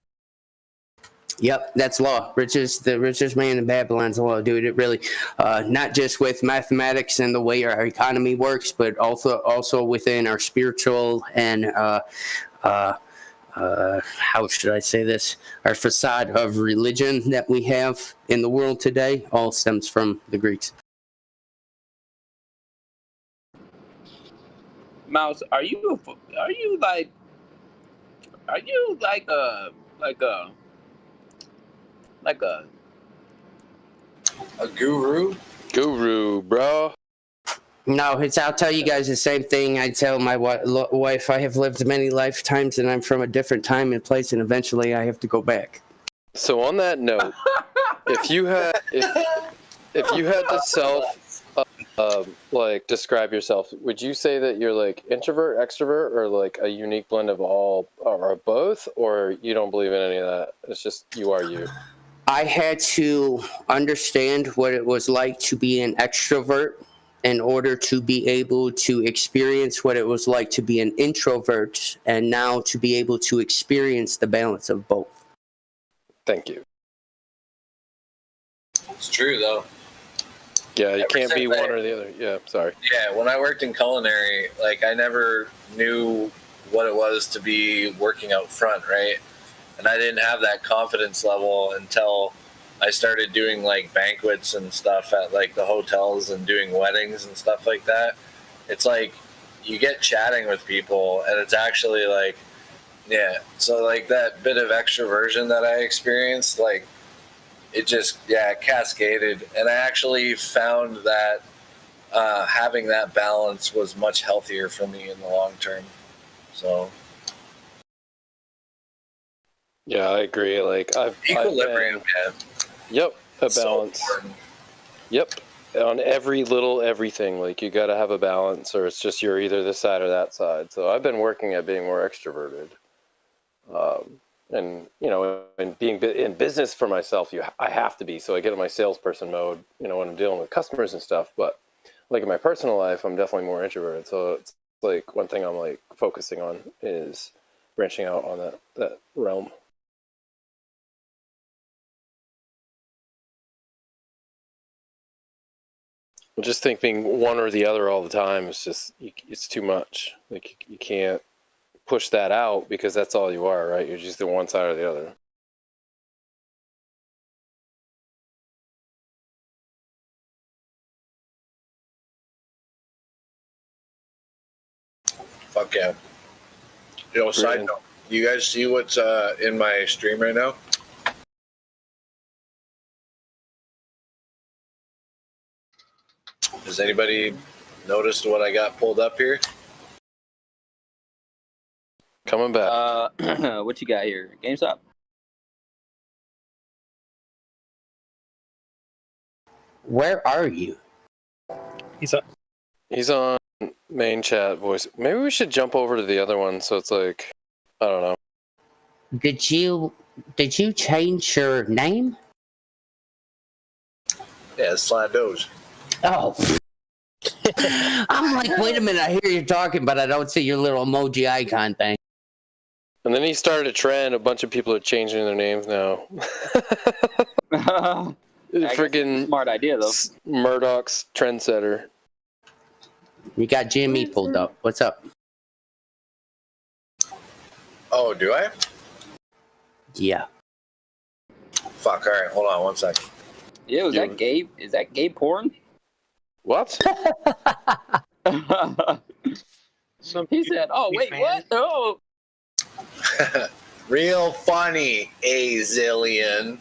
Yep, that's law. The richest man in Babylon's law, dude. It really, not just with mathematics and the way our economy works, but also within our spiritual and how should I say this? Our facade of religion that we have in the world today all stems from the Greeks. Mouse, are you like a guru? Guru, bro. No, I'll tell you guys the same thing I tell my wife. I have lived many lifetimes, and I'm from a different time and place, and eventually I have to go back. So on that note, if you had to describe yourself, would you say that you're like introvert, extrovert, or like a unique blend of all, or both, or you don't believe in any of that? It's just you are you. I had to understand what it was like to be an extrovert in order to be able to experience what it was like to be an introvert, and now to be able to experience the balance of both. Thank you. It's true, though. Yeah, you can't be one or the other. Yeah, sorry. Yeah, when I worked in culinary, I never knew what it was to be working out front, right? And I didn't have that confidence level until I started doing like banquets and stuff at like the hotels and doing weddings and stuff like that. It's like you get chatting with people, and it's actually like, yeah. So like that bit of extroversion that I experienced, like it just cascaded, and I actually found that having that balance was much healthier for me in the long term. So Yeah, I agree. Like equilibrium, Yep, a balance. Yep, on every little everything. Like you got to have a balance, or it's just you're either this side or that side. So I've been working at being more extroverted, and and being in business for myself, I have to be. So I get in my salesperson mode, when I'm dealing with customers and stuff. But like in my personal life, I'm definitely more introverted. So it's like one thing I'm like focusing on is branching out on that realm. I just think being one or the other all the time is just, it's too much. Like you can't push that out because that's all you are, right? You're just the one side or the other. fuck yeah. Side note, you guys see what's in my stream right now? Has anybody noticed what I got pulled up here? Coming back. What you got here? GameStop? Where are you? He's on main chat voice. Maybe we should jump over to the other one so it's like, I don't know. Did you change your name? Yeah, Slados. Oh. I'm like, wait a minute, I hear you talking, but I don't see your little emoji icon thing. And then he started a trend. A bunch of people are changing their names now. Freaking smart idea though. Murdoch's trendsetter. You got GME pulled up. What's up? Oh, do I? Yeah. Fuck, alright, hold on 1 second. Yeah, was that gay? Is that gay porn? What? He said, "Oh wait, what? Oh." Real funny, a zillion.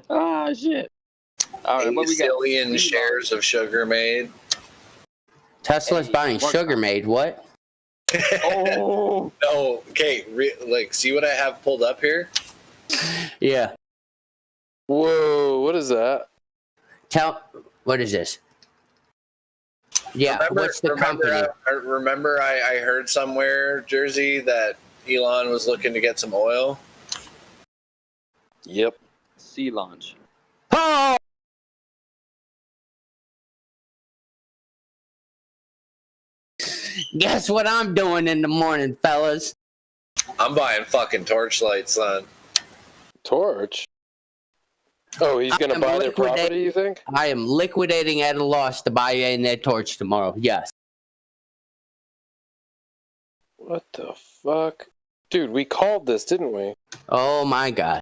Oh shit! All right, what we got? Zillion shares of Sugar Made. Tesla's buying Sugar Made. What? Oh no! Okay, see what I have pulled up here? Yeah. Whoa! What is that? What is this? Yeah. What's the company? I heard somewhere, Jersey, that Elon was looking to get some oil. Yep. Sea launch. Oh! Guess what I'm doing in the morning, fellas? I'm buying fucking Torchlight, son. Torch? Oh, he's gonna buy their property, you think? I am liquidating at a loss to buy in that Torch tomorrow. Yes. What the fuck? Dude, we called this, didn't we? Oh my god.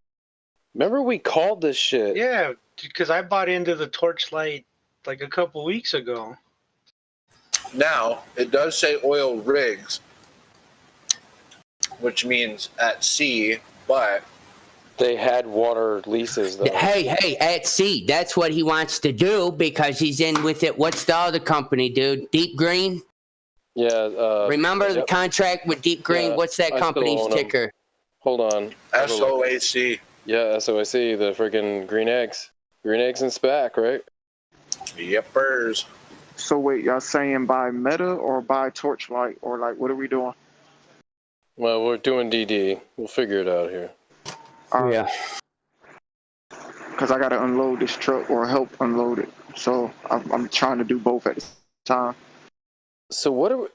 Remember we called this shit? Yeah, because I bought into the Torchlight like a couple weeks ago. Now, it does say oil rigs, which means at sea, but they had water leases, though. Hey, at sea. That's what he wants to do because he's in with it. What's the other company, dude? Deep Green? Yeah. Remember the contract with Deep Green? Yeah, What's that company's ticker? Hold on. SOAC. Yeah, SOAC, the freaking green eggs. Green eggs and SPAC, right? Yepers. So wait, y'all saying buy Meta or buy Torchlight, or like what are we doing? Well, we're doing DD. We'll figure it out here. Yeah. Because I got to unload this truck or help unload it. So I'm trying to do both at the same time. So what are we...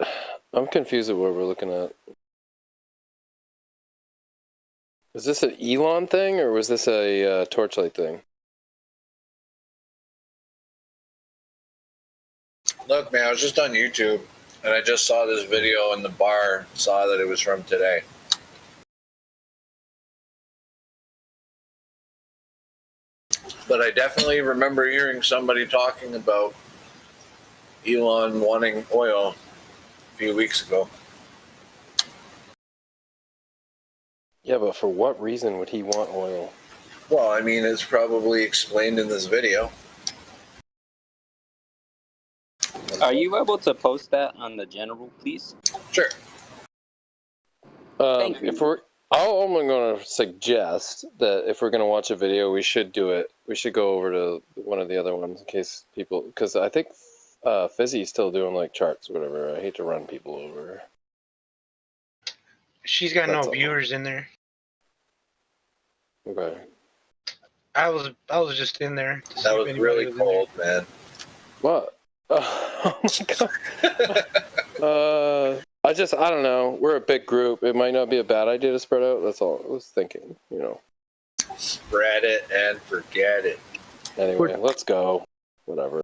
I'm confused at what we're looking at. Is this an Elon thing or was this a Torchlight thing? Look, man, I was just on YouTube, and I just saw this video in the bar, saw that it was from today. But I definitely remember hearing somebody talking about Elon wanting oil a few weeks ago. Yeah, but for what reason would he want oil? Well, I mean, it's probably explained in this video. Are you able to post that on the general, please? Sure. Thank you. If we're, I'm going to suggest that if we're going to watch a video, we should do it. We should go over to one of the other ones in case people, because I think Fizzy's still doing like charts or whatever. I hate to run people over. She's got That's no all. viewers in there. Okay. I was just in there. To see That if was anybody really was in there. cold, man. What? Oh my god. I don't know. We're a big group. It might not be a bad idea to spread out. That's all I was thinking, you know. Spread it and forget it. Anyway, let's go. Whatever.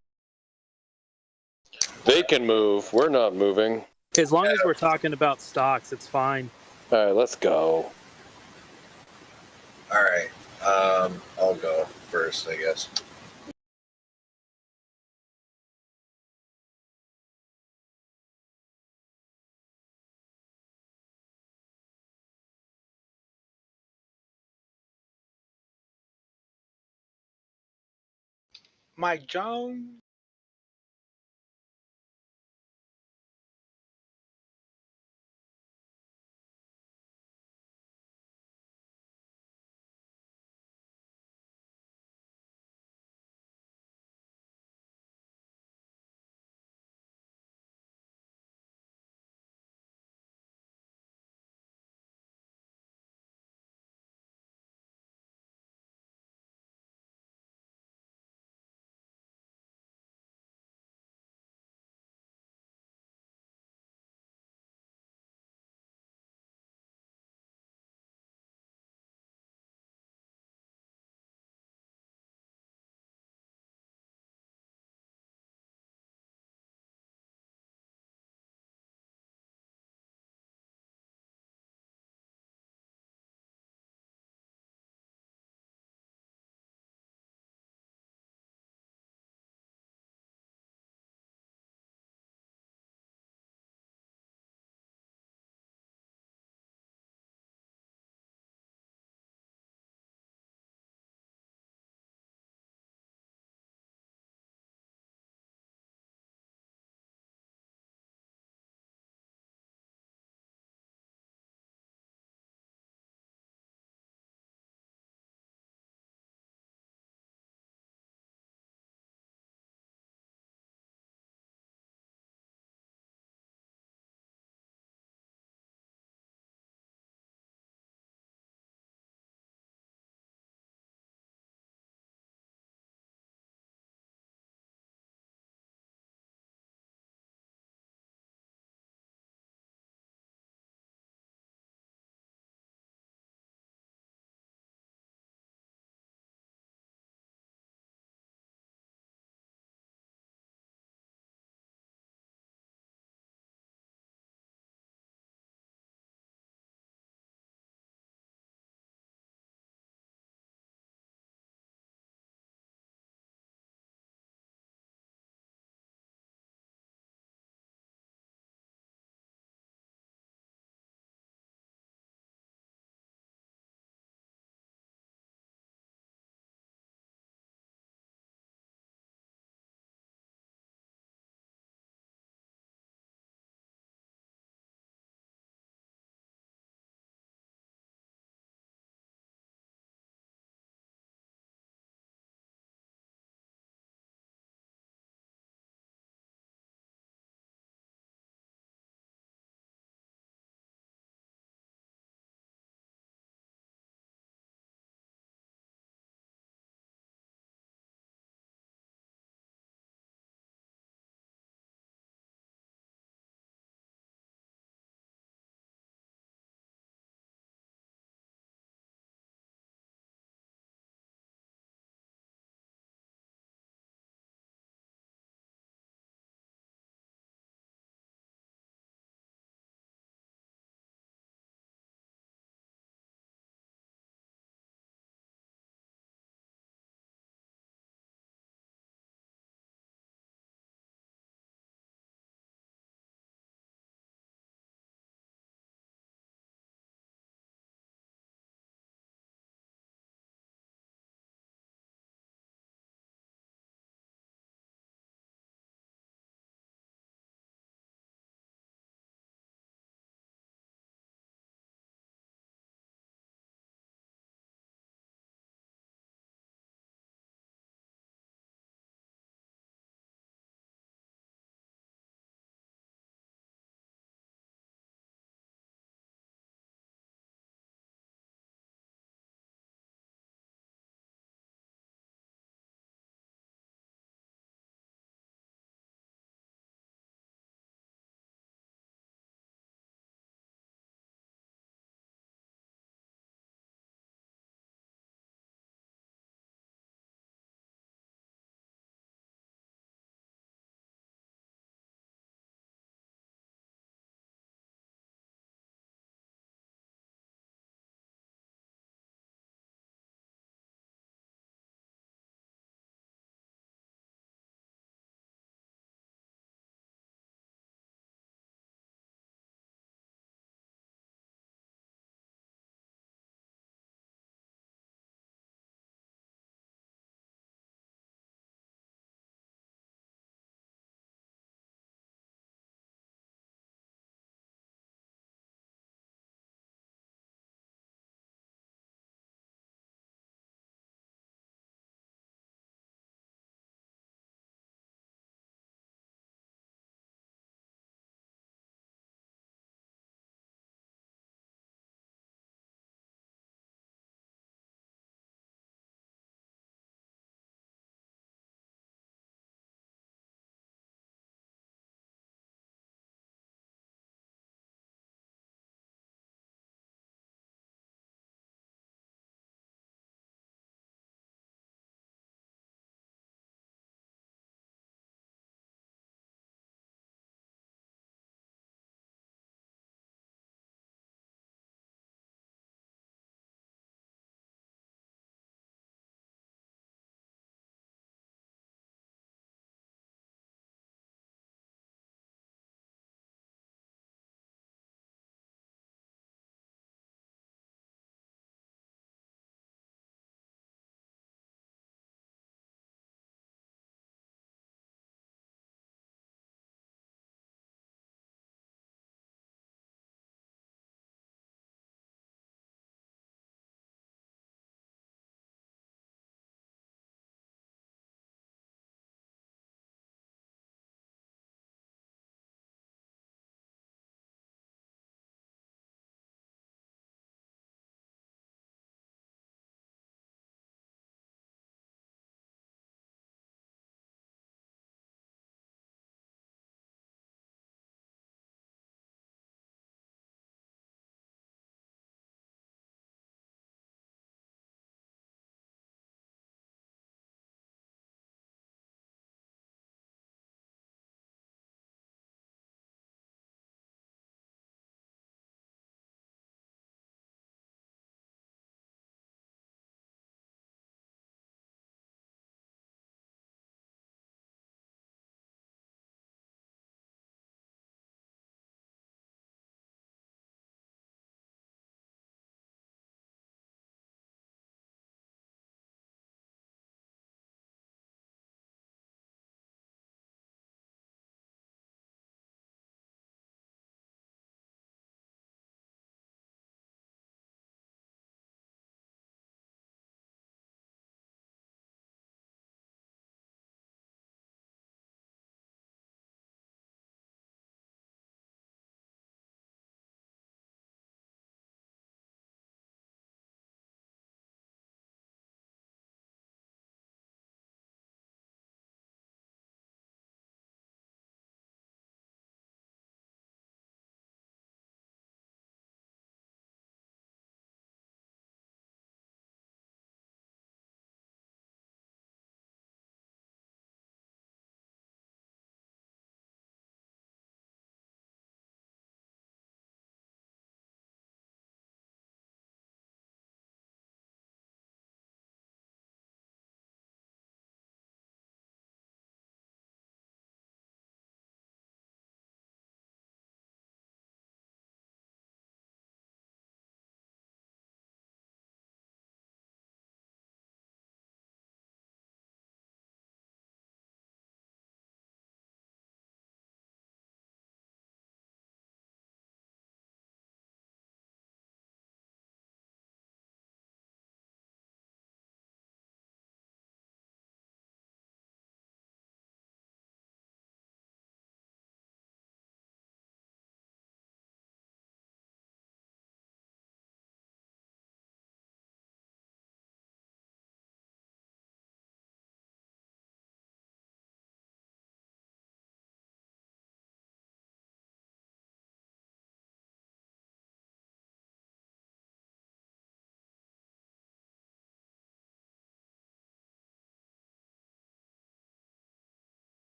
They can move. We're not moving. As long as we're talking about stocks, it's fine. All right, let's go. All right. I'll go first, I guess. Mike Jones.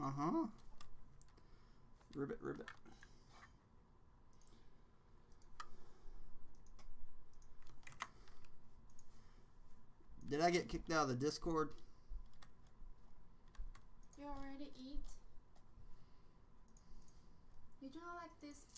Uh-huh. Ribbit, ribbit. Did I get kicked out of the Discord? You already eat? You do not like this